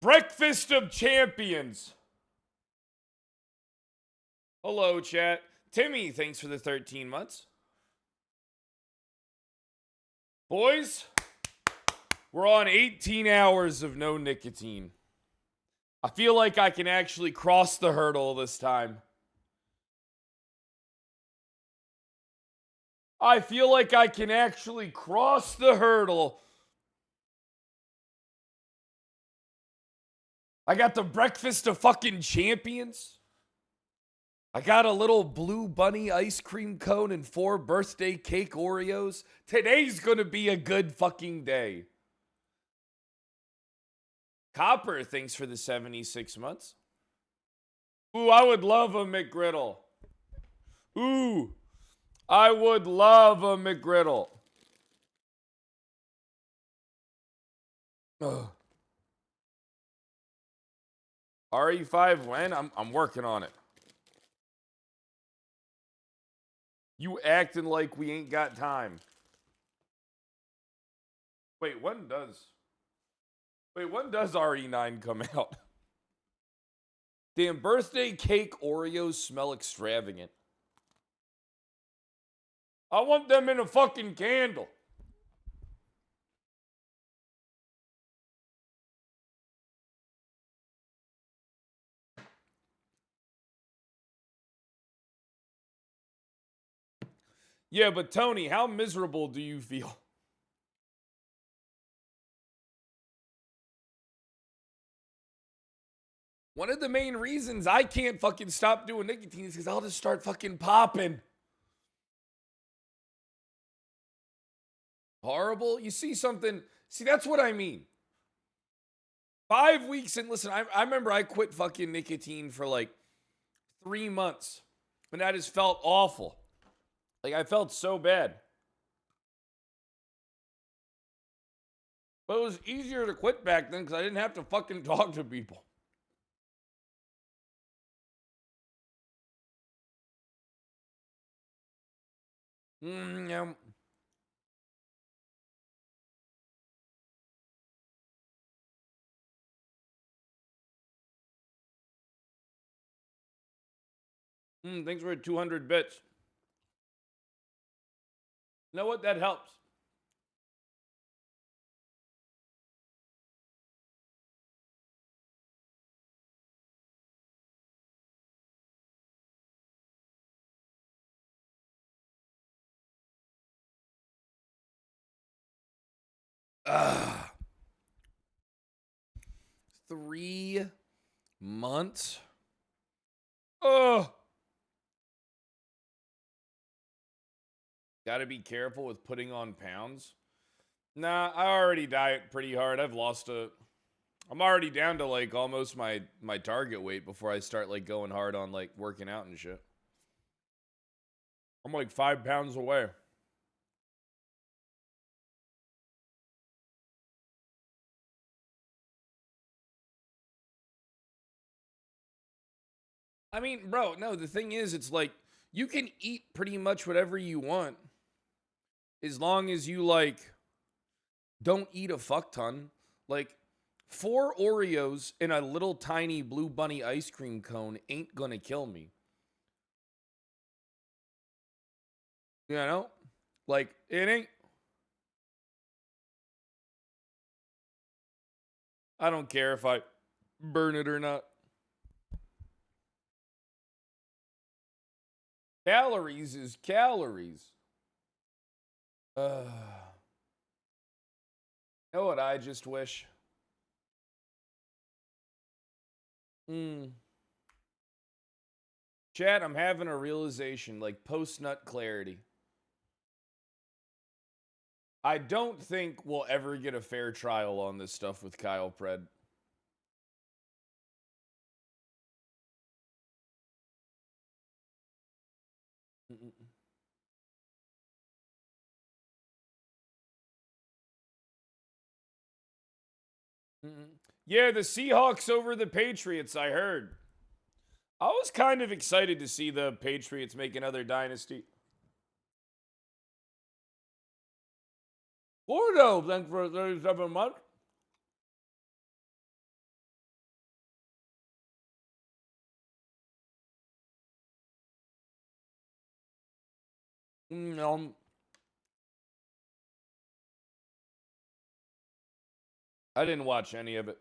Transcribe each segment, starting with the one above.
Breakfast of Champions. Hello, chat. Timmy, thanks for the 13 months. Boys, we're on 18 hours of no nicotine. I feel like I can actually cross the hurdle this time. I feel like I can actually cross the hurdle. I got the breakfast of fucking champions. I got a little blue bunny ice cream cone and 4 birthday cake Oreos. Today's gonna be a good fucking day. Copper, thanks for the 76 months. Ooh, I would love a McGriddle. Ooh, I would love a McGriddle. Ugh. RE5 when? I'm working on it. You acting like we ain't got time. Wait, when does RE9 come out? Damn, birthday cake Oreos smell extravagant. I want them in a fucking candle. Yeah, but Tony, how miserable do you feel? One of the main reasons I can't fucking stop doing nicotine is because I'll just start fucking popping. Horrible? You see something? See, that's what I mean. 5 weeks and listen, I remember I quit fucking nicotine for like 3 months. And I just felt awful. Like, I felt so bad. But it was easier to quit back then because I didn't have to fucking talk to people. Yeah. Thanks for 200 bits. You know what? That helps. Ugh. 3 months? Oh. Gotta be careful with putting on pounds. Nah, I already diet pretty hard. I'm already down to like almost my target weight before I start like going hard on like working out and shit. I'm like 5 pounds away. I mean, bro, no, the thing is, it's like you can eat pretty much whatever you want as long as you like don't eat a fuck ton. Like 4 Oreos and a little tiny blue bunny ice cream cone ain't gonna kill me. You know? Like it ain't. I don't care if I burn it or not. Calories is calories. You know what I just wish? Chat, I'm having a realization, like post-nut clarity. I don't think we'll ever get a fair trial on this stuff with Kyle Pred. Yeah, the Seahawks over the Patriots, I heard. I was kind of excited to see the Patriots make another dynasty. Gordo, thanks for 37 months. I didn't watch any of it.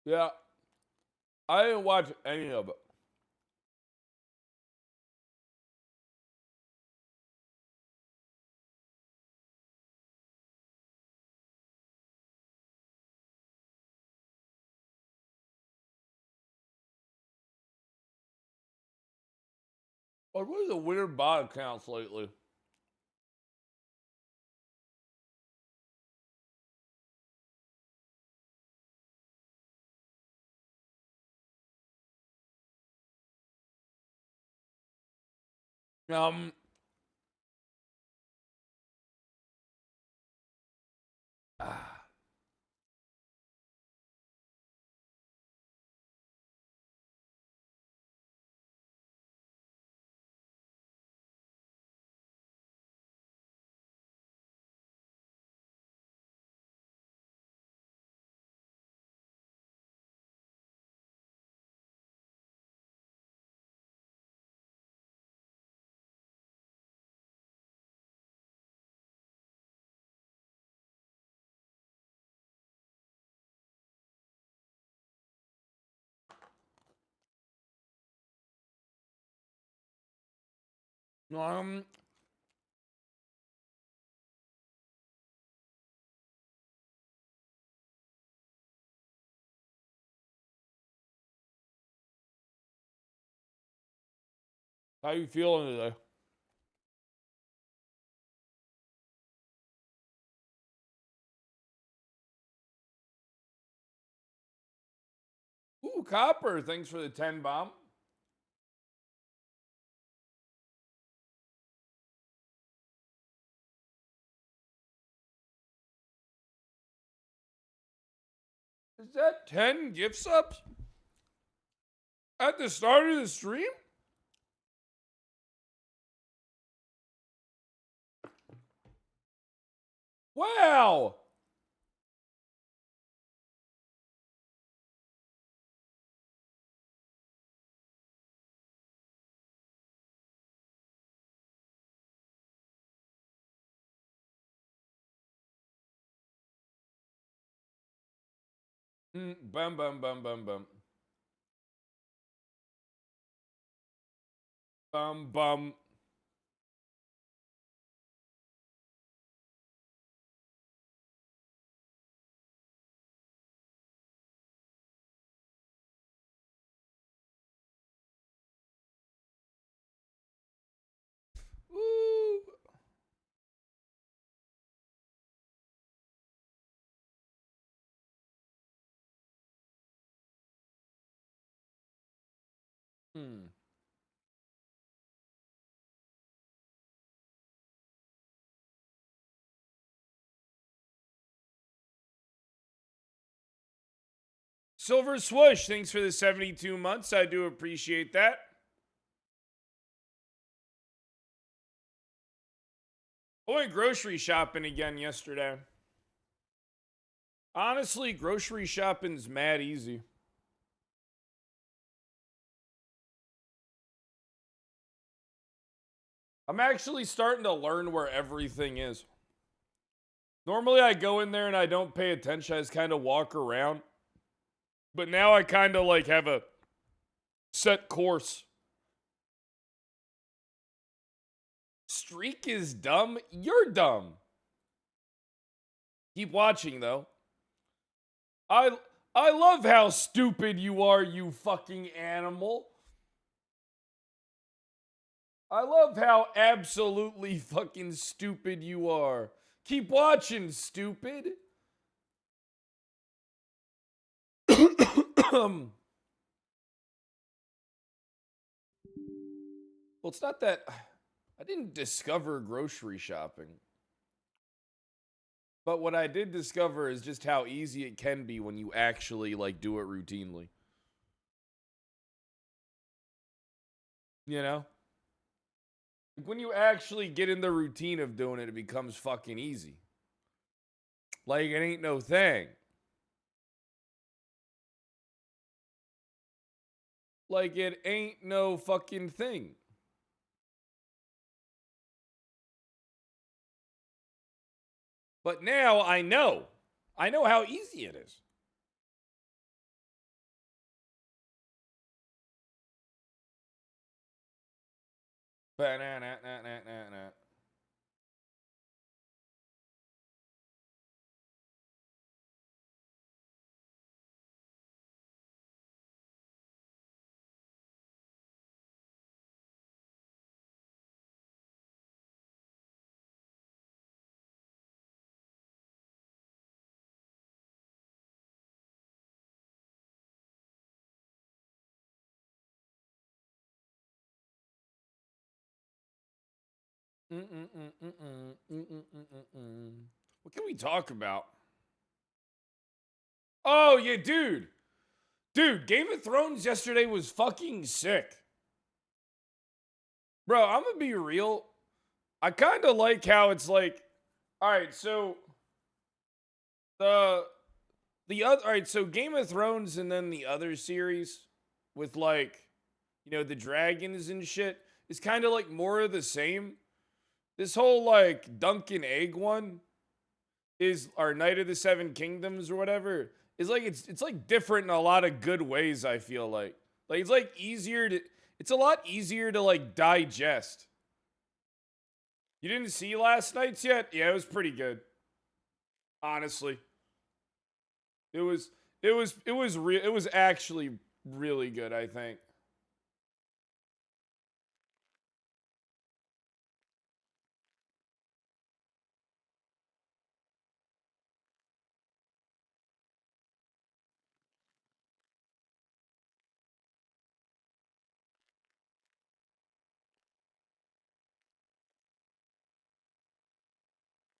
Yeah. I didn't watch any of it. What are the weird bot accounts lately? Ah. Um, how you feeling today? Ooh, Copper, thanks for the 10 bomb. Is that 10 gift subs? At the start of the stream? Wow! Bum, bum, bum, bum, bum. Bum, bum. Ooh. Hmm. Silver Swoosh, thanks for the 72 months. I do appreciate that. I went grocery shopping again yesterday. Honestly, grocery shopping's mad easy. I'm actually starting to learn where everything is. Normally, I go in there and I don't pay attention. I just kind of walk around. But now I kind of like have a set course. Streak is dumb. You're dumb. Keep watching though. I love how stupid you are, you fucking animal. I love how absolutely fucking stupid you are. Keep watching, stupid. Well, it's not that I didn't discover grocery shopping. But what I did discover is just how easy it can be when you actually like do it routinely. You know? When you actually get in the routine of doing it, it becomes fucking easy. Like it ain't no thing. Like it ain't no fucking thing. But now I know. I know how easy it is. Ba-na-na-na-na-na-na. What can we talk about? Oh, yeah, dude. Dude, Game of Thrones yesterday was fucking sick. Bro, I'm gonna be real. I kind of like how it's like, all right, so the other, all right, so Game of Thrones and then the other series with like, you know, the dragons and shit is kind of like more of the same. This whole like Duncan Egg one is our Knight of the Seven Kingdoms or whatever. Is like it's like different in a lot of good ways, I feel like. Like it's like easier to it's a lot easier to like digest. You didn't see last night's yet? Yeah, it was pretty good. Honestly. It was actually really good, I think.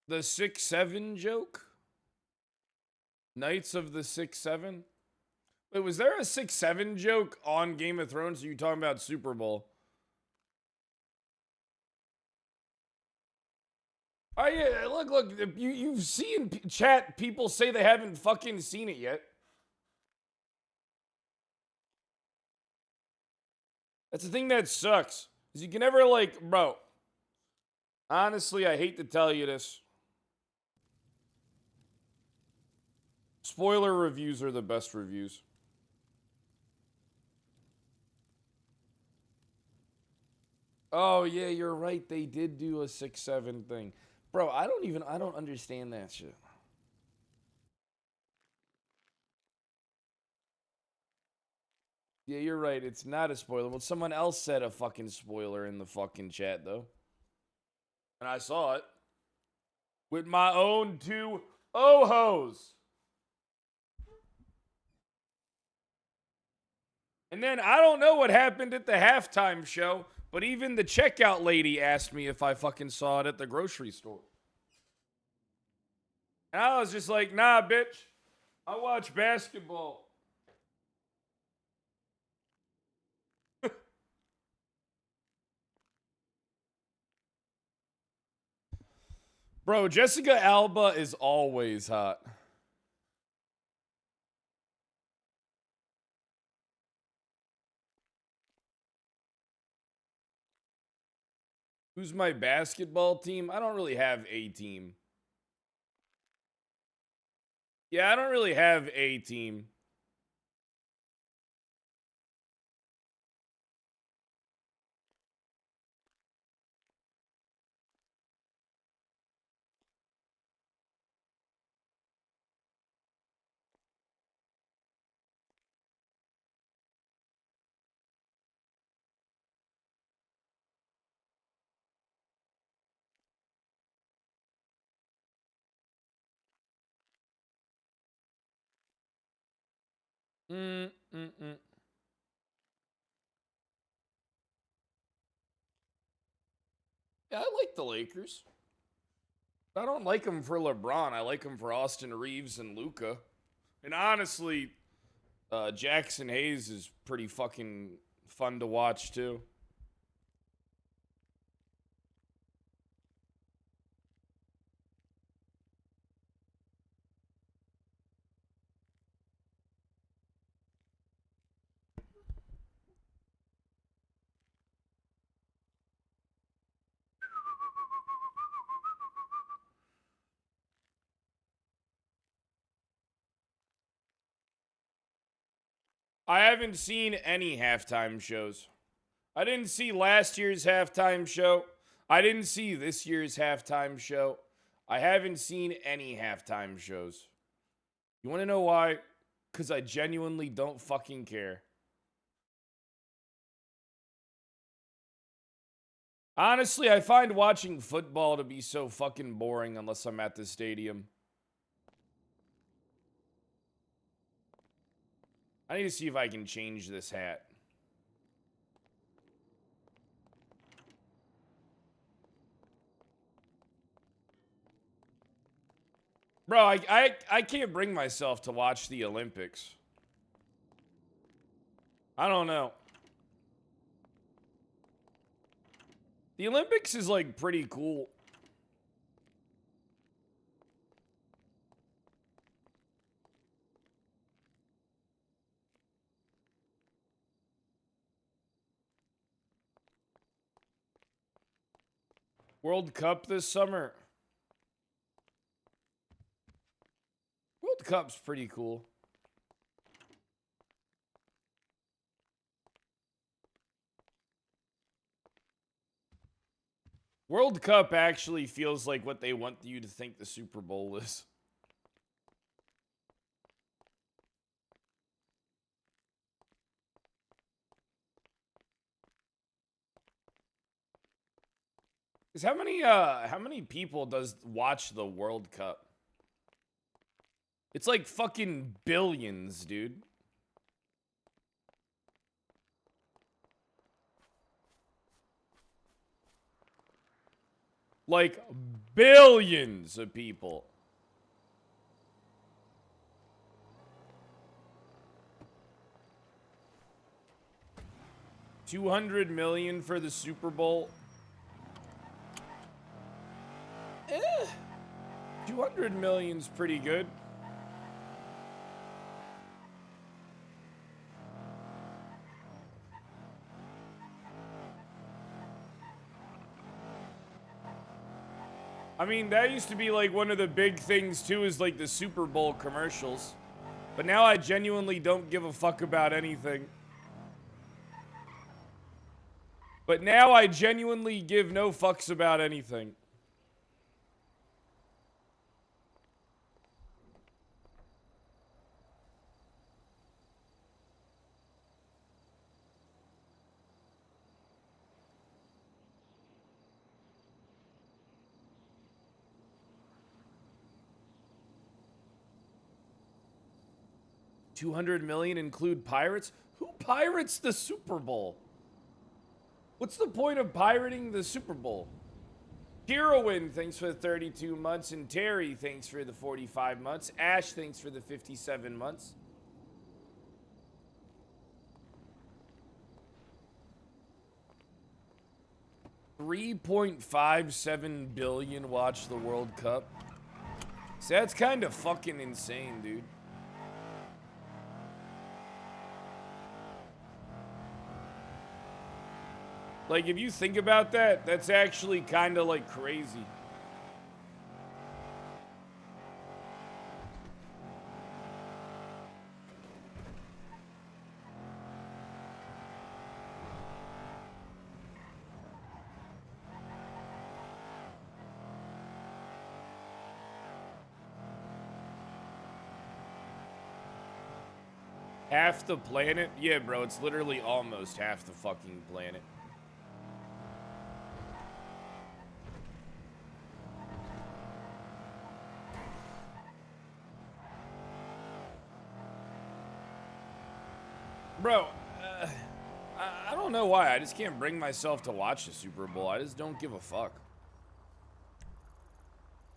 The 6-7 joke? Knights of the 6-7? Wait, was there a 6-7 joke on Game of Thrones? Or are you talking about Super Bowl? Oh yeah, look, you've seen chat people say they haven't fucking seen it yet. That's the thing that sucks. Is you can never like, bro. Honestly, I hate to tell you this. Spoiler reviews are the best reviews. Oh yeah, you're right. They did do a 6-7 thing. Bro, I don't understand that shit. Yeah, you're right. It's not a spoiler. Well, someone else said a fucking spoiler in the fucking chat though. And I saw it with my own two ojos. And then I don't know what happened at the halftime show, but even the checkout lady asked me if I fucking saw it at the grocery store. And I was just like, nah, bitch. I watch basketball. Bro, Jessica Alba is always hot. Who's my basketball team? I don't really have a team. Yeah, I don't really have a team. Mm, mm, mm. Yeah, I like the Lakers. I don't like them for LeBron. I like them for Austin Reeves and Luca. And honestly, Jackson Hayes is pretty fucking fun to watch too. I haven't seen any halftime shows. I didn't see last year's halftime show. I didn't see this year's halftime show. I haven't seen any halftime shows. You want to know why? Because I genuinely don't fucking care. Honestly, I find watching football to be so fucking boring unless I'm at the stadium. I need to see if I can change this hat. Bro, I can't bring myself to watch the Olympics. I don't know. The Olympics is like pretty cool. World Cup this summer. World Cup's pretty cool. World Cup actually feels like what they want you to think the Super Bowl is. Because how many people does watch the World Cup? It's like fucking billions, dude. Like billions of people. $200 million for the Super Bowl. 200 million's pretty good. I mean, that used to be like one of the big things too, is like the Super Bowl commercials. But now I genuinely don't give a fuck about anything. But now I genuinely give no fucks about anything. $200 million include pirates? Who pirates the Super Bowl? What's the point of pirating the Super Bowl? Heroin, thanks for the 32 months. And Terry, thanks for the 45 months. Ash, thanks for the 57 months. $3.57 billion watch the World Cup. So that's kind of fucking insane, dude. Like, if you think about that, that's actually kind of, like, crazy. Half the planet? Yeah, bro, it's literally almost half the fucking planet. Bro, I don't know why. I just can't bring myself to watch the Super Bowl. I just don't give a fuck.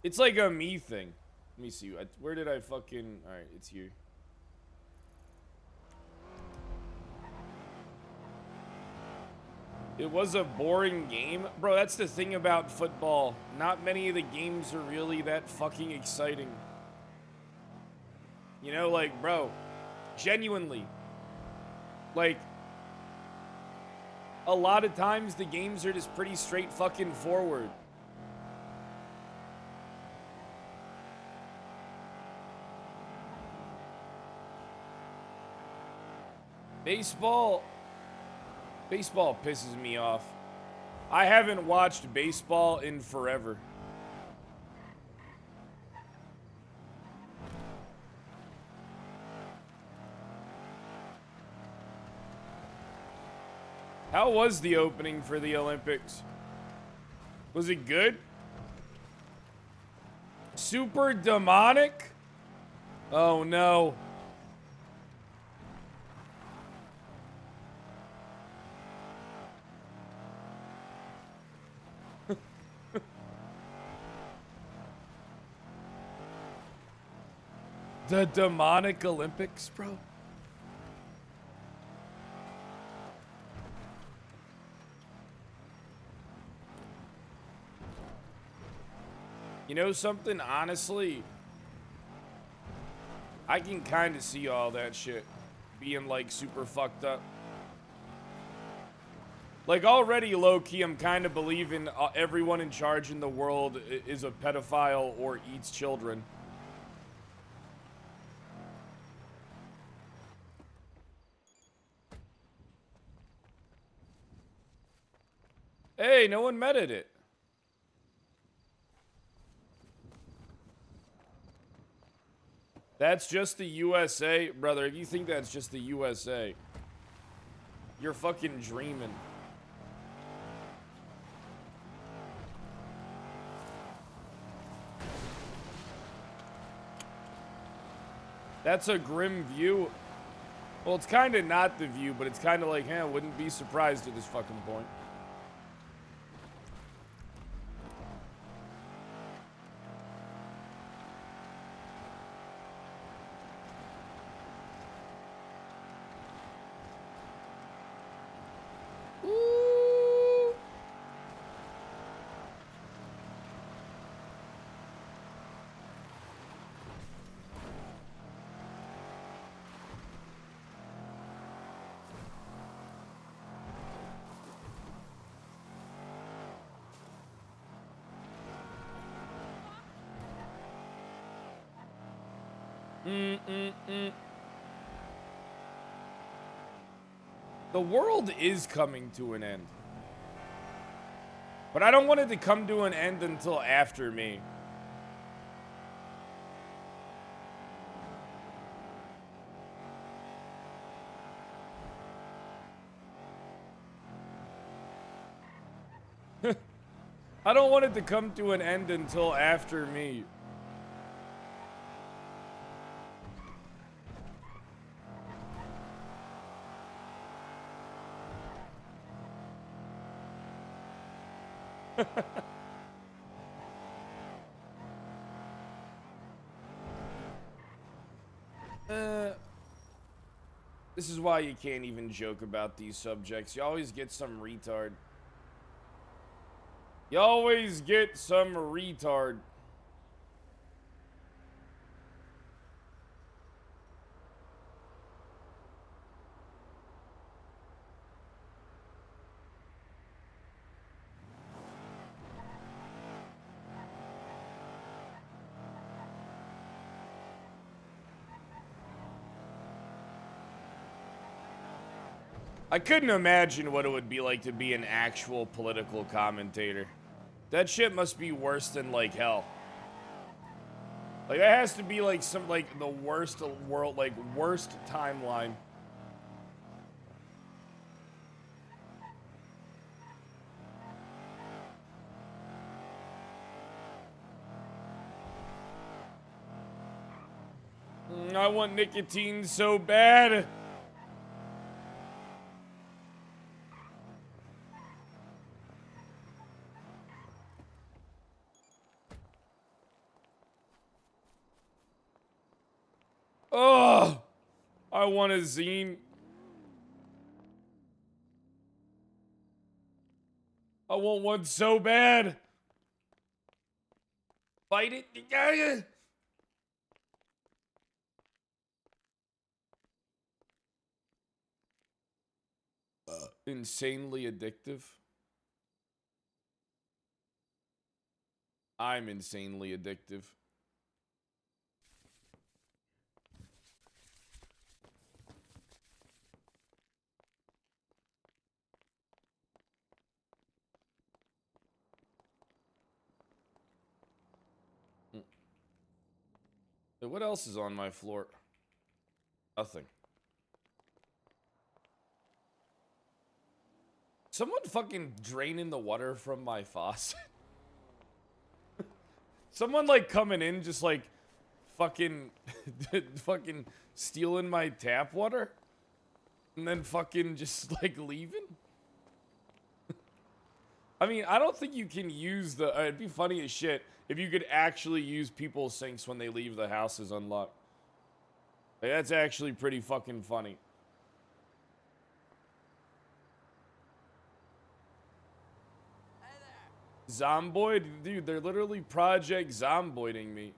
It's like a me thing. Let me see. Where did I fucking... Alright, it's here. It was a boring game. Bro, that's the thing about football. Not many of the games are really that fucking exciting. You know, like, bro, genuinely. Like, a lot of times the games are just pretty straight fucking forward. Baseball pisses me off. I haven't watched baseball in forever. How was the opening for the Olympics? Was it good? Super demonic? Oh no. The demonic Olympics, bro? You know something? Honestly, I can kind of see all that shit being, like, super fucked up. Like, already, low-key, I'm kind of believing everyone in charge in the world is a pedophile or eats children. Hey, no one meted it. That's just the USA? Brother, if you think that's just the USA, you're fucking dreaming. That's a grim view. Well, it's kind of not the view, but it's kind of like, wouldn't be surprised at this fucking point. The world is coming to an end. But I don't want it to come to an end until after me. I don't want it to come to an end until after me. This is why you can't even joke about these subjects. You always get some retard. You always get some retard. I couldn't imagine what it would be like to be an actual political commentator. That shit must be worse than, like, hell. Like, that has to be, like, some, like, the worst world, like, worst timeline. I want nicotine so bad. Oh, I want a zine. I want one so bad. Fight it. Insanely addictive. I'm insanely addictive. What else is on my floor? Nothing. Someone fucking draining the water from my faucet. Someone like coming in just like fucking fucking stealing my tap water and then fucking just like leaving. I mean, I don't think you can use the it'd be funny as shit if you could actually use people's sinks when they leave the house is unlocked. Like, that's actually pretty fucking funny. Zomboid? Dude, they're literally Project Zomboiding me.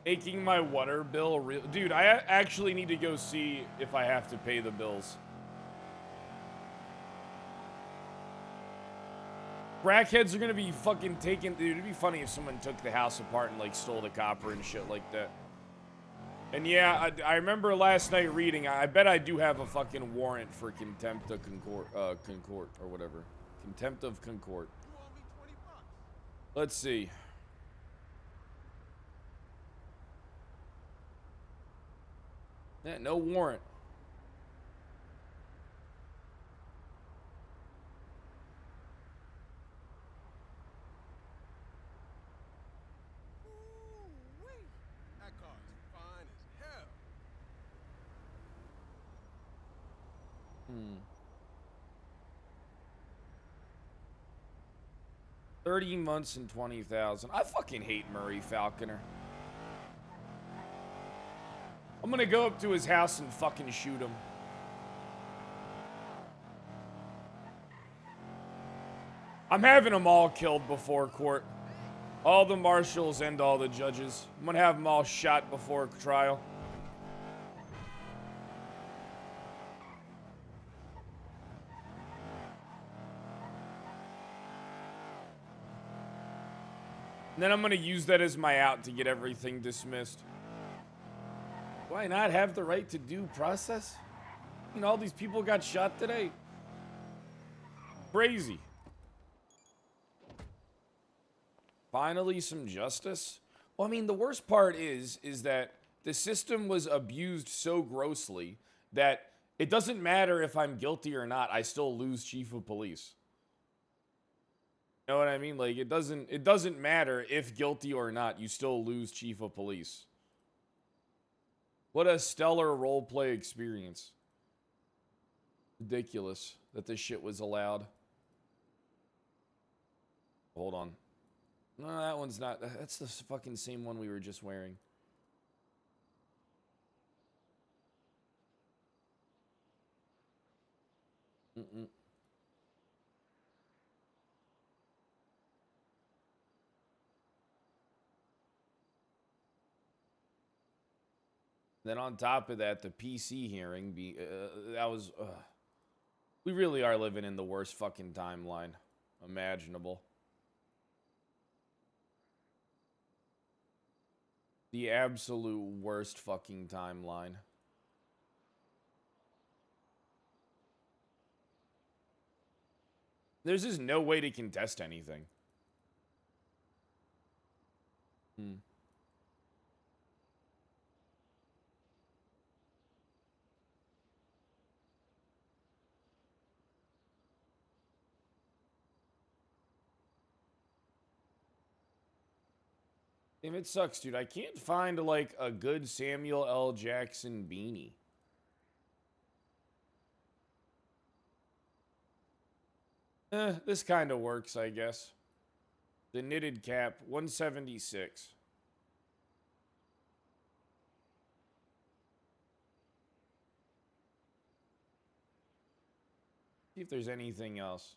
Making my water bill real. Dude, I actually need to go see if I have to pay the bills. Crackheads are gonna be fucking taking. Dude, it'd be funny if someone took the house apart and like stole the copper and shit like that. And yeah, I remember last night reading. I bet I do have a fucking warrant for contempt of Concord or whatever. Contempt of Concord. Let's see. Yeah, no warrant. That car's fine as hell. 30 months and 20,000. I fucking hate Murray Falconer. I'm gonna go up to his house and fucking shoot him. I'm having them all killed before court. All the marshals and all the judges. I'm gonna have them all shot before trial. And then I'm gonna use that as my out to get everything dismissed. Do I not have the right to due process? You know, all these people got shot today. Crazy. Finally, some justice. Well, I mean, the worst part is that the system was abused so grossly that it doesn't matter if I'm guilty or not. I still lose chief of police. You know what I mean? Like, it doesn't matter if guilty or not. You still lose chief of police. What a stellar roleplay experience. Ridiculous that this shit was allowed. Hold on. No, that one's not. That's the fucking same one we were just wearing. Then on top of that, the PC hearing, that was... we really are living in the worst fucking timeline imaginable. The absolute worst fucking timeline. There's just no way to contest anything. Damn, it sucks, dude. I can't find, like, a good Samuel L. Jackson beanie. This kind of works, I guess. The knitted cap, 176. See if there's anything else.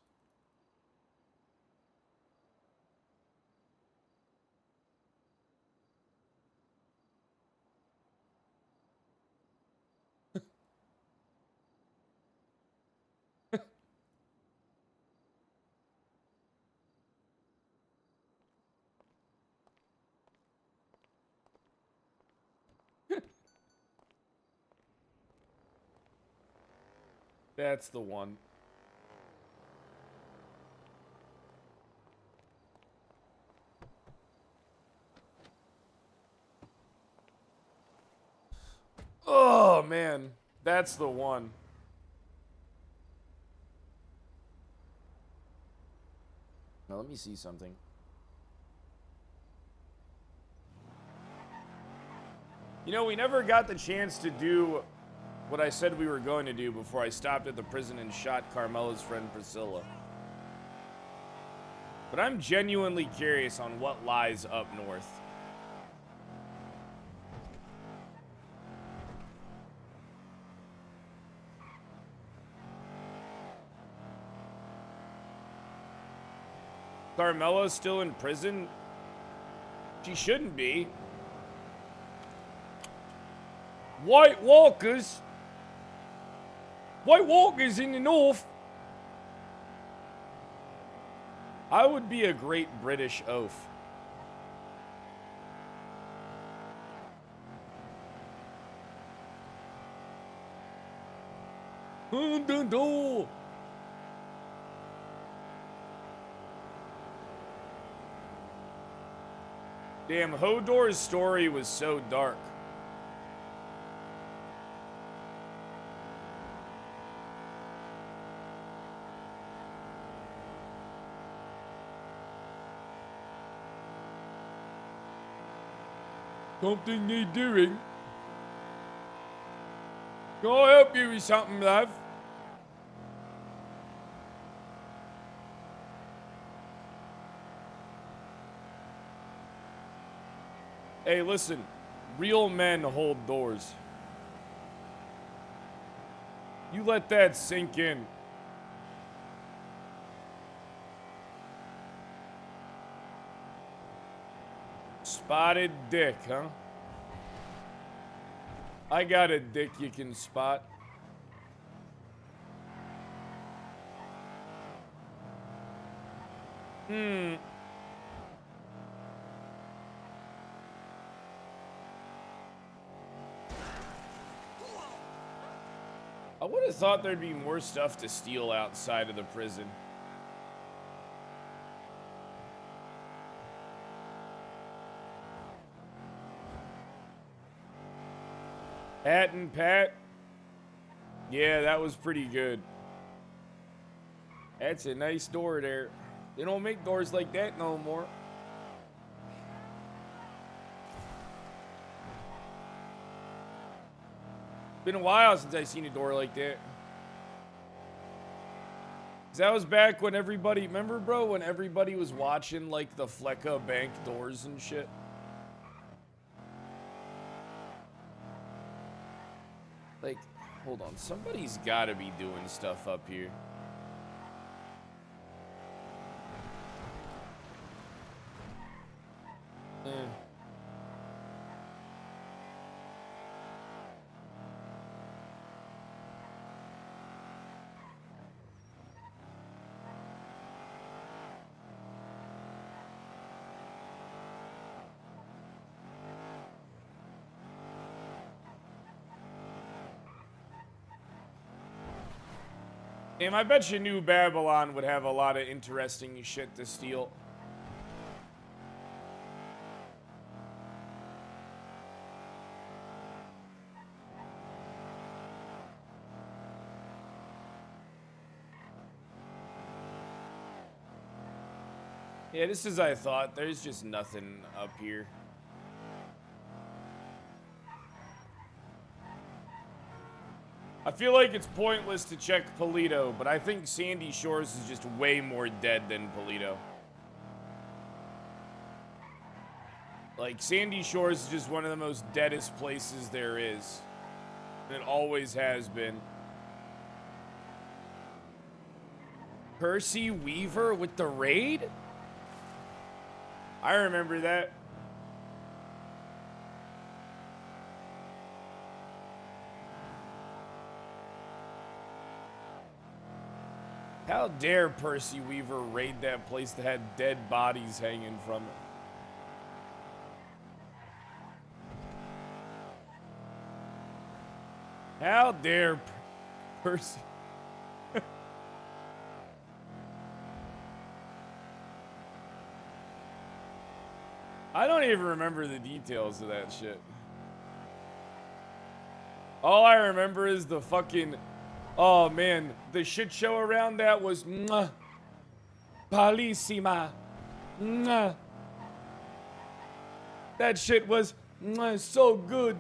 That's the one. Oh, man. That's the one. Now, let me see something. You know, we never got the chance to do what I said we were going to do before I stopped at the prison and shot Carmela's friend Priscilla. But I'm genuinely curious on what lies up north. Carmela's still in prison? She shouldn't be. White Walkers? White Walkers in the north? I would be a great British oaf. Damn, Hodor's story was so dark. Something need doing? Can I help you with something, love? Hey, listen. Real men hold doors. You let that sink in. Spotted dick, huh? I got a dick you can spot. I would have thought there'd be more stuff to steal outside of the prison. Hat and Pat? Yeah, that was pretty good. That's a nice door there. They don't make doors like that no more. Been a while since I seen a door like that. 'Cause that was back when everybody, remember, bro, when everybody was watching like the Flecka Bank doors and shit? Like, hold on, somebody's gotta be doing stuff up here. Damn, I bet you New Babylon would have a lot of interesting shit to steal. Yeah, this is I thought. There's just nothing up here. I feel like it's pointless to check Polito, but I think Sandy Shores is just way more dead than Polito. Like, Sandy Shores is just one of the most deadest places there is. And it always has been. Percy Weaver with the raid? I remember that. How dare Percy Weaver raid that place that had dead bodies hanging from it? How dare Percy... don't even remember the details of that shit. All I remember is the fucking, oh man, the shit show around that was mwah, Bellissima. Mwah. That shit was mwah, so good.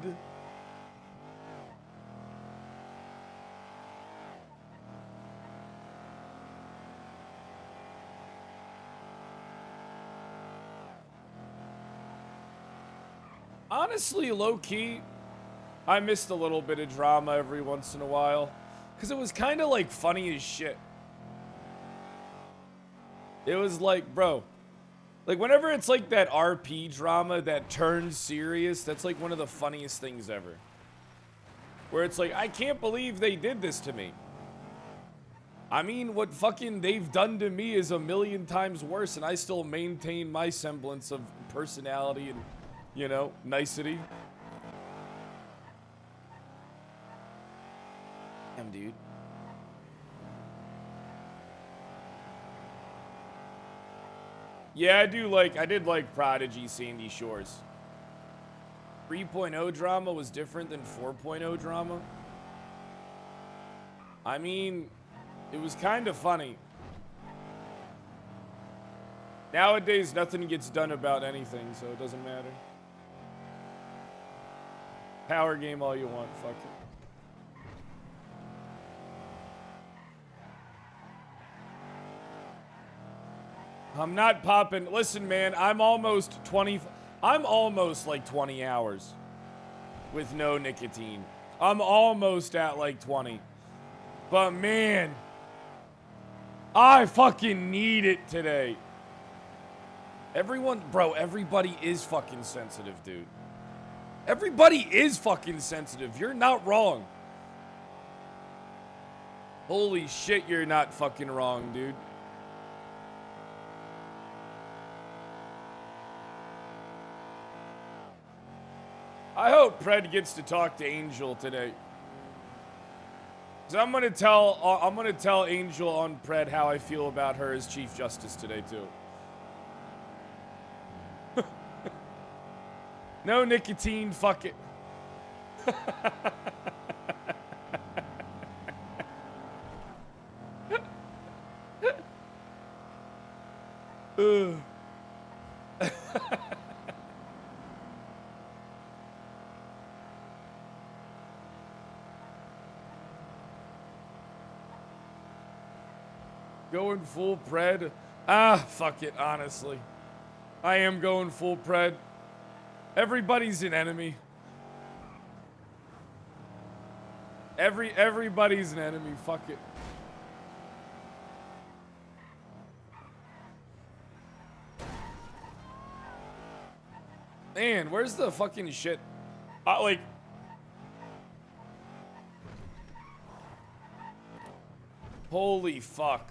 Honestly, low-key, I missed a little bit of drama every once in a while. Because it was kind of like funny as shit. It was like, bro, like whenever it's like that RP drama that turns serious, that's like one of the funniest things ever. Where it's like, I can't believe they did this to me. I mean, what fucking they've done to me is a million times worse, and I still maintain my semblance of personality and, you know, nicety. Damn, dude. Yeah, I did like Prodigy Sandy Shores. 3.0 drama was different than 4.0 drama. I mean, it was kind of funny. Nowadays, nothing gets done about anything, so it doesn't matter. Power game all you want, fuck it. I'm not popping. Listen, man, I'm almost like 20 hours with no nicotine. I'm almost at like 20. But man, I fucking need it today. Everybody is fucking sensitive, dude. Everybody is fucking sensitive. You're not wrong. Holy shit, you're not fucking wrong, dude. I hope Pred gets to talk to Angel today. So I'm gonna tell Angel on Pred how I feel about her as Chief Justice today too. No nicotine, fuck it. Going full Pred? Ah, fuck it, honestly. I am going full Pred. Everybody's an enemy. Everybody's an enemy, fuck it. Man, where's the fucking shit? Like... Holy fuck.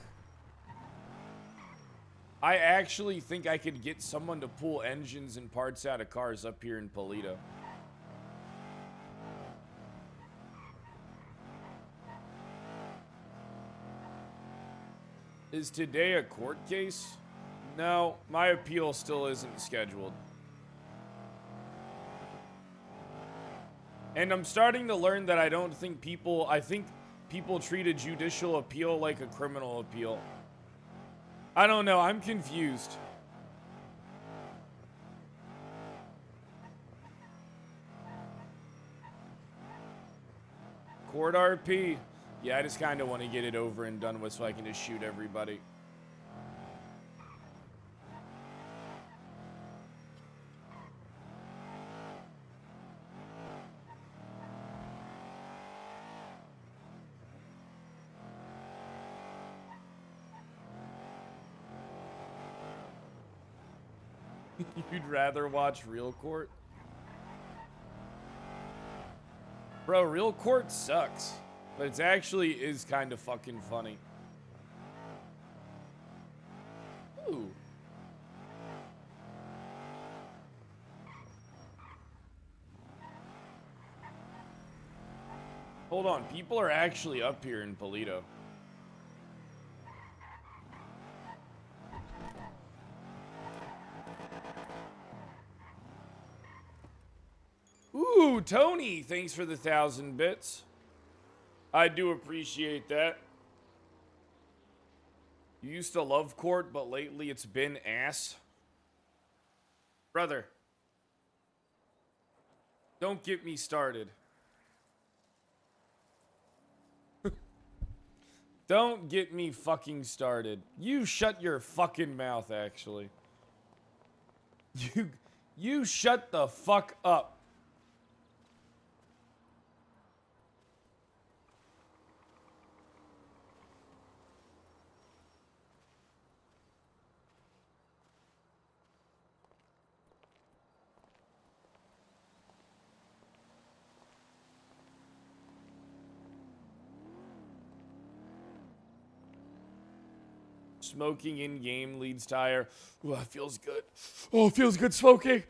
I actually think I could get someone to pull engines and parts out of cars up here in Polito. Is today a court case? No, my appeal still isn't scheduled. And I'm starting to learn that I think people treat a judicial appeal like a criminal appeal. I don't know, I'm confused. Court RP. Yeah, I just kind of want to get it over and done with so I can just shoot everybody. You'd rather watch Real Court? Bro, Real Court sucks. But it actually is kind of fucking funny. Ooh. Hold on, people are actually up here in Polito. Ooh, Tony, thanks for the 1,000 bits. I do appreciate that. You used to love court, but lately it's been ass. Brother, don't get me started. Don't get me fucking started. You shut your fucking mouth, actually. You shut the fuck up. Smoking in-game leads tire. Ooh, that feels good. Oh, it feels good smoking.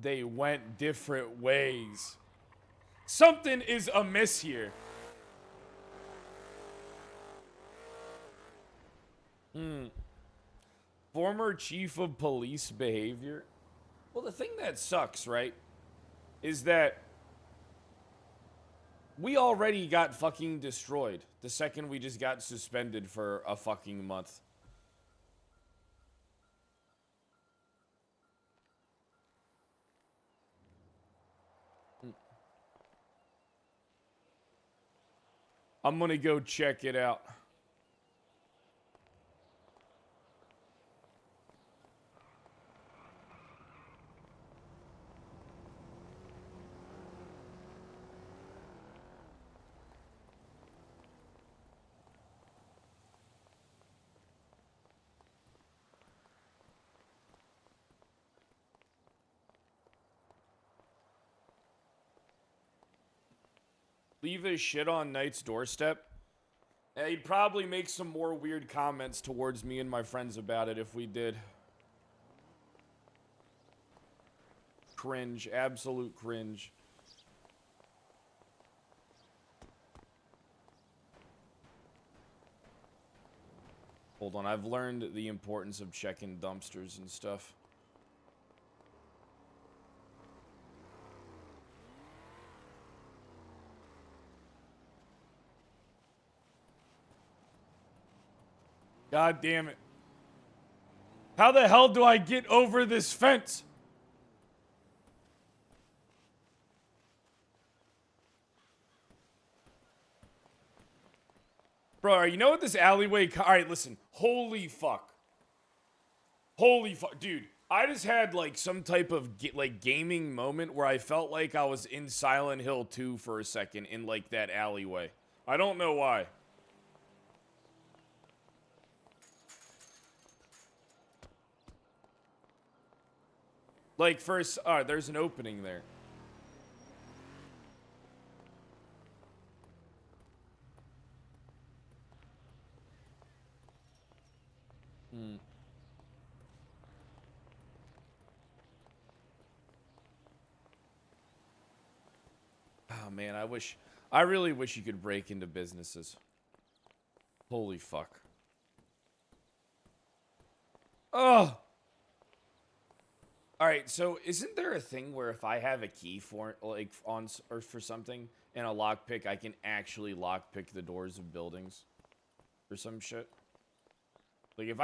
They went different ways. Something is amiss here. Former chief of police behavior. Well, the thing that sucks, right, is that we already got fucking destroyed the second we just got suspended for a fucking month. I'm gonna go check it out. Leave his shit on Knight's doorstep. And he'd probably make some more weird comments towards me and my friends about it if we did. Cringe. Absolute cringe. Hold on, I've learned the importance of checking dumpsters and stuff. God damn it. How the hell do I get over this fence? Bro, you know what this alleyway... Alright, listen. Holy fuck. Holy fuck. Dude, I just had, like, some type of, gaming moment where I felt like I was in Silent Hill 2 for a second in, like, that alleyway. I don't know why. Like, first, there's an opening there. Oh, man, I really wish you could break into businesses. Holy fuck. Oh! Alright, so isn't there a thing where if I have a key for, like, or for something and a lockpick, I can actually lockpick the doors of buildings? Or some shit? Like, if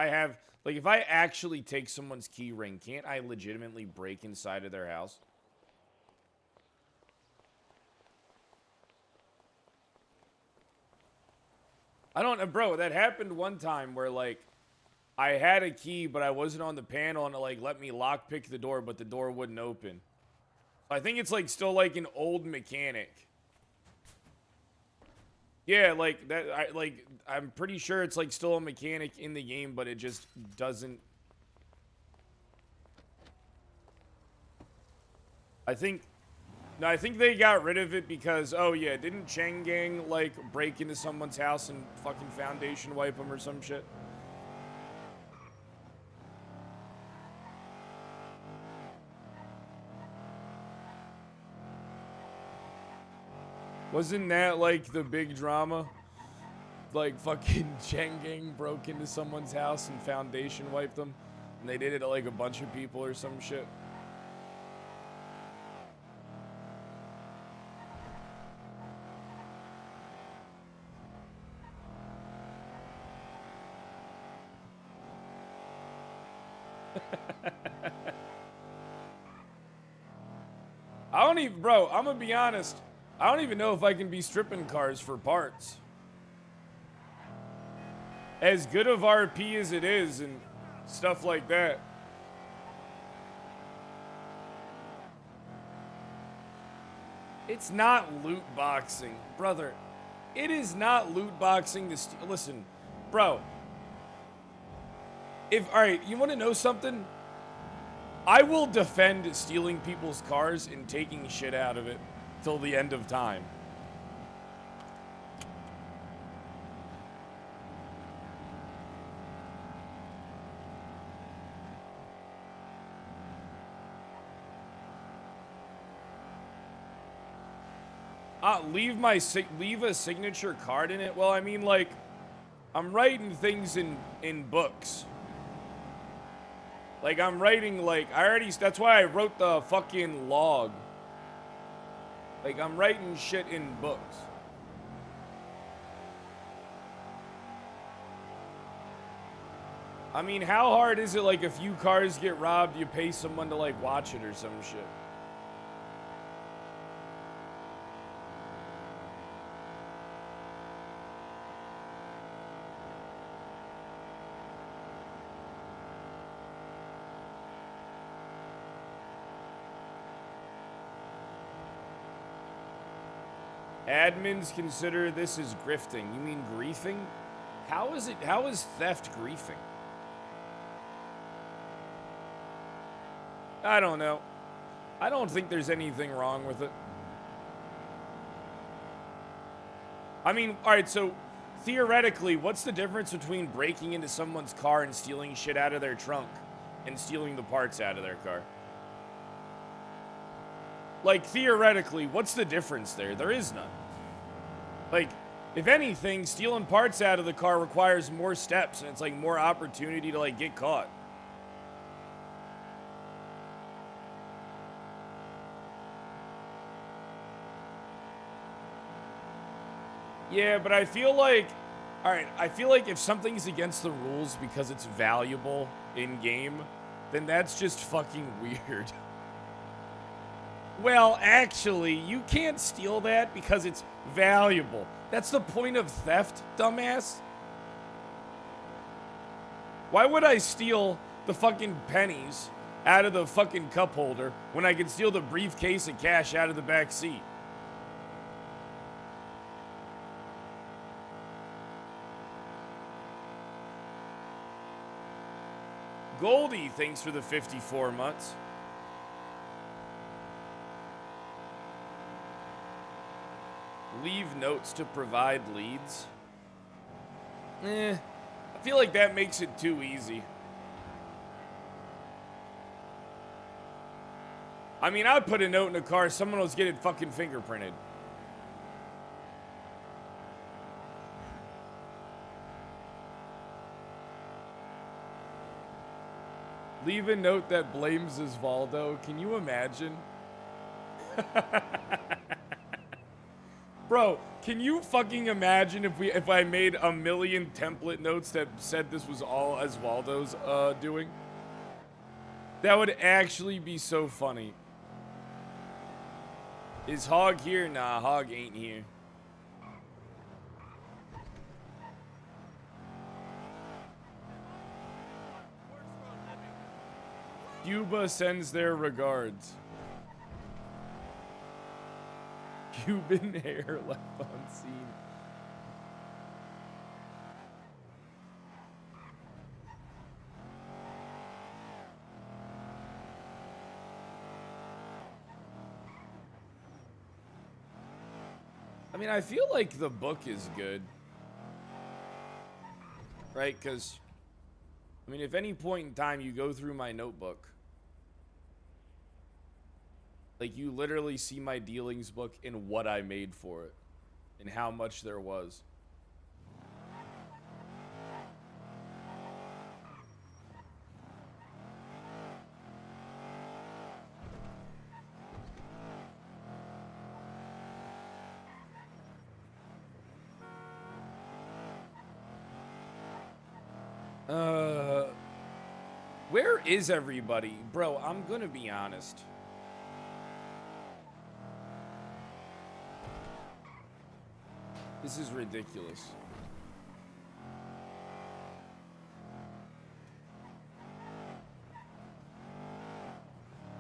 I actually take someone's key ring, can't I legitimately break inside of their house? I don't know, bro, that happened one time where, like, I had a key, but I wasn't on the panel, and it, like, let me lockpick the door, but the door wouldn't open. I think it's, like, still, like, an old mechanic. Yeah, like, I'm pretty sure it's, like, still a mechanic in the game, but it just doesn't... I think No, I think they got rid of it because, oh yeah, didn't Chang Gang, like, break into someone's house and fucking foundation wipe them or some shit? Wasn't that, like, the big drama? Like, fucking Chang Gang broke into someone's house and foundation wiped them? And they did it to, like, a bunch of people or some shit? I don't even, bro, I'm gonna be honest. I don't even know if I can be stripping cars for parts. As good of RP as it is and stuff like that. It's not loot boxing, brother. It is not loot boxing to listen, bro. All right, you want to know something? I will defend stealing people's cars and taking shit out of it till the end of time. Leave a signature card in it. Well, I mean, like, I'm writing things in books. Like, I'm writing, like, that's why I wrote the fucking log. Like, I'm writing shit in books. I mean, how hard is it, like, a few cars get robbed, you pay someone to, like, watch it or some shit? Admins consider this as grifting. You mean griefing? How is theft griefing? I don't know. I don't think there's anything wrong with it. I mean, alright, so theoretically, what's the difference between breaking into someone's car and stealing shit out of their trunk and stealing the parts out of their car? Like, theoretically, what's the difference there? There is none. Like, if anything, stealing parts out of the car requires more steps, and it's, like, more opportunity to, like, get caught. Yeah, but I feel like... Alright, I feel like if something's against the rules because it's valuable in-game, then that's just fucking weird. Well, actually, you can't steal that because it's valuable. That's the point of theft, dumbass. Why would I steal the fucking pennies out of the fucking cup holder when I can steal the briefcase of cash out of the back seat? Goldie, thanks for the 54 months. Leave notes to provide leads. I feel like that makes it too easy. I mean, I'd put a note in a car, someone was getting fucking fingerprinted. Leave a note that blames Osvaldo. Can you imagine? Bro, can you fucking imagine if I made a million template notes that said this was all Osvaldo's doing? That would actually be so funny. Is Hog here? Nah, Hog ain't here. Cuba sends their regards. Cuban hair left on scene. I mean, I feel like the book is good. Right? Because, I mean, if any point in time you go through my notebook, like, you literally see my dealings book and what I made for it and how much there was. Where is everybody? Bro, I'm gonna be honest. This is ridiculous.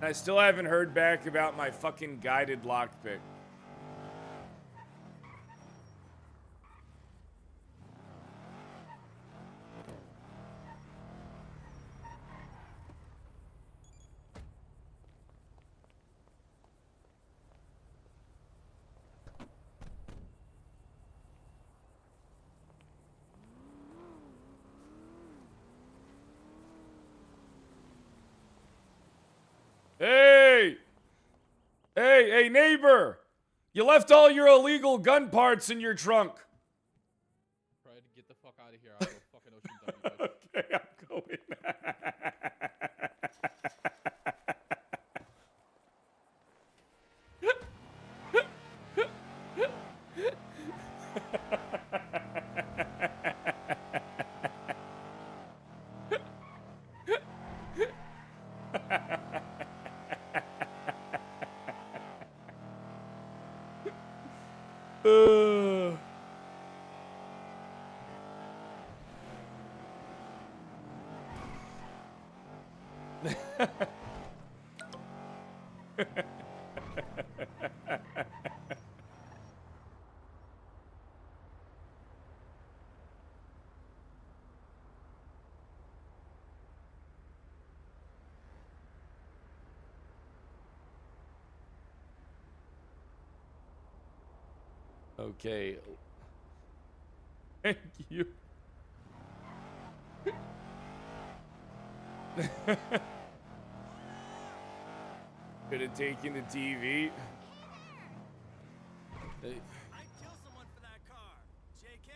I still haven't heard back about my fucking guided lockpick. Hey! Hey, neighbor! You left all your illegal gun parts in your trunk. Try to get the fuck out of here. I'll go fucking ocean. Okay, I'm going. Okay. Thank you. Could have taken the TV. I'd kill someone for that car. JK.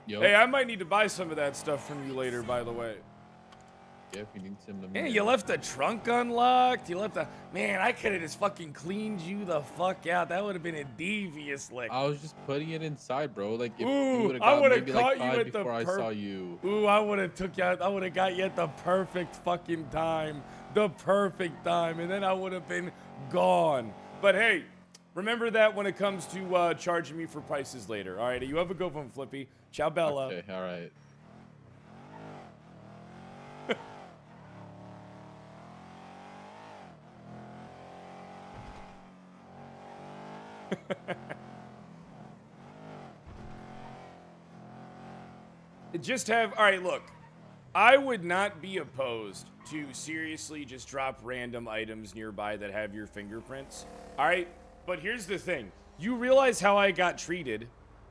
Yo. Hey, I might need to buy some of that stuff from you later, by the way. Yeah, if you need some, let me Man, know. you left the trunk unlocked. You left the... Man, I could have just fucking cleaned you the fuck out. That would have been a devious lick. I was just putting it inside, bro. Like, if Ooh, you would have I got would've maybe caught like you 5 at the before I saw you. Ooh, I would have took you out. I would have got you at the perfect fucking time. The perfect time. And then I would have been gone. But hey, remember that when it comes to charging me for prices later. All right, you have a good one, Flippy. Ciao, Bella. Okay, all right. Just have, all right, look, I would not be opposed to seriously just drop random items nearby that have your fingerprints. All right, but here's the thing. You realize how I got treated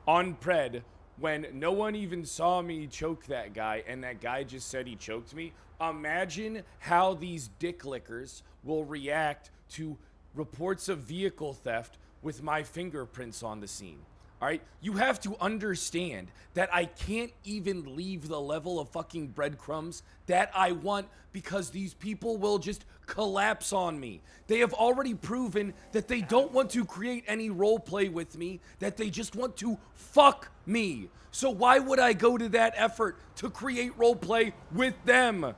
on Pred when no one even saw me choke that guy and that guy just said he choked me? Imagine how these dick lickers will react to reports of vehicle theft with my fingerprints on the scene. All right, you have to understand that I can't even leave the level of fucking breadcrumbs that I want because these people will just collapse on me. They have already proven that they don't want to create any role play with me, that they just want to fuck me. So why would I go to that effort to create role play with them?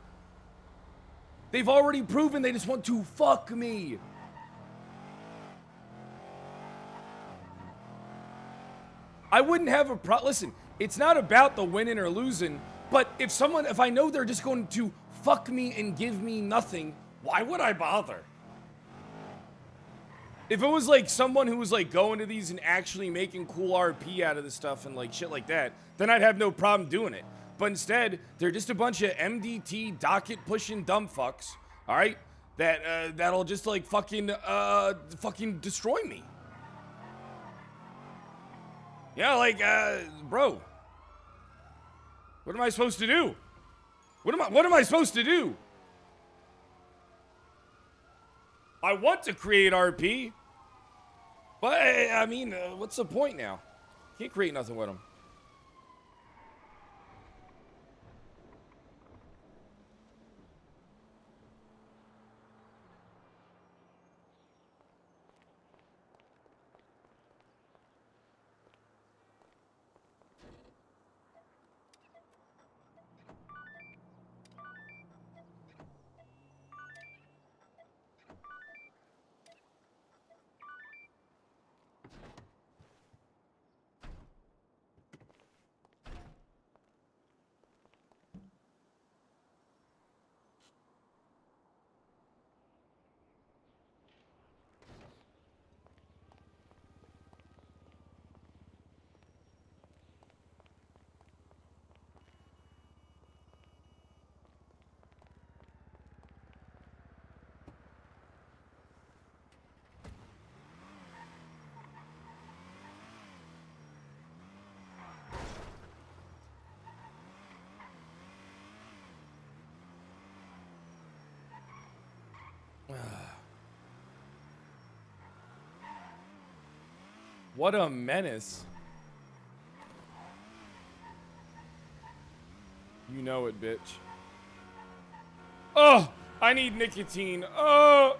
They've already proven they just want to fuck me. I wouldn't have a listen, it's not about the winning or losing, but if I know they're just going to fuck me and give me nothing, why would I bother? If it was like someone who was like going to these and actually making cool RP out of this stuff and like shit like that, then I'd have no problem doing it. But instead, they're just a bunch of MDT docket pushing dumb fucks, all right? That'll just like fucking destroy me. Yeah, like bro. What am I supposed to do? What am I supposed to do? I want to create RP, but I mean, what's the point now? Can't create nothing with them. What a menace. You know it, bitch. Oh, I need nicotine. Oh,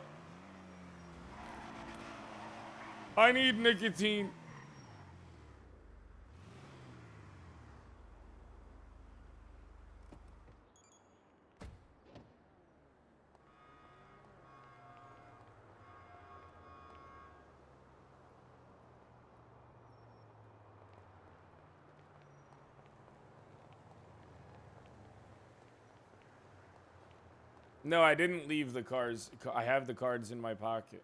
I need nicotine. No, I didn't leave the cards. I have the cards in my pocket.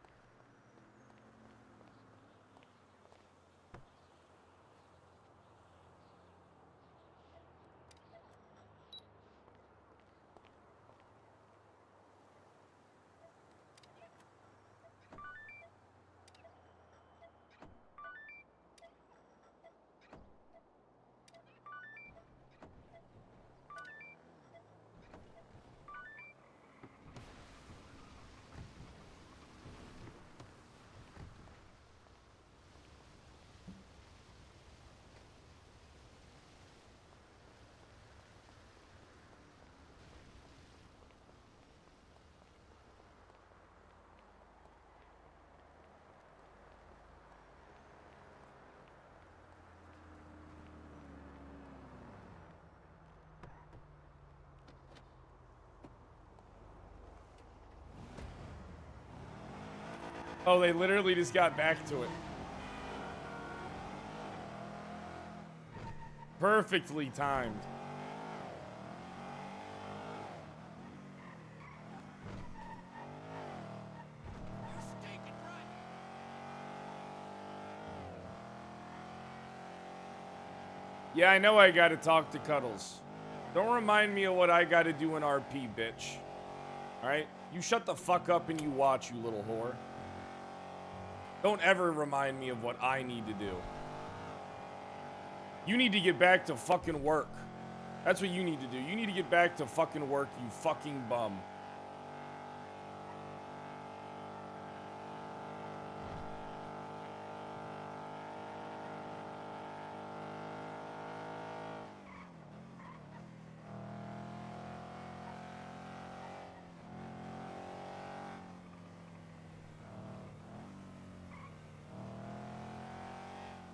Oh, they literally just got back to it. Perfectly timed. Yeah, I know I gotta talk to Cuddles. Don't remind me of what I gotta do in RP, bitch. Alright? You shut the fuck up and you watch, you little whore. Don't ever remind me of what I need to do. You need to get back to fucking work. That's what you need to do. You need to get back to fucking work, you fucking bum.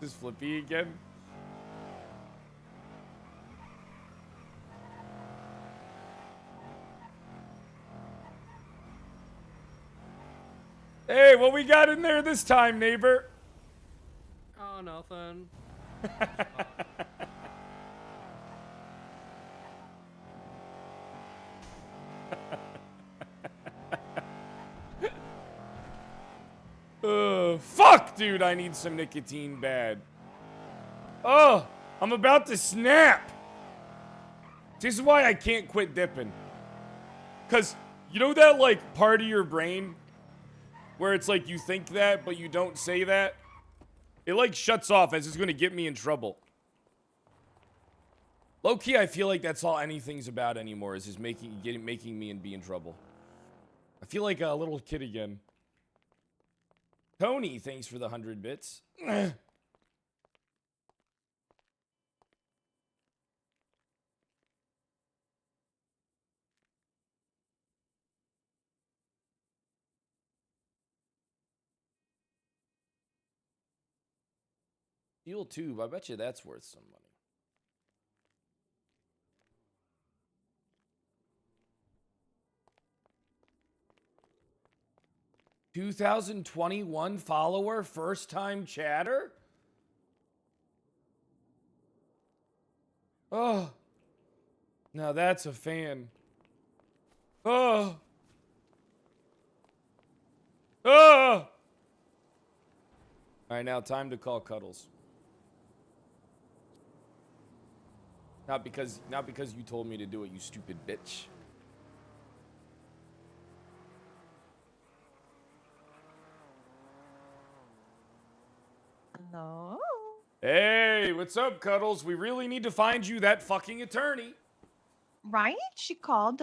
Is Flippy again? Hey, what we got in there this time, neighbor? Oh, nothing. Fuck, dude, I need some nicotine bad. Oh, I'm about to snap. This is why I can't quit dipping. Because, you know that, like, part of your brain where it's like you think that, but you don't say that? It, like, shuts off as it's going to get me in trouble. Low-key, I feel like that's all anything's about anymore, is just making me and be in trouble. I feel like a little kid again. Tony, thanks for the 100 bits. Steel tube, I bet you that's worth some money. $2,021 follower, first time chatter? Oh. Now that's a fan. Oh. Oh. All right, now time to call Cuddles. Not because you told me to do it, you stupid bitch. No. Hey, what's up, Cuddles? We really need to find you that fucking attorney. Right? She called.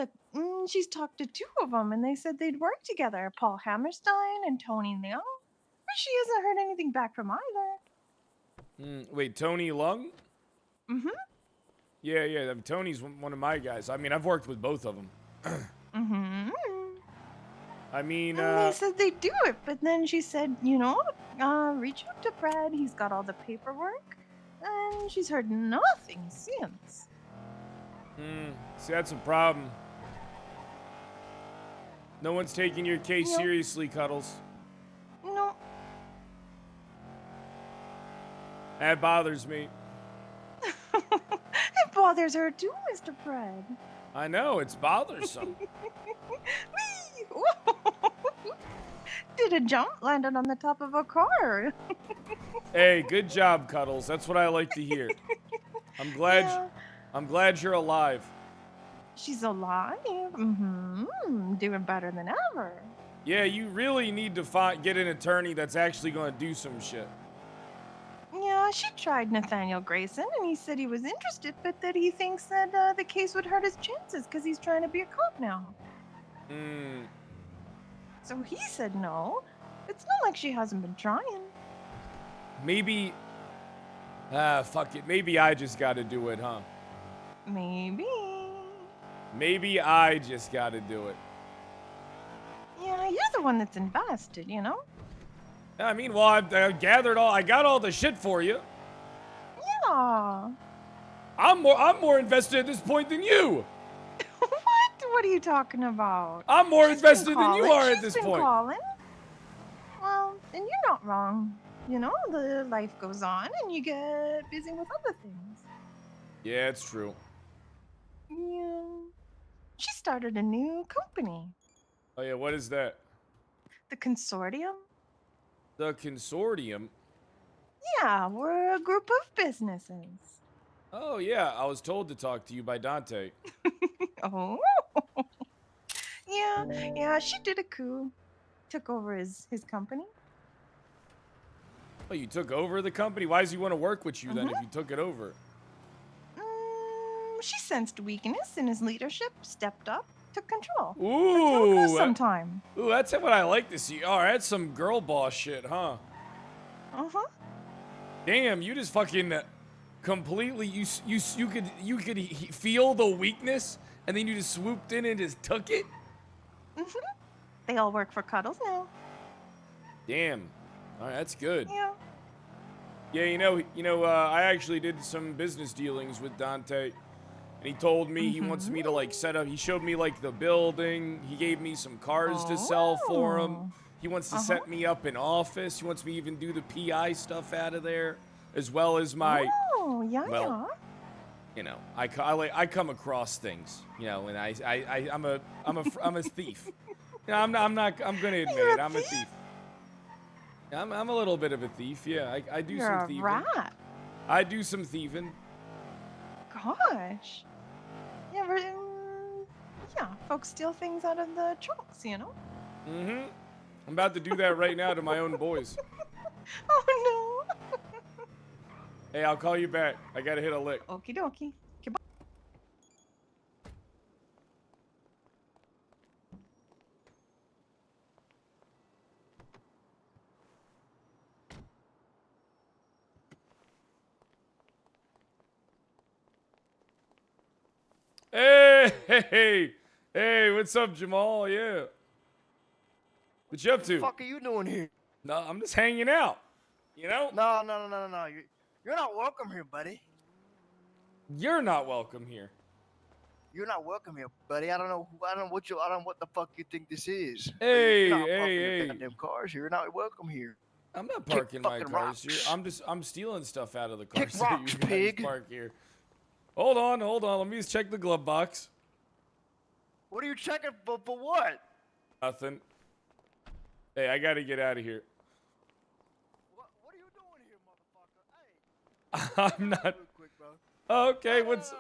She's talked to two of them, and they said they'd work together. Paul Hammerstein and Tony Leung. But she hasn't heard anything back from either. Wait, Tony Leung? Mm-hmm. Yeah. Tony's one of my guys. I mean, I've worked with both of them. Mm-hmm. I mean, And they said they'd do it, but then she said, reach out to Brad. He's got all the paperwork. And she's heard nothing since. See, that's a problem. No one's taking your case seriously, Cuddles. No. That bothers me. It bothers her too, Mr. Brad. I know, it's bothersome. Whee! Did a jump, landed on the top of a car. Hey, good job, Cuddles. That's what I like to hear. I'm glad you're alive. She's alive. Doing better than ever. Yeah, you really need to get an attorney that's actually going to do some shit. Yeah, she tried Nathaniel Grayson, and he said he was interested, but that he thinks that the case would hurt his chances because he's trying to be a cop now. So he said no. It's not like she hasn't been trying. Maybe... fuck it. Maybe I just got to do it, huh? Maybe. Maybe I just got to do it. Yeah, you're the one that's invested, you know? I mean, well, I got all the shit for you. Yeah. I'm more invested at this point than you. What? What are you talking about? I'm more She's invested been than you calling. are at She's this been point. Calling. Well, and you're not wrong. You know, the life goes on and you get busy with other things. Yeah, it's true. Yeah. She started a new company. Oh, yeah, what is that? The Consortium? The Consortium? Yeah, we're a group of businesses. Oh, yeah, I was told to talk to you by Dante. Oh. Yeah, she did a coup. Took over his company. Oh, you took over the company? Why does he want to work with you then if you took it over? She sensed weakness in his leadership, stepped up, took control. Ooh. Sometime. Ooh, that's what I like to see. Oh, that's some girl boss shit, huh? Uh-huh. Damn, you just fucking completely, you could feel the weakness and then you just swooped in and just took it? They all work for Cuddles now. Damn. All right, that's good. Yeah. Yeah, I actually did some business dealings with Dante. And he told me he wants me to, like, set up... He showed me, like, the building. He gave me some cars to sell for him. He wants to set me up an office. He wants me to even do the PI stuff out of there. As well as my... Oh, yeah, well, you know, I come across things, you know, and I'm a thief. You know, I'm gonna admit it. I'm a thief. I'm a little bit of a thief. Yeah, I do some thieving. You're a rat. I do some thieving. Gosh. whenever, yeah, folks steal things out of the trunks, you know? Mm-hmm. I'm about to do that right now to my own boys. Oh, Hey, I'll call you back. I gotta hit a lick. no. Okie dokie. Goodbye. Hey, what's up, Jamal? Yeah. What you up What the to? fuck are you doing here? No, I'm just hanging out. You know? No. You're not welcome here, buddy. You're not welcome here. You're not welcome here, buddy. I don't know what the fuck you think this is. Hey, You're not parking your hey. goddamn cars here. You're not welcome here. I'm not Kick parking my fucking cars here. rocks. I'm stealing stuff out of the Kick cars rocks, that you guys pig. park here. Hold on. Let me just check the glove box. What are you checking for what? Nothing. Hey, I gotta get out of here. What are you doing here, motherfucker? Hey. I'm not. Real quick, bro. Okay, No, what's no.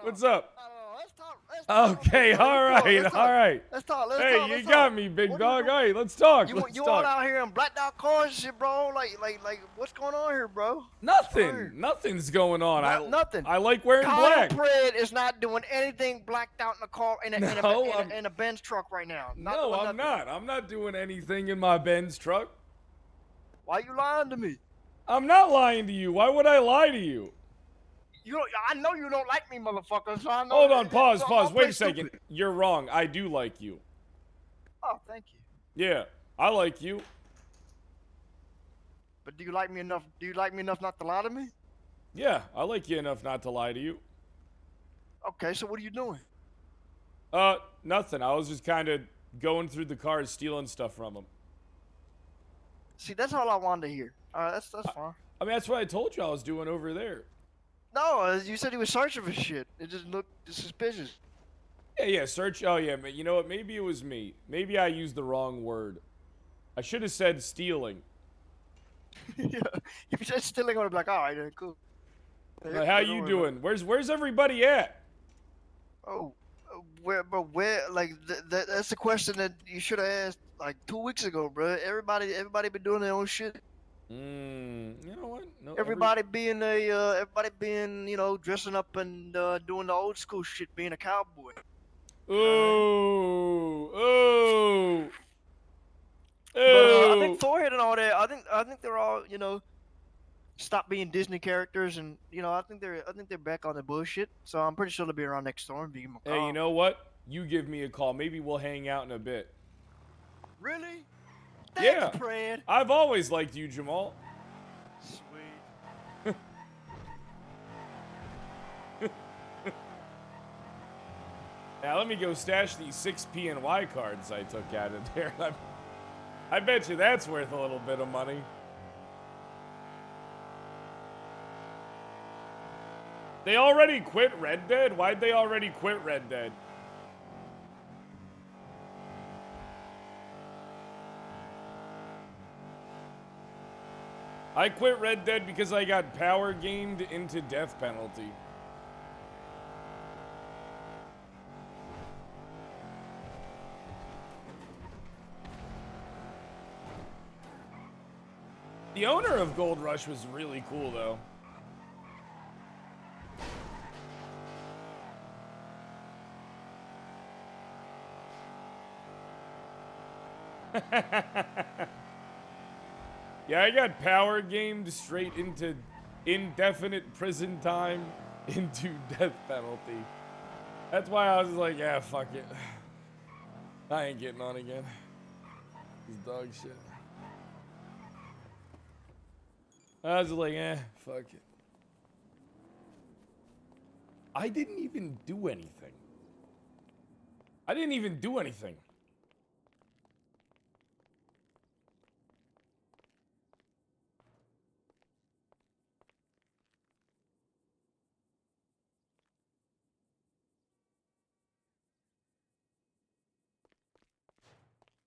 what's up? No, let's talk. Okay, bro. all Let's right, talk. all right. Let's talk. Hey, you got me, big dog. All right, let's talk. You Let's all talk. out here in blacked out cars and shit, bro? Like, what's going on here, bro? Nothing. Nothing's going on. Nothing. I like wearing Kyle black. Pred is not doing anything blacked out in the car in No, a Benz truck right now. No, I'm not. I'm not doing anything in my Benz truck. Why you lying to me? I'm not lying to you. Why would I lie to you? I know you don't like me, motherfucker. So I know Hold on, pause. I'll Wait play a second. stupid. You're wrong. I do like you. Oh, thank you. Yeah, I like you. But do you like me enough? Do you like me enough not to lie to me? Yeah, I like you enough not to lie to you. Okay, so what are you doing? Nothing. I was just kind of going through the cars, stealing stuff from them. See, that's all I wanted to hear. All right, that's fine. I mean, that's what I told you I was doing over there. No, you said he was searching for shit. It just looked suspicious. Yeah, search. Oh, yeah, you know what? Maybe it was me. Maybe I used the wrong word. I should have said stealing. Yeah, if you said stealing, I would be like, all right, then, cool. Like, how you doing? Where's everybody at? Oh, where? Like, that's the question that you should have asked like 2 weeks ago, bro. Everybody been doing their own shit. You know what? No, Everybody being, you know, dressing up and doing the old school shit, being a cowboy. Ooh. But I think Forehead and all that. I think they're all, you know, stop being Disney characters, and you know, I think they're back on the bullshit. So I'm pretty sure they'll be around next storm. Give them a call. Hey, you know what? You give me a call. Maybe we'll hang out in a bit. Really? Yeah. Thanks, Fred. I've always liked you, Jamal. Sweet. Now let me go stash these 6 PNY cards I took out of there. I bet you that's worth a little bit of money. They already quit Red Dead? Why'd they already quit Red Dead? I quit Red Dead because I got power gamed into death penalty. The owner of Gold Rush was really cool, though. Yeah, I got power gamed straight into indefinite prison time into death penalty. That's why I was like, yeah, fuck it. I ain't getting on again. This dog shit. I was like, fuck it. I didn't even do anything.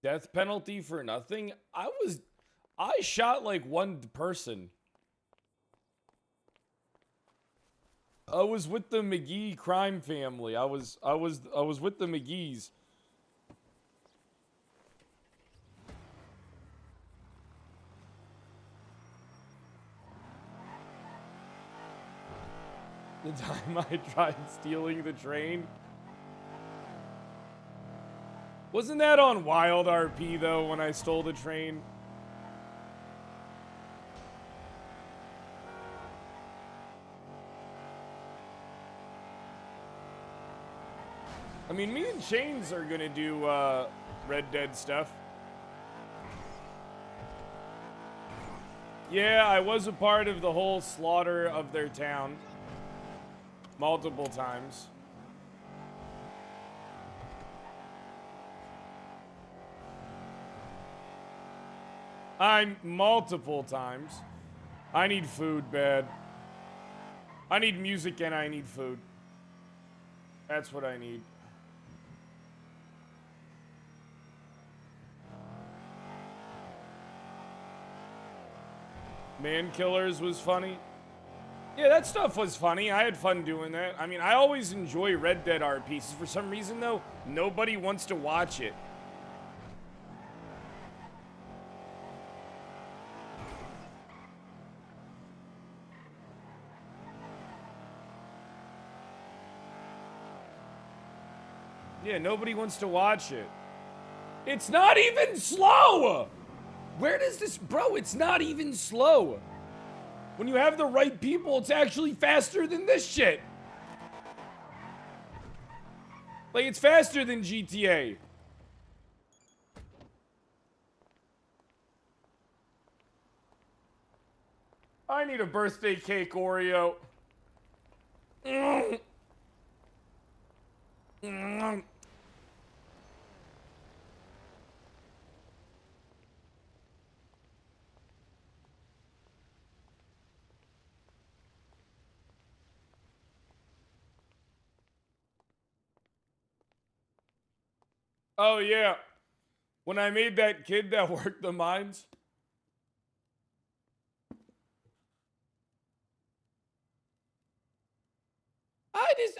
Death penalty for nothing? I shot like one person. I was with the McGee crime family. I was with the McGees. The time I tried stealing the train. Wasn't that on Wild RP though when I stole the train? I mean, me and Chains are gonna do Red Dead stuff. Yeah, I was a part of the whole slaughter of their town. Multiple times. Multiple times. I need food bad. I need music and I need food. That's what I need. Man Killers was funny. Yeah, that stuff was funny. I had fun doing that. I mean, I always enjoy Red Dead RPs. For some reason, though, nobody wants to watch it. Yeah, nobody wants to watch it. It's not even slow! Where does this... Bro, it's not even slow. When you have the right people, it's actually faster than this shit. Like, it's faster than GTA. I need a birthday cake, Oreo. Oh, yeah. When I made that kid that worked the mines.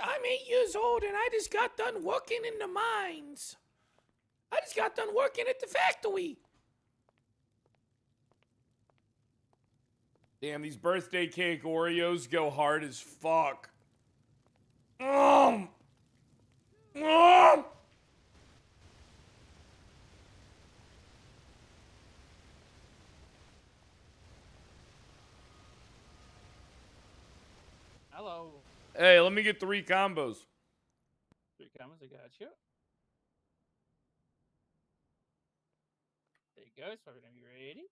I'm 8 years old and I just got done working in the mines. I just got done working at the factory. Damn, these birthday cake Oreos go hard as fuck. Hello. Hey, let me get 3 combos. 3 comments, I got you. There you go, so whenever you're ready.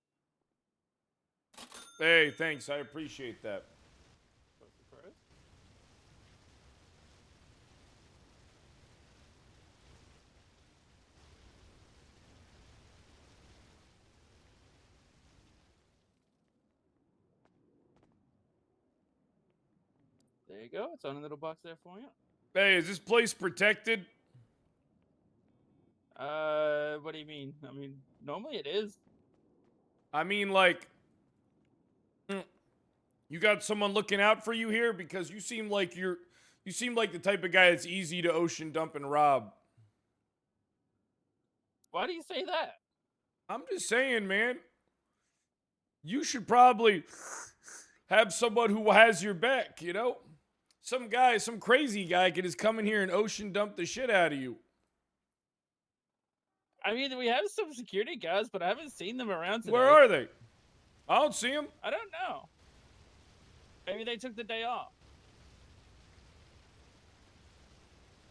Hey, thanks. I appreciate that. Close the pros. There you go. It's on a little box there for you. Hey, is this place protected? What do you mean? I mean, normally it is. I mean, like, you got someone looking out for you here? Because you seem like you seem like the type of guy that's easy to ocean dump and rob. Why do you say that? I'm just saying, man. You should probably have someone who has your back, you know? Some guy, some crazy guy could just come in here and ocean dump the shit out of you. I mean, we have some security guys, but I haven't seen them around today. Where are they? I don't see them. I don't know. Maybe they took the day off.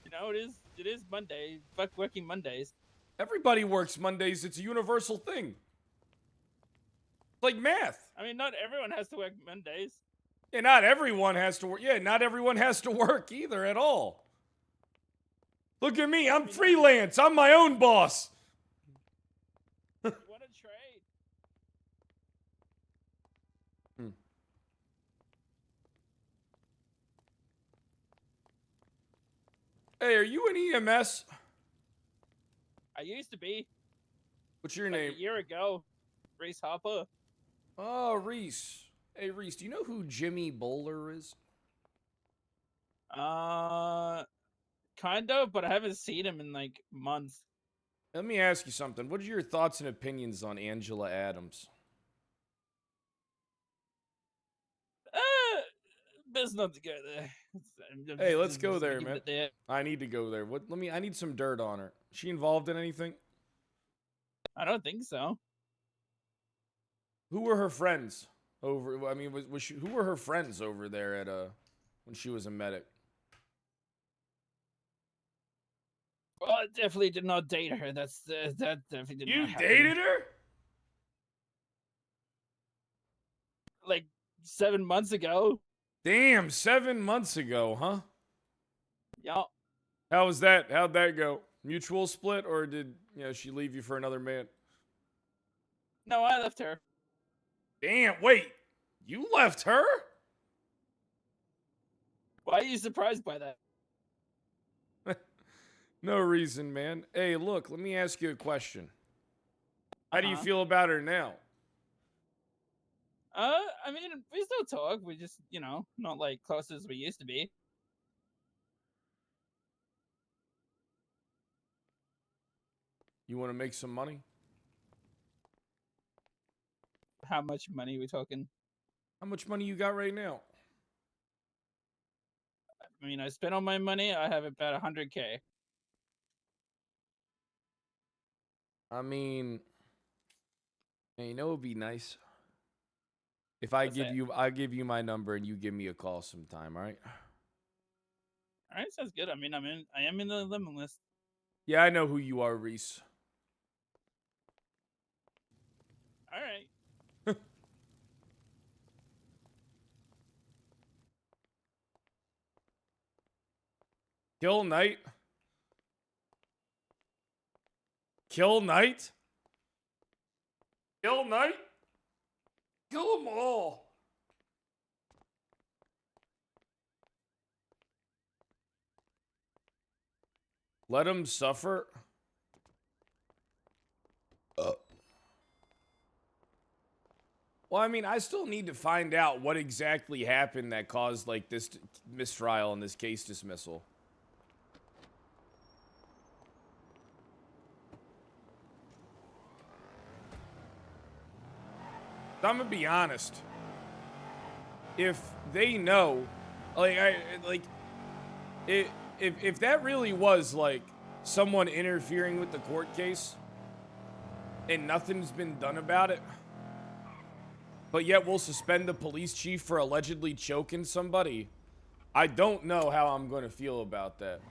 You know, it is Monday. Fuck working Mondays. Everybody works Mondays. It's a universal thing. Like math. I mean, not everyone has to work Mondays. Yeah, not everyone has to work. Yeah, not everyone has to work either at all. Look at me. I'm freelance. I'm my own boss. You want to trade? Hey, are you an EMS? I used to be. What's your like name? A year ago. Reese Hopper. Oh, Reese. Hey, Reese, do you know who Jimmy Bowler is? Kind of, but I haven't seen him in like months. Let me ask you something. What are your thoughts and opinions on Angela Adams? Best not to go there. Hey, let's go there, Leave man. it there. I need to go there. What? I need some dirt on her. Is she involved in anything? I don't think so. Who were her friends over? I mean, was she? Who were her friends over there at when she was a medic? Well, I definitely did not date her. That definitely did You not happen. dated her? Like 7 months ago. Damn, 7 months ago, huh? Yeah. How was that? How'd that go? Mutual split, or did she leave you for another man? No, I left her. Damn, wait, you left her? Why are you surprised by that? No reason, man. Hey, look, let me ask you a question. How do you Uh-huh. feel about her now? I mean, we still talk. We just, not like close as we used to be. You want to make some money? How much money are we talking? How much money you got right now? I mean, I spent all my money. I have about 100K. I mean, it'd be nice if I What's that? give you my number and you give me a call sometime. All right? All right, sounds good. I mean, I am in the limit list. Yeah, I know who you are, Reese. All right. Kill Knight. Kill Knight. Kill Knight. Kill them all. Let him suffer. Well, I mean, I still need to find out what exactly happened that caused, like, this mistrial and this case dismissal. I'm gonna be honest. If they know, if that really was, like, someone interfering with the court case and nothing's been done about it, but yet we'll suspend the police chief for allegedly choking somebody, I don't know how I'm going to feel about that.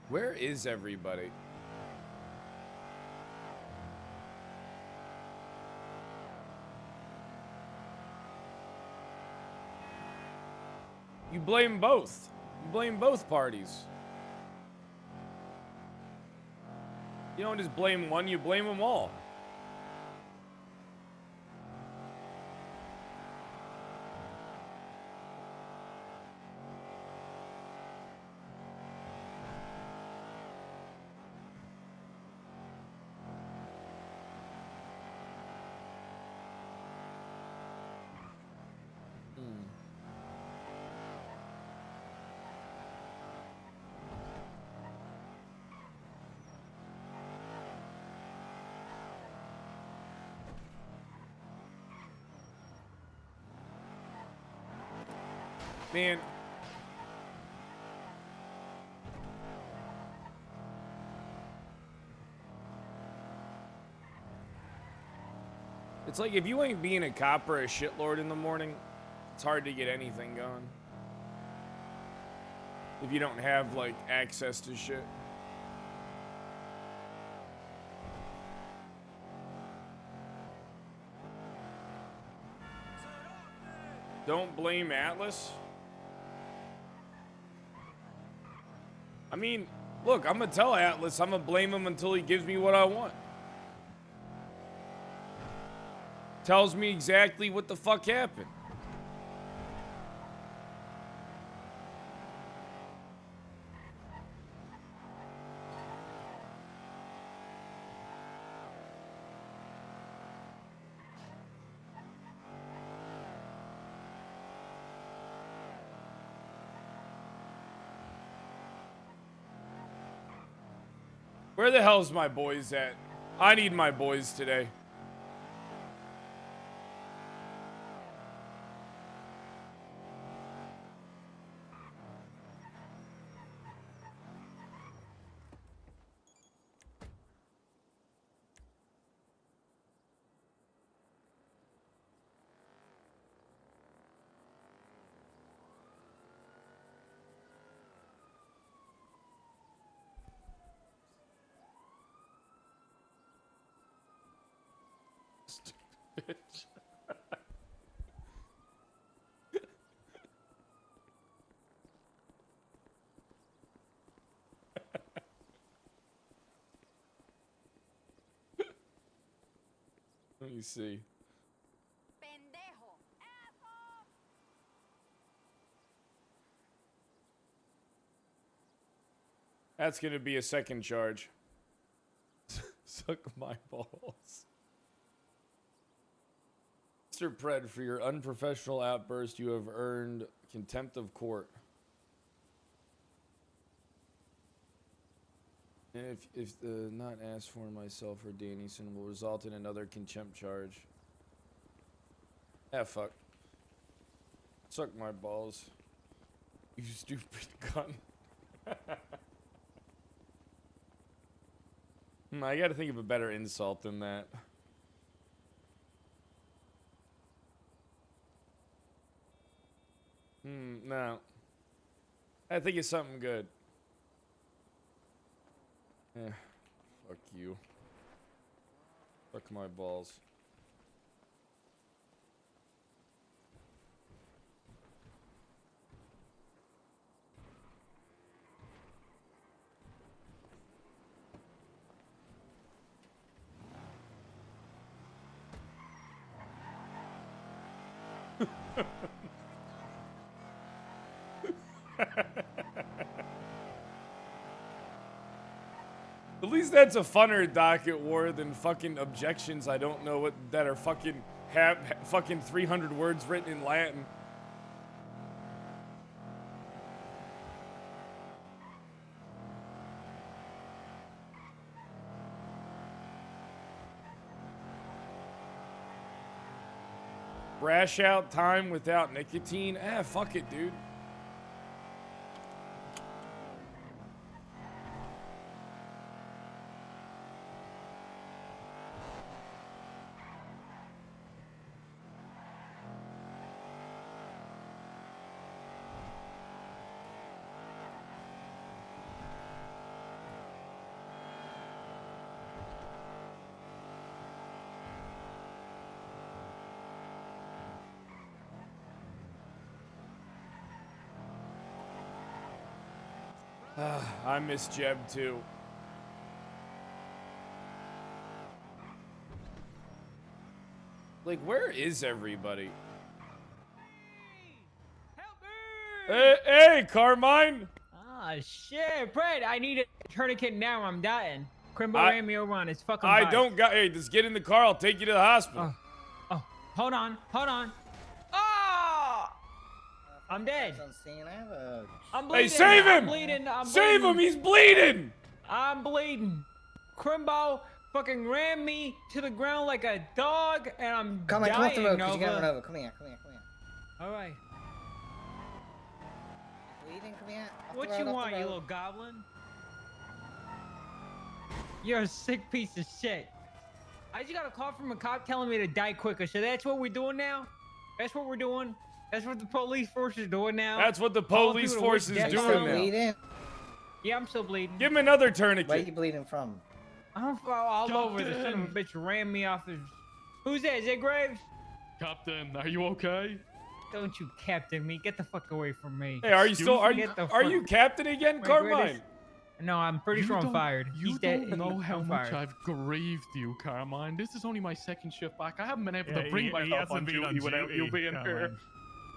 Where is everybody? You blame both. You blame both parties. You don't just blame one, you blame them all. Man. It's like if you ain't being a cop or a shitlord in the morning, it's hard to get anything going. If you don't have, like, access to shit. Don't blame Atlas. I mean, look, I'm gonna tell Atlas I'm gonna blame him until he gives me what I want. tells me exactly what the fuck happened. Where the hell's my boys at? I need my boys today. Bitch. Let me see. That's gonna be a second charge. Suck my balls. Mr. Pred, for your unprofessional outburst, you have earned contempt of court. And if the not asked for myself or Dannyson will result in another contempt charge. Ah, fuck. Suck my balls. You stupid cunt. I gotta think of a better insult than that. No. I think it's something good. Eh, fuck you. Fuck my balls. At least that's a funner docket war than fucking objections I don't know what that are fucking fucking 300 words written in Latin. Brash out time without nicotine? Ah, fuck it, dude. I miss Jeb too. Like, where is everybody? Help me! Hey, Carmine! Ah, shit, Brett, I need a tourniquet now. I'm dying. Crimbo ran me over on his fucking I bike. don't got. Hey, just get in the car. I'll take you to the hospital. Oh, hold on. Oh! I'm dead. I'm bleeding. Hey, save him! I'm bleeding. Save him! He's bleeding! I'm bleeding. Crimbo fucking ran me to the ground like a dog, and I'm Carmine, dying. come off the road, 'cause Nova. you gotta run over. Come here. All right. Bleeding, come here. What you want, you little goblin? You're a sick piece of shit. I just got a call from a cop telling me to die quicker, so that's what we're doing now? That's what we're doing? That's what the police force is doing now? That's what the police force is doing now. Bleeding? Yeah, I'm still bleeding. Give him another Where are tourniquet. you bleeding from? I'm all over. The son of a bitch ran me off the... Who's that? Is that Graves? Captain, are you okay? Don't you captain me. Get the fuck away from me. Hey, are you Excuse still? me? Are you captain again, My Carmine? greatest- No, I'm pretty sure I'm fired. You He's dead. don't know how I'm much fired. I've grieved you, Carmine. This is only my second shift back. I haven't been able Yeah, to bring he myself on hasn't been on duty without you duty, being here.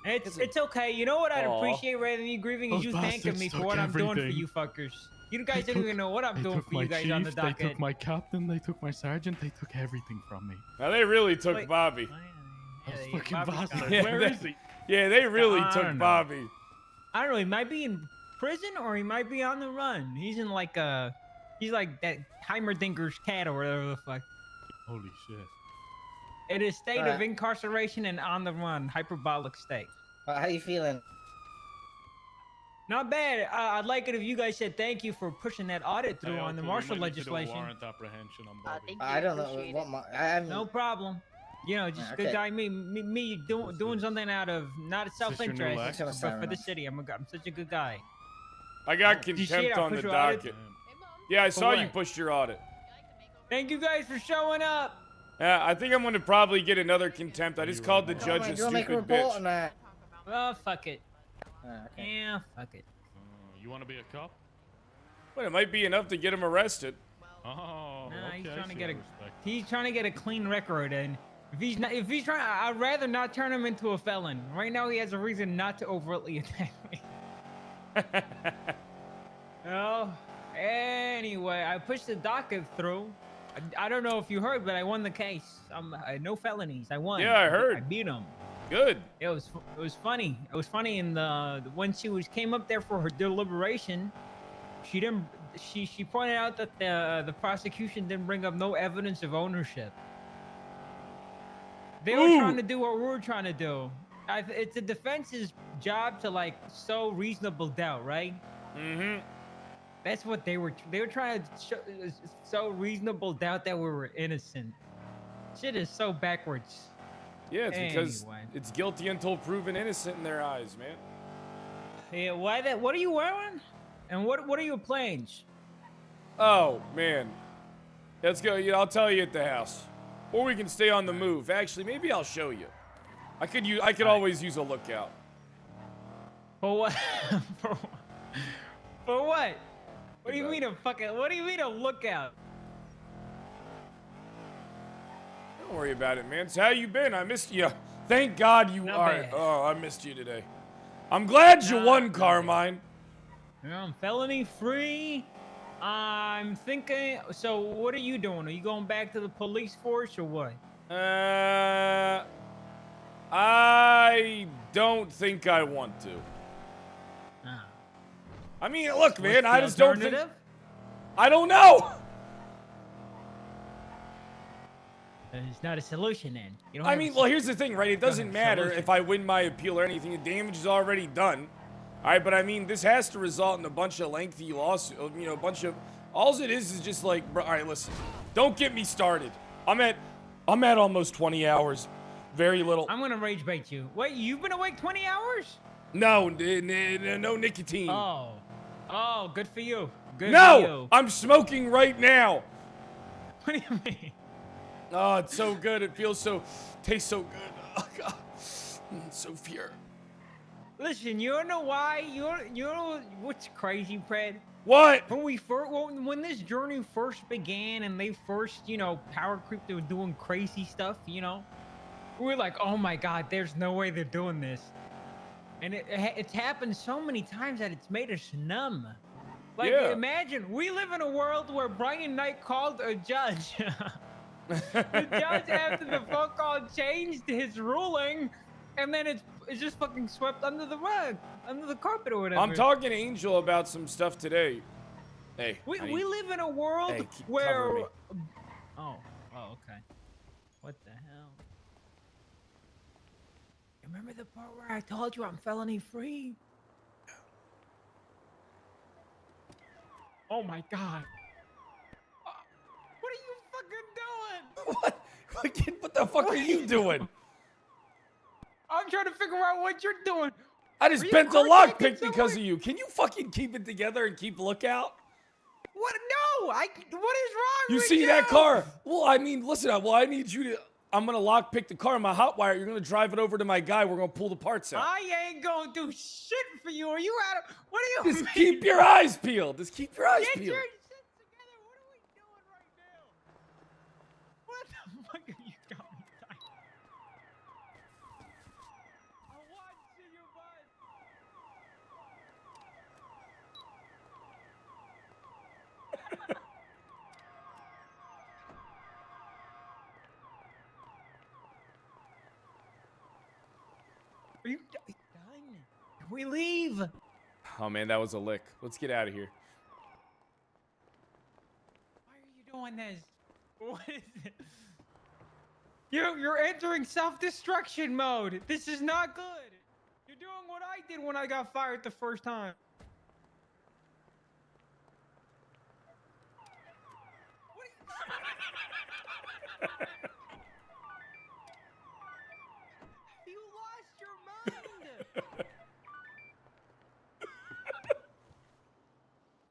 Carmine. It's okay. You know what I'd Aw. appreciate rather than you grieving is Those you thanking bastards me for took what I'm doing for everything. you fuckers. You guys They don't even took- know what I'm They doing took for my you guys chief, on the they docket. took my captain, they took my sergeant, they took everything from me. Now they really took Wait. Bobby. Yeah, Those yeah, fucking Bobby's bastards. gone. Yeah, Where they- is he? Yeah, they really I took don't know. Bobby. I don't know. He might be in prison or he might be on the run. He's in like he's like that Heimerdinger's cat or whatever the fuck. Holy shit. It is state of Alright. incarceration and on the run, hyperbolic state. How you feeling? Not bad. I'd like it if you guys said thank you for pushing that audit through Hey, on the Uncle, we martial might need to do a legislation. warrant apprehension on Bobby. I don't know what my. I haven't. No problem. You know, just Okay. good guy. Me doing something out of not Is this your new self-interest, Lex? Gonna but sound for the enough. city. I'm such a good guy. I got Did you see contempt it? I on the pushed your audit? docket. Damn. Yeah, I saw you what? pushed your audit. Thank you guys for showing up. Yeah, I think I'm gonna probably get another contempt. I just called the Come judge Come on, a do you want to make a stupid report bitch. on that? Oh, fuck it. Okay. Yeah, fuck it. You want to be a cop? But it might be enough to get him arrested. Oh, Nah, okay. he's I trying to see, get I a respect. he's trying to get a clean record, and if he's trying, I'd rather not turn him into a felon. Right now, he has a reason not to overtly attack me. Oh, anyway, I pushed the docket through. I don't know if you heard, but I won the case. No felonies. I won. Yeah, I heard. I beat him. Good. It was funny. It was funny in when she came up there for her deliberation, she didn't. She pointed out that the prosecution didn't bring up no evidence of ownership. They were trying to do what we were trying to do. It's the defense's job to like sow reasonable doubt, right? Mm-hmm. That's what they were trying to sow reasonable doubt that we were innocent. Shit is so backwards. Yeah, it's because Anyway. it's guilty until proven innocent in their eyes, man. Yeah, what are you wearing? And what are your plans? Oh man, let's go. Yeah, I'll tell you at the house, or we can stay on the move. Actually, maybe I'll show you. I could always use a lookout. For what? For what? What do you mean what do you mean a lookout? Don't worry about it, man. So how you been? I missed you. Thank God you Not are. bad. Oh, I missed you today. I'm glad you Not won, bad. Carmine. I'm felony free. I'm thinking. So what are you doing? Are you going back to the police force or what? I don't think I want to. Ah. I mean, look, man, What's I the just don't think. alternative? I don't know. It's not a solution then. You don't I have mean, a well, here's the thing, right? It doesn't ahead, matter solution. if I win my appeal or anything. The damage is already done. All right, but I mean, this has to result in a bunch of lengthy lawsuits. You know, a bunch of. All it is just like, bro, all right, listen. Don't get me started. I'm at almost 20 hours. Very little. I'm gonna rage bait you. Wait, you've been awake 20 hours? No nicotine. Oh, good for you. Good for No, you. I'm smoking right now. What do you mean? Oh, it's so good. It tastes so good. Oh, God. It's so pure. Listen, you know why? You know what's crazy, Fred? What? When this journey first began and they first, power creep, they were doing crazy stuff, we were like, oh my God, there's no way they're doing this. And it's happened so many times that it's made us numb. Like, Yeah. imagine, we live in a world where Brian Knight called a judge. The judge, after the phone call, changed his ruling, and then it's just fucking swept under the rug, under the carpet or whatever. I'm talking to Angel about some stuff today. Hey. honey. We live in a world Hey, cover where. me. Oh, okay. What the hell? Remember the part where I told you I'm felony free? Oh my God. What are you fucking doing? What the fuck are you doing? I'm trying to figure out what you're doing. I just Are you bent the carjacking lockpick because someone? of you. Can you fucking keep it together and keep lookout? What? No! What is wrong You with see that car? Well, I mean, listen, I need you to. I'm gonna lockpick the car in my hot wire. You're gonna drive it over to my guy. We're gonna pull the parts out. I ain't gonna do shit for you. Are you out of? What do you Just mean? keep your eyes peeled. Just keep your eyes Get peeled. your shit together. What are we doing right now? What the fuck are you got me dying? I want to see your butt. Are you done? Can we leave? Oh man, that was a lick. Let's get out of here. Why are you doing this? What is it? You're entering self-destruction mode. This is not good. You're doing what I did when I got fired the first time. What are you... You lost your mind.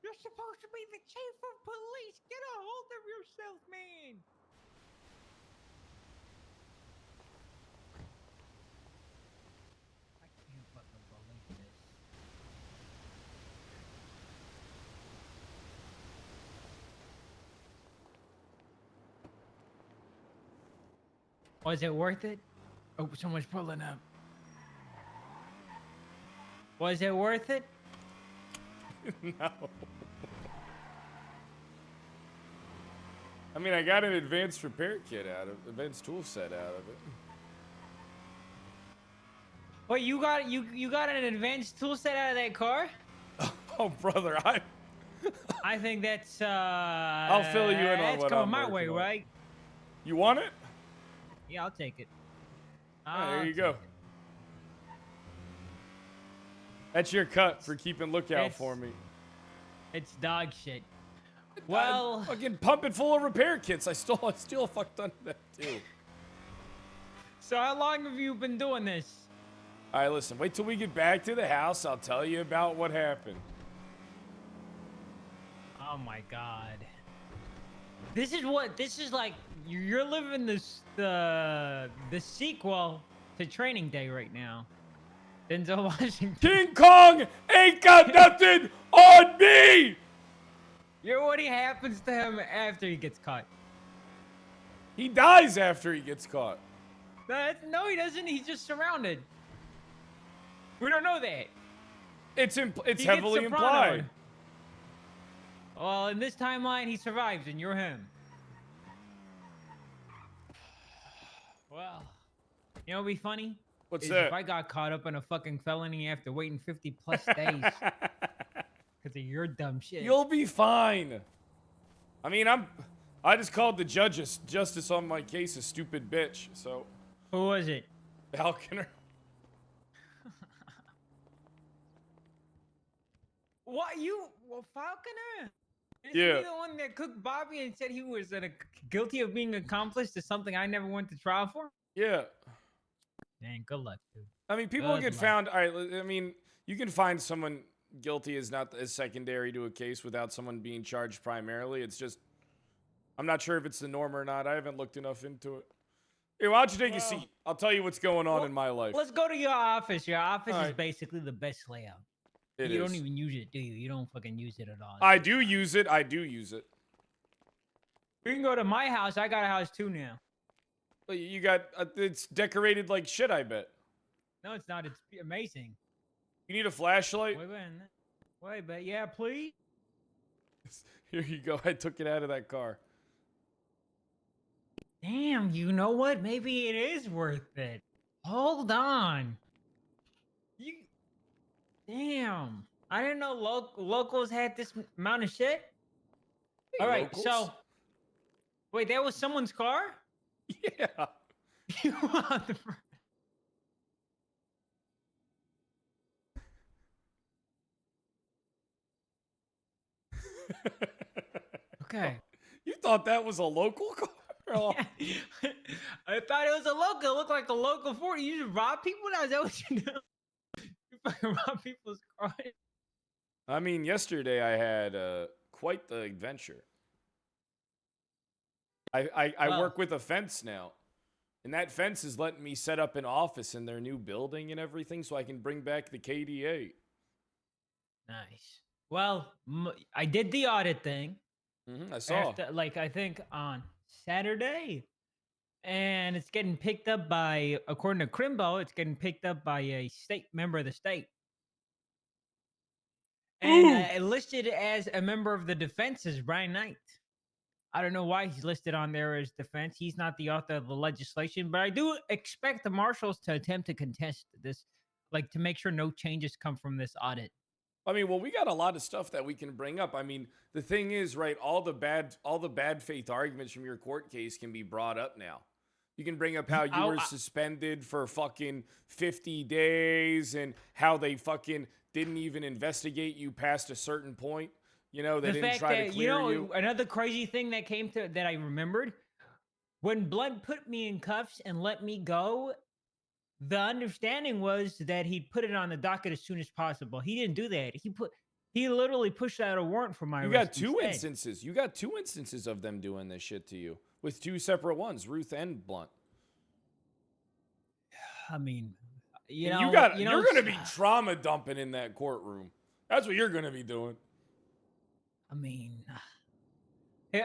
You're supposed to be the chief of police. Get a hold of yourself, man. I can't fucking believe this. Was it worth it? Oh, someone's pulling up. Was it worth it? No. I mean, I got an advanced repair kit out of advanced tool set out of it. Wait, you got an advanced tool set out of that car? Oh, brother, I think that's I'll fill you in on that's what coming I'm my way, working on. right? You want it? Yeah, I'll take it. Yeah, there you I'll go. take it. That's your cut for keeping lookout It's- for me. It's dog shit. Well, I'm fucking pump it full of repair kits. I still a fuck ton of that too. so how long have you been doing this? All right, listen. Wait till we get back to the house. I'll tell you about what happened. Oh my god. This is like you're living the sequel to Training Day right now. Denzel Washington. King Kong ain't got nothing on me. You're what happens to him after he gets caught. He dies after he gets caught. No, he doesn't. He's just surrounded. We don't know that. It's He heavily gets implied. sopranoed. Well, in this timeline, he survives, and you're him. Well, you know what'd be funny? What's Is that? If I got caught up in a fucking felony after waiting 50 plus days because of your dumb shit. You'll be fine. I mean, I just called the justice on my case a stupid bitch. So Who was it? Falconer. What well, Falconer? Isn't Yeah. he the one that cooked Bobby and said he was guilty of being accomplice to something I never went to trial for? Yeah. Man, good luck, dude. I mean, people Good get luck. found. All right. I mean, you can find someone guilty as not as secondary to a case without someone being charged primarily. It's just, I'm not sure if it's the norm or not. I haven't looked enough into it. Hey, why don't you take a seat? I'll tell you what's going on in my life. Let's go to your office. Your office All is right. basically the best layout. It You is. don't even use it, do you? You don't fucking use it at all. I do use it. I do use it. You can go to my house. I got a house too now. But you got it's decorated like shit. I bet. No, it's not. It's amazing. You need a flashlight? Wait, but yeah, please. Here you go. I took it out of that car. Damn, you know what? Maybe it is worth it. Hold on. Damn. I didn't know locals had this amount of shit. Hey, All right, locals. so wait, that was someone's car? Yeah. You are the Okay. You thought that was a local car? Oh. Yeah. I thought it was a local. It looked like a local 40. You just rob people now? Is that what you do? You fucking rob people's cars? I mean, yesterday I had quite the adventure. I Well- work with a fence now. And that fence is letting me set up an office in their new building and everything so I can bring back the KDA. Nice. Well, I did the audit thing. I saw. After, like, I think on Saturday. And it's getting picked up by, according to Crimbo, it's getting picked up by a state member of the state. And listed as a member of the defense is Brian Knight. I don't know why he's listed on there as defense. He's not the author of the legislation, but I do expect the marshals to attempt to contest this, like to make sure no changes come from this audit. I mean, well, we got a lot of stuff that we can bring up. I mean, the thing is, right, all the bad faith arguments from your court case can be brought up now. You can bring up how you were suspended for fucking 50 days and how they fucking didn't even investigate you past a certain point. You know, they didn't try to clear you. Another crazy thing that came to that I remembered, when Blood put me in cuffs and let me go, the understanding was that he'd put it on the docket as soon as possible. He didn't do that. He literally pushed out a warrant for my arrest. You got two instances. You got 2 instances of them doing this shit to you with 2 separate ones, Ruth and Blunt. I mean, you're going to be trauma dumping in that courtroom. That's what you're going to be doing. I mean,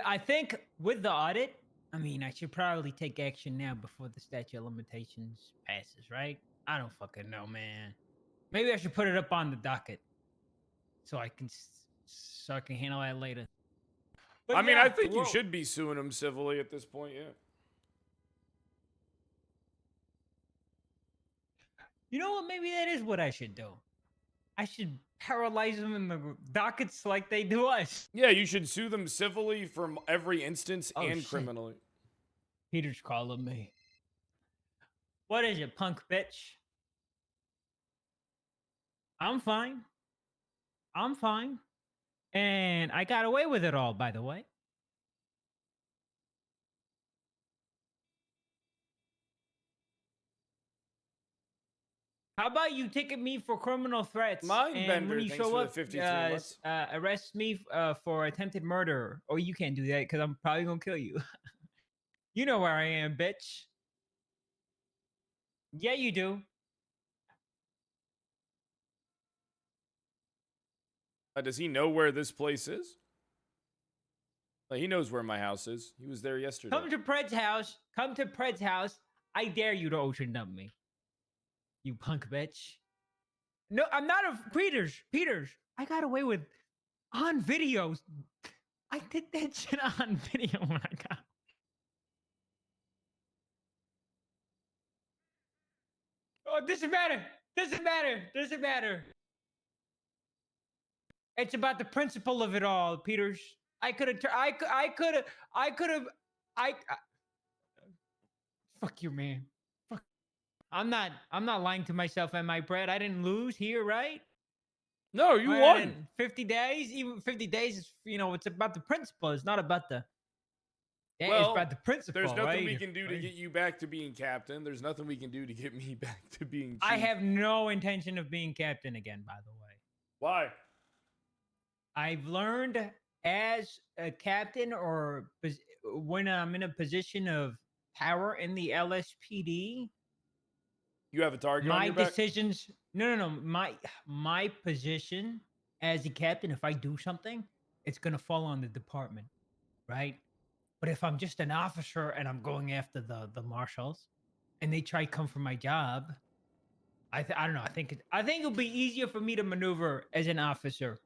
I think with the audit, I mean, I should probably take action now before the statute of limitations passes, right? I don't fucking know, man. Maybe I should put it up on the docket so I can handle that later. But I mean, I think you should be suing him civilly at this point, yeah. You know what? Maybe that is what I should do. I should paralyze them in the dockets like they do us. Yeah, you should sue them civilly from every instance and criminally. Peter's calling me. What is it, punk bitch? I'm fine. I'm fine. And I got away with it all, by the way. How about you ticket me for criminal threats? And when you show up, arrest me for attempted murder. Or you can't do that because I'm probably going to kill you. You know where I am, bitch. Yeah, you do. Does he know where this place is? He knows where my house is. He was there yesterday. Come to Pred's house. Come to Pred's house. I dare you to ocean dump me. You punk bitch. No, I'm not a Peters. I got away with on videos. I did that shit on video when I got. Oh, doesn't matter. It's about the principle of it all, Peters. Fuck you, man. Fuck. I'm not lying to myself, am I, Brad? I didn't lose here, right? No, you won. 50 days, even 50 days is, it's about the principle. It's not about the. It's about the principle. There's nothing right? we can do to get you back to being captain. There's nothing we can do to get me back to being chief. I have no intention of being captain again, by the way. Why? I've learned as a captain or when I'm in a position of power in the LSPD. You have a target on your back? My decisions. No. My position as a captain, if I do something, it's going to fall on the department, right? But if I'm just an officer and I'm going after the marshals and they try to come for my job, I don't know. I think it'll be easier for me to maneuver as an officer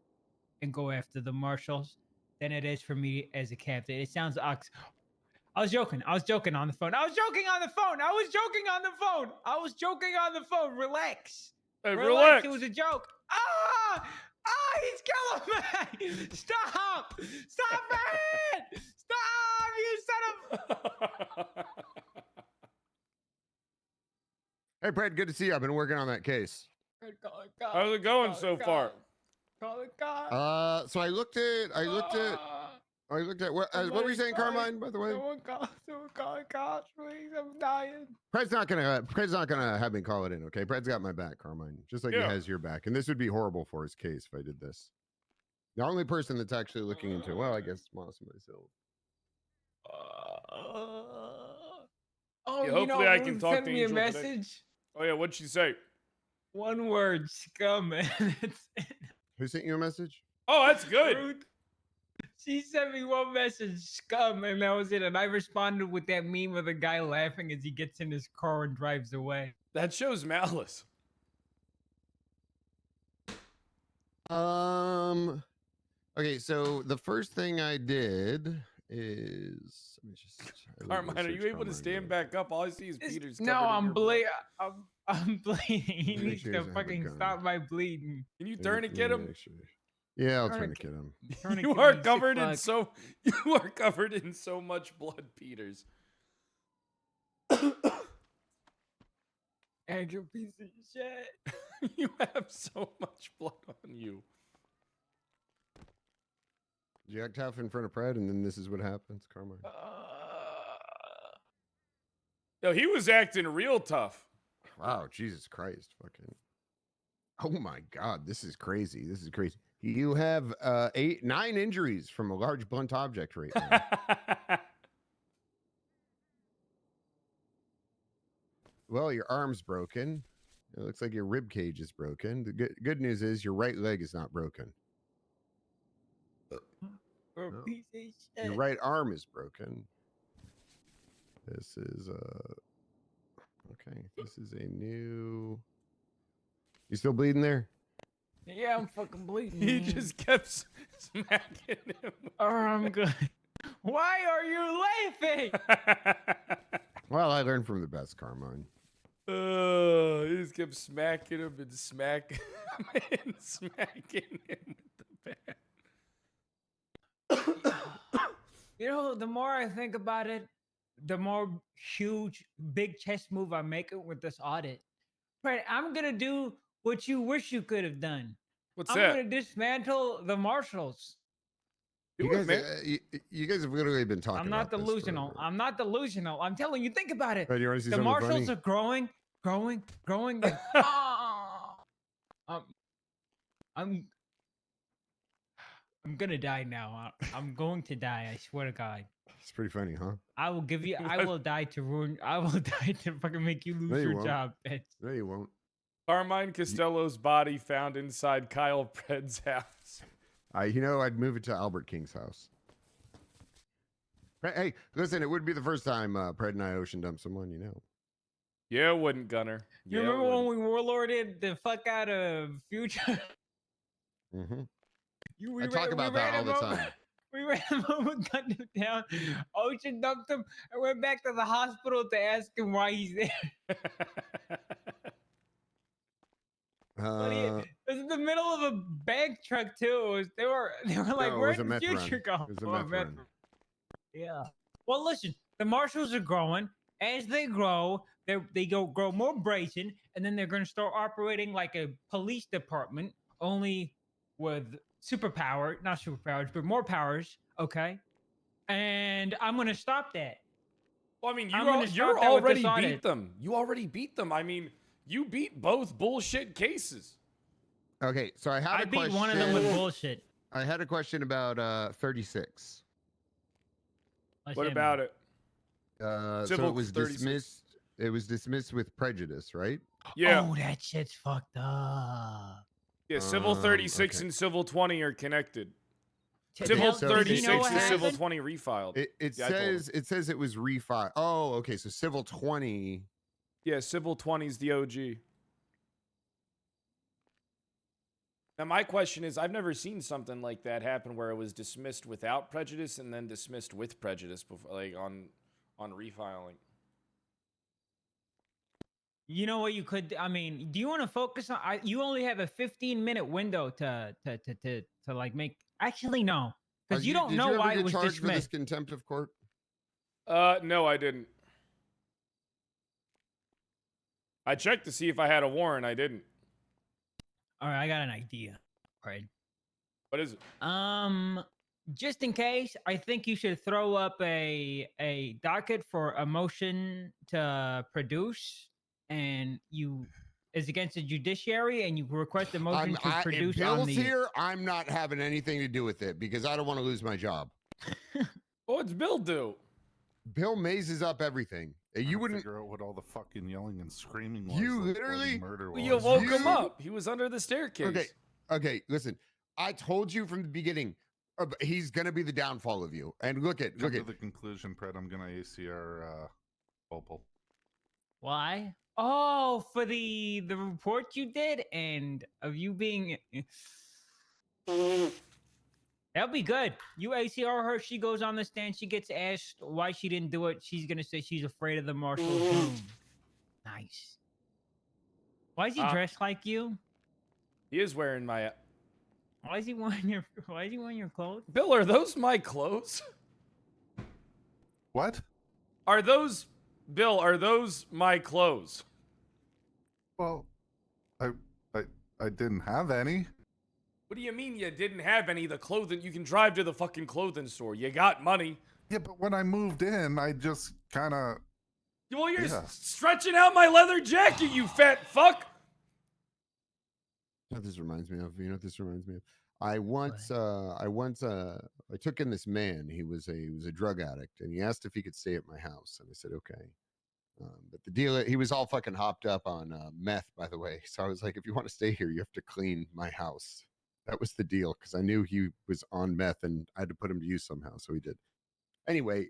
and go after the marshals than it is for me as a captain. It sounds I was joking on the phone. Relax. Hey, relax. It was a joke. He's killing me. Stop it. Stop, you son of. Hey, Brad, good to see you. I've been working on that case. How's it going so far? So I looked at what were you saying, Carmine, by the way? Someone call cops, please. I'm dying. Pred's not gonna have me call it in, okay? Pred's got my back, Carmine. Just like he has your back. And this would be horrible for his case if I did this. The only person that's actually looking into, well, I guess Moss myself. Yeah, you know, hopefully I can Ruth talk sent to me a Angel today. message. Oh yeah, what'd she say? One word, scum. And that's it. Who sent you a message? Oh, that's good. Ruth, she sent me one message, scum, and that was it. And I responded with that meme of the guy laughing as he gets in his car and drives away. That shows malice. Okay, so the first thing I did is let me just. Carmine, are you able to stand back up? All I see is Peter's. No, covered in I'm your blood. bleeding. I'm bleeding. He Make needs sure he to doesn't have a fucking gun. stop my bleeding. Can you tourniquet him? Yeah, I'll Tourniquet. tourniquet him. You are covered in so. You are covered in so much blood, Peters. Andrew, piece of shit. You have so much blood on you. You act tough in front of Pred, and then this is what happens, Carmine. Yo, he was acting real tough. Wow, Jesus Christ, fucking. Oh my God, this is crazy. This is crazy. You have 9 injuries from a large blunt object right now. Well, your arm's broken. It looks like your rib cage is broken. The good news is your right leg is not broken. No. Piece of shit. Your right arm is broken. This is okay. This is a new. You still bleeding there? Yeah, I'm fucking bleeding. He man. just kept smacking him. Oh, I'm good. Why are you laughing? Well, I learned from the best, Carmine. He just kept smacking him and smacking him and smacking him with the bat. You know, the more I think about it, the more huge, big chess move I'm making with this audit. Right, I'm gonna do what you wish you could have done. What's I'm that? gonna dismantle the marshals. You guys, you guys have literally been talking. I'm not about this delusional. for- I'm not delusional. I'm telling you, think about it. Right, you want to see The something marshals funny? are growing. and- I'm gonna die now. I'm going to die. I swear to God. It's pretty funny, huh? I will give you. I will die to ruin. I will die to fucking make you lose No, you your won't. job, bitch. No, you won't. Carmine Costello's body found inside Kyle Pred's house. You know, I'd move it to Albert King's house. Hey, listen, it would be the first time Pred and I ocean dumped someone, you know. Yeah, it wouldn't, Gunner. You Yeah, it remember when wouldn't. we warlorded the fuck out of Future? Mm-hmm. I talk about that all the time. We ran him over, gunned him down, ocean dumped him, and went back to the hospital to ask him why he's there. But it was in the middle of a bank truck too. They were like, No, it where was a did meth Future run. go? It was a Oh, meth meth run. run. Yeah. Well, listen, the marshals are growing. As they grow, they grow more brazen, and then they're going to start operating like a police department, only with superpower, not superpowers, but more powers. Okay. And I'm going to stop that. Well, I mean, I'm gonna you stop that with already this audit. beat them. You already beat them. I mean, you beat both bullshit cases. Okay, so I had I a beat question. one of them with bullshit. I had a question about 36. What about it? So Civil it was 36. dismissed. It was dismissed with prejudice, right? Yeah. Oh, that shit's fucked up. Yeah, Civil 36 okay. and Civil 20 are connected. To Civil tell- so- do you 36 know what and Civil happened? 20 refiled. It Yeah, I told him. says it was refiled. Oh, okay. So Civil 20. Yeah, Civil 20 is the OG. Now, my question is, I've never seen something like that happen where it was dismissed without prejudice and then dismissed with prejudice before, like on refiling. You know what you could? I mean, do you want to focus on? You only have a 15-minute window to like make. Actually, no, because you don't did know you ever why get it was charged for this dismissed. contempt of court? No, I didn't. I checked to see if I had a warrant. I didn't. All right, I got an idea. All right. What is it? Just in case, I think you should throw up a docket for a motion to produce, and is against the judiciary, and you request a motion to If produce on Bill's the. here, I'm not having anything to do with it because I don't want to lose my job. What's Bill do? Bill mazes up everything. You wouldn't figure out what all the fucking yelling and screaming was. You like literally- bloody murder Well, was. you woke him You- up. He was under the staircase. Okay, listen. I told you from the beginning, he's gonna be the downfall of you. And look at Come to the conclusion, Pred. I'm gonna ACR Opal. Why? Oh, for the report you did and of you being. That'll be good. You ACR her. She goes on the stand. She gets asked why she didn't do it. She's gonna say she's afraid of the marshal. Boom. Nice. Why is he dressed like you? He is wearing my. Why is he wearing your? Why is he wearing your clothes? Bill, are those my clothes? What? Are those, Bill? Are those my clothes? Well, I didn't have any. What do you mean you didn't have any? The clothing, you can drive to the fucking clothing store. You got money. Yeah, but when I moved in, I just kind of. Well, you're stretching out my leather jacket, you fat fuck. You know what this reminds me of? You know what this reminds me of? I took in this man. He was a drug addict, and he asked if he could stay at my house, and I said okay. But the deal, he was all fucking hopped up on meth, by the way. So I was like, if you want to stay here, you have to clean my house. That was the deal, because I knew he was on meth, and I had to put him to use somehow. So he did. Anyway,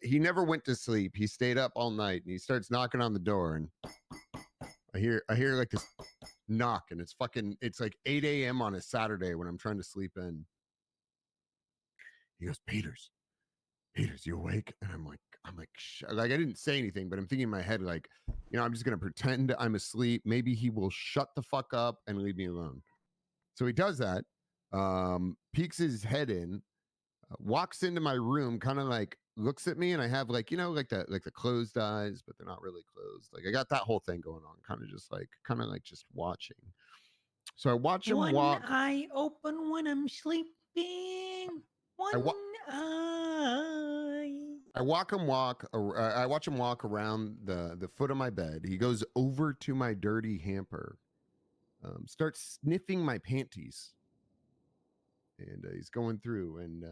he never went to sleep. He stayed up all night, and he starts knocking on the door, and I hear like this knock, and it's like 8 a.m. on a Saturday when I'm trying to sleep in. He goes, Peters, you awake? And I'm like, I didn't say anything, but I'm thinking in my head, like, I'm just gonna pretend I'm asleep. Maybe he will shut the fuck up and leave me alone. So he does that, peeks his head in, walks into my room, kind of like looks at me, and I have like the closed eyes, but they're not really closed. Like I got that whole thing going on, kind of like just watching. So I watch him walk. One eye open when I'm sleeping. One eye. I watch him walk around the foot of my bed. He goes over to my dirty hamper, starts sniffing my panties, and he's going through and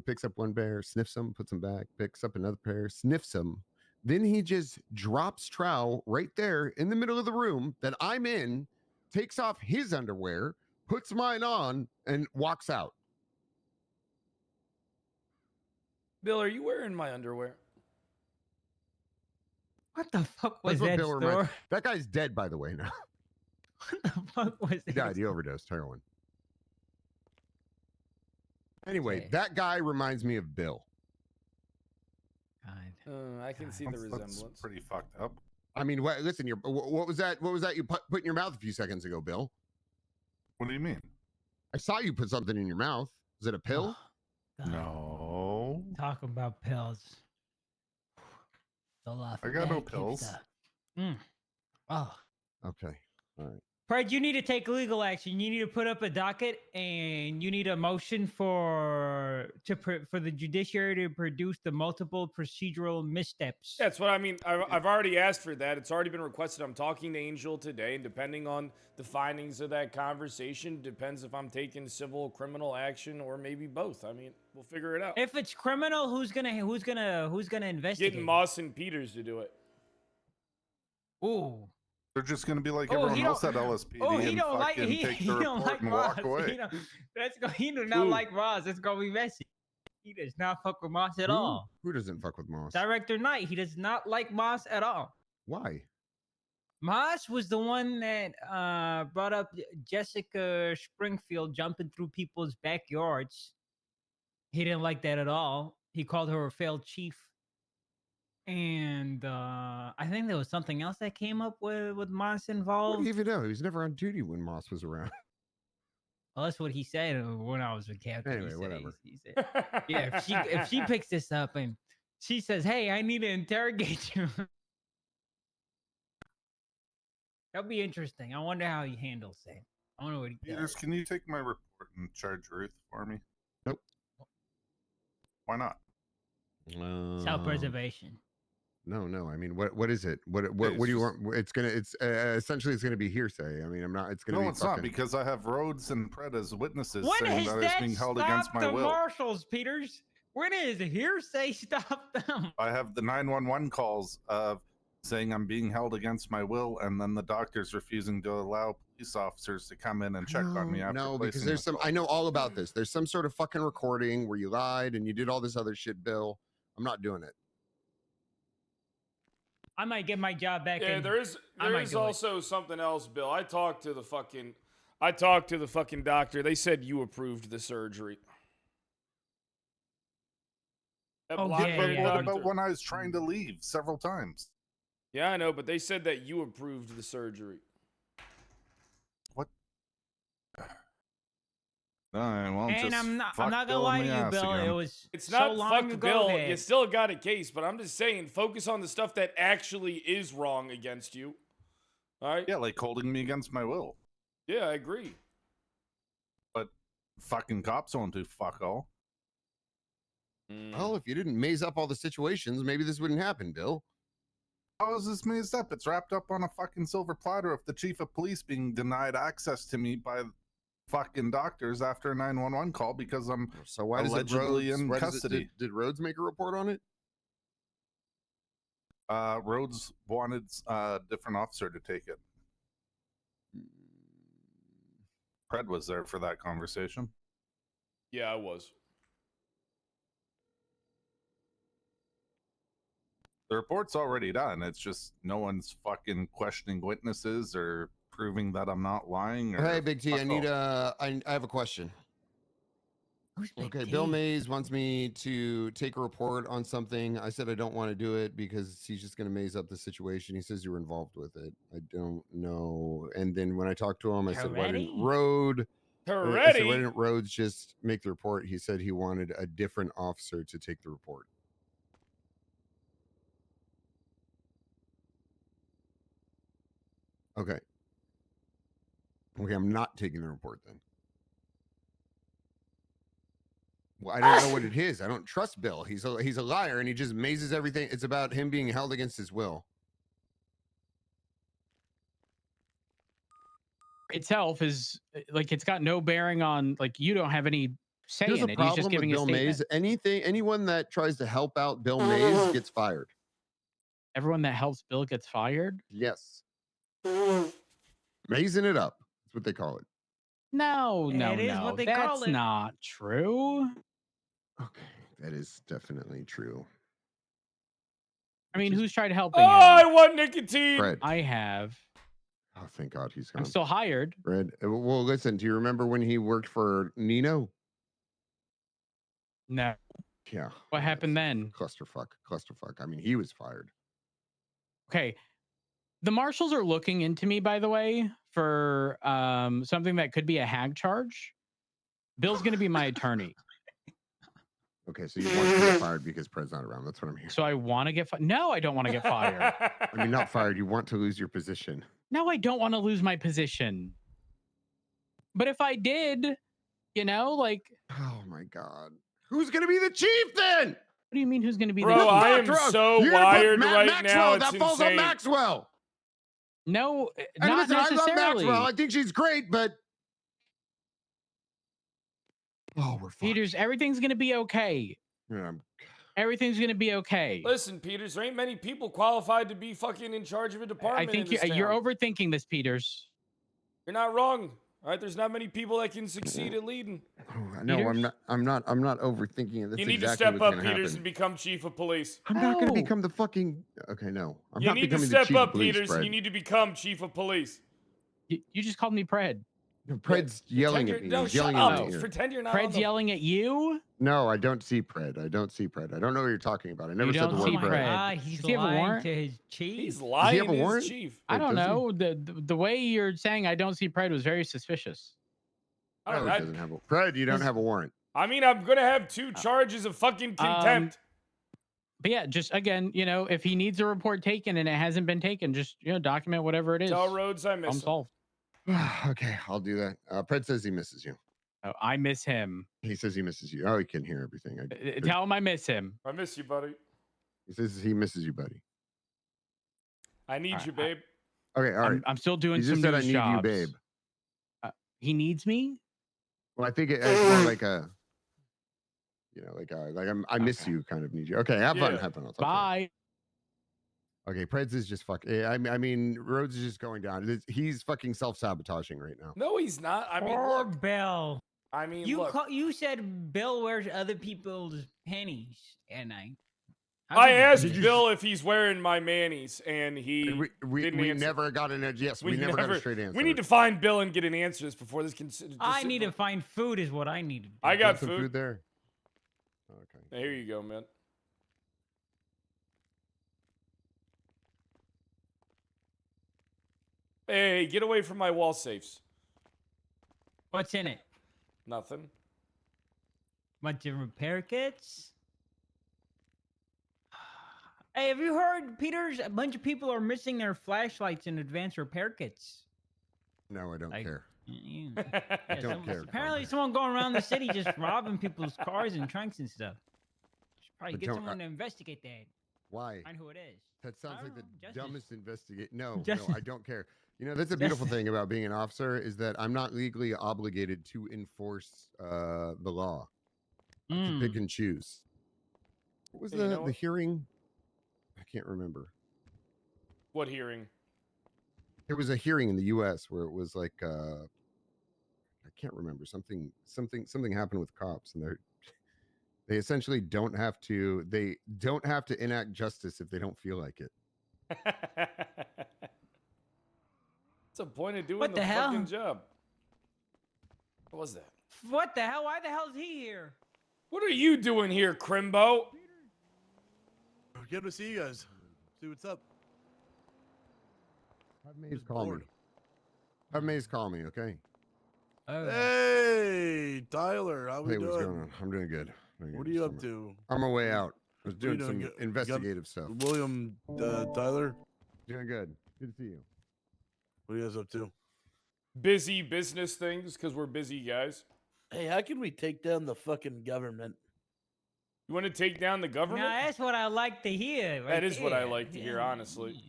picks up one pair, sniffs them, puts them back, picks up another pair, sniffs them. Then he just drops trowel right there in the middle of the room that I'm in, takes off his underwear, puts mine on, and walks out. Bill, are you wearing my underwear? What the fuck was That's what that Bill reminds- store? That guy's dead, by the way, now. What the fuck was He that? died. He overdosed heroin. Anyway, Okay. that guy reminds me of Bill. God. I can see the resemblance. That's pretty fucked up. I mean, listen, what was that? What was that you put in your mouth a few seconds ago, Bill? What do you mean? I saw you put something in your mouth. Was it a pill? God. No. Talk about pills. I got no pills. Oh. Okay. All right. Fred, you need to take legal action. You need to put up a docket, and you need a motion for the judiciary to produce the multiple procedural missteps. That's what I mean. I've already asked for that. It's already been requested. I'm talking to Angel today, and depending on the findings of that conversation, depends if I'm taking civil, criminal action, or maybe both. I mean, we'll figure it out. If it's criminal, who's gonna investigate? Getting Moss and Peters to do it. Ooh. They're just going to be like Oh, everyone else at LSPD he and don't like fucking take the report and Ross. walk away. He do not like Ross. It's gonna be messy. He does not fuck with Moss at all. Who doesn't fuck with Moss? Director Knight, he does not like Moss at all. Why? Moss was the one that brought up Jessica Springfield jumping through people's backyards. He didn't like that at all. He called her a failed chief. And I think there was something else that came up with Moss What involved. do you even know? He was never on duty when Moss was around. Well, that's what he said when I was with Captain. Anyway, He said- whatever. He said, yeah, if she picks this up and she says, "Hey, I need to interrogate you," that'll be interesting. I wonder how he handles it. I wonder what he does. Peters, can you take my report and charge Ruth for me? Nope. Why not? Self-preservation. No. I mean, what is it? What do you want? It's essentially it's gonna be hearsay. I mean, I'm not. It's gonna be. No, it's not, because I have Rhodes and Pred as witnesses When saying has that it's that being held against stopped my the will. marshals, Peters? Where is hearsay? Stop them. I have the 911 calls of saying I'm being held against my will, and then the doctor's refusing to allow police officers to come in and check on me after No, because placing there's the some. call. I know all about this. There's some sort of fucking recording where you lied and you did all this other shit, Bill. I'm not doing it. I might get my job back. Yeah, in. there is I might do it. also something else, Bill. I talked to the fucking doctor. They said you approved the surgery. That Oh, Black yeah, Book yeah. What doctor. about when I was trying to leave several times? Yeah, I know, but they said that you approved the surgery. What? All right, well, And just I'm not fuck gonna Bill in lie to the you, ass Bill. again. It was It's so not long fuck ago Bill. that- You still got a case, but I'm just saying, focus on the stuff that actually is wrong against you. All right? Yeah, like holding me against my will. Yeah, I agree. But fucking cops won't do fuck all. Well, if you didn't maze up all the situations, maybe this wouldn't happen, Bill. How is this mazed up? It's wrapped up on a fucking silver platter of the chief of police being denied access to me by fucking doctors after a 911 call because I'm So why does allegedly it, in Rhodes, custody. did Rhodes make a report on it? Rhodes wanted a different officer to take it. Pred was there for that conversation. Yeah, I was. The report's already done. It's just no one's fucking questioning witnesses or proving that I'm not lying. Or Hey, Big T, I fuck need all. I have a question. Who's Big Okay, T? Bill Mays wants me to take a report on something. I said I don't want to do it because he's just going to maze up the situation. He says you were involved with it. I don't know. And then when I talked to him, I said, why didn't Rhodes just make the report? He said he wanted a different officer to take the report. Okay. Okay, I'm not taking the report then. Well, I don't know what it is. I don't trust Bill. He's a liar and he just mazes everything. It's about him being held against his will. Itself is like it's got no bearing on like you don't have any say Here's in a it. He's just problem with giving a Bill statement. Mays. Anyone that tries to help out Bill Mays gets fired. Everyone that helps Bill gets fired. Yes. Mazing it up. That's what they call it. No, It is what they call that's it. not true. Okay, that is definitely true. I mean, Which is- who's tried Oh, helping I him? want nicotine. Fred. I have. Oh, thank God he's gone. I'm still hired. Fred. Well, listen, do you remember when he worked for Nino? No. Yeah. What happened then? Clusterfuck. I mean, he was fired. Okay. The marshals are looking into me, by the way, for something that could be a hag charge. Bill's going to be my attorney. Okay, so you want to get fired because Pred's not around. That's what I'm hearing. So I want to get fired. No, I don't want to get fired. I mean, not fired. You want to lose your position. No, I don't want to lose my position. But if I did, you know, like, Oh my God. Who's gonna be the chief then? what do you mean who's going to be Bro, the chief? I am Drunk. so You're gonna put wired Matt right Maxwell. now. That It's falls on insane. Maxwell. No, And not listen, I love necessarily. Maxwell. I think she's great, but oh, we're fucked. Peters, everything's going to be okay. Yeah, Everything's going to be okay. Listen, Peters, there ain't many people qualified to be fucking in charge of a I department. think in this you're town. overthinking this, Peters. You're not wrong. All right, there's not many people that can succeed at leading. Oh, no, Peters? I'm not overthinking it. That's You need exactly to step what's up, gonna Peters, happen. and become chief of police. I'm not going to No. become the fucking. Okay, no, I'm You not need to becoming the step chief of up, police, Peters. Fred. You need to become chief of police. You just called me Pred. Pred's yelling Pretend at me. you're- No, He's shut yelling up. at me. Pretend you're not. on Pred's the- yelling at you? No, I don't see Pred. I don't know what you're talking about. I never said the don't word see Oh my Pred. Pred. God, he's Does he have a lying warrant? to his chief. He's lying. have a to his warrant? chief. I don't does he? know. The way you're saying I don't see Pred was very suspicious. I No, don't he know. doesn't have a Pred. You don't have a warrant. I mean, I'm gonna have 2 charges of fucking contempt. But yeah, just again, you know, if he needs a report taken and it hasn't been taken, just, you know, document whatever it is. Tell Rhodes I I'm miss him. solved. Okay, I'll do that. Pred says he misses you. Oh, I miss him. He says he misses you. Oh, he can hear everything. Tell him I miss him. I miss you, buddy. He says he misses you, buddy. I need Alright, you, babe. Okay, all right. I'm still doing He some just said I news need jobs. you, babe. He needs me? Well, I think it's more like a. you know, I miss you, kind of need you. Okay, have fun, Yeah. have fun. I'll talk to you. Bye. Okay, Preds is just I mean, Rhodes is just going down. He's fucking self-sabotaging right now. No, he's not. I mean, Poor look. Bill. I mean, You look. you said Bill wears other people's pennies at night. I asked Bill if he's wearing my manis, and he We didn't answer. never got an answer. Yes, we never got a straight answer. We need to find Bill and get an answer to this before this can. I need to find food is what I need to do. I got some food there. Okay. Here you go, man. Hey, get away from my wall safes. What's in it? Nothing. Bunch of repair kits. Hey, have you heard, Peters? A bunch of people are missing their flashlights and advanced repair kits. No, I don't care. I don't care. Apparently, someone going around the city just robbing people's cars and trunks and stuff. Should probably But get don't- someone to investigate that. Why? Find who it is. That sounds like the Justice. dumbest investigate. No, Justice. no, I don't care. You know, that's a beautiful thing about being an officer is that I'm not legally obligated to enforce the law. I can pick and choose. What was Hey, you know the what? hearing? I can't remember. What hearing? There was a hearing in the U.S. where it was like I can't remember something happened with cops, and they essentially don't have to enact justice if they don't feel like it. What's the point of doing What the the hell? fucking job? What was that? What the hell? Why the hell is he here? What are you doing here, Crimbo? Good to see you guys. See what's up. Have Maze call me. Have Maze call me, okay? Hey, Tyler, how we Hey, doing? what's going on? I'm doing good. What are you up to? On my way out. I was What are you doing some doing? investigative stuff. William, Tyler, Doing good. Good to see you. what are you guys up to? Busy business things because we're busy guys. Hey, how can we take down the fucking government? You want to take down the government? Now, that's what I like to hear. Right That is what I there. like to hear, honestly.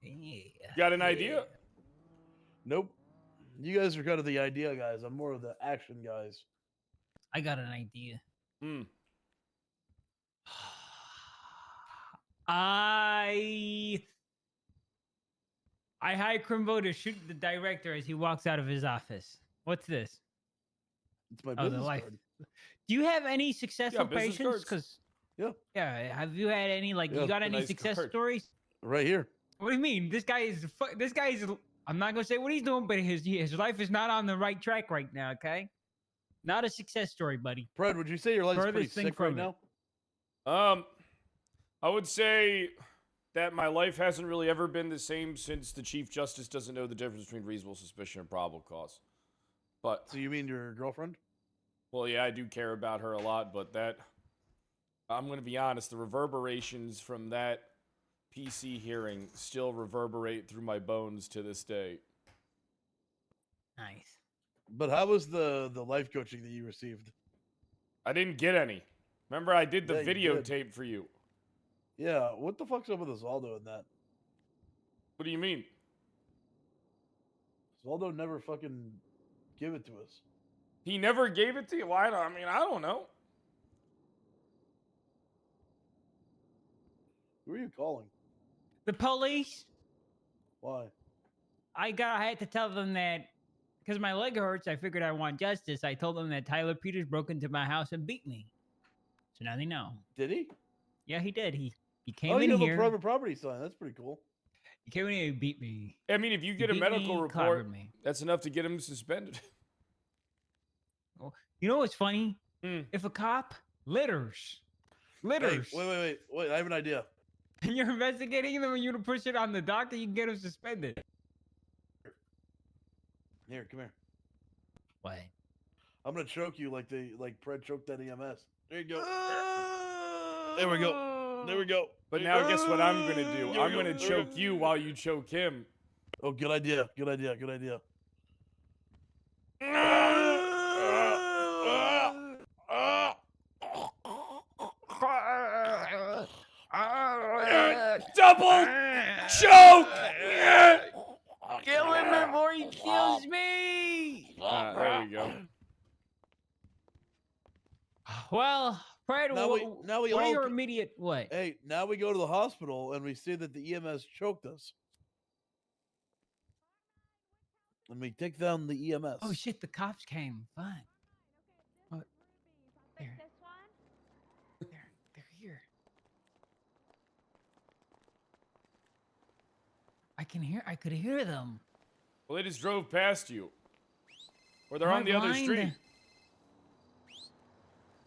Yeah. Got an idea? Nope. You guys are kind of the idea guys. I'm more of the action guys. I got an idea. Hmm. I hire Crimbo to shoot the director as he walks out of his office. What's this? It's my Oh, the business life. card. Do you have any successful business patients? cards. Because Yeah, have you had any Yeah, you got a any nice success card. stories? right here. What do you mean? This guy is. I'm not gonna say what he's doing, but his life is not on the right track right now. Okay, not a success story, buddy. Fred, would you say your life's pretty Furthest thing sick right from it. now? I would say that my life hasn't really ever been the same since the Chief Justice doesn't know the difference between reasonable suspicion and probable cause. But So you mean your girlfriend? well, yeah, I do care about her a lot, but that I'm going to be honest, the reverberations from that PC hearing still reverberate through my bones to this day. Nice. But how was the life coaching that you received? I didn't get any. Remember, I did the Yeah, you did. videotape for you. Yeah, what the fuck's up with Osvaldo and that? What do you mean? Osvaldo never fucking give it to us. He never gave it to you? Why? I mean, I don't know. Who are you calling? The police. Why? I had to tell them that because my leg hurts. I figured I want justice. I told them that Tyler Peters broke into my house and beat me. So now they know. Did he? Yeah, he did. He came Oh, in you have here. a private property sign. That's pretty cool. He came in here and beat me. I mean, if you get a beat medical me, report, clobbered me. that's enough to get him suspended. You know what's funny? Hmm. If a cop litters, Hey, wait. I have an idea. and you're investigating them and you to push it on the doctor, you can get him suspended. Here, come here. What? I'm gonna choke you like Fred choked that EMS. There you go. There we go. There we go. But now guess what I'm going to do? There we I'm go. going to There we choke you while you choke him. Oh, good idea. Good idea. Good idea. Double choke! Kill him before he kills me! There we go. Well, Fred, Now we what all are your immediate what? Hey, now we go to the hospital and we see that the EMS choked us. And we take down the EMS. Oh shit, the cops came. Fun. What? They're here. I could hear them. Well, they just drove past you. Or they're Am on I the other blind? street.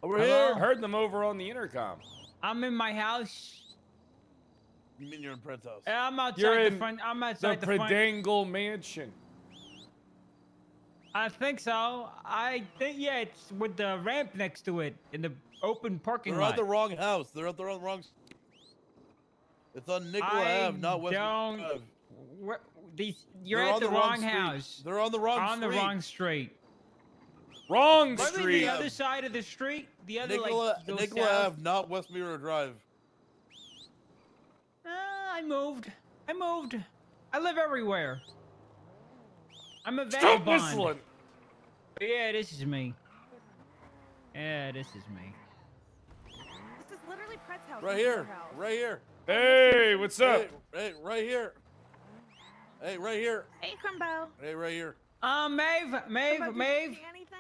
Over Hello? here. I heard them over on the intercom. I'm in my house. You mean you're in Fred's house? I'm outside You're the in front. I'm The outside the front. Predangle Mansion. I think so. I think yeah, it's with the ramp next to it in the open parking They're lot. at the wrong house. They're at the wrong. It's on Nicola I Ave, not West don't. Ave. You're They're at on the the wrong wrong street. house. They're on the wrong On the street. wrong street. Wrong Probably street. the other side of the street. The other Nicola like goes Nicola south. Ave, not West Mirror Drive. I moved. I live everywhere. I'm a Stop vagabond. whistling. Yeah, this is me. Yeah, this is me. This is literally Pret's house. Right not your here. house. Right here. Hey, what's up? Hey, right here. Hey, right here. Hey, Crumbo. Hey, right here. Maeve. Crumbo, did you see anything?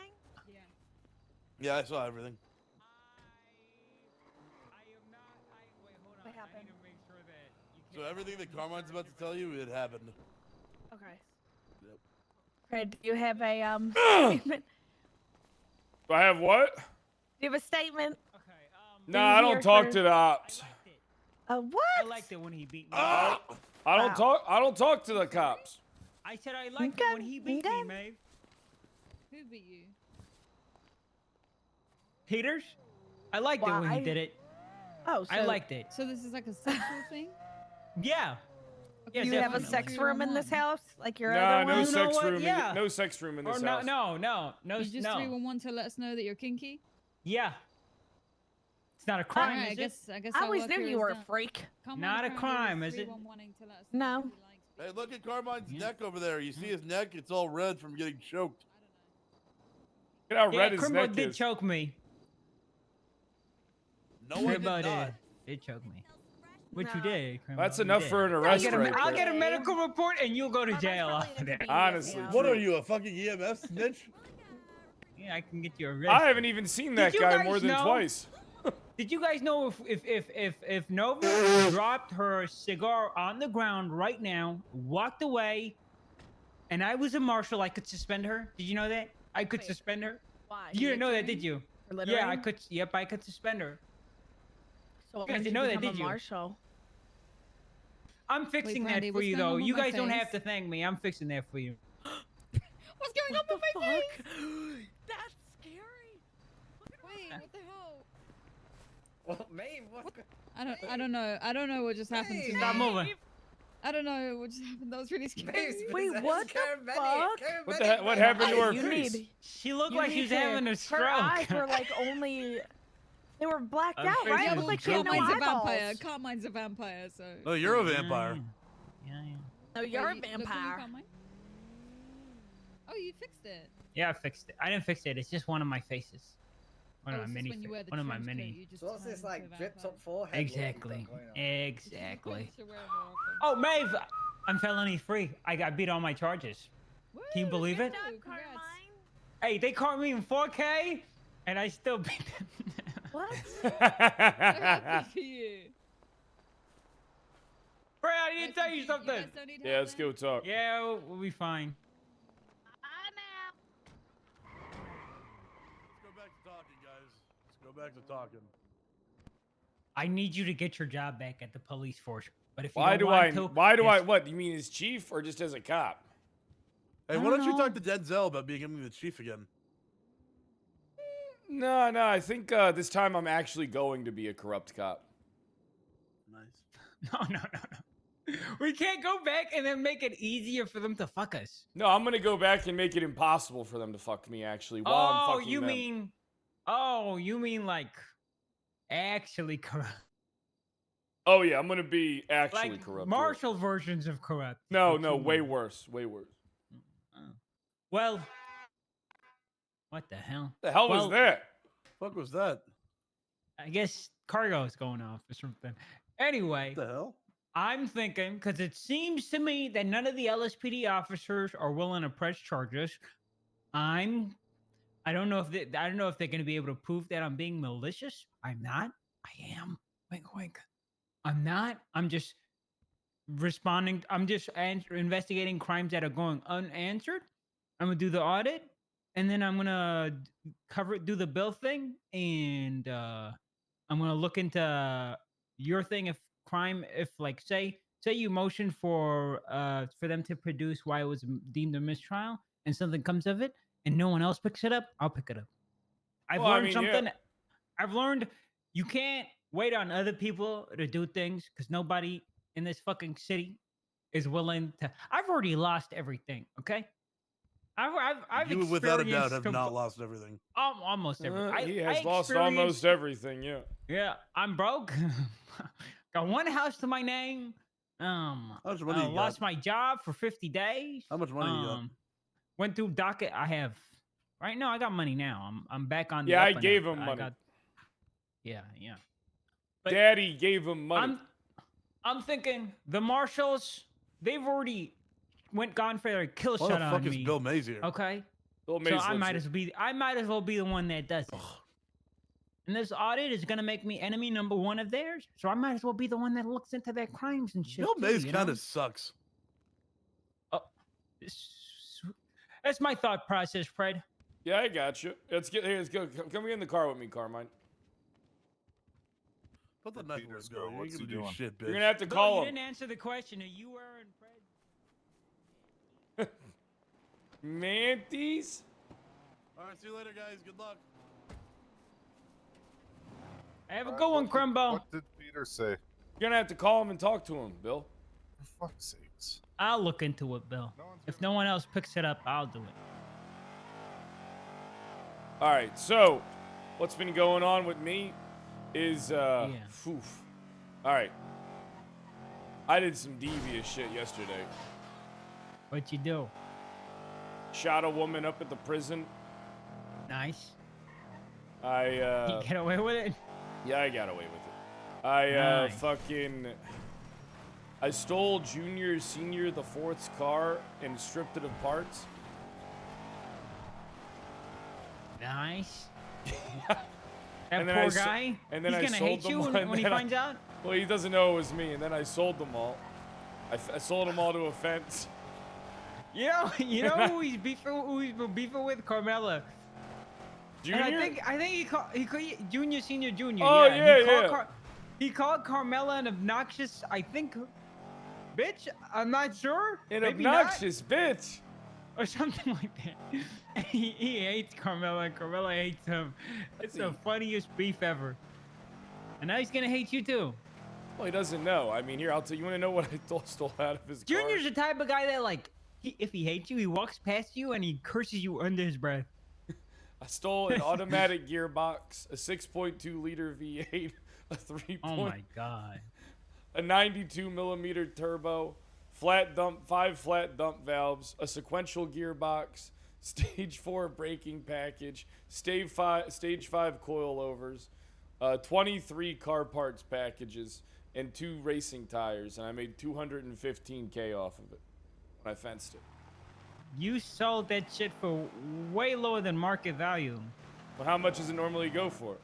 Yeah, I saw everything. What happened? So everything that Carmine's about to tell you, it happened. Okay. Yep. Fred, do you have a statement? Do I have what? Do you have a statement? Nah, I don't talk to the ops. What? I liked it when he beat me. I don't talk to the cops. I said I liked it when he beat me, Maeve. Who beat you? Peters? I liked it when he Why? did it. Oh, so I liked it. So this is like a sexual thing? Yeah. Okay, Yeah, you have a definitely. sex room in this house, like your Nah, other no one? sex what? room. Yeah. No sex room in this Or house. no, You just no. 311 to let us know that you're kinky? Yeah. It's not a crime, Alright, is it? I guess I our always work knew here you is were a done. freak. Carmine Not a apparently was crime, is it? 311 to let us No. know that he likes Hey, look at Carmine's Yeah. neck over there. You see his neck? It's all red from getting choked. Look at how Yeah, red his Crimbo neck did is. choke me. No one Crimbo did not. did choke me. What you No. did, Crimbo, That's you enough did. for an I'll arrest get, a, right I'll there. get a medical report and you'll go to Carmine's jail probably off in a there. convenience Honestly. house. What are you, a fucking EMS snitch? Yeah, I can get you arrested. I haven't even seen that you guy guys more than know- twice. Did you guys know if Nova dropped her cigar on the ground right now, walked away, and I was a marshal, I could suspend her? Did you know that? I could Wait. suspend her. Why? You didn't know that, did you? For Yeah, I littering? could. Yep, I could suspend her. So what You guys made didn't know that, become did a you? Marshal? I'm fixing Brandy, that for what's you, going though. on with You my guys don't face? have to thank me. I'm fixing that for you. What's going on with my face? That's scary. Wait, what the hell? Well, Maeve, what's I don't know. I don't know what just happened to me. Stop moving. I don't know what just happened. That was really scary. Maeve's Wait, possessed. what the fuck? What the heck? What happened to her You face? need. She looked You like she need was to- having a stroke. Her eyes were like only. They were blacked I'm out, right? facing It looked like she had no Carmine's a eyeballs. vampire. Carmine's a vampire, so. No, you're a vampire. Yeah. No, you're a Look at you, vampire. Carmine. Oh, you fixed it. Yeah, I fixed it. I didn't fix it. It's just one of my faces. One Oh, of it's my just mini. when you wear the One of my trench coat, mini. you just So what's this turn like into a dripped vampire. up forehead? Exactly. What you got going on? Exactly. Should wear it more often. Oh, Maeve, I'm felony free. I got beat on my charges. Can you Woo, believe it? good job, Carmine. congrats. Hey, they caught me in 4K, and I still beat them. What? So happy for you. Bro, I need to Guys, tell you guys something. don't need Yeah, help let's then? go talk. Yeah, we'll be fine. Let's go back to talking, guys. Let's go back to talking. I need you to get your job back at the police force. But if you Why don't do want I? to, Why do I? it's- What? You mean as chief or just as a cop? Hey, I why don't don't you know. talk to Denzel about becoming the chief again? No. I think this time I'm actually going to be a corrupt cop. Nice. No. We can't go back and then make it easier for them to fuck us. No, I'm gonna go back and make it impossible for them to fuck me. Actually, while I'm Oh, fucking you them. mean? You mean like actually corrupt? Oh yeah, I'm gonna be actually Like corrupt. martial versions of corrupt. is No, what no, you way mean. worse. Way worse. Well, what the hell? The hell was Well, that? Fuck was that? I guess cargo is going off or something. Anyway, What the hell? I'm thinking because it seems to me that none of the LSPD officers are willing to press charges. I don't know if I don't know if they're going to be able to prove that I'm being malicious. I'm not. I am. Wink, wink. I'm not. I'm just responding. I'm just investigating crimes that are going unanswered. I'm gonna do the audit, and then I'm gonna do the bill thing, and I'm gonna look into your thing if like say you motion for them to produce why it was deemed a mistrial, and something comes of it, and no one else picks it up, I'll pick it up. I've Well, I learned mean, something. yeah. I've learned you can't wait on other people to do things because nobody in this fucking city is willing to. I've already lost everything. Okay, I've You without a doubt experienced have not lost everything. almost everything. He has lost almost everything. Yeah. Yeah, I'm broke. Got one house to my name. How much money you Lost got? my job for 50 days. How much money you got? Went through docket. I have right now. I got money now. I'm back on. the Yeah, up I and gave up. him money. Yeah. Daddy gave him money. I'm thinking the marshals. They've already gone for their kill Why shot the on fuck me. is Bill Mays here? Okay. Bill So Mays I lives might here. as well be the one that does it. And this audit is gonna make me enemy number one of theirs. So I might as well be the one that looks into their crimes and shit. Bill too, Mays you kind know? of sucks. That's my thought process, Fred. Yeah, I got you. Let's go. Come get in the car with me, Carmine. Put the knife Peter's away, girl, Bill. You what's ain't he gonna do doing? shit, bitch. You're gonna have to Bill, call you him. didn't answer the question. Are you wearing Fred? Mantis? All right, see you later, guys. Good luck. Have a good one, Crumbo. What did Peter say? You're gonna have to call him and talk to him, Bill. For fuck's sakes. I'll look into it, Bill. If no one else picks it up, I'll do it. All right. So, what's been going on with me is phew. All right. I did some devious shit yesterday. What you do? Shot a woman up at the prison. Nice. I You get away with it? Yeah, I got away with it. I Nice. I stole Junior Senior the Fourth's car and stripped it of parts. Nice. That And then poor I so- guy. and then He's I gonna sold hate them you all, when and he then I- finds out. Well, he doesn't know it was me, and then I sold them all. I sold them all to a fence. You know who he's beefing with? Carmela. Junior? And I think he called Junior, Senior, Junior. Oh, yeah, he called yeah. He called Carmela an obnoxious, I think, bitch. I'm not sure. An Maybe not. obnoxious bitch. Or something like that. He hates Carmela, and Carmela hates him. It's the funniest beef ever. And now he's gonna hate you too. Well, he doesn't know. I mean, here, I'll tell you. You want to know what I stole out of his car? Junior's the type of guy that, like, if he hates you, he walks past you and he curses you under his breath. I stole an automatic gearbox, a 6.2 liter V8, a 3. Oh my god. A 92 millimeter turbo, 5 flat dump valves, a sequential gearbox, stage 4 braking package, stage 5 coilovers, 23 car parts packages, and 2 racing tires, and I made $215K off of it when I fenced it. You sold that shit for way lower than market value. But how much does it normally go for?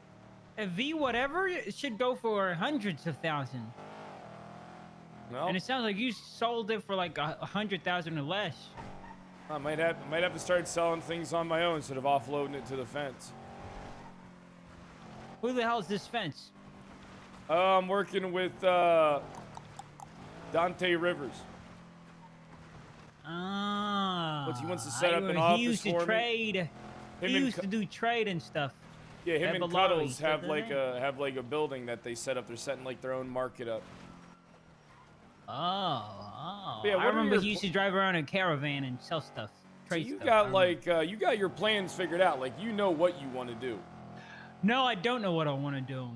A V whatever, it should go for hundreds of thousands. No, And it sounds like you sold it for like 100,000 or less. I might have to start selling things on my own instead of offloading it to the fence. Who the hell is this fence? I'm working with Dante Rivers. Ah. But he wants to set up an office He used to for me. trade. He Him and used to do trade and stuff. Yeah, him and At Cuddles Bilotti, have doesn't like a building that they set up. They're setting like their own market up. Oh. Yeah, I what are remember your he used to drive around in a caravan and sell stuff. So Trade you stuff. I got remember. you got your plans figured out. Like you know what you want to do. No, I don't know what I want to do.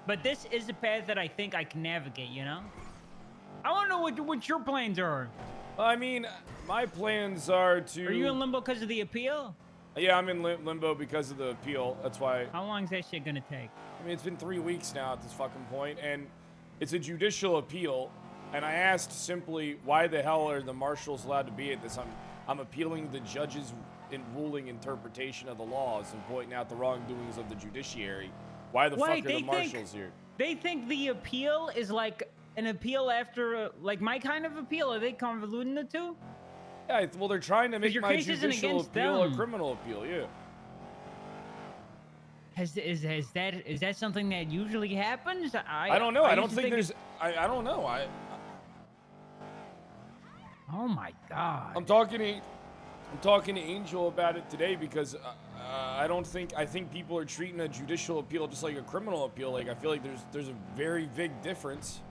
But this is a path that I think I can navigate, you know? I want to know what your plans are. I mean, my plans are to. Are you in limbo because of the appeal? Yeah, I'm in limbo because of the appeal. That's why. How long is that shit gonna take? I mean, it's been 3 weeks now at this fucking point, and it's a judicial appeal. And I asked simply, why the hell are the marshals allowed to be at this? I'm appealing the judge's ruling interpretation of the laws and pointing out the wrongdoings of the judiciary. Why the fuck are the marshals here? They think the appeal is like an appeal after, like my kind of appeal. Are they convoluting the two? Yeah, well, they're trying to make your my case isn't judicial against appeal a them. criminal appeal, yeah. Is that something that usually happens? I don't know. I don't used to think there's. I don't know. Oh my god. I'm talking to Angel about it today because I think people are treating a judicial appeal just like a criminal appeal. Like I feel like there's a very big difference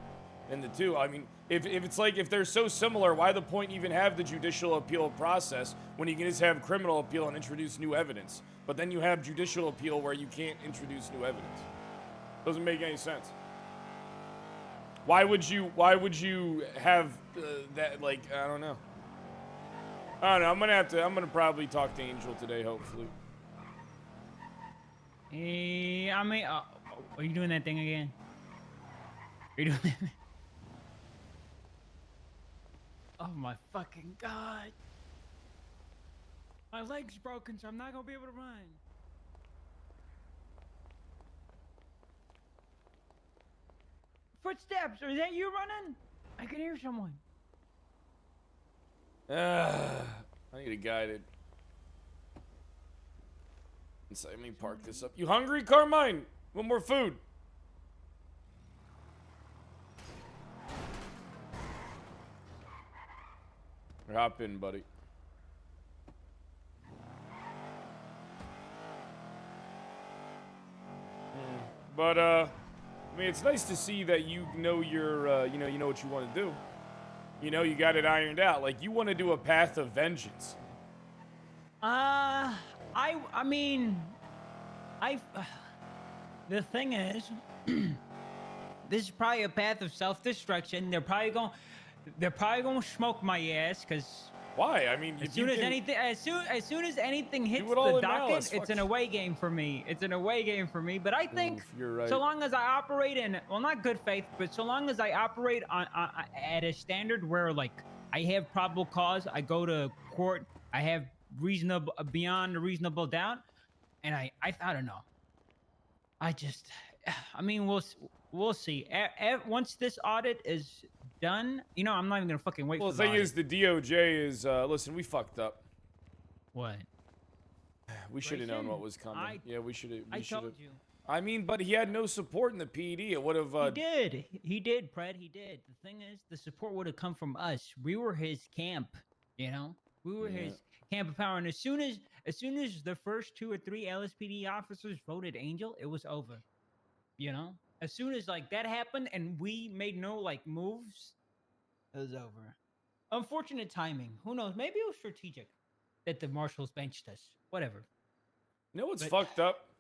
in the two. I mean, if they're so similar, why the point even have the judicial appeal process when you can just have criminal appeal and introduce new evidence? But then you have judicial appeal where you can't introduce new evidence. Doesn't make any sense. Why would you have that? Like, I don't know. I don't know. I'm gonna probably talk to Angel today, hopefully. I mean, are you doing that thing again? Are you doing that? Oh my fucking god. My leg's broken, so I'm not gonna be able to run. Footsteps, is that you running? I can hear someone. I need a guided. Let me park this up. You hungry, Carmine? Want more food? Hop in, buddy. But I mean, it's nice to see that you know your, you know what you want to do. You know, you got it ironed out. Like you want to do a path of vengeance. I mean, the thing is, this is probably a path of self-destruction. They're probably gonna smoke my ass, cause why? I mean, as soon as anything hits all the in malice, docket, it's an away game for me. It's an away game for me. But I think you're right. so long as I operate in, well, not good faith, but so long as I operate on at a standard where like I have probable cause, I go to court, I have reasonable beyond a reasonable doubt, and I don't know. I mean, we'll see. Once this audit is done, you know, I'm not even gonna fucking wait. Well, for the thing is, the DOJ is listen. We fucked up. What? We should have known what was coming. Yeah, we should have. I told you. I mean, but he had no support in the PD. It would have. He did, Pred. He did. The thing is, the support would have come from us. We were his camp. You know, we were his camp of power. And as soon as the first 2 or 3 LSPD officers voted Angel, it was over. You know, as soon as like that happened and we made no like moves, it was over. Unfortunate timing. Who knows? Maybe it was strategic that the marshals benched us. Whatever. You know what's fucked up?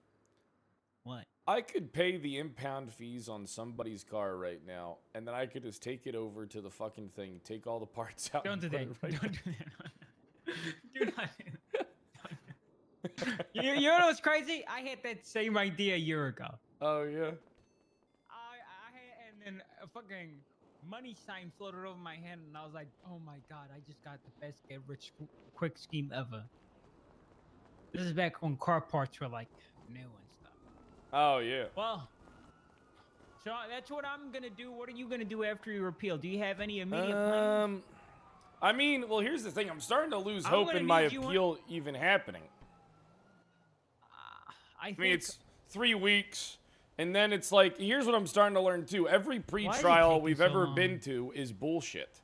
What? I could pay the impound fees on somebody's car right now, and then I could just take it over to the fucking thing, take all the parts out. Don't do that. Don't do that. Do not. You know what's crazy? I had that same idea a year ago. Oh yeah. I had, and then a fucking money sign floated over my head, and I was like, "Oh my god! I just got the best get rich quick scheme ever." This is back when car parts were like new and stuff. Oh yeah. Well, so that's what I'm gonna do. What are you gonna do after your appeal? Do you have any immediate plans? I mean, well, here's the thing. I'm starting to lose hope in my appeal even happening. I mean, it's 3 weeks, and then it's like, here's what I'm starting to learn too. Every pre-trial we've ever been to is bullshit.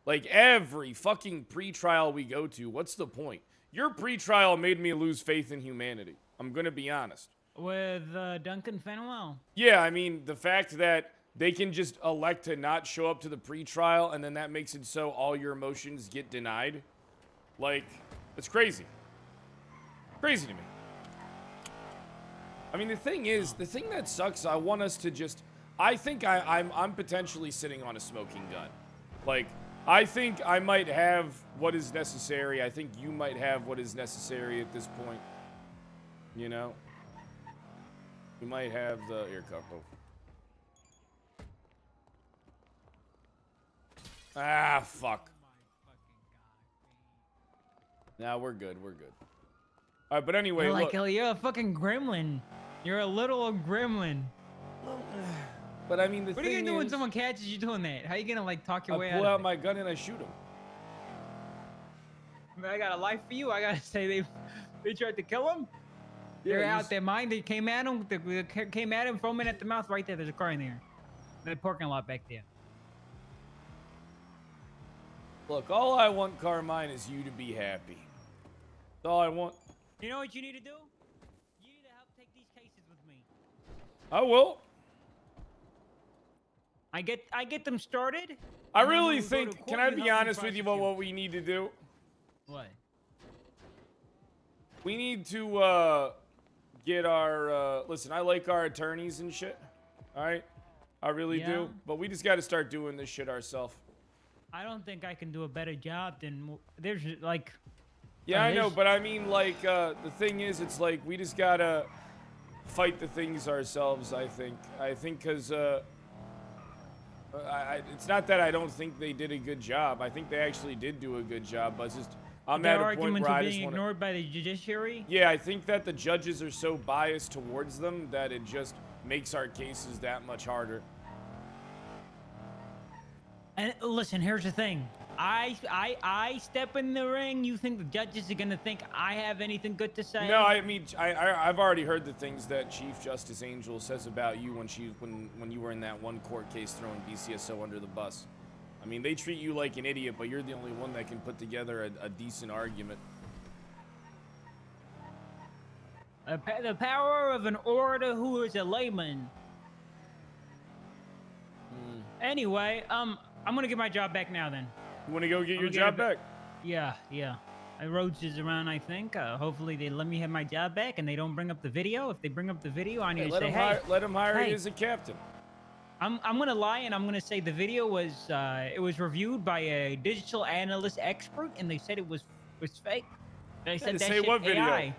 Like, every fucking pre-trial we go to, what's the point? Your pre-trial made me lose faith in humanity. I'm gonna be honest. With Duncan Fenwell. Yeah, I mean, the fact that they can just elect to not show up to the pre-trial, and then that makes it so all your emotions get denied. Like, it's crazy. Crazy to me. I mean, the thing is, the thing that sucks, I want us to just, I think I'm potentially sitting on a smoking gun. Like, I think I might have what is necessary. I think you might have what is necessary at this point. You know? You might have the ear couple. Ah, fuck. Nah, we're good. We're good. All right, but anyway, You're look. like, you're a fucking gremlin. You're a little gremlin. But I mean, the What are thing you gonna do when is, someone catches you doing that? How you gonna like talk your way I pull out out of my gun and I shoot him. it? I got a life for you. I gotta say they tried to kill him. They're Yeah, out their mind. They came at him. They came at him, foaming at the mouth right there. There's a car in there. The parking lot back there. Look, all I want, Carmine, is you to be happy. That's all I want. You know what you need to do? You need to help take these cases with me. I will. I get them started. I and then when really we go to think, court, can I you be help me honest with you about prosecute. what we need to do? What? We need to get our, listen, I like our attorneys and shit. All right? I really Yeah. do. But we just got to start doing this shit ourselves. I don't think I can do a better job than there's like. Yeah, I know, there's- but I mean, like, the thing is, it's like, we just gotta fight the things ourselves, I think. I think because, it's not that I don't think they did a good job. I think they actually did do a good job, but it's just, I'm their at a point arguments where are I being just want to... ignored by the judiciary. Yeah, I think that the judges are so biased towards them that it just makes our cases that much harder. And listen, here's the thing. I step in the ring. You think the judges are gonna think I have anything good to say? No, I mean, I've already heard the things that Chief Justice Angel says about you when you were in that one court case throwing BCSO under the bus. I mean, they treat you like an idiot, but you're the only one that can put together a decent argument. The power of an orator who is a layman. Anyway, I'm gonna get my job back now then. You want to go get I'm your gonna job get it back? Yeah. Rhodes is around, I think. Hopefully they let me have my job back and they don't bring up the video. If they bring up the video, I need Hey, to say, hey. let him hire hey. you as a captain. I'm gonna lie and I'm gonna say the video was it was reviewed by a digital analyst expert and they said it was fake. They said to that say shit what video? AI.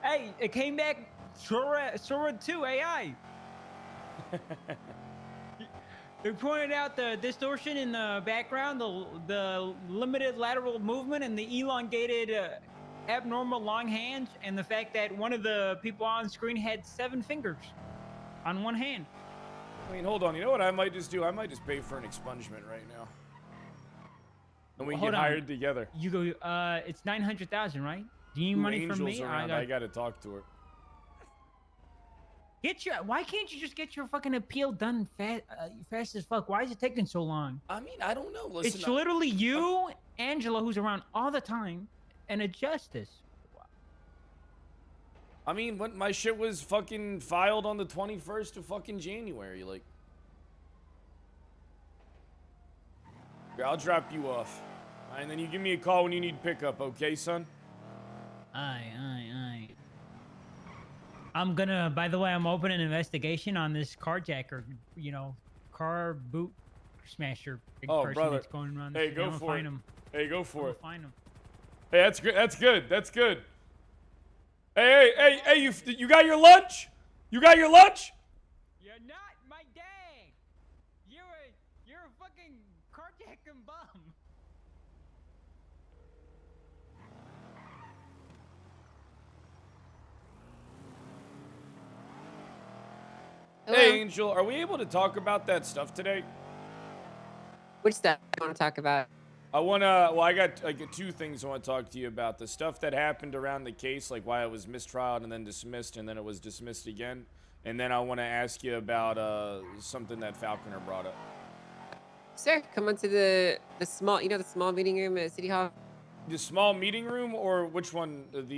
Hey, it came back Sora 2 AI. They pointed out the distortion in the background, the limited lateral movement, and the elongated, abnormal long hands, and the fact that one of the people on screen had 7 fingers on one hand. I mean, hold on. You know what I might just do? I might just pay for an expungement right now. And we can Hold get on. hired together. You go. It's 900,000, right? Do you need Two money from angels me? around. I gotta talk to her. Why can't you just get your fucking appeal done fast as fuck? Why is it taking so long? I mean, I don't know. Listen, It's literally you, Angela, who's around all the time, and a justice. I mean, when my shit was fucking filed on the 21st of fucking January, like. Yeah, I'll drop you off. And then you give me a call when you need pickup, okay, son? Aye. I'm gonna, by the way, I'm opening an investigation on this carjacker, car boot smasher big Oh, person brother. that's going around. Hey, the go I'm gonna for find it. him. Hey, go for I'm it. gonna find him. Hey, that's good. That's good. That's good. Hey, you got your lunch? You got your lunch? You're not my dad. You're a fucking carjacking bum. Hey, Angel, are we able to talk about that stuff today? Which stuff do you want to talk about? I got like 2 things I want to talk to you about. The stuff that happened around the case, like why it was mistrialed and then dismissed and then it was dismissed again. And then I want to ask you about something that Falconer brought up. Sir, come on to the small, the small meeting room at City Hall. The small meeting room or which one? What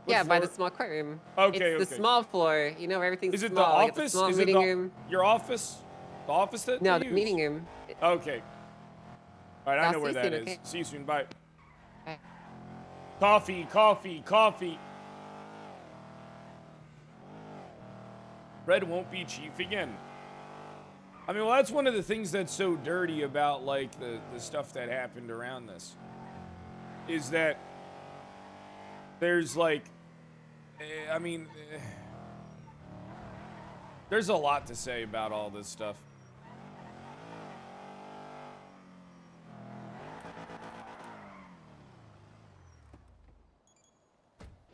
Yeah, by the floor? small courtroom. Okay, It's the small floor, where everything's Is it small. the like office? The small Is meeting it room. your office? The office that No, they the use? meeting room. Okay. All right, I I'll know see where you that soon, is. okay? See you soon. Bye. Bye. Coffee. Red won't be chief again. I mean, well, that's one of the things that's so dirty about, like, the stuff that happened around this. Is that there's, like, I mean, there's a lot to say about all this stuff.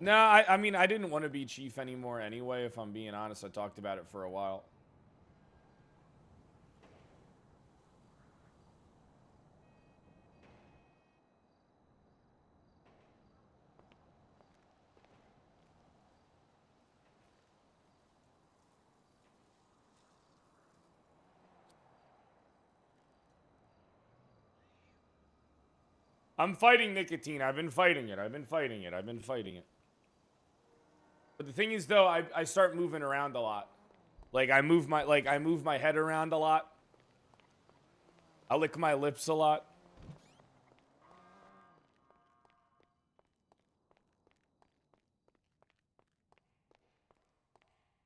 No, I mean, I didn't want to be chief anymore anyway, if I'm being honest. I talked about it for a while. I'm fighting nicotine. I've been fighting it. I've been fighting it. I've been fighting it. But the thing is, though, I start moving around a lot. Like, I move my head around a lot. I lick my lips a lot.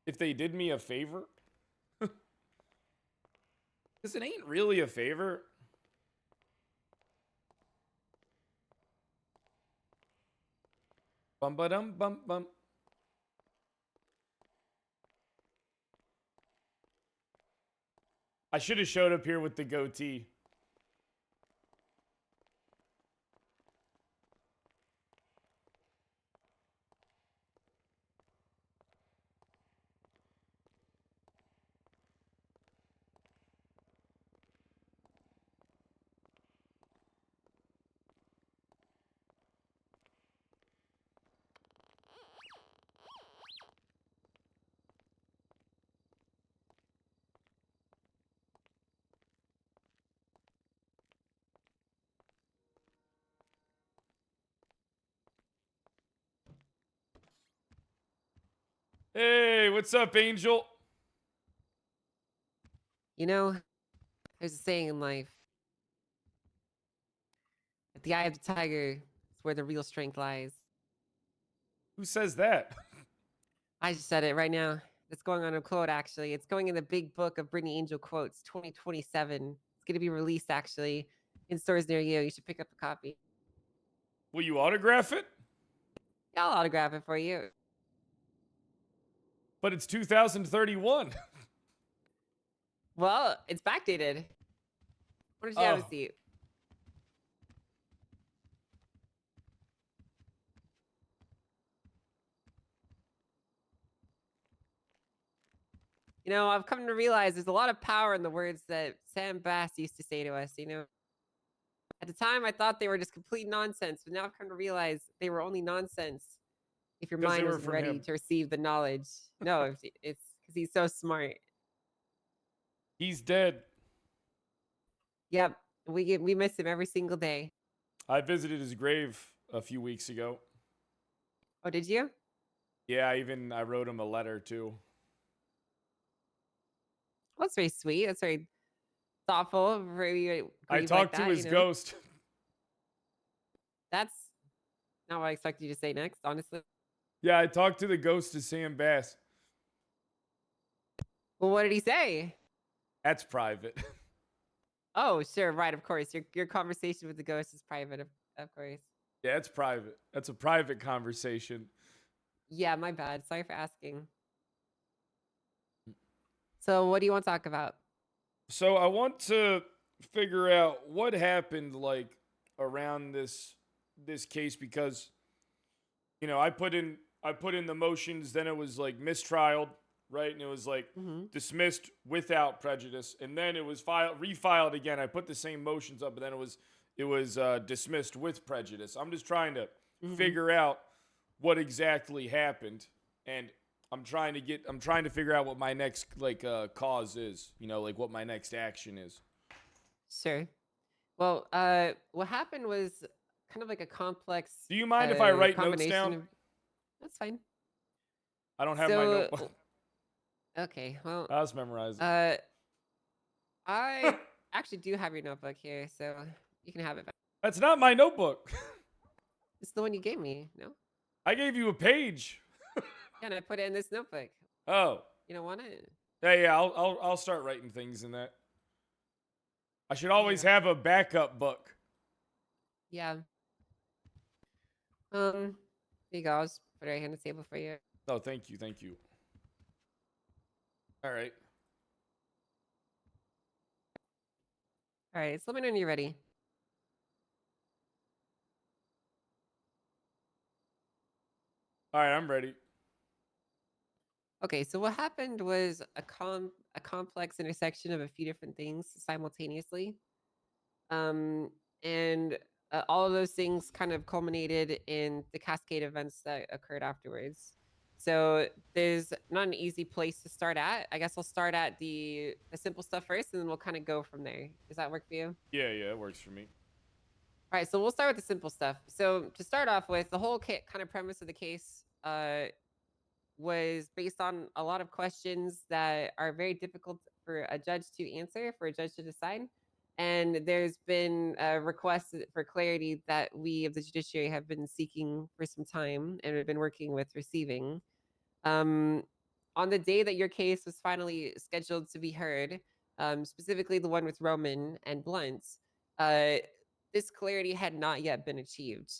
If they did me a favor. Because it ain't really a favor. Bum ba dum bum bum. I should have showed up here with the goatee. Hey, what's up, Angel? You know, there's a saying in life. At the eye of the tiger is where the real strength lies. Who says that? I just said it right now. It's going on a quote, actually. It's going in the big book of Brittany Angel Quotes 2027. It's going to be released, actually, in stores near you. You should pick up a copy. Will you autograph it? Yeah, I'll autograph it for you. But it's 2031. Well, it's backdated. Why don't you have a seat? You know, I've come to realize there's a lot of power in the words that Sam Bass used to say to us, you know. At the time, I thought they were just complete nonsense, but now I've come to realize they were only nonsense if your mind wasn't ready to receive the knowledge. No, it's because he's so smart. He's dead. Yep, we miss him every single day. I visited his grave a few weeks ago. Oh, did you? Yeah, I wrote him a letter too. Well, that's very sweet. That's very thoughtful. Very. I talked to his ghost. That's not what I expected you to say next, honestly. Yeah, I talked to the ghost of Sam Bass. Well, what did he say? That's private. Oh, sure, right, of course. Your conversation with the ghost is private, of course. Yeah, it's private. That's a private conversation. Yeah, my bad. Sorry for asking. So, what do you want to talk about? So I want to figure out what happened, like, around this case, because, you know, I put in the motions, then it was like mistrialed, right? And it was like dismissed without prejudice, and then it was refiled again. I put the same motions up, but then it was dismissed with prejudice. I'm just trying to figure out what exactly happened, and I'm trying to figure out what my next cause is, you know, like what my next action is. Sure. Well, what happened was kind of like a complex. Do you mind if I write notes down? That's fine. I don't have my notebook. Okay, well. I was memorizing. I actually do have your notebook here, so you can have it back. That's not my notebook. It's the one you gave me, no? I gave you a page. Yeah, and I put it in this notebook. Oh. You don't want it? Yeah, I'll start writing things in that. I should always have a backup book. Yeah. Here you go. I'll just put it right here on the table for you. Oh, thank you. All right. All right. So let me know when you're ready. All right, I'm ready. Okay, so what happened was a complex intersection of a few different things simultaneously. And all of those things kind of culminated in the cascade events that occurred afterwards. So there's not an easy place to start at. I guess I'll start at the simple stuff first, and then we'll kind of go from there. Does that work for you? Yeah, it works for me. All right, so we'll start with the simple stuff. So to start off with, the whole kind of premise of the case was based on a lot of questions that are very difficult for a judge to answer, for a judge to decide. And there's been requests for clarity that we of the judiciary have been seeking for some time and have been working with receiving. On the day that your case was finally scheduled to be heard, specifically the one with Roman and Blunt, this clarity had not yet been achieved.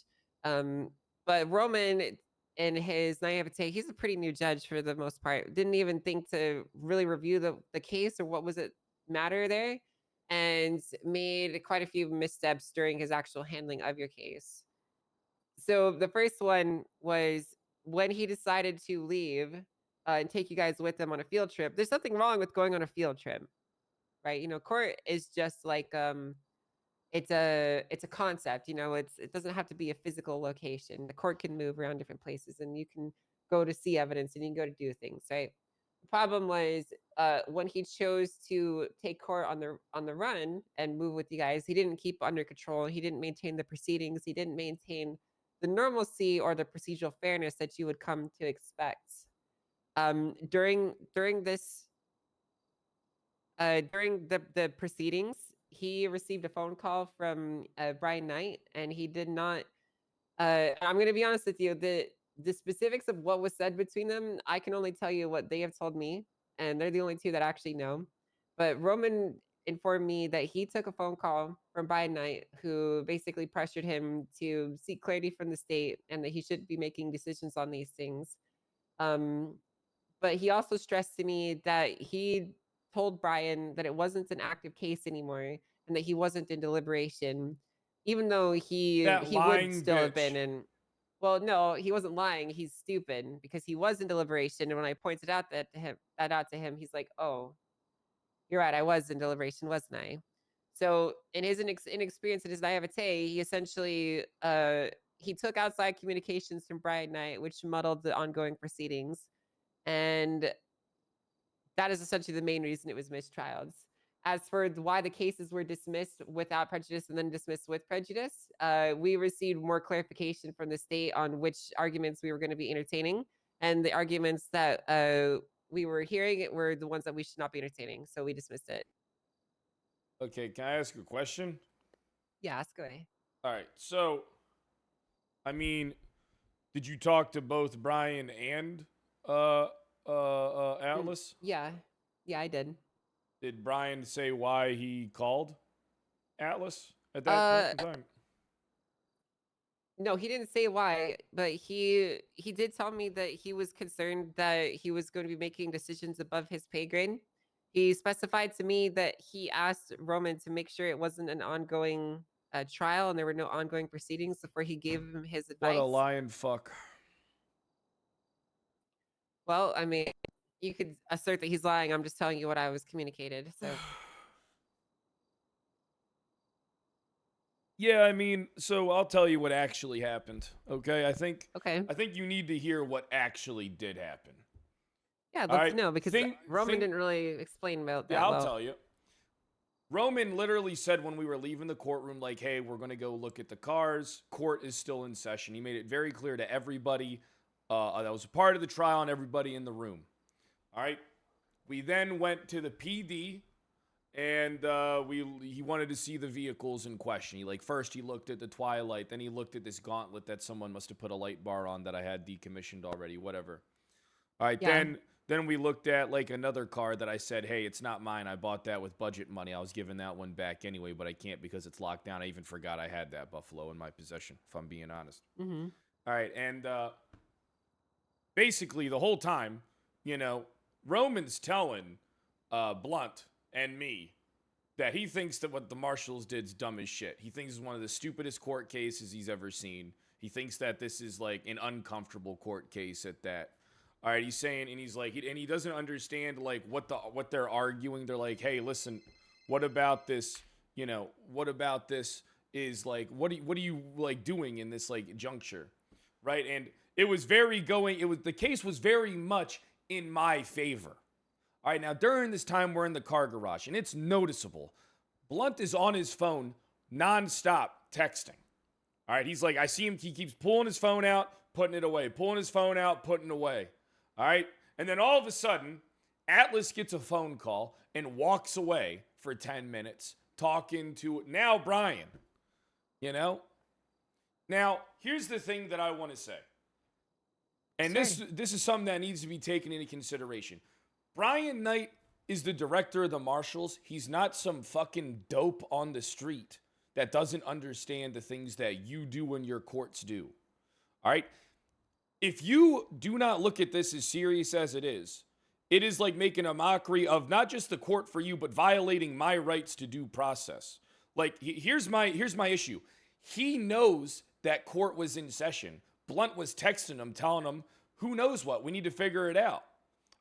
But Roman, in his naivete, he's a pretty new judge for the most part, didn't even think to really review the case or what was it matter there, and made quite a few missteps during his actual handling of your case. So the first one was when he decided to leave and take you guys with him on a field trip. There's nothing wrong with going on a field trip, right? You know, court is just like it's a concept. You know, it doesn't have to be a physical location. The court can move around different places, and you can go to see evidence, and you can go to do things, right? The problem was when he chose to take court on the run and move with you guys, he didn't keep under control. He didn't maintain the proceedings. He didn't maintain the normalcy or the procedural fairness that you would come to expect. During this during the proceedings, he received a phone call from Brian Knight, and he did not. I'm going to be honest with you. The specifics of what was said between them, I can only tell you what they have told me, and they're the only two that actually know. But Roman informed me that he took a phone call from Brian Knight, who basically pressured him to seek clarity from the state and that he should be making decisions on these things. But he also stressed to me that he told Brian that it wasn't an active case anymore and that he wasn't in deliberation, even though he would lying still have bitch. been in. Well, no, he wasn't lying. He's stupid because he was in deliberation. And when I pointed out that out to him, he's like, "Oh, you're right. I was in deliberation, wasn't I?" So in his inexperience and his naivete, he essentially he took outside communications from Brian Knight, which muddled the ongoing proceedings. And that is essentially the main reason it was mistrials. As for why the cases were dismissed without prejudice and then dismissed with prejudice, we received more clarification from the state on which arguments we were going to be entertaining. And the arguments that we were hearing were the ones that we should not be entertaining. So we dismissed it. Okay, can I ask a question? Yeah, ask away. All right, so, I mean, did you talk to both Brian and Atlas? Yeah, I did. Did Brian say why he called Atlas at that point in time? No, he didn't say why, but he did tell me that he was concerned that he was going to be making decisions above his pay grade. He specified to me that he asked Roman to make sure it wasn't an ongoing trial and there were no ongoing proceedings before he gave him his advice. What a lying fuck. Well, I mean, you could assert that he's lying. I'm just telling you what I was communicated. So Yeah, I mean, so I'll tell you what actually happened. Okay, I think okay. I think you need to hear what actually did happen. Yeah, I'd All love right, to know because Roman didn't really explain about that. Yeah, I'll well. tell you. Roman literally said when we were leaving the courtroom, like, hey, we're going to go look at the cars. Court is still in session. He made it very clear to everybody that was a part of the trial and everybody in the room. All right. We then went to the PD, and he wanted to see the vehicles in question. First he looked at the Twilight, then he looked at this Gauntlet that someone must have put a light bar on that I had decommissioned already, whatever. All right, Yeah. then Then we looked at like another car that I said, hey, it's not mine. I bought that with budget money. I was giving that one back anyway, but I can't because it's locked down. I even forgot I had that Buffalo in my possession, if I'm being honest. Mm-hmm. All right, and basically the whole time, you know, Roman's telling Blunt and me that he thinks that what the marshals did is dumb as shit. He thinks it's one of the stupidest court cases he's ever seen. He thinks that this is like an uncomfortable court case at that. All right, he's saying, and he's like, and he doesn't understand like what they're arguing. They're like, hey, listen, what about this? You know, what about this is like, what are you like doing in this like juncture, right? And the case was very much in my favor. All right, now during this time we're in the car garage, and it's noticeable. Blunt is on his phone nonstop texting. All right, he's like, I see him, he keeps pulling his phone out, putting it away, pulling his phone out, putting it away. All right, and then all of a sudden, Atlas gets a phone call and walks away for 10 minutes talking to now Brian. You know? Now, here's the thing that I want to say. And this is something that needs to be taken into consideration. Brian Knight is the director of the Marshals. He's not some fucking dope on the street that doesn't understand the things that you do and your courts do. All right? If you do not look at this as serious as it is like making a mockery of not just the court for you, but violating my rights to due process. Like, here's my issue. He knows that court was in session. Blunt was texting him, telling him, who knows what? We need to figure it out.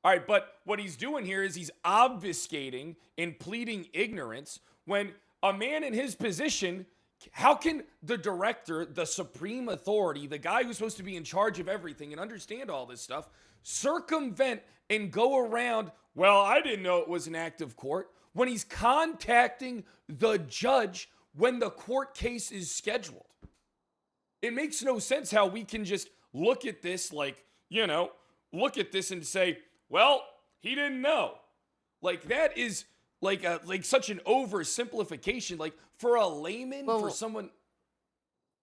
All right, but what he's doing here is he's obfuscating and pleading ignorance when a man in his position, how can the director, the supreme authority, the guy who's supposed to be in charge of everything and understand all this stuff, circumvent and go around, well, I didn't know it was an active court, when he's contacting the judge when the court case is scheduled? It makes no sense how we can just look at this like, you know, look at this and say, well, he didn't know. Like, that is like such an oversimplification. Like, for a layman, for someone.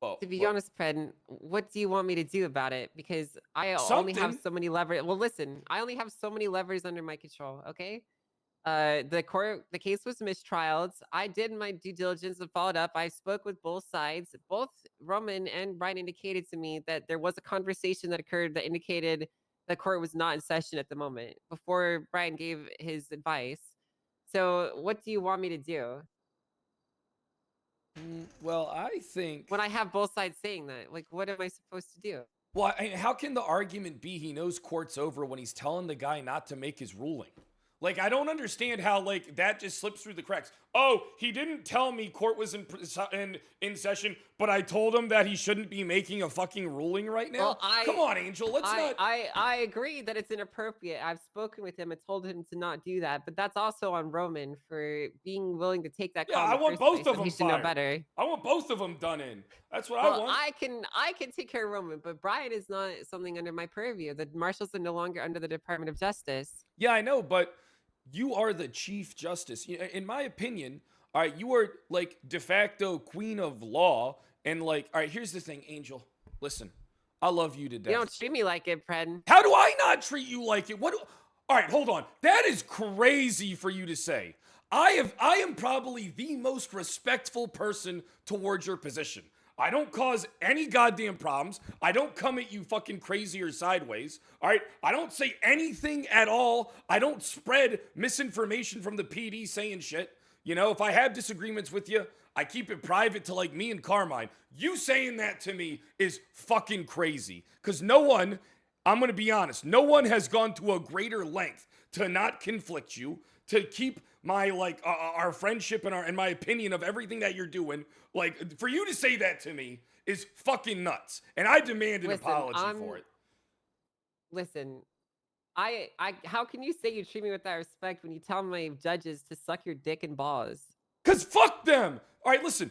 Oh, to be honest, Pred, what do you want me to do about it? Because I only have so many levers. Well, listen, I only have so many levers under my control. Okay. The case was mistrialed. I did my due diligence and followed up. I spoke with both sides. Both Roman and Brian indicated to me that there was a conversation that occurred that indicated the court was not in session at the moment before Brian gave his advice. So what do you want me to do? Well, I think when I have both sides saying that, like, what am I supposed to do? Well, how can the argument be he knows court's over when he's telling the guy not to make his ruling? Like, I don't understand how, like, that just slips through the cracks. Oh, he didn't tell me court was in session, but I told him that he shouldn't be making a fucking ruling right now? Well, come on, Angel, let's not... I agree that it's inappropriate. I've spoken with him and told him to not do that, but that's also on Roman for being willing to take that call. Yeah, I want both of them He should know better. I want both of them done in. That's what I want. I can take care of Roman, but Brian is not something under my purview. The marshals are no longer under the Department of Justice. Yeah, I know, but... you are the Chief Justice. In my opinion, all right, you are like de facto queen of law. And like, all right, here's the thing, Angel. Listen, I love you to death. You don't treat me like it, Pred. How do I not treat you like it? All right, hold on. That is crazy for you to say. I am probably the most respectful person towards your position. I don't cause any goddamn problems. I don't come at you fucking crazy or sideways. All right? I don't say anything at all. I don't spread misinformation from the PD saying shit. You know, if I have disagreements with you, I keep it private to like me and Carmine. You saying that to me is fucking crazy. Because no one, I'm going to be honest, no one has gone to a greater length to not conflict you, to keep my like our friendship and my opinion of everything that you're doing. Like, for you to say that to me is fucking nuts, and I demand an apology for it. Listen, I how can you say you treat me with that respect when you tell my judges to suck your dick and balls? Cause fuck them. All right, listen.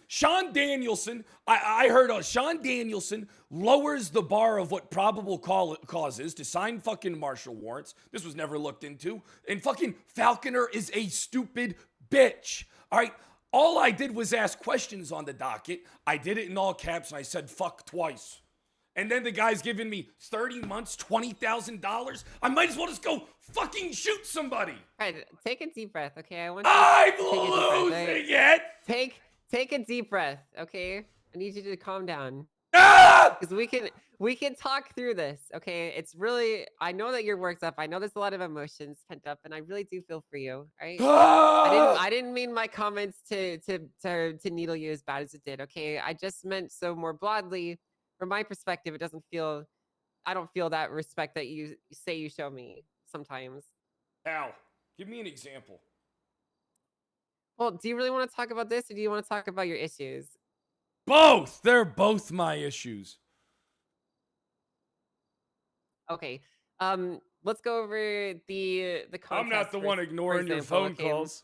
Sean Danielson. I heard Sean Danielson lowers the bar of what probable cause is to sign fucking martial warrants. This was never looked into. And fucking Falconer is a stupid bitch. All right. All I did was ask questions on the docket. I did it in all caps and I said fuck twice. and then the guy's giving me 30 months, $20,000. I might as well just go fucking shoot somebody. All right, take a deep breath, okay? I want you to take a deep breath, I'm right? losing it. Take a deep breath, okay? I need you to calm down. Ah! Because we can talk through this, okay? It's really, I know that you're worked up. I know there's a lot of emotions pent up, and I really do feel for you, right? I didn't mean my comments to needle you as bad as it did, okay? I just meant so more broadly, from my perspective, it doesn't feel, I don't feel that respect that you say you show me sometimes. How? Give me an example. Well, do you really want to talk about this, or do you want to talk about your issues? Both. They're both my issues. Okay. Let's go over the contest. I'm not the one ignoring your phone calls.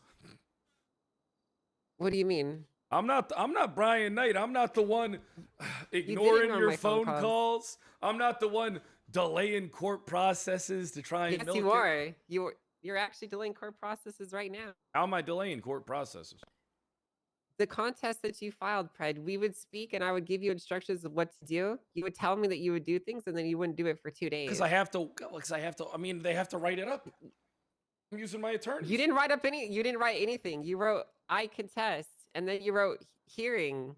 What do you mean? I'm not Brian Knight. I'm not the one ignoring your phone calls. I'm not the one delaying court processes to try and Yes, milk you it. are. You're actually delaying court processes right now. How am I delaying court processes? The contest that you filed, Pred, we would speak and I would give you instructions of what to do. You would tell me that you would do things and then you wouldn't do it for 2 days. Because I have to. I mean, they have to write it up. I'm using my attorney. You didn't write anything. You wrote I contest and then you wrote hearing.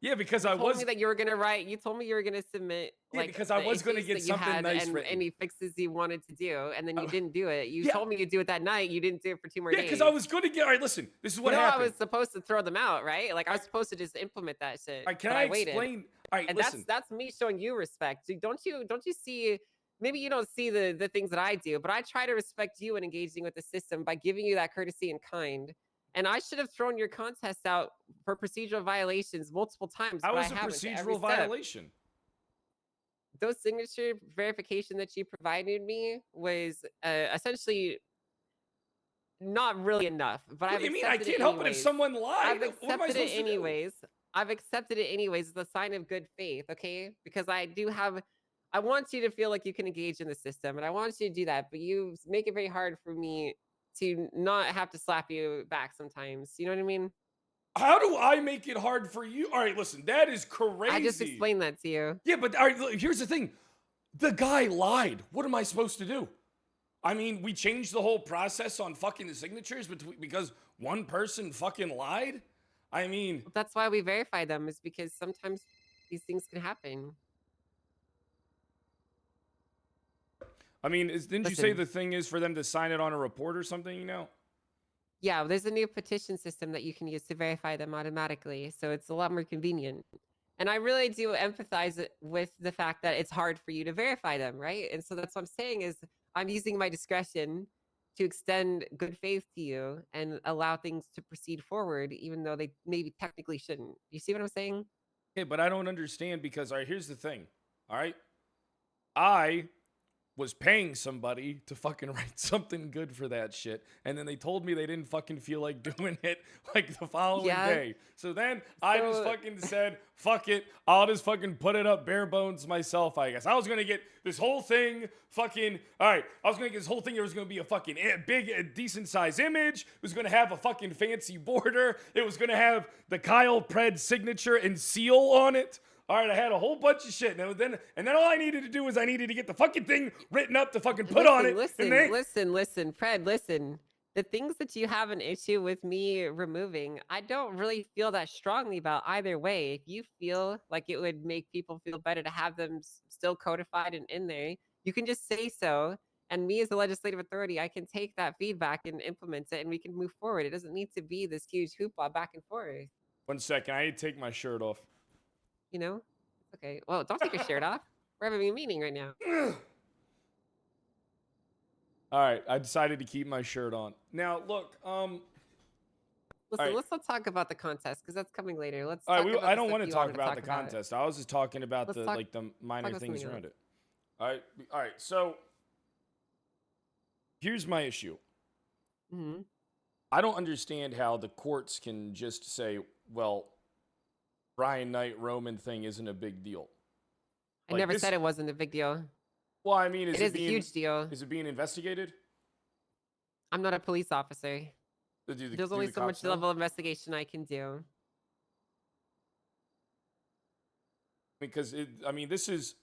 Yeah, because you told me that you were gonna write. You told me you were gonna submit. Yeah, like, because I was gonna get something nice written. Any fixes you wanted to do, and then you didn't do it. You told me you'd do it that night. You didn't do it for 2 more days. Yeah, because I was gonna get. All right, listen. This is what happened. I was supposed to throw them out, right? Like I was supposed to just implement that shit. All right, can I explain? All right, and listen. that's me showing you respect. Don't you see? Maybe you don't see the things that I do, but I try to respect you and engaging with the system by giving you that courtesy and kind. And I should have thrown your contest out for procedural violations multiple times. How but was I a haven't to every procedural step. violation? Those signature verification that you provided me was essentially not really enough. But What do you mean? I can't help it if someone lied. I've accepted it anyways. I've accepted it anyways. It's a sign of good faith, okay? Because I want you to feel like you can engage in the system, and I want you to do that. But you make it very hard for me to not have to slap you back sometimes. You know what I mean? How do I make it hard for you? All right, listen, that is crazy. I just explained that to you. Yeah, but all right, look, here's the thing. The guy lied. What am I supposed to do? I mean, we changed the whole process on fucking the signatures because one person fucking lied? I mean... That's why we verify them, is because sometimes these things can happen. I mean, didn't you say the thing is for them to sign it on a report or something, you know? Yeah, there's a new petition system that you can use to verify them automatically, so it's a lot more convenient. And I really do empathize with the fact that it's hard for you to verify them, right? And so that's what I'm saying is I'm using my discretion to extend good faith to you and allow things to proceed forward, even though they maybe technically shouldn't. You see what I'm saying? Okay, but I don't understand because, all right, here's the thing, all right? I was paying somebody to fucking write something good for that shit, and then they told me they didn't fucking feel like doing it like the following day. So then I just fucking said, fuck it, I'll just fucking put it up bare bones myself, I guess. I was gonna get this whole thing fucking, all right, I was gonna get this whole thing, there was gonna be a fucking big, decent size image, it was gonna have a fucking fancy border, it was gonna have the Kyle Pred signature and seal on it. All right, I had a whole bunch of shit. And then all I needed to do was I needed to get the fucking thing written up to fucking put on it. Listen, Pred, listen. The things that you have an issue with me removing, I don't really feel that strongly about either way. If you feel like it would make people feel better to have them still codified and in there, you can just say so. And me as the legislative authority, I can take that feedback and implement it, and we can move forward. It doesn't need to be this huge hoopla back and forth. 1 second, I need to take my shirt off. You know? Okay. Well, don't take your shirt off. We're having a meeting right now. All right, I decided to keep my shirt on. Now, look, Listen, let's not talk about the contest because that's coming later. Let's. All right, I don't want to talk about the contest. I was just talking about the minor things around it. All right. So here's my issue. Mm-hmm. I don't understand how the courts can just say, well, Brian Knight Roman thing isn't a big deal. I never said it wasn't a big deal. Well, I mean, it is a huge deal. Is it being investigated? I'm not a police officer. There's only so much level of investigation I can do. I because this is,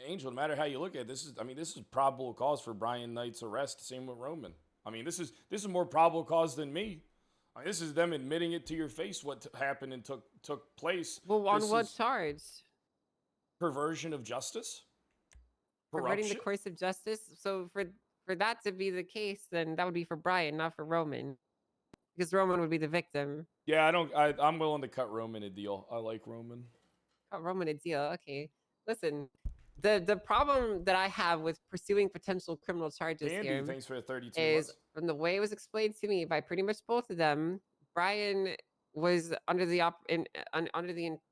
Angel, no matter how you look at it, this is probable cause for Brian Knight's arrest. Same with Roman. This is more probable cause than me. This is them admitting it to your face what happened and took place. Well, on This what is charge? Perversion of justice. Perverting the Corruption. course of justice. So for that to be the case, then that would be for Brian, not for Roman, because Roman would be the victim. Yeah, I'm willing to cut Roman a deal. I like Roman. Cut Roman a deal. Okay, listen. The problem that I have with pursuing potential criminal charges Andy, here thanks for the 32 is, months. from the way it was explained to me by pretty much both of them, Brian was under the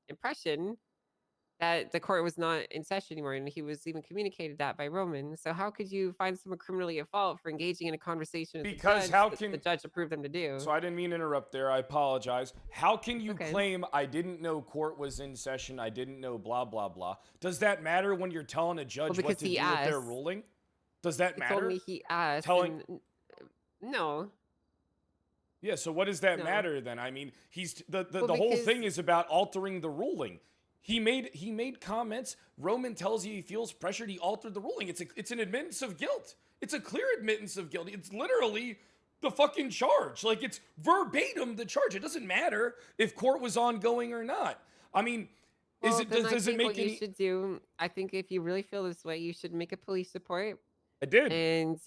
impression that the court was not in session anymore, and he was even communicated that by Roman. So how could you find someone criminally at fault for engaging in a conversation with Because the judge how that can the judge approved them to do? So I didn't mean to interrupt there. I apologize. How can you claim I didn't know court was in session? I didn't know blah blah blah. Does that matter when you're telling a judge what because to do he with their asked. ruling? Does that He matter? told me he asked. Telling. No. Yeah. So what does that No. matter then? He's the Well, whole because- thing is about altering the ruling. He made comments. Roman tells you he feels pressured. He altered the ruling. It's an admittance of guilt. It's a clear admittance of guilt. It's literally the fucking charge. Like, it's verbatim the charge. It doesn't matter if court was ongoing or not. Well, Does it make what any? you should do? I think if you really feel this way, you should make a police report. I did. And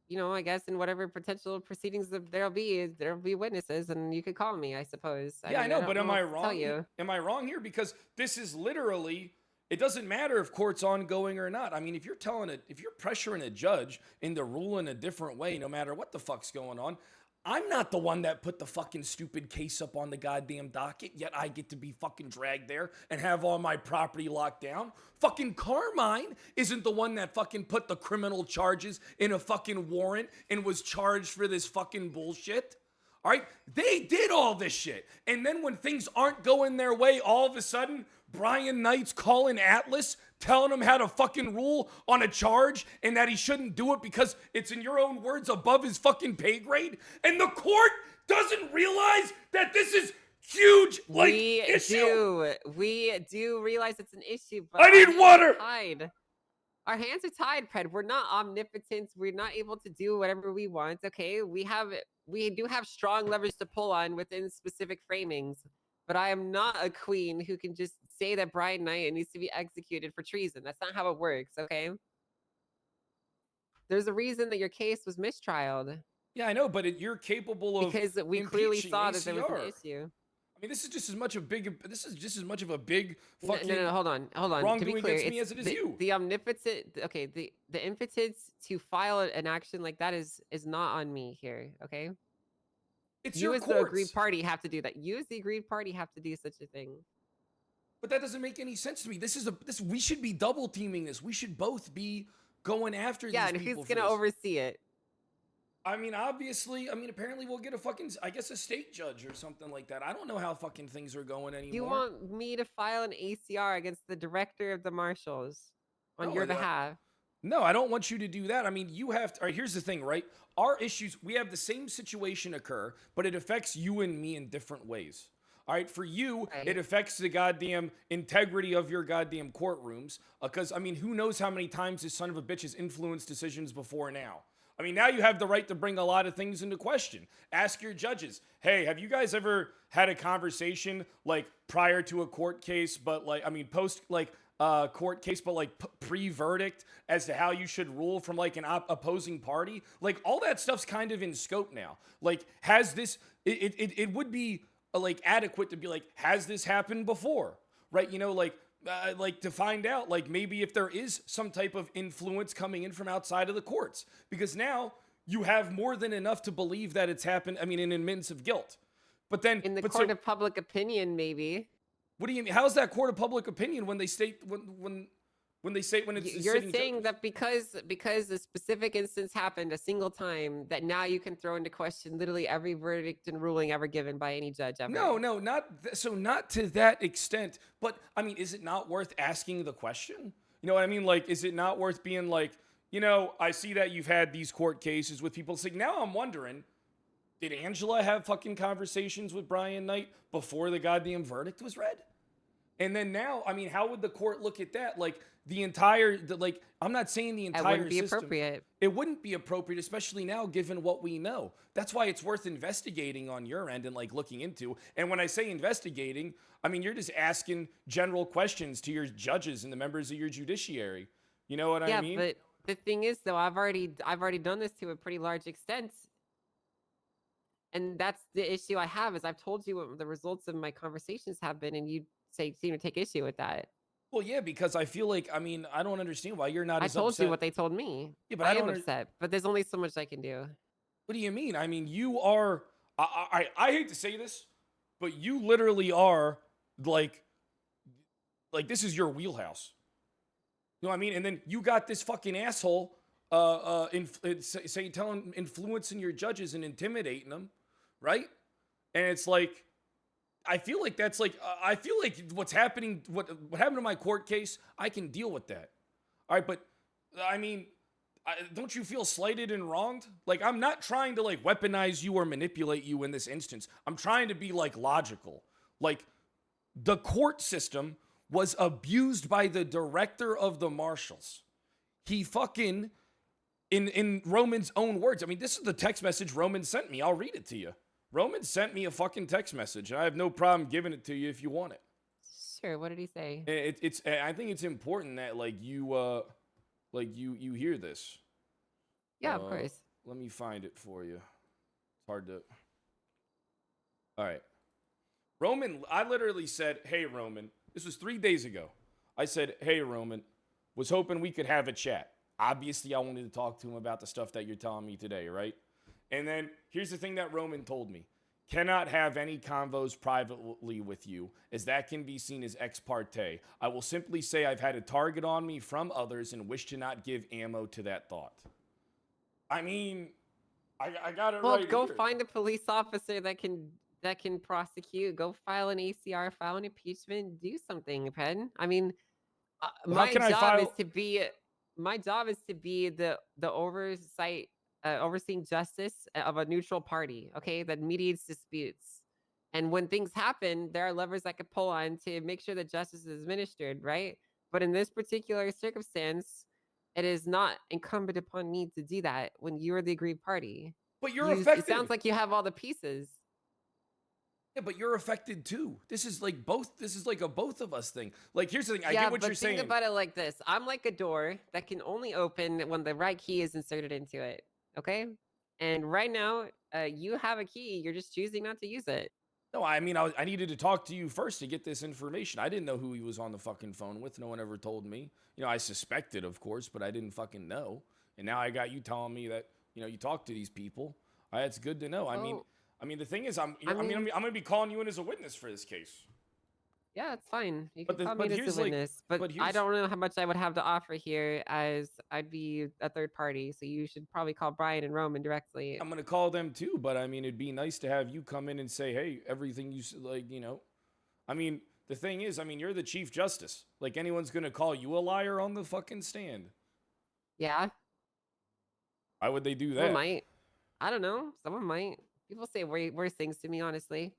I guess in whatever potential proceedings there'll be witnesses, and you could call me, I suppose. Yeah, I know, but am I Tell wrong? you. Am I wrong here? Because this is literally, it doesn't matter if court's ongoing or not. If you're pressuring a judge into ruling a different way, no matter what the fuck's going on, I'm not the one that put the fucking stupid case up on the goddamn docket, yet I get to be fucking dragged there and have all my property locked down. Fucking Carmine isn't the one that fucking put the criminal charges in a fucking warrant and was charged for this fucking bullshit. All right? They did all this shit. And then when things aren't going their way, all of a sudden, Brian Knight's calling Atlas, telling him how to fucking rule on a charge and that he shouldn't do it because it's, in your own words, above his fucking pay grade. And the court doesn't realize that this is huge, issue. We do realize it's an issue, but I need water. Our hands are tied, Pred. We're not omnipotent. We're not able to do whatever we want. Okay, we do have strong levers to pull on within specific framings. But I am not a queen who can just say that Brian Knight needs to be executed for treason. That's not how it works, okay? There's a reason that your case was mistrialed. Yeah, I know, but you're capable of because we clearly impeaching saw that there was ACR. an issue. This is just as much of a big fucking No, hold on. To be wrongdoing clear, against me as it is you. The omnipotent, okay, the impotence to file an action like that is not on me here, okay? It's you your as the courts. agreed party have to do that. You as the agreed party have to do such a thing. But that doesn't make any sense to me. We should be double teaming this. We should both be going after Yeah, these and people. who's gonna oversee it? Obviously, apparently we'll get a state judge or something like that. I don't know how fucking things are going anymore. You want me to file an ACR against the director of the marshals on your behalf? No, I don't want you to do that. You have to. All right, here's the thing, right? Our issues, we have the same situation occur, but it affects you and me in different ways. All right, for you, it affects the goddamn integrity of your goddamn courtrooms. Because, who knows how many times this son of a bitch has influenced decisions before now. Now you have the right to bring a lot of things into question. Ask your judges, hey, have you guys ever had a conversation, prior to a court case, but, post, court case, but pre-verdict as to how you should rule from an opposing party? All that stuff's kind of in scope now. Has this, it would be adequate to be has this happened before? Right? To find out, maybe if there is some type of influence coming in from outside of the courts, because now you have more than enough to believe that it's happened. An admittance of guilt, but then in the court of public opinion, maybe. What do you mean? How's that court of public opinion when they state when it's you're saying that because a specific instance happened a single time, that now you can throw into question literally every verdict and ruling ever given by any judge ever? No, not to that extent. But is it not worth asking the question? You know what I mean? Is it not worth being I see that you've had these court cases with people saying, now I'm wondering, did Angela have fucking conversations with Brian Knight before the goddamn verdict was read? And then now, I mean, how would the court look at that? Like the entire, like, I'm not saying the entire It wouldn't be system. appropriate. It wouldn't be appropriate, especially now, given what we know. That's why it's worth investigating on your end and like looking into. And when I say investigating, I mean, you're just asking general questions to your judges and the members of your judiciary. You know what I mean? Yeah, but the thing is, though, I've already done this to a pretty large extent. And that's the issue I have is I've told you what the results of my conversations have been, and you seem to take issue with that. Well, yeah, because I feel like, I mean, I don't understand why you're not I as told upset. you what they told me. Yeah, but I I am don't upset, but there's only so much I can do. What do you mean? I mean, you are, I hate to say this, but you literally are like this is your wheelhouse. You know what I mean? And then you got this fucking asshole, influencing your judges and intimidating them, right? And it's like, I feel like that's like, I feel like what's happening, what happened to my court case, I can deal with that. All right, but I mean, don't you feel slighted and wronged? Like, I'm not trying to like weaponize you or manipulate you in this instance. I'm trying to be like logical. Like, the court system was abused by the director of the marshals. He fucking, in Roman's own words, I mean, this is the text message Roman sent me. I'll read it to you. Roman sent me a fucking text message, and I have no problem giving it to you if you want it. Sure. What did he say? It's. I think it's important that like you hear this. Yeah, of course. Let me find it for you. It's hard to. All right. Roman, I literally said, "Hey, Roman." This was 3 days ago. I said, "Hey, Roman, was hoping we could have a chat. Obviously, I wanted to talk to him about the stuff that you're telling me today, right?" And then here's the thing that Roman told me. Cannot have any convos privately with you, as that can be seen as ex parte. I will simply say I've had a target on me from others and wish to not give ammo to that thought. I mean, I got it right. Well, go here. find a police officer that can prosecute. Go file an ACR, file an impeachment, do something, Pen. I mean, my job is to be the oversight, overseeing justice of a neutral party, okay, that mediates disputes. And when things happen, there are levers I could pull on to make sure that justice is administered, right? But in this particular circumstance, it is not incumbent upon me to do that when you're the aggrieved party. But you're affected. It sounds like you have all the pieces. Yeah, but you're affected too. This is like both. This is like a both of us thing. Like, here's the thing. I get what you're saying. Think about it like this. I'm like a door that can only open when the right key is inserted into it. Okay? And right now, you have a key. You're just choosing not to use it. No, I mean, I needed to talk to you first to get this information. I didn't know who he was on the fucking phone with. No one ever told me. You know, I suspected, of course, but I didn't fucking know. And now I got you telling me that, you know, you talk to these people. It's good to know. Well, I mean, the thing is, I'm going to be calling you in as a witness for this case. Yeah, it's fine. You can call but me as here's a like- witness, but but I here's- don't know how much I would have to offer here, as I'd be a third party. So you should probably call Brian and Roman directly. I'm going to call them too, but I mean, it'd be nice to have you come in and say, hey, everything you like, you know. I mean, the thing is, I mean, you're the Chief Justice. Like, anyone's going to call you a liar on the fucking stand. Yeah. Why would they do that? Someone might. I don't know. Someone might. People say worse things to me, honestly.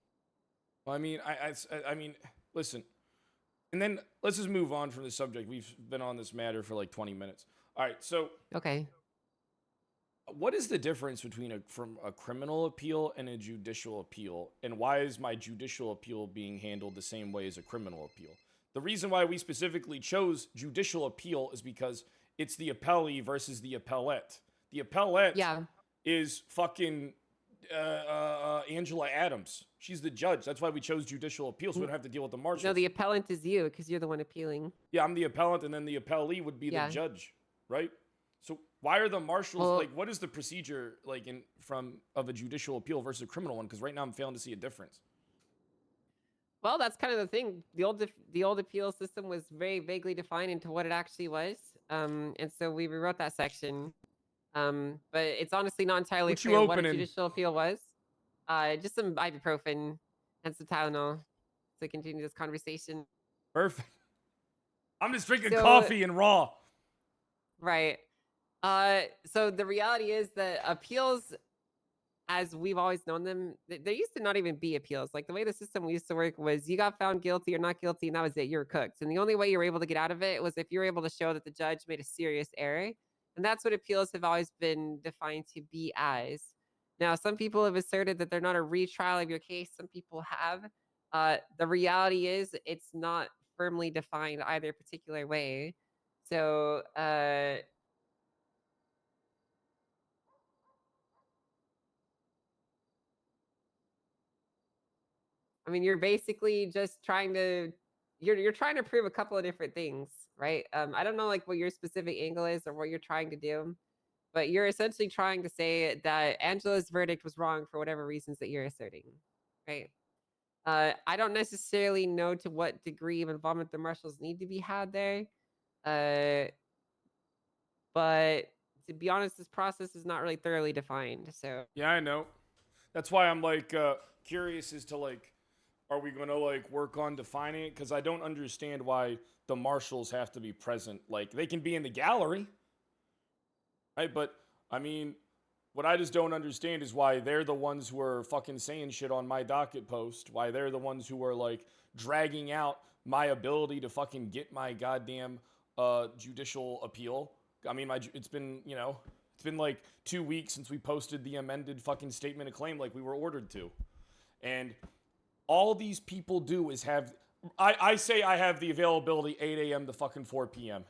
Well, I mean, I mean, listen. And then let's just move on from the subject. We've been on this matter for like 20 minutes. All right, so Okay. what is the difference between from a criminal appeal and a judicial appeal? And why is my judicial appeal being handled the same way as a criminal appeal? The reason why we specifically chose judicial appeal is because it's the appellee versus the appellate. The appellate is fucking Angela Adams. She's the judge. That's why we chose judicial appeal, so we don't have to deal with the marshals. No, the appellant is you, because you're the one appealing. Yeah, I'm the appellant, and then the appellee would be the judge, right? So why are the marshals like? What is the procedure like of a judicial appeal versus a criminal one? Because right now I'm failing to see a difference. Well, that's kind of the thing. The old appeal system was very vaguely defined into what it actually was, and so we rewrote that section. But it's honestly not entirely clear what a judicial appeal was. Just some ibuprofen and some Tylenol to continue this conversation. Perfect. I'm just drinking coffee and raw. Right. So the reality is that appeals as we've always known them, there used to not even be appeals. Like the way the system used to work was you got found guilty or not guilty, and that was it. You were cooked. And the only way you were able to get out of it was if you were able to show that the judge made a serious error. And that's what appeals have always been defined to be as. Now, some people have asserted that they're not a retrial of your case. Some people have. The reality is it's not firmly defined either particular way. So, I mean, you're basically just trying to you're trying to prove a couple of different things, right? I don't know like what your specific angle is or what you're trying to do, but you're essentially trying to say that Angela's verdict was wrong for whatever reasons that you're asserting, right? I don't necessarily know to what degree of involvement the marshals need to be had there, but to be honest, this process is not really thoroughly defined. So Yeah, I know. That's why I'm like curious as to like, are we gonna like work on defining it? Because I don't understand why the marshals have to be present. Like they can be in the gallery, right? But I mean, what I just don't understand is why they're the ones who are fucking saying shit on my docket post. Why they're the ones who are like dragging out my ability to fucking get my goddamn judicial appeal. I mean, it's been, you know, it's been like 2 weeks since we posted the amended fucking statement of claim like we were ordered to. And all these people do is have, I say I have the availability 8 a.m. to fucking 4 p.m.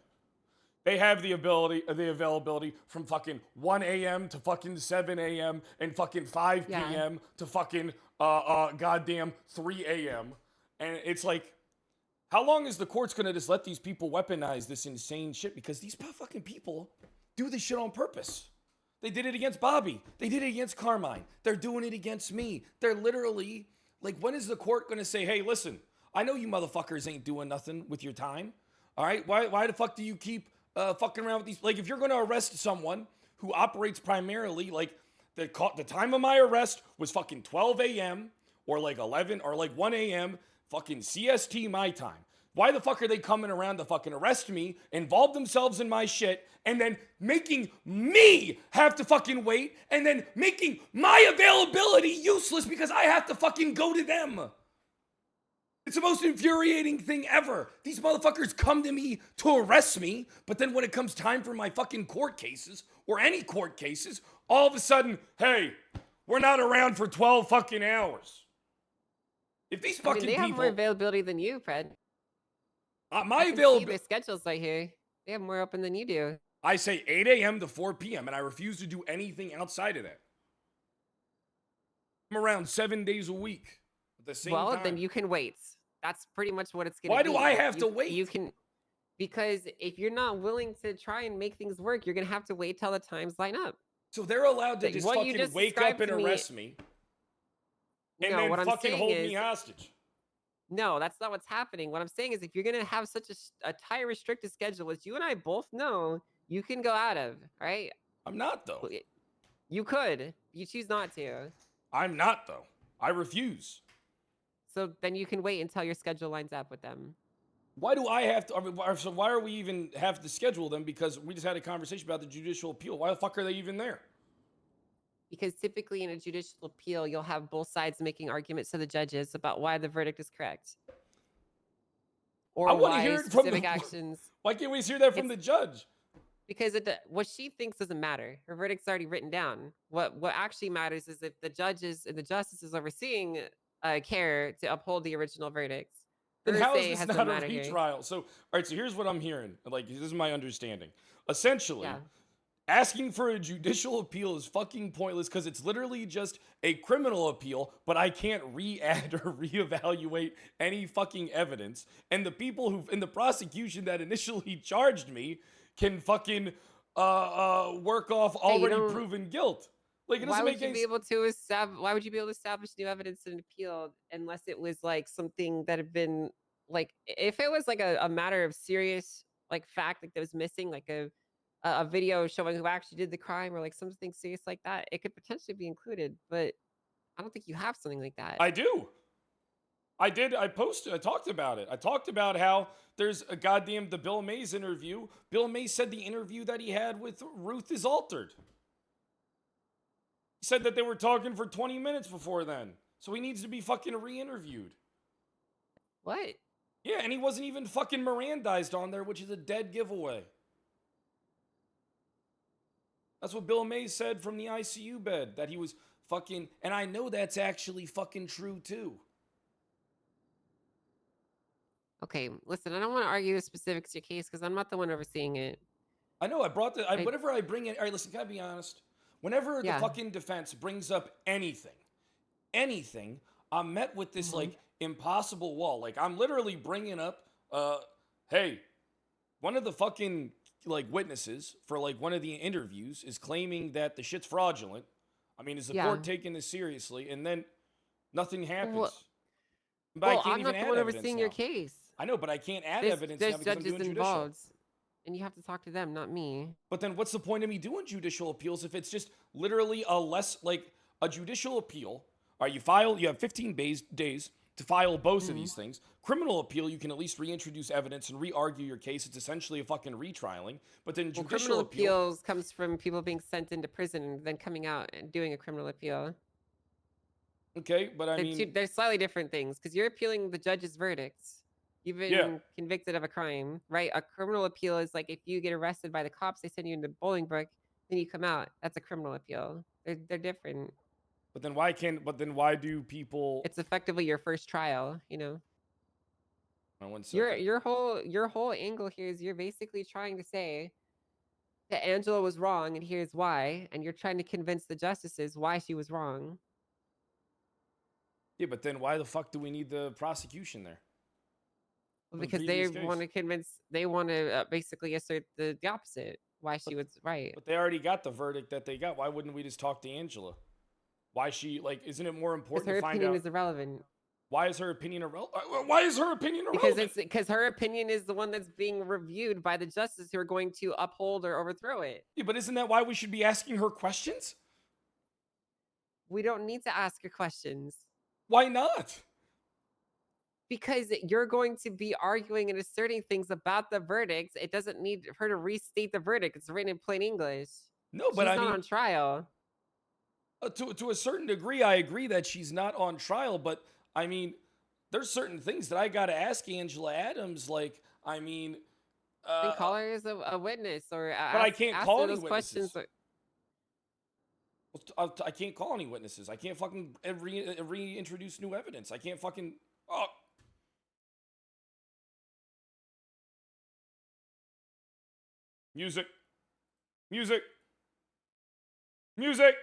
They have the availability from fucking 1 a.m. to fucking 7 a.m. and fucking 5 p.m. to fucking goddamn 3 a.m. And it's like, how long is the court's gonna just let these people weaponize this insane shit? Because these fucking people do this shit on purpose. They did it against Bobby. They did it against Carmine. They're doing it against me. They're literally, like, when is the court gonna say, hey, listen, I know you motherfuckers ain't doing nothing with your time. All right? Why the fuck do you keep fucking around with these? Like, if you're gonna arrest someone who operates primarily, like, the time of my arrest was fucking 12 a.m. or like 11 or like 1 a.m. fucking CST my time. Why the fuck are they coming around to fucking arrest me, involve themselves in my shit, and then making me have to fucking wait, and then making my availability useless because I have to fucking go to them? It's the most infuriating thing ever. These motherfuckers come to me to arrest me, but then when it comes time for my fucking court cases, or any court cases, all of a sudden, hey, we're not around for 12 fucking hours. If these fucking they have more availability than you, Fred. My availability. Their schedules right here. They have more open than you do. I say 8 a.m. to 4 p.m. and I refuse to do anything outside of that. I'm around 7 days a week at the same time. Well, then you can wait. That's pretty much what it's going to be. Why do I have to wait? You can, because if you're not willing to try and make things work, you're going to have to wait till the times line up. So they're allowed to just fucking wake up and arrest me and then fucking hold me hostage. No, that's not what's happening. What I'm saying is if you're going to have such a tight, restricted schedule, as you and I both know, you can go out of, right? I'm not, though. You could. You choose not to. I'm not, though. I refuse. So then you can wait until your schedule lines up with them. Why do I have to? I mean, so why are we even have to schedule them? Because we just had a conversation about the judicial appeal. Why the fuck are they even there? Because typically in a judicial appeal, you'll have both sides making arguments to the judges about why the verdict is correct. Or I want to why hear it from specific actions. Why can't we hear that from the judge? Because what she thinks doesn't matter. Her verdict's already written down. What actually matters is if the judges and the justices overseeing care to uphold the original verdicts. Then how is this not a retrial? So, all right, so here's what I'm hearing. Like, this is my understanding. Essentially, asking for a judicial appeal is fucking pointless because it's literally just a criminal appeal, but I can't re-add or reevaluate any fucking evidence. And the people who, in the prosecution that initially charged me can fucking work off already proven guilt. Like, it doesn't make any sense. Why would you be able to establish new evidence in an appeal unless it was like something that had been like, if it was like a matter of serious like fact like that was missing, like a video showing who actually did the crime or like something serious like that, it could potentially be included. But I don't think you have something like that. I do. I did. I talked about it. I talked about how there's a goddamn the Bill Mays interview. Bill Mays said the interview that he had with Ruth is altered. He said that they were talking for 20 minutes before then. So he needs to be fucking re-interviewed. What? Yeah, and he wasn't even fucking Mirandized on there, which is a dead giveaway. That's what Bill Mays said from the ICU bed, that he was fucking, and I know that's actually fucking true too. Okay, listen, I don't want to argue the specifics of your case because I'm not the one overseeing it. I know, whenever I bring it, all right, listen, can I be honest? Whenever the fucking defense brings up anything, I'm met with this like impossible wall. Like I'm literally bringing up, hey, one of the fucking like witnesses for like one of the interviews is claiming that the shit's fraudulent. I mean, is the court taking this seriously? And then nothing happens. But I can't I'm even not the add one evidence overseeing now. your case. I know, but I can't add There's evidence now because I'm judges doing judicial. involved, and you have to talk to them, not me. But then what's the point of me doing judicial appeals if it's just literally a judicial appeal? All right, you have 15 days to file both of these things. Criminal appeal, you can at least reintroduce evidence and re-argue your case. It's essentially a fucking retrialing. But then judicial criminal appeal appeals comes from people being sent into prison and then coming out and doing a criminal appeal. Okay, but I mean, they're slightly different things because you're appealing the judge's verdicts. You've been convicted of a crime, right? A criminal appeal is like if you get arrested by the cops, they send you into Bolingbrook, then you come out. That's a criminal appeal. They're different. But then why do people? It's effectively your first trial, you know. One second. Your whole angle here is you're basically trying to say that Angela was wrong and here's why, and you're trying to convince the justices why she was wrong. Yeah, but then why the fuck do we need the prosecution there? Well, because they want to basically assert the opposite, why she was right. But they already got the verdict that they got. Why wouldn't we just talk to Angela? Why isn't it more important to find out? Her opinion is irrelevant. Why is her opinion irrelevant? Why is her opinion irrelevant? Because her opinion is the one that's being reviewed by the justices who are going to uphold or overthrow it. Yeah, but isn't that why we should be asking her questions? We don't need to ask her questions. Why not? Because you're going to be arguing and asserting things about the verdicts. It doesn't need her to restate the verdict. It's written in plain English. No, but she's not on trial. To a certain degree, I agree that she's not on trial. But I mean, there's certain things that I got to ask Angela Adams. Like, I mean, then call her as a witness, or but I can't call any those witnesses. questions. I can't call any witnesses. I can't fucking reintroduce new evidence. I can't fucking. Oh. Music. Music. Music.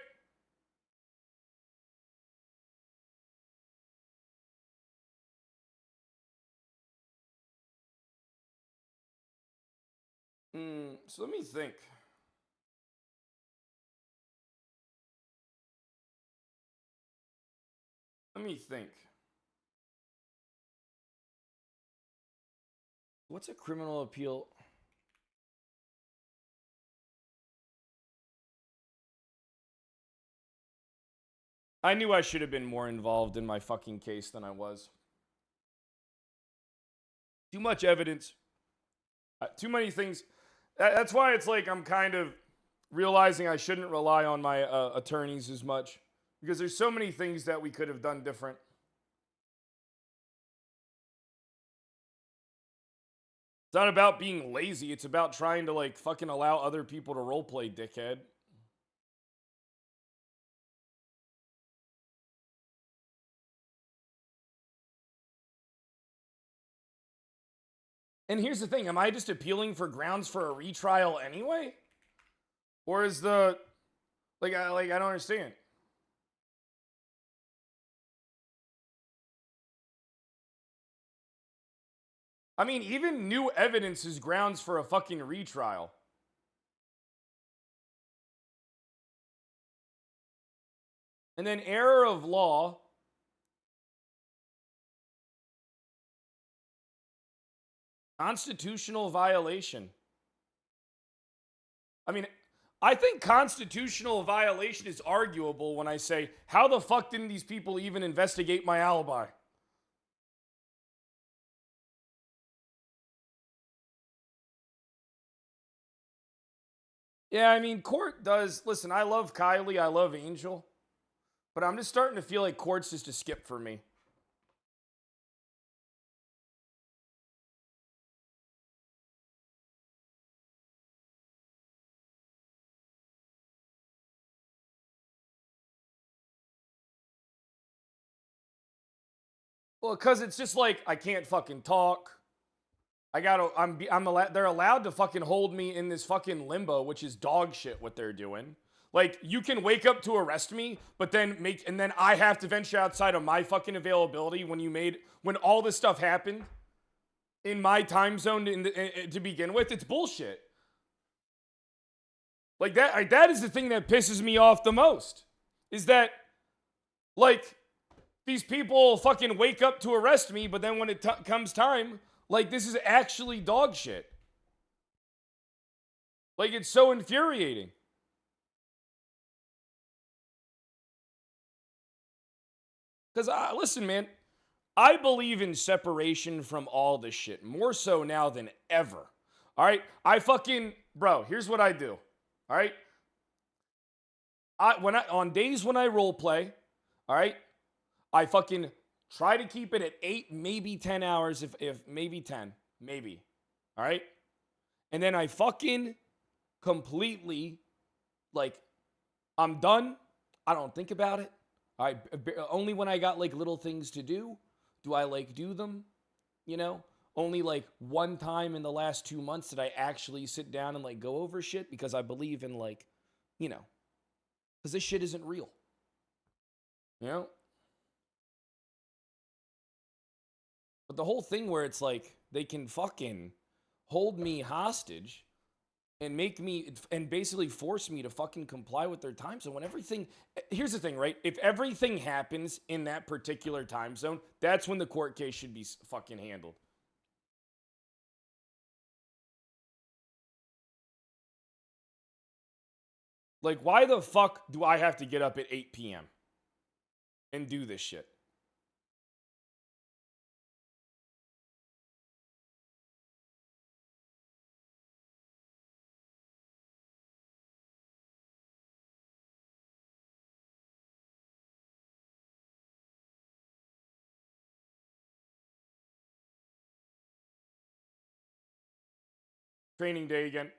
So let me think. What's a criminal appeal? I knew I should have been more involved in my fucking case than I was. Too much evidence. Too many things. That's why it's like I'm kind of realizing I shouldn't rely on my attorneys as much. Because there's so many things that we could have done different. It's not about being lazy. It's about trying to like fucking allow other people to roleplay, dickhead. And here's the thing. Am I just appealing for grounds for a retrial anyway? Or is the... I don't understand. I mean, even new evidence is grounds for a fucking retrial. And then error of law. Constitutional violation. I mean, I think constitutional violation is arguable when I say, how the fuck didn't these people even investigate my alibi? Yeah, I mean, Court does. Listen, I love Kylie. I love Angel. But I'm just starting to feel like Court's just a skip for me. Well, because it's just like, I can't fucking talk. They're allowed to fucking hold me in this fucking limbo, which is dog shit what they're doing. Like, you can wake up to arrest me, but then I have to venture outside of my fucking availability when all this stuff happened in my time zone to begin with. It's bullshit. Like, that is the thing that pisses me off the most. Is that, like, these people fucking wake up to arrest me, but then when it comes time, like, this is actually dog shit. Like, it's so infuriating. Because, listen, man, I believe in separation from all this shit, more so now than ever. All right? Bro, here's what I do. All right? On days when I role play, all right, I fucking try to keep it at 8, maybe 10 hours, if maybe 10, maybe. All right? And then I fucking completely, like, I'm done. I don't think about it. Only when I got, like, little things to do I, like, do them, you know? Only, like, one time in the last 2 months did I actually sit down and, like, go over shit because I believe in, like, you know, because this shit isn't real. You know? But the whole thing where it's like they can fucking hold me hostage and basically force me to fucking comply with their time zone when everything, here's the thing, right? If everything happens in that particular time zone, that's when the court case should be fucking handled. Like, why the fuck do I have to get up at 8 p.m. and do this shit? Training day again.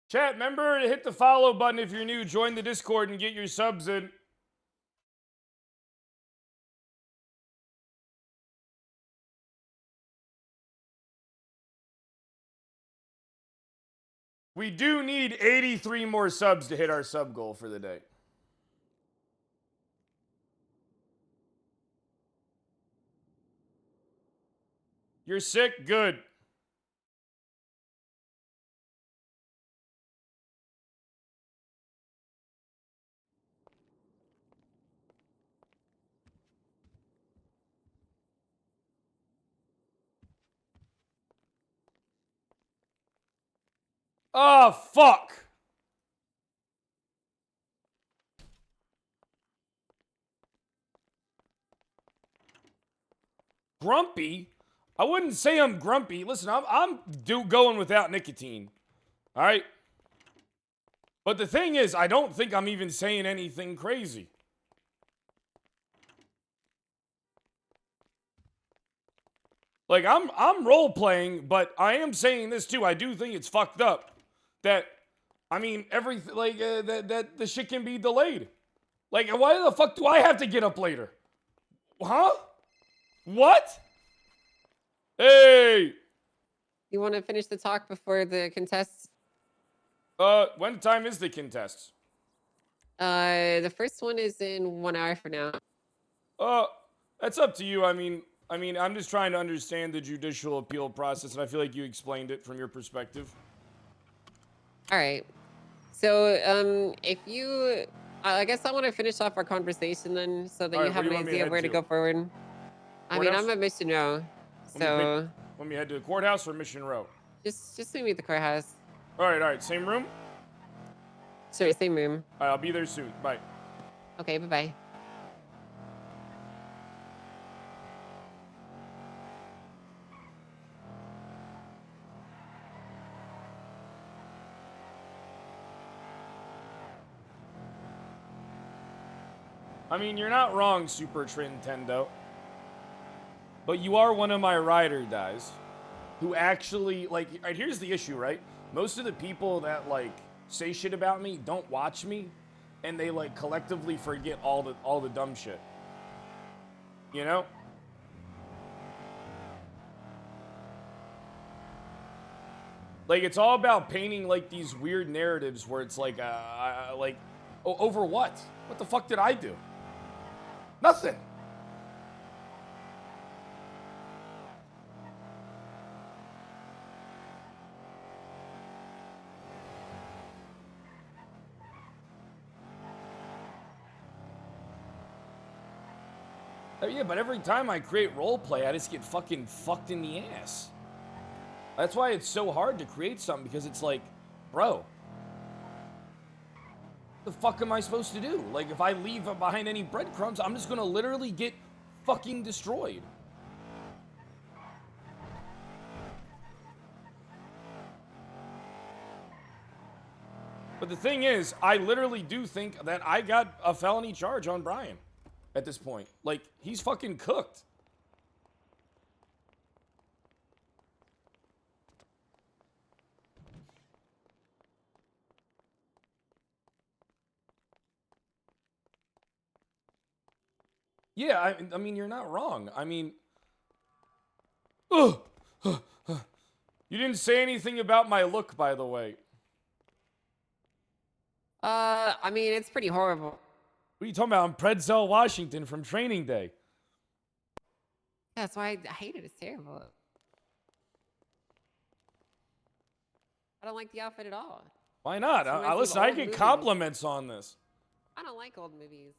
Chat, remember to hit the follow button if you're new. Join the Discord and get your subs in. We do need 83 more subs to hit our sub goal for the day. You're sick? Good. Oh, fuck. Grumpy? I wouldn't say I'm grumpy. Listen, I'm going without nicotine. All right? But the thing is, I don't think I'm even saying anything crazy. Like, I'm role-playing, but I am saying this, too. I do think it's fucked up that, I mean, everything, like, that the shit can be delayed. Like, why the fuck do I have to get up later? Huh? What? Hey! You want to finish the talk before the contests? When time is the contests? The first one is in 1 hour from now. That's up to you. I mean, I mean, I'm just trying to understand the judicial appeal process, and I feel like you explained it from your perspective. All right. So, if you, I guess I want to finish off our conversation then, so that All you right, have where an do you want me to idea of head where to to? go forward. I mean, Courthouse? I'm at Mission Row, so Want me to head to the courthouse or Mission Row? just meet me at the courthouse. All right. Same room? Sure, same room. All right, I'll be there soon. Bye. Okay, bye-bye. I mean, you're not wrong, Super Nintendo. But you are one of my ride or dies who actually, like, right, here's the issue, right? Most of the people that, like, say shit about me don't watch me, and they, like, collectively forget all the dumb shit. You know? Like, it's all about painting, like, these weird narratives where it's like, over what? What the fuck did I do? Nothing. Oh, yeah, but every time I create roleplay, I just get fucking fucked in the ass. That's why it's so hard to create something, because it's like, bro, what the fuck am I supposed to do? Like, if I leave behind any breadcrumbs, I'm just gonna literally get fucking destroyed. But the thing is, I literally do think that I got a felony charge on Brian at this point. Like, he's fucking cooked. Yeah, I mean, you're not wrong. I mean, you didn't say anything about my look, by the way. I mean, it's pretty horrible. What are you talking about? I'm Pretzel Washington from Training Day. That's why I hate it. It's terrible. I don't like the outfit at all. Why not? It reminds me of Listen, I old get movies. compliments on this. I don't like old movies.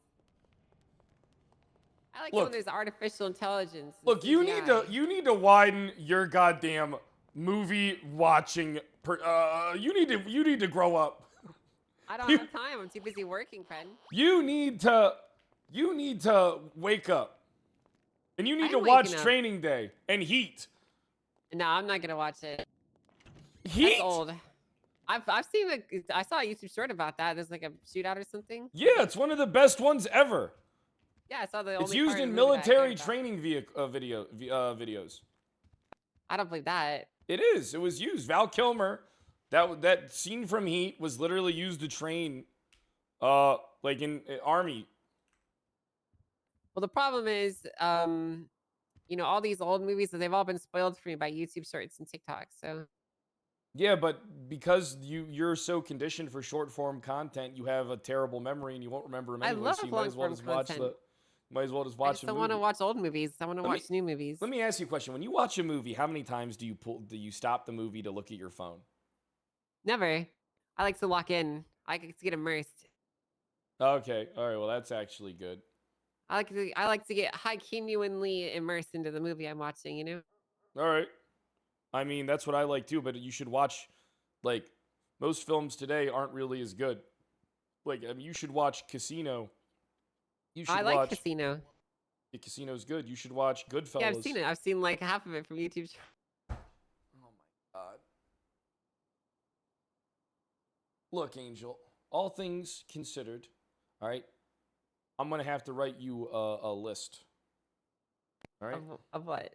I like it Look. when there's artificial intelligence. and Look, you CGI. need to widen your goddamn movie watching. You need to grow up. I don't have time. I'm too busy working, friend. You need to wake up, and you need to I'm watch waking up. Training Day and Heat. No, I'm not gonna watch it. Heat? That's old. I've seen I saw a YouTube short about that. There's like a shootout or something. Yeah, it's one of the best ones ever. Yeah, I saw the. It's only used part of in the movie that I cared military about. training videos. I don't believe that. It is. It was used. Val Kilmer, that scene from Heat was literally used to train, like in Army. Well, the problem is, you know, all these old movies, they've all been spoiled for me by YouTube shorts and TikTok. So. Yeah, but because you're so conditioned for short form content, you have a terrible memory and you won't remember them I anyway. love So you might as well just watch content. might as well just I watch just a don't movie. want to watch old movies. I want to watch new movies. Let me ask you a question. When you watch a movie, how many times do you stop the movie to look at your phone? Never. I like to lock in. I like to get immersed. Okay, all right. Well, that's actually good. I like to get genuinely immersed into the movie I'm watching. You know. All right. I mean, that's what I like too. But you should watch, like, most films today aren't really as good. Like, I mean, you should watch Casino. You should I like watch Casino. Yeah, Casino's good. You should watch Goodfellas. Yeah, I've seen it. I've seen like half of it from YouTube. Oh my god. Look, Angel, all things considered, all right, I'm going to have to write you a list. All right? Of what?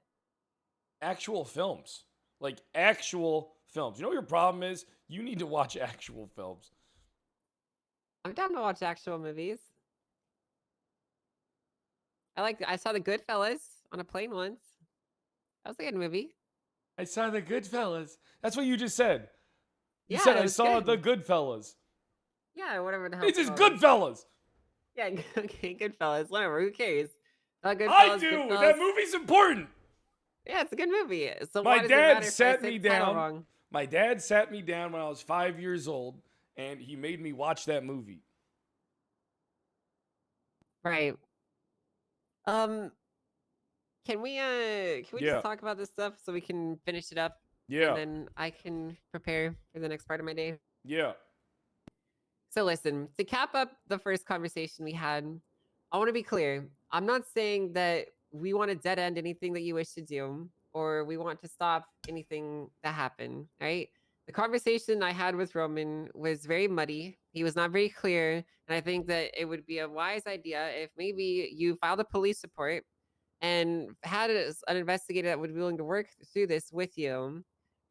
Actual films. Like, actual films. You know what your problem is? You need to watch actual films. I'm down to watch actual movies. I saw the Goodfellas on a plane once. That was a good movie. I saw the Goodfellas. That's what you just said. You Yeah, said it I was saw good. the Goodfellas. Yeah, whatever the hell. It's just called. Goodfellas. Yeah, okay, Goodfellas. Whatever. Who cares? Goodfellas, do. Goodfellas. That movie's important. Yeah, it's a good movie. So My why does it matter dad if I sat say me the title down. wrong? My dad sat me down when I was 5 years old, and he made me watch that movie. Right. Can we Yeah. just talk about this stuff so we can finish it up? Yeah. And then I can prepare for the next part of my day. Yeah. So listen, to cap up the first conversation we had, I want to be clear. I'm not saying that we want to dead end anything that you wish to do, or we want to stop anything that happened, right? The conversation I had with Roman was very muddy. He was not very clear. And I think that it would be a wise idea if maybe you filed a police report and had an investigator that would be willing to work through this with you.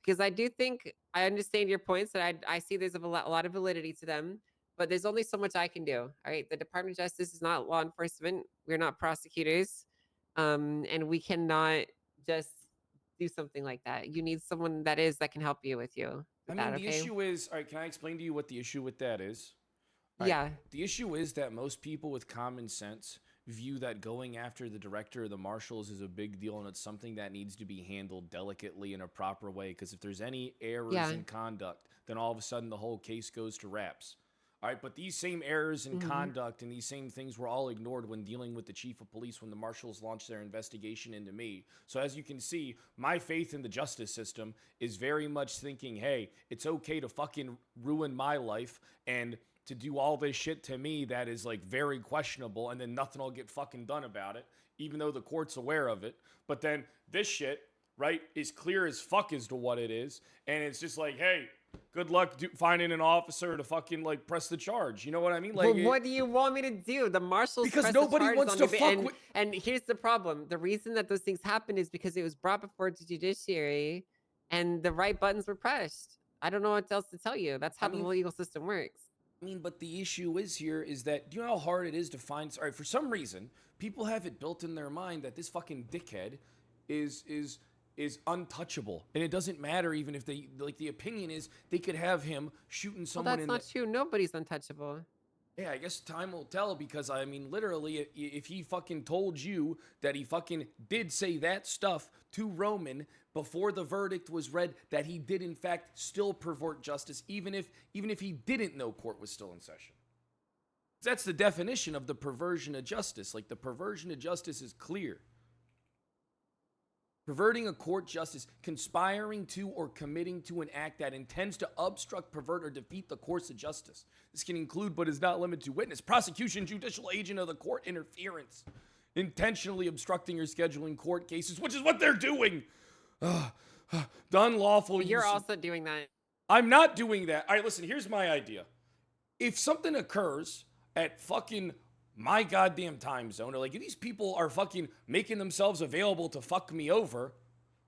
Because I do think I understand your points, and I see there's a lot of validity to them, but there's only so much I can do. All right. The Department of Justice is not law enforcement. We're not prosecutors. And we cannot just do something like that. You need someone that can help you with you. I With mean, that, the okay? issue is, all right, can I explain to you what the issue with that is? All right, Yeah. The issue is that most people with common sense view that going after the director or the marshals is a big deal, and it's something that needs to be handled delicately in a proper way, because if there's any errors Yeah. in conduct, then all of a sudden the whole case goes to wraps. All right, but these same errors in Mhm. conduct and these same things were all ignored when dealing with the chief of police when the marshals launched their investigation into me. So as you can see, my faith in the justice system is very much thinking, hey, it's okay to fucking ruin my life and to do all this shit to me that is like very questionable, and then nothing will get fucking done about it, even though the court's aware of it. But then this shit, right, is clear as fuck as to what it is, and it's just like, hey, good luck finding an officer to fucking like press the charge. You know what I mean? Like, Well, what do you want me to do? The marshals Because press the nobody charges wants on to you, fuck and, with- and here's the problem: the reason that those things happened is because it was brought before the judiciary, and the right buttons were pressed. I don't know what else to tell you. That's how the legal system works. I mean, but the issue is here is that, do you know how hard it is to find? Sorry, for some reason, people have it built in their mind that this fucking dickhead is untouchable, and it doesn't matter even if they like. The opinion is they could have him shooting Well, someone that's in not true. Nobody's untouchable. Yeah, I guess time will tell, because I mean, literally, if he fucking told you that he fucking did say that stuff to Roman before the verdict was read, that he did in fact still pervert justice, even if he didn't know court was still in session. That's the definition of the perversion of justice. Like, the perversion of justice is clear. Perverting a court justice, conspiring to or committing to an act that intends to obstruct, pervert, or defeat the course of justice. This can include, but is not limited to, witness, prosecution, judicial agent of the court, interference, intentionally obstructing or scheduling court cases, which is what they're doing. The unlawful You're use of- also doing that. I'm not doing that. All right, listen, here's my idea. If something occurs at fucking my goddamn time zone, or like if these people are fucking making themselves available to fuck me over,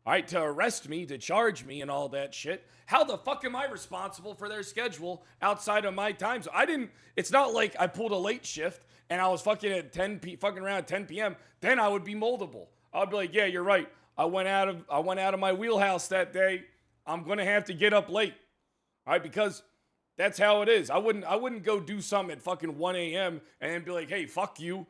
all right, to arrest me, to charge me and all that shit, how the fuck am I responsible for their schedule outside of my time zone? It's not like I pulled a late shift and I was fucking at fucking around 10 p.m. Then I would be moldable. I'd be like, yeah, you're right. I went out of my wheelhouse that day. I'm gonna have to get up late. All right, because that's how it is. I wouldn't go do something at fucking 1 a.m. and then be like, hey, fuck you.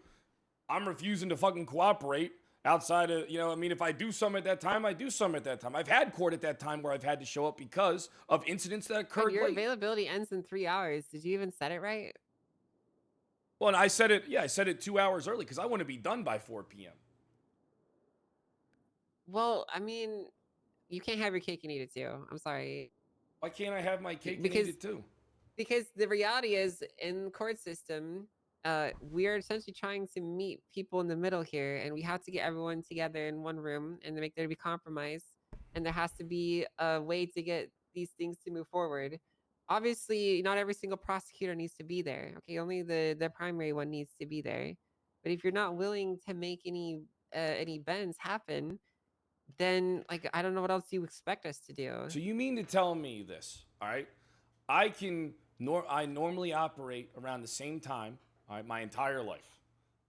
I'm refusing to fucking cooperate outside of, I mean, if I do something at that time, I do something at that time. I've had court at that time where I've had to show up because of incidents that occurred Your late. availability ends in 3 hours. Did you even set it right? Well, and I said it 2 hours early because I want to be done by 4 p.m. Well, I mean, you can't have your cake and eat it too. I'm sorry. Why can't I have my cake Because- and eat it too? Because the reality is, in the court system, we are essentially trying to meet people in the middle here, and we have to get everyone together in one room and make there to be compromise. And there has to be a way to get these things to move forward. Obviously, not every single prosecutor needs to be there. Okay, only the primary one needs to be there. But if you're not willing to make any bends happen, then like I don't know what else you expect us to do. So you mean to tell me this, all right? I normally operate around the same time, all right, my entire life,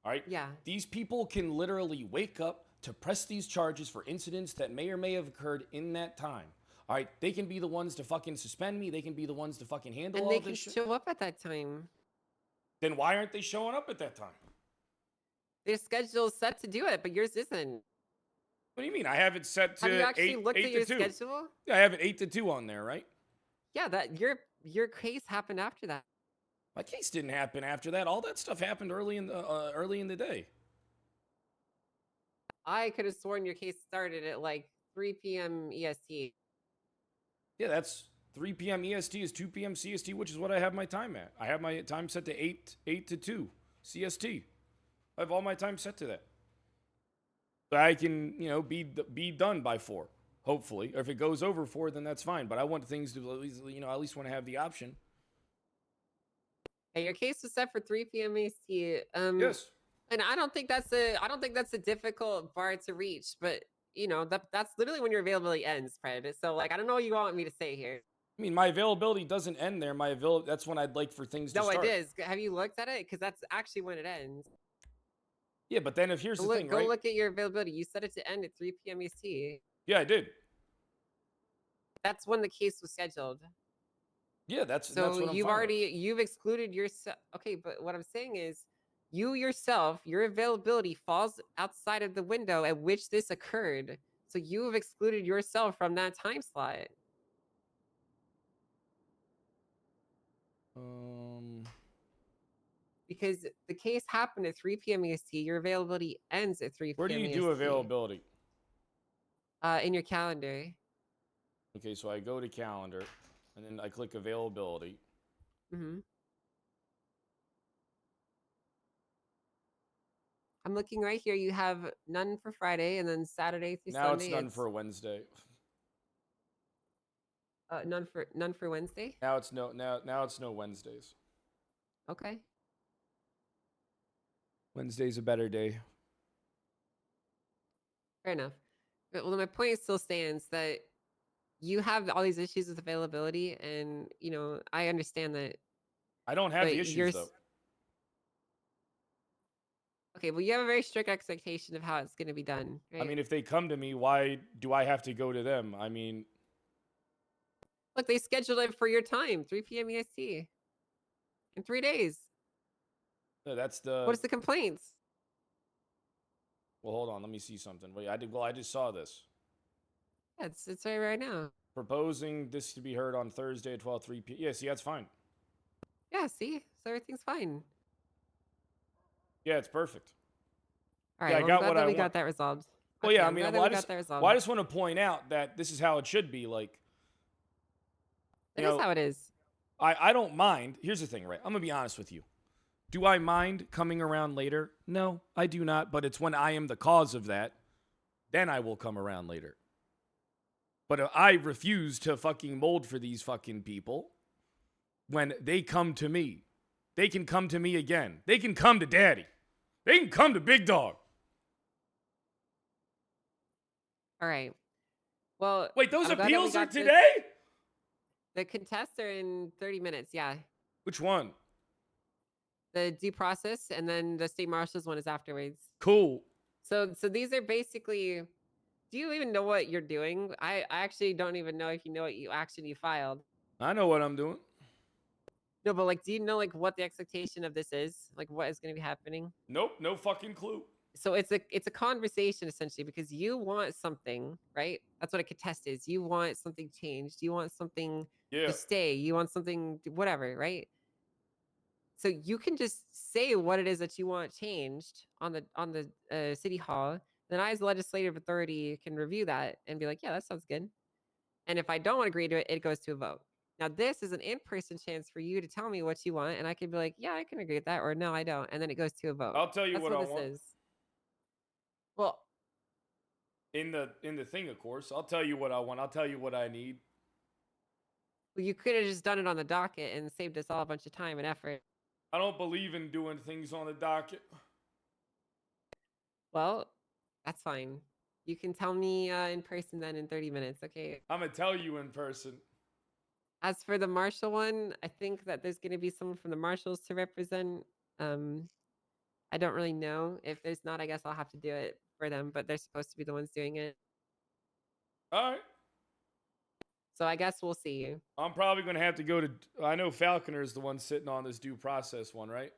all right? Yeah. These people can literally wake up to press these charges for incidents that may or may have occurred in that time. All right, they can be the ones to fucking suspend me. They can be the ones to fucking handle And all they this can shit. show up at that time. Then why aren't they showing up at that time? Their schedule's set to do it, but yours isn't. What do you mean? I have it set to Have you actually 8, looked 8 at to your 2. schedule? Yeah, I have it 8 to 2 on there, right? Yeah, that your case happened after that. My case didn't happen after that. All that stuff happened early in the day. I could have sworn your case started at like 3 p.m. EST. Yeah, that's 3 p.m. EST is 2 p.m. CST, which is what I have my time at. I have my time set to 8 to 2 CST. I have all my time set to that. So I can, be done by 4, hopefully. Or if it goes over 4, then that's fine. But I want things to at least want to have the option. Hey, your case was set for 3 p.m. EST. Yes. And I don't think that's a difficult bar to reach, but that's literally when your availability ends, Pred. So like I don't know what you want me to say here. I mean, my availability doesn't end there. That's when I'd like for things to start. No, it is. Have you looked at it? Because that's actually when it ends. Yeah, but then here's the thing, go right? look at your availability. You set it to end at 3 p.m. EST. Yeah, I did. That's when the case was scheduled. Yeah, that's so that's what I'm fine with. you've excluded yourself. Okay, but what I'm saying is, you yourself, your availability falls outside of the window at which this occurred. So you have excluded yourself from that time slot. Because the case happened at 3 p.m. EST, your availability ends at 3 p.m. Where do you EST. do availability? In your calendar. Okay, so I go to calendar, and then I click availability. Mm-hmm. I'm looking right here. You have none for Friday, and then Saturday through Now Sunday. it's none for Wednesday. None for Wednesday. Now it's no Wednesdays. Okay. Wednesday's a better day. Fair enough. Well, my point still stands that you have all these issues with availability, and I understand that. I don't have the issues though. Okay, well, you have a very strict expectation of how it's going to be done, right? I mean, if they come to me, why do I have to go to them? I mean, look, they scheduled it for your time, 3 p.m. EST, in 3 days. That's the. What is the complaints? Well, hold on. Let me see something. Wait, I just saw this. Yeah, it's right now. Proposing this to be heard on Thursday at 12:03 p.m. Yeah, see, that's fine. Yeah, see, so everything's fine. Yeah, it's perfect. All right, yeah, well, I got I'm glad what that I we want. got that resolved. Well, Okay, yeah, I I'm mean, glad well, that we got that resolved. I just want to point out that this is how it should be. Like, It is how it is. I don't mind. Here's the thing, right? I'm gonna be honest with you. Do I mind coming around later? No, I do not. But it's when I am the cause of that, then I will come around later. But I refuse to fucking mold for these fucking people when they come to me. They can come to me again. They can come to Daddy. They can come to Big Dog. All right. Well, wait, those I'm glad that we appeals are got this- today? The contests are in 30 minutes. Yeah. Which one? The due process, and then the state marshal's one is afterwards. Cool. So these are basically. Do you even know what you're doing? I actually don't even know if you know what you filed. I know what I'm doing. No, but like, do you know like what the expectation of this is? Like, what is going to be happening? Nope, no fucking clue. So it's a conversation essentially, because you want something, right? That's what a contest is. You want something changed. You want something to stay. You want something, whatever, right? So you can just say what it is that you want changed on the city hall. Then I, as legislative authority, can review that and be like, yeah, that sounds good. And if I don't agree to it, it goes to a vote. Now, this is an in-person chance for you to tell me what you want, and I can be like, yeah, I can agree with that, or no, I don't, and then it goes to a vote. I'll tell you That's what I this want. is. Well, in the thing, of course, I'll tell you what I want. I'll tell you what I need. Well, you could have just done it on the docket and saved us all a bunch of time and effort. I don't believe in doing things on the docket. Well, that's fine. You can tell me in person then in 30 minutes, okay? I'm going to tell you in person. As for the marshal one, I think that there's going to be someone from the marshals to represent. I don't really know. If there's not, I guess I'll have to do it for them, but they're supposed to be the ones doing it. All right. So I guess we'll see. I'm probably going to have to go to... I know Falconer is the one sitting on this due process one, right?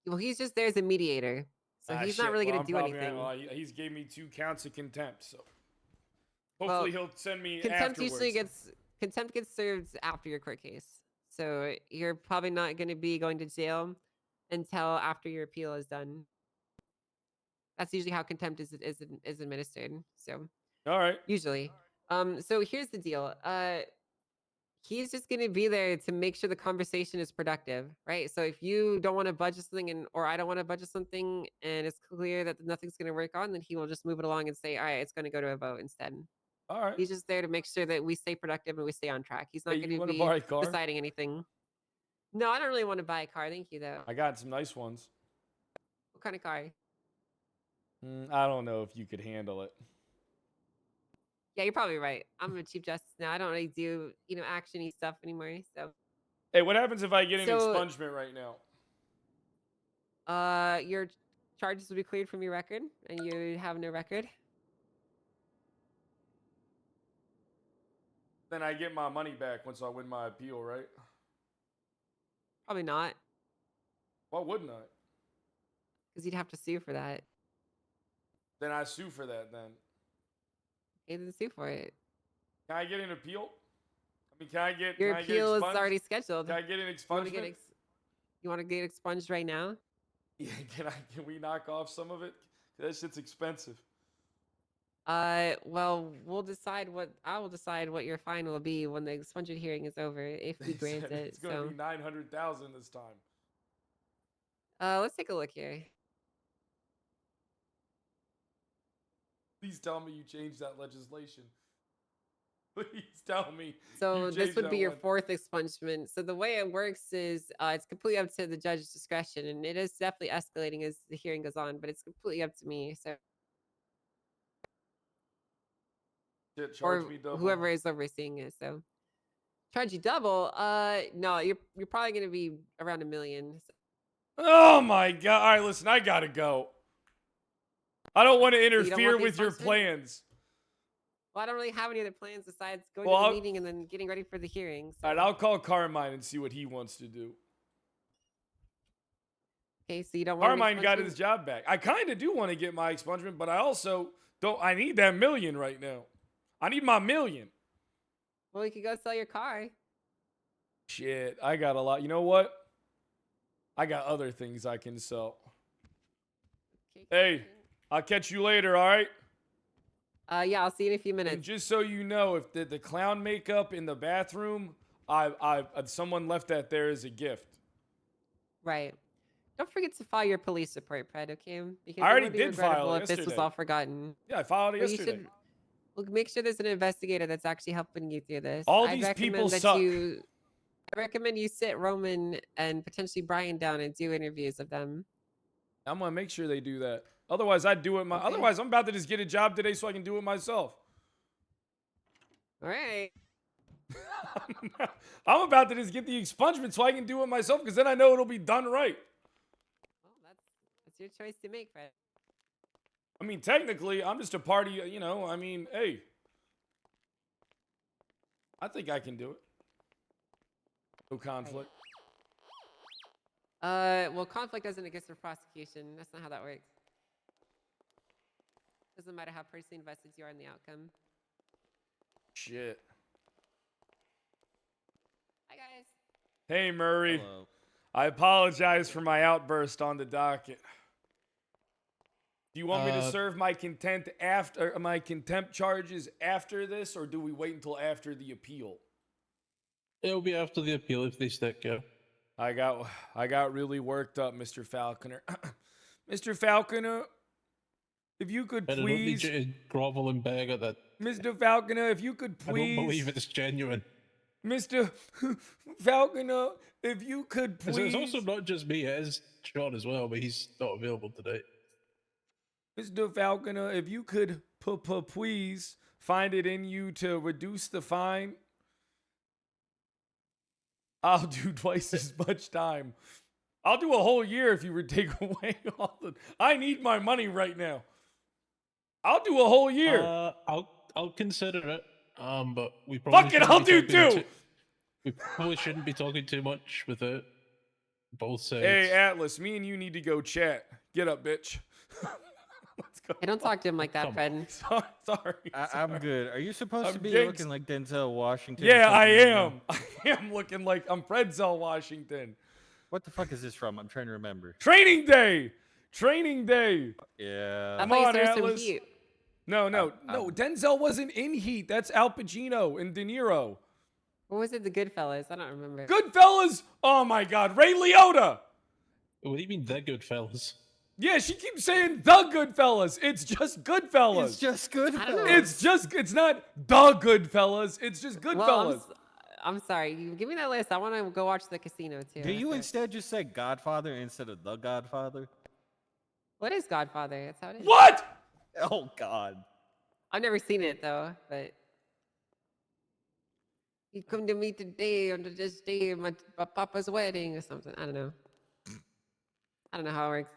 Well, he's just there as a mediator. So Ah, he's shit. not really Well, going I'm to do probably anything. he's gave me 2 counts of contempt, so Well, hopefully he'll send me contempt afterwards. usually gets served after your court case. So you're probably not going to be going to jail until after your appeal is done. That's usually how contempt is administered. So All right. usually. So here's the deal. He's just going to be there to make sure the conversation is productive, right? So if you don't want to budget something or I don't want to budget something and it's clear that nothing's going to work on, then he will just move it along and say, all right, it's going to go to a vote instead. All right. He's just there to make sure that we stay productive and we stay on track. He's not Hey, going you to wanna be buy a car? deciding anything. No, I don't really want to buy a car. Thank you, though. I got some nice ones. What kind of car? I don't know if you could handle it. Yeah, you're probably right. I'm a Chief Justice now. I don't really do, action-y stuff anymore. So, Hey, what happens if I get an So- expungement right now? your charges will be cleared from your record, and you have no record. Then I get my money back once I win my appeal, right? Probably not, Why wouldn't I? because you'd have to sue for that. Then I sue for that then. You have to sue for it. Can I get an appeal? I mean, can I get Your can I get appeal is expunged? already scheduled. Can I get an You want to expungement? get expunged right now? Yeah, can we knock off some of it? That shit's expensive. Well, I will decide what your fine will be when the expungement hearing is over, if we They grant said it. it's gonna So, be 900,000 this time. let's take a look here. Please tell me you changed that legislation. Please tell me. So you this changed would that be your one. 4th expungement. So the way it works is it's completely up to the judge's discretion, and it is definitely escalating as the hearing goes on, but it's completely up to me. So Shit, charge or me double. whoever is overseeing it. So charge you double. No, you're probably going to be around $1 million. So, Oh my god! All right, listen, I gotta go. I don't want to you don't interfere want the with your expungement? plans. well, I don't really have any other plans besides going Well, to the I'll- meeting and then getting ready for the hearing. So. All right, I'll call Carmine and see what he wants to do. Okay, so you don't want an Carmine got expungement? his job back. I kind of do want to get my expungement, but I also don't. I need that $1 million right now. I need my $1 million. Well, you could go sell your car. Shit, I got a lot. You know what? I got other things I can sell. Okay, Hey, I'll catch you later, all right? yeah, I'll see you in a few minutes. And just so you know, if the clown makeup in the bathroom, someone left that there as a gift. Right. Don't forget to file your police report, Pred, okay? Because I already it would be did file regrettable it if this was yesterday. all forgotten. Yeah, I filed it Well, yesterday. Make sure there's an investigator that's actually helping you through this. All I'd these recommend people that suck. I recommend you sit Roman and potentially Brian down and do interviews of them. I'm gonna make sure they do that. Otherwise, I'd do it Okay. Otherwise, I'm about to just get a job today so I can do it myself. All right. I'm about to just get the expungement so I can do it myself because then I know it'll be done right. Well, that's your choice to make, Fred. I mean, technically, I'm just a party, you know. I mean, hey, I think I can do it. No conflict. Well, conflict doesn't exist for prosecution. That's not how that works. Doesn't matter how personally invested you are in the outcome. Shit. Hi, guys. Hey, Murray. Hello. I apologize for my outburst on the docket. Do you want me to serve my contempt charges after this, or do we wait until after the appeal? It'll be after the appeal if they stick, yeah. I got really worked up, Mr. Falconer. Mr. Falconer, if you could I don't need please, you to grovel and beg at that. Mr. Falconer, if you could I please, don't believe it's genuine. Mr. Falconer, if you could please. It's also not just me, it is Sean as well, but he's not available today. Mr. Falconer, if you could please find it in you to reduce the fine, I'll do twice as much time. I'll do a whole year if you would take away all the. I need my money right now. I'll do a whole year. I'll consider it. But we probably Fuck it, shouldn't I'll be do talking two. We probably shouldn't be talking too much without both sides. Hey, Atlas, me and you need to go chat. Get up, bitch. Let's go. Hey, don't talk to him like that, Come Fred. Sorry. I'm good. Are you supposed I'm to be gigs. looking like Denzel Washington? or Yeah, I something right now? am. I am looking like I'm Fredzel Washington. What the fuck is this from? I'm trying to remember. Training Day. Training Day. Yeah. I Come thought you on, said it was some Atlas. heat. No. Denzel wasn't in Heat. That's Al Pacino and De Niro. What was it? The Goodfellas? I don't remember. Goodfellas. Oh my God. Ray Liotta. What do you mean, the good fellas? Yeah, she keeps saying the Goodfellas. It's just Goodfellas. It's just Goodfellas. It's not the Goodfellas. It's just Goodfellas. Well, I'm sorry. You give me that list. I want to go watch the casino too. Do you That's it. instead just say Godfather instead of the Godfather? What is Godfather? That's how it is. What? Oh God. I've never seen it though, but you come to me today on this day of my papa's wedding or something. I don't know. I don't know how it works.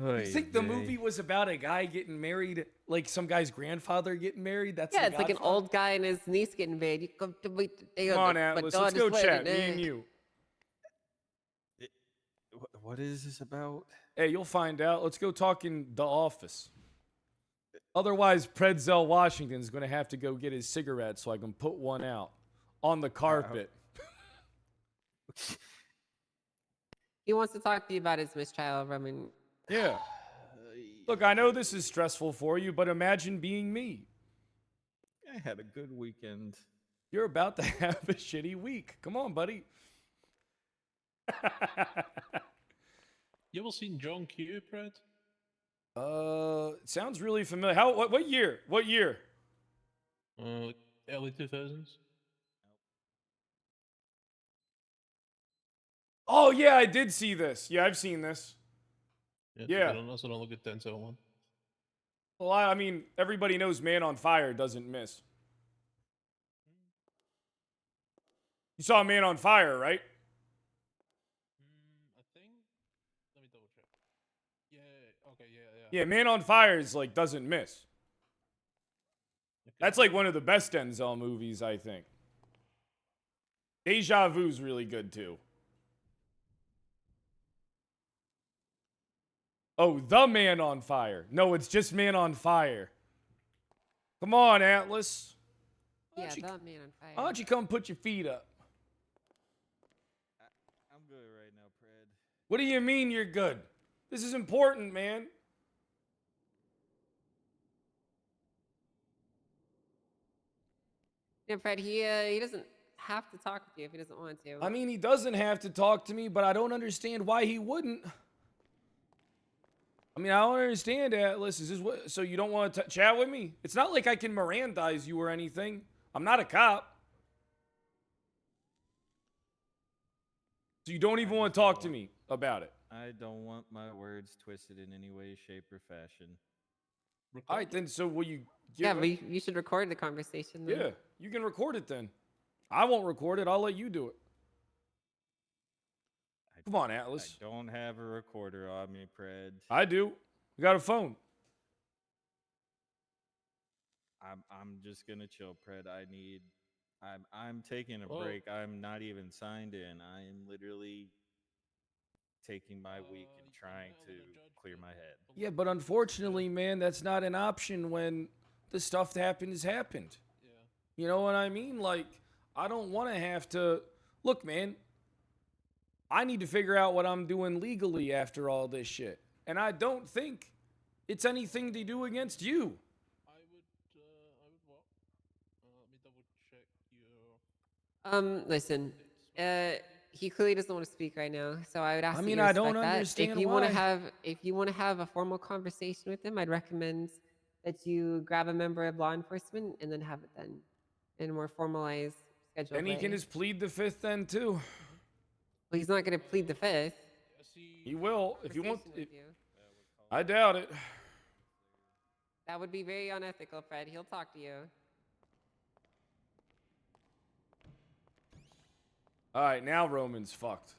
You think the movie was about a guy getting married, like some guy's grandfather getting married? That's Yeah, The it's like an Godfather? old guy and his niece getting married. You come to me today Come on, my Atlas. Let's daughter's go chat. wedding, Me eh? and you. What is this about? Hey, you'll find out. Let's go talk in the office. Otherwise, Predzel Washington's going to have to go get his cigarette so I can put one out on the carpet. He wants to talk to you about his mistrial, Roman. Yeah. Look, I know this is stressful for you, but imagine being me. I had a good weekend. You're about to have a shitty week. Come on, buddy. You ever seen John Q, Brad? It sounds really familiar. What year? What year? Early 2000s. Oh yeah, I did see this. Yeah, I've seen this. Yeah. I also don't look at Denzel one. Well, I mean, everybody knows Man on Fire doesn't miss. You saw Man on Fire, right? I think. Let me double check. Yeah. Okay. Yeah. Yeah, Man on Fire is like doesn't miss. That's like one of the best Denzel movies, I think. Deja Vu's really good too. Oh, The Man on Fire. No, it's just Man on Fire. Come on, Atlas. Yeah, the Man on Fire. Why don't you come put your feet up? I'm good right now, Pred. What do you mean you're good? This is important, man. Yeah, Fred, he doesn't have to talk to you if he doesn't want to. I mean, he doesn't have to talk to me, but I don't understand why he wouldn't. I mean, I don't understand, Atlas. Is this what? So you don't want to chat with me? It's not like I can Mirandize you or anything. I'm not a cop. So you don't even want to talk to me about it. I don't want my words twisted in any way, shape, or fashion. All right, then. So will you? Yeah, but you should record the conversation. Then. Yeah, you can record it then. I won't record it. I'll let you do it. Come on, Atlas. I don't have a recorder on me, Pred. I do. You got a phone. I'm just gonna chill, Pred. I'm taking a Whoa. break. I'm not even signed in. I am literally taking my week and trying to clear my head. Yeah, but unfortunately, man, that's not an option when the stuff that happened has happened. Yeah. You know what I mean? Like, I don't want to have to... Look, man, I need to figure out what I'm doing legally after all this shit. And I don't think it's anything to do against you. I would what? Let me double check your. Listen, he clearly doesn't want to speak right now, so I would ask. I that mean, you I don't respect that. understand If you want why. to have, if you want to have a formal conversation with him, I'd recommend that you grab a member of law enforcement and then have it then in a more formalized schedule. And he can just plead the fifth then, too. Well, he's not going to plead the fifth. He will, if you want... Conversation with you. I doubt it. That would be very unethical, Fred. He'll talk to you. All right, now Roman's fucked.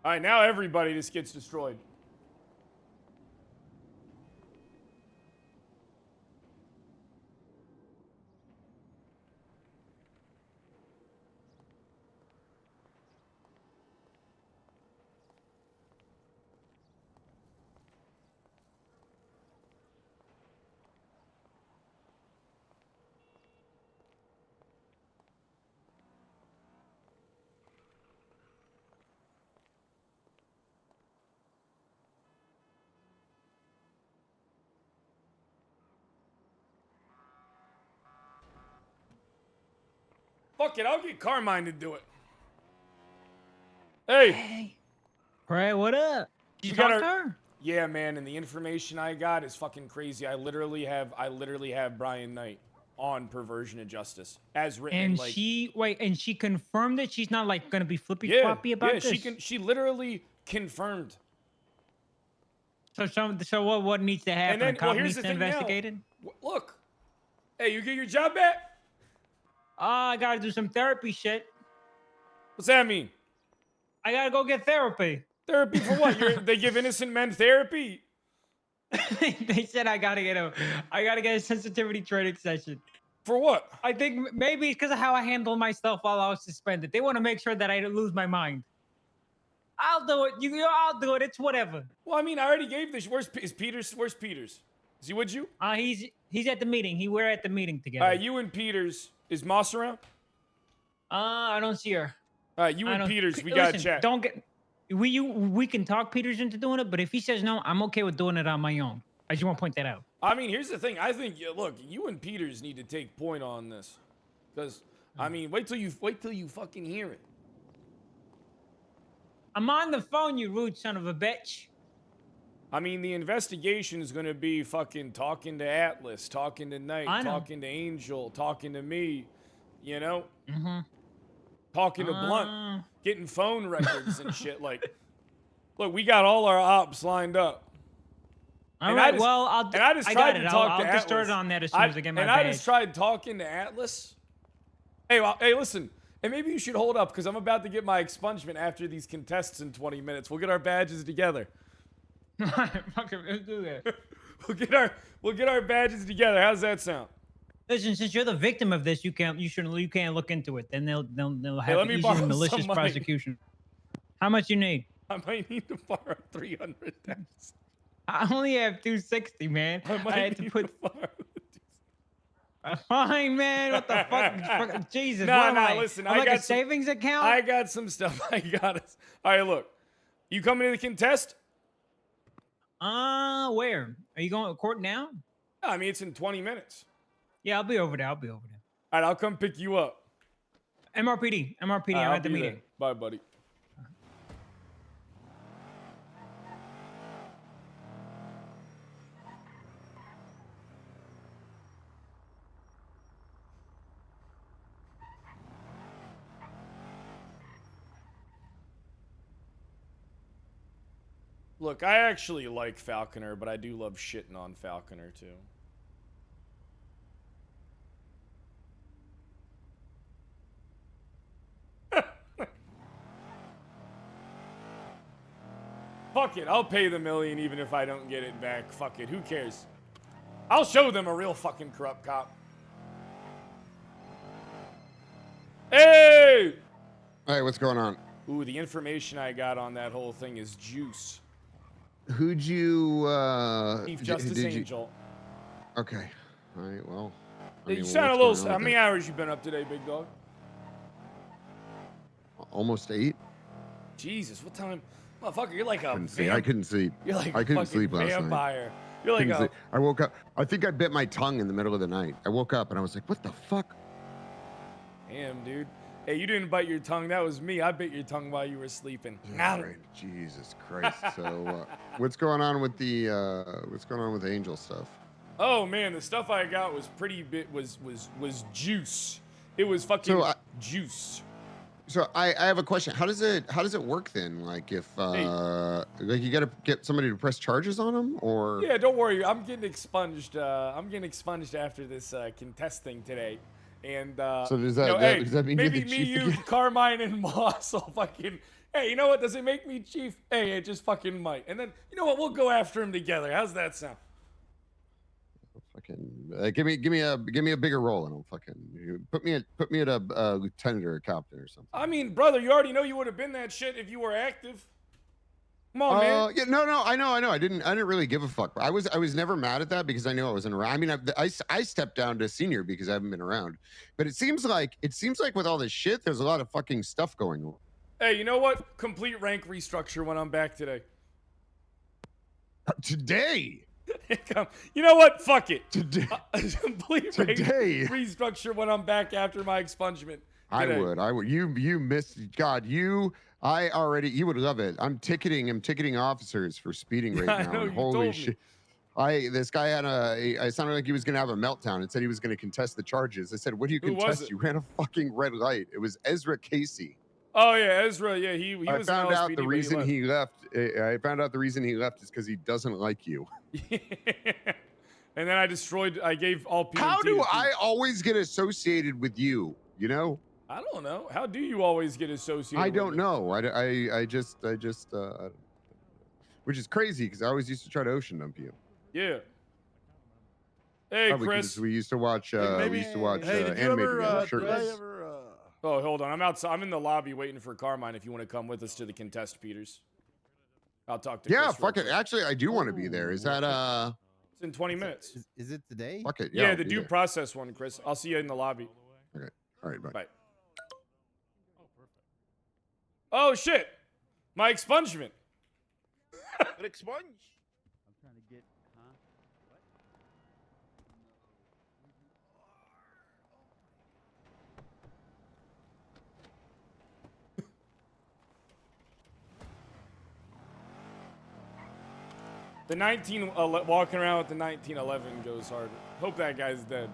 All right, now everybody just gets destroyed. Fuck it, I'll get Carmine to do it. Hey. Right, what up? We You got talk to our- her? Yeah, man, and the information I got is fucking crazy. I literally have Brian Knight on perversion of justice as written. And like, she confirmed that she's not like gonna be flippy yeah, floppy about this. she literally confirmed. So what needs to happen? And then, A cop here's needs the to thing investigate it? now. Look, hey, you get your job back? I gotta do some therapy shit. What's that mean? I gotta go get therapy. Therapy for what? They give innocent men therapy? They said I gotta get a sensitivity training session. For what? I think maybe it's because of how I handled myself while I was suspended. They want to make sure that I don't lose my mind. I'll do it. I'll do it. It's whatever. Well, I mean, I already gave this. Where's Peters? Where's Peters? Is he with you? He's at the meeting. We're at the meeting together. All right, you and Peters. Is Moss around? I don't see her. All right, you and Peters. We gotta chat. Don't get. We can talk Peters into doing it, but if he says no, I'm okay with doing it on my own. I just want to point that out. I mean, here's the thing. I think, look, you and Peters need to take point on this, because I mean, wait till you fucking hear it. I'm on the phone, you rude son of a bitch. I mean, the investigation is gonna be fucking talking to Atlas, talking to Knight, talking to Angel, talking to me, you know, talking to Blunt, getting phone records and shit. Like, look, we got all our ops lined up. All right, well, I just tried to talk to I'll get Atlas. started on that as soon as I get my And badge. I just tried talking to Atlas. Hey, listen. And maybe you should hold up, because I'm about to get my expungement after these contests in 20 minutes. We'll get our badges together. Fuck it, let's do that. We'll get our badges together. How's that sound? Listen, since you're the victim of this, you can't look into it. Then they'll have let me easy borrow malicious some money. prosecution. How much you need? I might need to borrow 300. I only have 260, man. I might had to need put. to borrow. Fine, man. What the fuck? Jesus. Nah, what am I? listen. I'm I like got a savings account. I got some stuff. I got it. All right, look. You coming to the contest? Where? Are you going to court now? No, I mean, it's in 20 minutes. Yeah, I'll be over there. All right, I'll come pick you up. MRPD. I'm I'll at the be meeting. there. Bye, buddy. Look, I actually like Falconer, but I do love shitting on Falconer too. Fuck it, I'll pay the million even if I don't get it back. Fuck it, who cares? I'll show them a real fucking corrupt cop. Hey! Hey, what's going on? Ooh, the information I got on that whole thing is juice. Who'd you Chief Justice Angel. Okay. All right, well. You sound a little. How many hours you been up today, big dog? Almost 8. Jesus, what time? Motherfucker, you're like a I couldn't sleep. You're like I couldn't fucking sleep last night. vampire. You're like Couldn't a. sleep. I woke up. I think I bit my tongue in the middle of the night. I woke up and I was like, "What the fuck?" Damn, dude. Hey, you didn't bite your tongue. That was me. I bit your tongue while you were sleeping. Right. Jesus Christ. So, what's going on with the Angel stuff? Oh man, the stuff I got was pretty was juice. It was fucking juice. So I have a question. How does it work then? Like if like you got to get somebody to press charges on them, or Yeah, don't worry. I'm getting expunged. I'm getting expunged after this contest thing today. And So does that- hey, does that mean you're maybe the me, chief you, again? Carmine, and Moss will fucking. Hey, you know what? Does it make me chief? Hey, it just fucking might. And then you know what? We'll go after him together. How's that sound? fucking give me a bigger role and I'll fucking put me at a lieutenant or a captain or something. I mean, brother, you already know you would have been that shit if you were active. Come on, man. Yeah, no, I know. I didn't really give a fuck. I was never mad at that because I knew I wasn't around. I mean, I stepped down to senior because I haven't been around. But it seems like with all this shit, there's a lot of fucking stuff going on. Hey, you know what? Complete rank restructure when I'm back today. Today? You know what? Fuck it. Today. Complete rank restructure when I'm back after my expungement. I Today. would. I would. You missed. God, you. I already. You would love it. I'm ticketing officers for speeding right I now. know, And you holy told me. shit. This guy had I sounded like he was gonna have a meltdown and said he was gonna contest the charges. I said, "What do you Who was contest? it? You ran a fucking red light." It was Ezra Casey. Oh yeah, Ezra. Yeah, he I was an found out LSPD, the but reason left. he left. I found out the reason he left is because he doesn't like you. And then I gave all PMT How do to I Pete. always get associated with you? You know? I don't know. How do you always get associated I with don't me? know. I just which is crazy because I always used to try to ocean dump you. Yeah. Hey, Probably Chris. 'cause we used to watch. Hey, We used to watch hey, did you anime ever? together. Did I Shirtless. ever? Oh, hold on. I'm outside. I'm in the lobby waiting for Carmine. If you want to come with us to the contest, Peters. I'll talk to Yeah, Chris real fuck it. quick. Actually, I do want to be there. Is that It's in 20 minutes. Is it today? Fuck it. Yeah, I'll the be due there. process one, Chris. I'll see you in the lobby. Okay. All right. Bye. Bye. Oh shit! My expungement. But expunge. I'm trying to get, huh? The 19 walking around with the 1911 goes hard. Hope that guy's dead.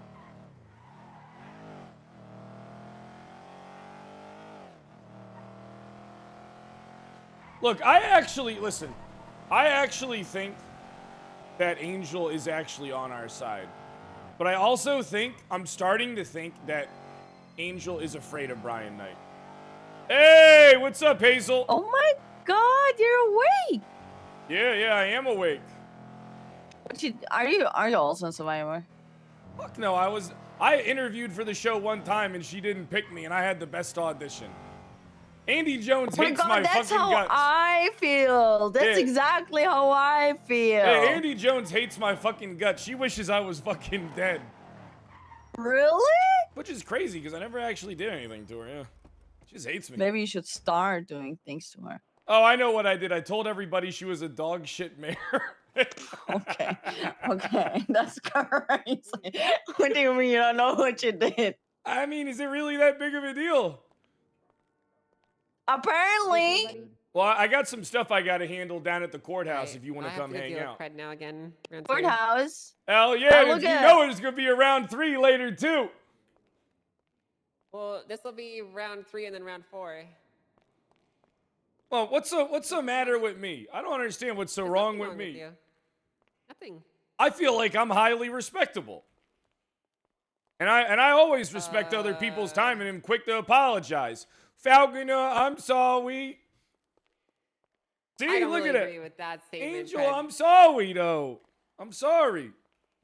Look, I actually think that Angel is actually on our side. But I also think, I'm starting to think that Angel is afraid of Brian Knight. Hey, what's up, Hazel? Oh my god, you're awake! Yeah, I am awake. Are you also a survivor? Fuck no, I interviewed for the show one time and she didn't pick me and I had the best audition. Andy Jones Oh my hates god, my that's fucking how guts. I feel. That's Yeah. exactly how I feel. Hey, Andy Jones hates my fucking guts. She wishes I was fucking dead. Really? Which is crazy because I never actually did anything to her, yeah. She just hates me. Maybe you should start doing things to her. Oh, I know what I did. I told everybody she was a dog shit mayor. Okay, that's crazy. What do you mean you don't know what you did? I mean, is it really that big of a deal? Apparently. Well, I got some stuff I got to handle down at the courthouse if you want I to have come to hang deal out. with Pred now again. Round two. Courthouse. Hell yeah, look you at- know it's going to be a round 3 later too. Well, this will be round 3 and then round 4. Well, what's the matter with me? I don't understand what's so wrong with me. you. Nothing. I feel like I'm highly respectable. And I always respect other people's time and am quick to apologize. Falconer, I'm sorry. See, I don't look really at agree it. with that statement. Angel, Pred. I'm sorry though. I'm sorry.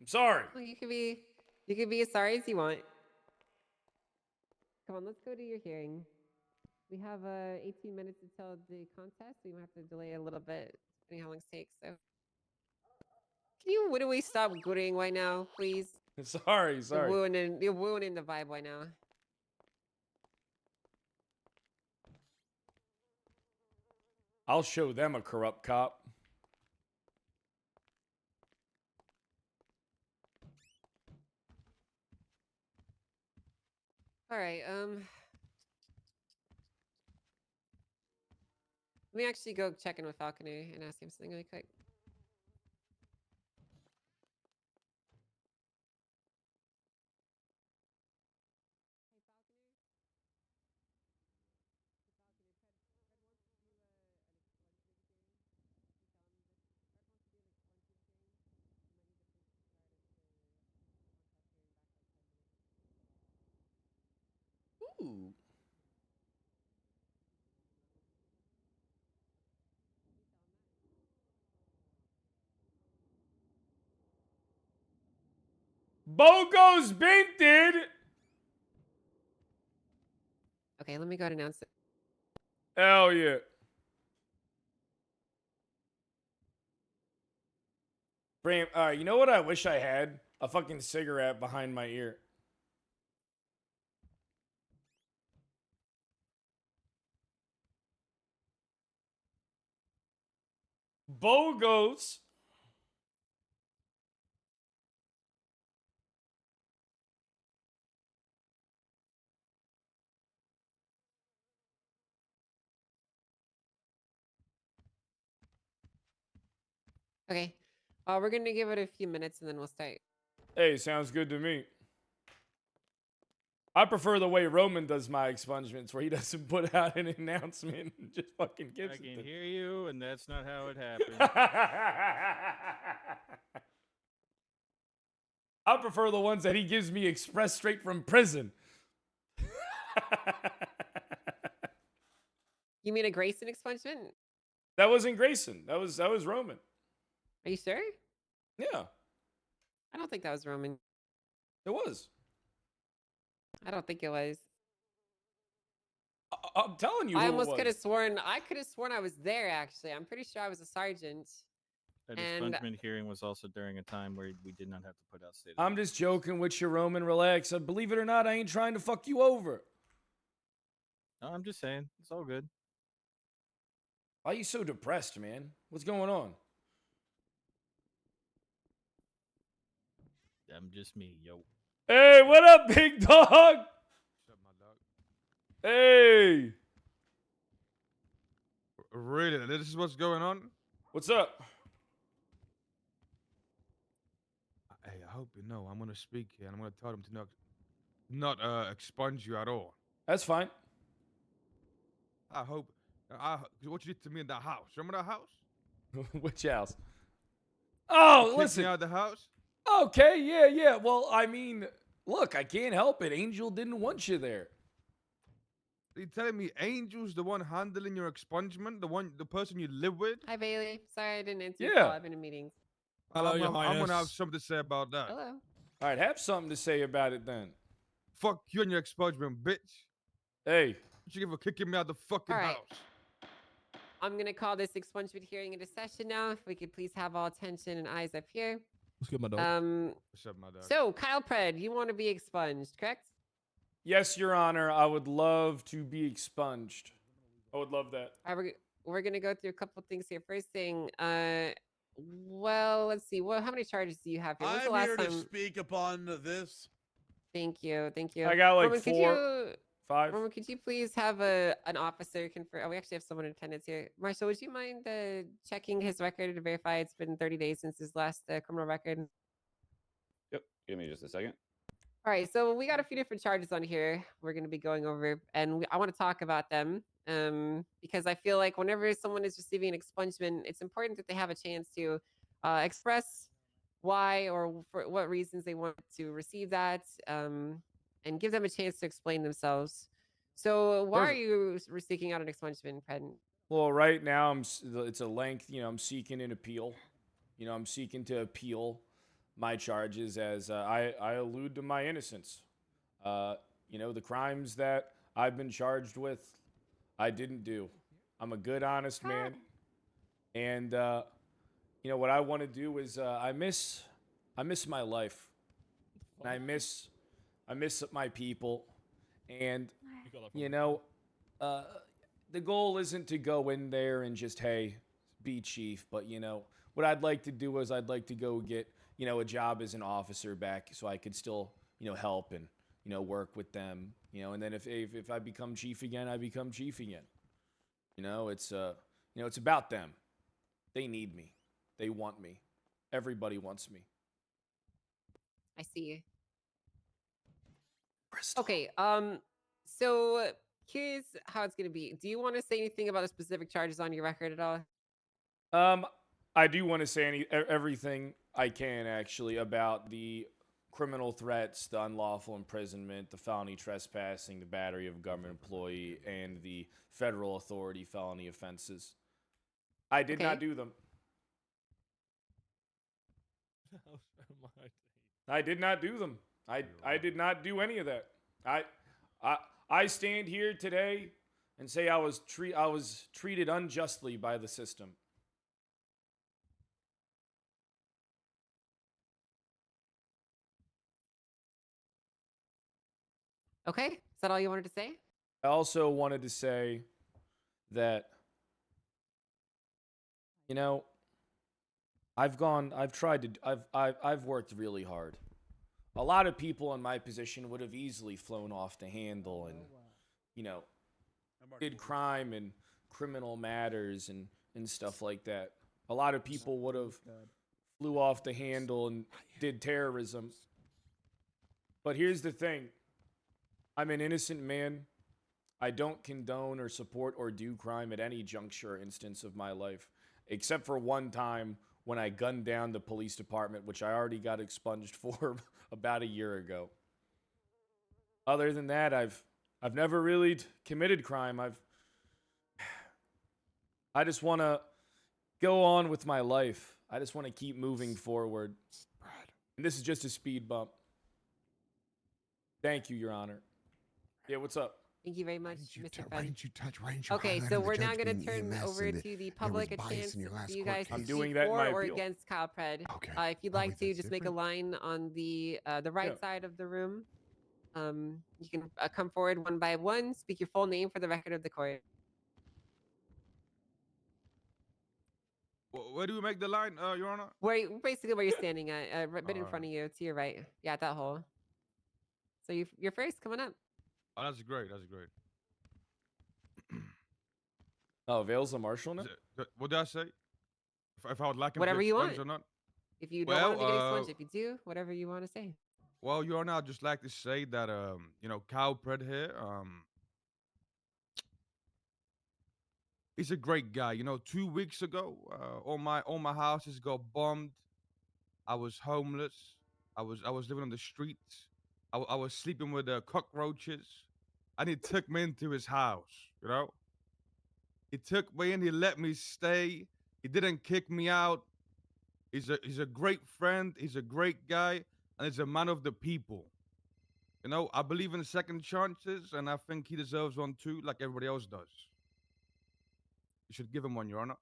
I'm sorry. Well, you can be as sorry as you want. Come on, let's go to your hearing. We have 18 minutes until the contest. We might have to delay a little bit, depending how long it takes. So, would we stop gooing right now, please? Sorry. You're ruining the vibe right now. I'll show them a corrupt cop. All right. Let me actually go check in with Falconer and ask him something really quick. Ooh. Bogo's Binted. Okay, let me go ahead and announce it. Hell yeah. Bram, you know what I wish I had? A fucking cigarette behind my ear. Bogos. Okay. We're gonna give it a few minutes and then we'll start. Hey, sounds good to me. I prefer the way Roman does my expungements, where he doesn't put out an announcement and just fucking gives I it. can to hear you, and that's not how it happened. I prefer the ones that he gives me express straight from prison. You mean a Grayson expungement? That wasn't Grayson. That was Roman. Are you sure? Yeah, I don't think that was Roman. it was. I don't think it was. I'm telling you, I who almost it could was. have sworn. I could have sworn I was there. Actually, I'm pretty sure I was a sergeant. That And expungement hearing was also during a time where we did not have to put out state. I'm just joking with you, Roman. Relax. Believe it or not, I ain't trying to fuck you over. No, I'm just saying, it's all good. Why are you so depressed, man? What's going on? I'm just me, yo. Hey, what up, big dog? What's up, my dog? Hey. Really? This is what's going on? What's up? Hey, I hope you know I'm gonna speak here and I'm gonna tell them to not expunge you at all. That's fine. I hope. What you did to me in that house. Remember that house? Which house? You Oh, kicked listen. me out of the house. Okay, yeah. Well, I mean, look, I can't help it. Angel didn't want you there. Are you telling me Angel's the one handling your expungement? The person you live with? hi, Bailey. Sorry I didn't answer your Yeah. call. I've been in meetings. I'm gonna have something to say about that. Hello. All right, have something to say about it then. Fuck you and your expungement, bitch. Hey. You should give a kicking me out of the fucking All right. house. I'm gonna call this expungement hearing into session now. If we could please have all attention and eyes up here. What's good, my dog? What's up, my dog? So Kyle Pred, you want to be expunged, correct? Yes, Your Honor, I would love to be expunged. I would love that. All right, we're gonna go through a couple things here. First thing, well, let's see. How many charges do you have here? When's the I'm last here time? to speak upon this. Thank you. I got like Roman, 4, 5. Roman, could you please have an officer confirm? Oh, we actually have someone in attendance here. Marshall, would you mind checking his record to verify it's been 30 days since his last criminal record? Yep. Give me just a second. All right, so we got a few different charges on here we're going to be going over, and I want to talk about them because I feel like whenever someone is receiving an expungement, it's important that they have a chance to express why or for what reasons they want to receive that, and give them a chance to explain themselves. So why Perfect. are you seeking out an expungement, Pred? Well, right now it's a length, I'm seeking an appeal. I'm seeking to appeal my charges as I allude to my innocence. The crimes that I've been charged with, I didn't do. I'm a good, honest man. And, what I want to do is I miss my life. And I miss my people. And, the goal isn't to go in there and just, hey, be chief. But, what I'd like to do is I'd like to go get, a job as an officer back so I could still, help and, work with them, and then if I become chief again, I become chief again. It's about them. They need me. They want me. Everybody wants me. I see. Okay, so here's how it's gonna be. Do you want to say anything about the specific charges on your record at all? I do want to say everything I can actually about the criminal threats, the unlawful imprisonment, the felony trespassing, the battery of a government employee, and the federal authority felony offenses. I did not do them. I did not do them. I did not do any of that. I stand here today and say I was treated unjustly by the system. Okay, is that all you wanted to say? I also wanted to say that, I've worked really hard. A lot of people in my position would have easily flown off the handle and, did crime and criminal matters and stuff like that. a lot of people would have flew off the handle and did terrorism. But here's the thing. I'm an innocent man. I don't condone or support or do crime at any juncture or instance of my life, except for one time when I gunned down the police department, which I already got expunged for about a year ago. Other than that, I've never really committed crime. I just want to go on with my life. I just want to keep moving forward. And this is just a speed bump. Thank you, Your Honor. Yeah, what's up? Thank you very much, Mr. Why Fred. didn't you touch? Why didn't you Okay, highlight so on the we're now judge going to being turn EMS over and to the there public was a bias chance in your for last you court guys to case? I'm doing speak that in for my or appeal. against Kyle Pred. Okay. If you'd Oh, like wait, to, that's just make a different? line on the right side of the room. You can come forward one by one, speak your full name for the record of the court. Where do we make the line, Your Honor? Basically where you're standing at, right in front of you, to your right. Yeah, that hole. So you're first, coming up. Oh, that's great. That's great. Oh, Vale's a marshal now? What did I say? If I would like him Whatever to you expunge want. or not? If you don't want him to get expunged, if you do, whatever you want to say. Well, Your Honor, I'd just like to say that, you know, Kyle Pred here, he's a great guy. You know, 2 weeks ago, all my houses got bombed. I was homeless. I was living on the streets. I was sleeping with cockroaches, and he took me into his house. You know, he took me in. He let me stay. He didn't kick me out. He's a great friend. He's a great guy, and he's a man of the people. You know, I believe in second chances, and I think he deserves one too, like everybody else does. You should give him one, Your Honor.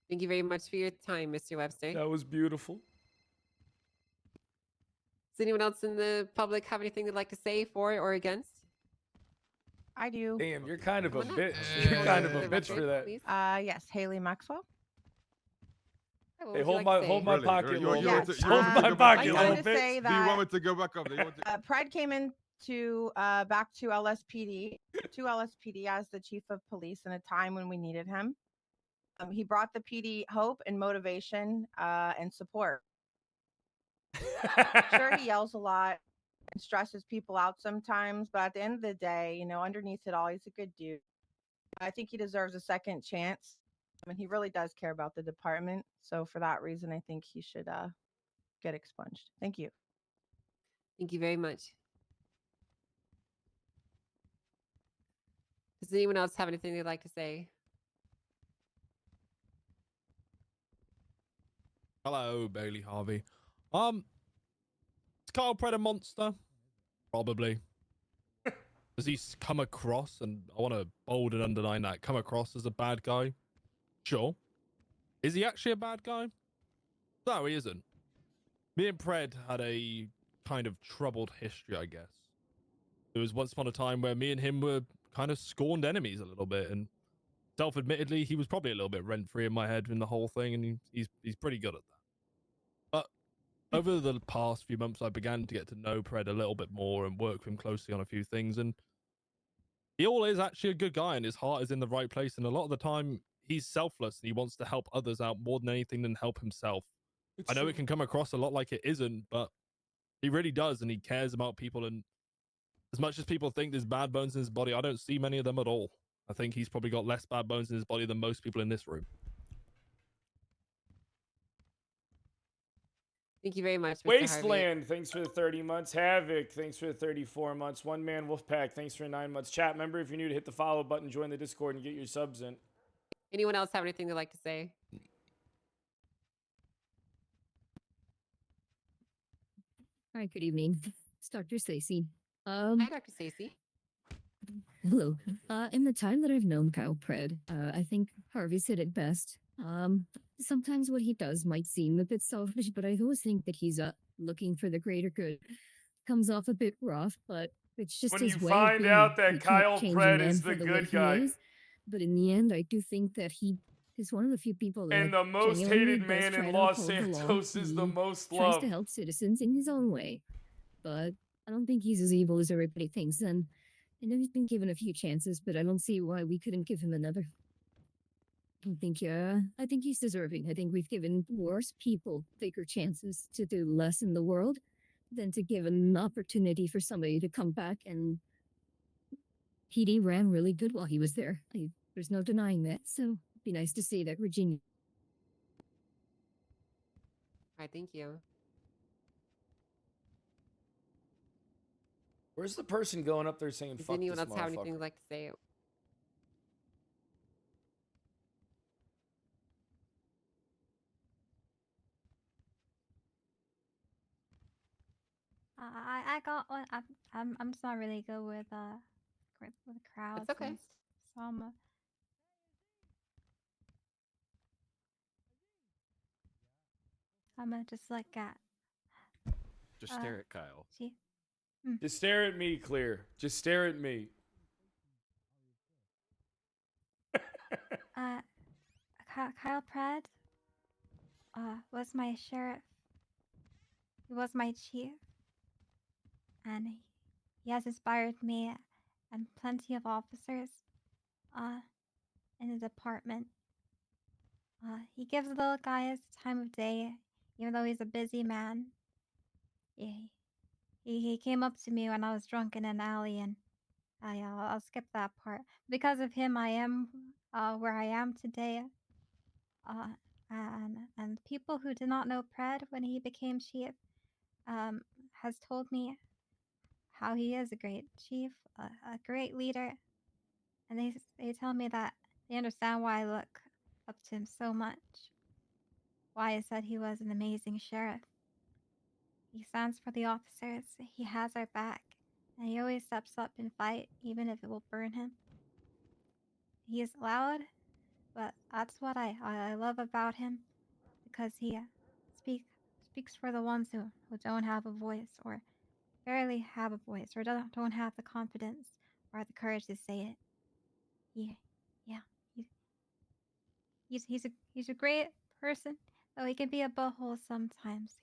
Thank you very much for your time, Mr. Webster. That was beautiful. Does anyone else in the public have anything they'd like to say for or against? I do. Damn, you're kind of a Come on up. bitch. Your You're full kind name of for a the bitch for record, that. please. Yes, Haley Maxwell. What Hey, would you hold like to hold say? my Really? pocket, You little want Yes, bitch. to- you want Hold me to my go back pocket, up? I little wanted to bitch. say Do you want me that to go back up? Do you want to... Pred came into back to LSPD, to LSPD as the chief of police in a time when we needed him. He brought the PD hope and motivation and support. Sure, he yells a lot and stresses people out sometimes, but at the end of the day, you know, underneath it all, he's a good dude. I think he deserves a second chance. I mean, he really does care about the department. So for that reason, I think he should get expunged. Thank you. Thank you very much. Does anyone else have anything they'd like to say? Hello, Bailey Harvey. Is Kyle Pred a monster? Probably. Does he come across, and I want to bold and underline that, come across as a bad guy? Sure. Is he actually a bad guy? No, he isn't. Me and Pred had a kind of troubled history, I guess. There was once upon a time where me and him were kind of scorned enemies a little bit, and self-admittedly, he was probably a little bit rent-free in my head in the whole thing, and he's pretty good at that. But over the past few months, I began to get to know Pred a little bit more and work with him closely on a few things, and he all is actually a good guy, and his heart is in the right place, and a lot of the time, he's selfless, and he wants to help others out more than anything than help himself. I know it can come across a lot like it isn't, but he really does, and he cares about people, and as much as people think there's bad bones in his body, I don't see many of them at all. I think he's probably got less bad bones in his body than most people in this room. Thank you very much, Mr. Wasteland, thanks for the 30 months. Havoc, thanks for the 34 months. One Man Wolfpack, thanks for 9 months. Chat member, if you're new to hit the follow button, join the Discord, and get your subs in. Anyone else have anything they'd like to say? Hi, good evening. It's Dr. Stacy. Hi, Dr. Stacy. Hello. In the time that I've known Kyle Pred, I think Harvey said it best. Sometimes what he does might seem a bit selfish, but I always think that he's looking for the greater good. Comes off a bit rough, but it's just When his you way of find being. out that You can't Kyle change a Pred man is for the way good he guy. is, but in the end, I do think that he is one of the few people that And the most genuinely hated does man try in to Los uphold the law. Santos is the He most tries loved. to help citizens in his own way, but I don't think he's as evil as everybody thinks. And I know he's been given a few chances, but I don't see why we couldn't give him another. I think he's deserving. I think we've given worse people bigger chances to do less in the world than to give an opportunity for somebody to come back. And PD ran really good while he was there. There's no denying that. So it'd be nice to see that Virginia. All right, thank you. Where's the person going up there saying Does fuck anyone this else have anything motherfucker? they'd like to say? I got one. I'm just not really good with crowds. okay. And so I'm gonna just look at. Just stare at Kyle. See. Just stare at me, Clear. Just stare at me. Kyle Pratt was my sheriff. He was my chief, and he has inspired me and plenty of officers in the department. He gives little guys the time of day, even though he's a busy man. He came up to me when I was drunk in an alley, and I'll skip that part. Because of him, I am where I am today. And people who did not know Pred when he became chief has told me how he is a great chief, a great leader, and they tell me that they understand why I look up to him so much. Why I said he was an amazing sheriff. He stands for the officers. He has our back, and he always steps up and fight, even if it will burn him. He is loud, but that's what I love about him, because he speaks for the ones who don't have a voice, or barely have a voice, or don't have the confidence or the courage to say it. He's a great person, though he can be a butthole sometimes.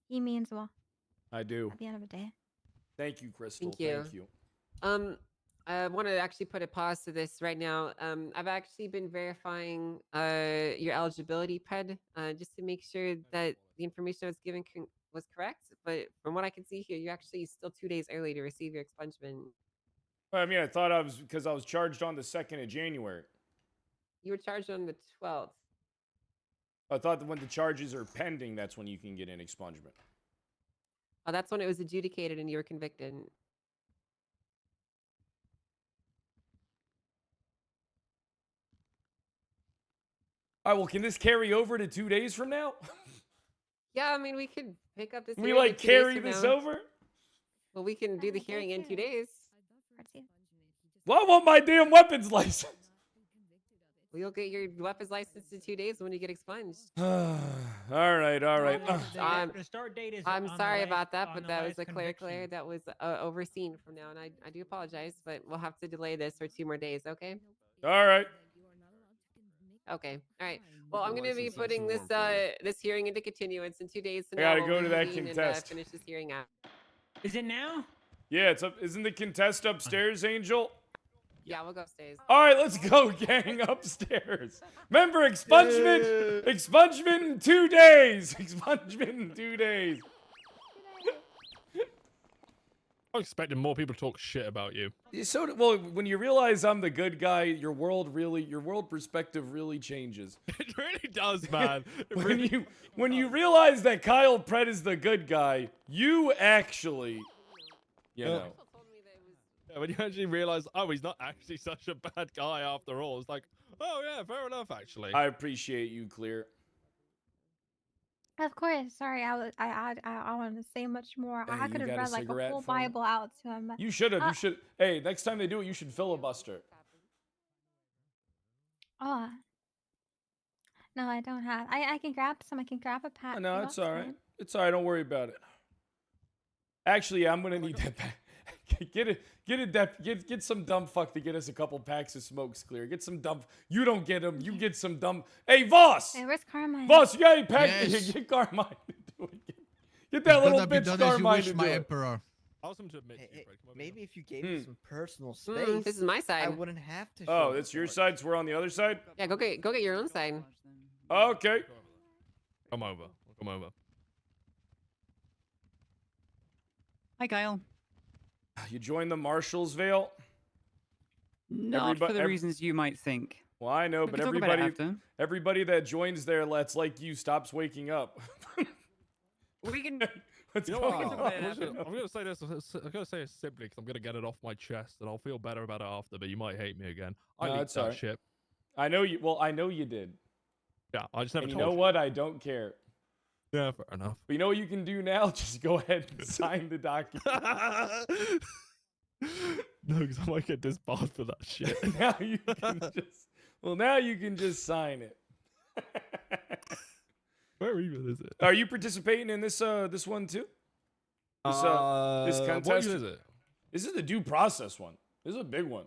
He means well. I do. At the end of the day. Thank you, Crystal. Thank you. Thank you. I want to actually put a pause to this right now. I've actually been verifying your eligibility, Ped, just to make sure that the information I was given was correct. But from what I can see here, you're actually still 2 days early to receive your expungement. I mean, I thought I was, because I was charged on the 2nd of January. You were charged on the 12th. I thought that when the charges are pending, that's when you can get an expungement. Oh, that's when it was adjudicated and you were convicted. All right, well, can this carry over to 2 days from now? Yeah, I mean, we could pick up this. Can we, hearing in like, 2 days carry from this now. over? Well, we can do the hearing in 2 days. Well, I want my damn weapons license. Well, you'll get your weapons license in 2 days when you get expunged. All right. The start date is. I'm on sorry the about that, on but the that was last a Claire conviction. that was overseen from now, and I do apologize, but we'll have to delay this for 2 more days, okay? All right. Okay, all right. Well, I'm going to be putting this this hearing into continuance in 2 days. So I gotta now go we'll to that reconvene contest. And finish this hearing out. Is it now? Yeah, it's up. Isn't the contest upstairs, Angel? Yeah, we'll go upstairs. All right, let's go, gang, upstairs. Remember, expungement. Expungement in 2 days. Expungement in 2 days. I'm expecting more people to talk shit about you. So, well, when you realize I'm the good guy, your world perspective really changes. It really does, man. when you realize that Kyle Pred is the good guy, you actually, you know. Yeah, when you actually realize, oh, he's not actually such a bad guy after all. It's like, oh yeah, fair enough, actually. I appreciate you, Clear. Of course. Sorry, I wanted to say much more. Hey, I could you have got a read like a cigarette whole for me? Bible out to him. You should have. You should. Hey, next time they do it, you should filibuster. Oh. No, I don't have. I can grab some. I can grab a pack. Oh, no, if it's that's all right. fine. It's all right. Don't worry about it. Actually, I'm gonna need that back. Get some dumb fuck to get us a couple packs of smokes, Clear. Get some dumb. You don't get them. You get some dumb. Hey, Voss. Hey, where's Carmine? Voss, you got any pack? Yes. Get Carmine to do it. Get that little bitch as you Carmine wish, to do my it. emperor. Awesome to admit to you, Fred. Come over Maybe here. if you gave me some personal space, This is my I side. wouldn't have to. Oh, show that's your report. side. So we're on the other side. Yeah, go get your own side. Okay. Come over. Come over. Hi, Kyle. You joined the Marshals, Vale. Not for the reasons you might think. Well, I know, We but can talk about it everybody that joins there, that's like you, stops waking up. We can. Let's You know go. what? I'm gonna say this. I'm gonna say it simply because I'm gonna get it off my chest, and I'll feel better about it after. But you might hate me again. I No, leaked it's that alright. shit. I know you. Well, I know you did. Yeah, I just never And you told know what? I don't care. Yeah, fair enough. But you know what you can do now? Just go ahead and sign the document. No, because I might get disbarred for that shit. Now you can just. Well, now you can just sign it. Where even is it? Are you participating in this this one too? This contest. What is it? This is the due process one. This is a big one.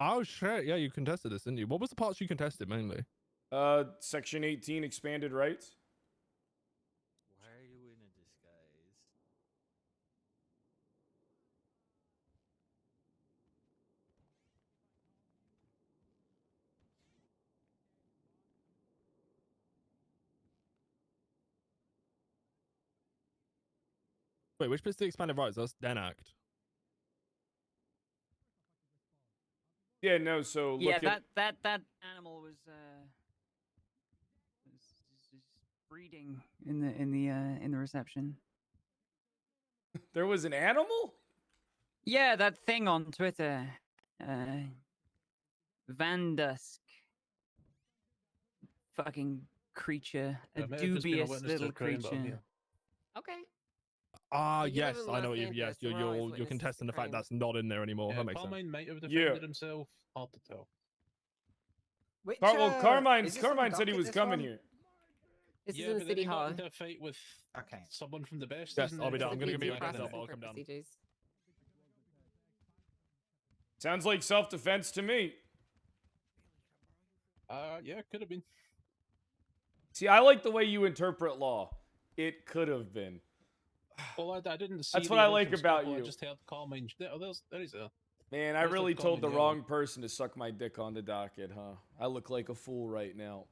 Oh shit! Yeah, you contested this, didn't you? What was the parts you contested mainly? Section 18, expanded rights. Why are you in a disguise? Wait, which bit's the expanded rights? That's Den Act. Yeah, no. So Yeah, look at that animal was breeding in the reception. there was an animal. Yeah, that thing on Twitter, Van Dusk, fucking creature, a I may have just been a dubious witness to little a crime, but I'm creature. here. Okay. Ah, But you live yes, in I know Los what you. Yes, Angeles, and we're always you're witnesses to contesting the fact crime. that's not in there anymore. Yeah, That makes sense. Carmine might have Yeah. defended himself. Hard to tell. Which, Carmine is this in the said he docket, was this coming one? here. This Yeah, is in but then City he got Hall. into a fight with Okay. someone from the best. Yes, isn't I'll be it? down. I'm gonna Due give me a process minute. I'll for come down. procedures. Sounds like self-defense to me. Yeah, could have been. See, I like the way you interpret law. It could have been. Well, I didn't see. That's the what I like original about scuffle, you. I just heard Carmine. There is a. Man, I There's really like told the Carmine wrong yelling. person to suck my dick on the docket, huh? I look like a fool right now.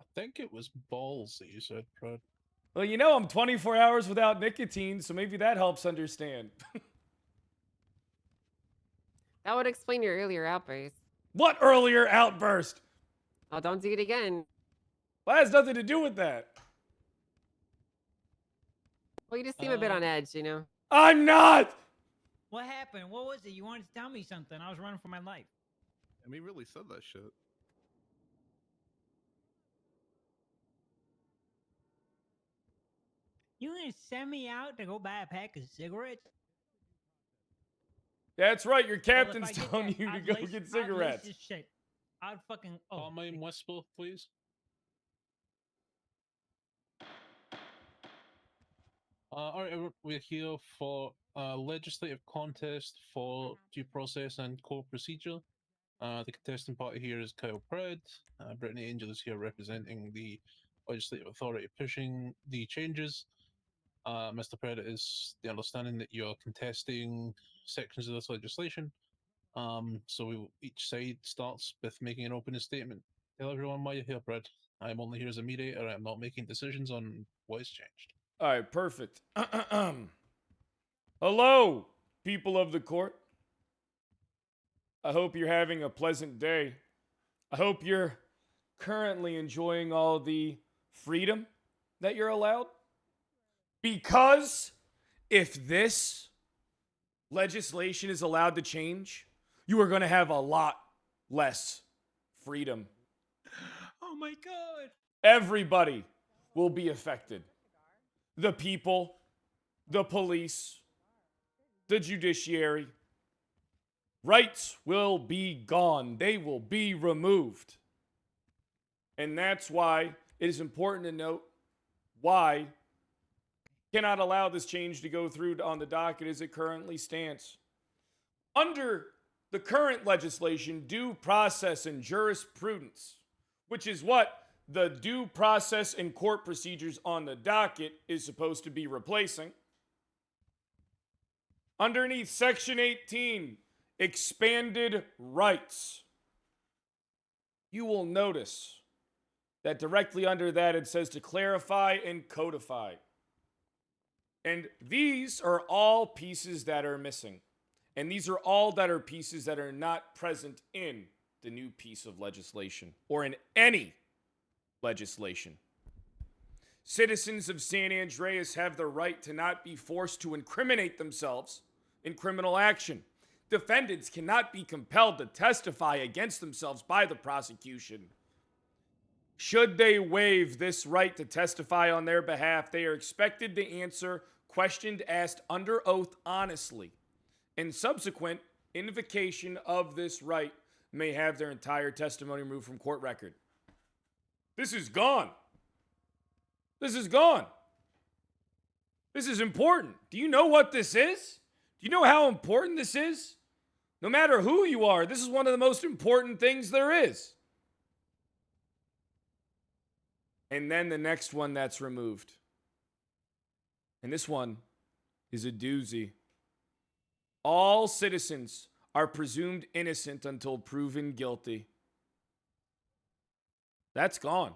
I think it was balls that you said, Prod. Well, you know, I'm 24 hours without nicotine, so maybe that helps understand. That would explain your earlier outburst. What earlier outburst? Oh, don't do it again. Well, that has nothing to do with that. Well, you just seem a bit on edge, you know? I'm not! What happened? What was it? You wanted to tell me something. I was running for my life. And he really said that shit. You gonna send me out to go buy a pack of cigarettes? That's right, your Well, if captain's I get telling that, you to I'd go lace- get I'd lace cigarettes. this shit. I'd fucking. Oh, Carmine whisper, please. All right, we're here for a legislative contest for due process and court procedure. The contesting party here is Kyle Pred. Brittany Angel is here representing the legislative authority pushing the changes. Mr. Pred, it is the understanding that you're contesting sections of this legislation. So each side starts with making an opening statement. Tell everyone why you're here, Pred. I'm only here as a mediator. I'm not making decisions on what is changed. All right, perfect. Hello, people of the court. I hope you're having a pleasant day. I hope you're currently enjoying all the freedom that you're allowed. Because if this legislation is allowed to change, you are going to have a lot less freedom. Oh my god. Everybody will be affected. The people, the police, the judiciary. Rights will be gone. They will be removed. And that's why it is important to note why you cannot allow this change to go through on the docket as it currently stands. Under the current legislation, due process and jurisprudence, which is what the due process and court procedures on the docket is supposed to be replacing. Underneath Section 18, expanded rights, you will notice that directly under that it says to clarify and codify. And these are all pieces that are missing. And these are all that are pieces that are not present in the new piece of legislation or in any legislation. Citizens of San Andreas have the right to not be forced to incriminate themselves in criminal action. Defendants cannot be compelled to testify against themselves by the prosecution. Should they waive this right to testify on their behalf, they are expected to answer questions asked under oath honestly, and subsequent invocation of this right may have their entire testimony removed from court record. This is gone. This is gone. This is important. Do you know what this is? Do you know how important this is? No matter who you are, this is one of the most important things there is. And then the next one that's removed. And this one is a doozy. All citizens are presumed innocent until proven guilty. That's gone.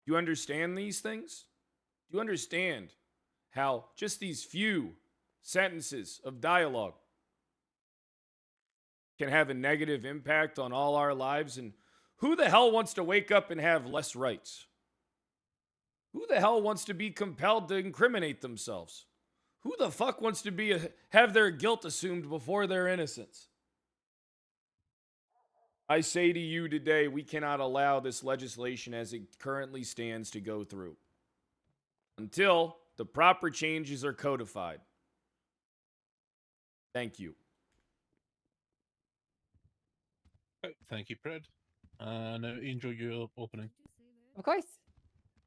Do you understand these things? Do you understand how just these few sentences of dialogue can have a negative impact on all our lives? And who the hell wants to wake up and have less rights? Who the hell wants to be compelled to incriminate themselves? Who the fuck wants to have their guilt assumed before their innocence? I say to you today, we cannot allow this legislation as it currently stands to go through until the proper changes are codified. Thank you. Thank you, Pred. Now, Angel, your opening. Of course.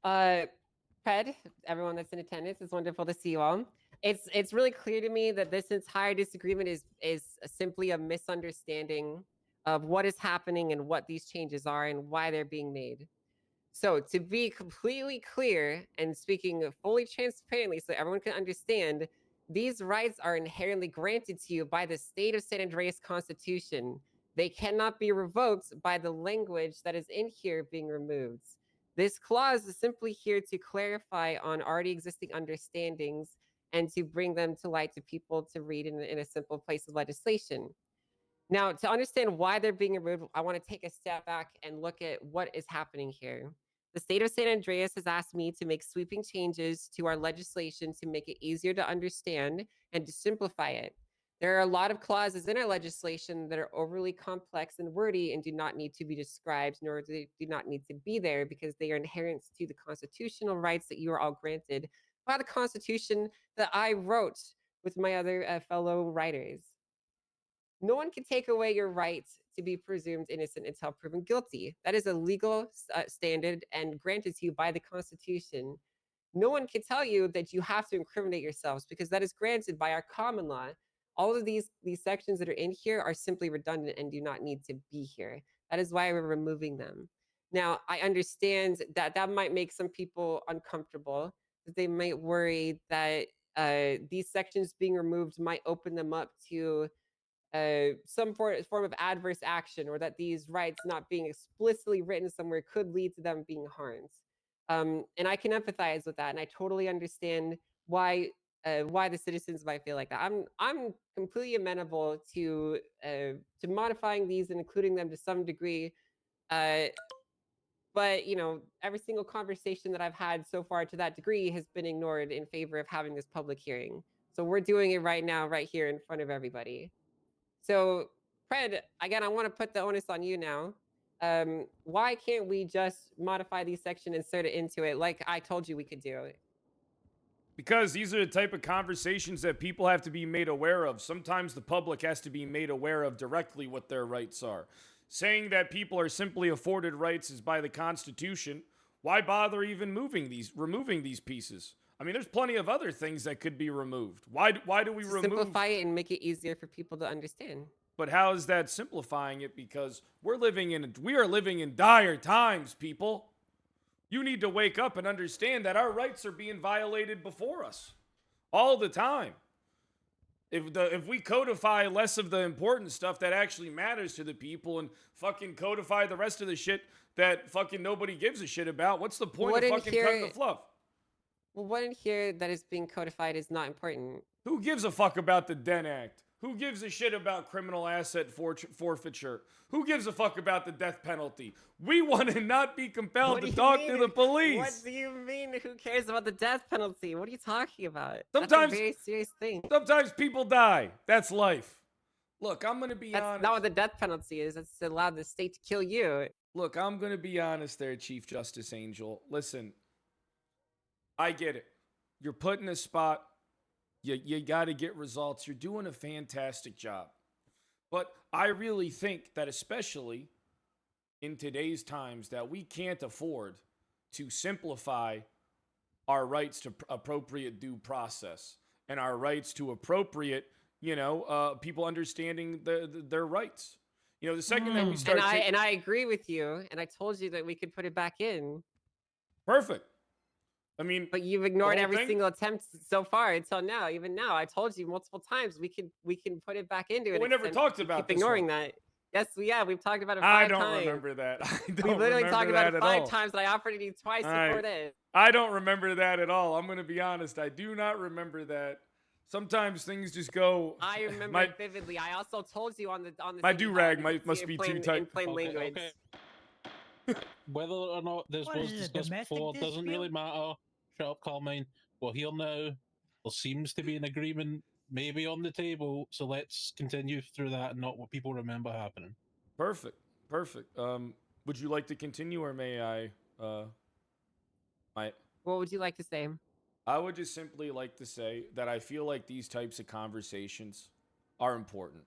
Pred, everyone that's in attendance, it's wonderful to see you all. It's really clear to me that this entire disagreement is simply a misunderstanding of what is happening and what these changes are and why they're being made. So to be completely clear and speaking fully transparently so everyone can understand, these rights are inherently granted to you by the state of San Andreas Constitution. They cannot be revoked by the language that is in here being removed. This clause is simply here to clarify on already existing understandings and to bring them to light to people to read in a simple place of legislation. Now, to understand why they're being removed, I want to take a step back and look at what is happening here. The state of San Andreas has asked me to make sweeping changes to our legislation to make it easier to understand and to simplify it. There are a lot of clauses in our legislation that are overly complex and wordy and do not need to be described, nor do not need to be there because they are inherent to the constitutional rights that you are all granted by the Constitution that I wrote with my other fellow writers. No one can take away your right to be presumed innocent until proven guilty. That is a legal standard and granted to you by the Constitution. No one can tell you that you have to incriminate yourselves because that is granted by our common law. All of these sections that are in here are simply redundant and do not need to be here. That is why we're removing them. Now, I understand that that might make some people uncomfortable. They might worry that these sections being removed might open them up to some form of adverse action, or that these rights not being explicitly written somewhere could lead to them being harmed. And I can empathize with that, and I totally understand why the citizens might feel like that. I'm completely amenable to modifying these and including them to some degree. But you know, every single conversation that I've had so far to that degree has been ignored in favor of having this public hearing. So we're doing it right now, right here in front of everybody. So, Fred, again, I want to put the onus on you now. Why can't we just modify these sections, insert it into it like I told you we could do? Because these are the type of conversations that people have to be made aware of. Sometimes the public has to be made aware of directly what their rights are. Saying that people are simply afforded rights is by the Constitution. Why bother even removing these pieces? I mean, there's plenty of other things that could be removed. Why do we remove? Simplify it and make it easier for people to understand. But how is that simplifying it? Because we are living in dire times, people. You need to wake up and understand that our rights are being violated before us all the time. If we codify less of the important stuff that actually matters to the people and fucking codify the rest of the shit that fucking nobody gives a shit about, what's the point of fucking cutting the fluff? Well, what in here that is being codified is not important. Who gives a fuck about the Den Act? Who gives a shit about criminal asset forfeiture? Who gives a fuck about the death penalty? We want to not be compelled to talk to the police. What do you mean? Who cares about the death penalty? What are you talking about? Sometimes, that's a very serious thing. Sometimes people die. That's life. Look, I'm going to be honest. That's not what the death penalty is. It's to allow the state to kill you. Look, I'm going to be honest there, Chief Justice Angel. Listen, I get it. You're put in a spot. You got to get results. You're doing a fantastic job. But I really think that especially in today's times that we can't afford to simplify our rights to appropriate due process and our rights to appropriate, people understanding their rights. The second that we start... And I agree with you. And I told you that we could put it back in. Perfect. I mean, but you've ignored every single attempt so far until now. Even now, I told you multiple times we can put it back into it. We never talked about keep ignoring that. Yes, we've talked about it 5 times. I don't remember that. We literally talked about it 5 times, and I offered it to you twice before this. I don't remember that at all. I'm going to be honest. I do not remember that. Sometimes things just go. I remember it vividly. I also told you on the. My do-rag must be too tight. In plain language. Okay. Whether or not this was discussed before doesn't really matter. Shut up, Carmine. We're here now. There seems to be an agreement maybe on the table, so let's continue through that and not what people remember happening. Perfect. Would you like to continue, or may I? What would you like to say? I would just simply like to say that I feel like these types of conversations are important.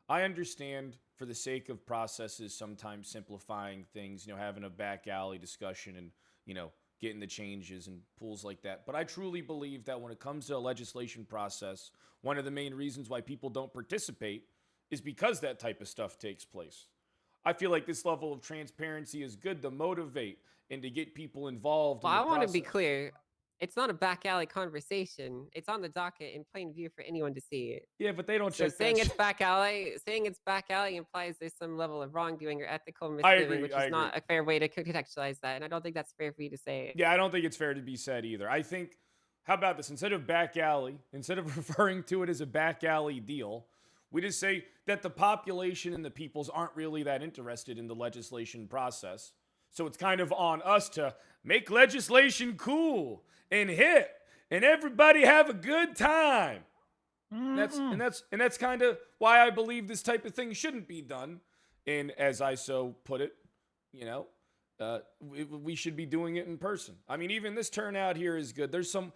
I understand for the sake of processes, sometimes simplifying things, having a back alley discussion and, getting the changes and pools like that. But I truly believe that when it comes to a legislation process, one of the main reasons why people don't participate is because that type of stuff takes place. I feel like this level of transparency is good to motivate and to get people involved. Well, I want to be clear. It's not a back alley conversation. It's on the docket in plain view for anyone to see it. Yeah, but they don't check saying that it's back alley. Saying it's back alley implies there's some level of wrongdoing or ethical misgiving, which is not a fair way to contextualize that. And I don't think that's fair for you to say. Yeah, I don't think it's fair to be said either. I think, how about this? Instead of back alley, instead of referring to it as a back alley deal, we just say that the population and the peoples aren't really that interested in the legislation process. So it's kind of on us to make legislation cool and hip and everybody have a good time. And that's kind of why I believe this type of thing shouldn't be done. And as I so put it, we should be doing it in person. I mean, even this turnout here is good. There's some,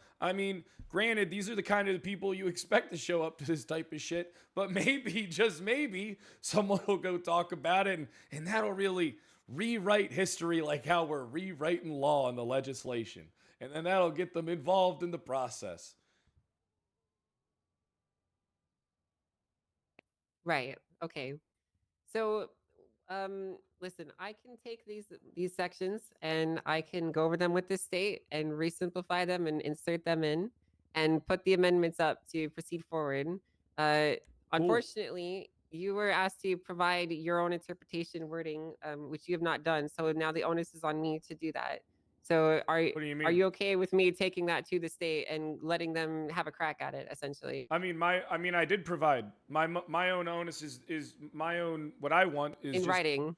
granted, these are the kind of people you expect to show up to this type of shit, but maybe, just maybe, someone will go talk about it and that'll really rewrite history like how we're rewriting law in the legislation. And then that'll get them involved in the process. Right. Okay. So, listen, I can take these sections and I can go over them with the state and resimplify them and insert them in and put the amendments up to proceed forward. Unfortunately, you were asked to provide your own interpretation wording, which you have not done. So now the onus is on me to do that. So are you okay with me taking that to the state and letting them have a crack at it, essentially? I did provide my own onus is my own. What I want is in writing.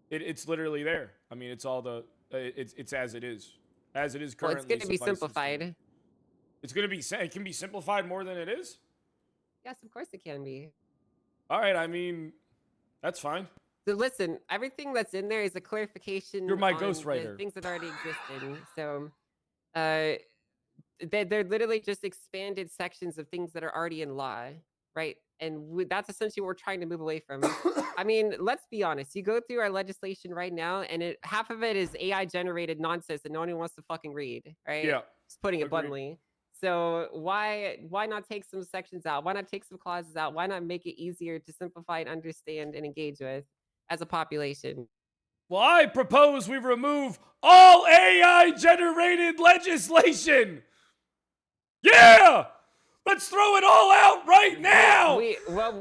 It's literally there. I mean, it's all it's as it is currently. Well, it's going to be simplified. It's going to be. It can be simplified more than it is. Yes, of course it can be. All right. That's fine. So listen, everything that's in there is a clarification. You're my on ghostwriter. Things that already existed. So, they're literally just expanded sections of things that are already in law, right? And that's essentially what we're trying to move away from. I mean, let's be honest. You go through our legislation right now, and half of it is AI generated nonsense that no one wants to fucking read, right? Yeah. Just putting it bluntly. So why not take some sections out? Why not take some clauses out? Why not make it easier to simplify and understand and engage with as a population? Well, I propose we remove all AI generated legislation. Yeah! Let's throw it all out right now.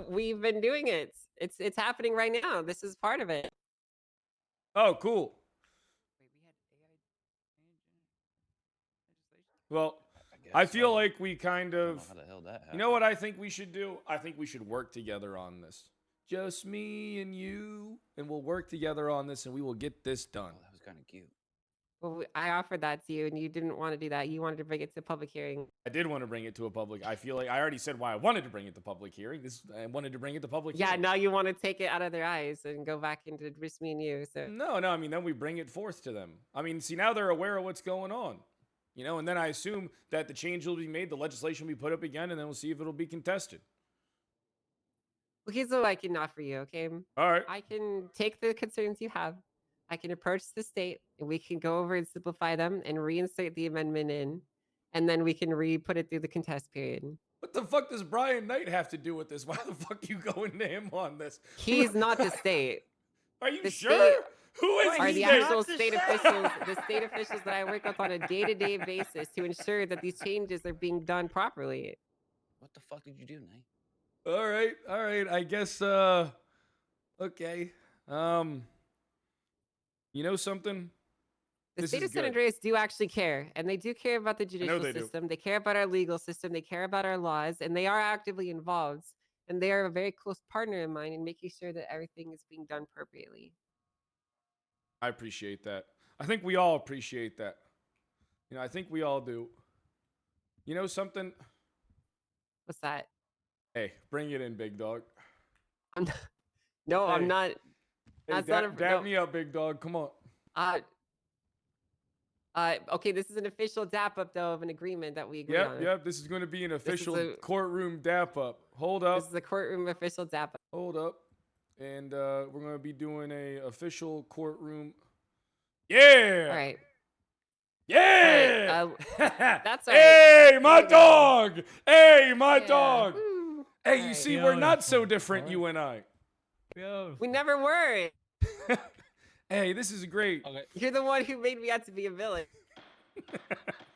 We've been doing it. It's happening right now. This is part of it. Oh, cool. Well, I feel like we kind of, how the hell that you know what I think we should do? I think we should work together on this. Just me and you, and we'll work together on this, and we will get this done. That was kind of cute. Well, I offered that to you, and you didn't want to do that. You wanted to bring it to public hearing. I did want to bring it to a public. I feel like I already said why I wanted to bring it to public hearing. I wanted to bring it to public Yeah, hearing. now you want to take it out of their eyes and go back into just me and you. So No, I mean, then we bring it forth to them. I mean, see, now they're aware of what's going on. You know, and then I assume that the change will be made, the legislation will be put up again, and then we'll see if it'll be contested. well, here's what I can offer you, okay? All right. I can take the concerns you have. I can approach the state, and we can go over and simplify them and reinsert the amendment in, and then we can re-put it through the contest period. What the fuck does Brian Knight have to do with this? Why the fuck you going to him on this? He's not the state. Are you The sure? state Who is are the the state? actual state officials, the state officials that I work with on a day-to-day basis to ensure that these changes are being done properly. What the fuck did you do, Nate? All right. I guess okay. You know something? The This state is of San good. Andreas do actually care, and they do care about the know judicial they do. system. They care about our legal system. They care about our laws, and they are actively involved. And they are a very close partner of mine in making sure that everything is being done appropriately. I appreciate that. I think we all appreciate that. You know, I think we all do. You know something? What's that? Hey, bring it in, big dog. No, Hey. I'm not. Hey, That's dap, not a dap no. me up, big dog. Come on. Okay, this is an official dap up though of an agreement that we agreed on. Yep. This is going to be an is official a- courtroom dap up. Hold up. This is a courtroom official dap up. Hold up. And we're going to be doing a official courtroom. Yeah. All right. Yeah. That's all right. Hey, my There we go. dog. Hey, my Yeah. dog. Woo. Hey, you Alright. see, we're not so different, you and I. We never were. Hey, this is great. Okay. You're the one who made me out to be a villain.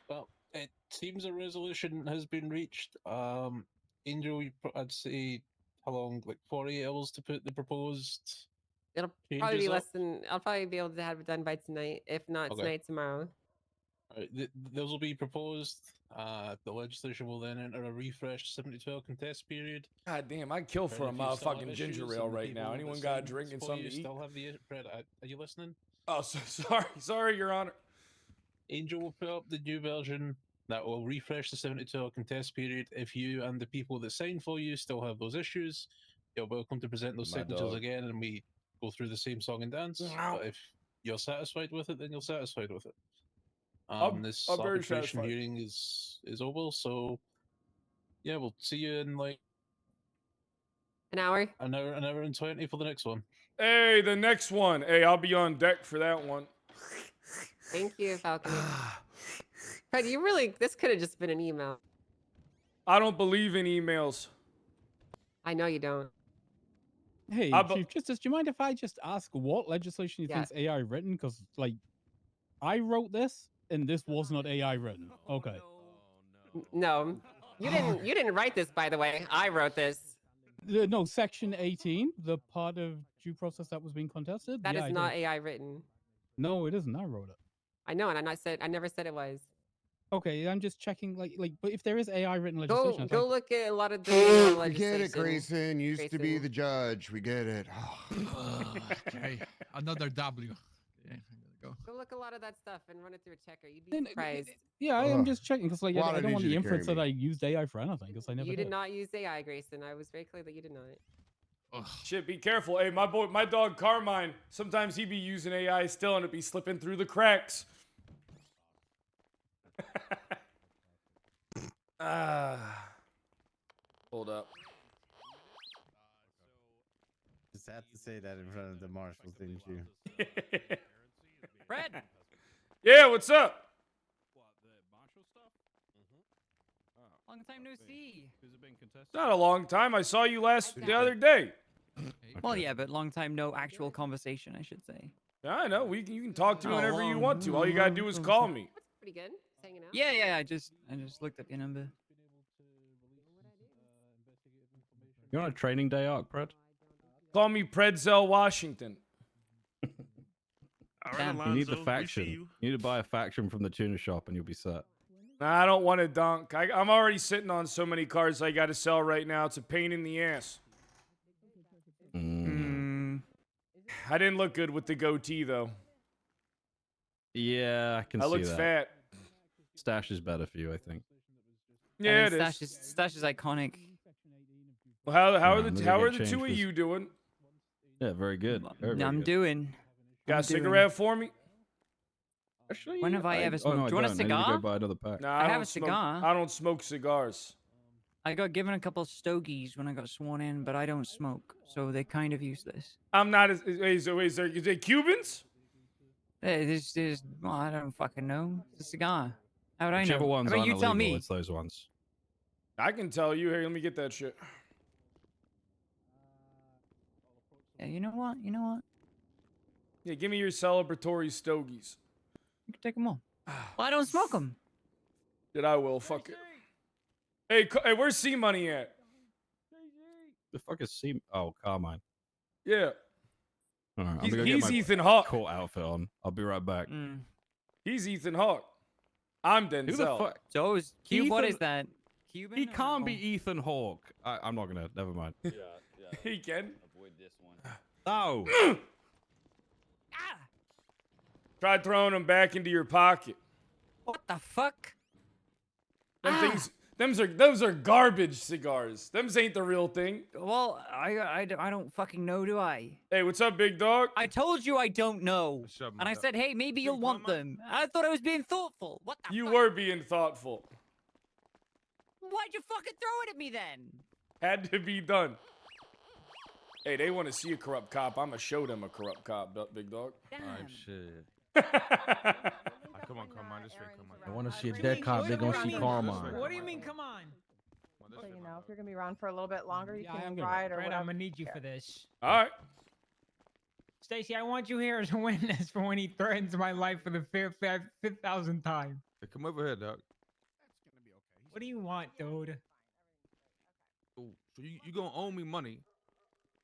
Well, it seems a resolution has been reached. Angel, I'd say how long? Like 48 hours to put the proposed. It'll probably changes be up? less than. I'll probably be able to have it done by tonight, if not Okay. tonight, tomorrow. Those will be proposed. The legislation will then enter a refreshed 72-hour contest period. God damn, I'd kill for a Fred, if you still have motherfucking ginger issues ale and the right now. people that Anyone got a signed drink and for something you to eat? still have the Fred, are you listening? Oh, so sorry, Your Honor. Angel will put up the new version that will refresh the 72-hour contest period. If you and the people that signed for you still have those issues, you're welcome to present those My signatures dog. again, and we go through the same song and dance. Ow. But if you're satisfied with it, then you're satisfied with it. This I'm very arbitration satisfied. hearing is over, so yeah, we'll see you in like An hour. an hour and 20 for the next one. Hey, the next one. Hey, I'll be on deck for that one. Thank you, Falcon. Fred, you really. This could have just been an email. I don't believe in emails. I know you don't. Hey, I bu- Chief Justice, do you mind if I just ask what legislation you Yeah. think's AI written? Because, like, I wrote this, and this was not AI written. Okay. No, you didn't. You didn't write this, by the way. I wrote this. No, Section 18, the part of due process that was being contested. That yeah, is I not did. AI written. No, it isn't. I wrote it. I know, and I never said it was. Okay, I'm just checking. But if there is AI written Go legislation, I'd go like look at a lot of the We legislation. get it, Grayson. Used to be Grayson. the judge. We get it. Okay, another W. Yeah, go. Go look a lot of that stuff and run it through a checker. You'd be Then, surprised. Yeah, I am just checking because, like, Why I do I don't want need the you to carry inference that me? I used AI for anything because I never You did. did not use AI, Grayson. I was very clear that you did not. Shit, be careful. Hey, my dog Carmine, sometimes he be using AI still and it be slipping through the cracks. Hold up. Just had to say that in front of the marshals, didn't you? Fred. Yeah, what's up? Long time no see. It's not a long time. I saw you the other day. Well, yeah, but long time no actual conversation, I should say. Yeah, I know. You can talk to me Oh, whenever you long- want to. All you gotta do is call me. Pretty good. Just hanging out. Yeah. I just looked up your number. You're on a training day arc, Pred? Call me Predzel Washington. You need the faction. You need to buy a faction from the tuner shop and you'll be set. Nah, I don't want to dunk. I'm already sitting on so many cars I got to sell right now. It's a pain in the ass. I didn't look good with the goatee, though. Yeah, I can see that. I looked fat. Stash is better for you, I think. Yeah, Stash is iconic. Well, how are I'm the gonna get two of changed you doing? Yeah, very good. Very I'm good. doing. Got I'm a cigarette for me? Actually, When have I ever smoked? no, Do you want a I don't. I need to cigar? go buy another pack. Nah, I have don't a smoke- cigar. I don't smoke cigars. I got given a couple of stogies when I got sworn in, but I don't smoke, so they're kind of useless. I'm not. Is they Cubans? Well, I don't fucking know. It's a cigar. How would I Whichever know? ones How about aren't you tell illegal, me? it's those ones. I can tell you. Hey, let me get that shit. Yeah, you know what? Yeah, give me your celebratory stogies. You can take them all. Well, I don't smoke them. That I will. Fuck it. Hey, where's C Money at? The fuck is C? Oh, Carmine. Yeah. All right, I'm He's- gonna get he's my Ethan Hawke. court outfit on. I'll be right back. He's Ethan Hawke. I'm Denzel. Who the fuck? So is Cube. What Ethan- is that? Cuban? He can't be Ethan Hawke. I'm not gonna. Never mind. He can. Avoid this one. No. Try throwing them back into your pocket. What the fuck? Those are garbage cigars. Them's ain't the real thing. Well, I don't fucking know, do I? Hey, what's up, big dog? I told you I don't know. What's up, And I dog? said, hey, maybe you'll want them. I thought I was being thoughtful. What the You fuck? were being thoughtful. Why'd you fucking throw it at me then? Had to be done. Hey, they want to see a corrupt cop. I'm going to show them a corrupt cop, big dog. Damn. Shit. Come on, this way, come on. I want to see a dead cop. They're gonna see Carmine. What do you mean? Come on. So you know, if you're gonna be around for a little bit longer, you Yeah, can ride or Fred, whatever. I'm gonna need you for this. All right. Stacy, I want you here as a witness for when he threatens my life for the 5,000th time. Hey, come over here, dog. What do you want, dude? So you gonna owe me money,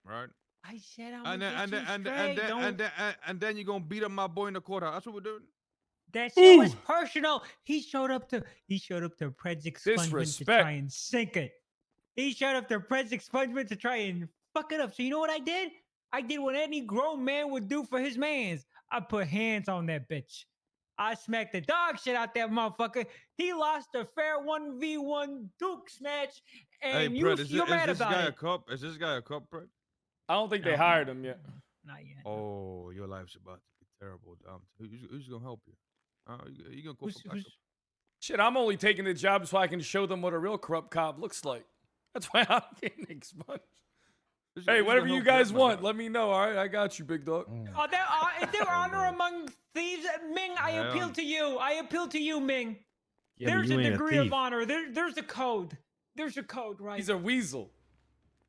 right? I said I'm gonna get you straight. And then you're gonna beat up my boy in the courthouse. That's what we're doing. That shit was personal. He showed up to Pred's expungement to Disrespect. try and sink it. He showed up to Pred's expungement to try and fuck it up. So you know what I did? I did what any grown man would do for his mans. I put hands on that bitch. I smacked the dog shit out that motherfucker. He lost a fair 1v1 Dukes match, and Hey, Pred, you're mad is this about guy it. a cop? Is this guy a cop, Pred? I don't think they hired him yet. Not yet. Oh, your life's about to be terrible, Dom. Who's gonna help you? You gonna go for backup? Shit, I'm only taking the job so I can show them what a real corrupt cop looks like. That's why I'm getting expunged. Hey, whatever you guys want, let me know. All right, I got you, big dog. Is there honor among thieves? Ming, I appeal to you. I appeal to you, Ming. Yeah, but There's you a ain't a degree of thief. honor. There's a code. There's a code, right? He's a weasel.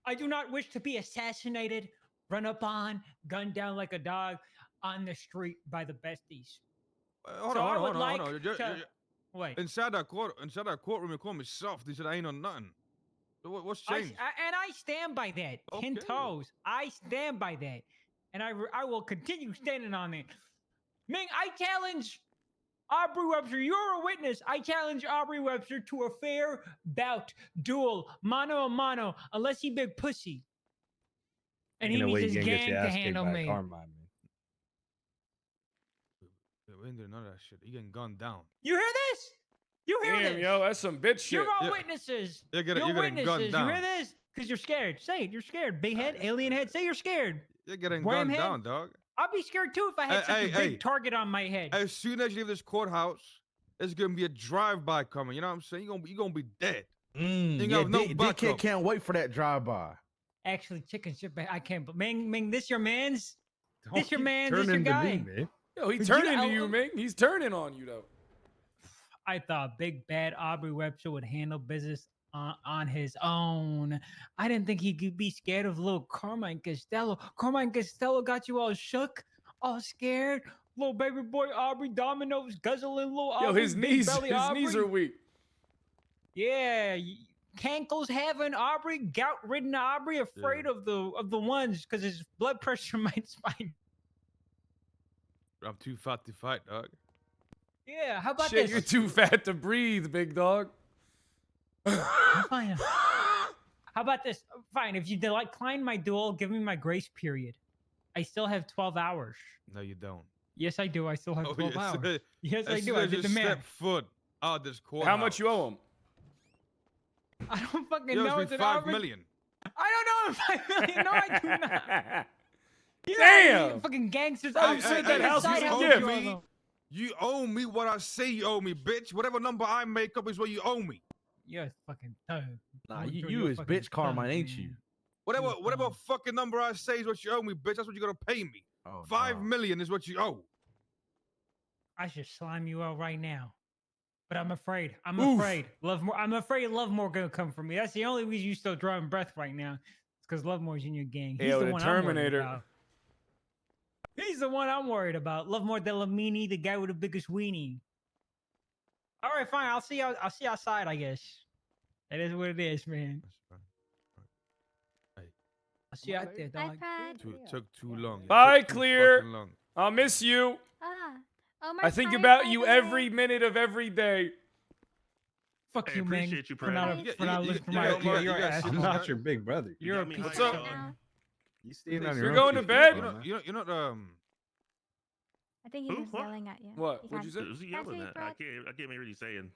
I do not wish to be assassinated, run up on, gunned down like a dog on the street by the besties. Hold So I on, would hold on. like to- Wait. Inside that courtroom, you call me soft. He said I ain't on nothing. So what's changed? I stand by that. 10 toes. I stand by that. And I will continue standing on it. Ming, I challenge Aubrey Webster. You're a witness. I challenge Aubrey Webster to a fair bout, duel, mano a mano, unless he big pussy. And he Ain't no way needs you his gonna get gang your to ass kicked handle by me. Carmine, man. We ain't doing none of that shit. You getting gunned down. You hear this? You hear Damn, this? yo, that's some bitch shit. You're all Yeah. witnesses. You're You're getting gunned witnesses. You down. hear this? Because you're scared. Say it. You're scared. Big head, alien head. Say you're scared. You're getting Wham gunned head? down, dog. I'd be scared too if I had such a big target on my head. As soon as you leave this courthouse, there's gonna be a drive-by coming. You know what I'm saying? You're gonna be dead. You Yeah, got no Dick backup. can't wait for that drive-by. Actually, chicken shit. I can't. Ming, this your man's. This your keep man's. This your turning to guy. me, man. Yo, he But turning you- to you, Ming. He's turning on you, though. I thought Big Bad Aubrey Webster would handle business on his own. I didn't think he could be scared of little Carmine Costello. Carmine Costello got you all shook, all scared. Little baby boy Aubrey Domino's guzzling little Yo, Aubrey. his Big knees, belly his knees Aubrey. are weak. Yeah, Cankles having Aubrey, gout-ridden Aubrey, afraid of the ones because his blood pressure might spike. I'm too fat to fight, dog. Yeah, how about Shit, this? you're too fat to breathe, big dog. Fine. How about this? Fine, if you decline my duel, give me my grace period. I still have 12 hours. No, you don't. Yes, I do. I still have 12 yes. hours. Yes, I As do. soon I as did you the math. step foot out of this courthouse. How much you owe him? I don't fucking You know. owe me It's an 5 Aubrey- million. I don't know. 5 million. No, I do not. You know, Damn. fucking gangsters. I said that house was a gift. You owe me what I say you owe me, bitch. Whatever number I make up is what you owe me. You're a fucking thug. Nah, Going you, through you your is fucking bitch Carmine, thug, ain't man. you? Whatever fucking number I say is what you owe me, bitch. That's what you're gonna pay me. Oh, 5 million is what you owe. I should slime you out right now. But I'm afraid. I'm Oof. afraid. I'm afraid Lovemore gonna come for me. That's the only reason you're still drawing breath right now. It's because Lovemore's in your gang. He's Yo, the the one I'm worried Terminator. about. He's the one I'm worried about. Lovemore Delamini, the guy with the biggest weenie. All right, fine. I'll see you. I'll see you outside, I guess. That is what it is, man. I'll see you out there, Bye, dog. Pride. Took too long. It Bye, took too Clear. fucking long. I'll miss you. Omar's I think hired, about by you the way. every minute of every day. Fuck Hey, you, man. appreciate you, For Fred. not, You for not got- looking for you my got- you got- your you got ass. shit I'm not your big brother. You're a got me piece hyped of What's shit up? now. You staying on You're your going own to two bed? feet, man. You're not I think he Who? was What? yelling at you. What? You What'd you got- say? Who's he That's yelling me, at? Fred. I can't hear what he's saying.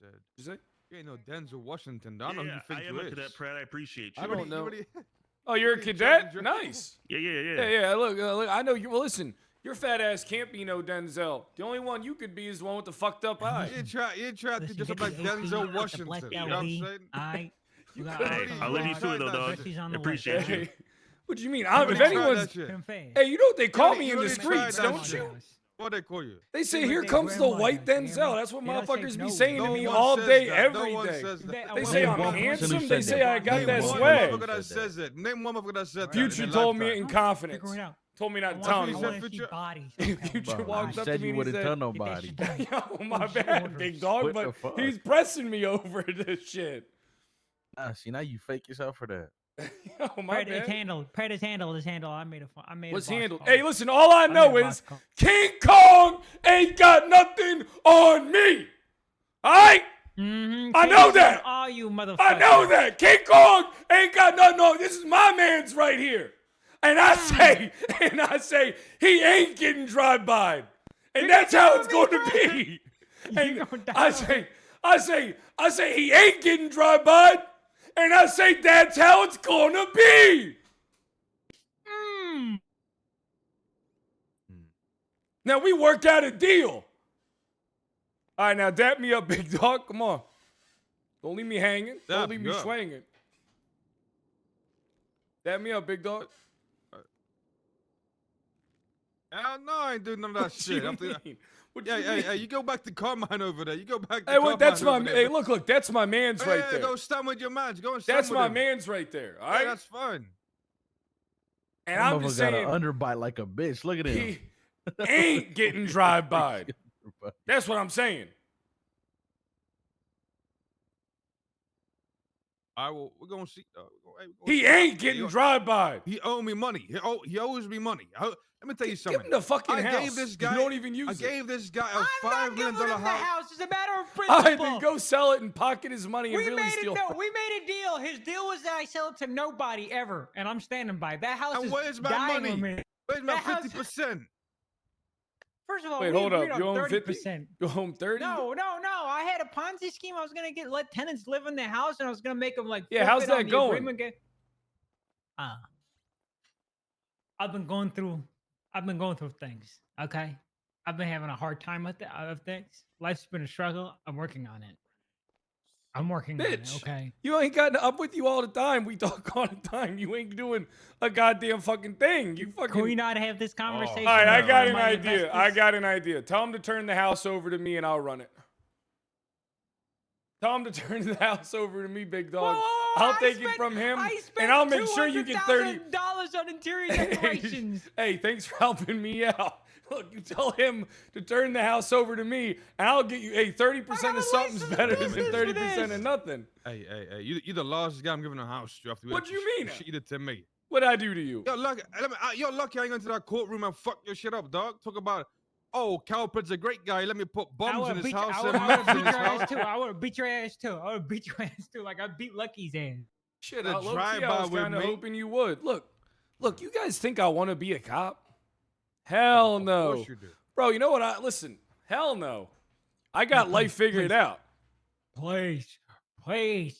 said. You say? You ain't no Denzel Washington. I don't know who Yeah, you think I you am a is. cadet, Pratt. I appreciate you. I don't know. already- Oh, you're a already cadet? checked Nice. Yeah. Yeah. Look, I know you. Well, listen, your fat ass can't be no Denzel. The only one you could be is the one with the fucked up eye. You tried to Listen, just get look like the AP, Denzel get the Washington. black You know what I'm LV. saying? Alright. We got Hey, eyes on I'll the leave you block. to it, though, dog. Betsy's on the Appreciate left. you. Hey, what do you mean? You If already tried anyone's, that shit. Him fast. hey, you know what they call me you in the already tried streets, that don't shit. you? What they call you? They say, Same "Here with their comes the grandmother, white you hear me? Denzel." That's what They don't motherfuckers take be no saying to No me one all says day, that. No every one day. says that. They Well, say name I'm one handsome. person who They said say that. I got Name that one swag. motherfucker that says it. Name one motherfucker that said that. Future in their told me it lifetime. in confidence. Figure it out. Told me I not to tell want Future- to anyone. see Future- bodies. Future Bro, walked you up said to me you and he wouldn't said, tell Get nobody. that shit done. "Yo, my Who's your bad, orders? big dog," What but the fuck? he's pressing me over this shit. Nah, see, now you fake yourself for that. Yo, my Pred is bad. handled. Pred is handled. Is handled. I made a. I made. What's a boss handled? call. Hey, listen, all I made know a boss is call. King Kong ain't got nothing on me. All right? Mhm, I King know is that. on all you motherfuckers. I know that. King Kong ain't got nothing on. This is my man's right here. And I say, he ain't getting drive-by. And that's how it's going to be. And I say, he ain't getting drive-by. And I say, that's how it's going to be. Now, we worked out a deal. All right, now, dap me up, big dog. Come on. Don't leave me hanging. Don't Dap leave you me up. swinging. Dap me up, big dog. Hell no, I ain't doing none of that What shit. you After- mean? What Yeah, you hey, mean? hey, you go back to Carmine over there. You go back to Hey, Carmine wait, that's my. over there. Hey, look, that's my man's Hey, right there. Go stand with your man. Go and stand That's with my him. man's right there. All Yeah, right. that's fine. And That I'm just motherfucker got saying, an underbite like a bitch. Look at him. he ain't getting drive-by. That's what I'm saying. We're gonna see. He ain't getting drive-by. He owe me money. He owes me money. Let me tell you something. Give him the fucking I house. gave this You guy. don't even use I it. gave this guy a $5 million The house. house is a matter of All right, principle. then go sell it and pocket his money and We really made steal. we made a deal. His deal was that I sell it to nobody ever, and I'm standing by it. That house And is where's my dying money? on me. Where's my That house- 50%? First of all, Wait, we hold up. agreed You on own 50? 30%. You own 30? No. I had a Ponzi scheme. I was gonna let tenants live in their house, and I was gonna make them like. Yeah, how's forfeit on that the going? agreement I've been going through things. Okay, I've been having a hard time with things. Life's been a struggle. I'm working on it. Bitch, okay. you ain't got. I'm with you all the time. We talk all the time. You ain't doing a goddamn fucking thing. You fucking. Can we not have this conversation? All right, I got with an my idea. investors? I got an idea. Tell him to turn the house over to me and I'll run it. Tell him to turn the house over to me, big dog. Whoa, I'll take it from him, and I'll make sure you get $200,000 on interior decorations. Hey, thanks for helping me out. Look, you tell him to turn the house over to me, and I'll get you. Hey, 30% of something's better than 30% of nothing. Hey, you the largest guy I'm giving a house to. What do you mean? Shit it to me. What'd I do to you? You're lucky I ain't going to that courtroom and fuck your shit up, dog. Talk about, oh, Calpred's a great guy. Let me put bombs in his house. I would beat your ass too. I would beat your ass too. I would beat your ass too. Like I beat Lucky's ass. Shit, A low-key, drive-by I was with kind of me. hoping you would. Look, you guys think I want to be a cop? Hell no. Of course you do. Bro, you know what? Listen, hell no. I got life figured out. Please.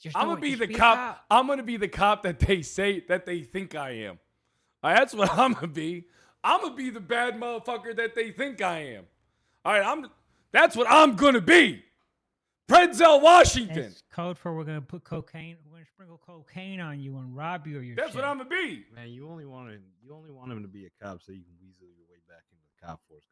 Just I'm do gonna it. be Just the a cop. I'm gonna be the cop that they think I am. All right, that's what I'm gonna be. I'm gonna be the bad motherfucker that they think I am. All right, that's what I'm gonna be. Predzel Washington. That's code for we're gonna put cocaine. We're gonna sprinkle cocaine on you and rob you of your That's shit. what I'm gonna be. Man, you only want him to be a cop so you can weasel your way back into the cop force.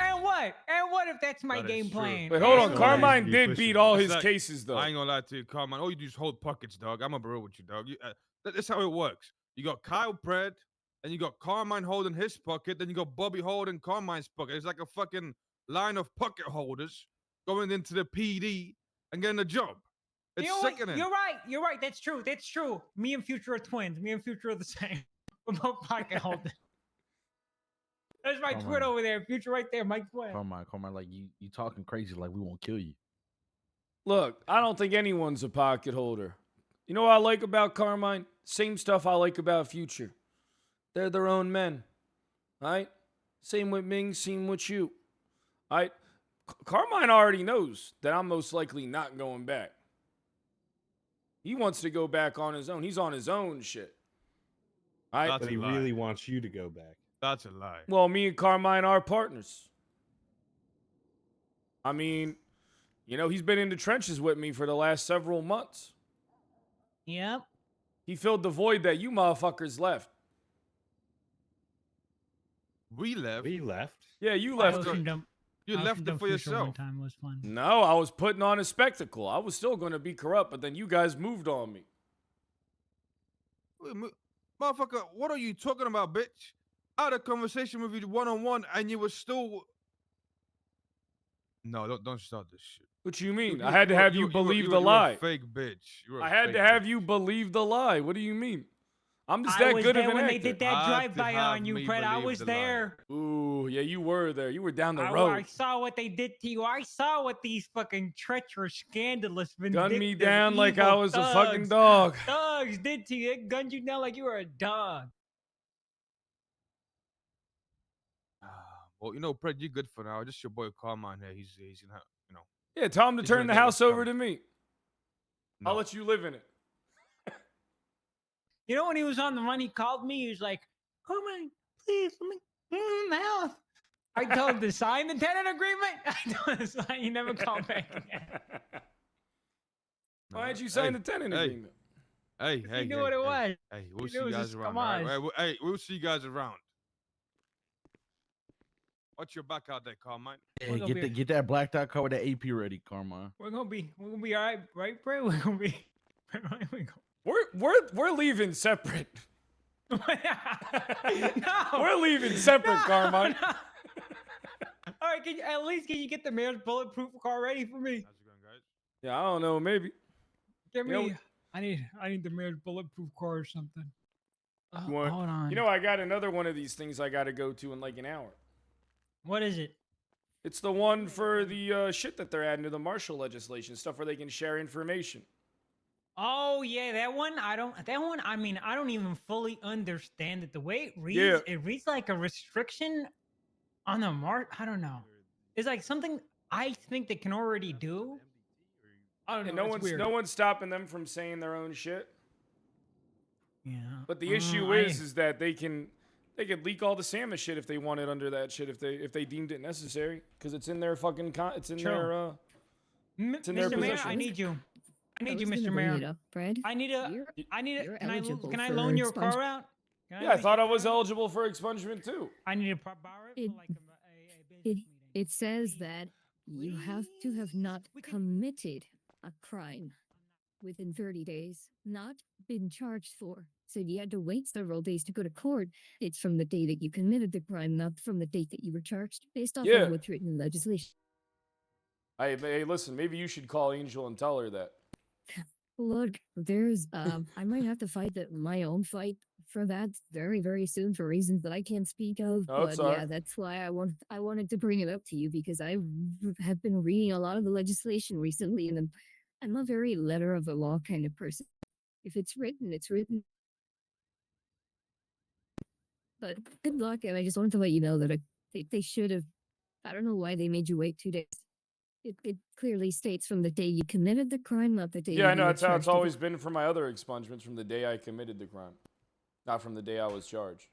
And what? And what if that's my That is game true. plan? Wait, hold on. And Carmine be did pushing beat it. all It's his like- cases though. I ain't gonna lie to you, Carmine. All you do is hold pockets, dog. I'm a bro with you, dog. That's how it works. You got Kyle Pred, and you got Carmine holding his pocket, then you got Bobby holding Carmine's pocket. It's like a fucking line of pocket holders going into the PD and getting a job. It's You know what? sickening. You're right. That's true. Me and Future are twins. Me and Future are the same. We're both pocket holders. There's my twin over there. Future right there. My twin. Carmine, like you talking crazy like we won't kill you. Look, I don't think anyone's a pocket holder. You know what I like about Carmine? Same stuff I like about Future. They're their own men. All right? Same with Ming, same with you. All right? Carmine already knows that I'm most likely not going back. He wants to go back on his own. He's on his own shit. All right? That's But a he lie. really wants you to go back. That's a lie. Well, me and Carmine are partners. I mean, you know, he's been in the trenches with me for the last several months. Yep. He filled the void that you motherfuckers left. We left. We left. Yeah, you I left. opened them- You I left opened it them for Future yourself. One time. It was fun. No, I was putting on a spectacle. I was still going to be corrupt, but then you guys moved on me. Motherfucker, what are you talking about, bitch? I had a conversation with you one-on-one and you were still... No, don't start this shit. What you mean? You- I had to have you were- believe were- the you were a lie. fake bitch. You were a I had fake to have bitch. you believe the lie. What do you mean? I'm just I that was good there of an when actor. they did that Had to drive-by have on you, me Fred. I believe was the lie. there. Ooh, yeah, you were there. You were down the I road. saw what they did to you. I saw what these fucking treacherous, scandalous, Gunned me vindictive, down like I evil was a fucking thugs- dog. Thugs did to you. They gunned you down like you were a dog. Well, you know, Pred, you're good for now. Just your boy Carmine here. He's gonna, you know. Yeah, tell him to he's turn gonna the get house what's over to coming. me. I'll No. let you live in it. You know, when he was on the run, he called me. He was like, Carmine, please, let me in the house. I told him to sign the tenant agreement. I told him to sign. He never called back again. Why didn't you sign the tenant hey, agreement? Hey, hey, knew hey, what it hey, was. Hey, He we'll knew see it you was guys just around. All right? Kamaz. Hey, we'll see you guys around. Watch your back out there, Carmine. Hey, We're gonna be- get that blacked out car with that AP ready, Carmine. We're gonna be all right, right, Bray? We're gonna be. We're leaving separate. No. We're leaving separate, Carmine. All right, at least can you get the mayor's bulletproof car ready for me? Yeah, I don't know, maybe. Give You know- me. I need the mayor's bulletproof car or something. You want- Hold on. You know, I got another one of these things I got to go to in like an hour. What is it? It's the one for the shit that they're adding to the Marshall legislation, stuff where they can share information. Oh yeah, that one. I mean, I don't even fully understand it. The way it reads, Yeah. it reads like a restriction on the I don't know. It's like something I think they can already do. I don't know. And no it's one's weird. no one's stopping them from saying their own shit. Yeah. But the issue is that they could leak all the Samus shit if they wanted under that shit if they deemed it necessary because it's in their fucking it's in True. their it's in their Mr. Mayor, possession. I need you. I need you, was gonna Mr. bring it Mayor. up, Fred. I need a. You're Can I eligible can I for loan your expunge- car out? Can Yeah, I lease thought I your was car out? eligible for expungement too. I need to borrow it for like a business meeting. It says that you have to have not committed a crime within 30 days, not been charged for. So you had to wait several days to go to court. It's from the day that you committed the crime, not from the date that you were charged, based off Yeah. of what's written in legislation. Hey, listen, maybe you should call Angel and tell her that. Look, there's I might have to fight my own fight for that very, very soon for reasons that I can't speak of. Oh, But it's yeah, alright. that's why I wanted to bring it up to you because I have been reading a lot of the legislation recently, and I'm a very letter of the law kind of person. If it's written, it's written. But good luck, and I just wanted to let you know that they should have. I don't know why they made you wait 2 days. It clearly states from the day you committed the crime, not the day Yeah, I that know. you were That's how it's charged with it. always been for my other expungements, from the day I committed the crime, not from the day I was charged.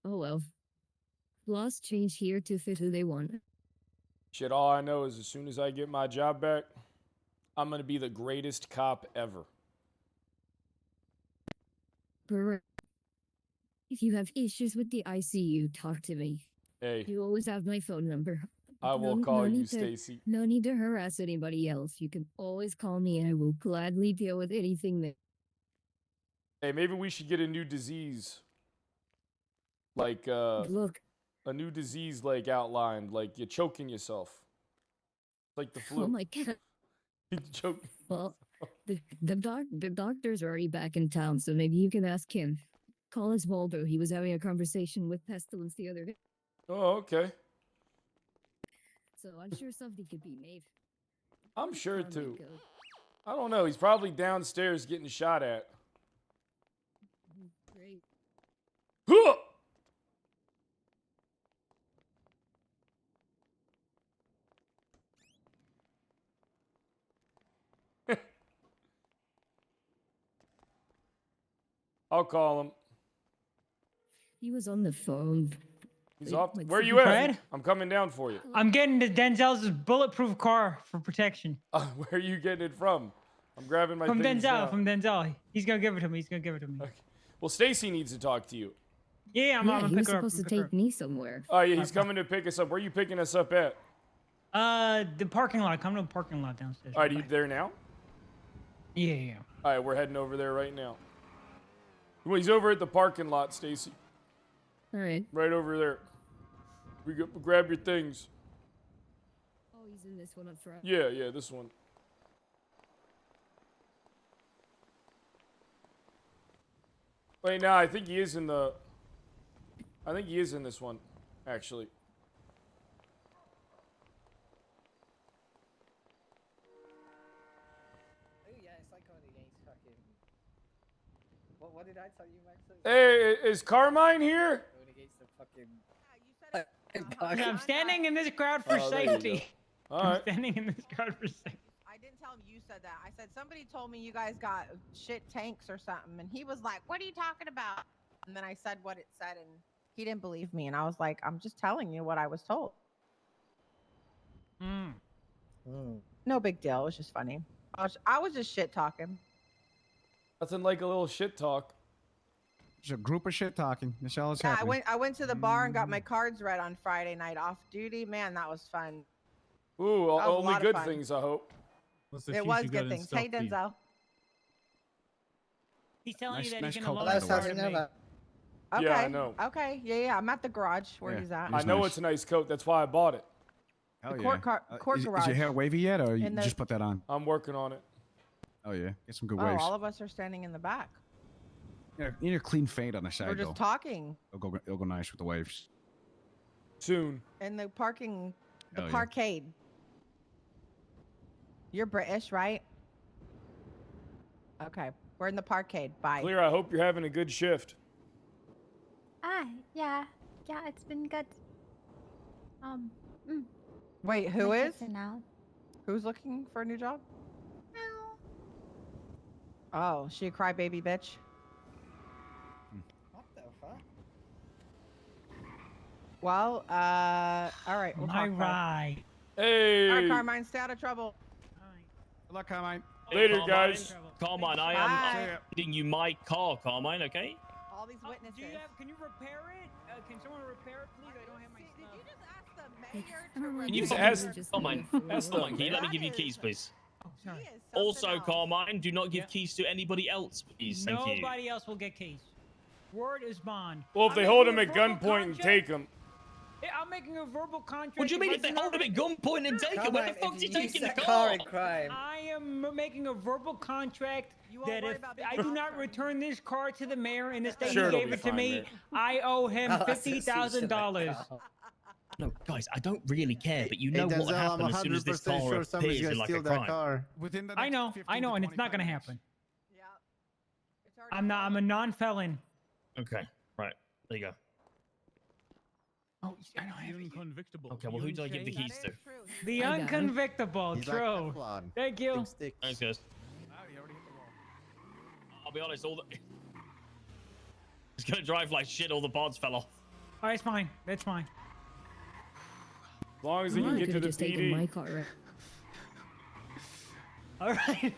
Oh well. Laws change here to fit who they want. Shit, all I know is as soon as I get my job back, I'm gonna be the greatest cop ever. Correct. If you have issues with the ICU, talk to me. Hey, You always have my phone number. I will call you, need to- Stacy. No need to harass anybody else. You can always call me and I will gladly deal with anything that. Hey, maybe we should get a new disease. Like, Look. a new disease, like, outlined. Like, you're choking yourself. Like the flu. Oh my god. You choke. Well, the doctor's already back in town, so maybe you can ask him. Call us Waldo. He was having a conversation with Pestilence the other day. Oh, okay. So I'm sure something could be made. I'm sure Carmine too. go? I don't know. He's probably downstairs getting shot at. Great. Huh! I'll call him. He was on the phone. He's Wait, off. like, Where so you he- at? Fred? I'm coming down for you. I'm getting to Denzel's bulletproof car for protection. Where are you getting it from? I'm grabbing my From things Denzel, now. from Denzel. He's gonna give it to me. He's gonna give it to me. Okay. Well, Stacy needs to talk to you. Yeah, I'm Yeah, gonna he pick was her up. supposed to pick her take me somewhere. Oh, yeah, he's coming to pick us up. Where are you picking us up at? up. The parking lot. Come to the parking lot downstairs. All right, are you there now? Yeah. All right, we're heading over there right now. Well, he's over at the parking lot, Stacy. All right. Right over there. Grab your things. Oh, he's in this one up front. Yeah, this one. Wait, no, I think he is in the... I think he is in this one, actually. Oh yeah, it's like going against fucking. What did I tell you, Max? Hey, is Carmine here? Going against the fucking. I'm standing in this crowd for Oh, there you go. safety. All I'm right. standing in this crowd for safety. I didn't tell him you said that. I said somebody told me you guys got shit tanks or something, and he was like, "What are you talking about?" And then I said what it said, and he didn't believe me, and I was like, "I'm just telling you what I was told." No big deal. It was just funny. I was just shit talking. Nothing like a little shit talk. There's a group of shit talking. That's all that's Yeah, happening. I went to the bar and got my cards read on Friday night off duty. Man, that was fun. Ooh, That was a only lot of good fun. things, I hope. It was good things. Hey, Denzel. He's telling Nice- you that nice he's coat, gonna by loan the a car way. to me. Okay. Yeah, I know. Okay. Yeah. I'm at the garage where Yeah, he's at. I know it's a nice coat. That's why I bought it. Hell The yeah. court court is garage. your hair wavy yet, or you In the- just put that on? I'm working on it. Oh yeah, get some good Oh, waves. all of us are standing in the back. Yeah, you need a clean fade on the side. We're just though. talking It'll go nice with the waves. Soon. in the parking, the Hell yeah. parkade. You're British, right? Okay. We're in the parkade. Bye. Clear, I hope you're having a good shift. Yeah, it's been good. Wait, who my is? kids are now. Who's looking for a new job? Oh, she a crybaby bitch. What the fuck? Well, all right. We'll My talk, Fred. ride. Hey. All right, Carmine, stay out of trouble. Good luck, Carmine. Later, guys. Carmine, I Bye. am giving you my car, Carmine, okay? All these witnesses. Can you repair it? Can someone repair it, please? I don't have my Did stuff. you just ask the mayor to Can you Just fucking- ask- Carmine, ask Carmine, them. can you let me give you keys, please? Sorry. Also, Carmine, do not give keys to anybody else, please. Thank you. Nobody else will get keys. Word is bond. Well, if I'm they hold him making at a verbal gunpoint and contract. take him. Yeah, I'm making a verbal contract. What do you mean I if they do not hold him at re- gunpoint and take him? Where the Carmine, fuck's if he you use taking the that car? in crime. I am making a verbal contract won't that worry if about being I do not outcome. return this car to the mayor and this day Sure, he it'll gave be it to fine, me, Mayor. I owe him I'll assist you to that $50,000. car. No, guys, I don't really care, but you Hey, know what Denzel, would happen I'm as soon as this 100% car sure somebody's appears gonna in like steal a that crime. car. Within the I next know, 15 and it's not 25 gonna minutes. happen. Yeah. It's already I'm a non-felon. Okay, right. There you go. Oh, I don't have it. Unconvictable. Okay, well, who do I give the That keys is to? true. The I got it. unconvictable. He's like True. Teflon. Thank you. Big sticks. Thanks, guys. Wow, he already hit the wall. I'll be honest, all the... He's gonna drive like shit, all the parts fell off. All right, it's fine. That's fine. As long as he can I get could to have the just taken my PD. car. Right? All right.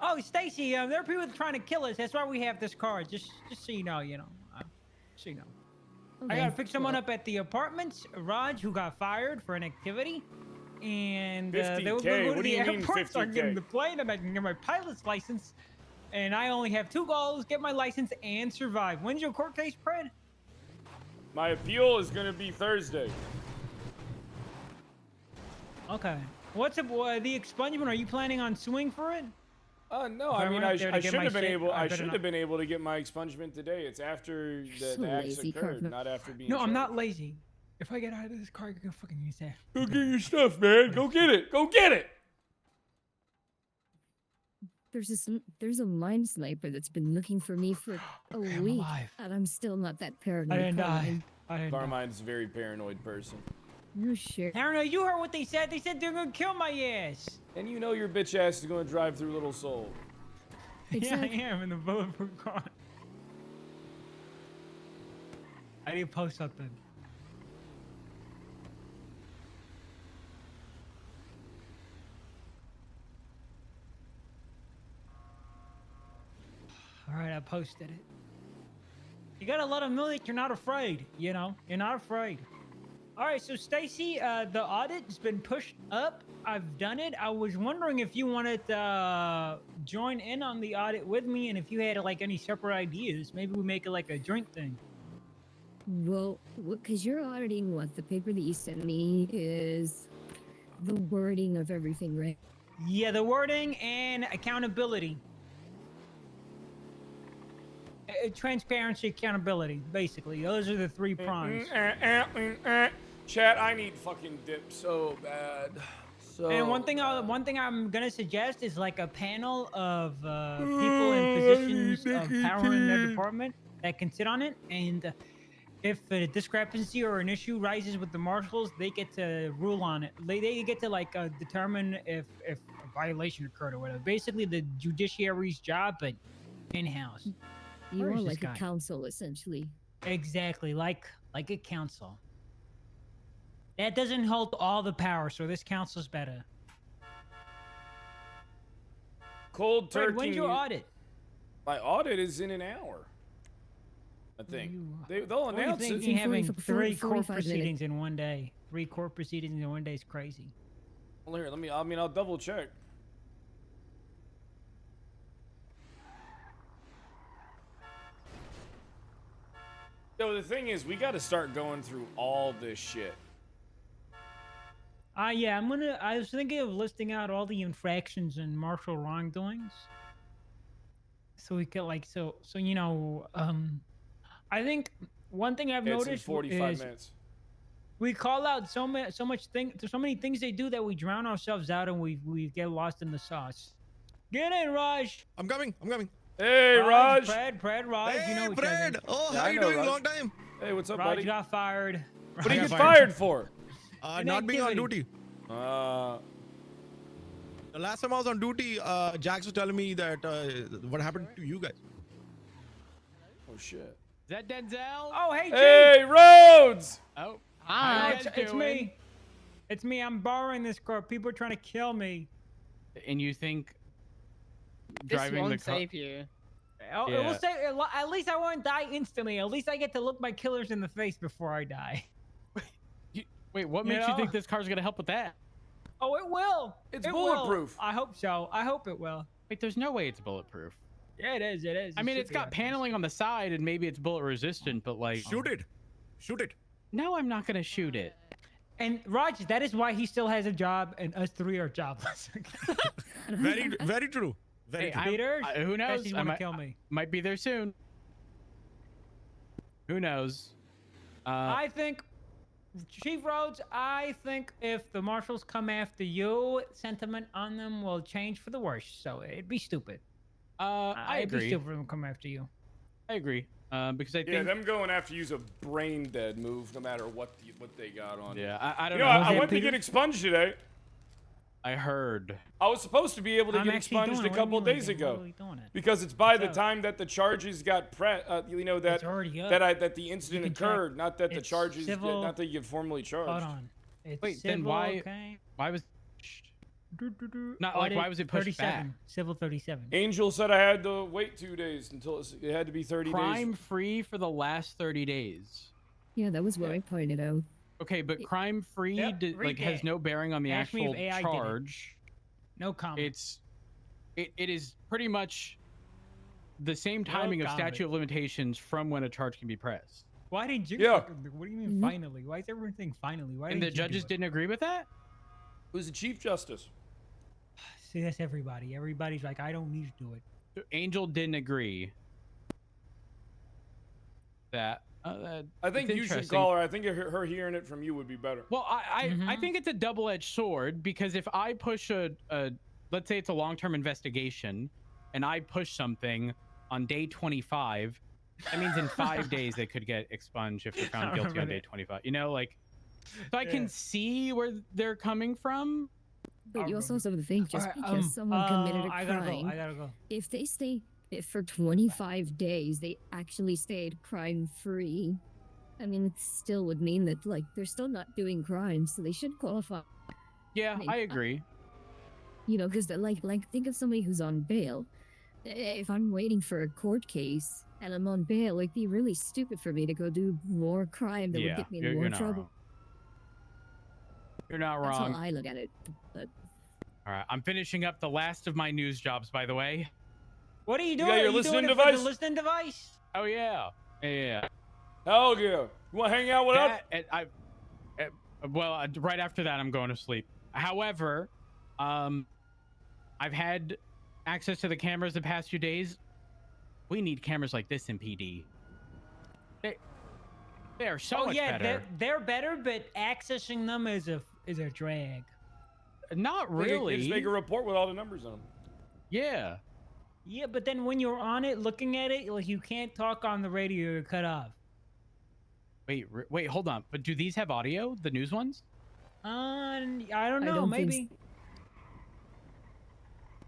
Oh, Stacy, there are people trying to kill us. That's why we have this car. Just so you know, so you know. I gotta pick someone up at the apartments. Raj, who got fired for an activity, and they were 50K? going to go What to do the you mean airport, start getting 50K? the plane, and I can get my pilot's license. And I only have 2 goals: get my license and survive. When's your court case, Fred? My appeal is gonna be Thursday. Okay. What's up? The expungement? Are you planning on suing for it? No, If I I mean, went I up there to get should my have been shit, able. I I better should not- have been able to get my expungement today. It's after the So acts lazy, occurred, Cartman. not after being. No, I'm not charged. lazy. If I get out of this car, you're gonna fucking use that. Go get your stuff, man. Go get it. Go get it. There's a mine sniper that's been looking for me for a I'm week, alive. and I'm still not that paranoid. I didn't die. Carmine. I didn't die. Carmine's a very paranoid person. No shit. I don't know. You heard what they said. They said they're gonna kill my ass. And you know your bitch ass is gonna drive through Little Soul. Exactly. Yeah, I am in the bulletproof car. I need to post something. All right, I posted it. You gotta let them know that you're not afraid. You know, you're not afraid. All right, so Stacy, the audit's been pushed up. I've done it. I was wondering if you wanted to join in on the audit with me, and if you had like any separate ideas, maybe we make it like a joint thing. Well, because you're auditing what the paper that you sent me is the wording of everything, right? Yeah, the wording and accountability. Transparency, accountability, basically. Those are the 3 prongs. Chat, I need fucking dip so bad. So And one thing I'm gonna suggest is like a panel of people in positions of power in their department that can sit on it, and if a discrepancy or an issue rises with the marshals, they get to rule on it. They get to like determine if a violation occurred or whatever. Basically, the judiciary's job, but in-house. You Where are is this like a guy? council, essentially. Exactly, like a council. That doesn't hold all the power, so this council's better. cold turkey. Fred, when's your audit? My audit is in an hour. I think they'll What do you announce think it. having 40 3 court 45 minutes. proceedings in one day? 3 court proceedings in one day is crazy. Well, here, I'll double check. So the thing is, we got to start going through all this shit. Yeah, I was thinking of listing out all the infractions and martial wrongdoings. So we could like, so you know, I think one thing I've It's in noticed 45 is minutes. we call out so many things they do that we drown ourselves out and we get lost in the sauce. Get in, Raj. I'm coming. Hey, Raj. Fred, Raj. Hey, you know each Fred. other. Oh, Yeah, how I you know, doing? Raj. Long time. Hey, what's up, Raj buddy? got fired. What did you I get got fired for? Not being on duty. Uh, The last time I was on duty, Jax was telling me that what happened to you guys. oh shit. Is that Denzel? Oh, hey, Chief. Hey, Rhodes. Oh, Hi, how you guys it's doing? me. It's me. I'm borrowing this car. People are trying to kill me. And you think This driving the won't car? save you. It Yeah. will say, at least I won't die instantly. At least I get to look my killers in the face before I die. Wait, what You makes you know? think this car's gonna help with that? Oh, it will. It's It will. bulletproof. I hope so. I hope it will. Wait, there's no way it's bulletproof. Yeah, it is. It is. I mean, it's got paneling on the side and maybe it's bullet resistant, but like. Shoot it. Shoot it. No, I'm not gonna shoot it. And Raj, that is why he still has a job and us three are jobless. Very true. Very true. Peter, who knows? He's I gonna might, kill me. Might be there soon. Who knows? I think, Chief Rhodes, I think if the marshals come after you, sentiment on them will change for the worse. So it'd be stupid. I It'd be agree. stupid for them to come after you. I agree. Because I think. Yeah, them going after you's a brain dead move, no matter what they got on. Yeah, I don't know. know. I went to get expunged today. I heard. I was supposed to be able to I'm get actually expunged doing a it. couple What are you days doing? ago, What are we doing it? because it's by the up? time that the charges got It's already up. that the incident can check. occurred, not that the It's charges, civil- not that you get formally charged. Hold on. It's Wait, civil, then why? okay? Why was? Not like why was it pushed 37. back? Civil 37. Angel said I had to wait 2 days until it had to be 30 days. Crime free for the last 30 days. Yeah, that was what I pointed out. Okay, but crime free Yep, like has read no bearing on the Ask me if actual AI did it. charge. No comment. It is pretty much the same timing of comment. statute of limitations from when a charge can be pressed. Why did you? Yeah. What do you mean finally? Why is everyone saying finally? Why And didn't the judges didn't agree with that? Who's the Chief Justice? See, that's everybody. Everybody's like, I don't need to do it. So Angel didn't agree. That. I think it's you should interesting. call her. I think her hearing it from you would be better. Well, I think it's a double-edged sword because if I push a let's say it's a long-term investigation, and I push something on day 25, that means in 5 days they could get expunged if they're found guilty on day 25. You know, like, so I can see where they're coming from. But you also have to think just Alright, because someone committed a I crime, gotta go. if they stay for 25 days, they actually stayed crime free. I mean, it still would mean that like they're still not doing crimes, so they should qualify. Yeah, I agree. You know, because like think of somebody who's on bail. If I'm waiting for a court case and I'm on bail, like, it'd be really stupid for me to go do more crime that would get me in more not trouble. wrong. You're not That's wrong. how I look at it. But All right, I'm finishing up the last of my news jobs, by the way. What are you doing? got your Are you listening doing it for device? the listening device? Oh yeah, yeah. Hell yeah! You want to hang out with us? Right after that, I'm going to sleep. However, I've had access to the cameras the past few days. We need cameras like this in PD. They are so much better. They're better, but accessing them is a drag. Not They really. just make a report with all the numbers on them. Yeah. Yeah, but then when you're on it, looking at it, like, you can't talk on the radio, you're cut off. Wait, hold on. But do these have audio? The news ones? I don't know. don't think Maybe.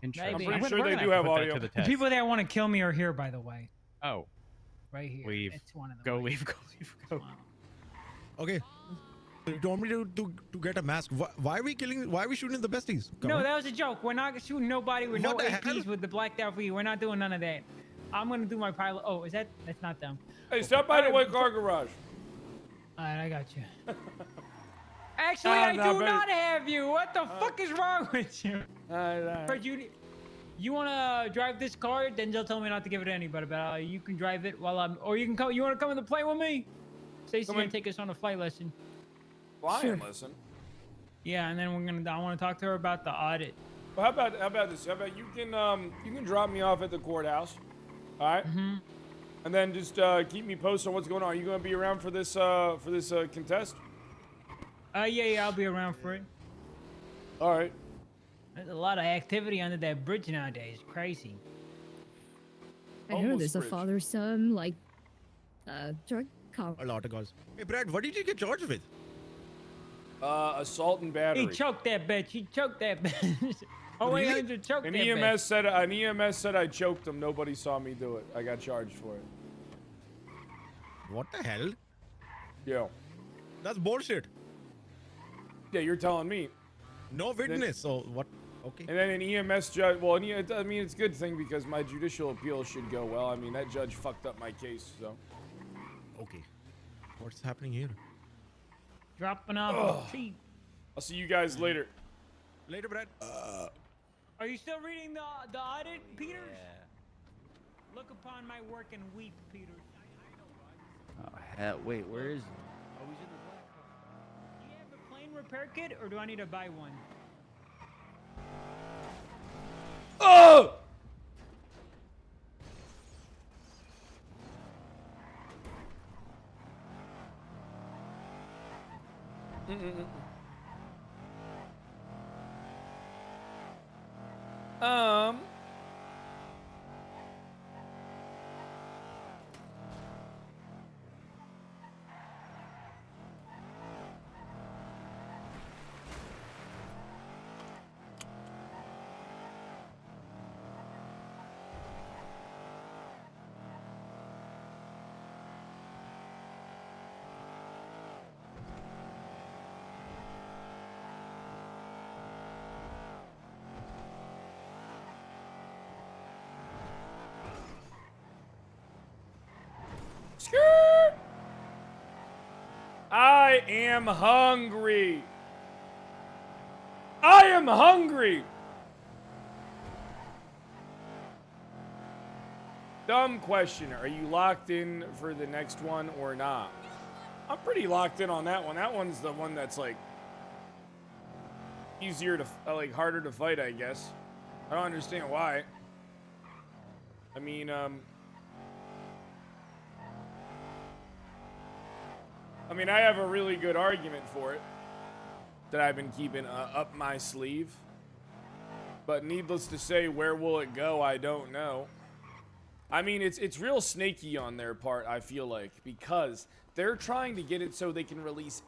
Interesting. Maybe. I'm pretty We're sure gonna they have do to have put that audio. to the The test. people that want to kill me are here, by the way. Oh, Right here. leave. It's one of them. Go right leave. here. Go leave. Go. Okay. You told me to get a mask. Why are we killing? Why are we shooting the besties? Come No, on. that was a joke. We're not shooting nobody with What no the hell? APs with the blacked out V. We're not doing none of that. I'm gonna do my pilot. Oh, that's not them. Hey, stop by the white car garage. All right, I got you. Actually, I do not have you. What the fuck is wrong with you? But you wanna drive this car? Denzel told me not to give it to anybody, but you can drive it while I'm. Or you can come. You wanna come in the plane with me? Stacey's gonna take us on a flight lesson. Flying lesson. Yeah, and then I want to talk to her about the audit. Well, how about this? How about you can drop me off at the courthouse, all right? Mm-hmm. And then just keep me posted on what's going on. Are you gonna be around for this contest? Yeah, I'll be around for it. All right. There's a lot of activity under that bridge nowadays. Crazy. I heard there's a father-son like drug A lot of guys. Hey, Brad, what did you get charged with? Assault and battery. He choked that bitch. He choked that bitch. Oh, wait, Really? Andrew choked An that EMS bitch. said I choked him. Nobody saw me do it. I got charged for it. What the hell? Yo. That's bullshit. Yeah, you're telling me. No witness. So what? Okay. And then an EMS judge. Well, I mean, it's a good thing because my judicial appeal should go well. I mean, that judge fucked up my case, so. Okay. What's happening here? Dropping off a treat. I'll see you guys later. Later, Brad. Are you still reading the audit, Peters? Look upon my work and weep, Peters. Oh, hell. Wait, where is he? Oh, he's in the black car. Do you have a plane repair kit, or do I need to buy one? Oh! Um. Skirt! I am hungry. I am hungry. Dumb question. Are you locked in for the next one or not? I'm pretty locked in on that one. That one's the one that's like easier to, like harder to fight, I guess. I don't understand why. I mean, I have a really good argument for it that I've been keeping up my sleeve. But needless to say, where will it go? I don't know. I mean, it's real snaky on their part, I feel like, because they're trying to get it so they can release,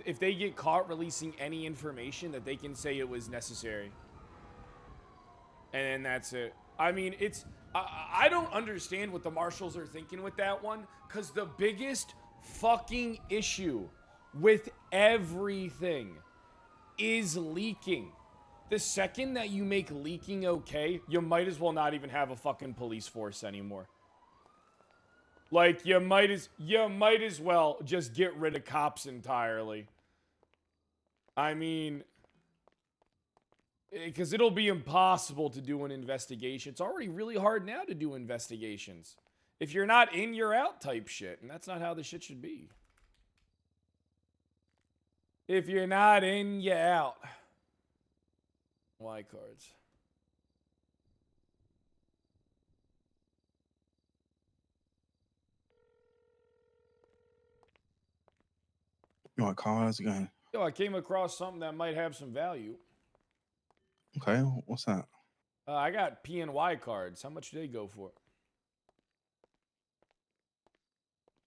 if they get caught releasing any information, that they can say it was necessary. And then that's it. I mean, I don't understand what the marshals are thinking with that one, because the biggest fucking issue with everything is leaking. The second that you make leaking okay, you might as well not even have a fucking police force anymore. Like, you might as well just get rid of cops entirely. I mean, because it'll be impossible to do an investigation. It's already really hard now to do investigations. If you're not in, you're out type shit, and that's not how the shit should be. If you're not in, you're out. Y cards. You all right, Carl? How's it going? Yo, I came across something that might have some value. Okay, what's that? I got P and Y cards. How much do they go for?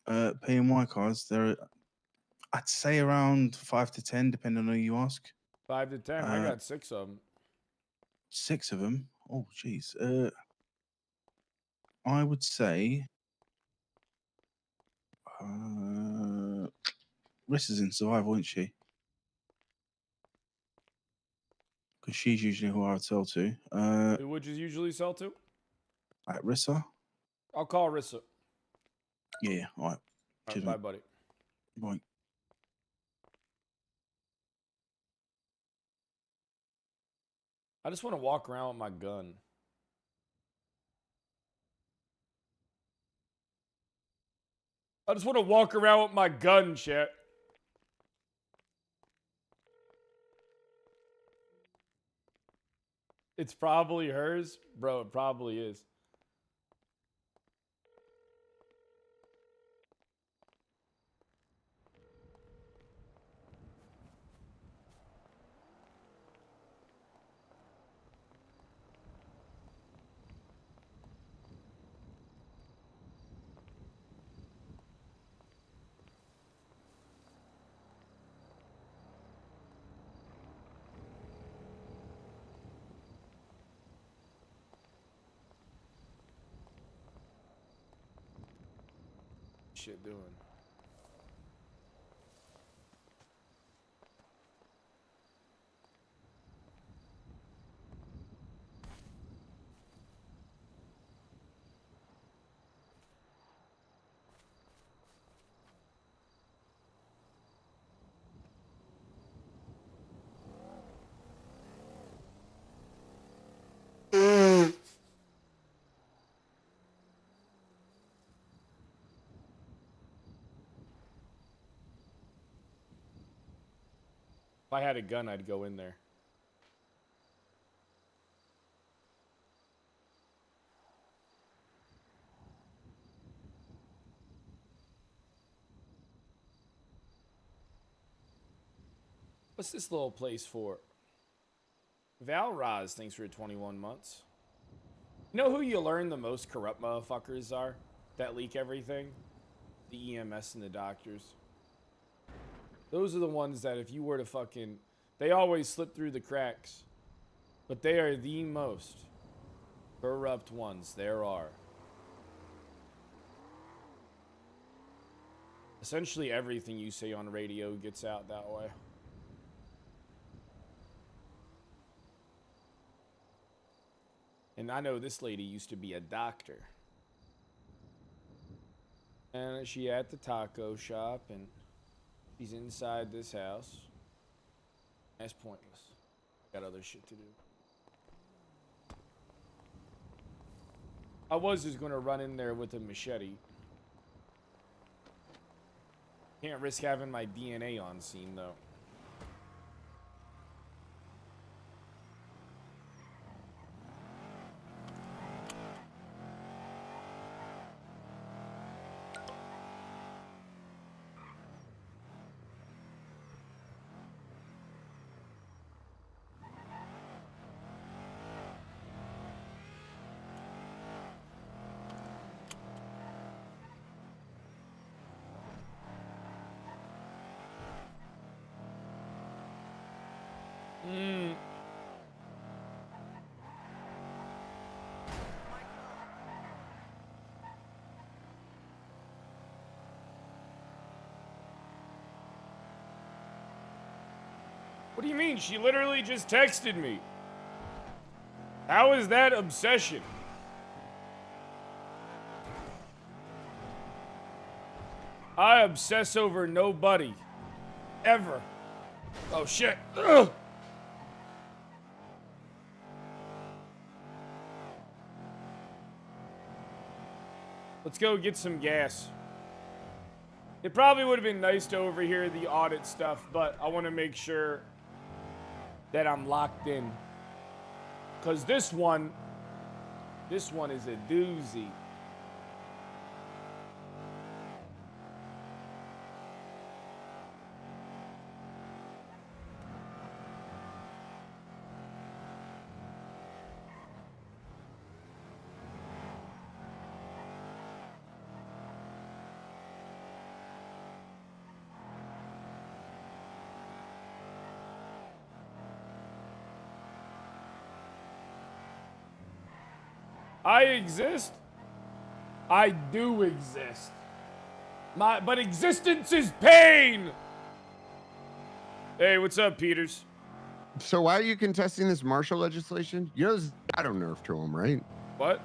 P and Y cards, they're, I'd say around 5 to 10, depending on who you ask. 5 to 10. I got 6 of them. 6 of them? Oh, jeez. I would say... Riss is in survival, isn't she? Because she's usually who I would sell to. Who would you usually sell to? At Rissa? I'll call Rissa. Yeah, all right. Cheers, Bye, mate. buddy. Bye. I just want to walk around with my gun. I just want to walk around with my gun, chat. It's probably hers. Bro, it probably is. Shit doing. If I had a gun, I'd go in there. What's this little place for? Valraz, thanks for 21 months. You know who you learn the most corrupt motherfuckers are that leak everything? The EMS and the doctors. Those are the ones that if you were to fucking... They always slip through the cracks. But they are the most corrupt ones there are. Essentially everything you say on radio gets out that way. And I know this lady used to be a doctor. And she at the taco shop, and she's inside this house. That's pointless. Got other shit to do. I was just gonna run in there with a machete. Can't risk having my DNA on scene, though. What do you mean? She literally just texted me. How is that obsession? I obsess over nobody. Ever. Oh, shit. Ugh. Let's go get some gas. It probably would have been nice to overhear the audit stuff, but I want to make sure that I'm locked in. Because this one is a doozy. I exist. I do exist. But existence is pain. Hey, what's up, Peters? So why are you contesting this martial legislation? You know, there's a shadow nerf to them, right? What?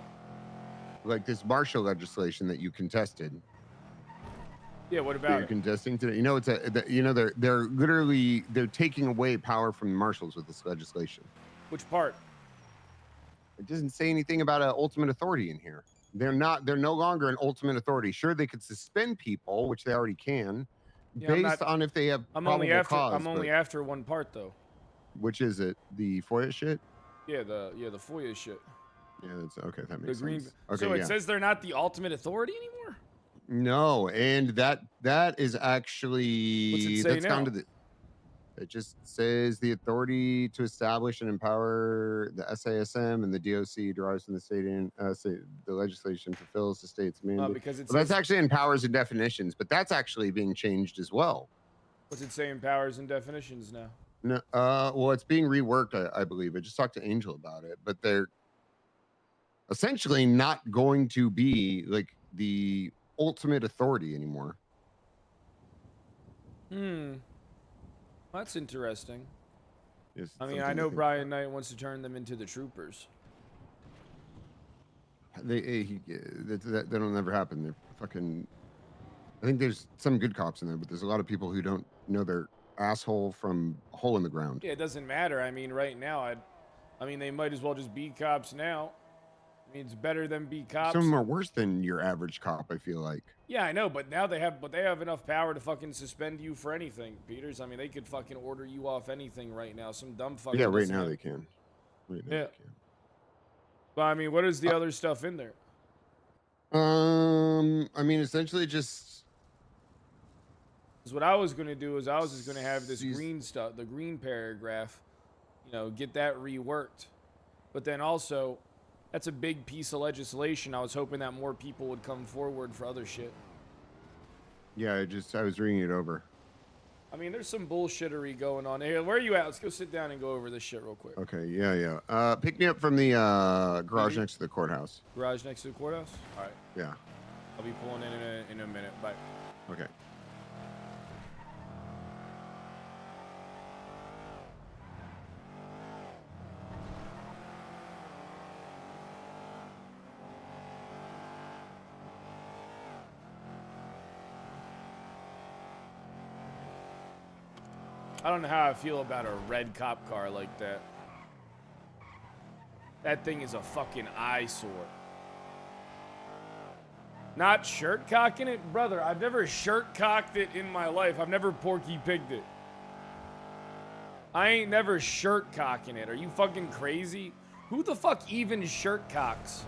Like this martial legislation that you contested. Yeah, what That about you're it? contesting today. You know, they're literally taking away power from the marshals with this legislation. Which part? It doesn't say anything about an ultimate authority in here. They're no longer an ultimate authority. Sure, they could suspend people, which they already can, Yeah, I'm based not- on if they have I'm probable only after cause. I'm only but- after one part though. Which is it? The FOIA shit? Yeah, the FOIA shit. Yeah, that's okay. That The makes green. sense. Okay, So it yeah. says they're not the ultimate authority anymore. No, and that is actually What's it say that's down now? to the. It just says the authority to establish and empower the SASM and the DOC derives from the the legislation fulfills the state's mandate. Because it Well, that's says- actually in powers and definitions, but that's actually being changed as well. What's it say in powers and definitions now? No, well, it's being reworked, I believe. I just talked to Angel about it, but they're essentially not going to be like the ultimate authority anymore. That's interesting. Yes, I mean, something I to know think Brian Knight wants to turn them into the troopers. That'll never happen. They're fucking. I think there's some good cops in there, but there's a lot of people who don't know their asshole from a hole in the ground. Yeah, it doesn't matter. I mean, right now, I mean, they might as well just be cops now. I mean, it's better than be Some of cops. them are worse than your average cop, I feel like. Yeah, I know, but now they have enough power to fucking suspend you for anything, Peters. I mean, they could fucking order you off anything right now. Some dumb fucking. Yeah, right now they can. Right now Yeah. they can. But I mean, what is the other stuff in there? I mean, essentially just. Because what I was gonna do is I was just gonna have this green stuff, the green paragraph, you know, get that reworked. But then also, that's a big piece of legislation. I was hoping that more people would come forward for other shit. Yeah, I was reading it over. I mean, there's some bullshittery going on. Hey, where are you at? Let's go sit down and go over this shit real quick. Okay, yeah. Pick me up from the garage next to the courthouse. Garage next to the courthouse? All right. Yeah. I'll be pulling in a minute. Bye. Okay. I don't know how I feel about a red cop car like that. That thing is a fucking eyesore. Not shirt cocking it? Brother, I've never shirt cocked it in my life. I've never Porky Pigged it. I ain't never shirt cocking it. Are you fucking crazy? Who the fuck even shirt cocks?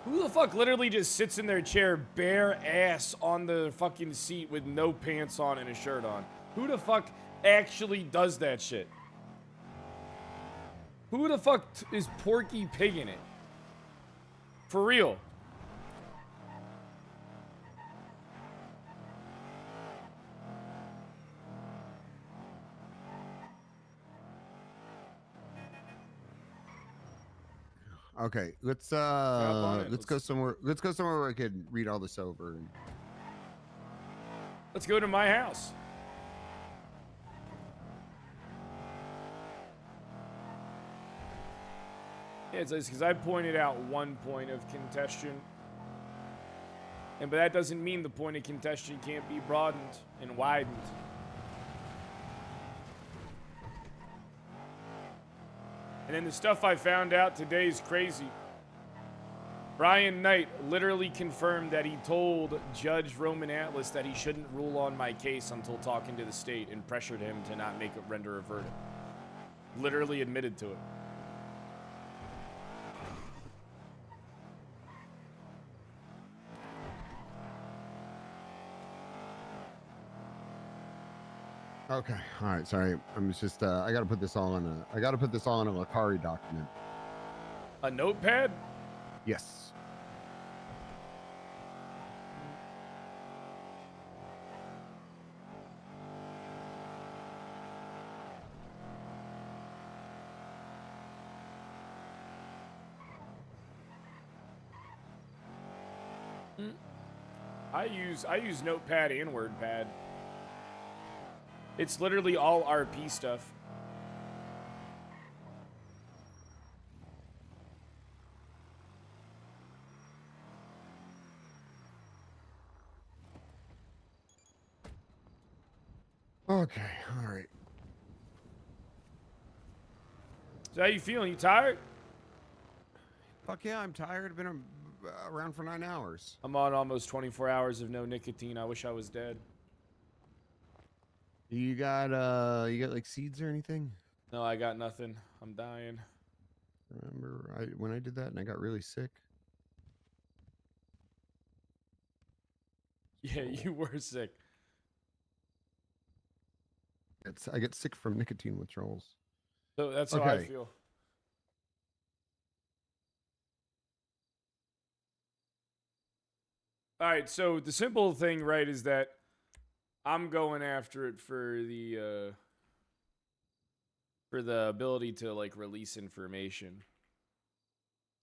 Who the fuck literally just sits in their chair bare ass on the fucking seat with no pants on and a shirt on? Who the fuck actually does that shit? Who the fuck is Porky Pigging it? For real. Okay, let's go somewhere. Let's go somewhere where I could read all this over. Let's go to my house. Yeah, it's because I pointed out one point of contention. But that doesn't mean the point of contention can't be broadened and widened. And then the stuff I found out today is crazy. Brian Knight literally confirmed that he told Judge Roman Atlas that he shouldn't rule on my case until talking to the state and pressured him to not render a verdict. Literally admitted to it. Okay, all right. Sorry, I'm just. I gotta put this all on a. I gotta put this all on a Lakari document. A notepad? Yes. I use Notepad and WordPad. It's literally all RP stuff. Okay, all right. So how you feeling? You tired? Fuck yeah, I'm tired. I've been around for 9 hours. I'm on almost 24 hours of no nicotine. I wish I was dead. You got like seeds or anything? No, I got nothing. I'm dying. Remember when I did that and I got really sick? Yeah, you were sick. I get sick from nicotine withdrawals. So that's how I feel. All right, so the simple thing, right, is that I'm going after it for the ability to like release information.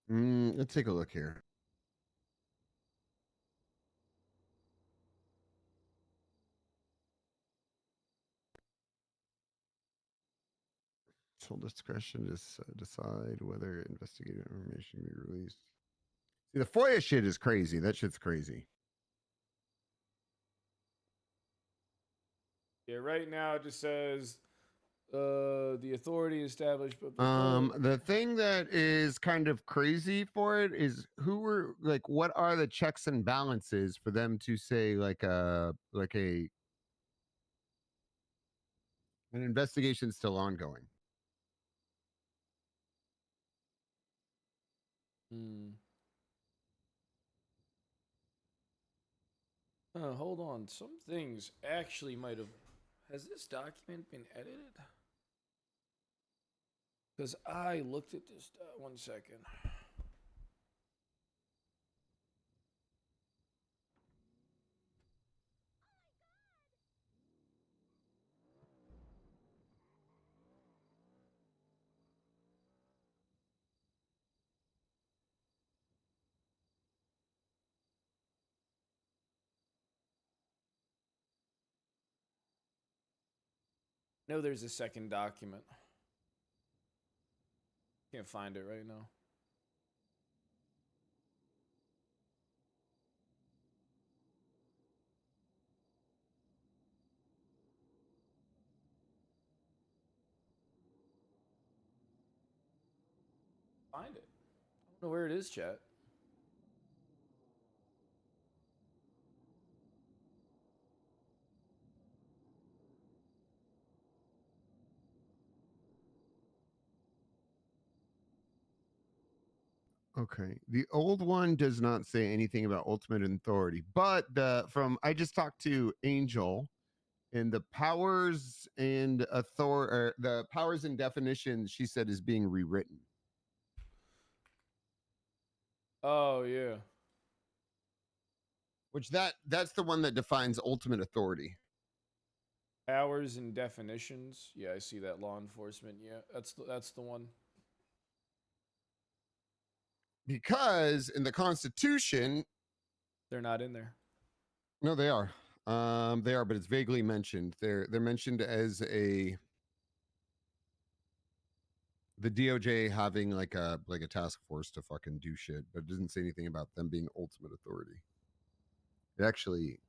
Let's take a look here. Sole discretion to decide whether investigative information can be released. See, the FOIA shit is crazy. That shit's crazy. Yeah, right now it just says The authority established. The thing that is kind of crazy for it is who were like, what are the checks and balances for them to say like an investigation still ongoing? Hold on. Some things actually might have. Has this document been edited? Because I looked at this. 1 second. No, there's a second document. Can't find it right now. Find it. I don't know where it is, chat. Okay. The old one does not say anything about ultimate authority, but I just talked to Angel, and the powers and the powers and definitions she said is being rewritten. Oh yeah. Which that's the one that defines ultimate authority. Powers and definitions. Yeah, I see that. Law enforcement. Yeah, that's the one. Because in the Constitution, they're not in there. No, they are. They are, but it's vaguely mentioned. They're mentioned as the DOJ having like a task force to fucking do shit, but it doesn't say anything about them being ultimate authority. It actually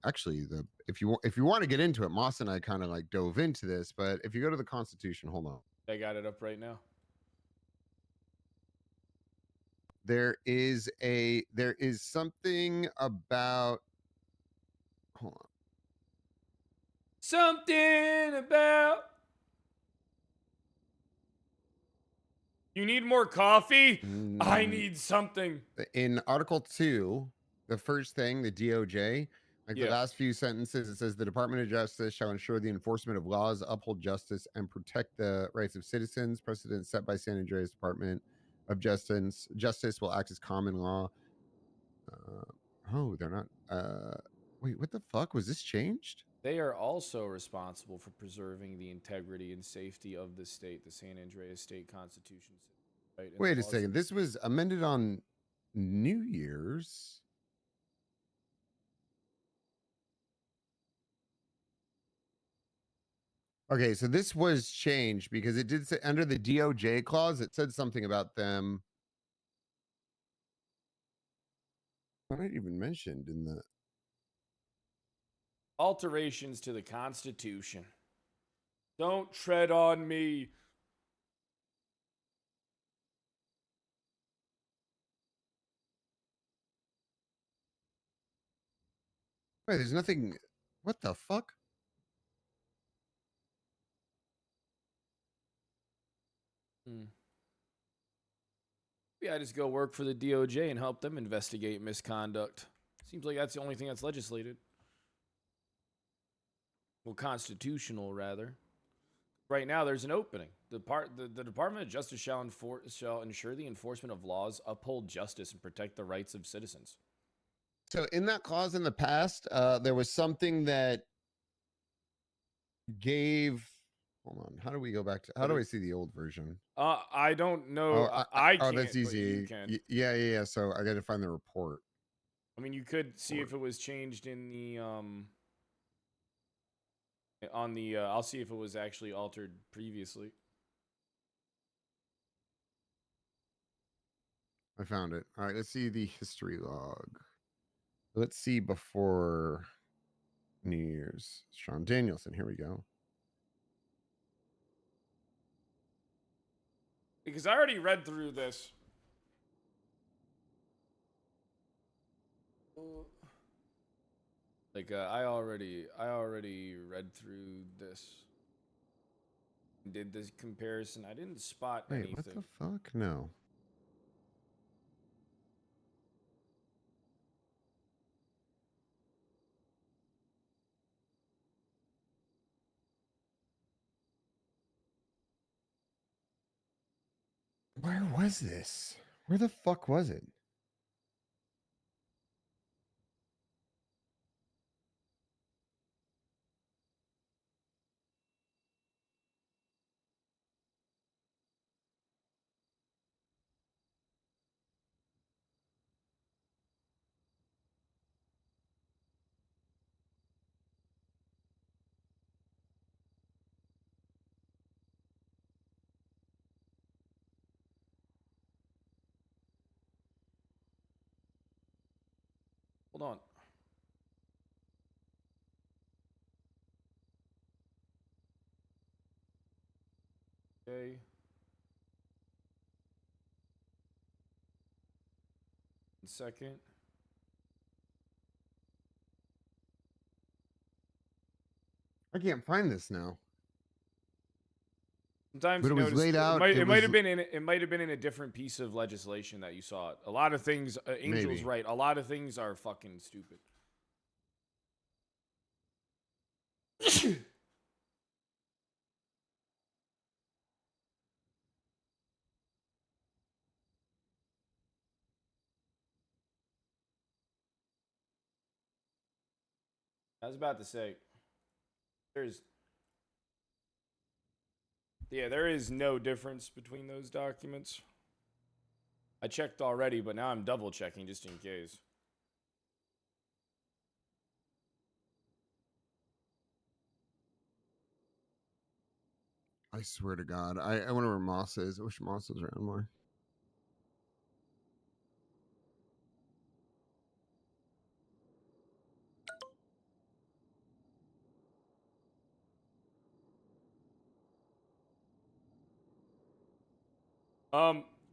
if you want to get into it, Moss and I kind of like dove into this, but if you go to the Constitution, hold on. I got it up right now. There is something about, hold on. Something about. You need more coffee? I need something. In Article 2, the first thing, the DOJ, the last few sentences, it says the Department of Justice shall ensure the enforcement of laws, uphold justice, and protect the rights of citizens. Precedents set by San Andreas Department of Justice will act as common law. They're not. Wait, what the fuck? Was this changed? They are also responsible for preserving the integrity and safety of the state, the San Andreas State Constitution. Right? Wait a second. This was amended on New Year's. Okay, so this was changed because it did say under the DOJ clause, it said something about them. Not even mentioned in the alterations to the Constitution. Don't tread on me. Wait, there's nothing. What the fuck? Yeah, I just go work for the DOJ and help them investigate misconduct. Seems like that's the only thing that's legislated. Well, constitutional, rather. Right now, there's an opening. The Department of Justice shall ensure the enforcement of laws, uphold justice, and protect the rights of citizens. So in that clause in the past, there was something that gave. Hold on. How do we go back to? How do I see the old version? I don't know. I can't. Oh, that's easy. You can. Yeah. So I got to find the report. I mean, you could see if it was changed in the on the. I'll see if it was actually altered previously. I found it. All right. Let's see the history log. Let's see before New Year's. Sean Danielson. Here we go. Because I already read through this. Like I already read through this. Did this comparison. I didn't spot Wait, anything. what the fuck? No. Where was this? Where the fuck was it? Hold on. Okay. Second. I can't find this now. Sometimes But you it was notice laid out, It it might was- have been in a different piece of legislation that you saw it. A lot of things. Angel's Maybe. right. A lot of things are fucking stupid. I was about to say, there is no difference between those documents. I checked already, but now I'm double checking just in case. I swear to God. I wonder where Moss is. I wish Moss was around more.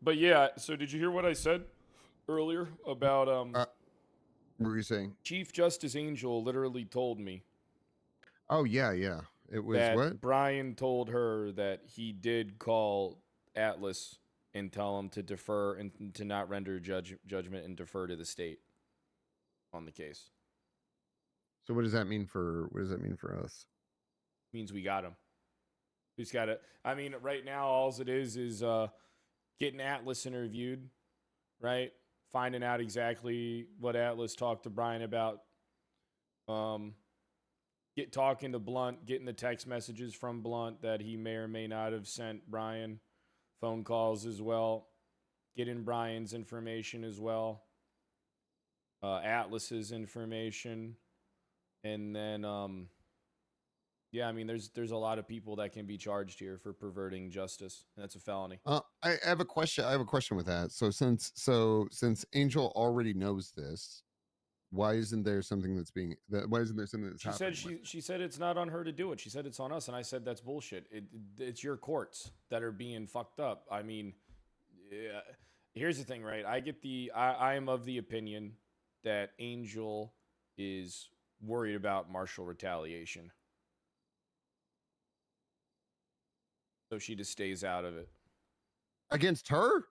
But yeah, so did you hear what I said earlier about What were you saying? Chief Justice Angel literally told me Oh yeah, yeah. It was that what? Brian told her that he did call Atlas and tell him to defer and to not render judgment and defer to the state on the case. So what does that mean for us? Means we got him. We just gotta. I mean, right now, all it is getting Atlas interviewed, right? Finding out exactly what Atlas talked to Brian about. Talking to Blunt, getting the text messages from Blunt that he may or may not have sent Brian, phone calls as well, getting Brian's information as well, Atlas's information, and then yeah, I mean, there's a lot of people that can be charged here for perverting justice, and that's a felony. I have a question. I have a question with that. So since Angel already knows this, why isn't there something that's why isn't there something that's happening? She said it's not on her to do it. She said it's on us, and I said that's bullshit. It's your courts that are being fucked up. I mean, yeah, here's the thing, right? I am of the opinion that Angel is worried about martial retaliation. So she just stays out of it. Against her?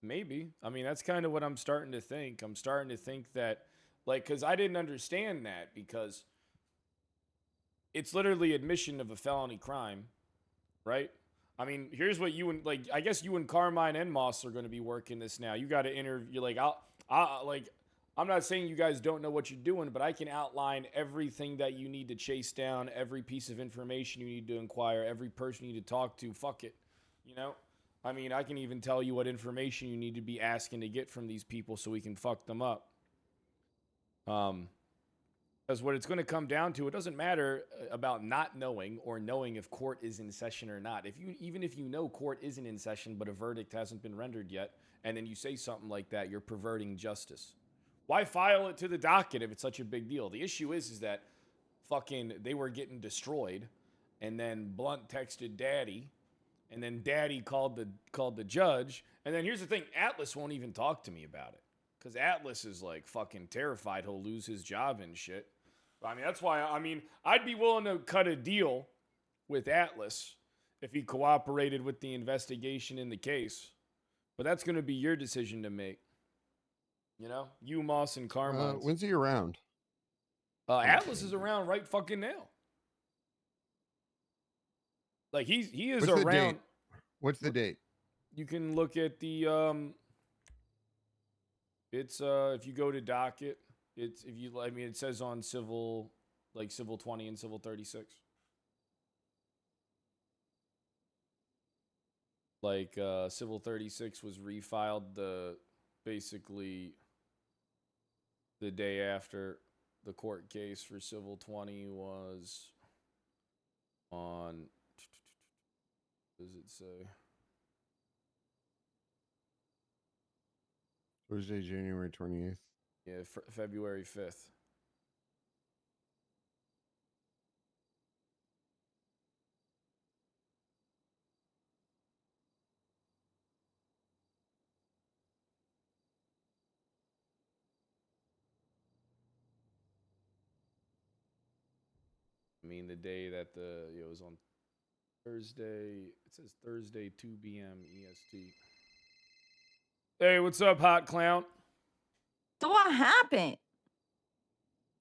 Maybe. I mean, that's kind of what I'm starting to think. I'm starting to think that, like, because I didn't understand that, because it's literally admission of a felony crime, right? I mean, here's what you and, like, I guess you and Carmine and Moss are going to be working this now. You got to interview, like, I'm not saying you guys don't know what you're doing, but I can outline everything that you need to chase down, every piece of information you need to inquire, every person you need to talk to. Fuck it. You know? I mean, I can even tell you what information you need to be asking to get from these people so we can fuck them up. Because what it's going to come down to, it doesn't matter about not knowing or knowing if court is in session or not. Even if you know court isn't in session, but a verdict hasn't been rendered yet, and then you say something like that, you're perverting justice. Why file it to the docket if it's such a big deal? The issue is that fucking they were getting destroyed, and then Blunt texted Daddy, And then Daddy called the judge. And then here's the thing: Atlas won't even talk to me about it because Atlas is like fucking terrified he'll lose his job and shit. I mean, that's why. I mean, I'd be willing to cut a deal with Atlas if he cooperated with the investigation in the case. But that's going to be your decision to make. You know, you, Moss, and Carmine. When's he around? Atlas is around right fucking now. Like he is What's the around. date? What's the date? You can look at the it's if you go to docket, it's if you I mean it says on civil like civil 20 and civil 36. Like civil 36 was refiled basically the day after the court case for civil 20 was on, what does it say? Thursday, January 28th. Yeah, February 5th. I mean, the day that it was on Thursday. It says Thursday, 2 p.m. EST. Hey, what's up, hot clown? So what happened?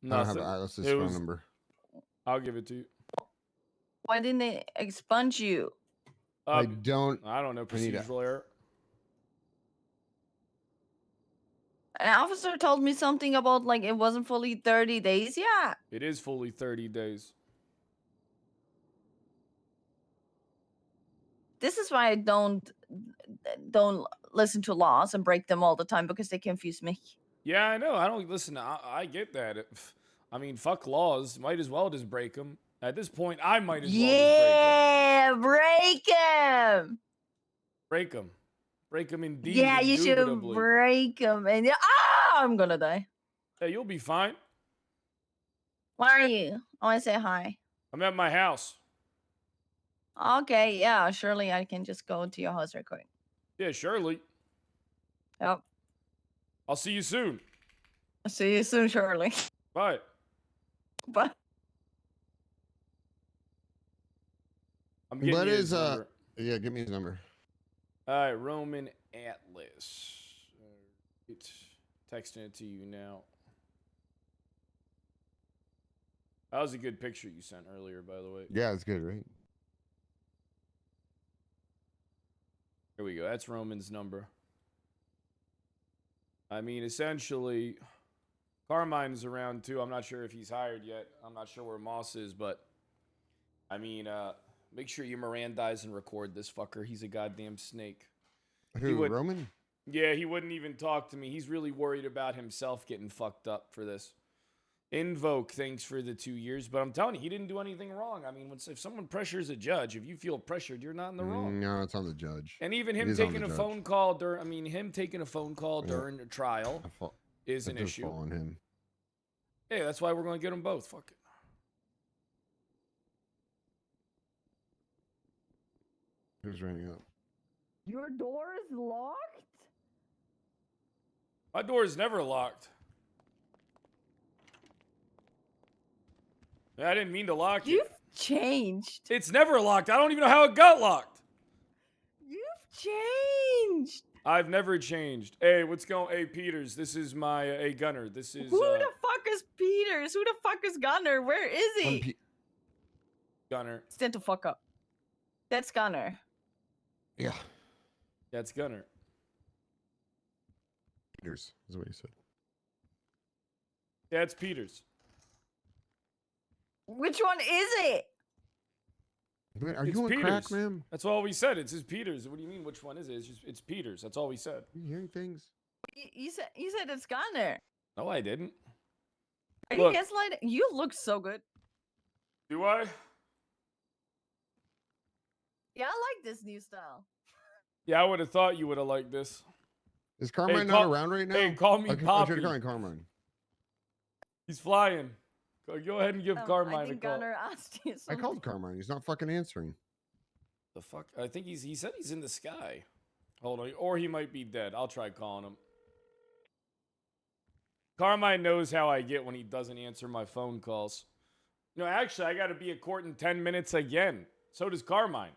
I don't have Nothing. Atlas's It phone was- number. I'll give it to you. Why didn't they expunge you? I don't know. I need a- Procedural error. An officer told me something about like it wasn't fully 30 days yet. It is fully 30 days. This is why I don't listen to laws and break them all the time because they confuse me. Yeah, I know. I don't listen. I get that. I mean, fuck laws. Might as well just break them. At this point, I might as well Yeah, break them. break them. Break them indeed. Yeah, you should indubitably. break them. And I'm gonna die. Hey, you'll be fine. Where are you? I want to say hi. I'm at my house. Okay, yeah, surely I can just go to your house real quick. Yeah, surely. Yep. I'll see you soon. I'll see you soon, Shirley. Bye. Bye. I'm getting What you is his number. yeah, give me his number. All right, Roman Atlas. It's texting it to you now. That was a good picture you sent earlier, by the way. Yeah, it's good, right? Here we go. That's Roman's number. I mean, essentially, Carmine's around too. I'm not sure if he's hired yet. I'm not sure where Moss is, but I mean, make sure you Mirandize and record this fucker. He's a goddamn snake. Who, Roman? Yeah, he wouldn't even talk to me. He's really worried about himself getting fucked up for this. Invoke, thanks for the 2 years. But I'm telling you, he didn't do anything wrong. I mean, if someone pressures a judge, if you feel pressured, you're not in the wrong. No, it's on the judge. And even It him is on taking the a judge. phone call him taking a phone call Yeah. during the trial is That an does issue. fall on him. Hey, that's why we're going to get them both. Fuck it. Who's running up? Your door is locked? My door is never locked. I didn't mean to lock it. You've changed. It's never locked. I don't even know how it got locked. You've changed. I've never changed. Hey, what's going? Hey, Peters, this is my Gunner. This is Who the fuck is Peters? Who the fuck is Gunner? Where is he? Gunner. Stand the fuck up. That's Gunner. Yeah. That's Gunner. Peters is what he said. Yeah, it's Peters. Which one is it? Wait, are It's you on Peters. crack, ma'am? That's all we said. It's his Peters. What do you mean? Which one is it? It's Peters. That's all we said. You hearing things? You said it's Gunner. No, I didn't. Are Look. you gaslighting? You look so good. Do I? Yeah, I like this new style. Yeah, I would have thought you would have liked this. Is Carmine call- not around right now? Hey, call me I should Poppy. call Carmine. He's flying. Go ahead and give Carmine I a think call. Gunner asked you I something. called Carmine. He's not fucking answering. The fuck? I think he said he's in the sky. Hold on. Or he might be dead. I'll try calling him. Carmine knows how I get when he doesn't answer my phone calls. No, actually, I got to be at court in 10 minutes again. So does Carmine.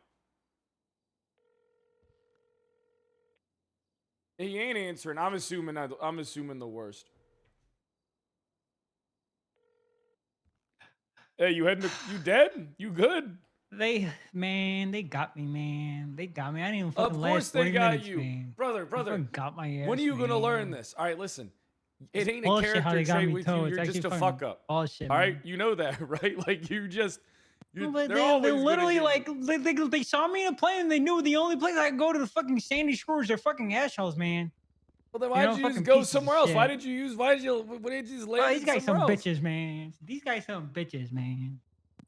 He ain't answering. I'm assuming the worst. Hey, you dead? You good? They got me, man. They got me. I didn't even fucking Of last course 40 they got minutes, you. man. Brother. They fucking got my ass. When are you going to learn man. this? All right, listen. It It's ain't a bullshit how character they got trait me with too. you. It's You're just actually a fucking fuck up. bullshit, All right? man. You know that, right? Like, you just... No, but they're they always gonna literally get you. they saw me in a plane and they knew the only place I could go to the fucking Sandy Shores. They're fucking assholes, man. Well, then why did you just go somewhere else? Why did you just land these guys some somewhere else? bitches, man. These guys some bitches, man.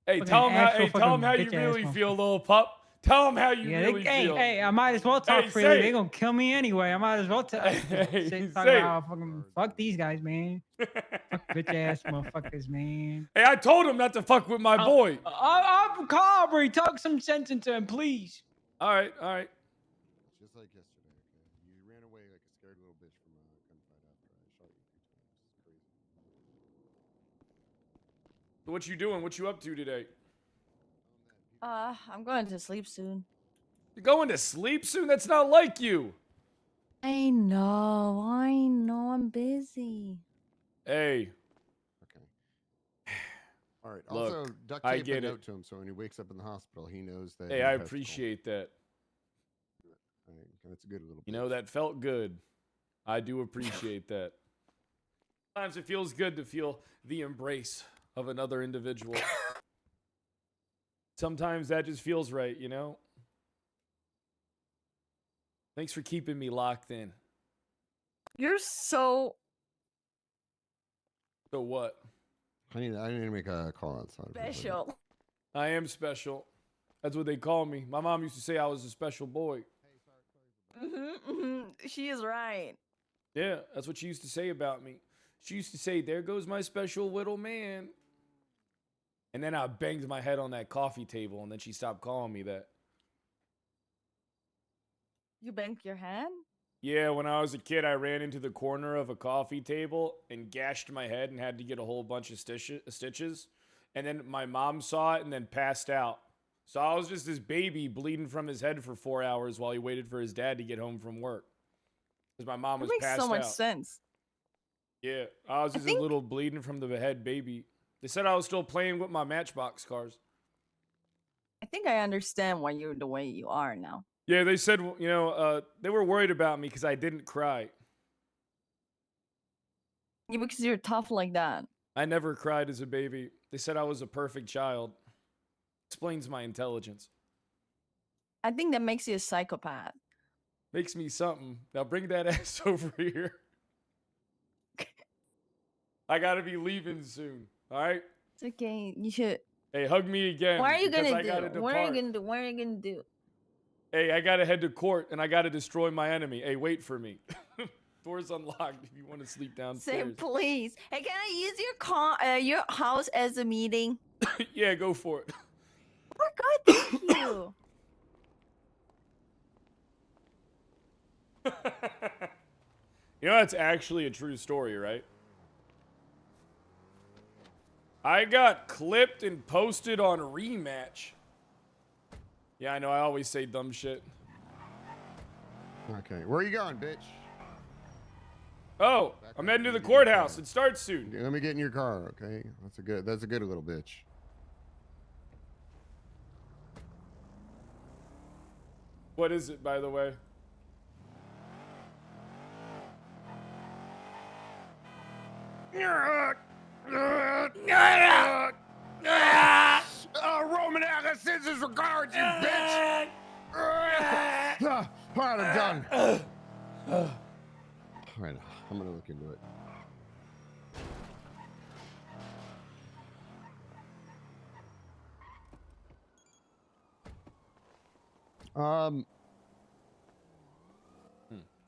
Hey, Fucking tell actual him how you fucking really bitch-ass feel, little pup. Tell him how you really feel. Hey, I might as well talk Hey, freely. say They're it. gonna kill me anyway. I might as well talk Say about it. how fucking fuck these guys, man. Fuck bitch ass motherfuckers, man. Hey, I told him not to fuck with my boy. I'm Carberry. Talk some sense into him, please. All right. It's just like yesterday, okay? You ran away like a scared little bitch from a gunfight after I shot you 3 times. It's crazy. So what you doing? What you up to today? I'm going to sleep soon. You're going to sleep soon? That's not like you. I know, I'm busy. Hey. All right. Look, Also, duct I tape a get it. note to him so when he wakes up in the hospital, he knows that. Hey, he I has to call. appreciate that. All right, that's a good little. You know, that felt good. I do appreciate that. Sometimes it feels good to feel the embrace of another individual. Sometimes that just feels right, you know? Thanks for keeping me locked in. You're so So what? I need to make a call outside. special. I am special. That's what they call me. My mom used to say I was a special boy. She is right. Yeah, that's what she used to say about me. She used to say, "There goes my special little man." And then I banged my head on that coffee table, and then she stopped calling me that. You banged your head? Yeah, when I was a kid, I ran into the corner of a coffee table and gashed my head and had to get a whole bunch of stitches. And then my mom saw it and then passed out. So I was just this baby bleeding from his head for 4 hours while he waited for his dad to get home from work. Because my mom That was makes passed so much out. sense. Yeah, I was just a little bleeding from the head baby. They said I was still playing with my Matchbox cars. I think I understand why you're the way you are now. Yeah, they said, you know, they were worried about me because I didn't cry. Yeah, because you're tough like that. I never cried as a baby. They said I was a perfect child. Explains my intelligence. I think that makes you a psychopath. Makes me something. Now bring that ass over here. I gotta be leaving soon. All right? It's okay. You should. Hey, hug me again. What are you because gonna I gotta do? What are you depart. gonna do? What are you gonna do? Hey, I gotta head to court and I gotta destroy my enemy. Hey, wait for me. Door's unlocked if you want to sleep Say downstairs. please. Hey, can I use your house as a meeting? Yeah, go for it. Oh my god, thank you. You know, that's actually a true story, right? I got clipped and posted on Rematch. Yeah, I know. I always say dumb shit. Okay, where are you going, bitch? Oh, I'm heading to the courthouse. It starts soon. Let me get in your car, okay? That's a good little bitch. What is it, by the way? Roman Atlas scissors regards, you bitch! All right, I'm done. All right, I'm gonna look into it.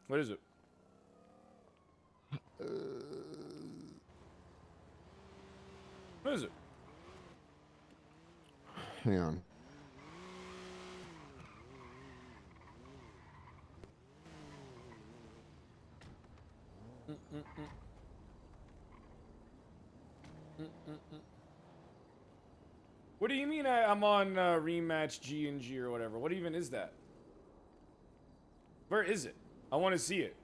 What is it? What is it? Hang on. What do you mean I'm on rematch G and G or whatever? What even is that? Where is it? I want to see it.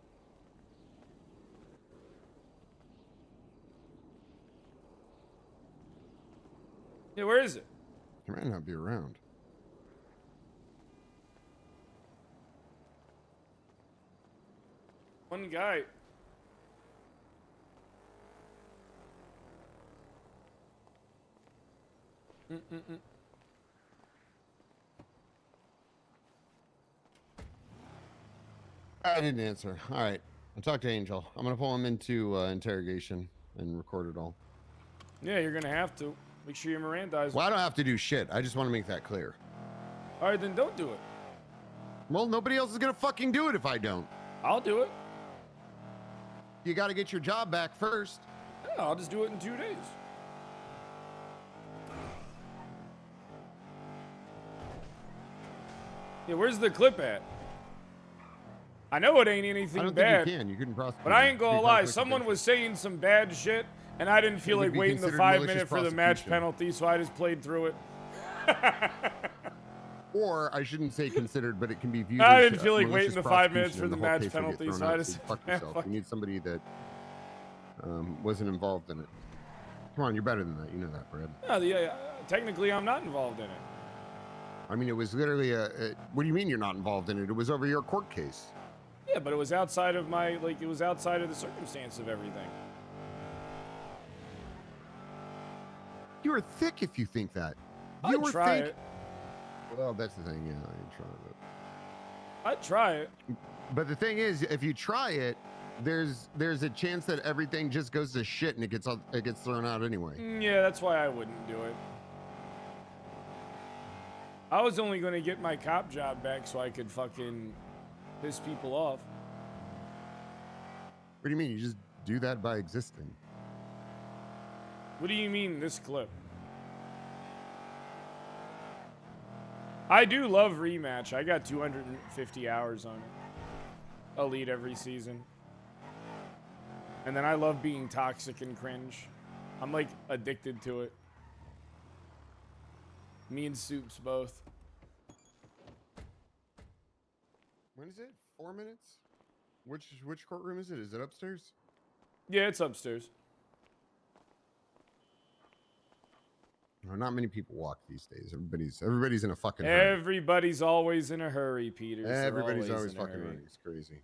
Yeah, where is it? He might not be around. One guy. I didn't answer. All right. I'll talk to Angel. I'm going to pull him into interrogation and record it all. Yeah, you're going to have to. Make sure you Mirandize. Well, I don't have to do shit. I just want to make that clear. All right, then don't do it. Well, nobody else is going to fucking do it if I don't. I'll do it. You got to get your job back first. Yeah, I'll just do it in 2 days. Yeah, where's the clip at? I know it ain't anything I don't bad. think you can. You couldn't prosecute. But I ain't gonna lie, conflict of someone was saying some bad shit, and I didn't feel It would like be waiting the considered 5 malicious minutes for the match prosecution. penalty, so I just played through it. Or I shouldn't say considered, but it can be viewed I as didn't feel like malicious waiting the 5 minutes prosecution for and the whole match case will get penalty, thrown so I out, just fuck yourself. You need somebody that wasn't involved in it. Come on, you're better than that. You know that, Brad. Yeah, technically I'm not involved in it. I mean, it was literally what do you mean you're not involved in it? It was over your court case. Yeah, but it was outside of my, like, it was outside of the circumstance of everything. You're thick if you think that. I'd try it. Well, that's the thing. Yeah, I ain't trying it. I'd try it. But the thing is, if you try it, there's a chance that everything just goes to shit and it gets thrown out anyway. Yeah, that's why I wouldn't do it. I was only going to get my cop job back so I could fucking piss people off. What do you mean? You just do that by existing? What do you mean, this clip? I do love Rematch. I got 250 hours on it. Elite every season. And then I love being toxic and cringe. I'm like addicted to it. Me and Soups both. When is it? 4 minutes? Which courtroom is it? Is it upstairs? Yeah, it's upstairs. No, not many people walk these days. Everybody's in a fucking hurry. Everybody's always in a hurry, Peter. Everybody's always fucking running. It's crazy.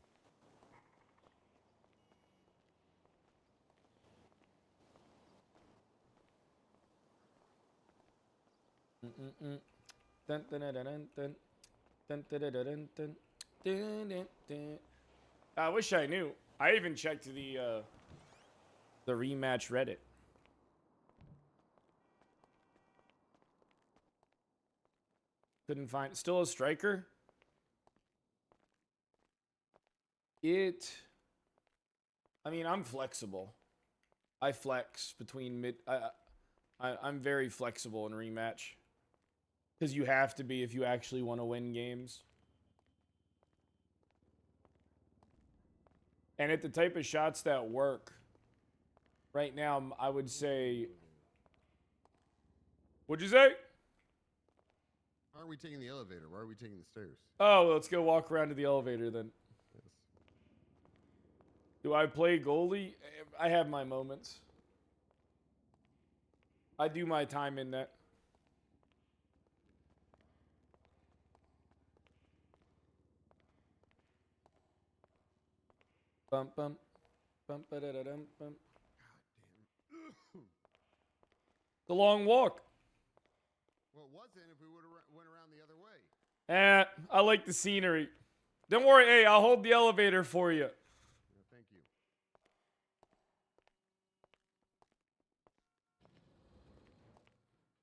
I wish I knew. I even checked the Rematch Reddit. Couldn't find. Still a striker? I mean, I'm flexible. I flex between mid. I'm very flexible in Rematch. Because you have to be if you actually want to win games. And at the type of shots that work, right now, I would say... What'd you say? Why are we taking the elevator? Why are we taking the stairs? Oh, well, let's go walk around to the elevator then. Yes. Do I play goalie? I have my moments. I do my time in net. Bump, bump. Bump, ba-da-da-dum, bump. It's a long walk. Well, it wasn't if we would have went around the other way. I like the scenery. Don't worry, hey, I'll hold the elevator for you. Yeah, thank you.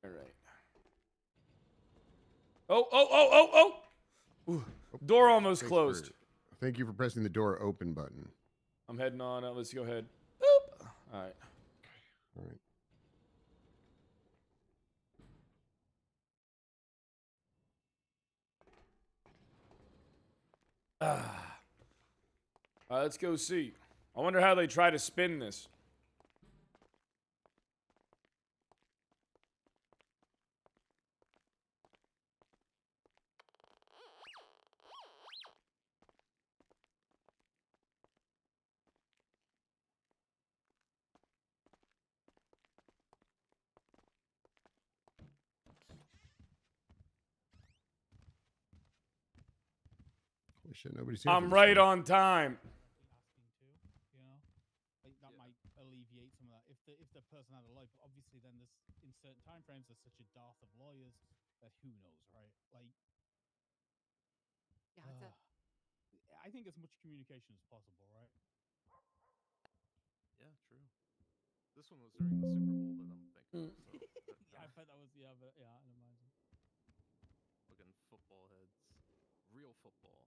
All right. Oh. Ooh, door almost closed. Thank you for pressing the door open button. I'm heading on. Let's go ahead. Boop. All right. All right. All right, let's go see. I wonder how they try to spin this. Holy shit, nobody's here. I'm right on time. You know, like that might alleviate some of that. If the person had a life, but obviously then there's in certain time frames there's such a dearth of lawyers that who knows, right? Like, Yeah, what's up? I think as much communication as possible, right? Yeah, true. This one was during the Super Bowl that I'm thinking. So Yeah, I bet that was yeah, but yeah, I'd imagine. fucking football heads, real football.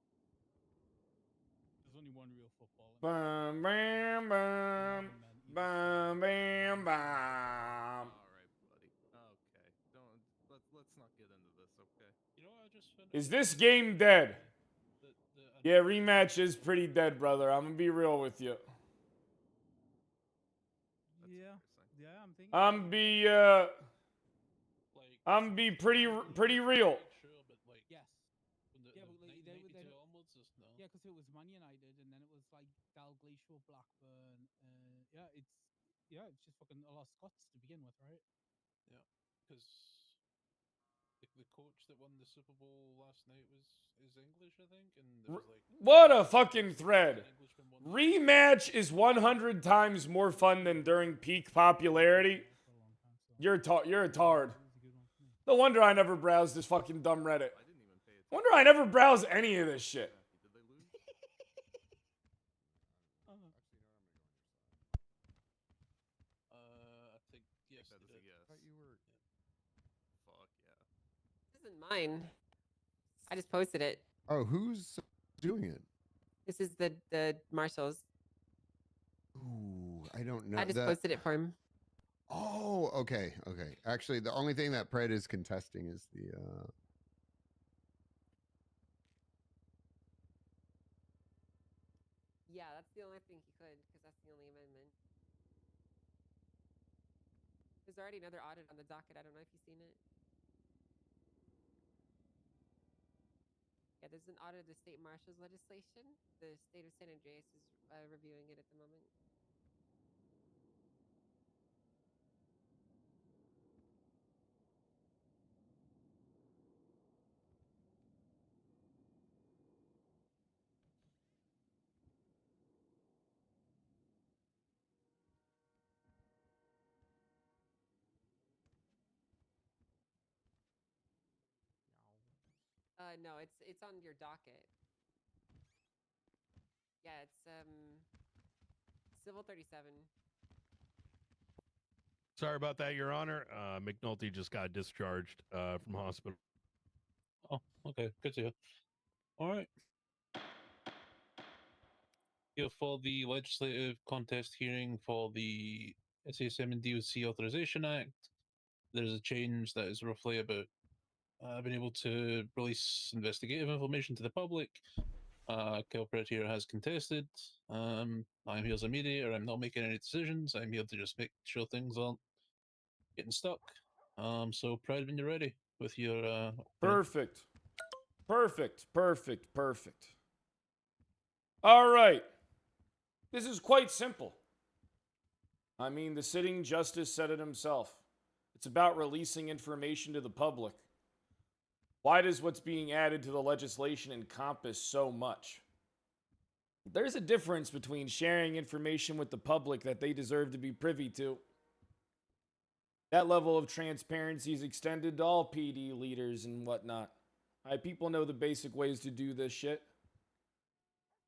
There's only one real football. Bum, bam, bam. Bum, bam, bam. All right, buddy. Okay, let's not get into this, okay? You know, I just Is this game dead? Yeah, rematch is pretty dead, brother. I'm gonna be real with you. Yeah, yeah, I'm thinking. I'm be pretty real. Yes. Yeah, but like, yeah, because it was Man United, and then it was like Dalglish or Blackburn. It's just fucking a lot of Scots to begin with, right? Yeah, because the coach that won the Super Bowl last night is English, I think, and there was like What a fucking thread. Rematch is 100 times more fun than during peak popularity. You're a tard. No wonder I never browsed this fucking dumb Reddit. Wonder I never browsed any of this shit. I think yes. That is a yes. I thought you were. Fuck yeah. This isn't mine. I just posted it. Oh, who's doing it? This is the Marshall's. Ooh, I don't know. I just posted it for him. Oh, okay, okay. Actually, the only thing that Pred is contesting is the. Yeah, that's the only thing he could, because that's the only amendment. There's already another audit on the docket. I don't know if you've seen it. Yeah, there's an audit of the state marshal's legislation. The state of San Andreas is reviewing it at the moment. No, it's on your docket. Yeah, it's Civil 37. Sorry about that, Your Honor. McNulty just got discharged from hospital. Oh, okay, good to hear. All right. Here for the legislative contest hearing for the SASM and DOC Authorization Act. There's a change that is roughly about being able to release investigative information to the public. Calpret here has contested. I'm here as a mediator. I'm not making any decisions. I'm here to just make sure things aren't getting stuck. So Pride, when you're ready with your Perfect. All right. This is quite simple. I mean, the sitting justice said it himself. It's about releasing information to the public. Why does what's being added to the legislation encompass so much? There's a difference between sharing information with the public that they deserve to be privy to. That level of transparency is extended to all PD leaders and whatnot. People know the basic ways to do this shit.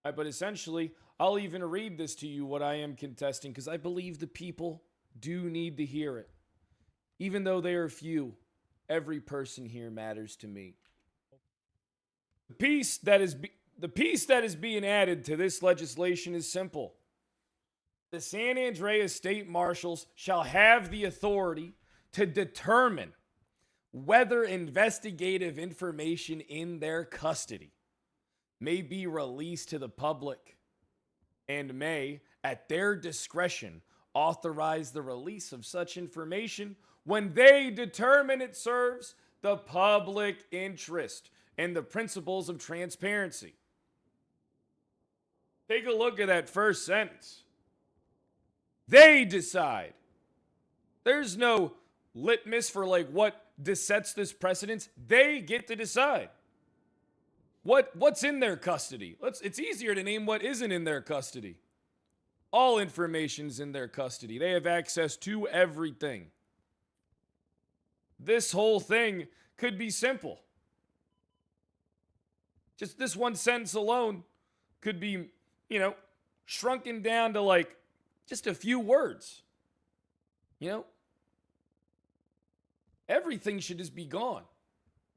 But essentially, I'll even read this to you, what I am contesting, because I believe the people do need to hear it. Even though they are few, every person here matters to me. The piece that is being added to this legislation is simple. The San Andreas State Marshals shall have the authority to determine whether investigative information in their custody may be released to the public and may, at their discretion, authorize the release of such information when they determine it serves the public interest and the principles of transparency. Take a look at that first sentence. They decide. There's no litmus for like what sets this precedence. They get to decide. What's in their custody? It's easier to name what isn't in their custody. All information's in their custody. They have access to everything. This whole thing could be simple. Just this one sentence alone could be, shrunken down to like just a few words. Everything should just be gone.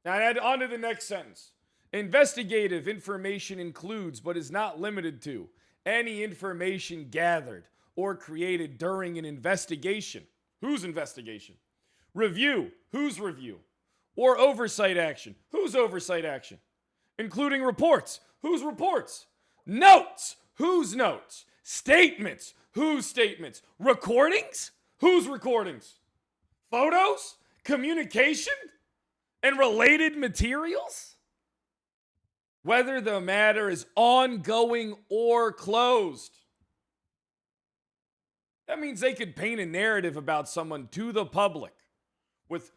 Now, add on to the next sentence. Investigative information includes, but is not limited to, any information gathered or created during an investigation. Whose investigation? Review. Whose review? Or oversight action. Whose oversight action? Including reports. Whose reports? Notes. Whose notes? Statements. Whose statements? Recordings? Whose recordings? Photos? Communication? And related materials? Whether the matter is ongoing or closed. That means they could paint a narrative about someone to the public with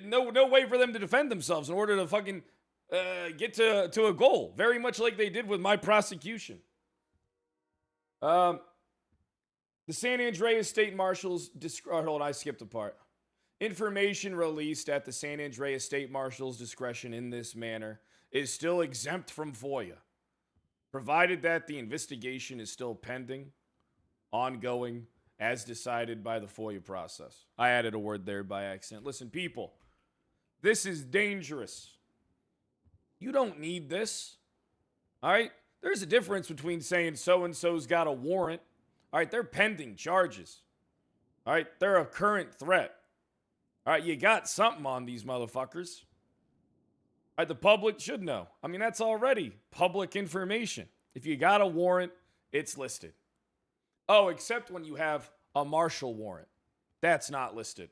no way for them to defend themselves in order to fucking get to a goal. Very much like they did with my prosecution. The San Andreas State Marshals... hold on, I skipped a part. Information released at the San Andreas State Marshal's discretion in this manner is still exempt from FOIA, provided that the investigation is still pending, ongoing, as decided by the FOIA process. I added a word there by accident. Listen, people, this is dangerous. You don't need this. All right? There's a difference between saying so-and-so's got a warrant. All right? They're pending charges. All right? They're a current threat. All right? You got something on these motherfuckers. All right? The public should know. I mean, that's already public information. If you got a warrant, it's listed. Oh, except when you have a marshal warrant. That's not listed.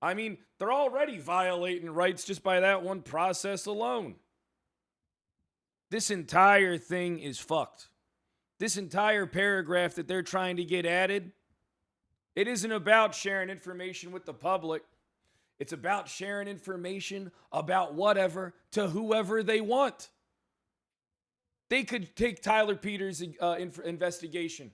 I mean, they're already violating rights just by that one process alone. This entire thing is fucked. This entire paragraph that they're trying to get added, it isn't about sharing information with the public. It's about sharing information about whatever to whoever they want. They could take Tyler Peters' investigation,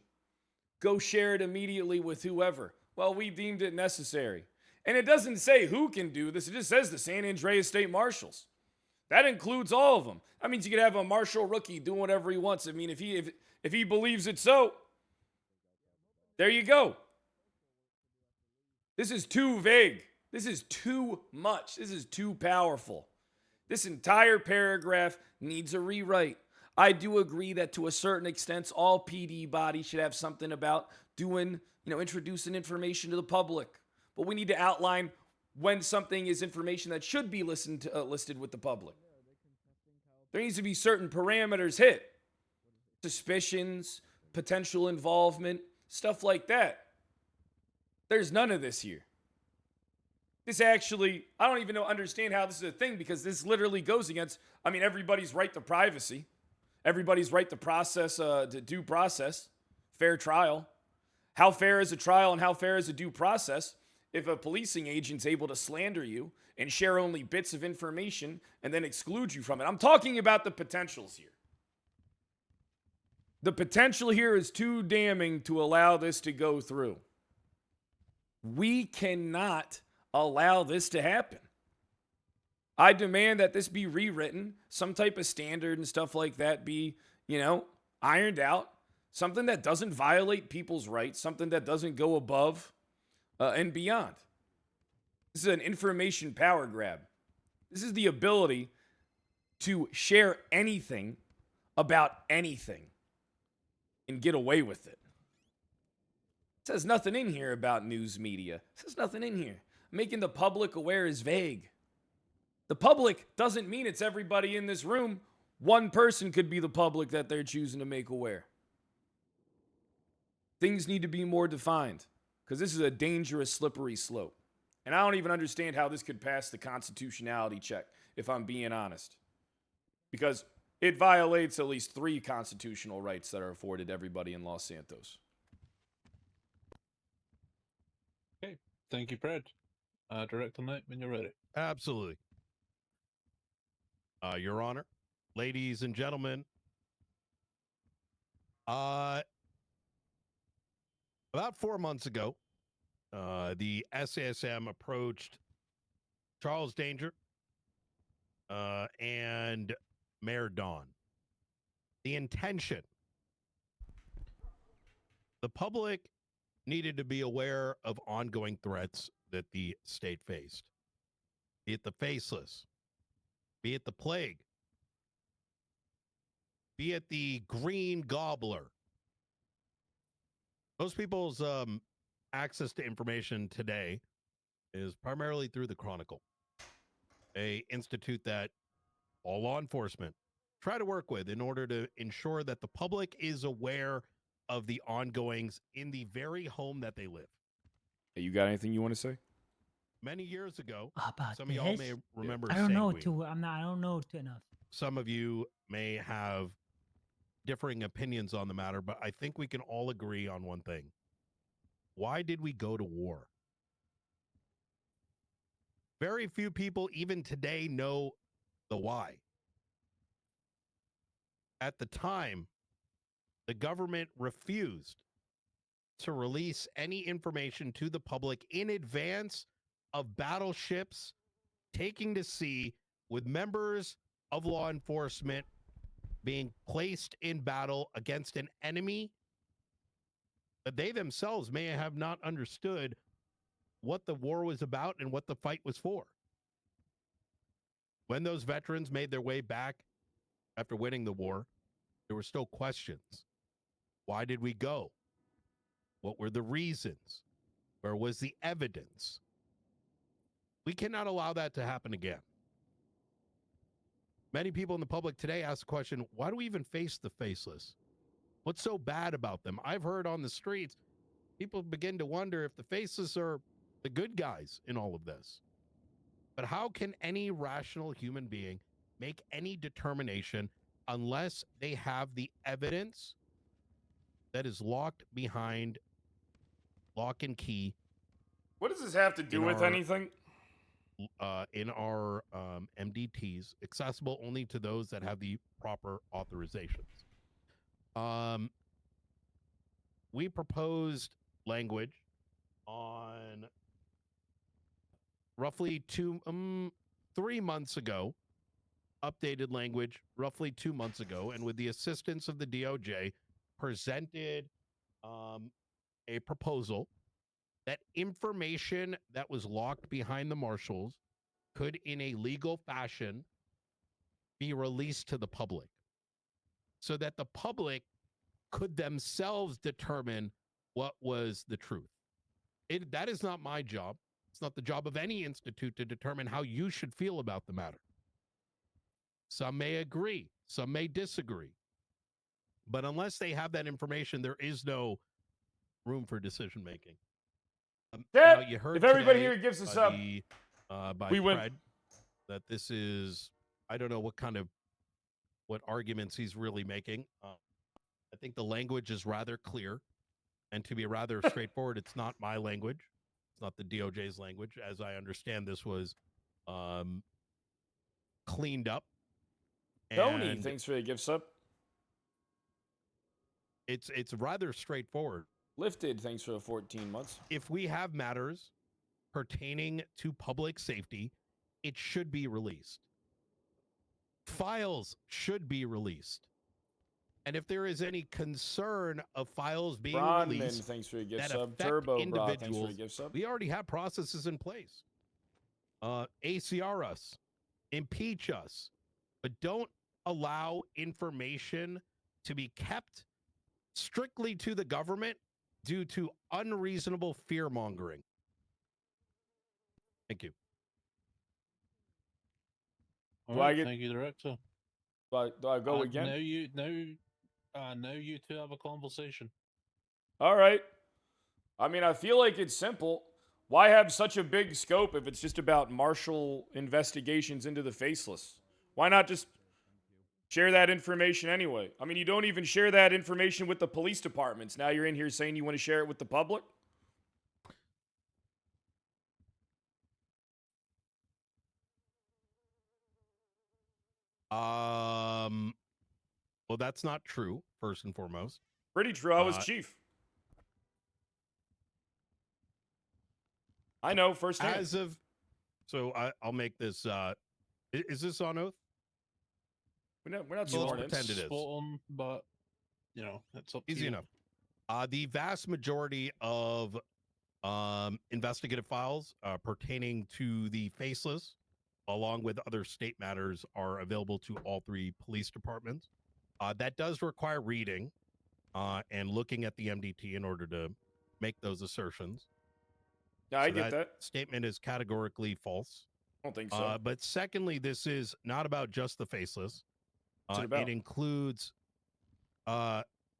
go share it immediately with whoever. Well, we deemed it necessary. And it doesn't say who can do this. It just says the San Andreas State Marshals. That includes all of them. That means you could have a marshal rookie doing whatever he wants. I mean, if he believes it so, there you go. This is too vague. This is too much. This is too powerful. This entire paragraph needs a rewrite. I do agree that to a certain extent, all PD bodies should have something about doing, introducing information to the public. But we need to outline when something is information that should be listed with the public. There needs to be certain parameters hit. Suspicions, potential involvement, stuff like that. There's none of this here. This actually, I don't even understand how this is a thing, because this literally goes against, everybody's right to privacy. Everybody's right to process, to due process, fair trial. How fair is a trial and how fair is a due process if a policing agent's able to slander you and share only bits of information and then exclude you from it? I'm talking about the potentials here. The potential here is too damning to allow this to go through. We cannot allow this to happen. I demand that this be rewritten, some type of standard and stuff like that be, ironed out. Something that doesn't violate people's rights, something that doesn't go above and beyond. This is an information power grab. This is the ability to share anything about anything and get away with it. It says nothing in here about news media. It says nothing in here. Making the public aware is vague. The public doesn't mean it's everybody in this room. One person could be the public that they're choosing to make aware. things need to be more defined because this is a dangerous, slippery slope. And I don't even understand how this could pass the constitutionality check, if I'm being honest. Because it violates at least 3 constitutional rights that are afforded everybody in Los Santos. Okay, thank you, Fred. Director Knight, when you're ready. Absolutely. Your Honor, ladies and gentlemen, about 4 months ago, the SASM approached Charles Danger and Mayor Dawn. The intention, the public needed to be aware of ongoing threats that the state faced, be it the faceless, be it the plague, be it the green gobbler. Most people's access to information today is primarily through the Chronicle, a institute that all law enforcement try to work with in order to ensure that the public is aware of the ongoings in the very home that they live. Hey, you got anything you want to say? Many years ago, About some of y'all may this? remember I don't know Sanguine. too. I don't know too enough. Some of you may have differing opinions on the matter, but I think we can all agree on one thing. Why did we go to war? Very few people even today know the why. At the time, the government refused to release any information to the public in advance of battleships taking to sea with members of law enforcement being placed in battle against an enemy that they themselves may have not understood what the war was about and what the fight was for. When those veterans made their way back after winning the war, there were still questions. Why did we go? What were the reasons? Where was the evidence? We cannot allow that to happen again. Many people in the public today ask the question, why do we even face the faceless? What's so bad about them? I've heard on the streets, people begin to wonder if the faceless are the good guys in all of this. But how can any rational human being make any determination unless they have the evidence that is locked behind lock and key? What does this have to do with anything? In our MDTs, accessible only to those that have the proper authorizations. We proposed language on roughly 3 months ago, updated language roughly 2 months ago, and with the assistance of the DOJ, presented a proposal that information that was locked behind the marshals could, in a legal fashion, be released to the public so that the public could themselves determine what was the truth. That is not my job. It's not the job of any institute to determine how you should feel about the matter. Some may agree, some may disagree. But unless they have that information, there is no room for decision making. Yeah, now you heard if everybody today here gives us by up, by we win. Fred that this is, I don't know what arguments he's really making. I think the language is rather clear, and to be rather straightforward, it's not my language. It's not the DOJ's language. As I understand, this was cleaned up. Tony, And thanks for the gift sub. It's rather straightforward. Lifted, thanks for the 14 months. If we have matters pertaining to public safety, it should be released. Files should be released. And if there is any concern of files being Bronman, released thanks for the gift that sub. affect Turbo, individuals, bro, thanks for the gift sub. we already have processes in place. ACR us, impeach us, but don't allow information to be kept strictly to the government due to unreasonable fear mongering. Thank you. Do I get? Thank you, Director. Do I go again? Now you two have a conversation. All right. I mean, I feel like it's simple. Why have such a big scope if it's just about martial investigations into the faceless? Why not just share that information anyway? I mean, you don't even share that information with the police departments. Now you're in here saying you want to share it with the public? Well, that's not true, first and foremost. Pretty true. I was chief. I know firsthand. As of, so I'll make this, is this on oath? We're not Let's sworn in. pretend it is. Spot on, but you know, it's up to Easy you. enough. The vast majority of investigative files pertaining to the faceless, along with other state matters, are available to all 3 police departments. That does require reading and looking at the MDT in order to make those assertions. Yeah, I get that. Statement is categorically false. I don't think so. But secondly, this is not about just the faceless. What's it about?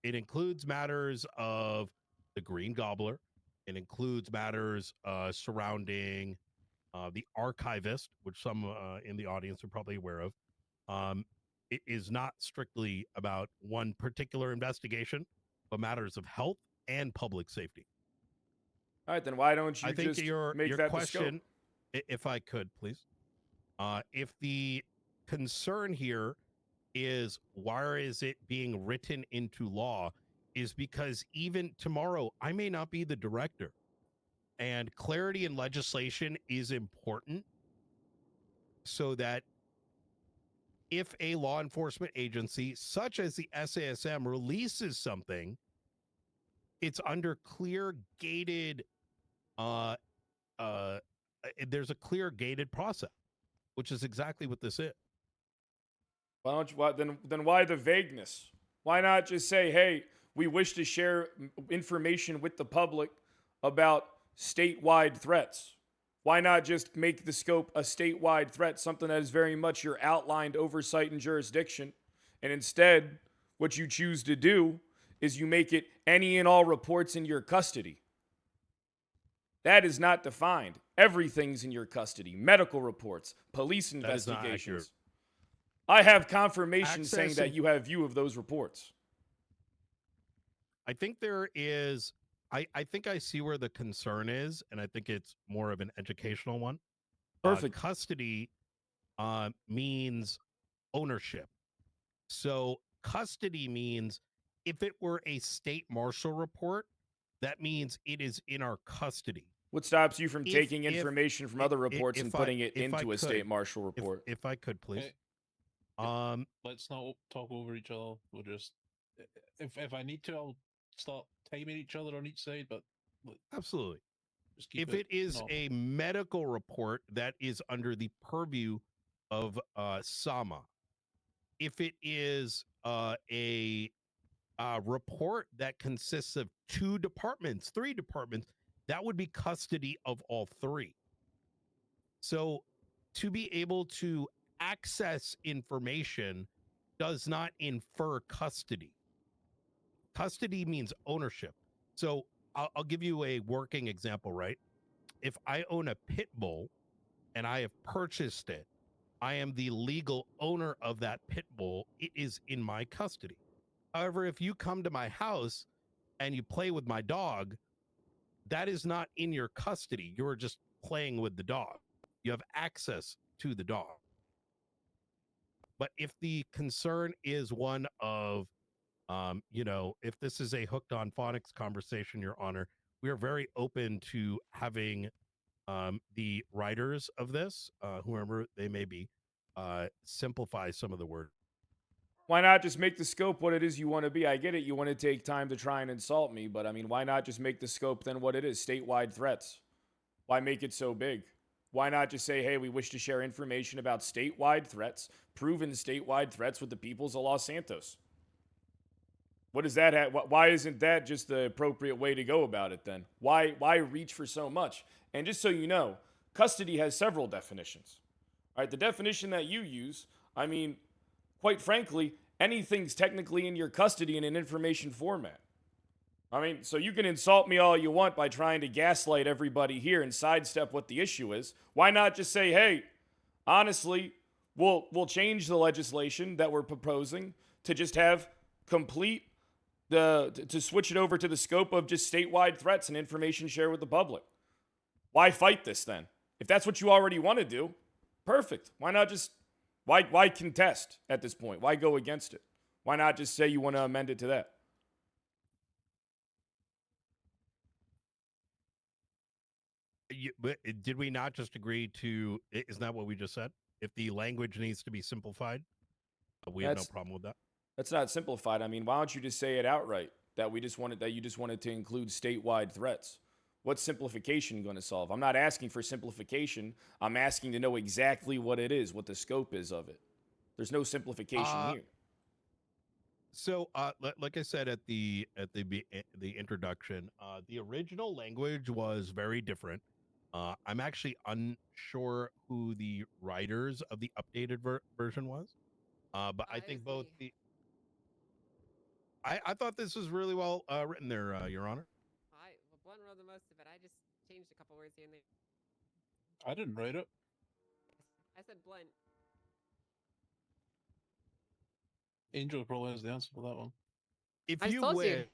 It includes matters of the Green Gobbler. It includes matters surrounding the archivist, which some in the audience are probably aware of. It is not strictly about one particular investigation, but matters of health and public safety. All right, then why don't you I think just your make that question, the scope? if I could, please. If the concern here is why is it being written into law, is because even tomorrow I may not be the director, and clarity in legislation is important so that if a law enforcement agency such as the SASM releases something, it's under clear gated there's a clear gated process, which is exactly what this is. Why don't you? Then why the vagueness? Why not just say, "Hey, we wish to share information with the public about statewide threats"? Why not just make the scope a statewide threat, something that is very much your outlined oversight and jurisdiction, and instead, what you choose to do is you make it any and all reports in your custody. That is not defined. Everything's in your custody. Medical reports, police investigations. I have confirmation saying that you have view of those reports. I think there is, I think I see where the concern is, and I think it's more of an educational one. Perfect. Custody means ownership. So custody means if it were a state marshal report, that means it is in our custody. What stops you from taking information from other reports and putting it into a state marshal report? If I could, please. Let's not talk over each other. We'll just, if I need to, I'll start timing each other on each side. But absolutely, just keep if it is normal. a medical report, that is under the purview of SAMA. If it is a report that consists of 2 departments, 3 departments, that would be custody of all 3. So to be able to access information does not infer custody. Custody means ownership. So I'll give you a working example, right? If I own a pit bull and I have purchased it, I am the legal owner of that pit bull. It is in my custody. However, if you come to my house and you play with my dog, that is not in your custody. You're just playing with the dog. You have access to the dog. But if the concern is one of, if this is a hooked on phonics conversation, Your Honor, we are very open to having the writers of this, whoever they may be, simplify some of the words. Why not just make the scope what it is you want to be? I get it. You want to take time to try and insult me, but I mean, why not just make the scope then what it is? Statewide threats. Why make it so big? Why not just say, hey, we wish to share information about statewide threats, proven statewide threats with the peoples of Los Santos? What does that have? Why isn't that just the appropriate way to go about it then? Why reach for so much? And just so you know, custody has several definitions. All right, the definition that you use, I mean, quite frankly, anything's technically in your custody in an information format. I mean, so you can insult me all you want by trying to gaslight everybody here and sidestep what the issue is. Why not just say, hey, honestly, we'll change the legislation that we're proposing to just have complete to switch it over to the scope of just statewide threats and information shared with the public. Why fight this then? If that's what you already want to do, perfect. Why not just why contest at this point? Why go against it? Why not just say you want to amend it to that? Did we not just agree to? Isn't that what we just said? If the language needs to be simplified, we have no problem with that. That's not simplified. I mean, why don't you just say it outright that you just wanted to include statewide threats? What's simplification going to solve? I'm not asking for simplification. I'm asking to know exactly what it is, what the scope is of it. There's no simplification here. So, like I said at the introduction, the original language was very different. I'm actually unsure who the writers of the updated version was, but I think both the. I thought this was really well written there, Your Honor. Blunt wrote the most of it. I just changed a couple words here and there. I didn't write it. I said Blunt. Angel probably has the answer for that one. If you wish,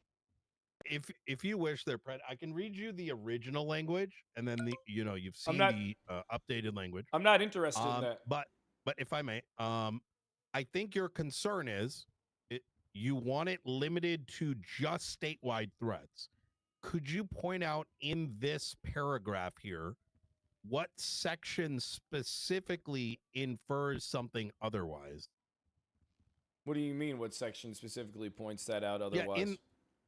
if you wish, there, Pred, I can read you the original language, and then you've seen the updated language. I'm not interested in that. But if I may, I think your concern is you want it limited to just statewide threats. Could you point out in this paragraph here what section specifically infers something otherwise? What do you mean? What section specifically points that out otherwise?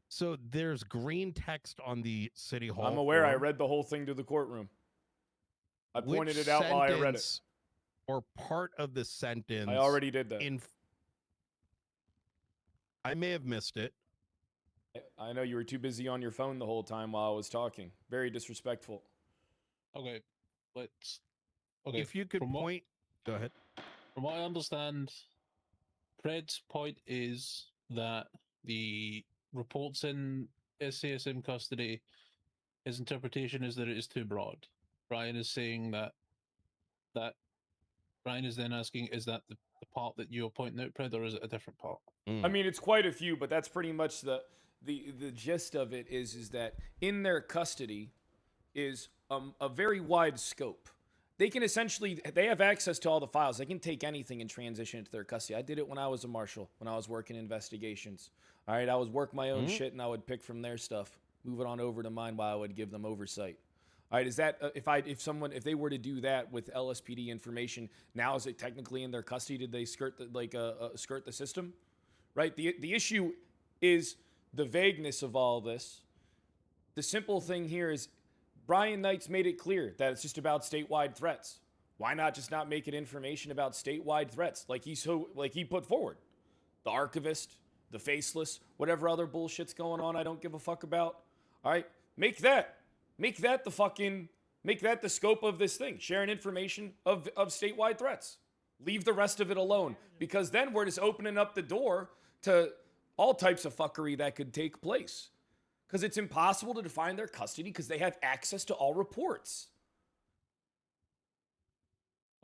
So there's green text on the City Hall. I'm aware. I form. read the whole thing to the courtroom. I Which pointed it out while I read it. sentence or part of the sentence. I already did that. I may have missed it. I know you were too busy on your phone the whole time while I was talking. Very disrespectful. Okay, let's. Okay, If you could point. Go ahead. From what I understand, Fred's point is that the reports in SASM custody, his interpretation is that it is too broad. Brian is saying that Brian is then asking, is that the part that you're pointing out, Pred, or is it a different part? I mean, it's quite a few, but that's pretty much the gist of it is that in their custody is a very wide scope. They can they have access to all the files. They can take anything and transition it to their custody. I did it when I was a marshal, when I was working investigations. All right, I would work my own shit and I would pick from their stuff, move it on over to mine while I would give them oversight. All right, is that if they were to do that with LSPD information, now is it technically in their custody? Did they skirt the system? Right. The issue is the vagueness of all this. The simple thing here is Brian Knight's made it clear that it's just about statewide threats. Why not just not make it information about statewide threats like he put forward? The archivist, the faceless, whatever other bullshit's going on I don't give a fuck about. All right, make that the scope of this thing. Sharing information of statewide threats. Leave the rest of it alone, because then we're just opening up the door to all types of fuckery that could take place. Because it's impossible to define their custody because they have access to all reports.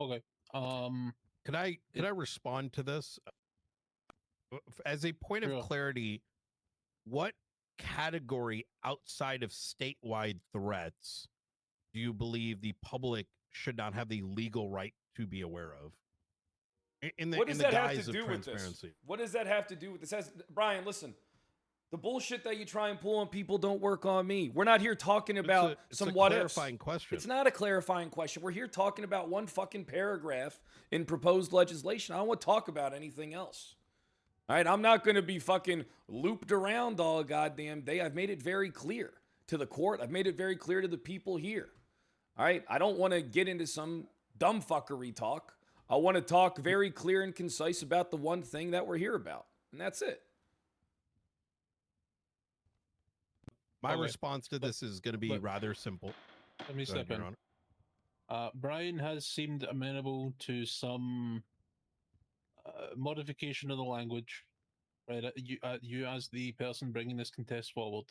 Okay. Can I respond to this? As a point of clarity, what category outside of statewide threats do you believe the public should not have the legal right to be aware of? What does that have to do with this? What does that have to do with this? Brian, listen. The bullshit that you try and pull on people don't work on me. We're not here talking about some what ifs. It's a clarifying question. It's not a clarifying question. We're here talking about one fucking paragraph in proposed legislation. I don't want to talk about anything else. All right, I'm not going to be fucking looped around all goddamn day. I've made it very clear to the court. I've made it very clear to the people here. All right, I don't want to get into some dumb fuckery talk. I want to talk very clear and concise about the one thing that we're here about, and that's it. My response to this is going to be rather simple. Let me step in. Brian has seemed amenable to some modification of the language, right? You as the person bringing this contest forward,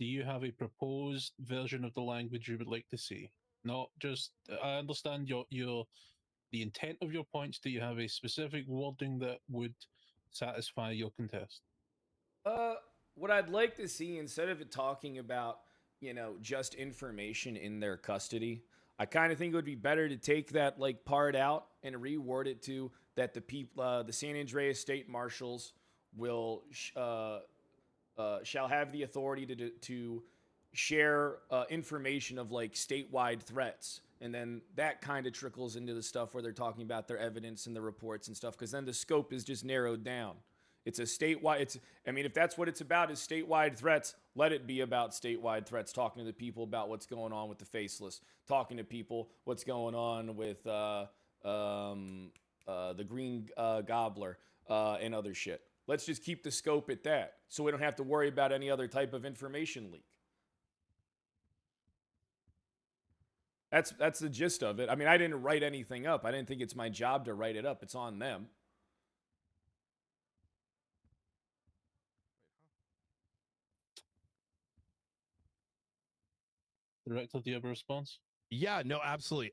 do you have a proposed version of the language you would like to see? Not just, I understand the intent of your points. Do you have a specific wording that would satisfy your contest? What I'd like to see, instead of it talking about, just information in their custody, I kind of think it would be better to take that like part out and reword it to that the people, the San Andreas State Marshals will shall have the authority to share information of like statewide threats. And then that kind of trickles into the stuff where they're talking about their evidence and the reports and stuff, because then the scope is just narrowed down. It's a statewide, if that's what it's about is statewide threats, let it be about statewide threats, talking to the people about what's going on with the faceless, talking to people what's going on with the green gobbler and other shit. Let's just keep the scope at that so we don't have to worry about any other type of information leak. That's the gist of it. I mean, I didn't write anything up. I didn't think it's my job to write it up. It's on them. Director, do you have a response? Yeah, no, absolutely.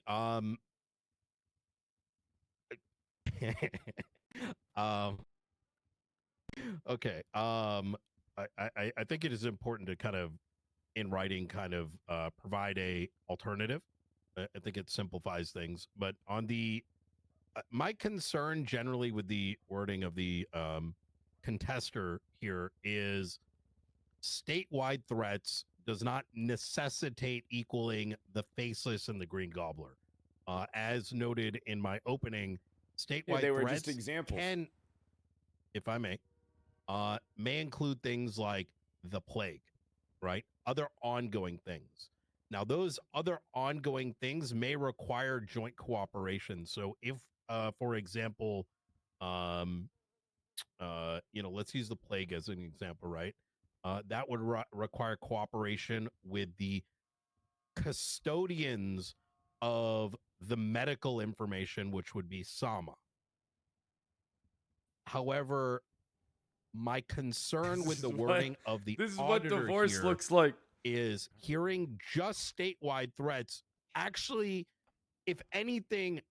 Okay. I think it is important to kind of, in writing, kind of provide a alternative. I think it simplifies things. But on the, my concern generally with the wording of the contester here is statewide threats does not necessitate equaling the faceless and the green gobbler. As noted in my opening, statewide they were threats just examples. can, if I may include things like the plague, right? Other ongoing things. Now, those other ongoing things may require joint cooperation. So if, for example, let's use the plague as an example, right? That would require cooperation with the custodians of the medical information, which would be SAMA. However, my concern with the wording of the this is what auditor divorce here looks like is hearing just statewide threats actually, if anything,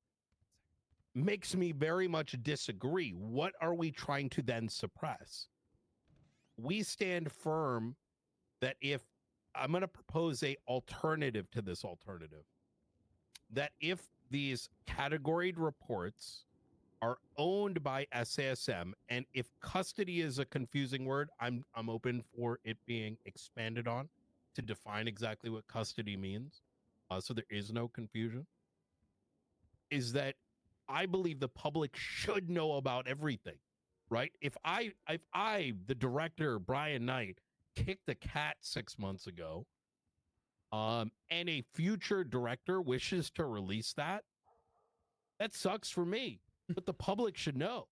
makes me very much disagree. What are we trying to then suppress? We stand firm that if I'm going to propose a alternative to this alternative, that if these categoried reports are owned by SASM, and if custody is a confusing word, I'm open for it being expanded on to define exactly what custody means, so there is no confusion, is that I believe the public should know about everything, right? If I, the director, Brian Knight, kicked the cat 6 months ago, and a future director wishes to release that, that sucks for me, but the public should know.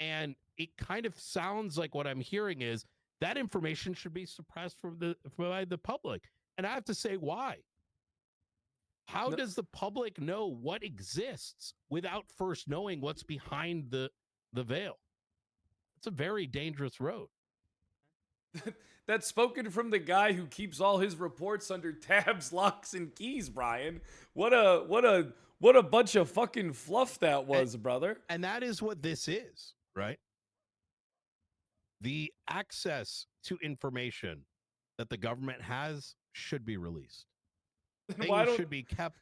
And it kind of sounds like what I'm hearing is that information should be suppressed from by the public. And I have to say, why? How does the public know what exists without first knowing what's behind the veil? It's a very dangerous road. That's spoken from the guy who keeps all his reports under tabs, locks, and keys, Brian. What a bunch of fucking fluff that was, brother. And that is what this is, right? The access to information that the government has should be released. Things should be kept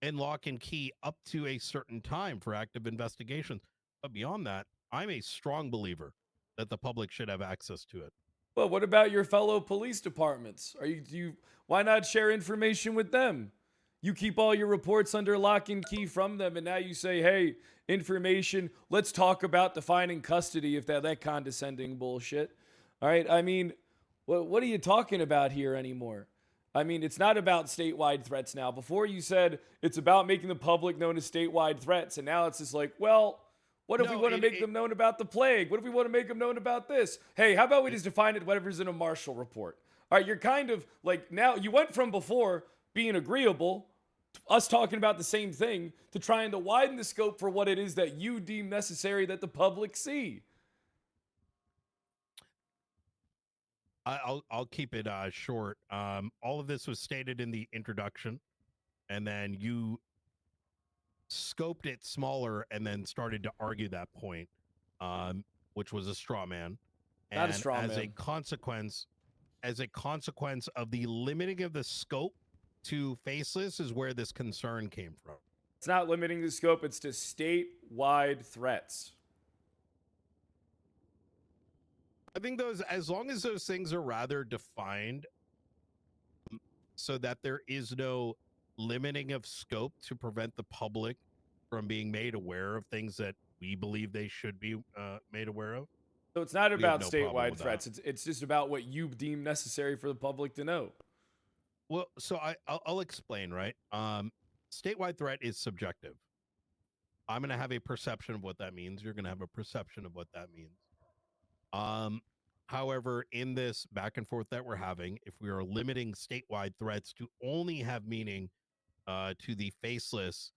in lock and key up to a certain time for active investigations. But beyond that, I'm a strong believer that the public should have access to it. Well, what about your fellow police departments? Why not share information with them? You keep all your reports under lock and key from them, and now you say, hey, information, let's talk about defining custody, if that condescending bullshit. All right, I mean, what are you talking about here anymore? I mean, it's not about statewide threats now. Before you said it's about making the public known as statewide threats, and now it's just like, well, what if we want to make them known about the plague? What if we want to make them known about this? Hey, how about we just define it whatever's in a Marshall report? All right, you're kind of like, now you went from before being agreeable, us talking about the same thing, to trying to widen the scope for what it is that you deem necessary that the public see. I'll keep it short. All of this was stated in the introduction, and then you scoped it smaller and then started to argue that point, which was a straw man. Not a And straw as a man. consequence of the limiting of the scope to faceless is where this concern came from. It's not limiting the scope, it's to statewide threats. I think those, as long as those things are rather defined so that there is no limiting of scope to prevent the public from being made aware of things that we believe they should be made aware of. So it's not We have about no problem statewide with threats. that. It's just about what you deem necessary for the public to know. Well, so I'll explain, right? Statewide threat is subjective. I'm going to have a perception of what that means. You're going to have a perception of what that means. However, in this back and forth that we're having, if we are limiting statewide threats to only have meaning to the faceless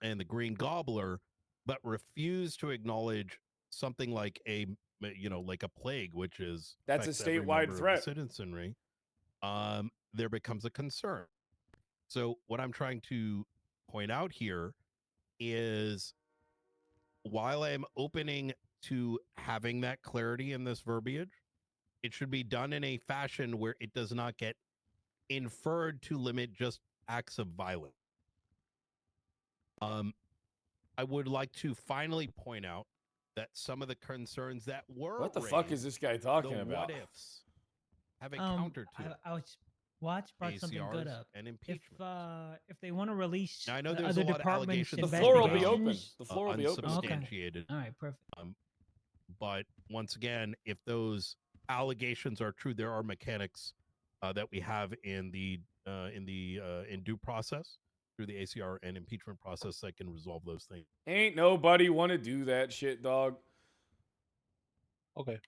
and the green gobbler, but refuse to acknowledge something like like a plague, which is That's a affects every statewide member of threat. the citizenry, there becomes a concern. So what I'm trying to point out here is, while I'm opening to having that clarity in this verbiage, it should be done in a fashion where it does not get inferred to limit just acts of violence. I would like to finally point out that some of the concerns that were What the fuck is this guy talking the about? what ifs, have a counter to I was Watch brought something good ACRs up. and impeachment. If they want to release Now, I know the there's other a lot of departments' allegations. The floor will be open. investigations- The floor will be open. Unsubstantiated. All right, perfect. But once again, if those allegations are true, there are mechanics that we have in due process through the ACR and impeachment process that can resolve those things. Ain't nobody want to do that shit, dog. Okay.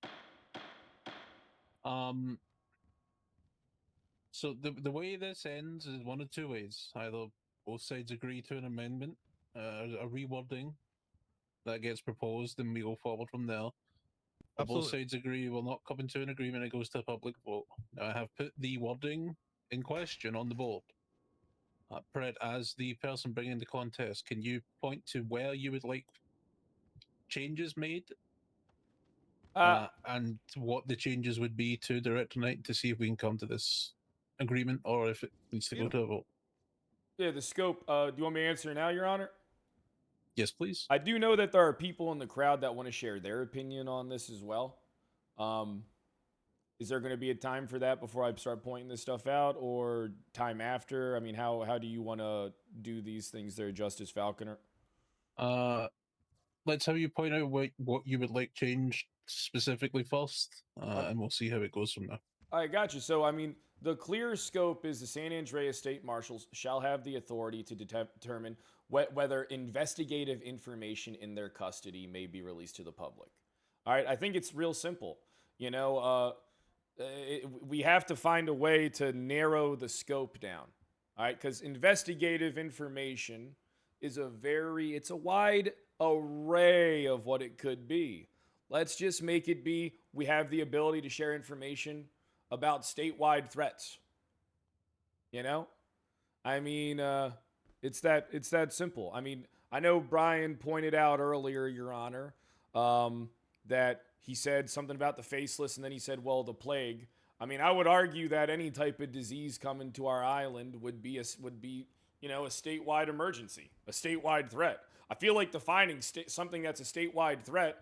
So the way this ends is one of two ways. Either both sides agree to an amendment, a rewording that gets proposed, and we go forward from there. Or both Absolutely. sides agree we'll not come into an agreement, it goes to a public vote. Now, I have put the wording in question on the board. Pred, as the person bringing the contest, can you point to where you would like changes made? And what the changes would be to Director Knight to see if we can come to this agreement or if it needs to go to a vote. Yeah, the scope. Do you want me to answer now, Your Honor? Yes, please. I do know that there are people in the crowd that want to share their opinion on this as well. Is there going to be a time for that before I start pointing this stuff out, or time after? I mean, how do you want to do these things there, Justice Falconer? Let's have you point out what you would like changed specifically first, and we'll see how it goes from there. I got you. So, I mean, the clear scope is the San Andreas State Marshals shall have the authority to determine whether investigative information in their custody may be released to the public. All right, I think it's real simple. You know, we have to find a way to narrow the scope down. All right, because investigative information is it's a wide array of what it could be. Let's just make it be we have the ability to share information about statewide threats. You know? I mean, it's that simple. I mean, I know Brian pointed out earlier, Your Honor, that he said something about the faceless, and then he said, well, the plague. I mean, I would argue that any type of disease coming to our island would be a statewide emergency, a statewide threat. I feel like defining something that's a statewide threat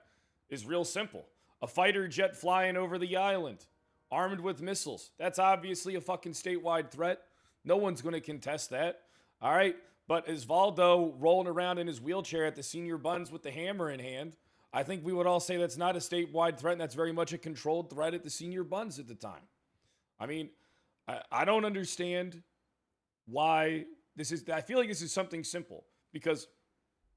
is real simple. A fighter jet flying over the island, armed with missiles. That's obviously a fucking statewide threat. No one's going to contest that. All right? But is Valdo rolling around in his wheelchair at the senior buns with the hammer in hand? I think we would all say that's not a statewide threat, and that's very much a controlled threat at the senior buns at the time. I mean, I don't understand why this is. I feel like this is something simple because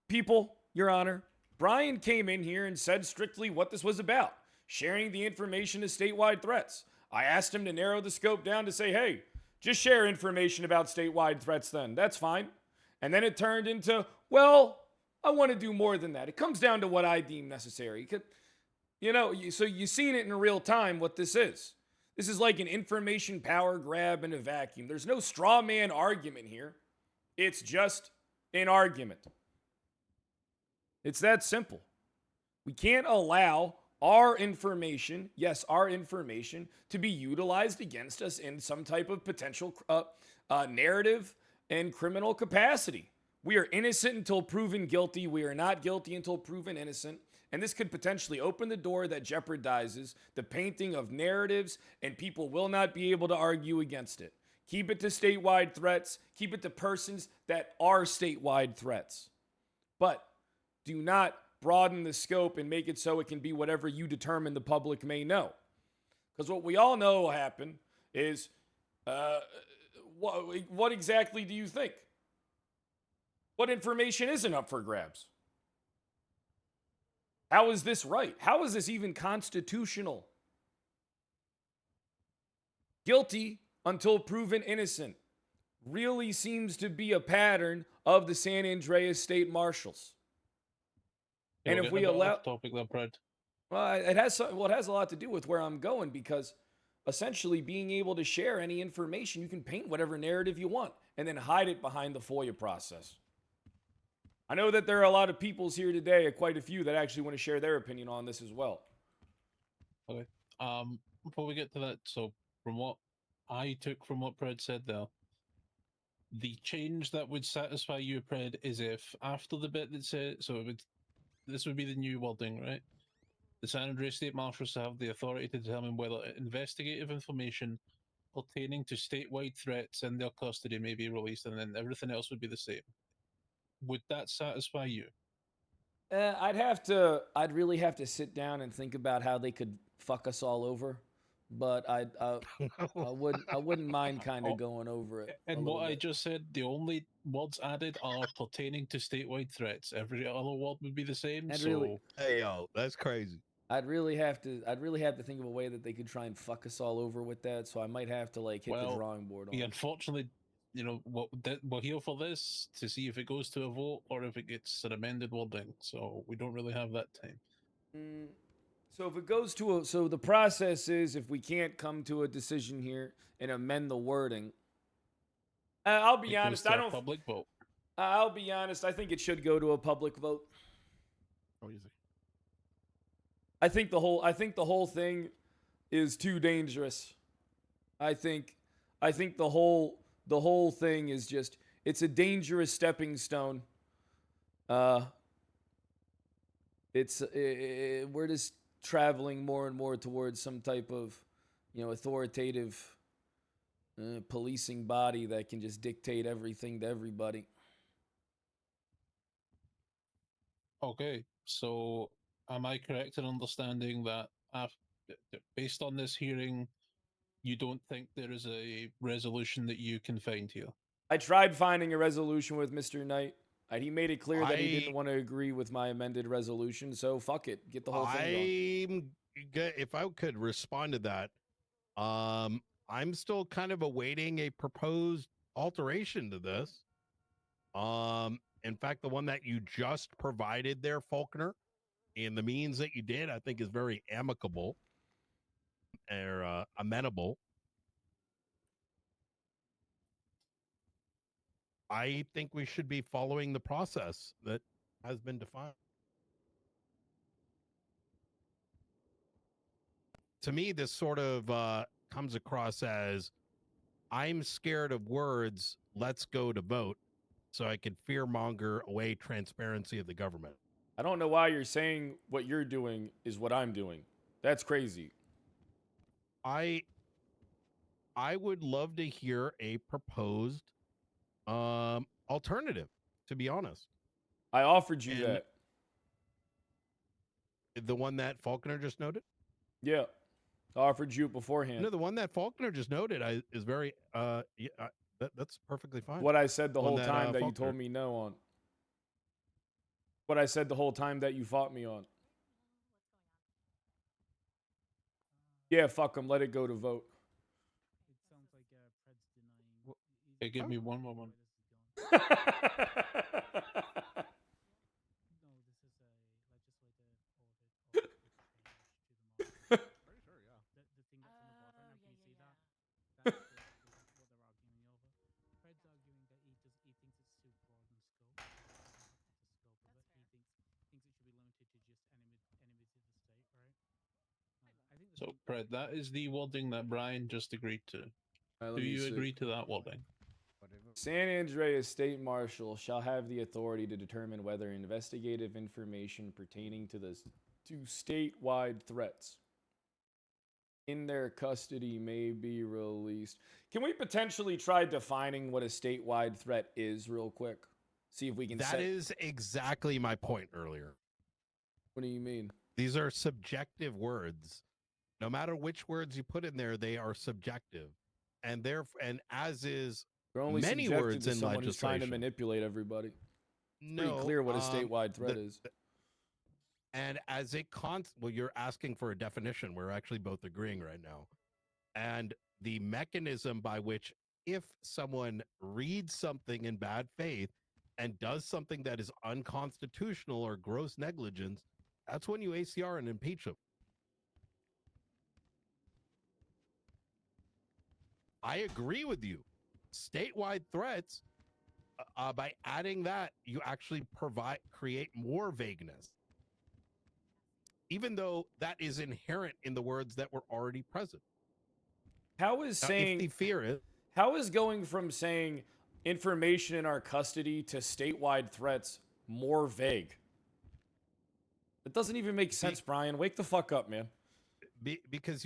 people, Your Honor, Brian came in here and said strictly what this was about, sharing the information as statewide threats. I asked him to narrow the scope down to say, hey, just share information about statewide threats then. That's fine. And then it turned into, well, I want to do more than that. It comes down to what I deem necessary. You know, so you've seen it in real time what this is. This is like an information power grab in a vacuum. There's no straw man argument here. It's just an argument. It's that simple. We can't allow our information, yes, our information, to be utilized against us in some type of potential narrative and criminal capacity. We are innocent until proven guilty. We are not guilty until proven innocent. And this could potentially open the door that jeopardizes the painting of narratives, and people will not be able to argue against it. Keep it to statewide threats. Keep it to persons that are statewide threats. But do not broaden the scope and make it so it can be whatever you determine the public may know. Because what we all know will happen is, what exactly do you think? What information isn't up for grabs? How is this right? How is this even constitutional? Guilty until proven innocent really seems to be a pattern of the San Andreas State Marshals. Yeah, And if we allow topic though, Brad. Well, it has a lot to do with where I'm going, because essentially being able to share any information, you can paint whatever narrative you want and then hide it behind the FOIA process. I know that there are a lot of peoples here today, quite a few, that actually want to share their opinion on this as well. Okay. Before we get to that, so from what I took from what Pred said there, the change that would satisfy you, Pred, is if after the bit that said, this would be the new wording, right? The San Andreas State Marshals have the authority to determine whether investigative information pertaining to statewide threats in their custody may be released, and then everything else would be the same. Would that satisfy you? I'd really have to sit down and think about how they could fuck us all over, but I wouldn't mind kind of going over it. And what I just said, the only words added are pertaining to statewide threats. Every other word would be the same. Hey yo, that's crazy. I'd really have to think of a way that they could try and fuck us all over with that. So I might have to hit the drawing board on it. Unfortunately, we're here for this to see if it goes to a vote or if it gets an amended wording. So we don't really have that time. So if it goes to so the process is, if we can't come to a decision here and amend the wording, I'll be honest, I don't. Public vote. I'll be honest, I think it should go to a public vote. Oh, easy. I think the whole thing is too dangerous. I think the whole thing is just, it's a dangerous stepping stone. We're just traveling more and more towards some type of, authoritative policing body that can just dictate everything to everybody. Okay, so am I correct in understanding that based on this hearing, you don't think there is a resolution that you can find here? I tried finding a resolution with Mr. Knight. He made it clear that he didn't want to agree with my amended resolution, so fuck it. Get the whole thing going. If I could respond to that, I'm still kind of awaiting a proposed alteration to this. In fact, the one that you just provided there, Faulkner, and the means that you did, I think is very amicable or amenable. I think we should be following the process that has been defined. To me, this sort of comes across as, I'm scared of words, let's go to vote, so I can fearmonger away transparency of the government. I don't know why you're saying what you're doing is what I'm doing. That's crazy. I would love to hear a proposed alternative, to be honest. I offered you that. The one that Faulkner just noted? Yeah. I offered you it beforehand. No, the one that Faulkner just noted is very that's perfectly fine. What I said the whole time that you told me no on. What I said the whole time that you fought me on. Yeah, fuck them. Let it go to vote. Hey, give me one moment. So, Brett, that is the wording that Brian just agreed to. Let Do me you see. agree to that wording? San Andreas State Marshal shall have the authority to determine whether investigative information pertaining to statewide threats in their custody may be released. Can we potentially try defining what a statewide threat is real quick? See if we can That is exactly my point earlier. What do you mean? These are subjective words. No matter which words you put in there, they are subjective. And as is They're only many subjected words to in someone who's trying to legislation. manipulate everybody. It's No, pretty clear what a statewide threat is. And as a well, you're asking for a definition. We're actually both agreeing right now. And the mechanism by which, if someone reads something in bad faith and does something that is unconstitutional or gross negligence, that's when you ACR and impeach them. I agree with you. Statewide threats, by adding that, you actually create more vagueness, even though that is inherent in the words that were already present. How is how is going from saying information in our custody to statewide threats more vague? It doesn't even make sense, Brian. Wake the fuck up, man. Because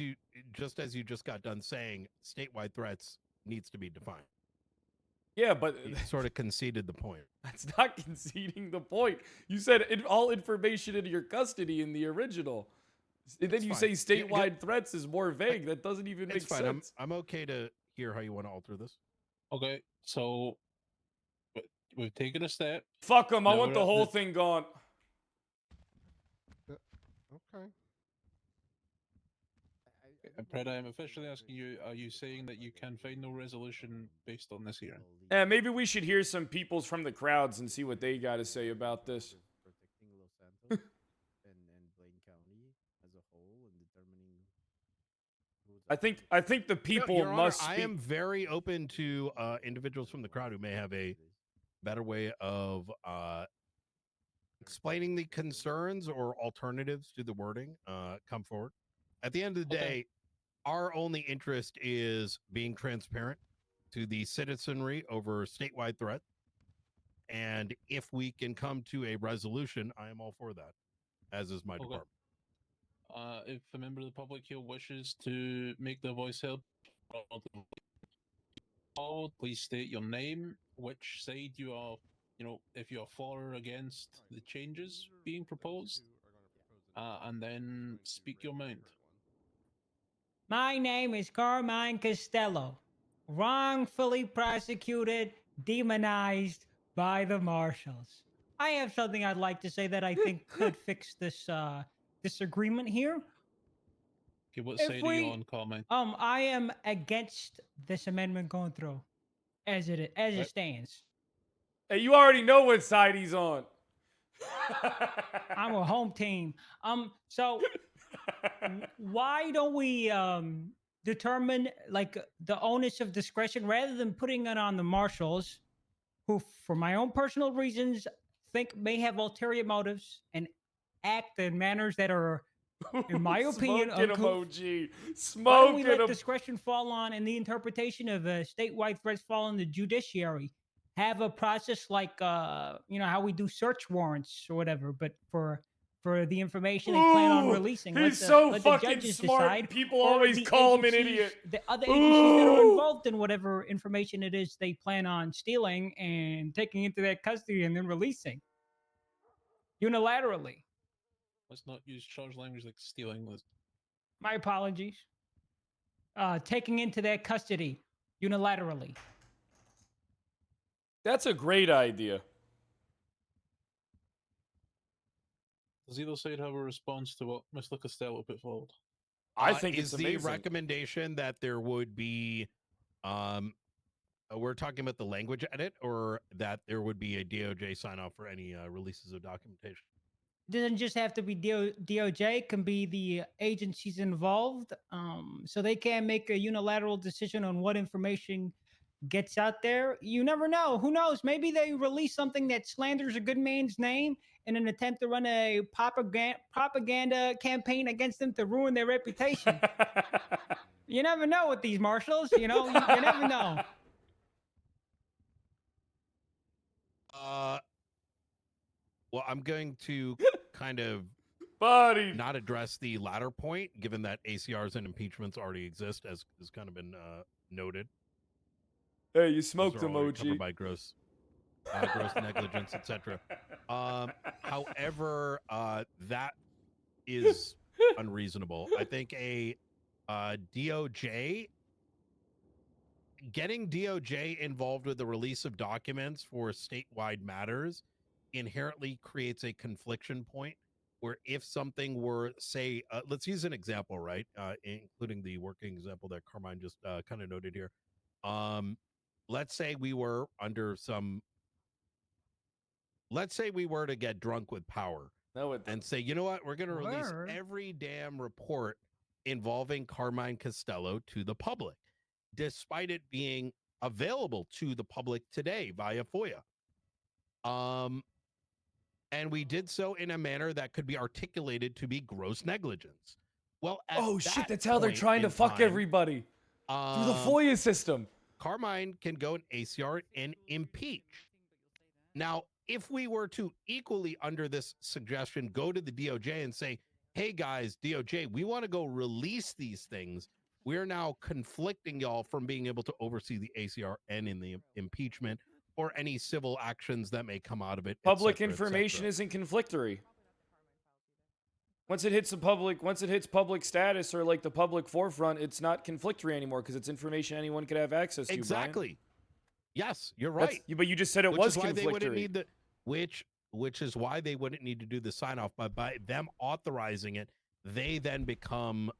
as you just got done saying, statewide threats needs to be defined. Yeah, but you sort of conceded the point. That's not conceding the point. You said all information in your custody in the original. And then you say statewide threats is more vague. That doesn't even make sense. I'm okay to hear how you want to alter this. Okay, so we've taken a step. Fuck them. I Now want we're the at whole thing gone. Okay. Brett, I am officially asking you, are you saying that you can find no resolution based on this hearing? Yeah, maybe we should hear some peoples from the crowds and see what they got to say about this. Protecting Los Santos and Blaine County as a whole and determining I think the people Your Honor, must speak. I am very open to individuals from the crowd who may have a better way of explaining the concerns or alternatives to the wording. Come forward. At the end of the day, our only interest is being transparent to the citizenry over statewide threat. And if we can come to a resolution, I am all for that, as is my department. If a member of the public here wishes to make their voice heard, please state your name, which side you are, if you are for or against the changes being proposed, and then speak your mind. My name is Carmine Costello, wrongfully prosecuted, demonized by the marshals. I have something I'd like to say that I think could fix this disagreement here. Okay, what side are you on, Carmine? I am against this amendment going through, as it stands. Hey, you already know what side he's on. I'm a home team. So why don't we determine like the onus of discretion rather than putting it on the marshals, who, for my own personal reasons, think may have ulterior motives and act in manners that are, in my opinion, Smoking uncouth. emoji. Why don't we Smoking let em- discretion fall on, and the interpretation of statewide threats fall on the judiciary? Have a process like how we do search warrants or whatever, but for the information they plan on releasing. He's let so the fucking judges smart. decide, People or always the call him an agencies- idiot. The other agencies that are Ooh. involved in whatever information it is they plan on stealing and taking into their custody and then releasing unilaterally. Let's not use charged language like stealing. My apologies. Taking into their custody unilaterally. That's a great idea. Does either side have a response to what Mr. Costello put forward? I think is it's the amazing. recommendation that there would be, we're talking about the language edit, or that there would be a DOJ sign off for any releases of documentation? Doesn't just have to be DOJ, it can be the agencies involved. So they can make a unilateral decision on what information gets out there, you never know. Who knows? Maybe they release something that slanders a good man's name in an attempt to run a propaganda campaign against them to ruin their reputation. You never know with these marshals. You know, you never know. Well, I'm going to kind of not address the latter point, given that ACRs and impeachments already exist, as has kind of been noted. Hey, you Those smoked are already emoji. covered by gross negligence, etc. However, that is unreasonable. I think a DOJ getting DOJ involved with the release of documents for statewide matters inherently creates a confliction point where if something were, say, let's use an example, right? Including the working example that Carmine just kind of noted here. Let's say we were under some, let's say we were to get drunk with power and say, you know what, we're going to release every damn report involving Carmine Costello to the public, despite it being available to the public today via FOIA. And we did so in a manner that could be articulated to be gross negligence. Well, Oh shit, that's how they're trying to fuck everybody. Through the FOIA system. Carmine can go and ACR and impeach. Now, if we were to equally under this suggestion go to the DOJ and say, hey guys, DOJ, we want to go release these things, we're now conflicting y'all from being able to oversee the ACR and in the impeachment or any civil actions that may come out of it. Public information isn't conflictory. Once it hits public status or like the public forefront, it's not conflictory anymore because it's information anyone could have access to. Exactly. Brian. Yes, you're right. But you just said it was conflictory. They wouldn't need the, which is why they wouldn't need to do the sign off. But by them authorizing it, they then become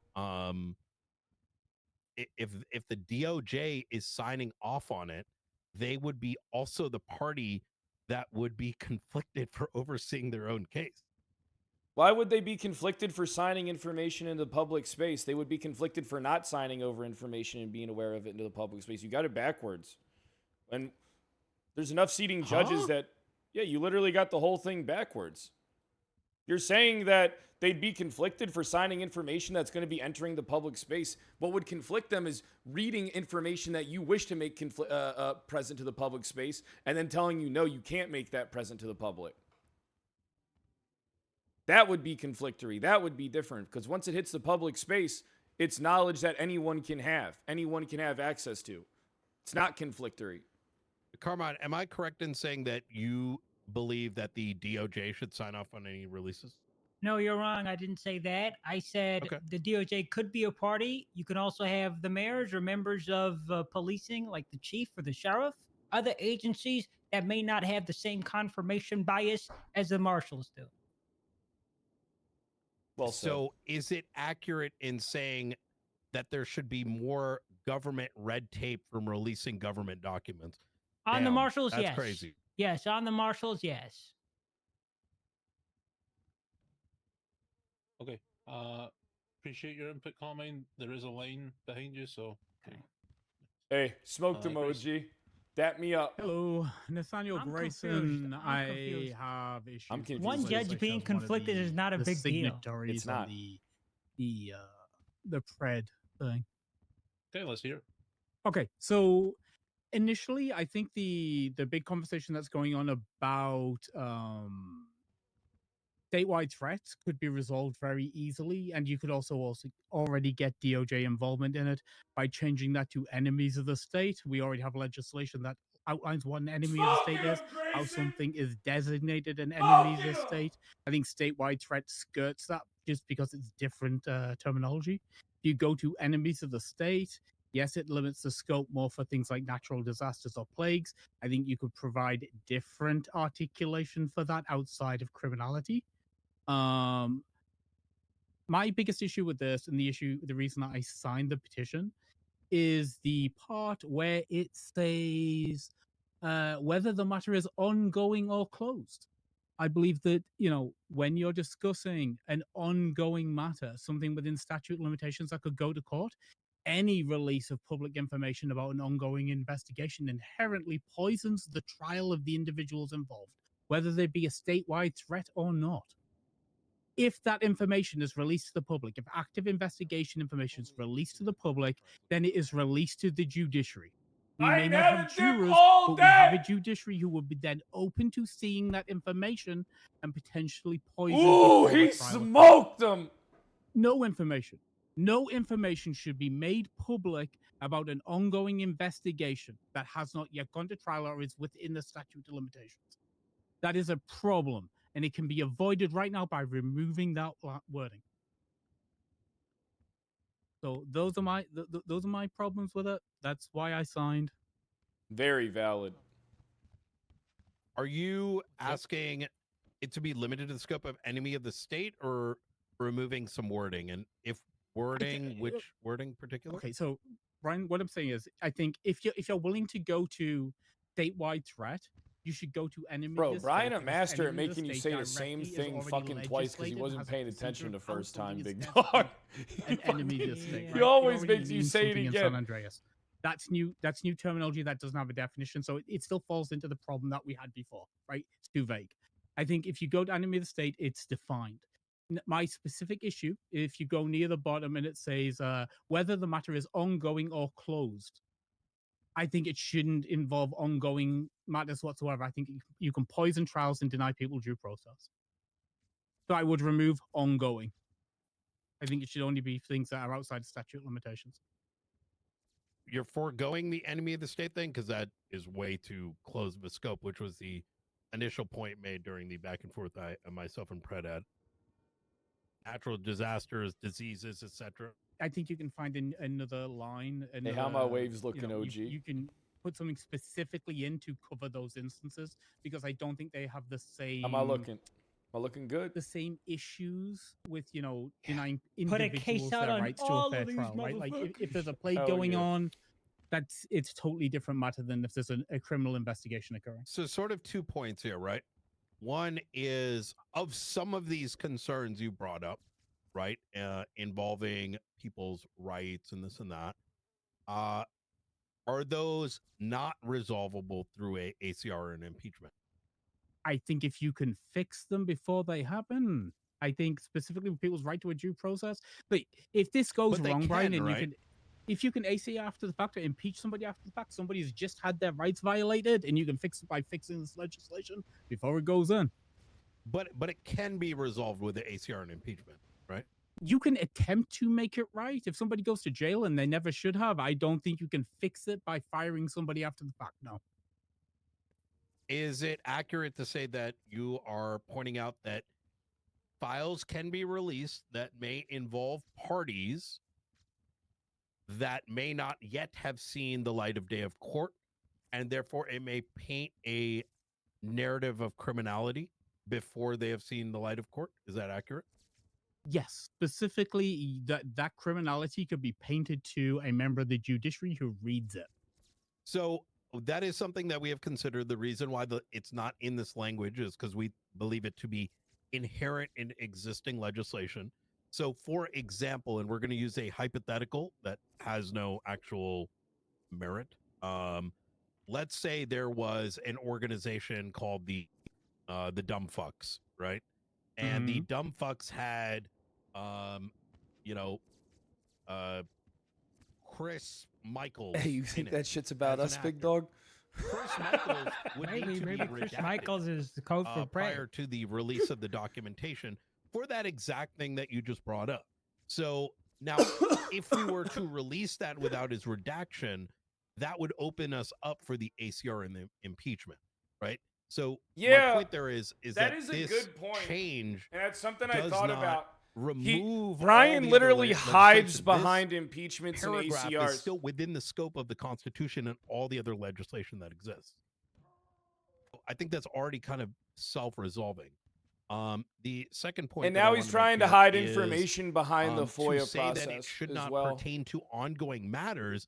if the DOJ is signing off on it, they would be also the party that would be conflicted for overseeing their own case. Why would they be conflicted for signing information into public space? They would be conflicted for not signing over information and being aware of it into the public space. You got it backwards. And there's enough seating judges that, yeah, you literally got the whole thing backwards. You're saying that they'd be conflicted for signing information that's going to be entering the public space. What would conflict them is reading information that you wish to make present to the public space and then telling you, no, you can't make that present to the public. That would be conflictory. That would be different because once it hits the public space, it's knowledge that anyone can have access to. It's not conflictory. Carmine, am I correct in saying that you believe that the DOJ should sign off on any releases? No, you're wrong. I didn't say that. I said the DOJ could be a party. You can also have the mayors or members of policing, like the chief or the sheriff, other agencies that may not have the same confirmation bias as the marshals do. Well, so is it accurate in saying that there should be more government red tape from releasing government documents? On the marshals, that's yes. Crazy. Yes, on the marshals, yes. Okay. Appreciate your input, Carmine. There is a line behind you, so. Okay. Hey, smoked emoji. Dap me up. Hello, Nathaniel I'm Grayson. confused. I'm confused. I have issues. I'm with confused. One this judge legislation being as one of conflicted is not a the big deal. signatories It's not. on the pred thing. Okay, let's hear. Okay, so initially, I think the big conversation that's going on about statewide threats could be resolved very easily, and you could also already get DOJ involvement in it by changing that to enemies of the state. We already have legislation that outlines what an enemy of the state is, how something is designated an enemy of the state. I think statewide threat skirts that just because it's different terminology. If you go to enemies of the state, yes, it limits the scope more for things like natural disasters or plagues. I think you could provide different articulation for that outside of criminality. My biggest issue with this, and the reason that I signed the petition, is the part where it says whether the matter is ongoing or closed. I believe that, when you're discussing an ongoing matter, something within statute limitations that could go to court, any release of public information about an ongoing investigation inherently poisons the trial of the individuals involved, whether they be a statewide threat or not. If that information is released to the public, if active investigation information is released to the public, then it is released to the judiciary. We may not have jurors, but we have a judiciary who will be then open to seeing that information and potentially poison Ooh, it for he a trial. smoked him. No information. No information should be made public about an ongoing investigation that has not yet gone to trial or is within the statute of limitations. That is a problem, and it can be avoided right now by removing that wording. So those are my those are my problems with it. That's why I signed. Very valid. Are you asking it to be limited to the scope of enemy of the state, or removing some wording? And if wording, which wording particular? Okay, so Brian, what I'm saying is, I think if you're willing to go to statewide threat, you should go to enemy. Bro, of the Brian state, a because master at enemy of making you state say the same directly is thing already fucking twice because he legislated, wasn't has a paying procedure attention the of how first time, something is big tested dog. an enemy of the state. He Right? always It already makes you means say it something in again. San Andreas. That's new. That's new terminology that doesn't have a definition, so it still falls into the problem that we had before. Right? It's too vague. I think if you go to enemy of the state, it's defined. My specific issue, if you go near the bottom and it says whether the matter is ongoing or closed, I think it shouldn't involve ongoing matters whatsoever. I think you can poison trials and deny people due process. So I would remove ongoing. I think it should only be things that are outside the statute of limitations. You're foregoing the enemy of the state thing because that is way too close of a scope, which was the initial point made during the back and forth I myself and Pred had. Natural disasters, diseases, etc. I think you can find another line. Hey, how my waves looking, you OG? You can put something specifically in to cover those instances, because I don't think they have the same. How am I looking? Am I looking good? The same issues with denying Put a individuals case out their on rights to all a fair of these trial, right? Like if there's a plague Hell going yeah. on, it's a totally different matter than if there's a criminal investigation occurring. So sort of 2 points here, right? One is of some of these concerns you brought up, right? Involving people's rights and this and that. Are those not resolvable through a ACR and impeachment? I think if you can fix them before they happen, I think specifically with people's right to a due process. But if this goes But they wrong, Brian, can, and right? if you can ACR after the fact or impeach somebody after the fact, somebody's just had their rights violated, and you can fix it by fixing this legislation before it goes in. But it can be resolved with the ACR and impeachment, right? You can attempt to make it right. If somebody goes to jail and they never should have, I don't think you can fix it by firing somebody after the fact. No. Is it accurate to say that you are pointing out that files can be released that may involve parties that may not yet have seen the light of day of court, and therefore it may paint a narrative of criminality before they have seen the light of court? Is that accurate? Yes, specifically that criminality could be painted to a member of the judiciary who reads it. So that is something that we have considered. The reason why it's not in this language is because we believe it to be inherent in existing legislation. So, for example, and we're going to use a hypothetical that has no actual merit. Let's say there was an organization called the Dumb Fucks, right? And the Dumb Fucks had, Chris Michaels. Hey, you think in it that shit's about as us, an big actor. dog? Chris Michaels would need to maybe be Chris redacted, Michaels is the code for prior to the release of the documentation for that exact thing that you just brought up. So now, if we were to release that without his redaction, that would open us up for the ACR and the impeachment, right? So Yeah, my point there is that that is a this good point. change And that's something I does thought not about. remove Brian all the literally other hides legislation. behind This impeachments and paragraph ACRs. is still within the scope of the Constitution and all the other legislation that exists. I think that's already kind of self-resolving. The second point, And that I now wanna he's make trying to here hide is, information behind the to FOIA say that it process should as not well. pertain to ongoing matters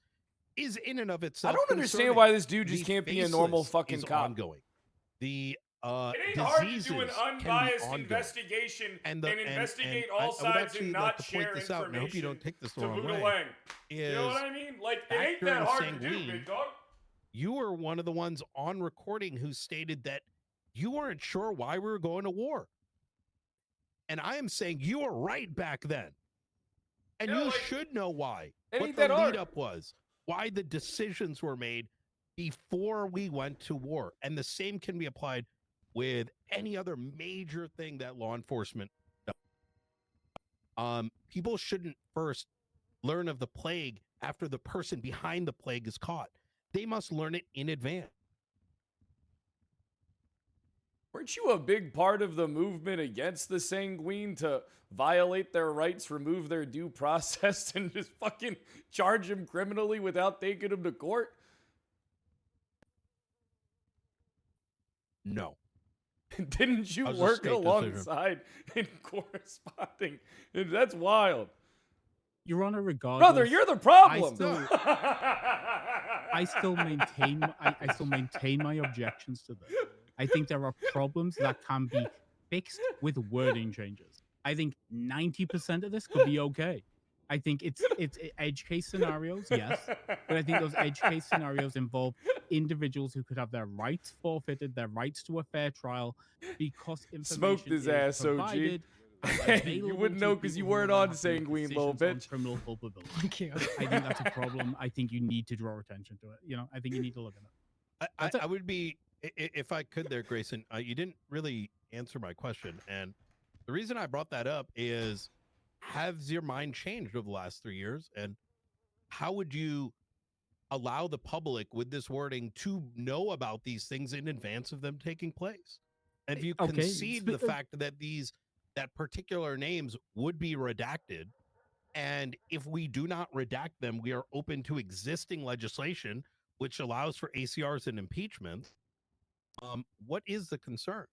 is in and of itself. I don't understand concerning. why this dude just The can't be a normal faceless fucking is cop. ongoing. The It ain't hard to diseases do an can be unbiased ongoing. investigation And investigate I all would sides actually and like not to point share this out, and I hope you information don't take this the to wrong Buddha way. Lang. Is You know what I mean? Like, it back ain't during that hard to do, Sanguine, big dog. you were one of the ones on recording who stated that you weren't sure why we were going to war. And I am saying you were right back then. And Yeah, you like, should know why. it What ain't the that hard. lead up was, why the decisions were made before we went to war. And the same can be applied with any other major thing that law enforcement does. People shouldn't first learn of the plague after the person behind the plague is caught. They must learn it in advance. Weren't you a big part of the movement against the Sanguine to violate their rights, remove their due process, and just fucking charge them criminally without taking them to court? No. Didn't you That was a work state decision. alongside in corresponding? That's wild. Your Honor, regardless, Brother, you're the problem. I still maintain my objections to this. I think there are problems that can be fixed with wording changes. I think 90% of this could be okay. I think it's edge case scenarios, yes, but I think those edge case scenarios involve individuals who could have their rights forfeited, their rights to a fair trial, because information Smoked his is ass, OG. provided. You wouldn't know because you weren't on Sanguine, little bitch. Criminal culpability. I think that's a problem. I think you need to draw attention to it. You know, I think you need to look at it. I would be, if I could there, Grayson, you didn't really answer my question. And the reason I brought that up is, has your mind changed over the last 3 years? And how would you allow the public with this wording to know about these things in advance of them taking place? And if you concede the fact that that particular names would be redacted, and if we do not redact them, we are open to existing legislation which allows for ACRs and impeachment. What is the concern?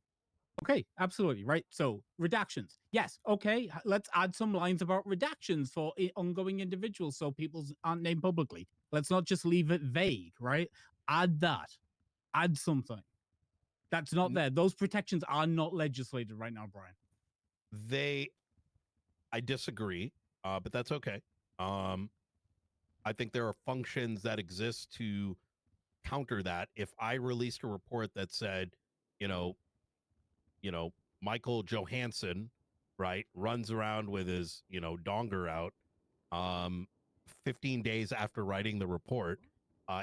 Okay, absolutely, right? So redactions, yes, okay. Let's add some lines about redactions for ongoing individuals so people aren't named publicly. Let's not just leave it vague, right? Add that. Add something. That's not there. Those protections are not legislated right now, Brian. I disagree, but that's okay. I think there are functions that exist to counter that. If I released a report that said, you know, Michael Johansson, right, runs around with his, donger out, 15 days after writing the report,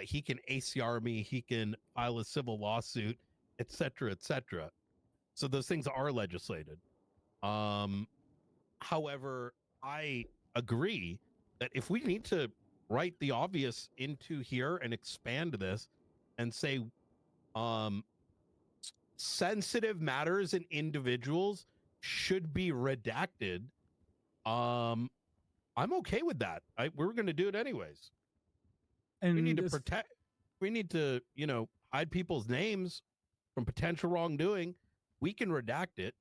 he can ACR me, he can file a civil lawsuit, et cetera, et cetera. So those things are legislated. However, I agree that if we need to write the obvious into here and expand this and say, sensitive matters and individuals should be redacted, I'm okay with that. We're going to do it anyways. And we need to protect. We need to, hide people's names from potential wrongdoing. We can redact it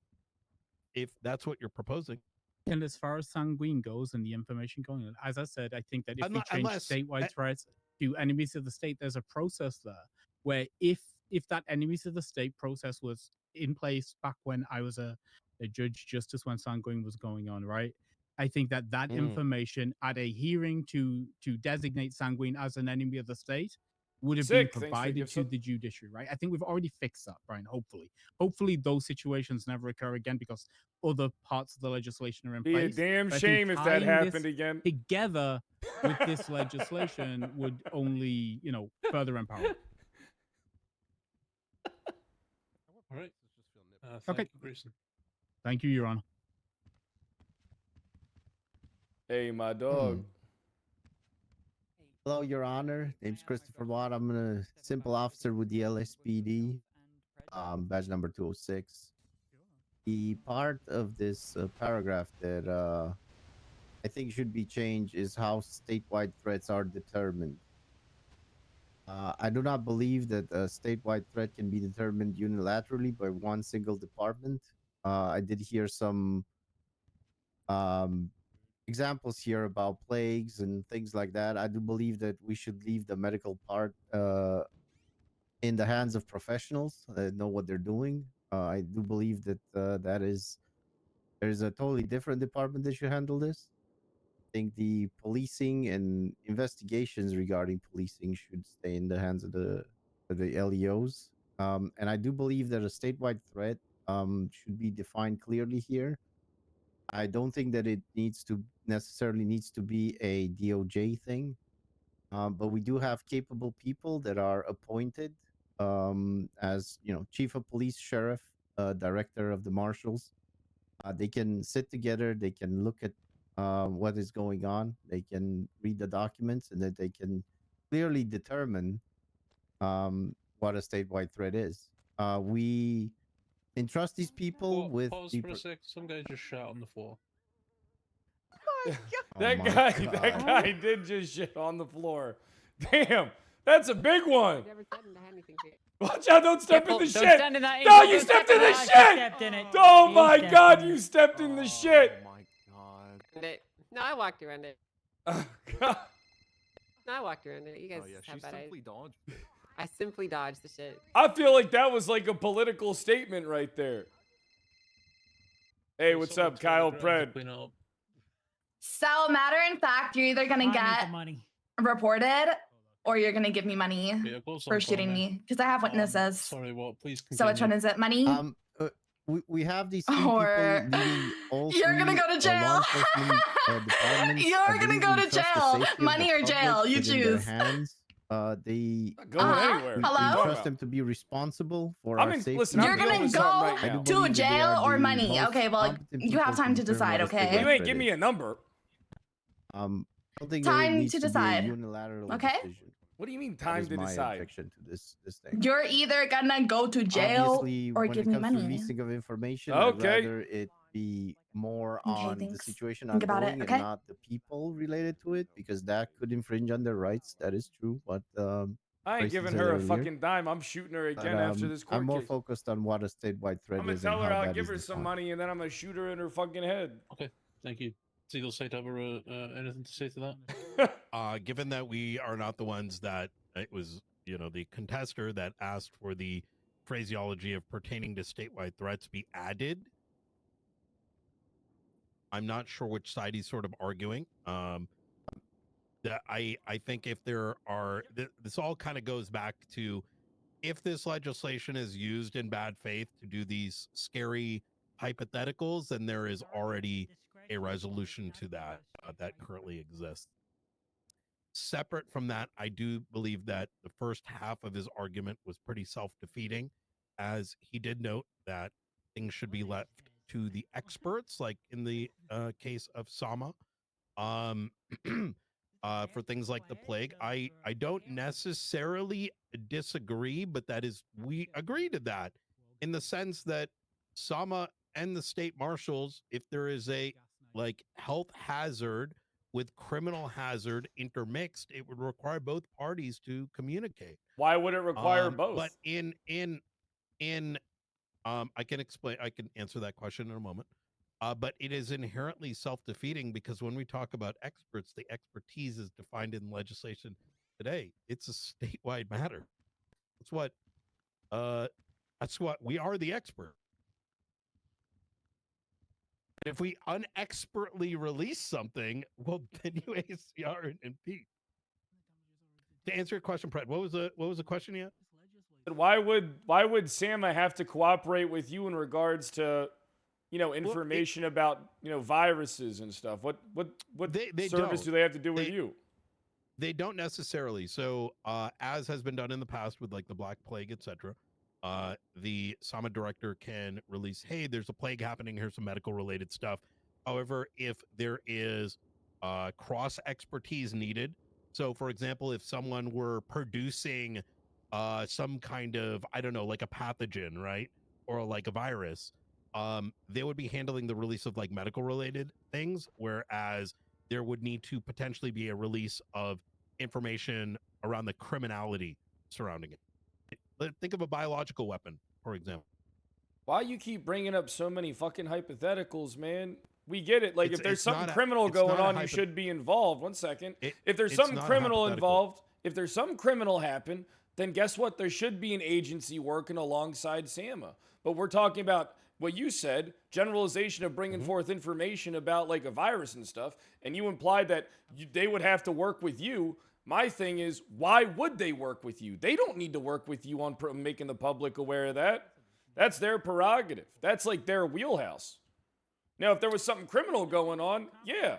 if that's what you're proposing. And as far as Sanguine goes and the information going on, as I said, I think that if we change statewide threats to enemies of the state, there's a process there where if that enemies of the state process was in place back when I was a judge justice when Sanguine was going on, right? I think that information at a hearing to designate Sanguine as an enemy of the state would have been provided to the judiciary, right? I think we've already fixed that, Brian, hopefully those situations never occur again because other parts of the legislation are in place. Be a damn shame if that happened again. Together with this legislation would only, further empower it. All right. Okay. Thank you, Grayson. Thank you, Your Honor. Hey, my dog. Hello, Your Honor. Name's Christopher Watt. I'm a simple officer with the LSPD, badge number 206. The part of this paragraph that I think should be changed is how statewide threats are determined. I do not believe that a statewide threat can be determined unilaterally by one single department. I did hear some examples here about plagues and things like that. I do believe that we should leave the medical part in the hands of professionals that know what they're doing. I do believe that there's a totally different department that should handle this. I think the policing and investigations regarding policing should stay in the hands of the LEOs. And I do believe that a statewide threat should be defined clearly here. I don't think that it necessarily needs to be a DOJ thing, but we do have capable people that are appointed as chief of police, sheriff, director of the marshals. They can sit together. They can look at what is going on. They can read the documents, and that they can clearly determine what a statewide threat is. We entrust these people with Pause the for a sec. Some guy just shot on the floor. That my guy did just shit on the floor. Damn, that's a big one. Never said I had anything to. Watch out, don't step in Careful, the don't shit. stand in that No, ink. you Don't stepped step in in the that. shit. You stepped in it. Oh You my stepped God, in you it. stepped in the shit. Oh my god. No, I walked around it. Oh, God. No, I walked around it. You guys Oh yeah, she have bad eyes. simply dodged. I simply dodged the shit. I feel like that was like a political statement right there. Hey, what's up, Kyle Pred? So, matter in fact, you're either gonna I need get the money. reported or you're gonna give me money Yeah, go for on, shooting Carmine. me because I have witnesses. Sorry, what? Please So which one continue. is it? Money we have these three or people leading all you're gonna three, go to law jail? enforcement departments. I You're gonna believe go we to trust the jail. safety of the Money or jail, public you within their choose. hands. They Going anywhere. we Hello? trust them to be responsible for I'm our in- safety. listen, I'm You're dealing gonna with something go right now. I do to believe that they jail are or the money. most Okay, well, competent you have people time to to determine decide. what a Okay. statewide You ain't threat give me is. a number. I don't think that it Time needs to to be a decide. unilateral Okay. decision. What do you mean That time is to my decide? objection to this thing. You're either gonna go to jail Obviously, or when give it me comes to money. releasing of information, Okay. I'd rather it be more Okay, on the thanks. situation Think about it, ongoing okay? and not the people related to it, because that could infringe on their rights. That is true. But I ain't Tracy giving said her a earlier. fucking dime. I'm shooting her But, again after this court I'm more case. focused on what a statewide threat I'm gonna is and tell her how I'll that give is her some defined. money and then I'm gonna shoot her in her fucking head. Okay, thank you. Does either side have anything to say to that? Given that we are not the ones that it was, the contester that asked for the phraseology of pertaining to statewide threats be added, I'm not sure which side he's sort of arguing. That I think if there are, this all kind of goes back to if this legislation is used in bad faith to do these scary hypotheticals, then there is already a resolution to that that currently exists. Separate from that, I do believe that the first half of his argument was pretty self-defeating, as he did note that things should be left to the experts, like in the case of Sama, for things like the plague. I don't necessarily disagree, but we agree to that in the sense that Sama and the state marshals, if there is a health hazard with criminal hazard intermixed, it would require both parties to communicate. Why would it require both? But I can answer that question in a moment. But it is inherently self-defeating because when we talk about experts, the expertise is defined in legislation today. It's a statewide matter. That's what we are, the expert. If we unexpertly release something, well, then UACR and impeach. To answer your question, Brett, what was the question yet? Why would Sama have to cooperate with you in regards to, information about, viruses and stuff? What they service don't. do they have to do with you? They don't necessarily. So, as has been done in the past with the Black Plague, etc., the Sama director can release, hey, there's a plague happening, here's some medical related stuff. However, if there is cross expertise needed, so for example, if someone were producing some kind of, I don't know, like a pathogen, right, or like a virus, they would be handling the release of medical related things, whereas there would need to potentially be a release of information around the criminality surrounding it. Think of a biological weapon, for example. Why you keep bringing up so many fucking hypotheticals, man? We get it. If there's something not criminal going on, you should be involved. One second. If there's some criminal involved, if there's some criminal happen, then guess what? There should be an agency working alongside SAMA. But we're talking about what you said, generalization of bringing forth information about like a virus and stuff, and you implied that they would have to work with you. My thing is, why would they work with you? They don't need to work with you on making the public aware of that. That's their prerogative. That's like their wheelhouse. Now, if there was something criminal going on, yeah,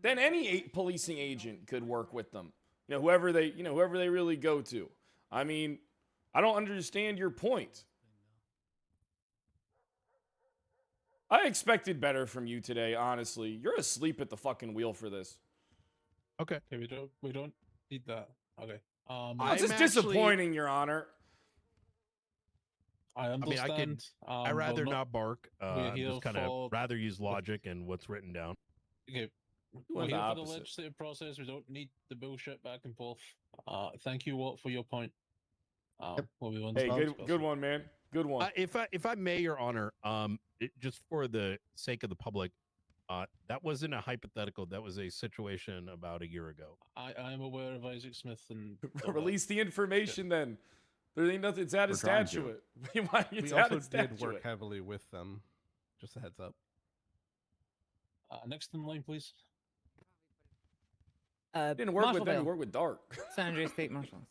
then any policing agent could work with them. Whoever they really go to. I mean, I don't understand your point. I expected better from you today, honestly. You're asleep at the fucking wheel for this. Okay. We don't need that. Okay. It's just disappointing, Your Honor. I understand. I rather not bark. we're here Just kind of for- rather use logic and what's written down. Okay. We're here for the legislative process. We don't need the bullshit back and forth. Thank you, Walt, for your point. We'll be on to Hey, the next good person. one, man. Good one. If I may, Your Honor, just for the sake of the public, that wasn't a hypothetical. That was a situation about a year ago. I am aware of Isaac Smith and Release the information then. There ain't nothing. It's out of We're trying to. statute. It's We out also of statute. did work heavily with them. Just a heads up. Next in line, please. Didn't work with them. You work with Dark. San Andreas State Marshals.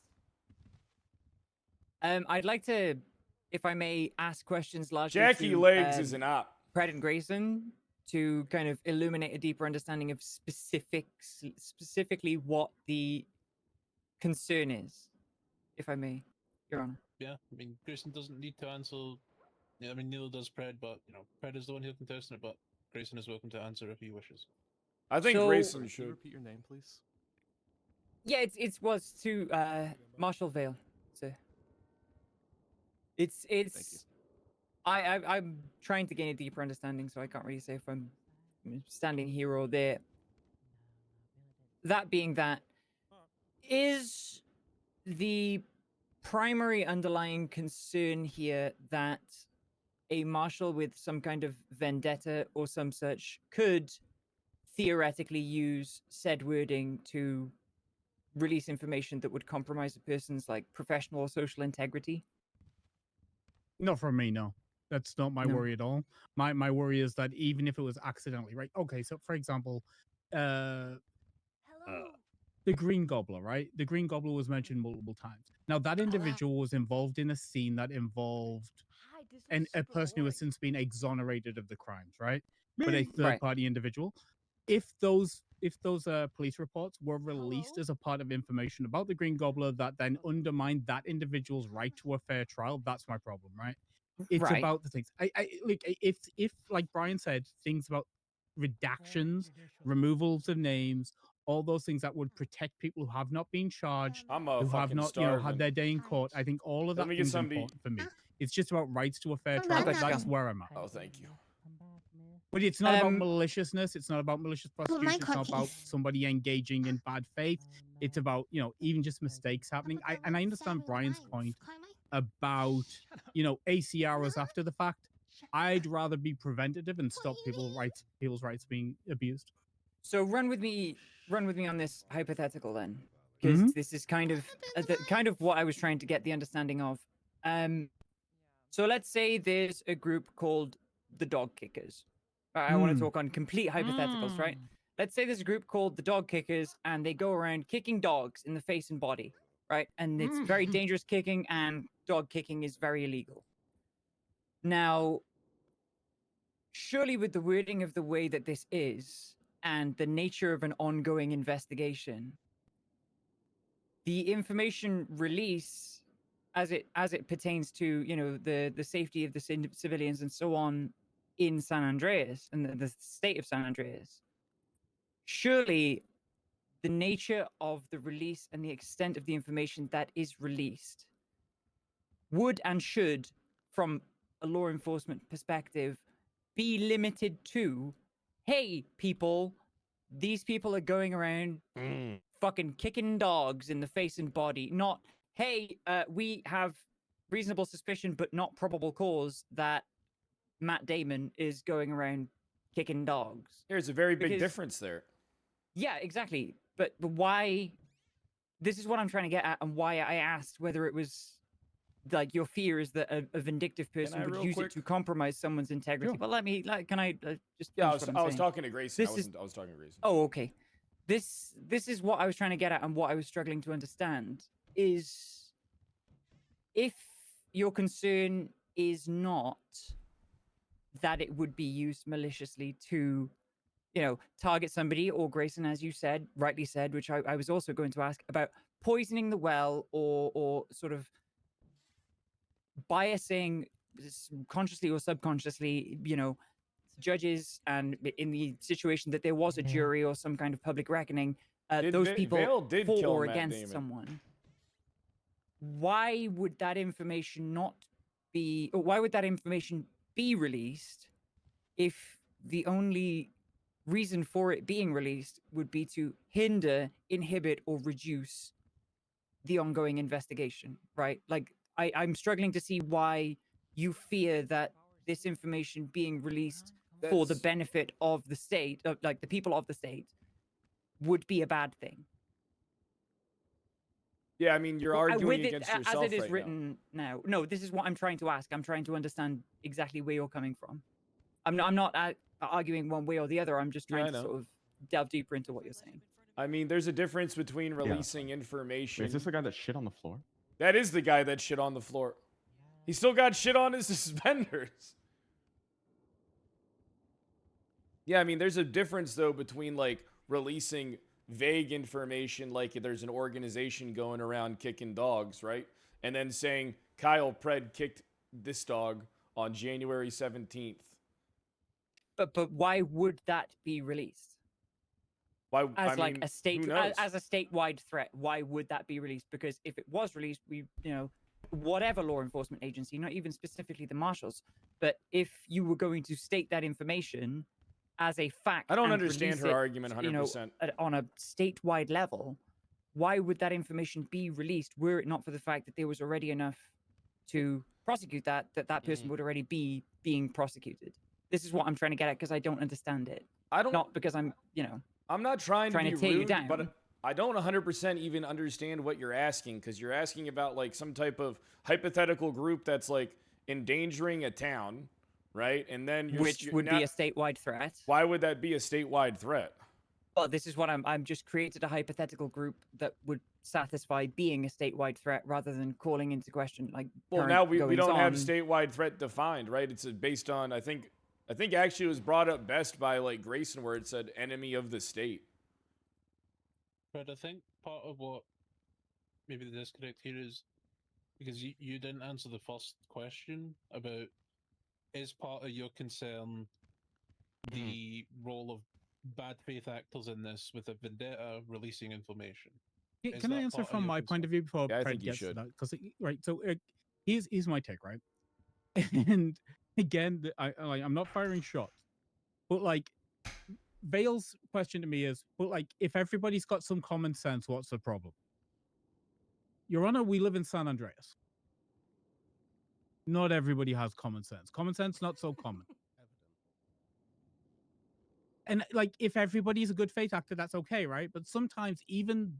I'd like to, if I may, ask questions largely Jackie to, Legs is an op. Pred and Grayson to kind of illuminate a deeper understanding of specifically what the concern is, if I may, Your Honor. Yeah, I mean, Grayson doesn't need to answer. Yeah, I mean, neither does Pred, but Pred is the one who can test it. But Grayson is welcome to answer if he wishes. I think Grayson Can you should repeat your name, please? Yeah, it was to Marshall Vale, sir. It's. I'm trying to gain a deeper understanding, so I can't really say if I'm standing here or there. That being that, is the primary underlying concern here that a marshal with some kind of vendetta or some such could theoretically use said wording to release information that would compromise a person's like professional or social integrity? Not from me, no. That's not my No. worry at all. My worry is that even if it was accidentally, right? Okay, so for example, the Green Gobbler, right? The Green Gobbler was mentioned multiple times. Now that individual was involved in a scene that involved a person who has since been exonerated of the crimes, right? But a third-party individual. If those police reports were released as a part of information about the Green Gobbler that then undermined that individual's right to a fair trial, that's my problem, right? It's Right. about the things. I like if like Brian said, things about redactions, removals of names, all those things that would protect people who have not been charged, I'm who have fucking not, starving. had their day in court. I think all of Let that me get is something to important for me. It's just about rights to a fair trial. I got you. That's where I'm at. Oh, thank you. But it's not about maliciousness. It's not about malicious prosecution. It's not about somebody engaging in bad faith. It's about, even just mistakes happening. I understand Brian's point about, ACRs after the fact. I'd rather be preventative and stop people's rights being abused. So run with me on this hypothetical then, because this is kind of what I was trying to get the understanding of. So let's say there's a group called the Dog Kickers. I want to talk on complete hypotheticals, right? Let's say there's a group called the Dog Kickers, and they go around kicking dogs in the face and body, right? And it's very dangerous kicking, and dog kicking is very illegal. Now, surely with the wording of the way that this is, and the nature of an ongoing investigation, the information release, as it pertains to the safety of the civilians and so on in San Andreas and the state of San Andreas, surely the nature of the release and the extent of the information that is released would and should, from a law enforcement perspective, be limited to, hey, people, these people are going around fucking kicking dogs in the face and body. Not, hey, we have reasonable suspicion but not probable cause that Matt Damon is going around kicking dogs. There's a very big difference there. Yeah, exactly. But why this is what I'm trying to get at, and why I asked whether it was like your fear is that a vindictive person I would real use quick? it to compromise someone's integrity. Sure. But let me, can I just Yeah, finish what I'm I was saying? talking to Grayson. This is- I was talking to Grayson. Oh, okay. This is what I was trying to get at, and what I was struggling to understand is if your concern is not that it would be used maliciously to, you know, target somebody, or Grayson, as you said, rightly said, which I was also going to ask about poisoning the well, or sort of biasing consciously or subconsciously, you know, judges, and in the situation that there was a jury or some kind of public reckoning, those people Vale did for kill or Matt against Damon. someone. Why would that information not be, or why would that information be released if the only reason for it being released would be to hinder, inhibit, or reduce the ongoing investigation, right? Like, I'm struggling to see why you fear that this information being released for the benefit of the state, of like the people of the state, would be a bad thing. Yeah, I mean, you're Well, arguing with it, against as yourself it is right now. written now. No, this is what I'm trying to ask. I'm trying to understand exactly where you're coming from. I'm not arguing one way or the other. I'm just Yeah, trying I to know. sort of delve deeper into what you're saying. I mean, there's a difference between releasing information. Wait, is this the guy that shit on the floor? That is the guy that shit on the floor. He still got shit on his suspenders. Yeah, I mean, there's a difference though between like releasing vague information, like there's an organization going around kicking dogs, right? And then saying Kyle Pred kicked this dog on January 17th. But why would that be released? Why? As I like mean, a state, who knows? as a statewide threat, why would that be released? Because if it was released, we, you know, whatever law enforcement agency, not even specifically the marshals, but if you were going to state that information as a fact, I don't and understand release her it, argument you know, 100%. on a statewide level, why would that information be released were it not for the fact that there was already enough to prosecute that person would already be being prosecuted? This is what I'm trying to get at, because I don't understand it. I don't. Not because I'm, you know, I'm not trying to be tear you rude, down. but I don't 100% even understand what you're asking, because you're asking about like some type of hypothetical group that's like endangering a town, right? And then which would be a statewide threat. Why would that be a statewide threat? Well, this is what I'm just created a hypothetical group that would satisfy being a statewide threat rather than calling into question like. Well, now we don't have goings-on. statewide threat defined, right? It's based on I think actually it was brought up best by like Grayson, where it said enemy of the state. But I think part of what maybe the disconnect here is because you didn't answer the first question about is part of your concern the role of bad faith actors in this with a vendetta releasing information. Is Can I that answer part of from your my concern? point of view before Yeah, I Fred think you gets to should. that? Because right, so here's my take, right? And again, I'm not firing shots, but like Vale's question to me is, but like if everybody's got some common sense, what's the problem? Your Honor, we live in San Andreas. Not everybody has common sense. Common sense, not so common. And like, if everybody's a good faith actor, that's okay, right? But sometimes even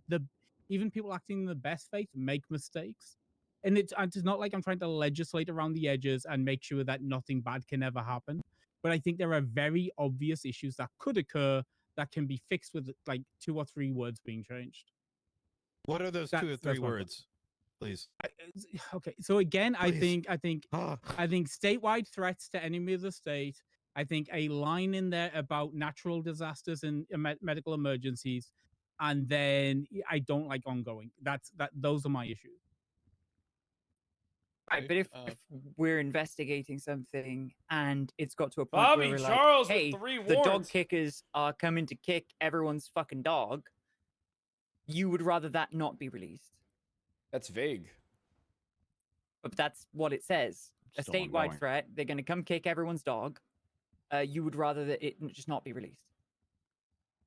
people acting in the best faith make mistakes, and it's not like I'm trying to legislate around the edges and make sure that nothing bad can ever happen. But I think there are very obvious issues that could occur that can be fixed with like 2 or 3 words being changed. What are those 2 or 3 that's my point. words, please? Okay, so again, I Please. think statewide threats to enemy of the state. I think a line in there about natural disasters and medical emergencies, and then I don't like ongoing. Those are my issues. Right, but if we're investigating something and it's got to a point Bobby where we're Charles like, with hey, 3 the dog warrants. kickers are coming to kick everyone's fucking dog, you would rather that not be released. That's vague. But that's what it says. A Still statewide ongoing. threat. They're going to come kick everyone's dog. You would rather that it just not be released.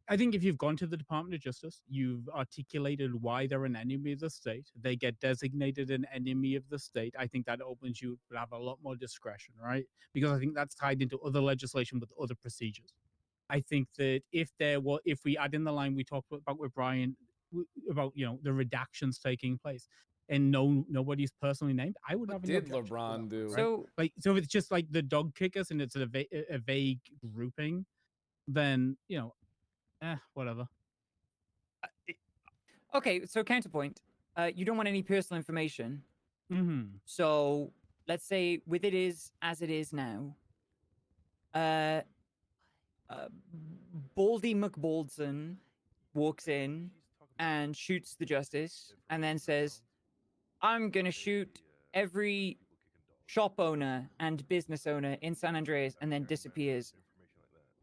I think if you've gone to the Department of Justice, you've articulated why they're an enemy of the state, they get designated an enemy of the state. I think that opens you to have a lot more discretion, right? Because I think that's tied into other legislation with other procedures. I think that if we add in the line we talked about with Brian, about the redactions taking place, and nobody's personally named, I would What have any did objection to LeBron that, do? right? So if it's just like the dog kickers and it's a vague grouping, then whatever. Okay, so counterpoint. You don't want any personal information. Mm-hmm. So let's say with it is as it is now. Baldy McBaldson walks in and shoots the justice, and then says, "I'm gonna shoot every shop owner and business owner in San Andreas," and then disappears.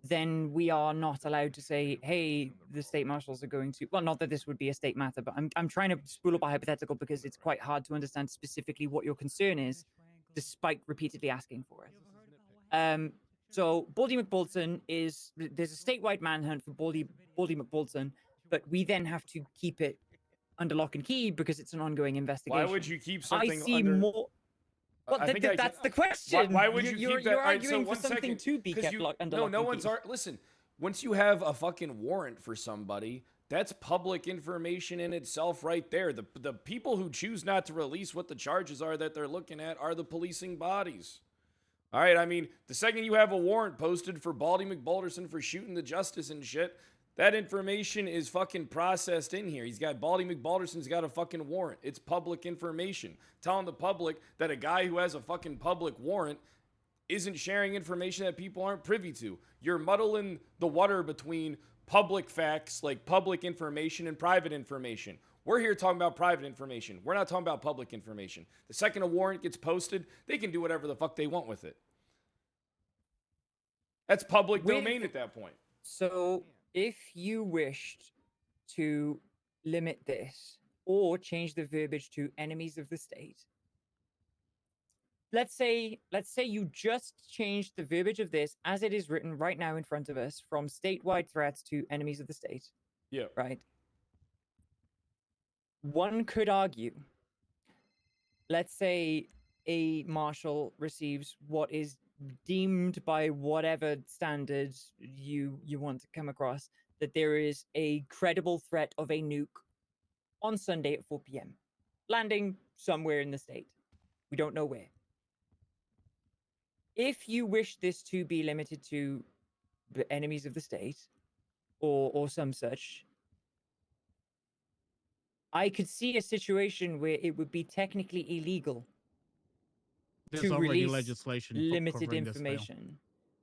Then we are not allowed to say, "Hey, the state marshals are going to." Well, not that this would be a state matter, but I'm trying to spool up a hypothetical because it's quite hard to understand specifically what your concern is, despite repeatedly asking for it. So Baldy McBaldson there's a statewide manhunt for Baldy McBaldson, but we then have to keep it under lock and key because it's an ongoing investigation. Why would you keep something I see under? more. Well, I think that's the question. Why would you keep that? You're All right, so arguing for one something second, to be 'cause kept you, under no, lock no and one's key. listen. Once you have a fucking warrant for somebody, that's public information in itself, right there. The people who choose not to release what the charges are that they're looking at are the policing bodies. All right, I mean, the second you have a warrant posted for Baldy McBalderson for shooting the justice and shit, that information is fucking processed in here. Baldy McBalderson's got a fucking warrant. It's public information. Telling the public that a guy who has a fucking public warrant isn't sharing information that people aren't privy to. You're muddling the water between public facts, like public information, and private information. We're here talking about private information. We're not talking about public information. The second a warrant gets posted, they can do whatever the fuck they want with it. That's public domain at that point. So if you wished to limit this or change the verbiage to enemies of the state, let's say you just changed the verbiage of this as it is written right now in front of us from statewide threats to enemies of the state. Yeah. Right. One could argue, let's say a marshal receives what is deemed by whatever standards you want to come across, that there is a credible threat of a nuke on Sunday at 4 p.m. landing somewhere in the state. We don't know where. If you wish this to be limited to the enemies of the state or some such, I could see a situation where it would be technically illegal There's to already release legislation limited covering this, Dale. information.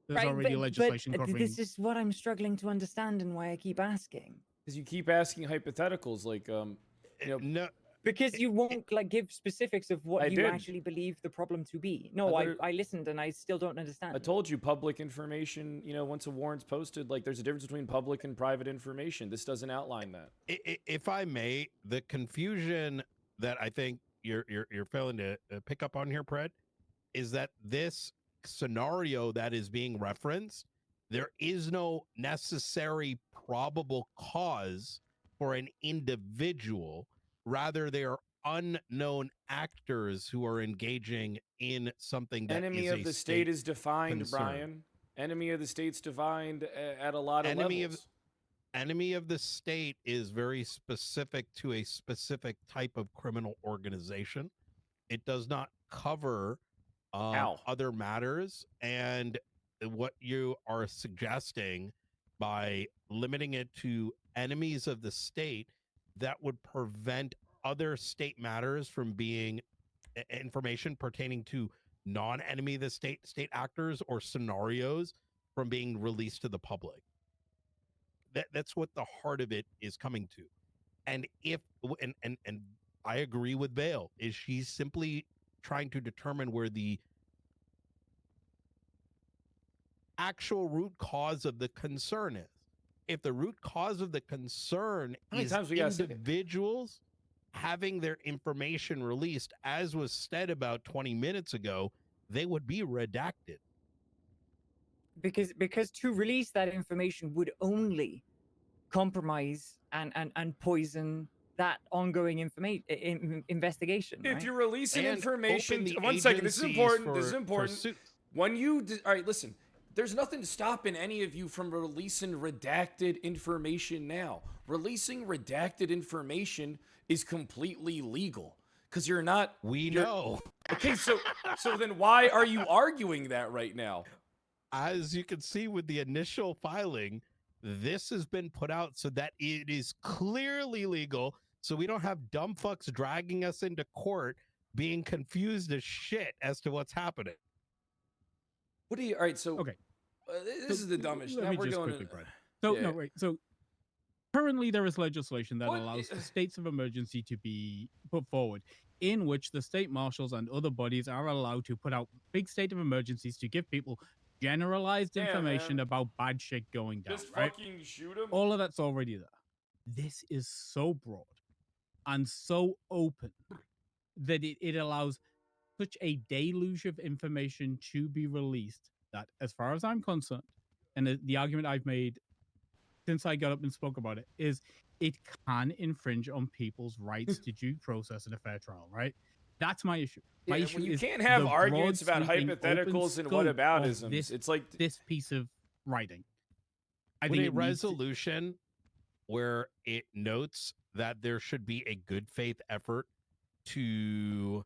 There's already legislation covering. This is what I'm struggling to understand and why I keep asking. Because you keep asking hypotheticals, like no, because you won't give specifics of what I you did. actually believe the problem to be. No, I listened and I still don't understand. I told you public information, once a warrant's posted, like there's a difference between public and private information. This doesn't outline that. If I may, the confusion that I think you're failing to pick up on here, Pred, is that this scenario that is being referenced, there is no necessary probable cause for an individual. Rather, they are unknown actors who are engaging in something that Enemy is of a the state is defined, concern. Brian. Enemy of the state's defined at a lot of levels. Enemy of the state is very specific to a specific type of criminal organization. It does not cover other matters. And what you are suggesting by limiting it to enemies of the state, that would prevent other state matters from being information pertaining to non-enemy of the state actors or scenarios from being released to the public. That's what the heart of it is coming to. And and I agree with Vale, is she's simply trying to determine where the actual root cause of the concern is. If the root cause of the concern is individuals having their information released, as was said about 20 minutes ago, they would be redacted. Because to release that information would only compromise and poison that ongoing investigation. If right? you're releasing And information, open the one second, this is agencies important. This is for important. When you, all right, listen. There's nothing stopping any of you from releasing redacted information now. releasing redacted information is completely legal because you're not. We know. Okay, so then why are you arguing that right now? As you can see with the initial filing, this has been put out so that it is clearly legal. So we don't have dumb fucks dragging us into court being confused as shit as to what's happening. What do you? All right, so Okay. This is the dumbest. Let Now me we're just going quickly, to, Brad. So yeah. no, wait. So currently there is legislation that What allows i- states of emergency to be put forward, in which the state marshals and other bodies are allowed to put out big state of emergencies to give people generalized Damn, information man. about bad shit going down. Just right? fucking shoot him. All of that's already there. This is so broad and so open that it allows such a deluge of information to be released that, as far as I'm concerned, and the argument I've made since I got up and spoke about it, is it can infringe on people's rights to due process and a fair trial, right? That's my issue. My Yeah, issue well, you is can't have the arguments about broad-sweeping, open hypotheticals and scope of whataboutisms. It's like this piece of writing. I Would think a it needs to- resolution where it notes that there should be a good faith effort to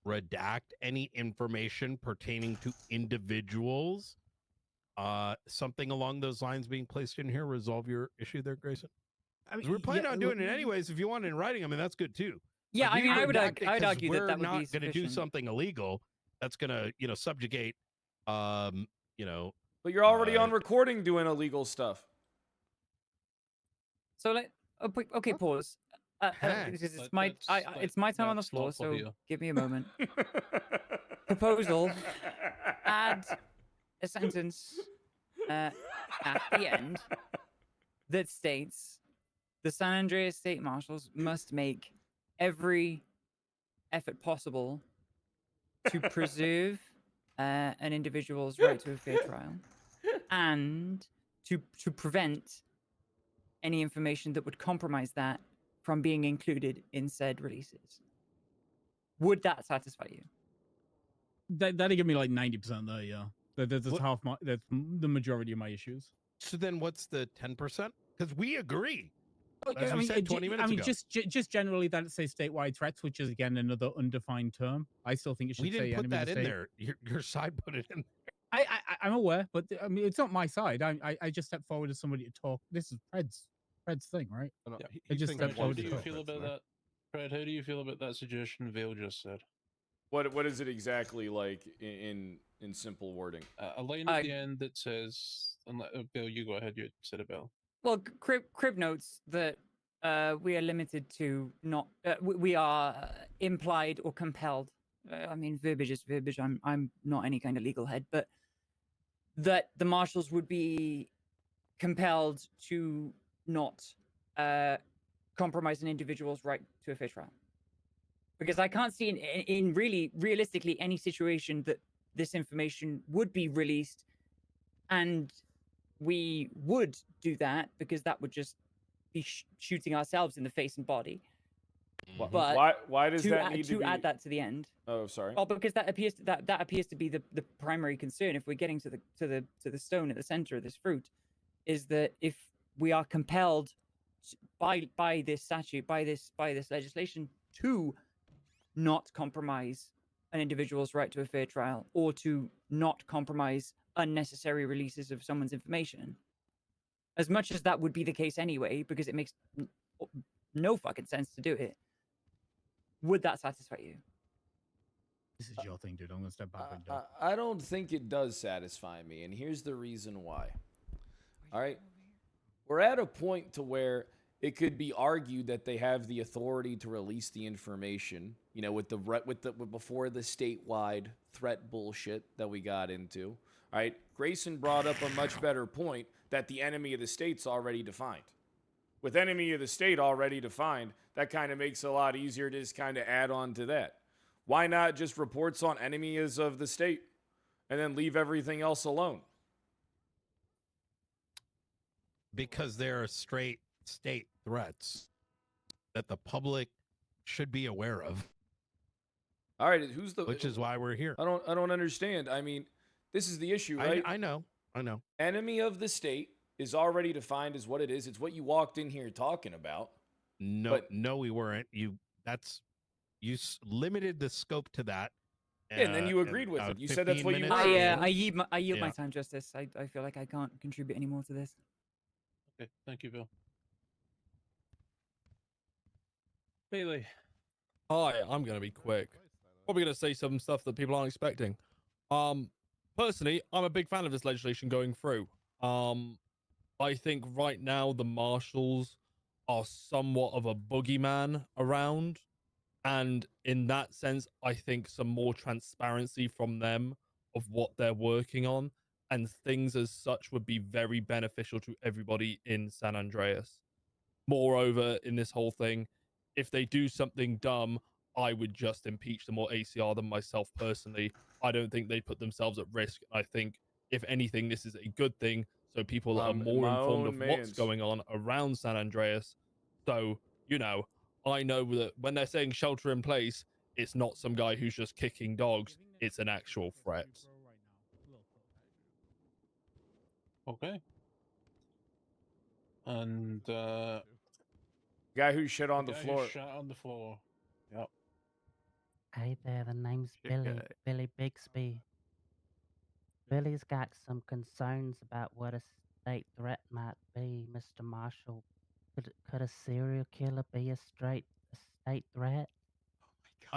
redact any information pertaining to individuals, something along those lines being placed in here, resolve your issue there, Grayson? I mean, We're planning yeah, on doing it anyways. If you want it in writing, I mean, that's good too. Yeah, Like, I we mean, I would redact it I would 'cause argue that we're that would not be going to do sufficient. something illegal that's going to, subjugate, you know. But you're already on recording doing illegal stuff. So okay, pause. Because it's it's my time on the floor, so give me a moment. Proposal: add a sentence at the end that states the San Andreas State Marshals must make every effort possible to preserve an individual's right to a fair trial and to prevent any information that would compromise that from being included in said releases. Would that satisfy you? That'd give me like 90% there, yeah. That's half my, that's the majority of my issues. So then what's the 10%? Because we agree. Oh, As we said 20 minutes ago. just generally that it says statewide threats, which is again another undefined term. I still think it should We say didn't put enemy of that the in state. there. Your side put it in. I'm aware, but I mean it's not my side. I just stepped forward as somebody to talk. This is Fred's thing, right? I just stepped How forward do to you talk. feel about that, Fred? How do you feel about that suggestion Vale just said? What is it exactly like in simple wording? A line at the end that says, Bill, you go ahead. You said it, Bill. Well, Crib notes that we are limited to not we are implied or compelled. I mean, verbiage is verbiage. I'm not any kind of legal head, but that the marshals would be compelled to not compromise an individual's right to a fair trial. Because I can't see in really realistically any situation that this information would be released, and we would do that because that would just be shooting ourselves in the face and body. But Why does that need to be... add that to the end? Oh, sorry. Well, because that appears to be the primary concern. If we're getting to the stone at the center of this fruit, is that if we are compelled by this statute, by this legislation, to not compromise an individual's right to a fair trial, or to not compromise unnecessary releases of someone's information, as much as that would be the case anyway, because it makes no fucking sense to do it, would that satisfy you? This is your thing, dude. I'm gonna step back. I don't think it does satisfy me, and here's the reason why. All right, we're at a point to where it could be argued that they have the authority to release the information, with before the statewide threat bullshit that we got into. All right, Grayson brought up a much better point that the enemy of the state's already defined. With enemy of the state already defined, that kind of makes it a lot easier to just kind of add on to that. Why not just reports on enemies of the state and then leave everything else alone? Because there are straight state threats that the public should be aware of. All right, which is why we're here. I don't understand. I mean, this is the issue, right? I know. Enemy of the state is already defined as what it is. It's what you walked in here talking about. No, But- no, we weren't. Limited the scope to that. Yeah, and then you agreed with it. You said that's what you were. I yield my Yeah. time, Justice. I feel like I can't contribute any more to this. Okay, thank you, Bill. Bailey. Hi, I'm going to be quick. Probably going to say some stuff that people aren't expecting. Personally, I'm a big fan of this legislation going through. I think right now the marshals are somewhat of a boogeyman around. And in that sense, I think some more transparency from them of what they're working on and things as such would be very beneficial to everybody in San Andreas. Moreover, in this whole thing, if they do something dumb, I would just impeach them or ACR them myself personally. I don't think they'd put themselves at risk. I think, if anything, this is a good thing. So people are more my informed own of what's mans. going on around San Andreas. So, I know that when they're saying shelter in place, it's not some guy who's just kicking dogs. It's an actual threat. Okay. And guy who shit on the the guy floor. Who shot on the floor. Yep. Hey there, the name's Shit Billy. guy. Billy Bixby. Billy's got some concerns about what a state threat might be, Mr. Marshall. Could a serial killer be a state threat?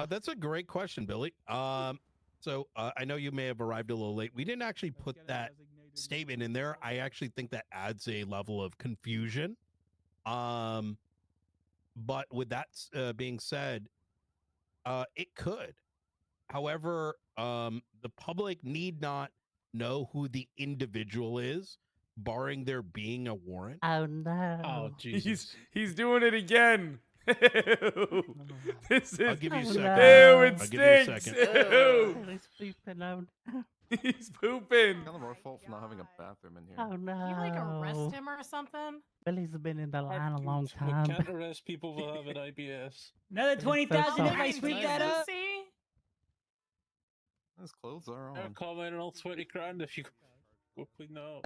That's a great question, Billy. So I know you may have arrived a little late. We didn't actually put that statement in there. I actually think that adds a level of confusion. But with that being said, it could. However, the public need not know who the individual is, barring there being a warrant. Oh no! Oh Jesus! He's doing it again. This is. I'll give you a second. Ew, it I'll give you a stinks. second. Ew. Billy's pooping out. He's pooping. Kind of our fault for not having a bathroom in here. Oh no! Can you like arrest him or something? Billy's been in the line a long We time. can't arrest people for having IBS. Another so 20,000 if I sorry. sweep that up. See? His clothes are I'll on. call in all 20 grand if you go clean up.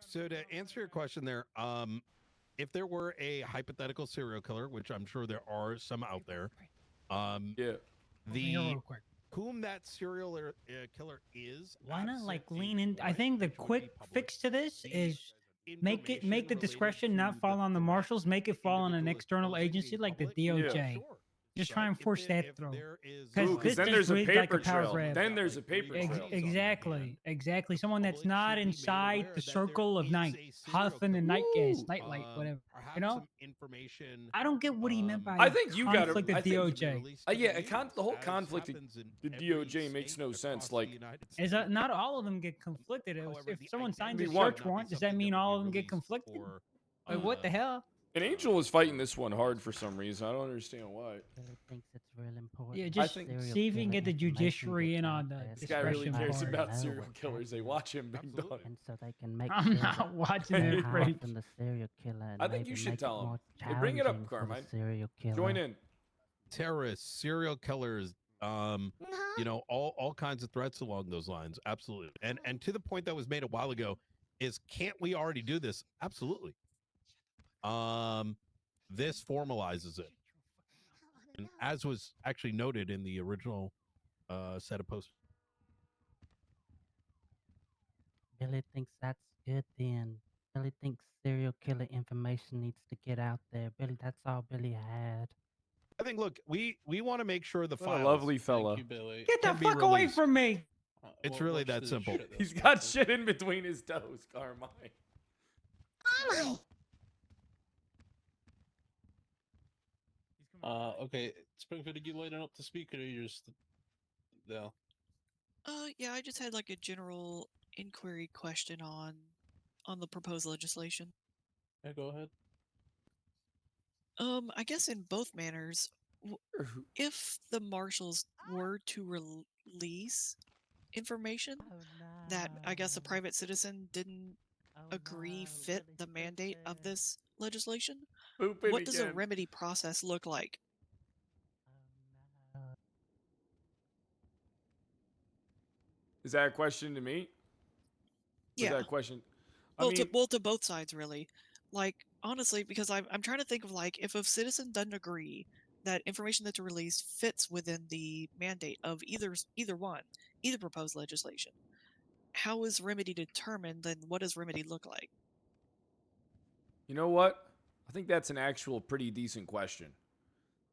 So to answer your question there, if there were a hypothetical serial killer, which I'm sure there are some out there, yeah, whom that serial killer is, Why not like lean in? I think the quick fix to this is make the discretion not fall on the marshals, make it fall on an external agency like the DOJ. Just try and force that through. Because then there's a paper trail. Then there's a paper trail. Exactly. Someone that's not inside the circle of night, huffing the night gas, nightlight, whatever. You know? I don't get what he meant by I think you got to. conflict the DOJ. The whole conflict of the DOJ makes no sense. Like, Is not all of them get conflicted. If someone signs a Only one. search warrant, does that mean all of them get conflicted? Like, what the hell? an Angel is fighting this one hard for some reason. I don't understand why. Billy thinks it's real important. Yeah, just see if you can get the judiciary in on the This guy really discretion cares part. about serial killers. They watch him, big dog. And so they can make I'm sure not that watching they're it, Rach. often the serial killer. And I think you maybe should make tell him. more Hey, bring it up, challenging for the Carmine. serial killer. Join in. Terrorists, serial killers, all kinds of threats along those lines. Absolutely. And to the point that was made a while ago is, can't we already do this? Absolutely. This formalizes it. And as was actually noted in the original set of posts. Billy thinks that's good then. Billy thinks serial killer information needs to get out there. Billy, that's all Billy had. I think, look, we want to make sure the What files a lovely fella. Thank you, Billy. Get the can be fuck away released. from me! It's really that simple. He's got shit in between his toes, Carmine. Okay, Springfield, did you lighten up the speaker or you're just there? Yeah, I just had like a general inquiry question on the proposed legislation. Yeah, go ahead. I guess in both manners, if the marshals were to release information that I guess a private citizen didn't agree fit the mandate of this legislation, Pooping what does a again. remedy process look like? Is that a question to me? Was Yeah. that a question? Well, to both sides, really. Like, honestly, because I'm trying to think of, like, if a citizen doesn't agree that information that's released fits within the mandate of either proposed legislation, how is remedy determined? Then what does remedy look like? You know what? I think that's an actual pretty decent question.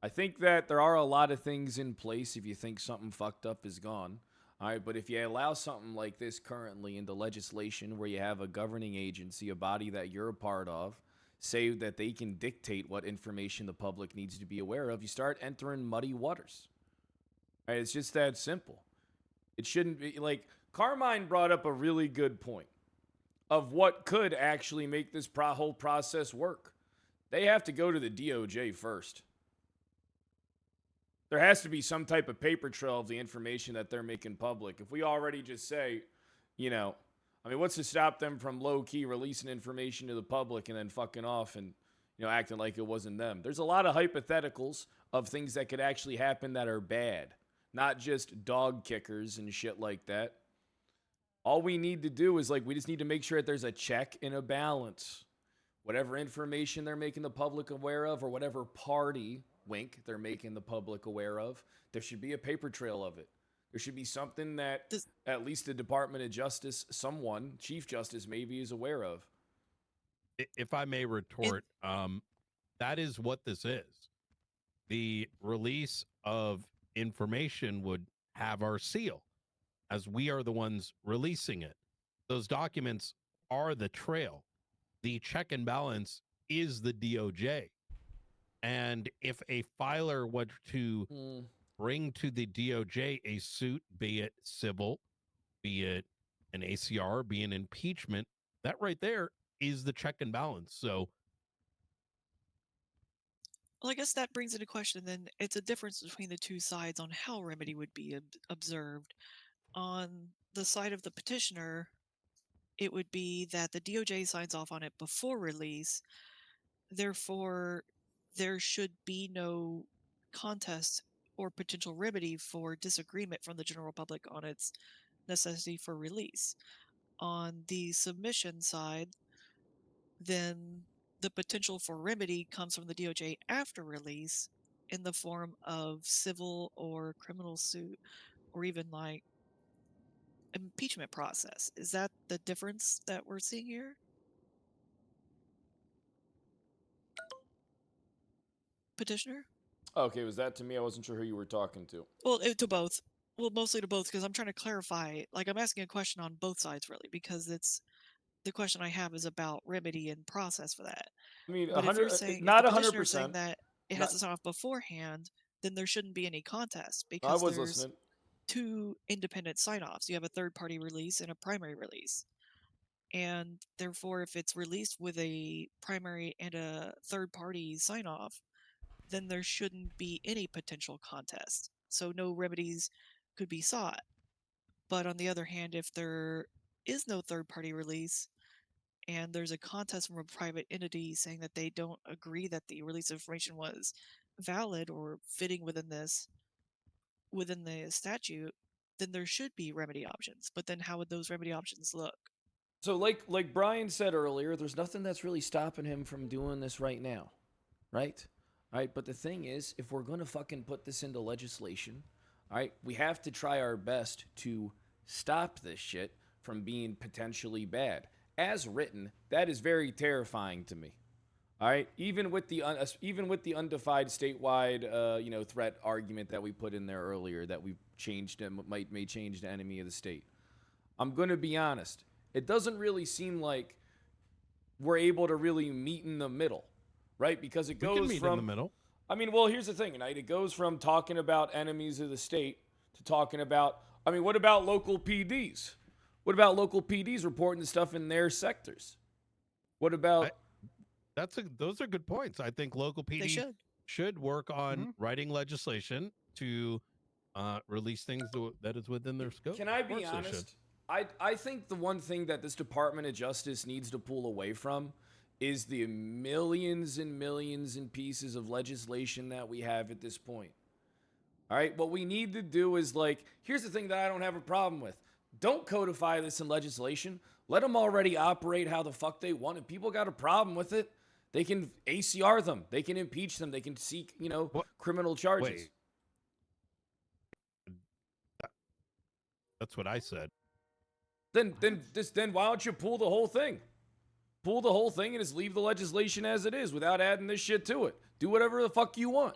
I think that there are a lot of things in place if you think something fucked up is gone. All right, but if you allow something like this currently into legislation where you have a governing agency, a body that you're a part of, say that they can dictate what information the public needs to be aware of, you start entering muddy waters. All right, it's just that simple. It shouldn't be like Carmine brought up a really good point of what could actually make this whole process work. They have to go to the DOJ first. There has to be some type of paper trail of the information that they're making public. If we already just say, what's to stop them from low-key releasing information to the public and then fucking off and, acting like it wasn't them? There's a lot of hypotheticals of things that could actually happen that are bad, not just dog kickers and shit like that. All we need to do is, we just need to make sure that there's a check and a balance. Whatever information they're making the public aware of, or whatever party, wink, they're making the public aware of, there should be a paper trail of it. There should be something that at least the Department of Justice, someone, Chief Justice maybe, is aware of. If I may retort, that is what this is. The release of information would have our seal, as we are the ones releasing it. Those documents are the trail. The check and balance is the DOJ. And if a filer were to bring to the DOJ a suit, be it civil, be it an ACR, be an impeachment, that right there is the check and balance. So, well, I guess that brings into question then it's a difference between the two sides on how remedy would be observed. On the side of the petitioner, it would be that the DOJ signs off on it before release. Therefore, there should be no contest or potential remedy for disagreement from the general public on its necessity for release. On the submission side, then the potential for remedy comes from the DOJ after release in the form of civil or criminal suit, or even like impeachment process. Is that the difference that we're seeing here? Petitioner? Okay, was that to me? I wasn't sure who you were talking to. Well, to both. Well, mostly to both, because I'm trying to clarify. Like, I'm asking a question on both sides, really, because it's the question I have is about remedy and process for that. I mean, but if you're saying, not if the petitioner is saying 100%. that it has to sign off beforehand, then there shouldn't be any contest I because was there's listening. two independent sign-offs. You have a third-party release and a primary release. And therefore, if it's released with a primary and a third-party sign-off, then there shouldn't be any potential contest. So no remedies could be sought. But on the other hand, if there is no third-party release and there's a contest from a private entity saying that they don't agree that the release of information was valid or fitting within the statute, then there should be remedy options. But then how would those remedy options look? So like Brian said earlier, there's nothing that's really stopping him from doing this right now, right? All right, but the thing is, if we're going to fucking put this into legislation, all right, we have to try our best to stop this shit from being potentially bad. As written, that is very terrifying to me. All right, even with the undefined statewide threat argument that we put in there earlier that we changed and may change the enemy of the state. I'm going to be honest. It doesn't really seem like we're able to really meet in the middle, right? Because it goes we can meet from in the middle. I mean, well, here's the thing, right? It goes from talking about enemies of the state to talking about, what about local PDs? What about local PDs reporting the stuff in their sectors? What about... Those are good points. I think local PD should work on writing legislation to release things that is within their scope. Can I be honest? I think the one thing that this Department of Justice needs to pull away from is the millions and millions and pieces of legislation that we have at this point. All right, what we need to do is here's the thing that I don't have a problem with. Don't codify this in legislation. Let them already operate how the fuck they want. If people got a problem with it, they can ACR them. They can impeach them. They can seek, criminal charges. Wait. That's what I said. Then why don't you pull the whole thing? Pull the whole thing and just leave the legislation as it is without adding this shit to it. Do whatever the fuck you want.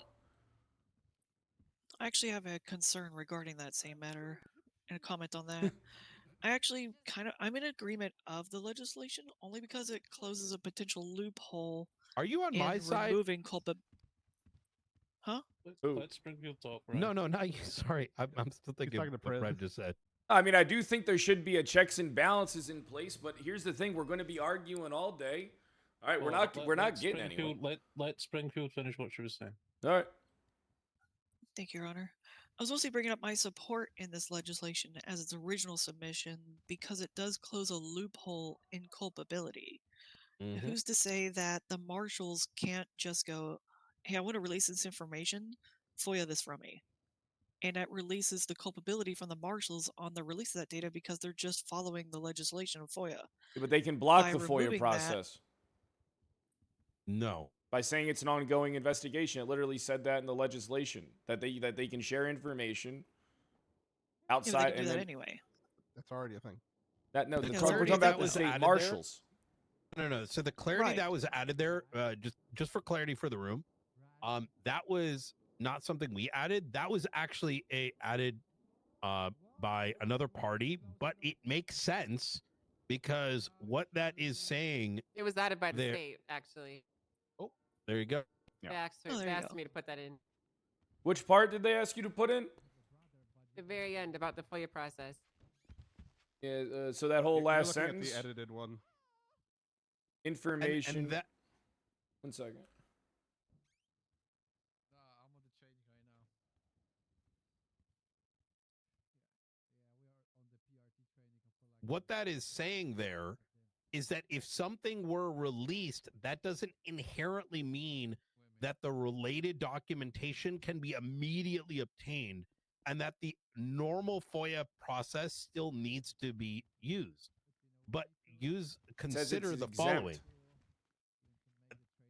I actually have a concern regarding that same matter and a comment on that. I'm in agreement of the legislation only because it closes a potential loophole. Are you on in my side? removing Huh? Let Springfield talk, right? No, not you. Sorry, I'm still thinking talking to what Pred. Fred just said. I mean, I do think there should be a checks and balances in place, but here's the thing: we're going to be arguing all day. All right, we're not getting anywhere. Let Springfield finish what she was saying. All right. Thank you, Your Honor. I was mostly bringing up my support in this legislation as its original submission because it does close a loophole in culpability. Mhm. Who's to say that the marshals can't just go, hey, I want to release this information, FOIA this from me. And that releases the culpability from the marshals on the release of that data because they're just following the legislation of FOIA. But they can block By the FOIA removing that- process. No. By saying it's an ongoing investigation. It literally said that in the legislation that they can share information Yeah, outside they can do and that then anyway. That's already a thing. that no, Yeah, we're it's talking already- about that the was state added there? marshals. No. So the clarity Right. that was added there, just for clarity for the room, that was not something we added. That was actually added by another party, but it makes sense because what that is saying. It was added by the there- state, actually. Oh, there you go. They Oh, asked, there they you asked go. me to put that in. Which part did they ask you to put in? The very end about the FOIA process. Yeah, so that whole You're last looking at sentence. the edited one. Information. And that 1 second. what that is saying there is that if something were released, that doesn't inherently mean that the related documentation can be immediately obtained and that the normal FOIA process still needs to be used. But consider the following.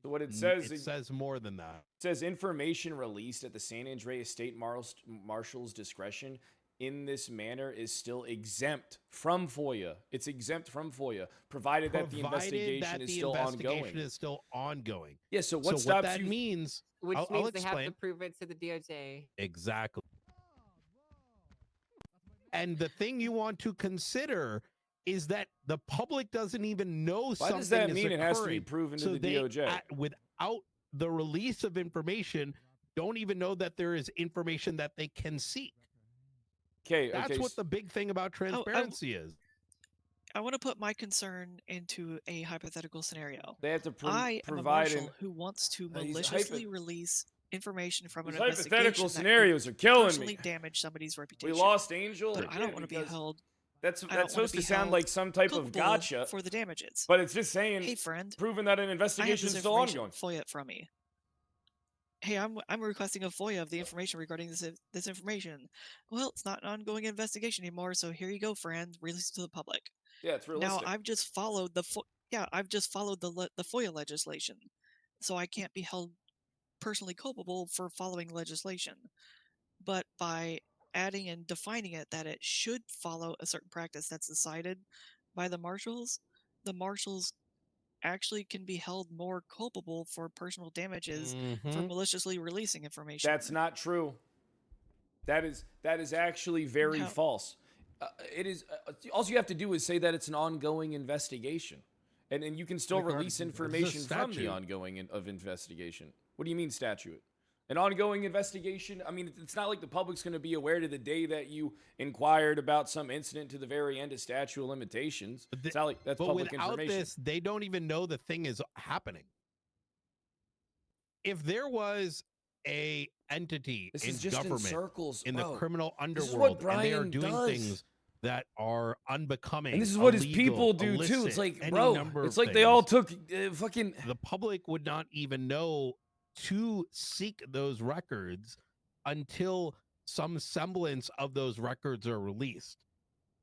So what it says, it says more than that. It says information released at the San Andreas State Marshal's discretion in this manner is still exempt from FOIA. It's exempt from FOIA, provided that the investigation is still ongoing. Yeah, so what stops that you? means, Which I'll means they have explain. to prove it to the DOJ. Exactly. And the thing you want to consider is that the public doesn't even know Why something does that is mean it has to be occurring. proven to So the they, DOJ? Without the release of information, don't even know that there is information that they can seek. Okay, That's what the big thing about transparency is. I want to put my concern into a hypothetical scenario. They have to I am a provide marshal who wants to these maliciously release information from an These investigation hypothetical that scenarios could are killing personally me. damage somebody's reputation. We lost Angel. But I don't want to be because held. That's I don't wanna supposed to be sound held like some type of culpable gotcha for the damages. But it's just saying, hey friend, proving that an I have investigation this is still information. ongoing. FOIA it from me. Hey, I'm requesting a FOIA of the information regarding this information. Well, it's not an ongoing investigation anymore, so here you go, friend. Release it to the public. Yeah, it's realistic. Now I've just followed the the FOIA legislation, so I can't be held personally culpable for following legislation. But by adding and defining it that it should follow a certain practice that's decided by the marshals actually can be held more culpable for personal damages for maliciously releasing information. That's not true. That is actually very How- false. It is. All you have to do is say that it's an ongoing investigation, and you can still release information from the ongoing of investigation. What do you mean statute? An ongoing investigation? I mean, it's not like the public's going to be aware to the day that you inquired about some incident to the very end of statute of limitations. It's not like that's But public without information. this, they don't even know the thing is happening. If there was a entity This in is just in government, circles, in the bro. criminal This is underworld, what and they are Brian doing does. things that are unbecoming, And this is what his illegal, people do too. It's illicit, like, any bro, number it's of like they all things, took fucking. the public would not even know to seek those records until some semblance of those records are released.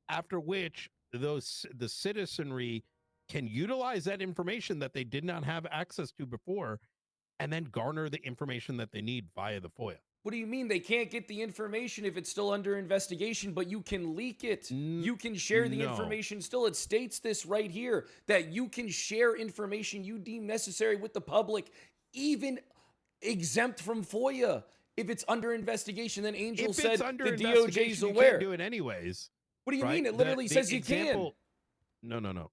After which the citizenry can utilize that information that they did not have access to before, and then garner the information that they need via the FOIA. What do you mean they can't get the information if it's still under investigation, but you can leak it? You can share the no. information still. It states this right here, that you can share information you deem necessary with the public, even exempt from FOIA. If it's under investigation, then Angel If said it's under the DOJ is investigation, you aware. can't do it anyways. What do you right? mean? It literally says you example, can. No.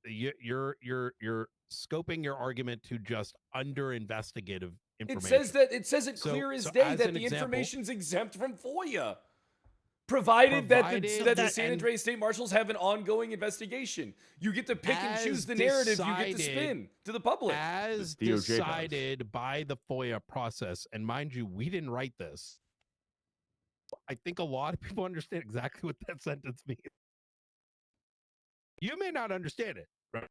You're scoping your argument to just under investigative information. It says it clear as so day as that an the example- information's exempt from FOIA. Provided that the San and- Andreas State Marshals have an ongoing investigation. You get to pick and choose As the narrative you get to decided- spin to the public. As The DOJ does. decided by the FOIA process, and mind you, we didn't write this. I think a lot of people understand exactly what that sentence means. You may not understand it, right?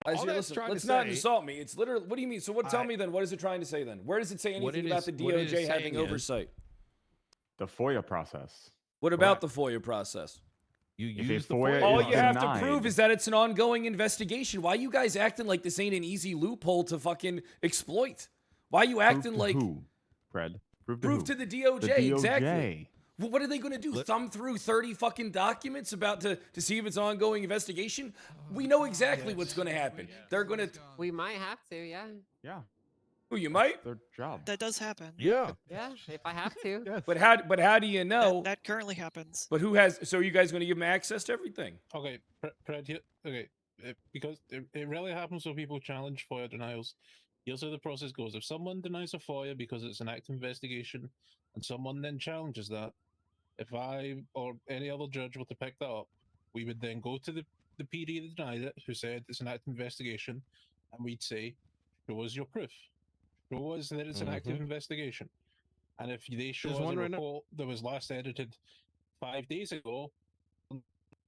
I All say, that's listen, trying to let's not say- insult me. It's literally, what do you mean? So tell me then, what is it trying to say then? Where does it say What anything it about is- the what it is DOJ having saying is- oversight? The FOIA process. What about the FOIA process? You If use a the FOIA FOIA. All is you have to denied- prove is that it's an ongoing investigation. Why you guys acting like this ain't an easy loophole to fucking exploit? Why you Proof acting to like who, Fred? Proof to proof who? to the DOJ, The DOJ. exactly. Well, what are they going to do? Thumb through 30 fucking documents about to see if it's an ongoing investigation? We know exactly what's going to happen. They're going to. We might have to, yeah. Yeah. Who you might? Their job. That does happen. Yeah. Yeah, if I have to. But how do you know? That currently happens. But who has? So are you guys going to give them access to everything? Okay, because it rarely happens when people challenge FOIA denials. Here's how the process goes. If someone denies a FOIA because it's an active investigation, and someone then challenges that, if I or any other judge were to pick that up, we would then go to the PD that denied it, who said it's an active investigation, and we'd say, show us your proof. Show us that it's an active investigation. And if they show us a report that was last edited 5 days ago,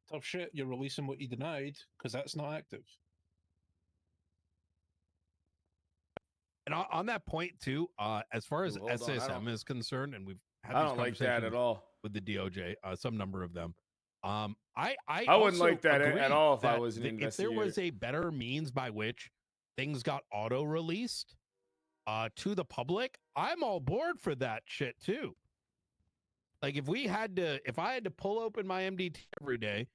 tough shit, you're releasing what you denied, because that's not active. And on that point too, as far as Ooh, hold on, I SSM don't- is concerned, and we've had I these don't like that at conversations all. with the DOJ, some number of them. I wouldn't also like that agree at all if I that was an if there was a better means by which things got auto released to the public, I'm all board for that shit too. Like if I had to pull open my MDT every day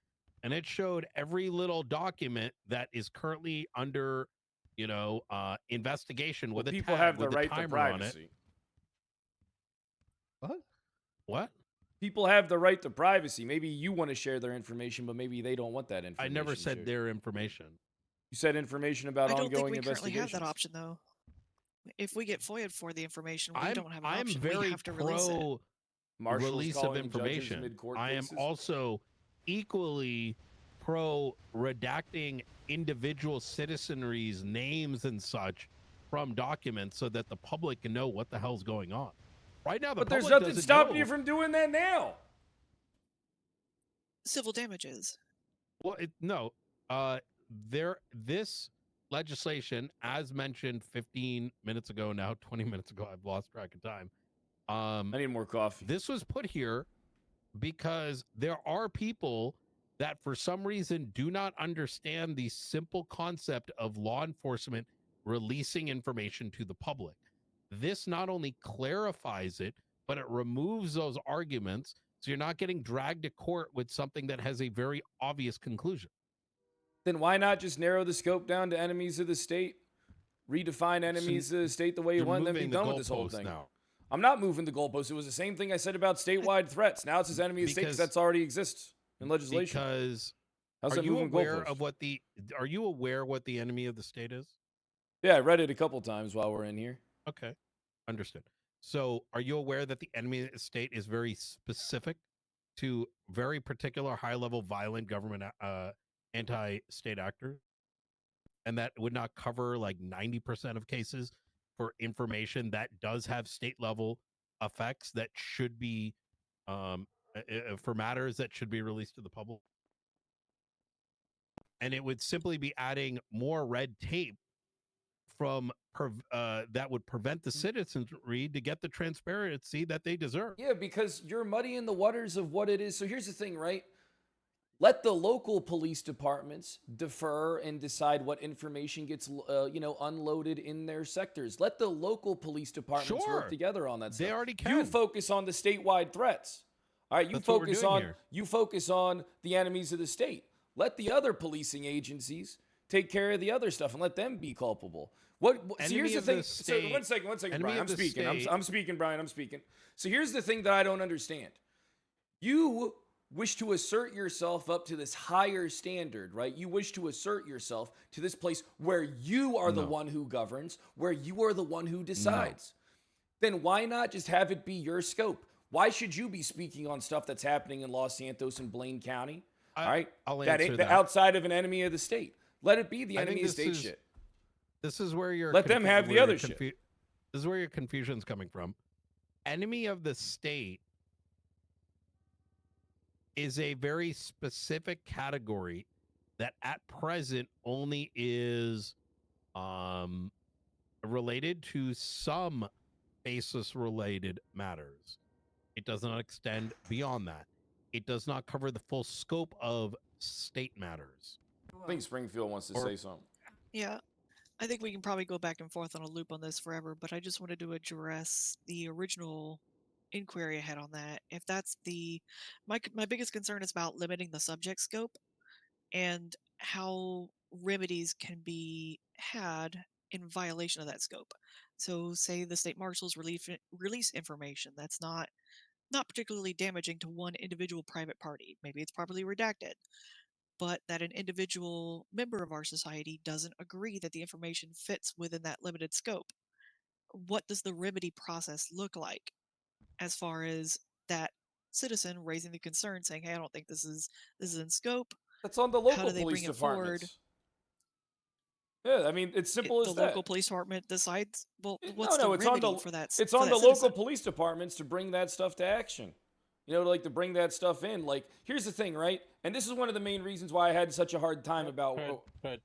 and it showed every little document that is currently under, investigation with a People tag have the with right to timer on it. privacy. What? People have the right to privacy. Maybe you want to share their information, but maybe they don't want that information. I never said shared. their information. You said information about I don't ongoing think we currently have investigations. that option though. If we get FOIA'd for the information, we I'm don't have an I'm option. very We have to release it. pro Marshals release of calling judges information. mid-court I am cases? also equally pro redacting individual citizenry's names and such from documents so that the public can know what the hell's going on. Right now, the But there's public nothing doesn't stopping know. you from doing that now. Civil damages. Well, this legislation, as mentioned 15 minutes ago, now 20 minutes ago, I've lost track of time. I need more coffee. This was put here because there are people that for some reason do not understand the simple concept of law enforcement releasing information to the public. This not only clarifies it, but it removes those arguments so you're not getting dragged to court with something that has a very obvious conclusion. Then why not just narrow the scope down to enemies of the state? Redefine enemies of the state the way you You're want, and then be moving the done with this whole goalposts thing. now. I'm not moving the goalposts. It was the same thing I said about statewide threats. Now it's as enemy of the state because that's already exists in legislation. Because How's are that you moving aware goalposts? of are you aware what the enemy of the state is? Yeah, I read it a couple times while we're in here. Okay. Understood. So are you aware that the enemy of the state is very specific to very particular high-level violent government anti-state actors? And that would not cover like 90% of cases for information that does have state-level effects that should be for matters that should be released to the public. And it would simply be adding more red tape from that would prevent the citizenry to get the transparency that they deserve. Yeah, because you're muddying the waters of what it is. So here's the thing, right? Let the local police departments defer and decide what information gets, unloaded in their sectors. Let the local police departments Sure. work together on that stuff. They already You can. focus on the statewide threats. All right, That's what we're doing focus on the enemies of the state. Let the other policing agencies take care of the other stuff and let them be culpable. So here's the thing. So one second, Brian. I'm speaking. I'm speaking, Brian. I'm speaking. So here's the thing that I don't understand. You wish to assert yourself up to this higher standard, right? You wish to assert yourself to this place where you are the one who governs, where you are the one who decides. Then why not just have it be your scope? Why should you be speaking on stuff that's happening in Los Santos and Blaine County? All right? I'll that answer ain't that. outside of an enemy of the state. Let it be the enemy of state shit. This is where you're. Let them have the other shit. This is where your confusion's coming from. Enemy of the state is a very specific category that at present only is related to some basis related matters. It does not extend beyond that. It does not cover the full scope of state matters. I think Springfield wants to say something. Yeah, I think we can probably go back and forth on a loop on this forever, but I just wanted to address the original inquiry I had on that. If that's my biggest concern is about limiting the subject scope and how remedies can be had in violation of that scope. So say the state marshals release information that's not particularly damaging to one individual private party. Maybe it's properly redacted, but that an individual member of our society doesn't agree that the information fits within that limited scope. What does the remedy process look like as far as that citizen raising the concern saying, hey, I don't think this is in scope? That's on the How local do they police bring it forward? departments. Yeah, I mean, it's simple as The that. local police department decides, well, what's no, the it's on remedy the for that it's for on that the local citizen? police departments to bring that stuff to action. To bring that stuff in. Like, here's the thing, right? And this is one of the main reasons why I had such a hard time about. I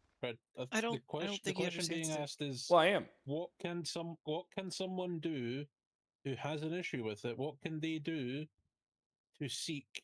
don't The think he question being understands it. asked is, Well, I am. What can someone do who has an issue with it? What can they do to seek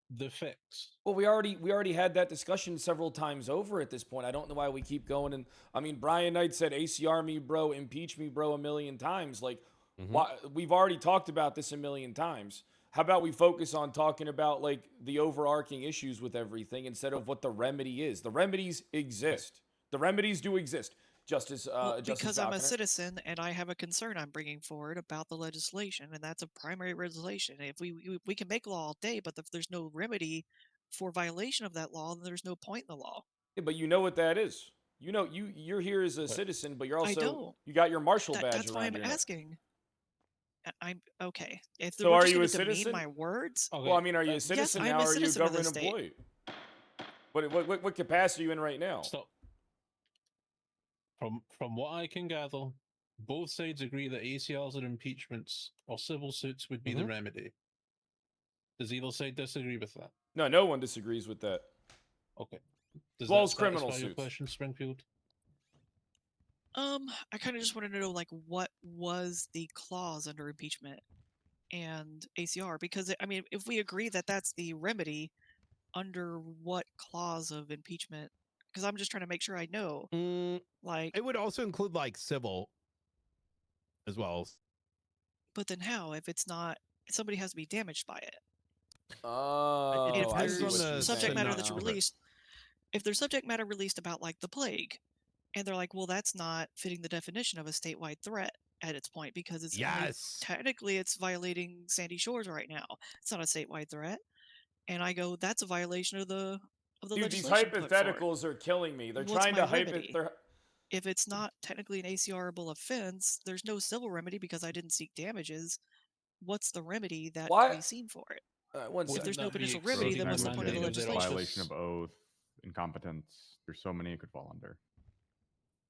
the fix? Well, we already had that discussion several times over at this point. I don't know why we keep going. And I mean, Brian Knight said ACR me, bro, impeach me, bro, a million times. Like, why, we've already talked about this a million times. How about we focus on talking about like the overarching issues with everything instead of what the remedy is? The remedies exist. The remedies do exist. Justice Because I'm a Falconer. citizen and I have a concern I'm bringing forward about the legislation, and that's a primary legislation. If we can make law all day, but if there's no remedy for violation of that law, then there's no point in the law. Yeah, but you know what that is. You're here as a citizen, but you're also don't. you got your marshal badge That's why around I'm your neck. asking. I'm okay. If So we're are just you gonna a citizen? demean my words, Well, I mean, are you a citizen yes, now, I'm a or are you a citizen of the government state. employee? What capacity are you in right now? Stop. From what I can gather, both sides agree that ACRs or impeachments or civil suits would be the remedy. Does either side disagree with that? No one disagrees with that. Okay. Does As well that as criminal satisfy your suits. question, Springfield? I kind of just want to know, like, what was the clause under impeachment and ACR? Because I mean, if we agree that that's the remedy, under what clause of impeachment? Because I'm just trying to make sure I know. Like, it would also include like civil as well. But then how? If it's not, somebody has to be damaged by it. Oh, If I see there's what you're subject saying matter that's now. released, if there's subject matter released about like the plague, and they're like, well, that's not fitting the definition of a statewide threat at its point because it's only, technically it's violating Sandy Shores right now. It's not a statewide threat. And I go, that's a violation of the Dude, these legislation put forward. hypotheticals are killing me. They're What's trying my to remedy? they're If it's not technically an ACRable offense, there's no civil remedy because I didn't seek damages. What's the remedy that can be seen for it? If there's no potential remedy, then what's the point of the legislation? Violation of oath, incompetence. There's so many it could fall under.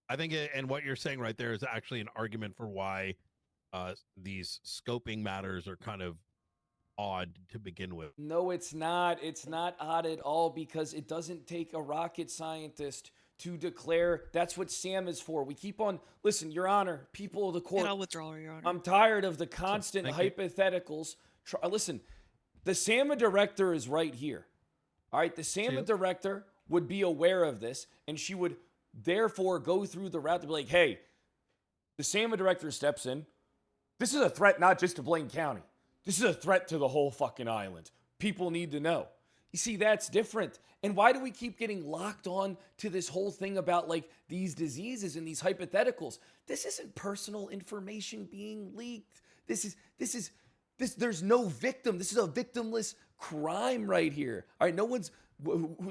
I think, and what you're saying right there is actually an argument for why these scoping matters are kind of odd to begin with. No, it's not. It's not odd at all because it doesn't take a rocket scientist to declare that's what SAM is for. We keep on, listen, Your Honor, people of the court. And I'll withdraw, Your Honor. I'm tired of the constant Thank you. hypotheticals. Listen, the SAMA director is right here. All right, the SAMA 2. director would be aware of this, and she would therefore go through the route to be like, hey, the SAMA director steps in. This is a threat not just to Blaine County. This is a threat to the whole fucking island. People need to know. You see, that's different. And why do we keep getting locked on to this whole thing about like these diseases and these hypotheticals? This isn't personal information being leaked. There's no victim. This is a victimless crime right here. All right, no one's,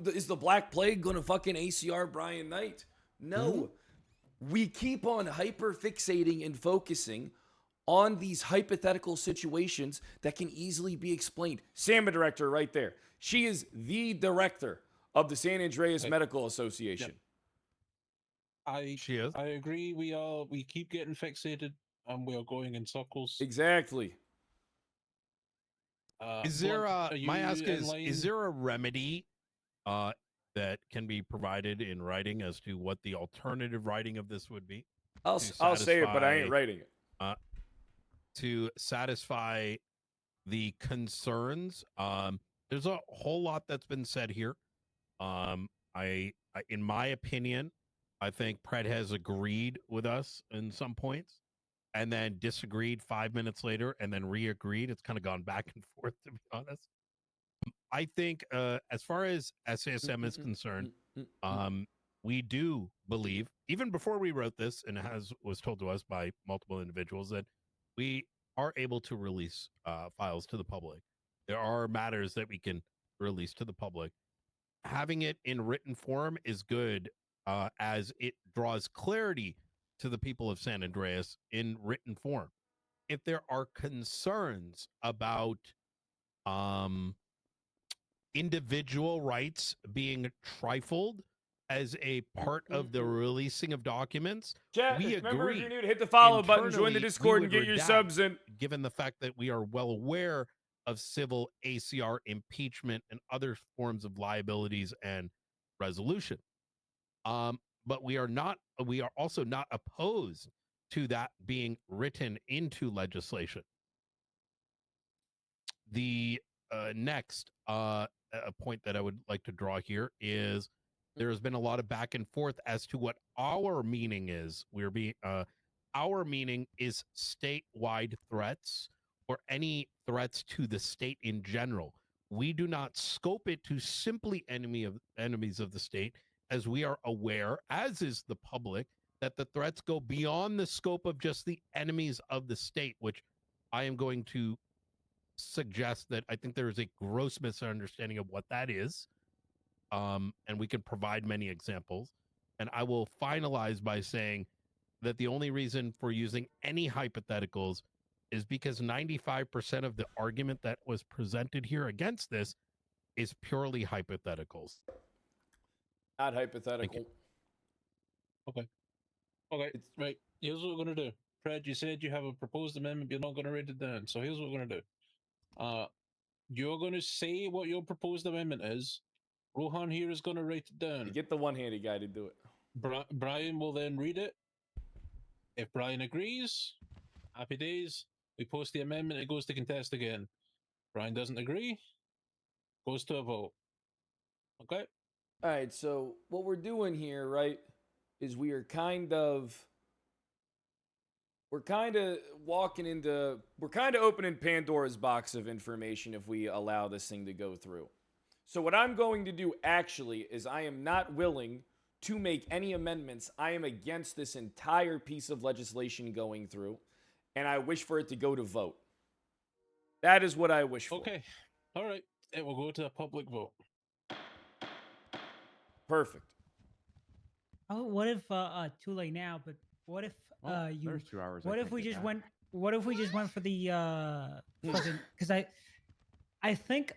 is the Black Plague going to fucking ACR Brian Knight? No. We keep on hyper fixating and focusing on these hypothetical situations that can easily be explained. SAMA director right there. She is the director of the San Andreas Medical Association. She is. I agree. We keep getting fixated and we are going in circles. Exactly. Is there my ask is line? there a remedy that can be provided in writing as to what the alternative writing of this would be? I'll say it, but I ain't writing it. To satisfy the concerns. There's a whole lot that's been said here. I in my opinion, I think Pred has agreed with us in some points and then disagreed 5 minutes later and then re-agreed. It's kind of gone back and forth, to be honest. I think as far as SASM is concerned, we do believe, even before we wrote this, and was told to us by multiple individuals, that we are able to release files to the public. There are matters that we can release to the public. Having it in written form is good, as it draws clarity to the people of San Andreas in written form. If there are concerns about individual rights being trifled as a part of the releasing of documents, Chat, we remember if agree. you're new to hit the follow button, join the Internally, Discord, we and would get your redact, subs in. given the fact that we are well aware of civil ACR impeachment and other forms of liabilities and resolution. But we are also not opposed to that being written into legislation. The next a point that I would like to draw here is there has been a lot of back and forth as to what our meaning is. Our meaning is statewide threats or any threats to the state in general. We do not scope it to simply enemies of the state, as we are aware, as is the public, that the threats go beyond the scope of just the enemies of the state, which I am going to suggest that I think there is a gross misunderstanding of what that is. And we can provide many examples. And I will finalize by saying that the only reason for using any hypotheticals is because 95% of the argument that was presented here against this is purely hypotheticals. Not hypothetical. Okay. Right. Here's what we're gonna do. Fred, you said you have a proposed amendment, but you're not gonna write it down. So here's what we're gonna do. You're gonna say what your proposed amendment is. Rohan here is gonna write it down. Get the one-handed guy to do it. Brian will then read it. If Brian agrees, happy days. We post the amendment, it goes to contest again. Brian doesn't agree, goes to a vote. Okay? All right, so what we're doing here, right, is we're kind of opening Pandora's box of information if we allow this thing to go through. So what I'm going to do actually is I am not willing to make any amendments. I am against this entire piece of legislation going through, and I wish for it to go to vote. That is what I wish for. Okay. All right. It will go to a public vote. Perfect. Oh, what if too late now? But what if you? There's 2 hours. What if we just went? What if we just went for the because I think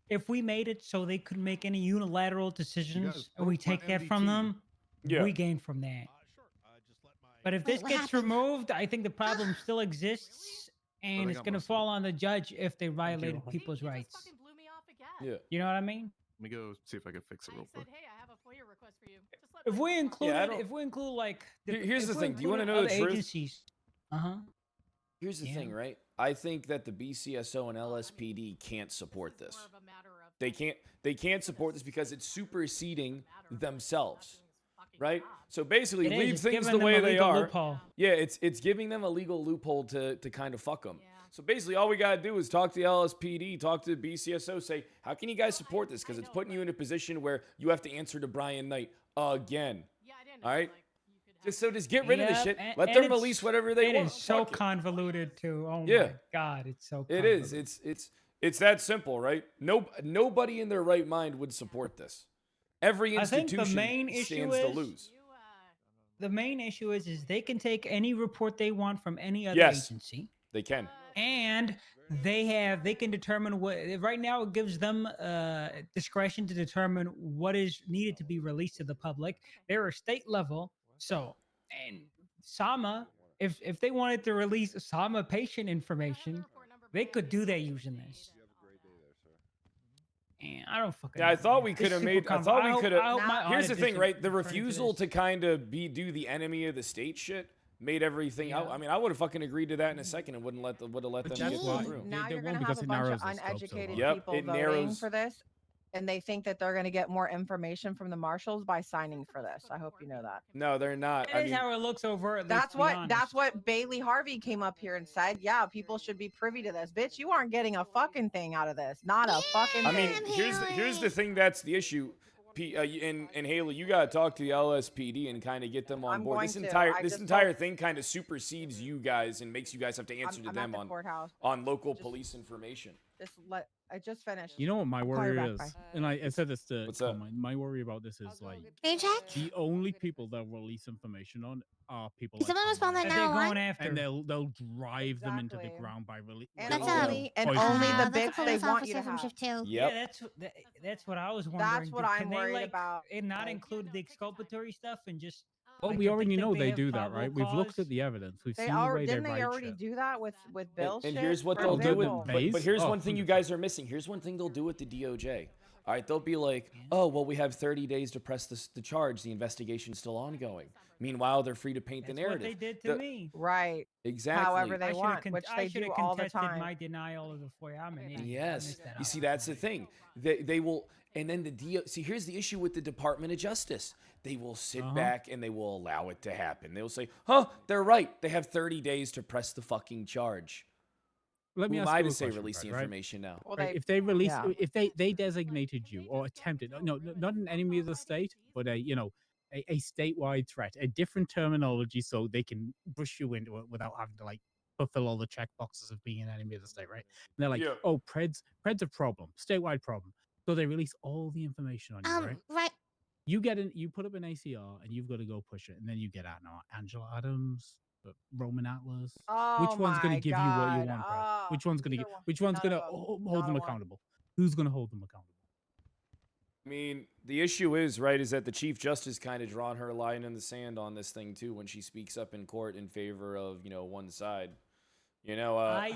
if we made it so they could make any unilateral decisions and we take that from them, we gain from that. But if this gets removed, I think the problem still exists, and it's going to fall on the judge if they violated people's rights. Yeah. You know what I mean? Let me go see if I can fix it real quick. Hey, I have a FOIA request for you. Just let If me we know. include like Here's the if we thing. Do you want to included know the other truth? agencies. Here's the thing, right? I think that the BCSO and LSPD can't support this. More of a matter of They can't support this because it's superseding themselves, right? So basically, It is, leave it's things giving the them way a they legal are. loophole. Yeah, it's giving them a legal loophole to kind of fuck them. So basically, all we gotta do is talk to the LSPD, talk to the BCSO, say, how can you guys support this? Because it's putting you in a position where you have to answer to Brian Knight again. All right. Just get rid of the Yep, shit. and- Let and them release it's- whatever they It want. is so Fuck it. convoluted too. Oh Yeah. my god, it's so It convoluted. is. It's that simple, right? Nobody in their right mind would support this. Every I think institution the main issue stands to is lose. the main issue is they can take any report they want from any other Yes, agency, they can. and they can determine what. Right now, it gives them discretion to determine what is needed to be released to the public. They're a state level, so and Sama, if they wanted to release Sama patient information, they could do that using this. And I don't fucking. Yeah, I know, thought man. we This could have super made. I thought we could I hope my have. Here's the audit thing, doesn't right? The turn into refusal this. to kind of do the enemy of the state shit made everything out. I mean, I would have fucking agreed to that in a second and would have let them But get that's it why through. they You're won't gonna have because a it bunch of narrows the scope so uneducated much. Yep, people it voting narrows- for this, and they think that they're going to get more information from the marshals by signing for this. I hope you know that. No, they're not. That is how it looks over. That's what Bailey Harvey came up here and said. Yeah, people should be privy to this. Bitch, you aren't getting a fucking thing out of this. Not a fucking I mean, thing. here's the thing. That's the issue. And Haley, you gotta talk to the LSPD and kind of get them on I'm board. going This to. entire I this just entire hope- thing kind of supersedes you guys and makes you guys have to answer to I'm them at the courthouse. on local police information. I just finished. You know what my I'll call worry you back, is, bye. and I said this to What's up? Carmine, my worry about this is like Can you check? the only people that release information on are people Is like someone respond Carmine. right now? One? And they'll drive them into the Exactly. ground by releasing. And only the bits they want you to have. Too. Yeah, that's what I was wondering. That's what Can I'm they, worried like, about. And not include the exculpatory stuff and just. Well, like, we if already think know they have do that, probable right? We've looked cause- at the evidence. We've They seen the way didn't they they write already shit. do that with Bill's And shit, here's what for they'll do with. example? But here's Oh, one thing you guys are missing. Here's one thing they'll do with the DOJ. All right, they'll be like, oh, well, we have 30 days to press the charge. The investigation's still ongoing. Meanwhile, they're free to paint the That's what narrative. they did to me. Right. Exactly. However they I shoulda want, con- which I they shoulda do all the contested time. my denial of the FOIA. I'm an idiot. I Yes. missed that You see, opportunity. that's the thing. They will, and then see, here's the issue with the Department of Justice. They will sit back and they will allow it to happen. They'll say, huh, they're right. They have 30 days to press the fucking charge. Let me Who ask am I you to a say question, release the Fred, right? information now? Well, Right, they- if they release, yeah. if they designated you or attempted, no, not an enemy of the state, but a statewide threat, a different terminology, so they can push you into it without having to like fulfill all the check boxes of being an enemy of the state, right? And they're like, Yeah. oh, Pred's a problem, statewide problem. So they release all the information on you, right? Right. You put up an ACR and you've got to go push it, and then you get out now Angela Adams, Roman Atlas. Oh Which one's going my to give you what you God. want, Pred? Oh, Which one's going to neither give? one- Which one's none going to of 'em. hold Not them one. accountable? Who's going to hold them accountable? I mean, the issue is, right, is that the Chief Justice kind of drawn her line in the sand on this thing, too, when she speaks up in court in favor of, one side. Well,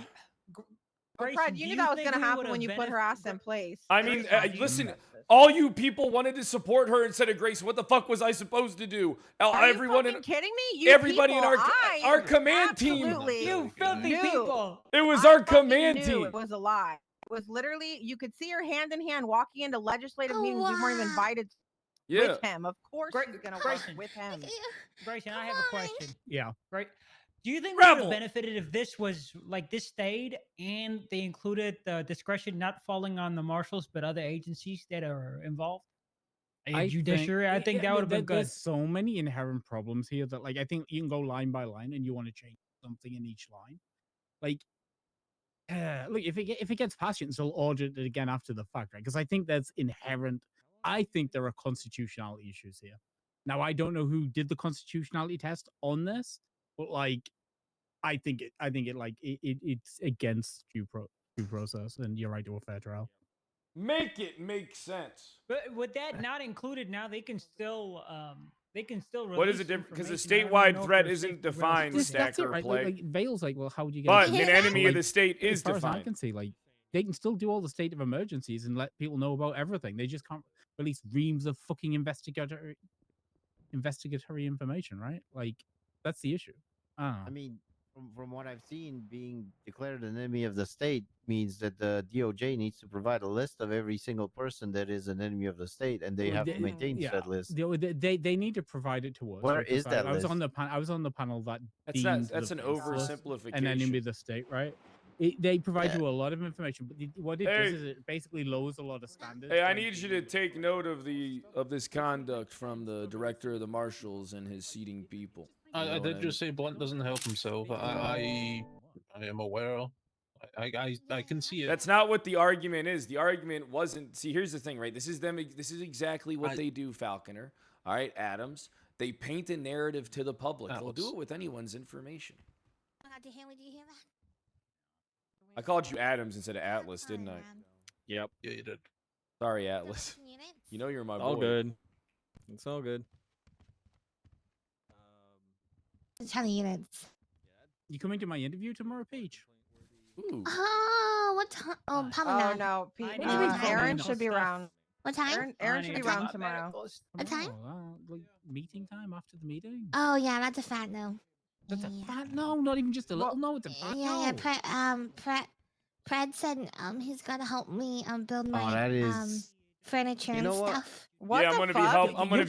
Fred, you knew that was going to happen when you put her ass in place. I There mean, is no listen, justice. all you people wanted to support her instead of Grace. What the fuck was I supposed to do? Are you Everyone fucking in kidding me? You everybody in people, our command team. absolutely You filthy knew. people. It was I our fucking command knew team. It was a lie. It was literally, you could see her hand in hand walking into legislative meetings. We weren't even invited Yeah. with him. Of course, she's going to work Grayson. with him. Grayson, I have a question. Yeah. Right? Do you think we would Rebel. have benefited if this was like this stayed and they included the discretion not falling on the marshals but other agencies that are involved? Judiciary, I think that would have been good. There's so many inherent problems here that, like, I think you can go line by line, and you want to change something in each line. Like, look, if it gets past you, and still audit it again after the fact, right? Because I think that's inherent. I think there are constitutionality issues here. Now, I don't know who did the constitutionality test on this, but like, I think it's against due process and your right to a fair trial. Make it make sense. But with that not included, now they can still What is release it different? Because the information. I don't even know statewide if threat there's isn't safety risks. defined, That's it, stacker right? play. Like Vale's like, well, how would you get? But it? an enemy of Like, the state is as far as I defined. can see, like they can still do all the state of emergencies and let people know about everything. They just can't release reams of fucking investigatory information, right? Like that's the issue. I mean, from what I've seen, being declared an enemy of the state means that the DOJ needs to provide a list of every single person that is an enemy of the state, and they Well, have to maintain said list. They need to provide it to us. Where because is that I was on list? I was on the panel that That's not. deemed That's the an baseless oversimplification. an enemy of the state, right? They provide you a lot of information, but what it does Hey. is it basically lowers a lot of standards. Hey, I when need you to take note of this conduct from the director of the marshals and his seating people. You I know did what just say Blunt doesn't help himself. I am aware. I can see it. That's not what the argument is. The argument wasn't. See, here's the thing, right? This is them. This is exactly what they do, Falconer. All right, Adams. They paint a narrative to the public. They'll do it with anyone's information. Did you hear that? I called you Adams instead of Atlas, didn't I? Yep. Yeah, you did. Sorry, Atlas. You know you're my boy. All good. It's all good. 10 units. You coming to my interview tomorrow, Peach? Ooh. Oh, what time? Oh, probably Oh not. no, Pete, What time? Aaron should be around. What time? Aaron should be around tomorrow. What time? Like meeting time after the meeting. Oh yeah, that's a fat no. That's a fat no, not even just a little no. It's a fat no. Pred said he's gonna help me build my that is. furniture You know and what? stuff. What Yeah, the I'm gonna fuck? I'm gonna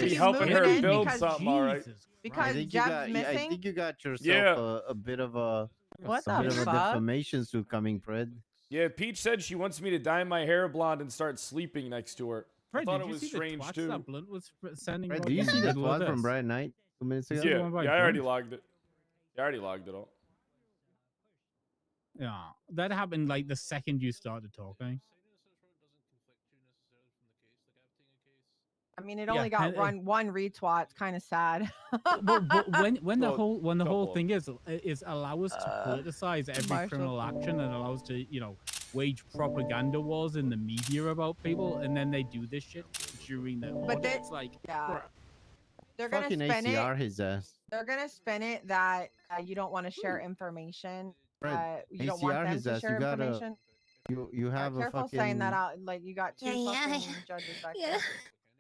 be helping moving her in build because something. All right. Because I Jeff's missing. I think you got yourself Yeah. a bit of a What a the bit of a fuck? defamation suit coming, Fred. Yeah, Peach said she wants me to dye my hair blonde and start sleeping next to her. Fred, I thought did it you was see the strange twats too. that Blunt was sending? Fred, right do you in see the the middle of twat from this? Brian Knight 2 minutes ago? the Yeah, one by yeah, I already Blunt? logged it. I already logged it all. Yeah, that happened like the second you started talking. I mean, it Yeah, only got and- one retweet. It's kind of sad. but when the Well, whole couple thing is allow us to politicize every Marshall. criminal action and allow us to wage propaganda wars in the media about people, and then they do this shit during their But audit. they- It's like, yeah. bruh. They're gonna Fucking spin ACR it. his ass. They're gonna spin it that you don't want to share information. Fred, You don't want ACR them his to ass. share You gotta. information. You have a Careful fucking. saying that out. Like you got two Yeah, fucking yeah. judges back Yeah. there.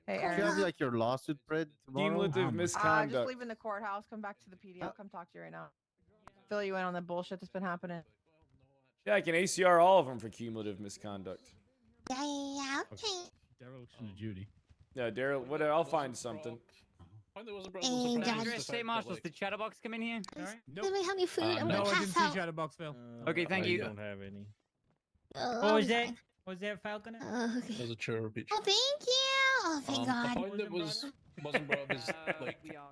Hey, You have Aaron. like your lawsuit, Fred, tomorrow. Cumulative my- Just misconduct. leaving the courthouse. Come back to the PD. I'll come talk to you right now. Fill you in on the bullshit that's been happening. Yeah, I can ACR all of them for cumulative misconduct. Yeah, okay. Dereliction of duty. Yeah, Daryl. Whatever. I'll find something. Finally wasn't brought Hey, up Judge. surprise. Andrew, State Marshals, did Chatterbox come in here? Sorry? Let me have your food. I'm No, gonna I didn't pass see out. Chatterbox, Phil. Okay, thank I you. don't have any. Oh, was I'm that? Was that Falconer? fine. Okay. There's a chair Peach. Oh, thank you. Oh, thank The God. point that wasn't brought up is like We are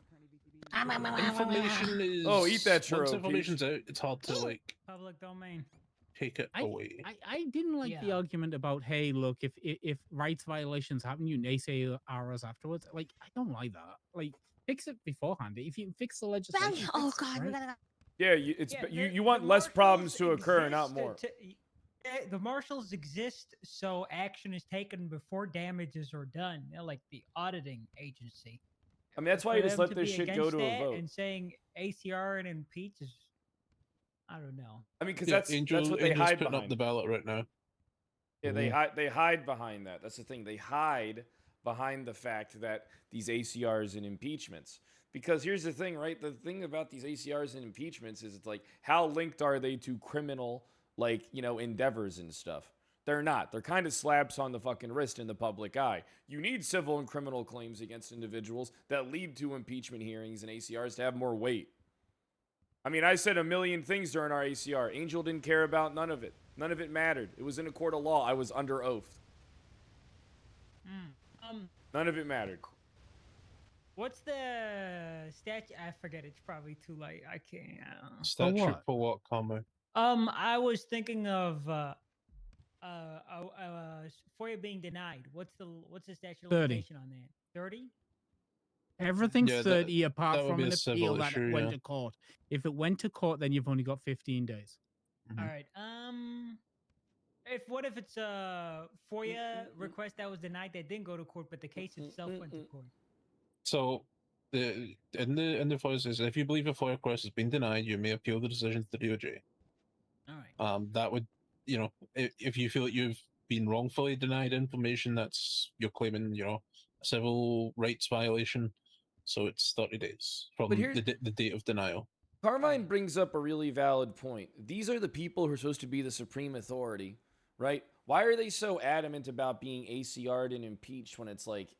information is. Oh, eat that churro, Once Peach. information's out, it's hard to like Public domain. take it away. I didn't like the Yeah. argument about, hey, look, if rights violations happen, you naysay hours afterwards. Like, I don't like that. Like, fix it beforehand. If you fix the legislation, Oh fix it, God, we right? gotta. Yeah, you want less problems to marshals occur, not exist more. The marshals exist so action is taken before damages are done. They're like the auditing agency. I mean, that's why For you just them let this be shit go against to a that vote. And saying ACR and impeach is, I don't know. I mean, because Yeah, that's what they Angel's hide putting behind. up the ballot right now. Yeah, they hide behind that. That's the thing. They hide behind the fact that these ACRs and impeachments. Because here's the thing, right? The thing about these ACRs and impeachments is it's like, how linked are they to criminal, like, endeavors and stuff? They're not. They're kind of slaps on the fucking wrist in the public eye. You need civil and criminal claims against individuals that lead to impeachment hearings and ACRs to have more weight. I mean, I said a million things during our ACR. Angel didn't care about none of it. None of it mattered. It was in a court of law. I was under oath. None of it mattered. What's the statute? I forget. It's probably too late. I can't. Statute for what, Carmine? I was thinking of FOIA being denied. What's the statute of 30. limitation on that? 30? Everything's Yeah, that- 30 apart that would from be an a civil appeal that issue, went yeah. to court. If it went to court, then you've only got 15 days. All right. What if it's a FOIA request that was denied that didn't go to court, but the case itself went to court? So in the FOIA says if you believe a FOIA request has been denied, you may appeal the decision to the DOJ. All right. That would, if you feel that you've been wrongfully denied information, you're claiming, a civil rights violation. So it's 30 days from But the date of denial. Carmine brings up a really valid point. These are the people who are supposed to be the supreme authority, right? Why are they so adamant about being ACR'd and impeached when it's like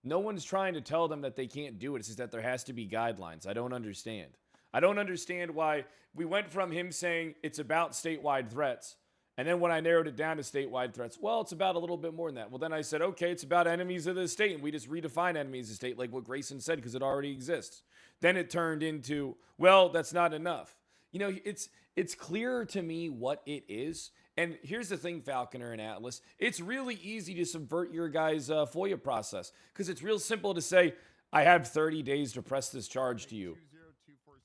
no one's trying to tell them that they can't do it? It's just that there has to be guidelines. I don't understand. I don't understand why we went from him saying it's about statewide threats. And then when I narrowed it down to statewide threats, well, it's about a little bit more than that. Well, then I said, okay, it's about enemies of the state. And we just redefine enemies of the state like what Grayson said because it already exists. Then it turned into, well, that's not enough. You know, it's clearer to me what it is. And here's the thing, Falconer and Atlas. It's really easy to subvert your guys' FOIA process because it's real simple to say, I have 30 days to press this charge to you.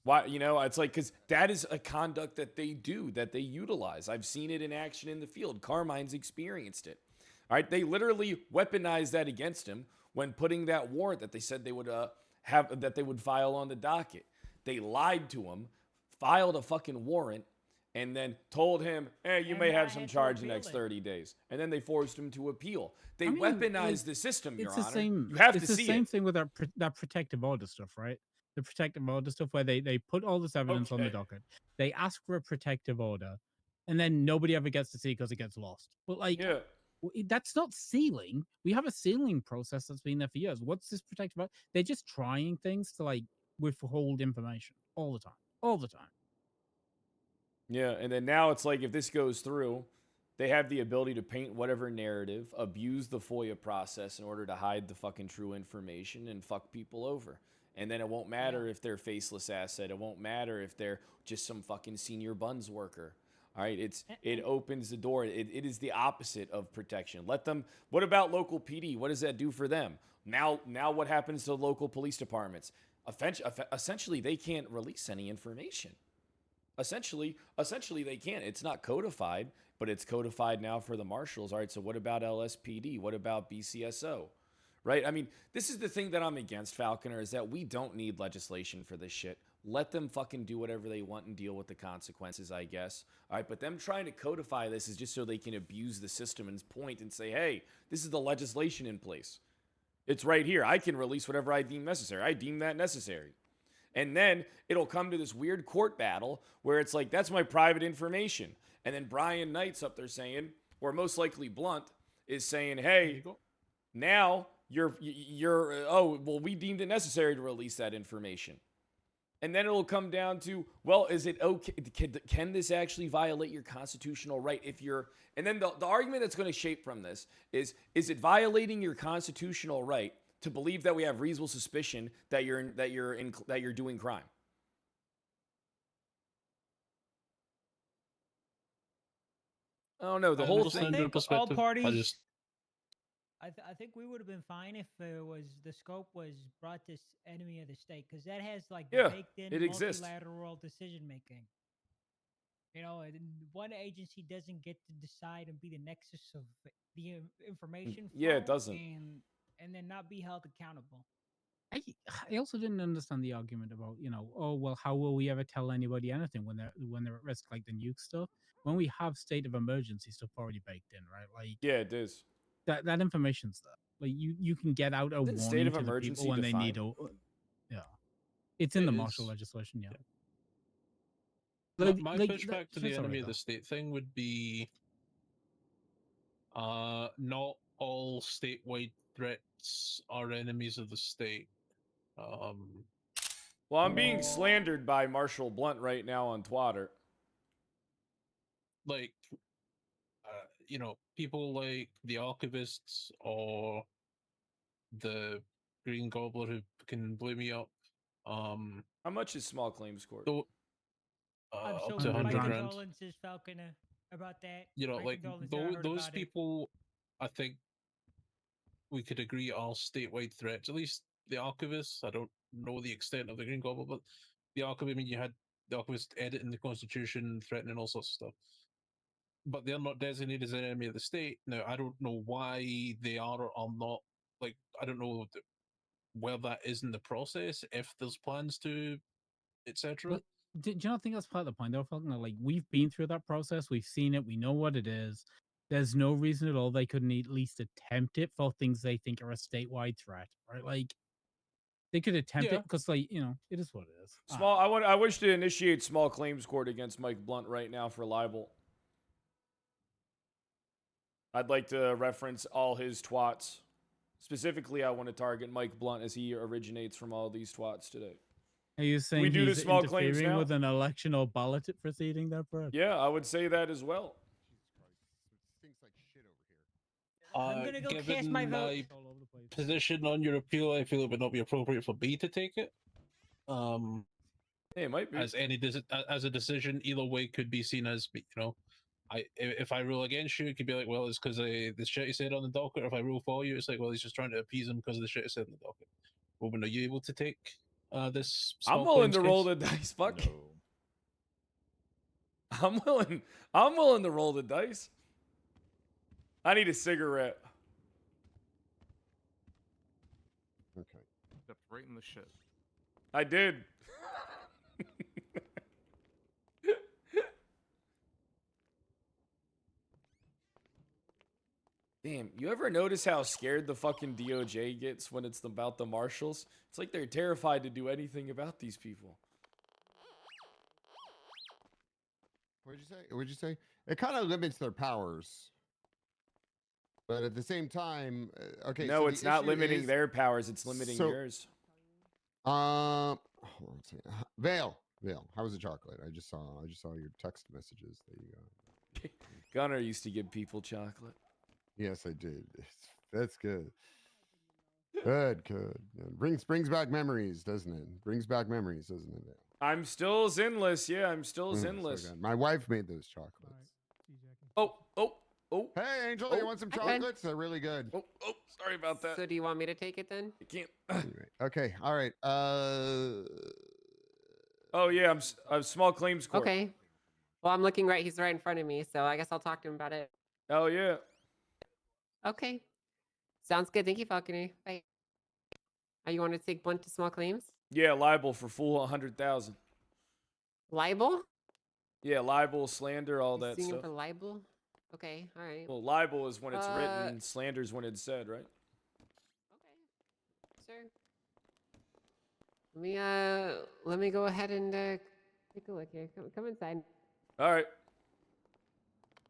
Why, you know, it's like, because that is a conduct that they do, that they utilize. I've seen it in action in the field. Carmine's experienced it. All right, they literally weaponized that against him when putting that warrant that they said they would that they would file on the docket. They lied to him, filed a fucking warrant, and then told him, hey, you may have some charge in the next 30 days. And then they forced him to appeal. They weaponized the system, Your Honor. You have to see it. It's the same thing with that protective order stuff, right? The protective order stuff where they put all this evidence on the docket. They ask for a protective order, and then nobody ever gets to see it because it gets lost. But like, that's not sealing. We have a sealing process that's been there for years. What's this protective order? They're just trying things to like withhold information all the time. All the time. Yeah, and then now it's like if this goes through, they have the ability to paint whatever narrative, abuse the FOIA process in order to hide the fucking true information and fuck people over. And then it won't matter if they're faceless asset. It won't matter if they're just some fucking senior buns worker. All right, it opens the door. It is the opposite of protection. Let them. What about local PD? What does that do for them? Now what happens to local police departments? Essentially, they can't release any information. Essentially, they can't. It's not codified, but it's codified now for the marshals. All right, so what about LSPD? What about BCSO? Right? I mean, this is the thing that I'm against, Falconer, is that we don't need legislation for this shit. Let them fucking do whatever they want and deal with the consequences, I guess. All right, but them trying to codify this is just so they can abuse the system and point and say, hey, this is the legislation in place. It's right here. I can release whatever I deem necessary. I deem that necessary. And then it'll come to this weird court battle where it's like, that's my private information. And then Brian Knight's up there saying, or most likely Blunt, is saying, hey, now we deemed it necessary to release that information. And then it'll come down to, well, is it okay? Can this actually violate your constitutional right if you're, and then the argument that's going to shape from this is it violating your constitutional right to believe that we have reasonable suspicion that you're doing crime? I don't know. The whole thing. All parties. I think we would have been fine if the scope was brought to enemy of the state, because that has like baked in multilateral decision making. You know, one agency doesn't get to decide and be the nexus of the information. Yeah, it doesn't. And then not be held accountable. I also didn't understand the argument about, you know, oh well, how will we ever tell anybody anything when they're at risk, like the nuke stuff? When we have state of emergency stuff already baked in, right? Like it is. That information's there. Like you can get out a warning state of to the emergency people when they need to. Yeah, it's in the martial legislation. Yeah. My pushback to the enemy of the state thing would be, not all statewide threats are enemies of the state. Well, I'm being slandered by Marshall Blunt right now on Twitter. Like, you know, people like the archivists or the Green Gobbler who can blow me up. How much is small claims court? I'm so up to 100 grand. condolences, Falconer, about that. You know, My like condolences, I heard those about it. people, I think we could agree are statewide threats. At least the archivists. I don't know the extent of the Green Gobbler, but the archivist. I mean, you had the archivist editing the Constitution, threatening all sorts of stuff. But they're not designated as an enemy of the state. Now, I don't know why they are or are not. Like, I don't know where that is in the process, if there's plans to, etc. Do you not think that's part of the point, though, Falcon? Like, we've been through that process. We've seen it. We know what it is. There's no reason at all they couldn't at least attempt it for things they think are a statewide threat, right? Like, They could attempt Yeah. it because, like, you know, it is what it is. Small. I wish to initiate small claims court against Mike Blunt right now for libel. I'd like to reference all his twats. Specifically, I want to target Mike Blunt as he originates from all these twats today. Are you saying we do he's the small claims interfering now? with an election or ballot proceeding there, bro? Yeah, I would say that as well. I'm gonna go given cast my vote. position on your appeal, I feel it would not be appropriate for me to take it. It might be. As as a decision, either way could be seen as, you know, if I rule against you, it could be like, well, it's because the shit he said on the docket. Or if I rule for you, it's like, well, he's just trying to appease him because of the shit he said on the docket. Ruben, are you able to take this? I'm willing to roll the dice. Fuck. I'm willing to roll the dice. I need a cigarette. Okay. Stepped right in the shit. I did. Damn, you ever notice how scared the fucking DOJ gets when it's about the marshals? It's like they're terrified to do anything about these people. What'd you say? What'd you say? It kind of limits their powers. But at the same time, okay. No, so it's the not issue limiting is- their powers, it's limiting so- yours. Hold on a second. Vale, how was the chocolate? I just saw your text messages that you got. Gunnar used to give people chocolate. Yes, I did. That's good. Good. Yeah, brings back memories, doesn't it? Brings back memories, doesn't it? Vale? I'm still zinless. Yeah, I'm still So zinless. good. My wife made those chocolates. Oh. Hey, Angel, you want some I can. chocolates? They're really good. Oh, sorry about that. So do you want me to take it then? I can't. Anyway, okay, all right. Oh yeah, I'm small claims court. Okay. Well, I'm looking right. He's right in front of me, so I guess I'll talk to him about it. Oh yeah. Okay. Sounds good. Thank you, Falconer. Bye. Are you want to take Blunt to small claims? Yeah, libel for full 100,000. Libel? Yeah, libel, slander, all that Suing him stuff. for libel? Okay. All right. Well, libel is when it's written, slander's when it's said, right? Sure. Let me go ahead and take a look here. Come inside. All right.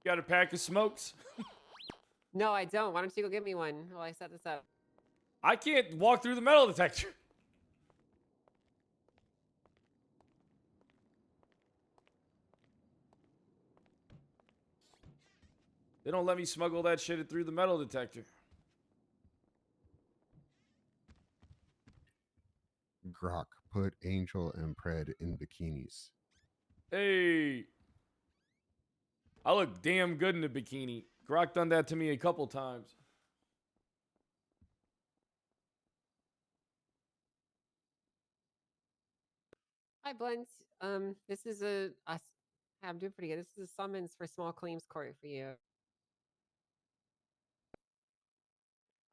Got a pack of smokes? No, I don't. Why don't you go get me one while I set this up? I can't walk through the metal detector. They don't let me smuggle that shit through the metal detector. Grok, put Angel and Pred in bikinis. Hey. I look damn good in a bikini. Grok done that to me a couple times. Hi, Blunt. This is I'm doing pretty good. This is a summons for small claims court for you.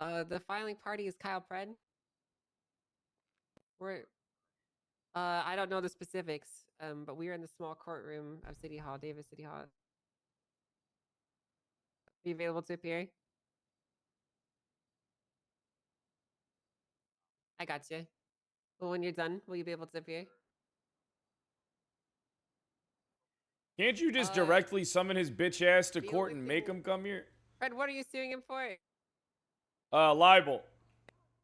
The filing party is Kyle Pred. I don't know the specifics, but we are in the small courtroom of City Hall, Davis City Hall. Are you available to appear? I got you. Well, when you're done, will you be able to appear? Can't you just directly summon his bitch ass to court and make him come here? Fred, what are you suing him for? Libel.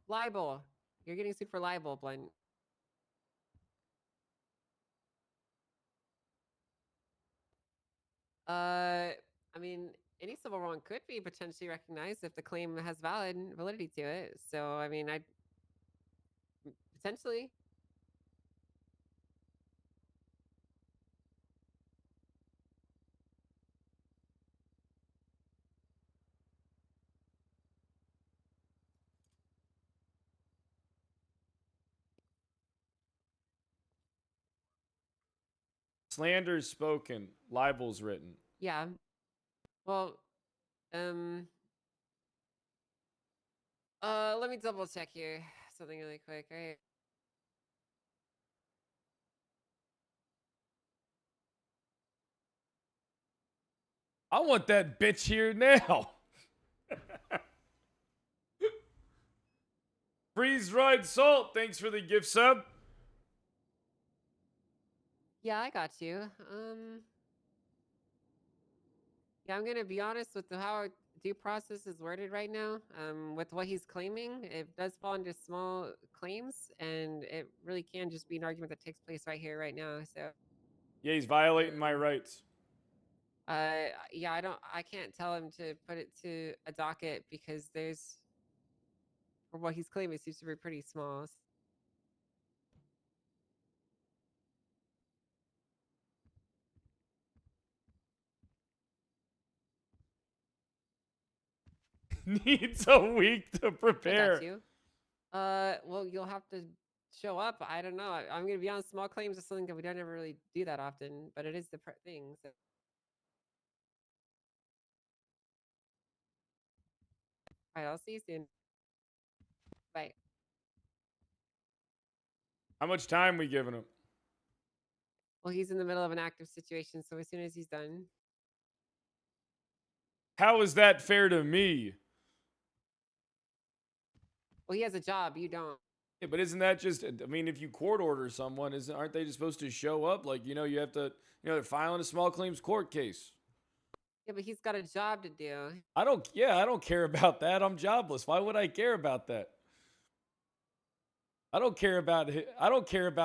Libel. You're getting sued for libel, Blunt. I mean, any civil wrong could be potentially recognized if the claim has validity to it. So, I mean, I potentially. Slander's spoken, libel's written. Yeah. Well, let me double check here. Something really quick. All right. I want that bitch here now. Freeze dried salt. Thanks for the gift sub. Yeah, I got you. Yeah, I'm gonna be honest with how our due process is worded right now. With what he's claiming, it does fall into small claims, and it really can just be an argument that takes place right here, right now. So, Yeah, he's violating my rights. yeah, I can't tell him to put it to a docket because for what he's claiming, it seems to be pretty small. Needs a week to I prepare. got you. Well, you'll have to show up. I don't know. I'm gonna be on small claims is something that we don't ever really do that often, but it is the thing. So, all right, I'll see you soon. Bye. How much time we giving him? Well, he's in the middle of an active situation, so as soon as he's done. How is that fair to me? Well, he has a job. You don't. Yeah, but isn't that just? I mean, if you court order someone, aren't they just supposed to show up? Like, you have to. They're filing a small claims court case. Yeah, but he's got a job to do. I don't care about that. I'm jobless. Why would I care about that? I don't care about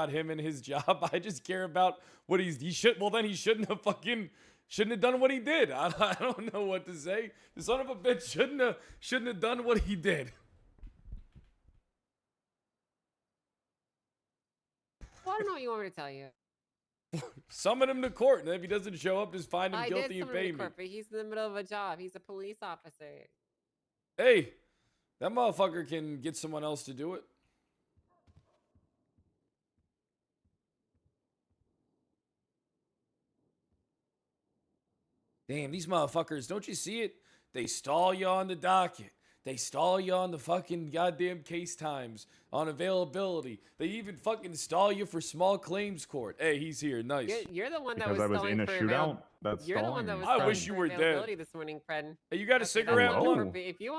him and his job. I just care about what he should. Well, then he shouldn't have done what he did. I don't know what to say. The son of a bitch shouldn't have done what he did. Well, I don't know what you want me to tell you. Summon him to court, and if he doesn't show up, just find him I guilty did and summon him pay to me. court, but he's in the middle of a job. He's a police officer. Hey, that motherfucker can get someone else to do it. Damn, these motherfuckers, don't you see it? They stall you on the docket. They stall you on the fucking goddamn case times, on availability. They even fucking stall you for small claims court. Hey, he's here. Nice. You're the one that Because was I was stalling in a for shootout. That's You're the one that stalling was me. I stalling wish you for were dead. availability this morning, Fred. Hey, you got a Okay, cigarette, that's Blunt? appropriate. If you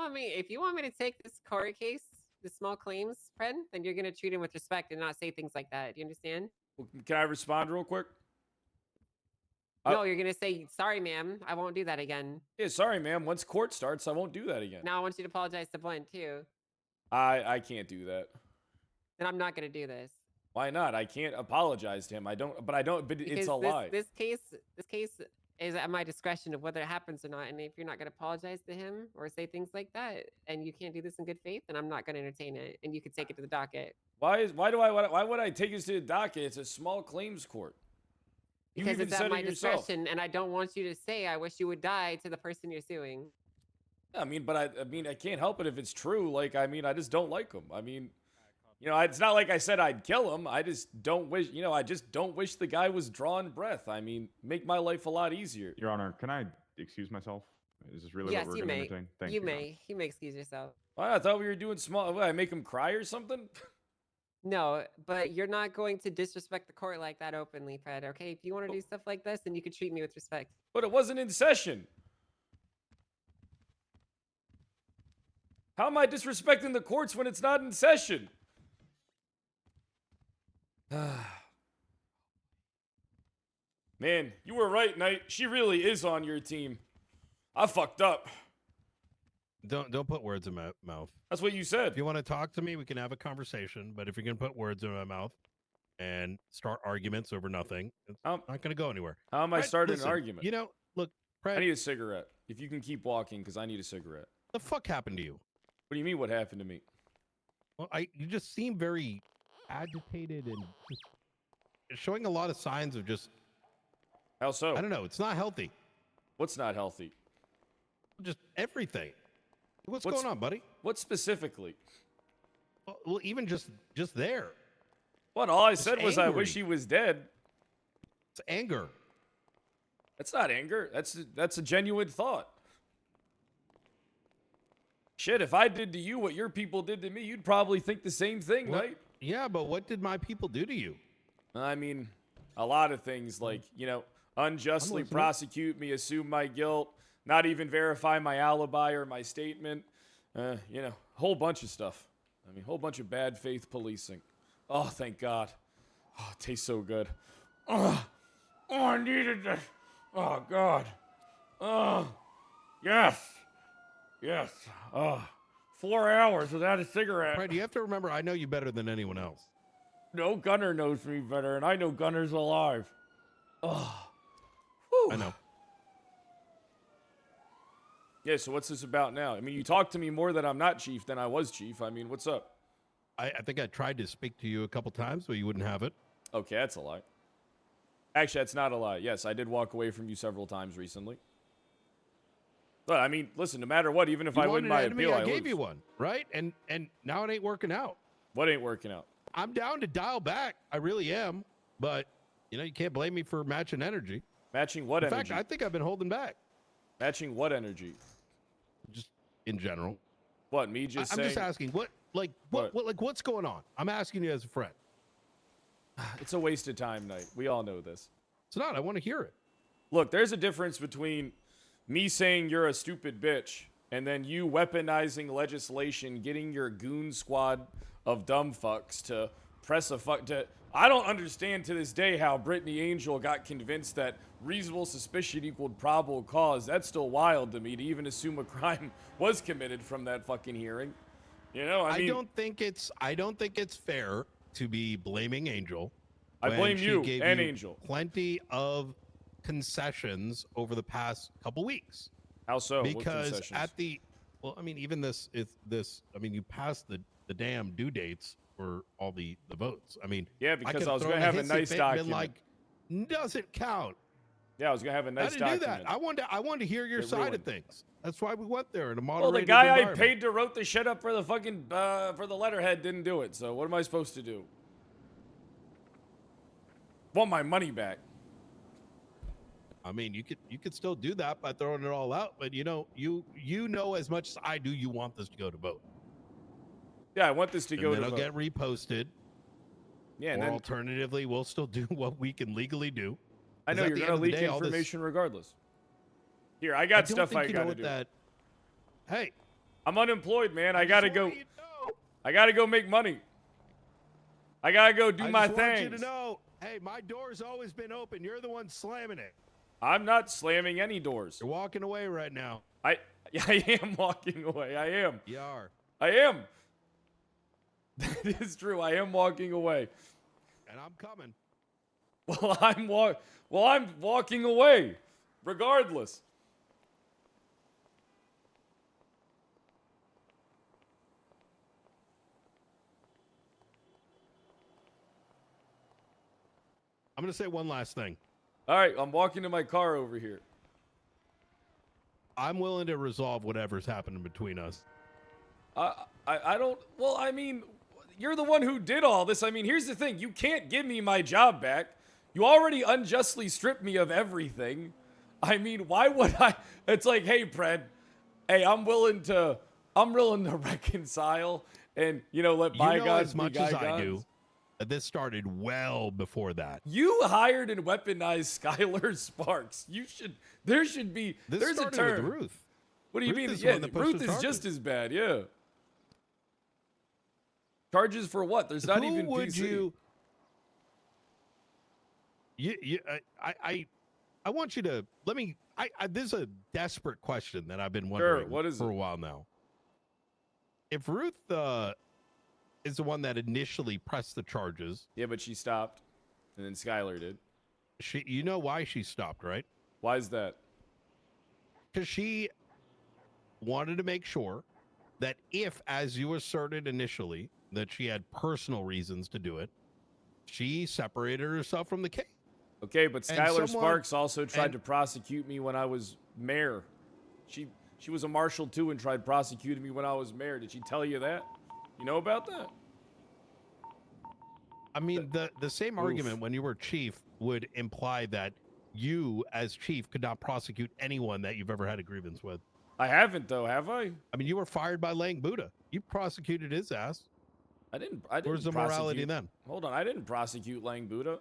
want me to take this court case, the small claims, Fred, then you're gonna treat him with respect and not say things like that. Do you understand? Can I respond real quick? No, you're gonna say, sorry, ma'am, I won't do that again. Yeah, sorry, ma'am. Once court starts, I won't do that again. Now I want you to apologize to Blunt too. I can't do that. Then I'm not gonna do this. Why not? I can't apologize to him. But it's Because a lie. This case is at my discretion of whether it happens or not. And if you're not gonna apologize to him or say things like that, and you can't do this in good faith, then I'm not gonna entertain it. And you can take it to the docket. Why would I take this to the docket? It's a small claims court. You Because even it's said at my it yourself. discretion, and I don't want you to say, "I wish you would die" to the person you're suing. I mean, but I can't help it if it's true. Like, I just don't like him. I mean, it's not like I said I'd kill him. I just don't wish, I just don't wish the guy was drawing breath. I mean, make my life a lot easier. Your Honor, can I excuse myself? Is this really Yes, what we're you going to may. entertain? Thank You you. may. You may excuse yourself. I thought we were doing small. What, I make him cry or something? No, but you're not going to disrespect the court like that openly, Fred. Okay, if you want to do stuff like this, then you can treat me with respect. But it wasn't in session. How am I disrespecting the courts when it's not in session? Man, you were right, Knight. She really is on your team. I fucked up. Don't put words in my mouth. That's what you said. If you want to talk to me, we can have a conversation. But if you're going to put words in my mouth and start arguments over nothing, it's not going to go anywhere. How am I Fred, starting listen, an argument? Look, Fred, I need a cigarette. If you can keep walking, because I need a cigarette. the fuck happened to you? What do you mean, what happened to me? Well, you just seem very agitated and just showing a lot of signs of just. How so? I don't know. It's not healthy. What's not healthy? Just everything. What's going on, buddy? What specifically? Well, even just there. What? All I Just said was I angry. wish he was dead. It's anger. That's not anger. That's a genuine thought. Shit, if I did to you what your people did to me, you'd probably think the same thing, What- right? Yeah, but what did my people do to you? I mean, a lot of things like, unjustly listening. prosecute me, assume my guilt, not even verify my alibi or my statement. A whole bunch of stuff. I mean, whole bunch of bad faith policing. Oh, thank God. Oh, it tastes so good. Oh, I needed this. Oh, God. Oh, yes. Yes. Oh, 4 hours without a cigarette. Fred, you have to remember, I know you better than anyone else. No Gunner knows me better, and I know Gunner's alive. Oh. I know. Yeah, so what's this about now? I mean, you talk to me more that I'm not chief than I was chief. I mean, what's up? I think I tried to speak to you a couple times, but you wouldn't have it. Okay, that's a lie. Actually, that's not a lie. Yes, I did walk away from you several times recently. But, I mean, listen, no matter what, even if You I win wanted my an enemy, appeal, I I gave lose. you one, right? And now it ain't working out. What ain't working out? I'm down to dial back. I really am. But, you know, you can't blame me for matching energy. Matching what In energy? fact, I think I've been holding back. Matching what energy? Just in general. What, me just I'm saying? just asking, what's going on? I'm asking you as a friend. It's a waste of time night. We all know this. It's not. I want to hear it. Look, there's a difference between me saying you're a stupid bitch and then you weaponizing legislation, getting your goon squad of dumb fucks to press a fuck to... I don't understand to this day how Brittany Angel got convinced that reasonable suspicion equaled probable cause. That's still wild to me to even assume a crime was committed from that fucking hearing. You know, I mean... I don't think it's fair to be blaming Angel. I when blame she you gave and Angel. Plenty of concessions over the past couple weeks. How so? What Because concessions? at the, well, I mean, even this, I mean, you passed the damn due dates for all the votes. I mean, Yeah, because could've I was thrown gonna have a hissy nice fit and been document. like, doesn't count. Yeah, I was gonna have a nice I didn't document. do that. I wanted to hear your Get side ruined. of things. That's why we went there in a Well, moderated the guy I environment. paid to wrote the shit up for the fucking for the letterhead didn't do it. So what am I supposed to do? Want my money back? I mean, you could still do that by throwing it all out, but you know as much as I do, you want this to go to vote. Yeah, I want this to And go then to it'll vote. get reposted. Yeah, and or then alternatively, we'll still do what we can legally do. I 'Cause know at you're the gonna end of the leak day, all this- information regardless. Here, I I got don't stuff think I you know gotta what do. that. Hey, I'm unemployed, man. I just gotta want go. you to know. I gotta go make money. I gotta go do I my just want you to things. know, hey, my door's always been open. You're the one slamming it. I'm not slamming any doors. You're walking away right now. I am walking away. I am. You are. I am. That is true. I am walking away. And I'm coming. Well, I'm walking away, regardless. I'm going to say one last thing. All right, I'm walking to my car over here. I'm willing to resolve whatever's happening between us. I don't. Well, I mean, you're the one who did all this. I mean, here's the thing: you can't give me my job back. You already unjustly stripped me of everything. I mean, why would I? It's like, hey, Pred, hey, I'm willing to reconcile and let You bygones know as be much as I bygones. do that this started well before that. You hired and weaponized Skylar Sparks. There's a This started term. with Ruth. What do you Ruth mean? is the Yeah, one that pushed Ruth the is charges. just as bad. Yeah. Charges for what? There's not Who even would PC. I want you to let me. This is a desperate question that I've been wondering what is for it? a while now. If Ruth is the one that initially pressed the charges, Yeah, but she stopped, and then Skylar did. you know why she stopped, right? Why is that? Because she wanted to make sure that if, as you asserted initially, that she had personal reasons to do it, she separated herself from the case. Okay, but And Skylar someone- Sparks also tried and- to prosecute me when I was mayor. She was a marshal too and tried prosecuting me when I was mayor. Did she tell you that? You know about that? I mean, the same argument when you were chief would imply that you, as chief, could not prosecute anyone that you've ever had a grievance with. I haven't though, have I? I mean, you were fired by Lang Buddha. You prosecuted his ass. I didn't. Where's the morality prosecute- then? Hold on, I didn't prosecute Lang Buddha.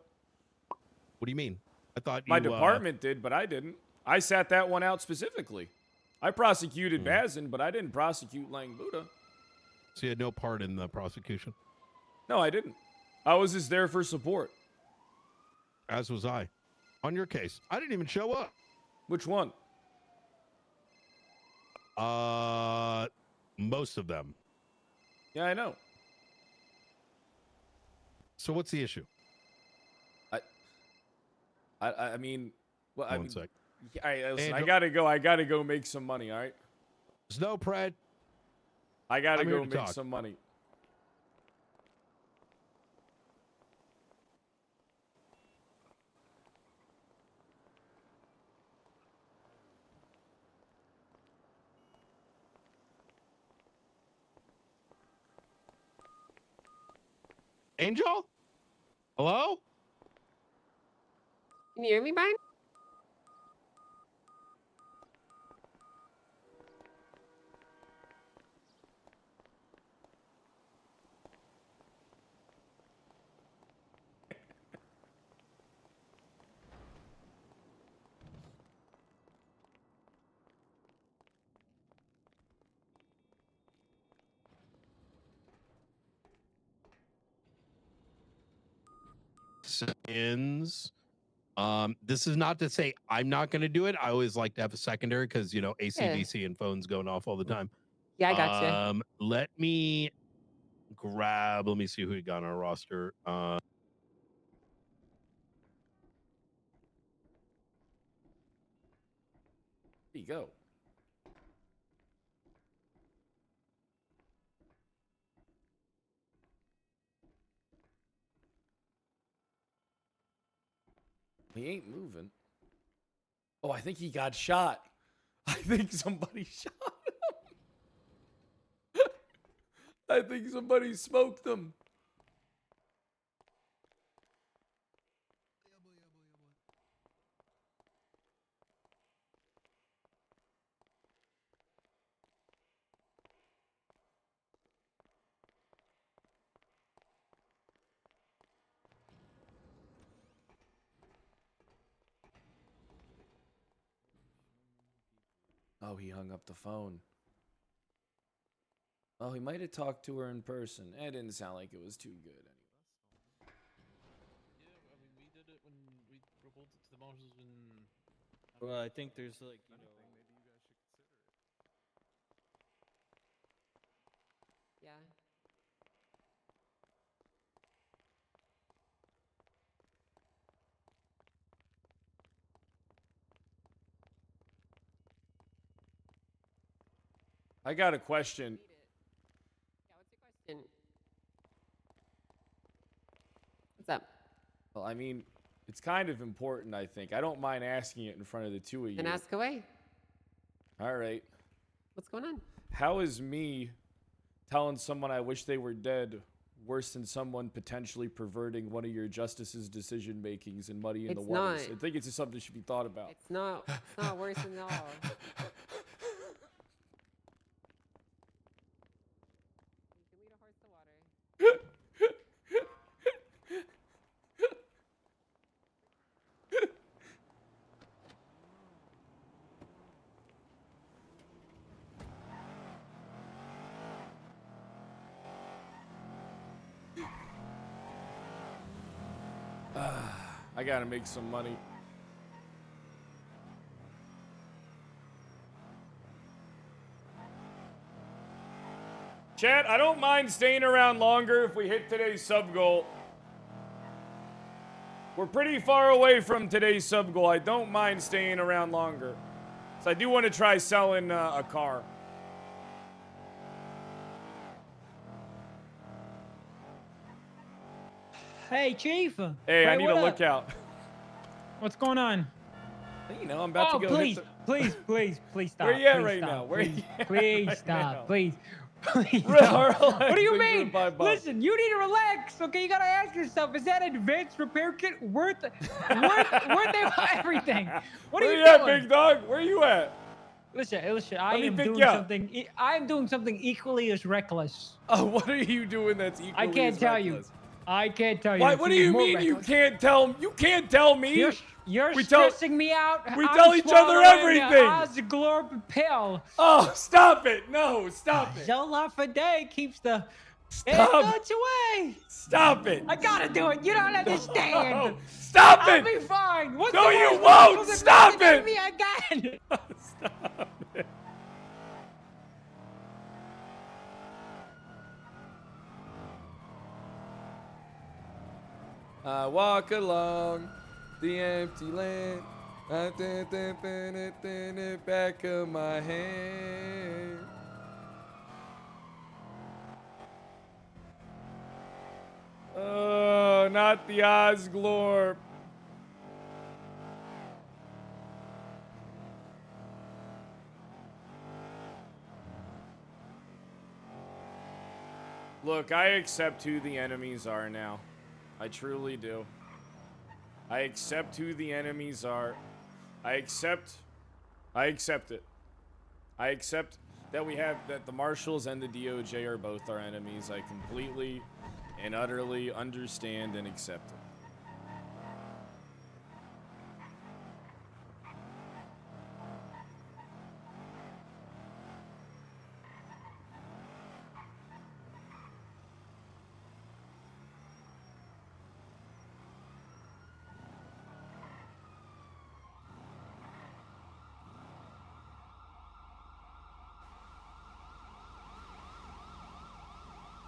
What do you mean? I thought My you, department did, but I didn't. I sat that one out specifically. I prosecuted Hmm. Bazin, but I didn't prosecute Lang Buddha. So you had no part in the prosecution. No, I didn't. I was just there for support. As was I. On your case, I didn't even show up. Which one? Most of them. Yeah, I know. So what's the issue? I mean, well, I One mean, sec. all right, listen, I Angel- gotta go. I gotta go make some money. All right. Snow Pred. I gotta I'm here go to make talk. some money. Angel? Hello? Can you hear me, Brian? Sins. This is not to say I'm not going to do it. I always like to have a secondary because, you know, ACDC and phones going off all the time. Yeah, I gotcha. Let me grab, let me see who we got on our roster. There you go. He ain't moving. Oh, I think he got shot. I think somebody shot him. I think somebody smoked him. Oh, he hung up the phone. Oh, he might have talked to her in person. It didn't sound like it was too good anyway. Yeah, I mean, we did it when we reported to the marshals when. Well, I think there's like, you know. Maybe you guys should consider it. Yeah. I got a question. Yeah, what's your question? What's up? Well, I mean, it's kind of important, I think. I don't mind asking it in front of the two of you. Then ask away. All right. What's going on? How is me telling someone I wish they were dead worse than someone potentially perverting one of your justice's decision makings and muddy in the It's waters? not. I think it's just something that should be thought about. It's not worse than all. You can lead a horse to water. I gotta make some money. Chat, I don't mind staying around longer if we hit today's sub goal. We're pretty far away from today's sub goal. I don't mind staying around longer. So I do want to try selling a car. Hey, Chief. Hey, I Hey, need what a up? lookout. What's going on? You know, I'm about Oh, to go. please, hit please stop. Where you at please right stop, now? Where please, you at please right stop. now? Please. Please Real stop. relax, What do you 6 for mean? 5 bucks. Listen, you need to relax. Okay, you gotta ask yourself: is that advanced repair kit worth everything? What Where are you you at, doing? big dog? Where you at? Listen. I Let me am pick doing you up. something. I am doing something equally as reckless. Oh, what are you doing that's equally I can't as tell you. reckless? I can't tell you. Why? It's What do even you more mean you reckless. can't tell? You can't tell me. Here's- You're We tell- stressing me out. we I'm tell each other swallowing everything. Osglorp pill. Oh, stop it! No, stop it! Zola Fide keeps the bad Stop. thoughts away. Stop it! I gotta do it. You don't understand. No, stop I'll it! be fine. What's No, the you worst won't. possible that Stop can it. happen to me again? Stop it! I walk along the empty land. I in the back of my hand. Oh, not the Osglorp. Look, I accept who the enemies are now. I truly do. I accept who the enemies are. I accept it. I accept that the marshals and the DOJ are both our enemies. I completely and utterly understand and accept it.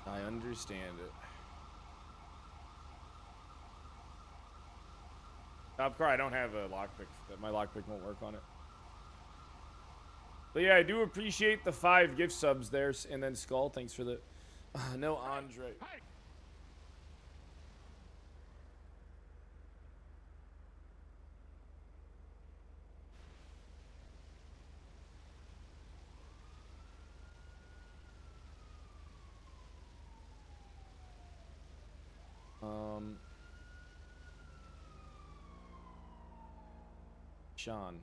I understand it. Of course, I don't have a lockpick. My lockpick won't work on it. But yeah, I do appreciate the 5 gift subs there. And then Skull, thanks for the... no, Andre. Sean.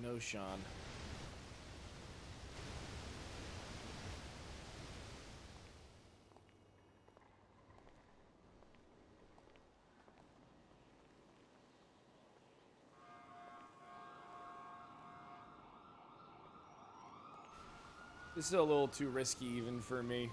No, Sean. This is a little too risky even for me.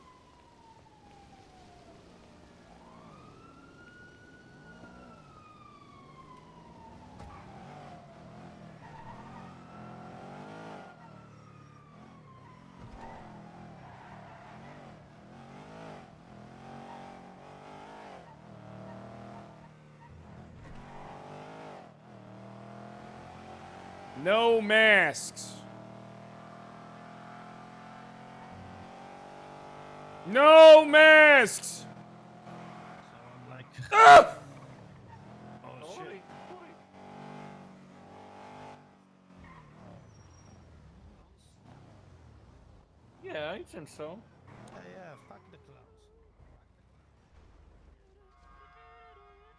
No masks. No masks. Ah! Oh shit. Yeah, I think so. Yeah, fuck the clowns.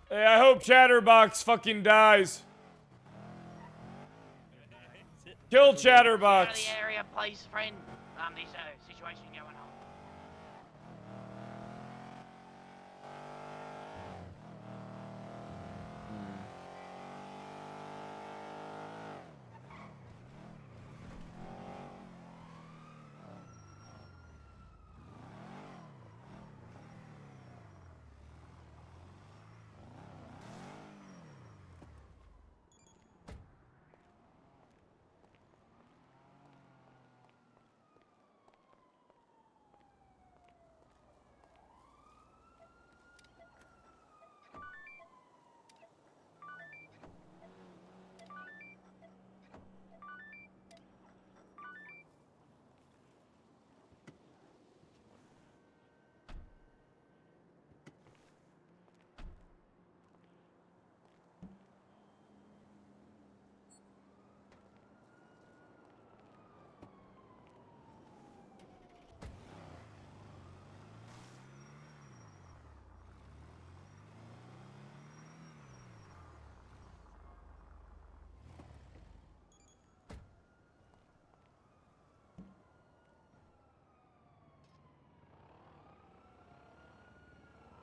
Hey, I hope Chatterbox fucking dies. Kill Chatterbox. Out of the area, please, friend. There's a situation going on.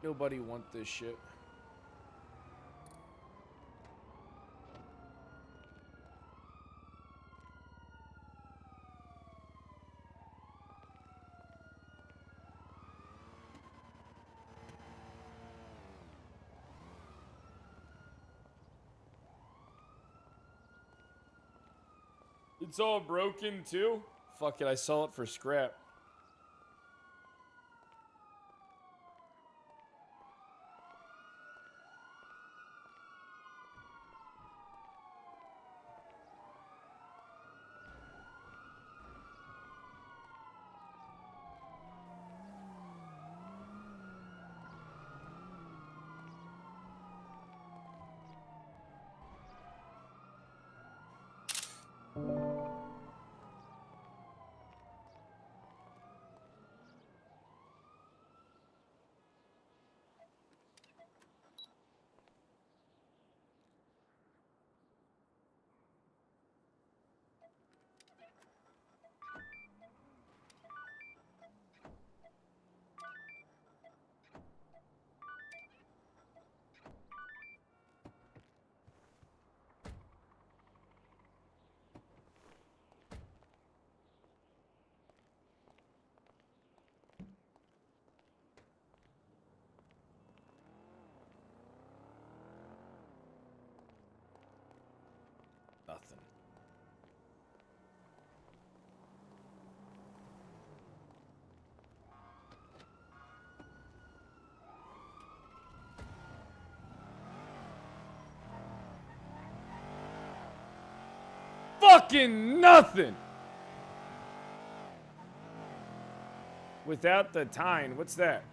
Nobody want this shit. It's all broken too? Fuck it, I sell it for scrap. Nothing. Fucking nothing. Without the time. What's that?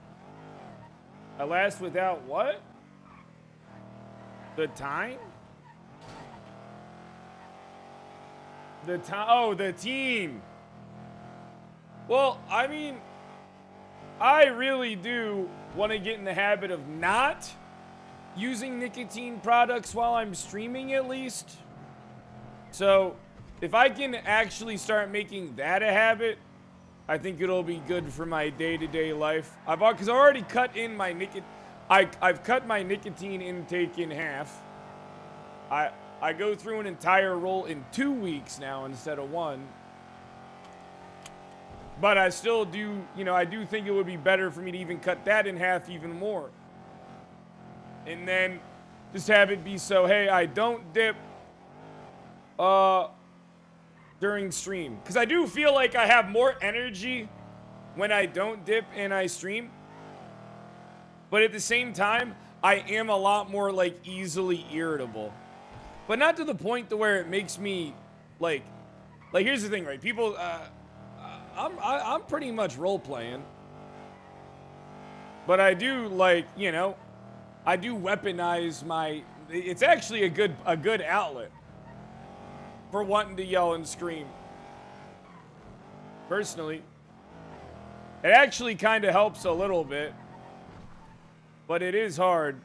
I last without what? The time? The time. Oh, the team. Well, I mean, I really do want to get in the habit of not using nicotine products while I'm streaming, at least. So, if I can actually start making that a habit, I think it'll be good for my day-to-day life. Because I've already cut in my I've cut my nicotine intake in half. I go through an entire roll in 2 weeks now instead of 1. But I still do, I do think it would be better for me to even cut that in half even more. And then just have it be so, hey, I don't dip during stream. Because I do feel like I have more energy when I don't dip and I stream. But at the same time, I am a lot more, like, easily irritable. But not to the point to where it makes me, like here's the thing, right? People, I'm pretty much role-playing. But I do, like, I do weaponize my, it's actually a good outlet for wanting to yell and scream. Personally. It actually kind of helps a little bit. But it is hard.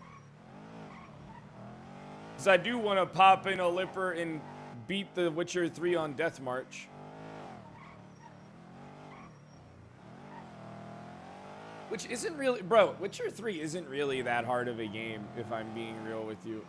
Because I do want to pop in a lipper and beat the Witcher 3 on Death March. Which isn't really, bro, Witcher 3 isn't really that hard of a game, if I'm being real with you.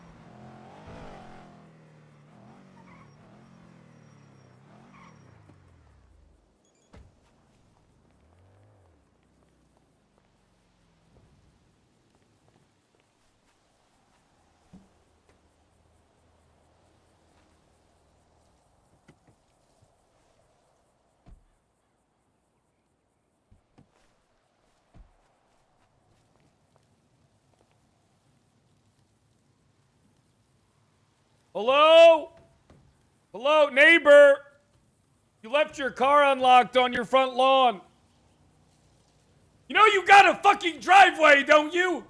Hello? Hello, neighbor? You left your car unlocked on your front lawn. You know you got a fucking driveway, don't you?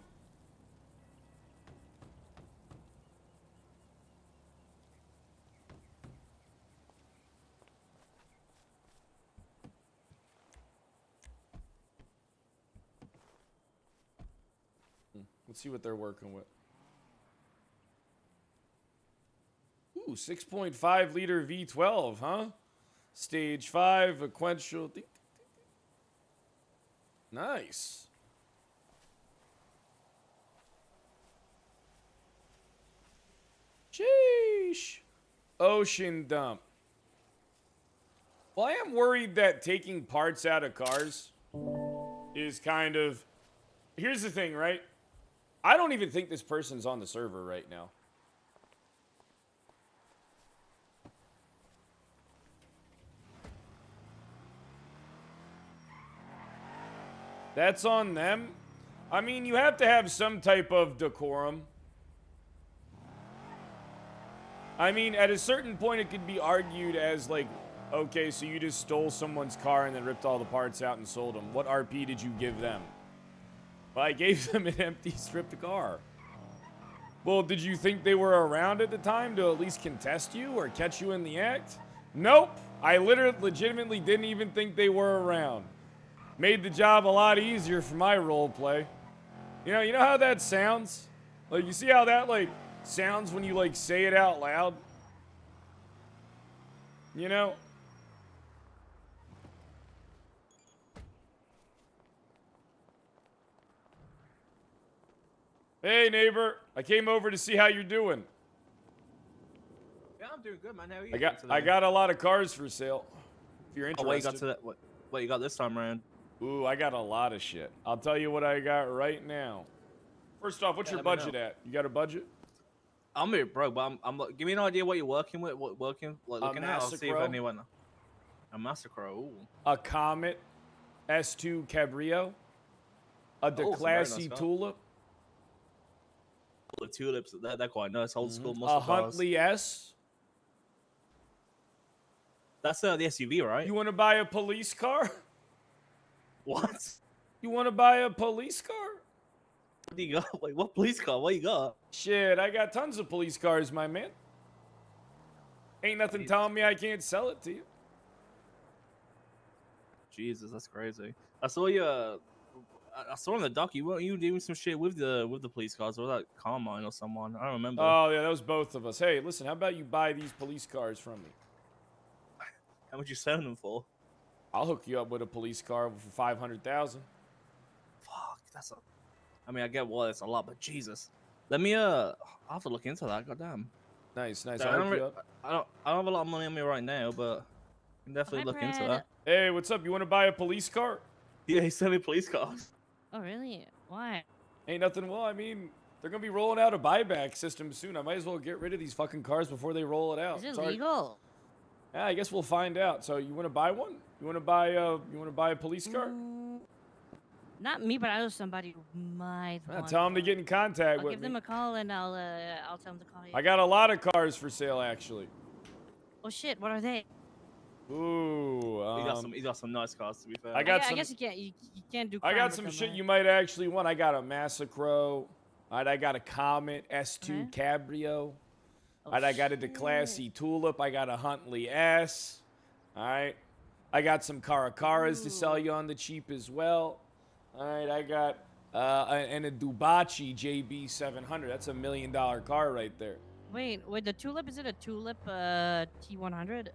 Let's see what they're working with. Ooh, 6.5 liter V12, huh? Stage 5, sequential. Nice. Sheesh. Ocean dump. Well, I am worried that taking parts out of cars is kind of... Here's the thing, right? I don't even think this person's on the server right now. That's on them. I mean, you have to have some type of decorum. I mean, at a certain point, it could be argued as like, okay, so you just stole someone's car and then ripped all the parts out and sold them. What RP did you give them? Well, I gave them an empty, stripped car. Well, did you think they were around at the time to at least contest you or catch you in the act? Nope. I legitimately didn't even think they were around. Made the job a lot easier for my role play. You know how that sounds? Like, you see how that, like, sounds when you, like, say it out loud? You know? Hey, neighbor. I came over to see how you're doing. Yeah, I'm doing good, man. How are you? I got a lot of cars for sale. If you're Oh, interested. what you got to that? What you got this time around? Ooh, I got a lot of shit. I'll tell you what I got right now. First off, what's your let me budget know. at? You got a budget? I'm here, bro, but give me an idea what you're working with, looking at. I'll see if Massacro. anyone. A Massacro. Ooh. A Comet S2 Cabrio. A Oh, some very nice DeClassy car. Tulip. The tulips, they're quite nice. Old school A muscle cars. Huntley S. That's the SUV, right? You want to buy a police car? What? You want to buy a police car? What do you got? Wait, what police car? What you got? Shit, I got tons of police cars, my man. Ain't nothing telling me I can't sell it to you. Jesus, that's crazy. I saw you. I saw on the doc you weren't you doing some shit with the police cars, or that Carmine or someone. I don't remember. Oh, yeah, that was both of us. Hey, listen, how about you buy these police cars from me? How much you selling them for? I'll hook you up with a police car for 500,000. Fuck, that's a. I mean, I get why it's a lot, but Jesus, let me I'll have to look into that. Goddamn. Nice. I I'll don't, hook you up. I don't have a lot of money on me right now, but I can definitely look into that. Hey, what's up? You want to buy a police car? Yeah, he sent me police cars. Oh, really? Why? Ain't nothing. Well, I mean, they're gonna be rolling out a buyback system soon. I might as well get rid of these fucking cars before they roll it out. Is it Sorry. legal? Yeah, I guess we'll find out. So you want to buy one? You want to buy a police car? Not me, but I know somebody who might. Want Tell them to get in contact I'll with give me. them a call and I'll tell them to call you. I got a lot of cars for sale, actually. Oh shit! What are they? Ooh. He got some nice cars, to be fair. I got I some. guess you can't. You can't do. I crime got with some them, shit right? you might actually want. I got a Massacro. Alright, I got a Comet S2 Cabrio. Alright, I got a DeClassy Tulip. I got a Huntley S. Alright. I got some Caracaras to sell you on the cheap as well. Alright, I got and a Dubachi JB 700. That's $1 million car right there. Wait, the tulip, is it a tulip T100?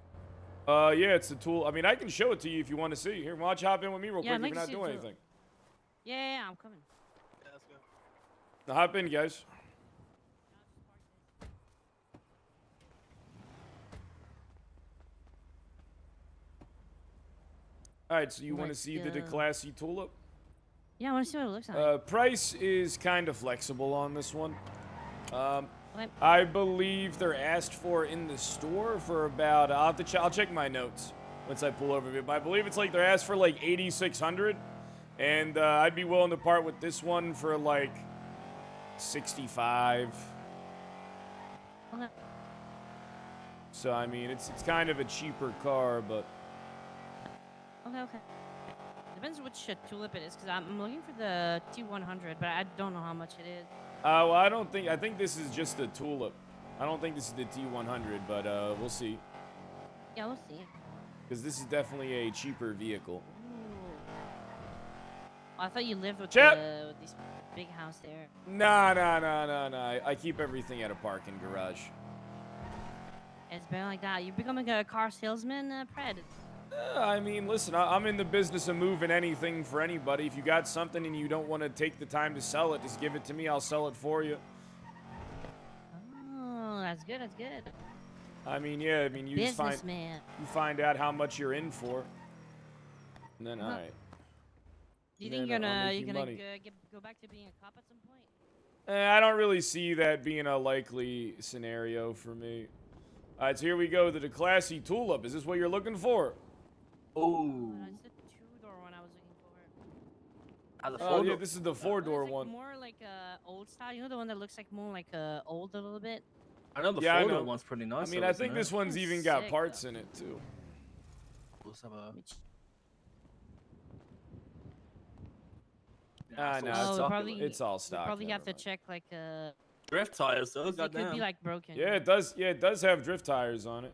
Yeah, it's the tool. I mean, I can show it to you if you want to see. Here, why don't you hop in with me real Yeah, I'd quick like if to you're not see doing the anything. Yeah, I'm coming. Yeah, let's go. Now hop in, guys. Alright, so you want to Let's see the go. DeClassy Tulip? Yeah, I want to see what it looks like. Price is kind of flexible on this one. What? I believe they're asked for in the store for about. I'll check my notes once I pull over it. But I believe it's like they're asked for like 8,600, and I'd be willing to part with this one for like 65. Okay. So I mean, it's kind of a cheaper car, but Okay. Depends which tulip it is, because I'm looking for the T100, but I don't know how much it is. well, I think this is just the Tulip. I don't think this is the T100, but we'll see. Yeah, we'll see. Because this is definitely a cheaper vehicle. Ooh. Oh, I thought you lived with Chip! with this big house there. Nah. I keep everything at a parking garage. It's been like that. You're becoming a car salesman, Pred. I mean, listen, I'm in the business of moving anything for anybody. If you got something and you don't want to take the time to sell it, just give it to me. I'll sell it for you. Oh, That's good. That's good. I mean, yeah. I mean, you just Businessman. you find out how much you're in for, and then all right. Do you Then think I'll make you're you gonna money. go back to being a cop at some point? I don't really see that being a likely scenario for me. All right, so here we go. The classy tulip. Is this what you're looking for? Oh. It's the two-door one I was looking for. Ah, the Oh, yeah, four-door. this is the four-door It's like one. more like old style. You know the one that looks like more like old a little bit. I know the Yeah, I four-door know. one's pretty nice. I mean, though, I isn't think it? this one's That's even got sick, parts though. in it too. Let's have a. Ah, no, Oh, it's all stock. Probably never have to mind. check like Drift tires, though. it could Goddamn. be like broken. Yeah, it does. Yeah, it does have drift tires on it.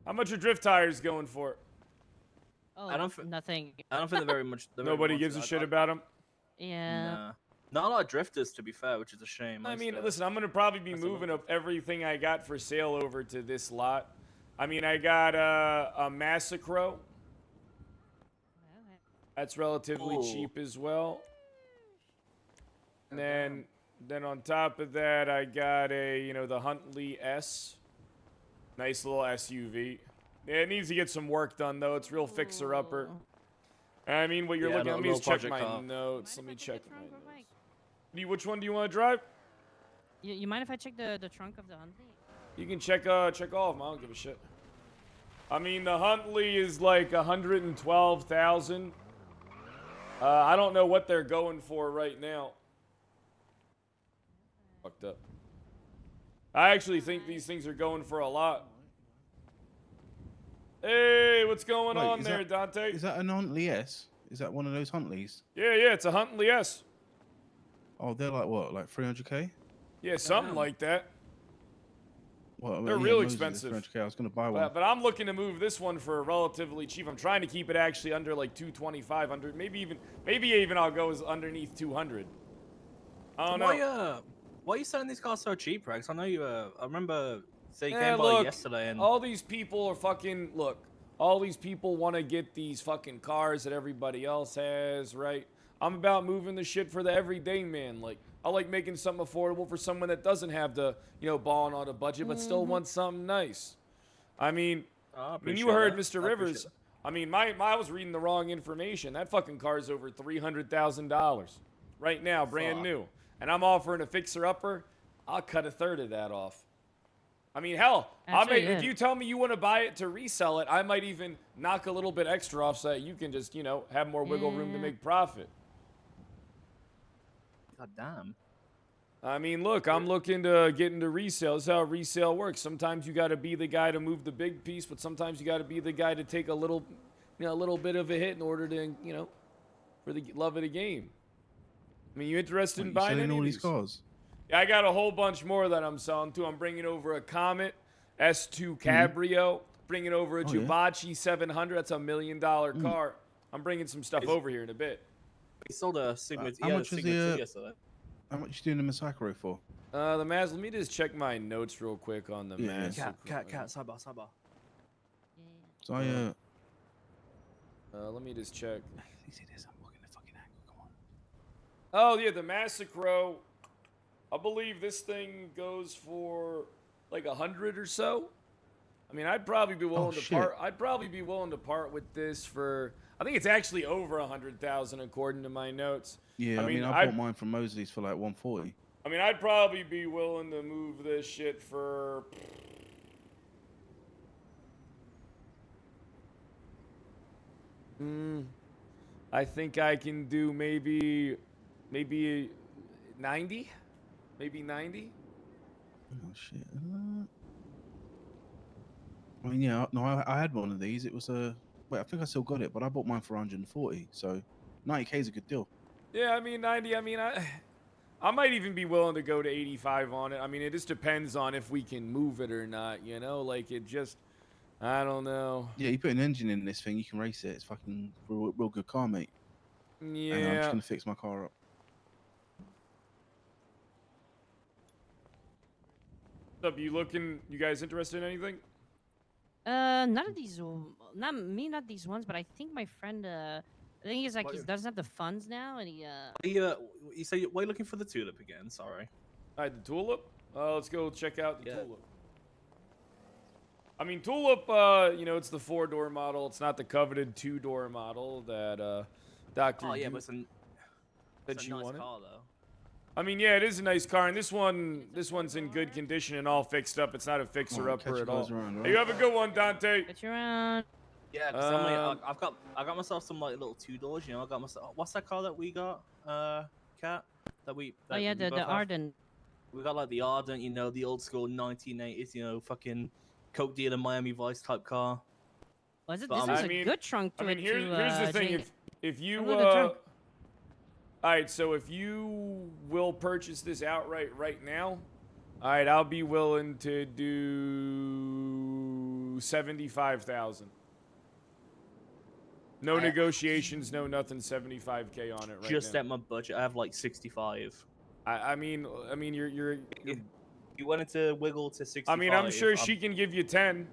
How much are drift tires going for? Oh, I don't. nothing. I don't think they're very much. They're very Nobody much gives a that. shit about them. Yeah. Nah. Not a lot of drifters, to be fair, which is a shame. I mean, used to- listen, I'm gonna probably be That's a moving little up everything I got for sale over to this lot. I mean, I got a Massacro. That's relatively Ooh. cheap as well. And then on top of that, I got a the Huntley S. Nice little SUV. Yeah, it needs to get some work done though. It's real fixer upper. I mean, what you're Yeah, looking at. Let me little just check project my car. notes. Let me check my notes. Which one do you want to drive? You mind if I check the trunk of the Huntley? You can check all of them. I don't give a shit. I mean, the Huntley is like 112,000. I don't know what they're going for right now. Fucked up. I actually think these things are going for a lot. Hey, what's going Wait, on is there, that- Dante? Is that an Huntley S? Is that one of those Huntleys? Yeah, it's a Huntley S. Oh, they're like what, like 300k? Yeah, something like that. Well, They're yeah, real Moses is expensive. 300k. I was gonna buy one. But I'm looking to move this one for relatively cheap. I'm trying to keep it actually under like 225, under maybe even I'll go as underneath 200. I don't know. Why are you selling these cars so cheap, Rex? I know you. I remember saying you Yeah, came by look, yesterday, and all these people are fucking all these people want to get these fucking cars that everybody else has, right? I'm about moving the shit for the everyday man. Like, I like making something affordable for someone that doesn't have the, balling on a budget, but still wants something nice. I mean, when you heard Mr. Rivers, I mean, I was reading the wrong information. That fucking car's over $300,000 right now, brand new. And I'm offering a fixer-upper. I'll cut a third of that off. I mean, hell, if you tell me you want to buy it to resell it, I might even knock a little bit extra off so that you can just, have more wiggle room to make profit. God damn. I mean, look, I'm looking to get into resale. This is how resale works. Sometimes you got to be the guy to move the big piece, but sometimes you got to be the guy to take a little bit of a hit in order to, for the love of the game. I mean, you interested in buying any all of these cars? Yeah, I got a whole bunch more that I'm selling too. I'm bringing over a Comet S2 Cabrio, bringing over a Jubachi 700. That's $1 million car. I'm bringing some stuff over here in a bit. He sold a Sigma. How much was the? yesterday. How much you doing the Massacro for? The Maz. Let me just check my notes real quick on the Maz. Cat, sidebar. So I let me just check. You see this? I'm looking at fucking angle. Come on. Oh yeah, the Massacro. I believe this thing goes for like 100 or so. I mean, I'd probably be willing to part. I'd probably be willing to part with this for. I think it's actually over 100,000 according to my notes. Yeah, I mean, I bought mine from Mosley's for like 140. I mean, I'd probably be willing to move this shit for. I think I can do maybe 90, maybe 90. Oh shit! I mean, yeah, no, I had one of these. It was a. Wait, I think I still got it, but I bought mine for 140. So 90k is a good deal. Yeah, I mean 90. I mean I might even be willing to go to 85 on it. I mean, it just depends on if we can move it or not. Like it just. I don't know. Yeah, you put an engine in this thing, you can race it. It's fucking real good car, mate. Yeah. And I'm just gonna fix my car up. What's up? You guys interested in anything? None of these. Not me. Not these ones. But I think my friend. I think he's like he doesn't have the funds now, and he. You say why are you looking for the tulip again? Sorry. The tulip. Let's go check out the Tulip. I mean, Tulip, you know, it's the 4-door model. It's not the coveted 2-door model that Dr. Oh yeah, Duke but it's a you nice wanted. car though. I mean, yeah, it is a nice car, and this one's in good condition and all fixed up. It's not a fixer-upper at all. Hey, you have a good one, Dante. Get you around. Yeah, because I got myself some like little 2-doors. You know, I got myself. What's that car that we got? Cat that we. Oh That yeah, we the both have? Arden. We got like the Ardent, you know, the old school 1980s, you know, fucking Coke dealer Miami Vice type car. Was it? But This is a good trunk to it. Here's the thing. Jane. If you A little trunk. all right, so if you will purchase this outright right now, all right, I'll be willing to do 75,000. No negotiations, no nothing. 75K on it right Just now. at my budget, I have like 65. I mean, you're If you wanted to wiggle to 65. I mean, I'm sure she can give you 10.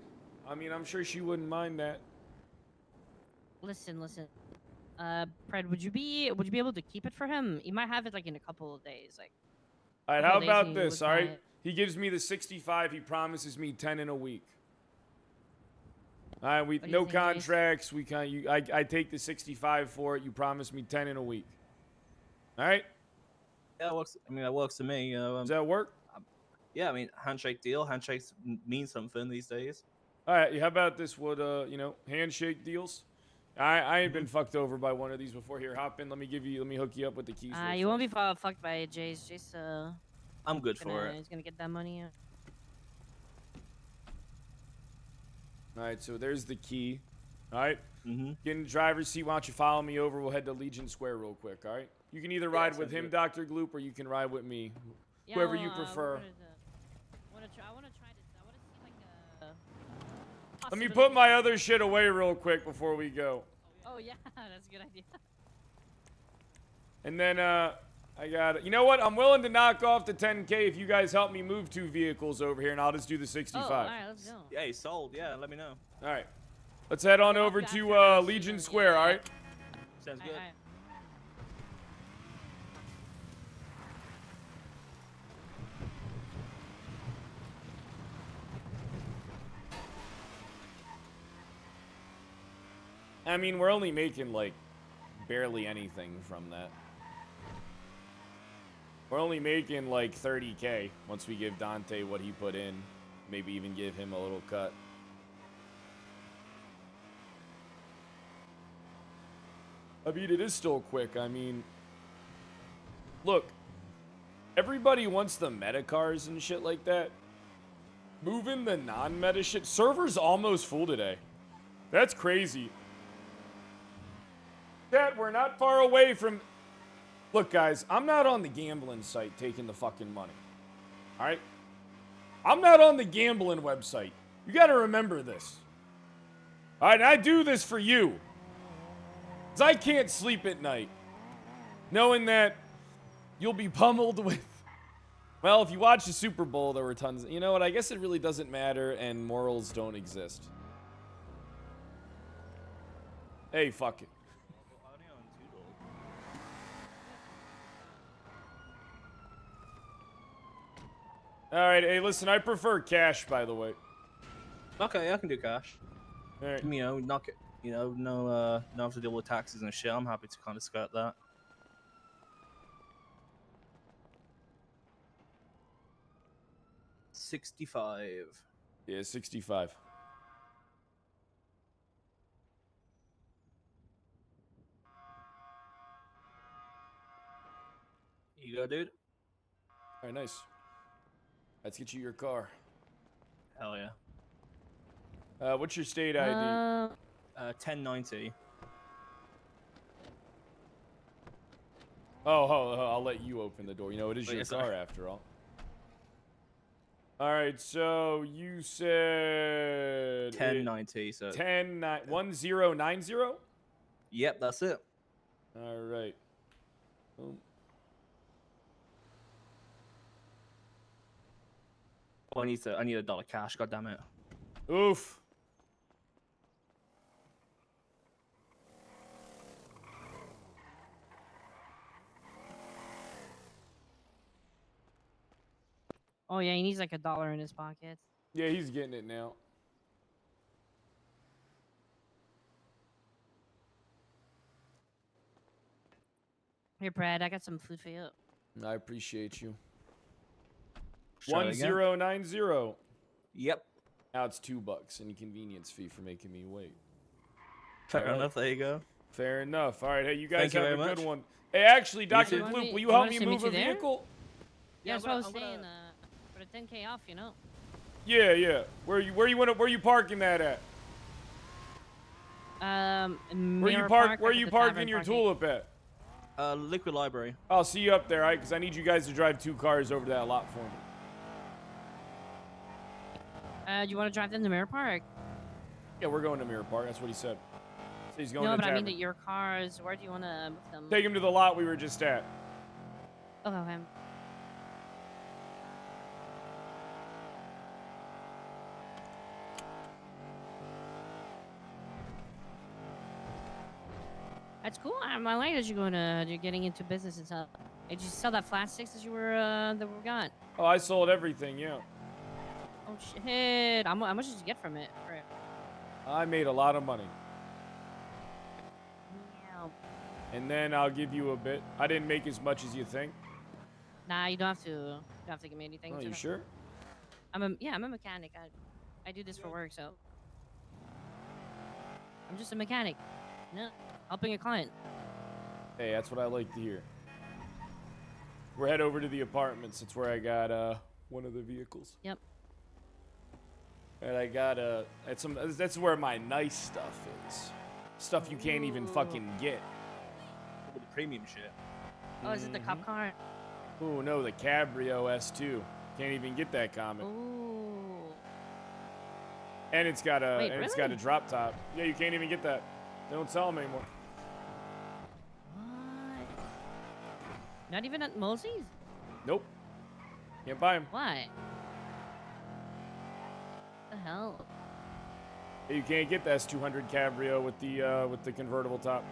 I mean, I'm sure she wouldn't mind that. Listen. Pred, would you be able to keep it for him? He might have it like in a couple of days. Like. All right, couple how of days about and he this? looks All at right, it. he gives me the 65. He promises me 10 in a week. All right, What do you no think, Jace? contracts. I take the 65 for it. You promise me 10 in a week. All right. Yeah, it works. I mean, that works to me. You know, Does that work? Yeah, I mean, handshake deal. Handshakes mean something these days. All right. How about this? Would you know, handshake deals? I ain't Mm-hmm. been fucked over by one of these before. Here, hop in. Let me hook you up with the keys. real You won't fast. be fucked by Jace. Jace. I'm good for it. He's gonna get that money. All right. So there's the key. All right. Mm-hmm. Get in the driver's seat. Why don't you follow me over? We'll head to Legion Square real quick. All right. You can either ride with sounds him, good. Dr. Gloop, or you can ride with me. Yeah, Whoever well, you prefer. I wanna try this. I wanna see like a. Let me put my other shit away real quick before we go. Oh yeah, that's a good idea. And then I got, you know what? I'm willing to knock off the 10K if you guys help me move 2 vehicles over here, and I'll just do the 65. Oh, all right, let's go. Yeah, he's sold. Yeah, let me know. All right. Let's head on over to Legion Square, all right? Sounds good. I mean, we're only making, like, barely anything from that. We're only making, like, 30K once we give Dante what he put in. Maybe even give him a little cut. I mean, it is still quick. I mean, look, everybody wants the meta cars and shit like that. Moving the non-meta shit. Server's almost full today. That's crazy. Dad, we're not far away from... Look, guys, I'm not on the gambling site taking the fucking money. All right? I'm not on the gambling website. You got to remember this. All right, and I do this for you. Because I can't sleep at night knowing that you'll be pummeled with... Well, if you watch the Super Bowl, there were tons... You know what? I guess it really doesn't matter, and morals don't exist. Hey, fuck it. All right, hey, listen, I prefer cash, by the way. Okay, I can do cash. All right. You know, knock it. You know, no have to deal with taxes and shit. I'm happy to kind of skirt that. $65. Yeah, 65. You go, dude. All right, nice. Let's get you your car. Hell yeah. What's your state ID? 1090. I'll let you open the door. You know, it is your car after all. All right, so you said 1090. So 1090. Yep, that's it. All right. Boom. Oh, I need $1 cash. God damn it. Oof. Oh yeah, he needs like $1 in his pocket. Yeah, he's getting it now. Here, Brad, I got some food for you. I appreciate you. Try it again. 1090. Yep. Now it's $2 inconvenience fee for making me wait. Fair Alright. enough. There you go. Fair enough. All right, hey, you guys Thank you have a very good much. one. Hey, actually, You Dr. too. Gloop, will you You help want me us to move meet a you there? vehicle? Yeah, that's what I was I'm gonna- saying. For the 10K off, you know. Yeah, yeah. Where you parking that at? Where you Mirror park? Park, Where like you the parking tavern your parking. tulip at? Liquid Library. I'll see you up there, all right? Because I need you guys to drive 2 cars over to that lot for me. You want to drive them to Mirror Park? Yeah, we're going to Mirror Park. That's what he said. So he's going No, to but I mean tavern. that your cars. Where do you want to move them? Take him to the lot we were just at. Okay. Okay. That's cool. I like that you're getting into business and stuff. Did you sell that flat six that you were that we got? Oh, I sold everything, yeah. Oh shit! How much did you get from it? For it? I made a lot of money. Yeah. And then I'll give you a bit. I didn't make as much as you think. Nah, you don't have to. You don't have to give me anything. Oh, It's you okay. sure? I'm a mechanic. I do this for work, so I'm just a mechanic. No, helping a client. Hey, that's what I like to hear. We're head over to the apartments. It's where I got one of the vehicles. Yep. And I got that's where my nice stuff is. Stuff you can't even fucking get. With the premium shit. Oh, is it the cop car? Ooh, no, the Cabrio S2. Can't even get that comic. Ooh. And it's got a Wait, it's got a really? drop top. Yeah, you can't even get that. They don't sell them anymore. What? Not even at Mosey's? Nope. Can't buy them. Why? The hell? You can't get the S200 Cabrio with the convertible top.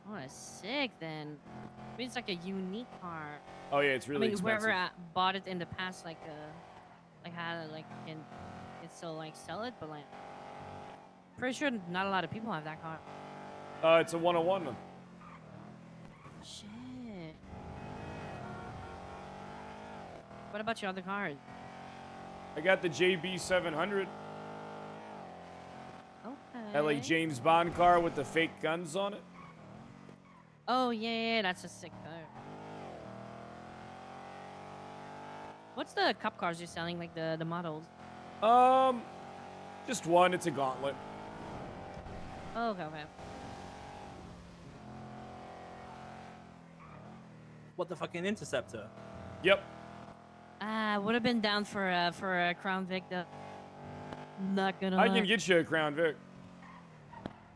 Oh, it's sick then. I mean, it's like a unique car. Oh yeah, it's really I mean, expensive. whoever bought it in the past, had can still like sell it, but like, pretty sure not a lot of people have that car. It's a 101. Shit. What about your other cars? I got the JB 700. Okay. That like James Bond car with the fake guns on it. Oh yeah, that's a sick car. What's the cup cars you're selling, like the models? Just one. It's a gauntlet. Oh, okay, okay. What the fucking Interceptor? Yep. Would have been down for a Crown Vic though. Not gonna. I can get you a Crown Vic.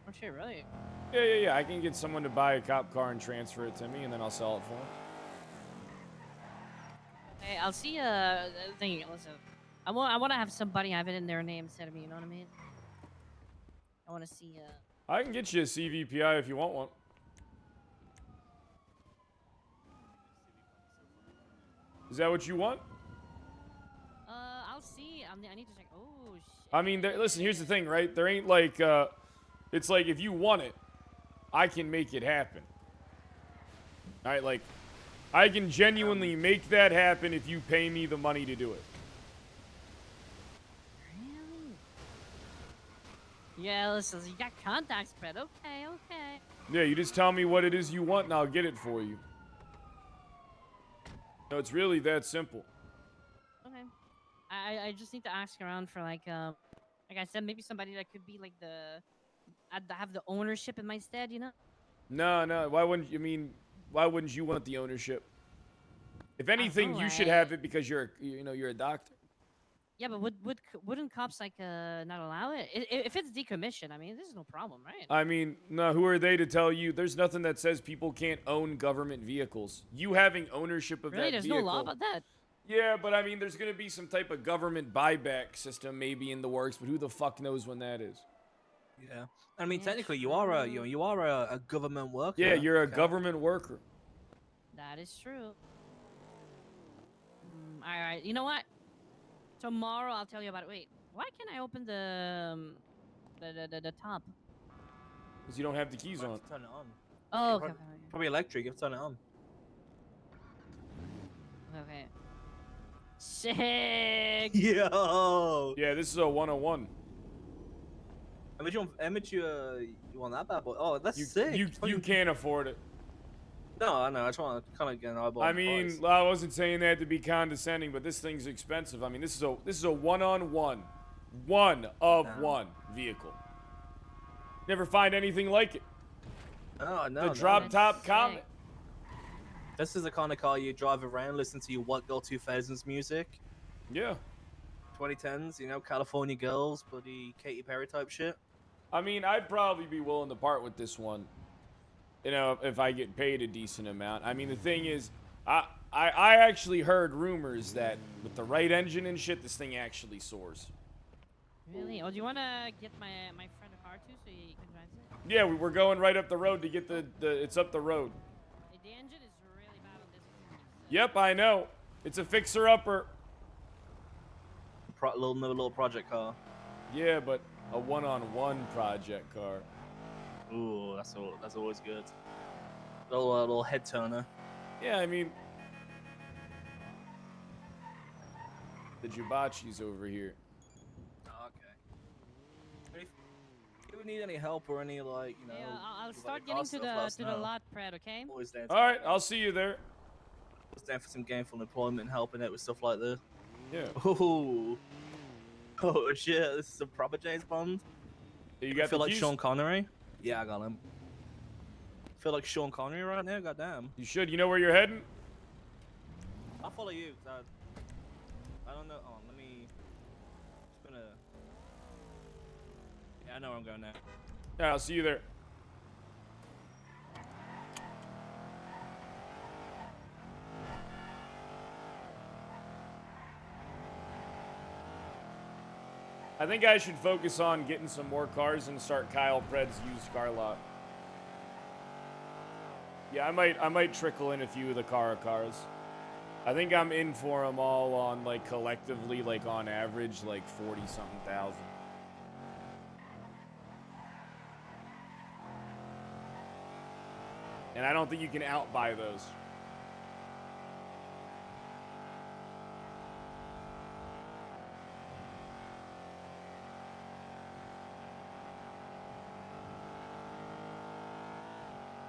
Oh shit, really? Yeah. I can get someone to buy a cop car and transfer it to me, and then I'll sell it for them. Hey, I'll see. Thing. Listen, I want to have somebody have it in their name instead of me. You know what I mean? I want to see. I can get you a CVPI if you want one. Is that what you want? I'll see. I need to check. Oh shit. I mean, listen. Here's the thing, right? There ain't like, it's like if you want it, I can make it happen. All right, like, I can genuinely make that happen if you pay me the money to do it. Really? Yeah, listen, you got contacts, Brett. Okay, okay. Yeah, you just tell me what it is you want, and I'll get it for you. No, it's really that simple. Okay. I just need to ask around for like I said, maybe somebody that could be like I'd have the ownership in my stead, you know? No. Why wouldn't you want the ownership? If anything, know, you should have it because you're a doctor. Yeah, but wouldn't cops like not allow it? If it's decommissioned, I mean, this is no problem, right? I mean, no, who are they to tell you? There's nothing that says people can't own government vehicles. You having ownership of Really, that there's vehicle. no law about that. Yeah, but I mean, there's gonna be some type of government buyback system maybe in the works, but who the fuck knows when that is? Yeah. I mean, technically, you are a government worker. Yeah, you're a government worker. That is true. All right. You know what? Tomorrow I'll tell you about it. Wait. Why can't I open the top? Because you don't have the keys on. Turn it on. Oh, okay. Probably electric. You have to turn it on. Okay. Sick. Yo. Yeah, this is a 101. How much you want that bad boy? Oh, that's sick. You can't afford it. No, I know. I just want to kind of get an eyeball. I on the mean, price. I wasn't saying that to be condescending, but this thing's expensive. I mean, this is a one-on-one, one of one vehicle. Never find anything like it. No, no. The drop top Comet. This is the kind of car you drive around, listen to your What Girl 2000s music. Yeah. 2010s, you know, California Girls, bloody Katy Perry type shit. I mean, I'd probably be willing to part with this one, you know, if I get paid a decent amount. I mean, the thing is, I actually heard rumors that with the right engine and shit, this thing actually soars. Really? Oh, do you want to get my friend a car too, so he can drive it? Yeah, we're going right up the road to get the it's up the road. The engine is really bad on this. Yep, I know. It's a fixer-upper. Little project car. Yeah, but a one-on-one project car. Ooh, that's always good. Little head turner. Yeah, I mean, the Jubachi's over here. Okay. If you need any help or any like, you know, Yeah, I'll like start car getting stuff, to the lot, Fred. Okay. Always down. All right, I'll see you there. Always down for some gainful employment and helping out with stuff like this. Yeah. Ooh. Oh shit! This is a proper James Bond. You got I feel the like keys? Sean Connery. Yeah, I got him. I feel like Sean Connery right now. Goddamn. You should. You know where you're heading? I'll follow you. I don't know. Oh, let me. Just gonna. Yeah, I know where I'm going now. Yeah, I'll see you there. I think I should focus on getting some more cars and start Kyle Pred's used car lot. Yeah, I might trickle in a few of the cars. I think I'm in for them all on like collectively, like on average, like 40-something thousand. And I don't think you can outbuy those.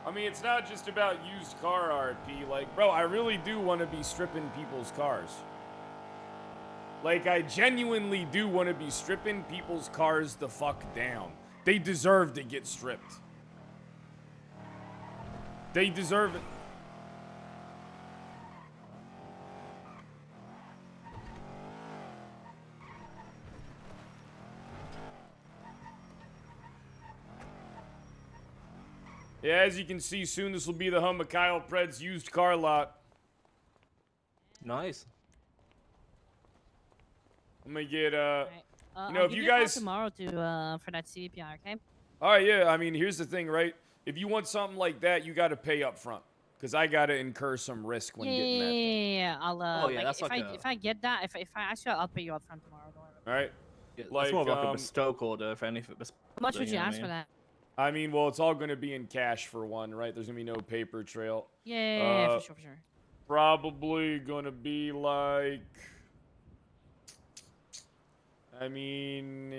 I mean, it's not just about used car RP. Like, bro, I really do want to be stripping people's cars. Like, I genuinely do want to be stripping people's cars the fuck down. They deserve to get stripped. They deserve it. Yeah, as you can see, soon this will be the home of Kyle Pred's used car lot. Nice. I'm gonna get, you I'll know, if give you a call guys... tomorrow to for that CPR, okay? All right, yeah, I mean, here's the thing, right? If you want something like that, you got to pay up front. Because I got to incur some risk when getting that. Yeah. I'll Oh, yeah, like, that's like if I get that, if I actually, I'll pay you up front tomorrow. Don't worry. All right? Yeah, Like, that's more of like a bespoke order, if anything. How much would you ask for that? I mean, well, it's all going to be in cash for one, right? There's going to be no paper trail. Yeah, for sure. Probably going to be like... I mean...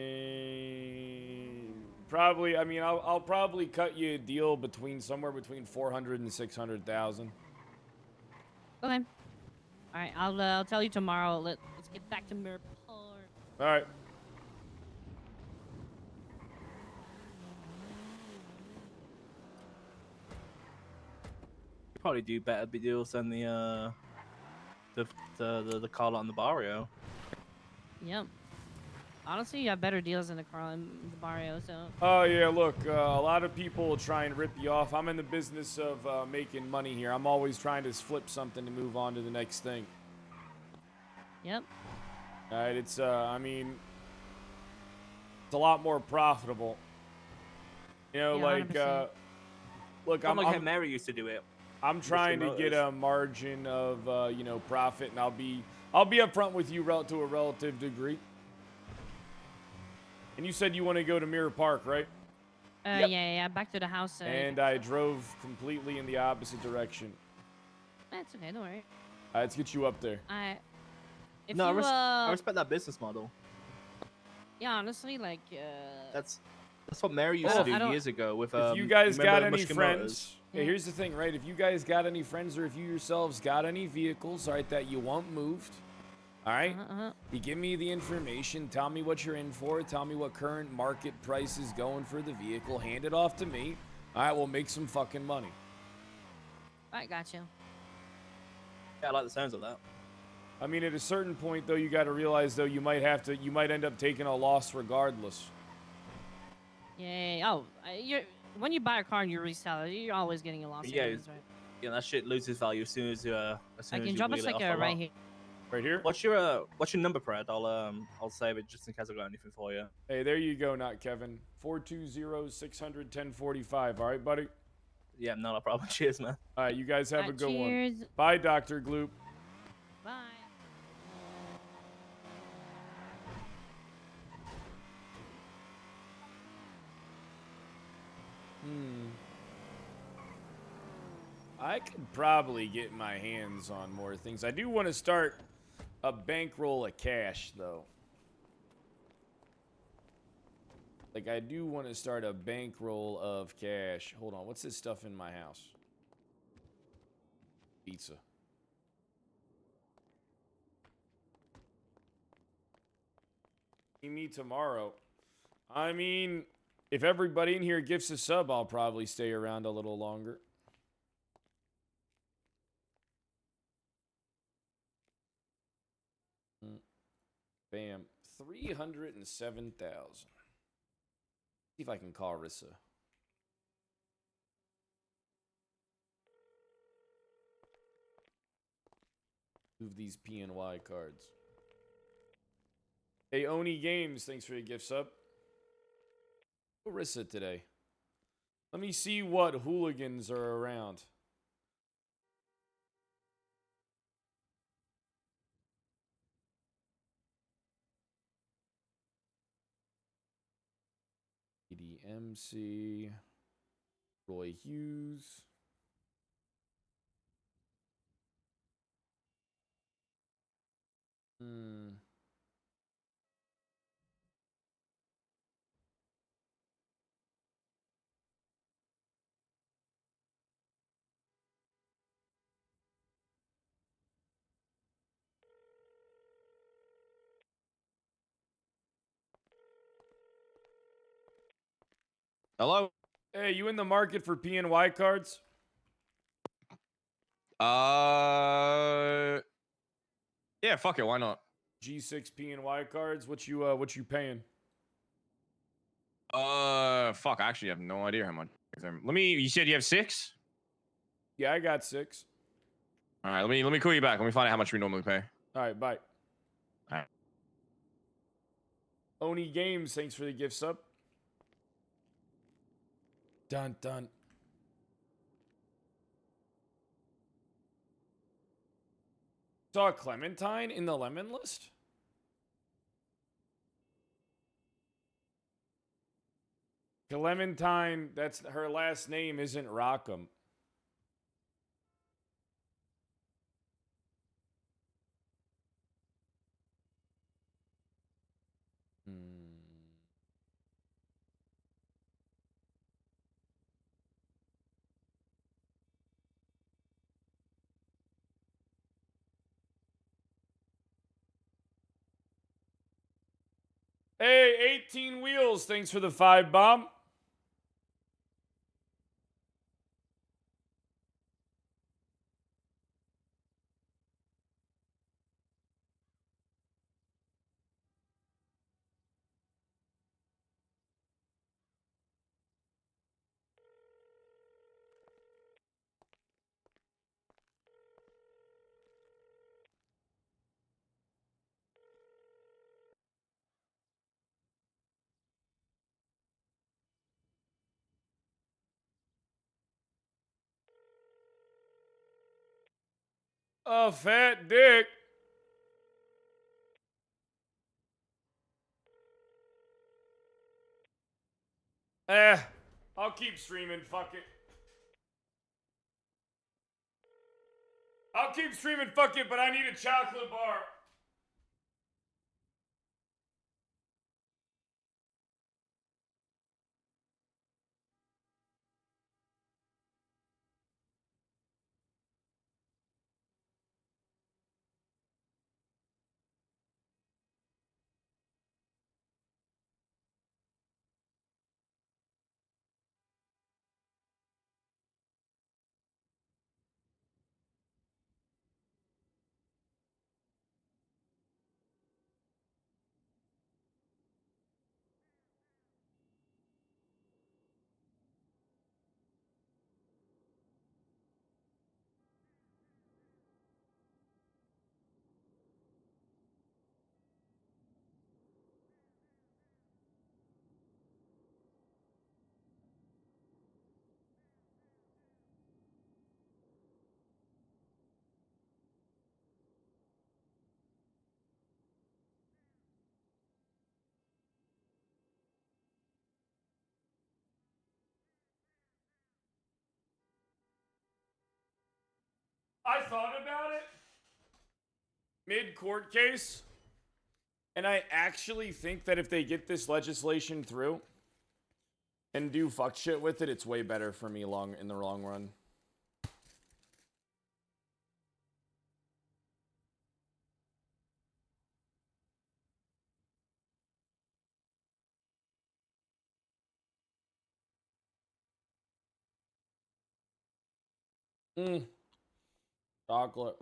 probably, I mean, I'll probably cut you a deal between somewhere between 400 and 600,000. Okay. All right, I'll tell you tomorrow. Let's get back to Mirror Park. All right. You probably do better deals than the car lot in the barrio. Yep. Honestly, you have better deals in the car in the barrio, so. Oh, yeah, look, a lot of people will try and rip you off. I'm in the business of making money here. I'm always trying to flip something to move on to the next thing. Yep. All right, it's, I mean, it's a lot more profitable. You know, Yeah, like, 100%. look, I'm like how Mary used to do it. I'm trying to get Motors. a margin of, you know, profit, and I'll be I'll be upfront with you to a relative degree. And you said you want to go to Mirror Park, right? Yeah, back to the house. And I drove completely in the opposite direction. That's okay, don't worry. Let's get you up there. If No, you, I respect that business model. yeah, honestly, like, That's what Mary used to do years ago with. If you guys got remember any Mushkimoto's? friends, hey, here's the thing, right? If you guys got any friends or if you yourselves got any vehicles, all right, that you want moved, all right, you give me the information, tell me what you're in for, tell me what current market price is going for the vehicle, hand it off to me. All right, we'll make some fucking money. I got you. Yeah, I like the sounds of that. I mean, at a certain point, though, you got to realize, though, you might end up taking a loss regardless. Yeah. Oh, when you buy a car and you resell it, you're always getting a loss. Yeah, anyways, right? yeah, that shit loses value as soon as you. As soon I as can you drop a wheel it off sticker the right lot. here. Right here? What's your number, Brad? I'll save it just in case I got anything for you. Hey, there you go, not Kevin. 420-600-1045. All right, buddy? Yeah, not a problem. Cheers, man. All right, you guys have a Alright, good cheers. one. Bye, Dr. Gloop. Bye. I could probably get my hands on more things. I do want to start a bankroll of cash, though. Like, I do want to start a bankroll of cash. Hold on, what's this stuff in my house? Pizza. See me tomorrow. I mean, if everybody in here gifts a sub, I'll probably stay around a little longer. Bam. 307,000. See if I can call Rissa. Move these PNY cards. Hey, Oni Games, thanks for your gift sub. Rissa today. Let me see what hooligans are around. EDMC. Roy Hughes. Hello? Hey, you in the market for PNY cards? Yeah, fuck it, why not? G6 PNY cards. What you paying? Fuck, I actually have no idea how much. You said you have 6? Yeah, I got 6. All right, let me call you back. Let me find out how much we normally pay. All right, bye. All right. Oni Games, thanks for the gift sub. Dun dun. Saw Clementine in the lemon list? Clementine, that's her last name isn't Rockham. Hey, 18 wheels, thanks for the 5 bomb. A fat dick. I'll keep streaming. Fuck it. I'll keep streaming. Fuck it, but I need a chocolate bar. I thought about it mid-court case, and I actually think that if they get this legislation through and do fuck shit with it, it's way better for me in the long run. Chocolate.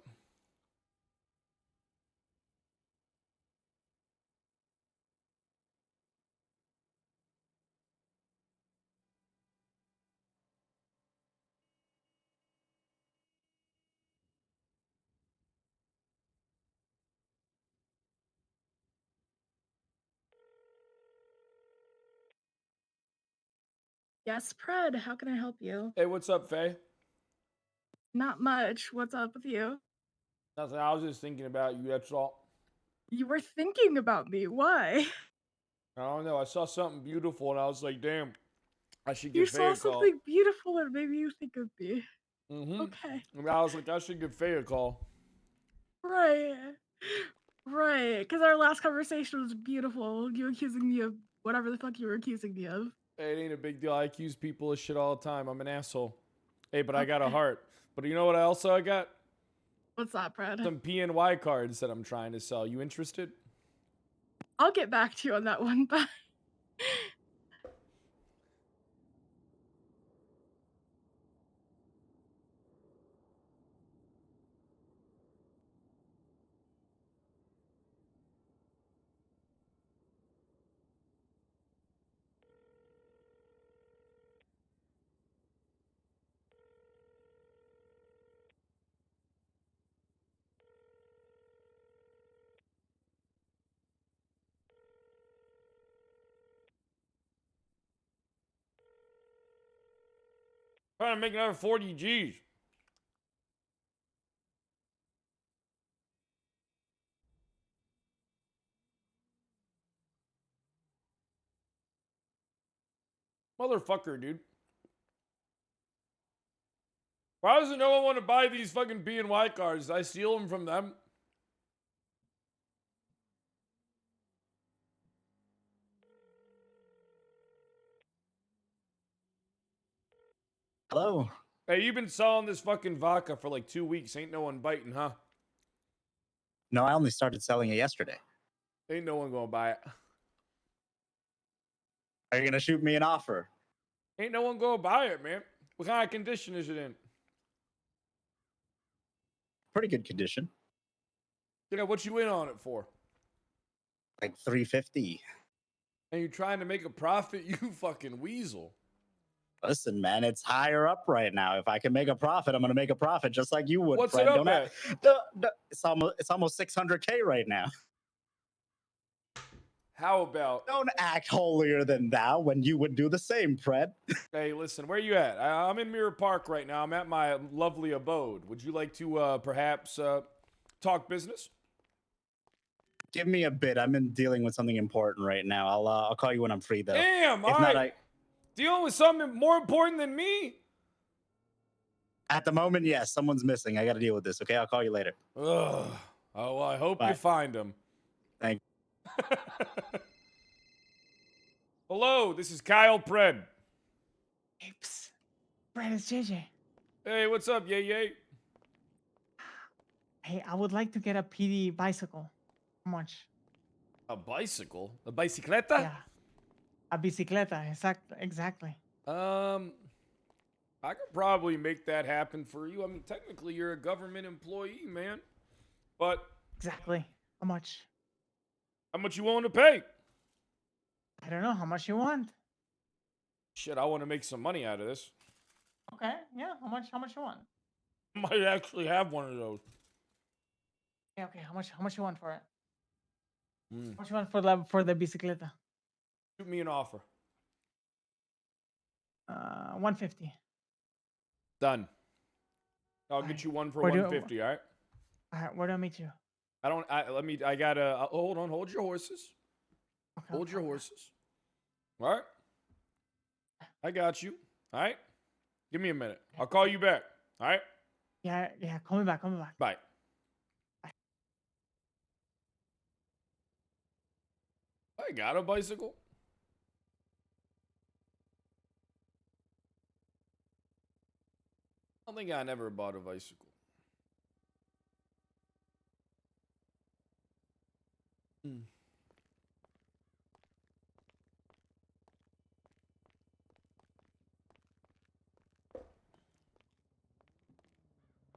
Yes, Pred, how can I help you? Hey, what's up, Faye? Not much. What's up with you? Nothing. I was just thinking about you. That's all. You were thinking about me. Why? I don't know. I saw something beautiful, and I was like, "Damn, I should You give Faye saw a call." something beautiful and maybe you think of me. Mm-hmm. Okay. And I was like, "I should give Faye a call." Right. Right. Because our last conversation was beautiful. You accusing me of whatever the fuck you were accusing me of. Hey, it ain't a big deal. I accuse people of shit all the time. I'm an asshole. Hey, but I got a Okay. heart. But you know what I got? What's that, Pred? Some PNY cards that I'm trying to sell. You interested? I'll get back to you on that one. Bye. Trying to make another 40 G's. Motherfucker, dude. Why doesn't no one want to buy these fucking PNY cards? Did I steal them from them? Hello. Hey, you've been selling this fucking vodka for like 2 weeks. Ain't no one biting, huh? No, I only started selling it yesterday. Ain't no one gonna buy it. Are you gonna shoot me an offer? Ain't no one gonna buy it, man. What kind of condition is it in? Pretty good condition. Yeah, what you in on it for? Like 350. And you trying to make a profit? You fucking weasel. Listen, man, it's higher up right now. If I can make a profit, I'm gonna make a profit just like you would. What's Fred. it up Don't at? it's almost 600K right now. How about? Don't act holier than thou when you would do the same, Fred. Hey, listen, where you at? I'm in Mirror Park right now. I'm at my lovely abode. Would you like to perhaps talk business? Give me a bit. I'm in dealing with something important right now. I'll call you when I'm free though. Damn, If all not, right. Dealing with something more important than me? At the moment, yes, someone's missing. I got to deal with this. Okay, I'll call you later. Ugh. Oh, well, I hope you Bye. find him. Thank Hello, this is Kyle Pred. Hey, psst. Brad, it's JJ. Hey, what's up, yay yay? Hey, I would like to get a PD bicycle. How much? A bicycle? A bicicleta? Yeah. A bicicleta, exactly. I could probably make that happen for you. I mean, technically, you're a government employee, man. But Exactly. How much? how much you willing to pay? I don't know. How much you want? Shit, I want to make some money out of this. Okay, yeah. How much you want? I might actually have one of those. Yeah, okay. How much you want for it? Mm. How much you want for the bicicleta? Shoot me an offer. 150. Done. I'll get you one for Where do- 150, all right? All right, where do I meet you? I gotta, hold on, hold your horses. Hold your horses. All right? I got you. All right? Give me a minute. I'll call you back. All right? Yeah, call me back, Bye. I got a bicycle. I don't think I never bought a bicycle. Hmm.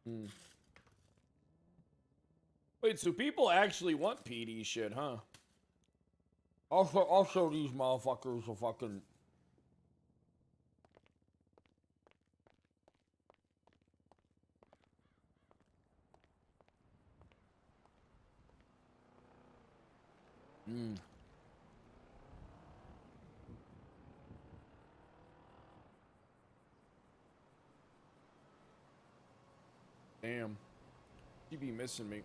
Hmm. Wait, so people actually want PD shit, huh? I'll show these motherfuckers a fucking... Hmm. Damn. You be missing me.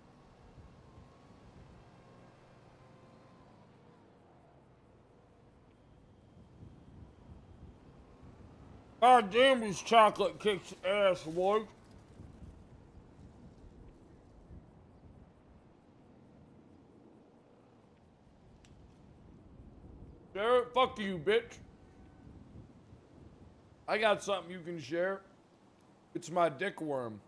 God damn, this chocolate kicks ass, boy. Share it? Fuck you, bitch. I got something you can share. It's my dick worm.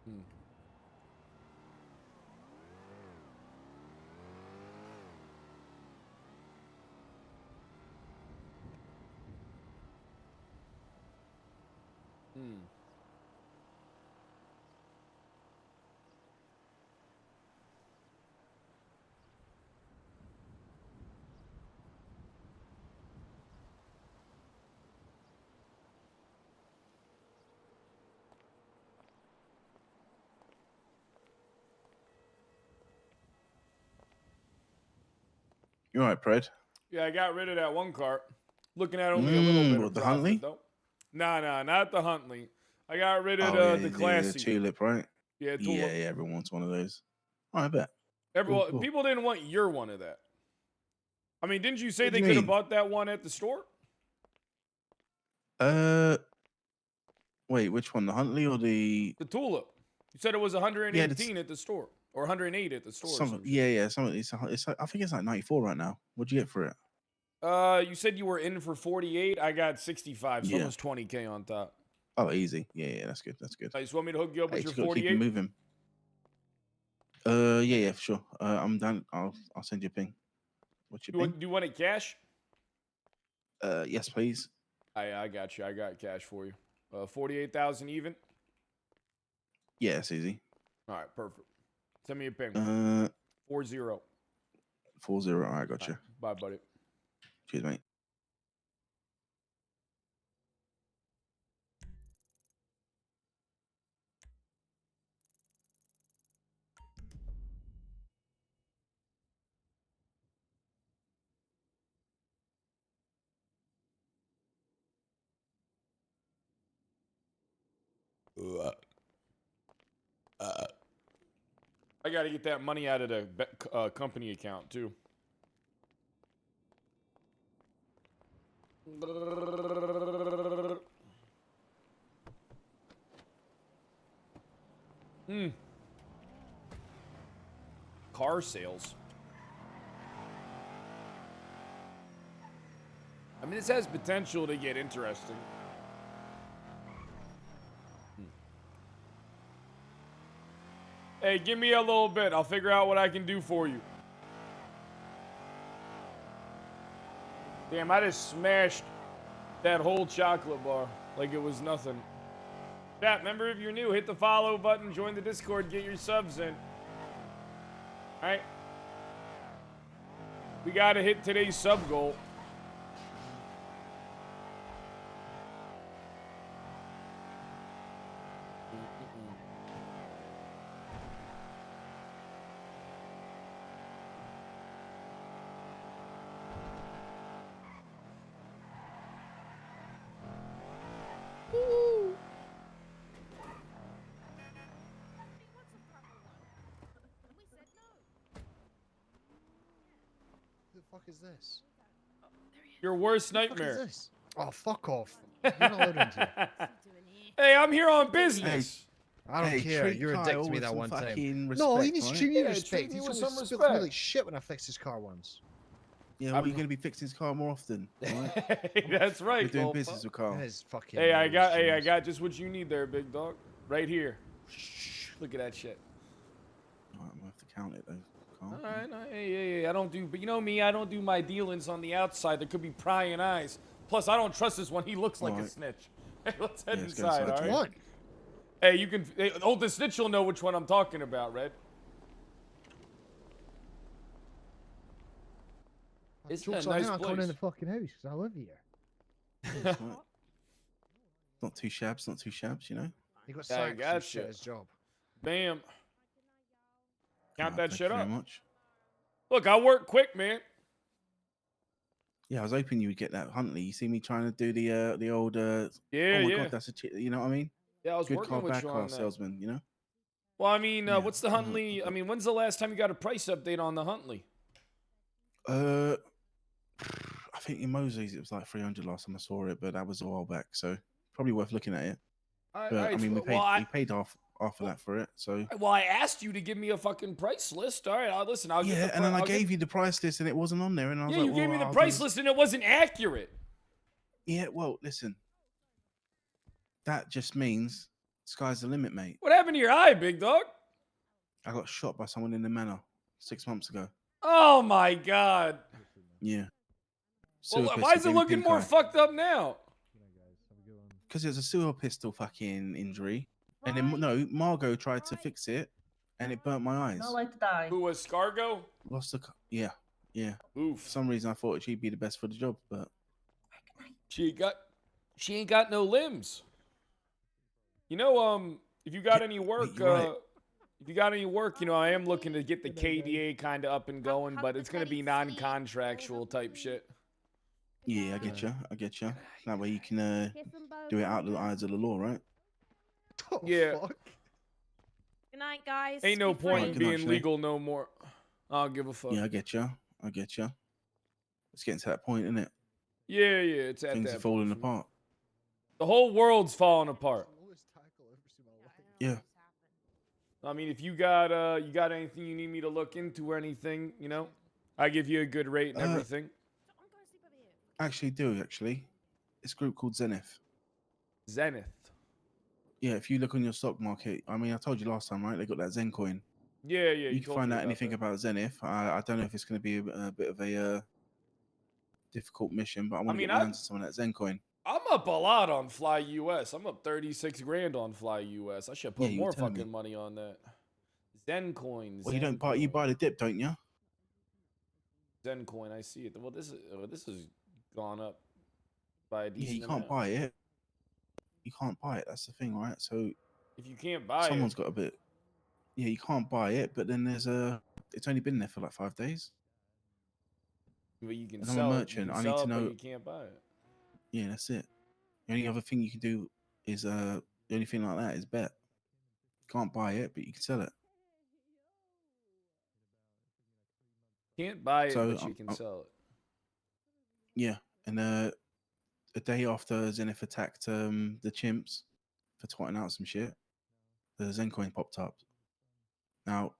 Hmm. Hmm. You all right, Pred? Yeah, I got rid of that one cart. Looking at only a little bit What, of the profit, Huntley? though. Nah, not the Huntley. I got rid of Oh, the yeah, Classy. the tulip, right? Yeah, Yeah, tulip. everyone wants one of those. I bet. Everyone, cool. people didn't want your one of that. I mean, didn't you say What do they you could have mean? bought that one at the store? Wait, which one? The Huntley or the The tulip. You said it was 118 Yeah, at the store, or 108 at the store. Or some? some shit. Yeah. Some. It's like, I think it's like 94 right now. What'd you get for it? You said you were in for 48. I got 65, so Yeah. almost 20K on top. Oh, easy. Yeah, that's good. That's good. I just want me to hook you up Hey, with your just gotta keep it 48. moving. Yeah, for sure. I'm done. I'll send you a ping. What's your ping? Do you want it cash? Yes, please. I got you. I got cash for you. 48,000 even. Yeah, it's easy. All right, perfect. Send me a ping. 40. 40. All right, got you. Bye, buddy. Cheers, mate. I got to get that money out of the company account too. Car sales. I mean, this has potential to get interesting. Hey, give me a little bit. I'll figure out what I can do for you. Damn, I just smashed that whole chocolate bar like it was nothing. Chat, remember, if you're new, hit the follow button, join the Discord, get your subs in. All right. We got to hit today's sub goal. Who the fuck is this? Your worst Who the fuck is nightmare. this? Oh, fuck off. You're not allowed into here. Hey, I'm here on business. I don't care. treat You're a dick Kyle to me with that some one time. fucking No, he respect, needs to right? treat me with Yeah, respect. treat me He's with only some spoke to me respect. like shit when I fixed his car once. Yeah, well, you're going to be fixing his car more often. Right? That's right. We're doing little business fuck. with Carl. That is fucking. Hey, I got James. just what you need there, big dog. Right here. Shh, look at that shit. All right, I'm going to have to count it, though. Carl. All right, no, hey, I don't do, but you know me, I don't do my dealings on the outside. There could be prying eyes. Plus, I don't trust this one. He looks like a Alright. snitch. Hey, let's head Yeah, let's go inside, inside. all right? What? Hey, you can, the snitch will know which one I'm talking about, Red. It's Jokes a on nice him, I'm coming in the place. fucking house because I live here. That's right. Not too shabs, not too shabs, you know? He got I sacked. gotcha. He's shit at his job. Bam. Count Alright, that thank shit you up. very much. Look, I work quick, man. Yeah, I was hoping you would get that Huntley. You see me trying to do the old Yeah, oh my yeah. god, that's you know what I mean? Yeah, I was Good working car, with bad you car on that. salesman, you know? Well, I mean, Yeah, what's the Huntley? I mean, when's the last time you got a price update on the Huntley? I think in Mosey's it was like 300 last time I saw it, but that was a while back, so probably worth looking at it. But I mean, we paid half of that for it, so Well, I asked you to give me a fucking price list. All right, listen, I'll get yeah. the And then I I'll gave you the price list, and it wasn't on there, and I was Yeah, like, you gave me well, the I'll price just- list and it wasn't accurate. Yeah, well, listen, that just means sky's the limit, mate. What happened to your eye, big dog? I got shot by someone in the manor 6 months ago. Oh my god. Yeah. Well, why is it looking more fucked up now? Because it was a sewer pistol fucking injury, and then no, Margot tried to fix it, and it burnt my eyes. Not like to die. Who was Scargo? Lost the yeah. Oof. For some reason, I thought she'd be the best for the job, but She ain't got no limbs. You know, if you got any work, you're right. if you got any work, you know, I am looking to get the KDA kind of up and going, but it's gonna be non-contractual type shit. yeah, I get you. That way you can do it out the eyes of the law, right? Yeah. Good night, guys. Ain't no Be free. point in Good night, being Sinead. legal no more. I don't give a fuck. Yeah, I get you. It's getting to that point, isn't it? Yeah, it's at Things that are falling point for me. apart. The whole world's falling apart. Yeah. I mean, if you got anything you need me to look into or anything, you know, I give you a good rate and everything. Actually, it's a group called Zenith. Zenith. Yeah, if you look on your stock market, I mean, I told you last time, right? They got that Zen coin. Yeah. You can told find me out about anything that. about Zenith. I don't know if it's going to be a bit of a difficult mission, but I want to mean, get my hands on some of that Zen coin. I'm up a lot on Fly US. I'm up 36 grand on Fly US. I should put Yeah, you were more telling me. fucking money on that. Zen coins. Well, you buy the dip, don't you? Zen coin. I see it. Well, this is gone up by a decent Yeah, you can't amount. buy it. You can't buy it. That's the thing, right? So If you can't buy someone's it, got a bit. Yeah, you can't buy it, but then it's only been there for like 5 days. but you can And I'm a sell merchant. it. You I can need sell to it, but know- you can't buy it. Yeah, that's it. The only other thing you can do is the only thing like that is bet. You can't buy it, but you can sell it. Can't buy it, So, but you can sell it. Yeah, and a day after Zenith attacked the chimps for twatting out some shit, the Zen coin popped up. Now,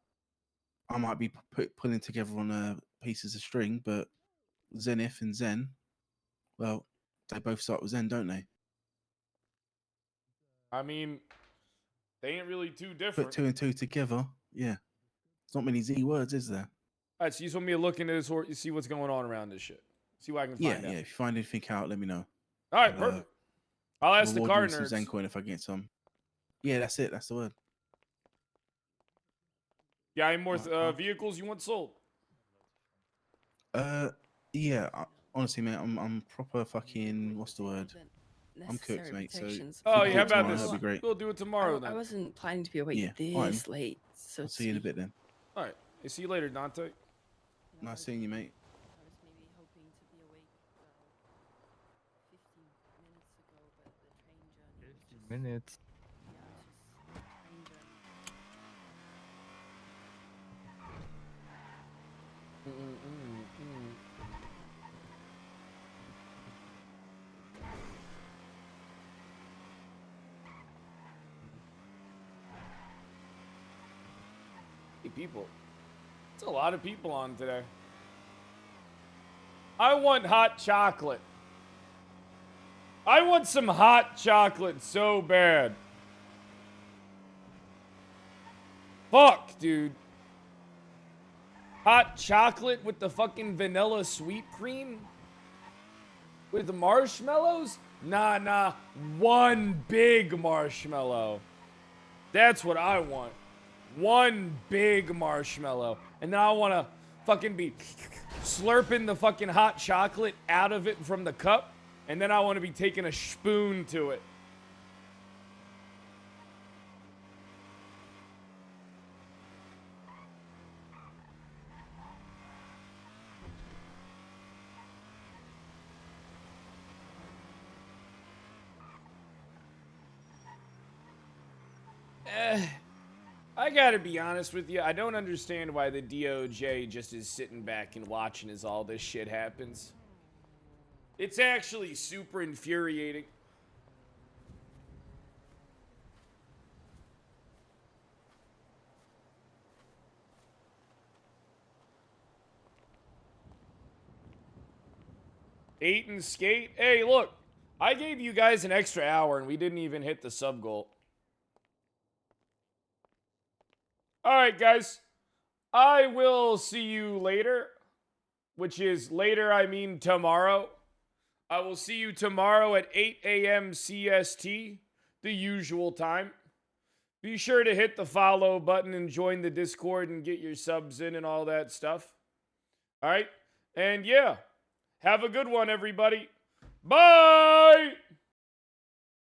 I might be pulling together on pieces of string, but Zenith and Zen, well, they both start with Zen, don't they? I mean, they ain't really too Put different. 2 and 2 together, yeah. There's not many Z words, is there? All right, so you just want me to look into this or see what's going on around this shit. See what I can Yeah, find out. yeah. If you find anything out, let me know. All right, perfect. I'll ask the reward car you with some nerds. Zen coin if I get some. Yeah, that's it. That's the word. Yeah, any more vehicles you want sold? Yeah. Honestly, mate, I'm proper fucking. What's the word? I'm cooked, mate. So. Oh, if you yeah, how do it about tomorrow, this? That'd be great. We'll do it tomorrow then. I wasn't planning to be awake Yeah. this All right. late. So I'll see you in a bit then. All right. I'll see you later, Dante. Nice seeing you, mate. I was maybe hoping to be awake about 15 minutes ago, but the train journey was just, minutes. yeah, it was just train journey. Hey, people. It's a lot of people on today. I want hot chocolate. I want some hot chocolate so bad. Fuck, dude. Hot chocolate with the fucking vanilla sweet cream? With the marshmallows? Nah. One big marshmallow. That's what I want. One big marshmallow. And then I want to fucking be slurping the fucking hot chocolate out of it from the cup. And then I want to be taking a spoon to it. I gotta be honest with you, I don't understand why the DOJ just is sitting back and watching as all this shit happens. It's actually super infuriating. Eight and skate? Hey, look, I gave you guys an extra hour and we didn't even hit the sub goal. All right, guys. I will see you later, which is later, I mean tomorrow. I will see you tomorrow at 8 a.m. CST, the usual time. Be sure to hit the follow button and join the Discord and get your subs in and all that stuff. All right? And yeah, have a good one, everybody. Bye!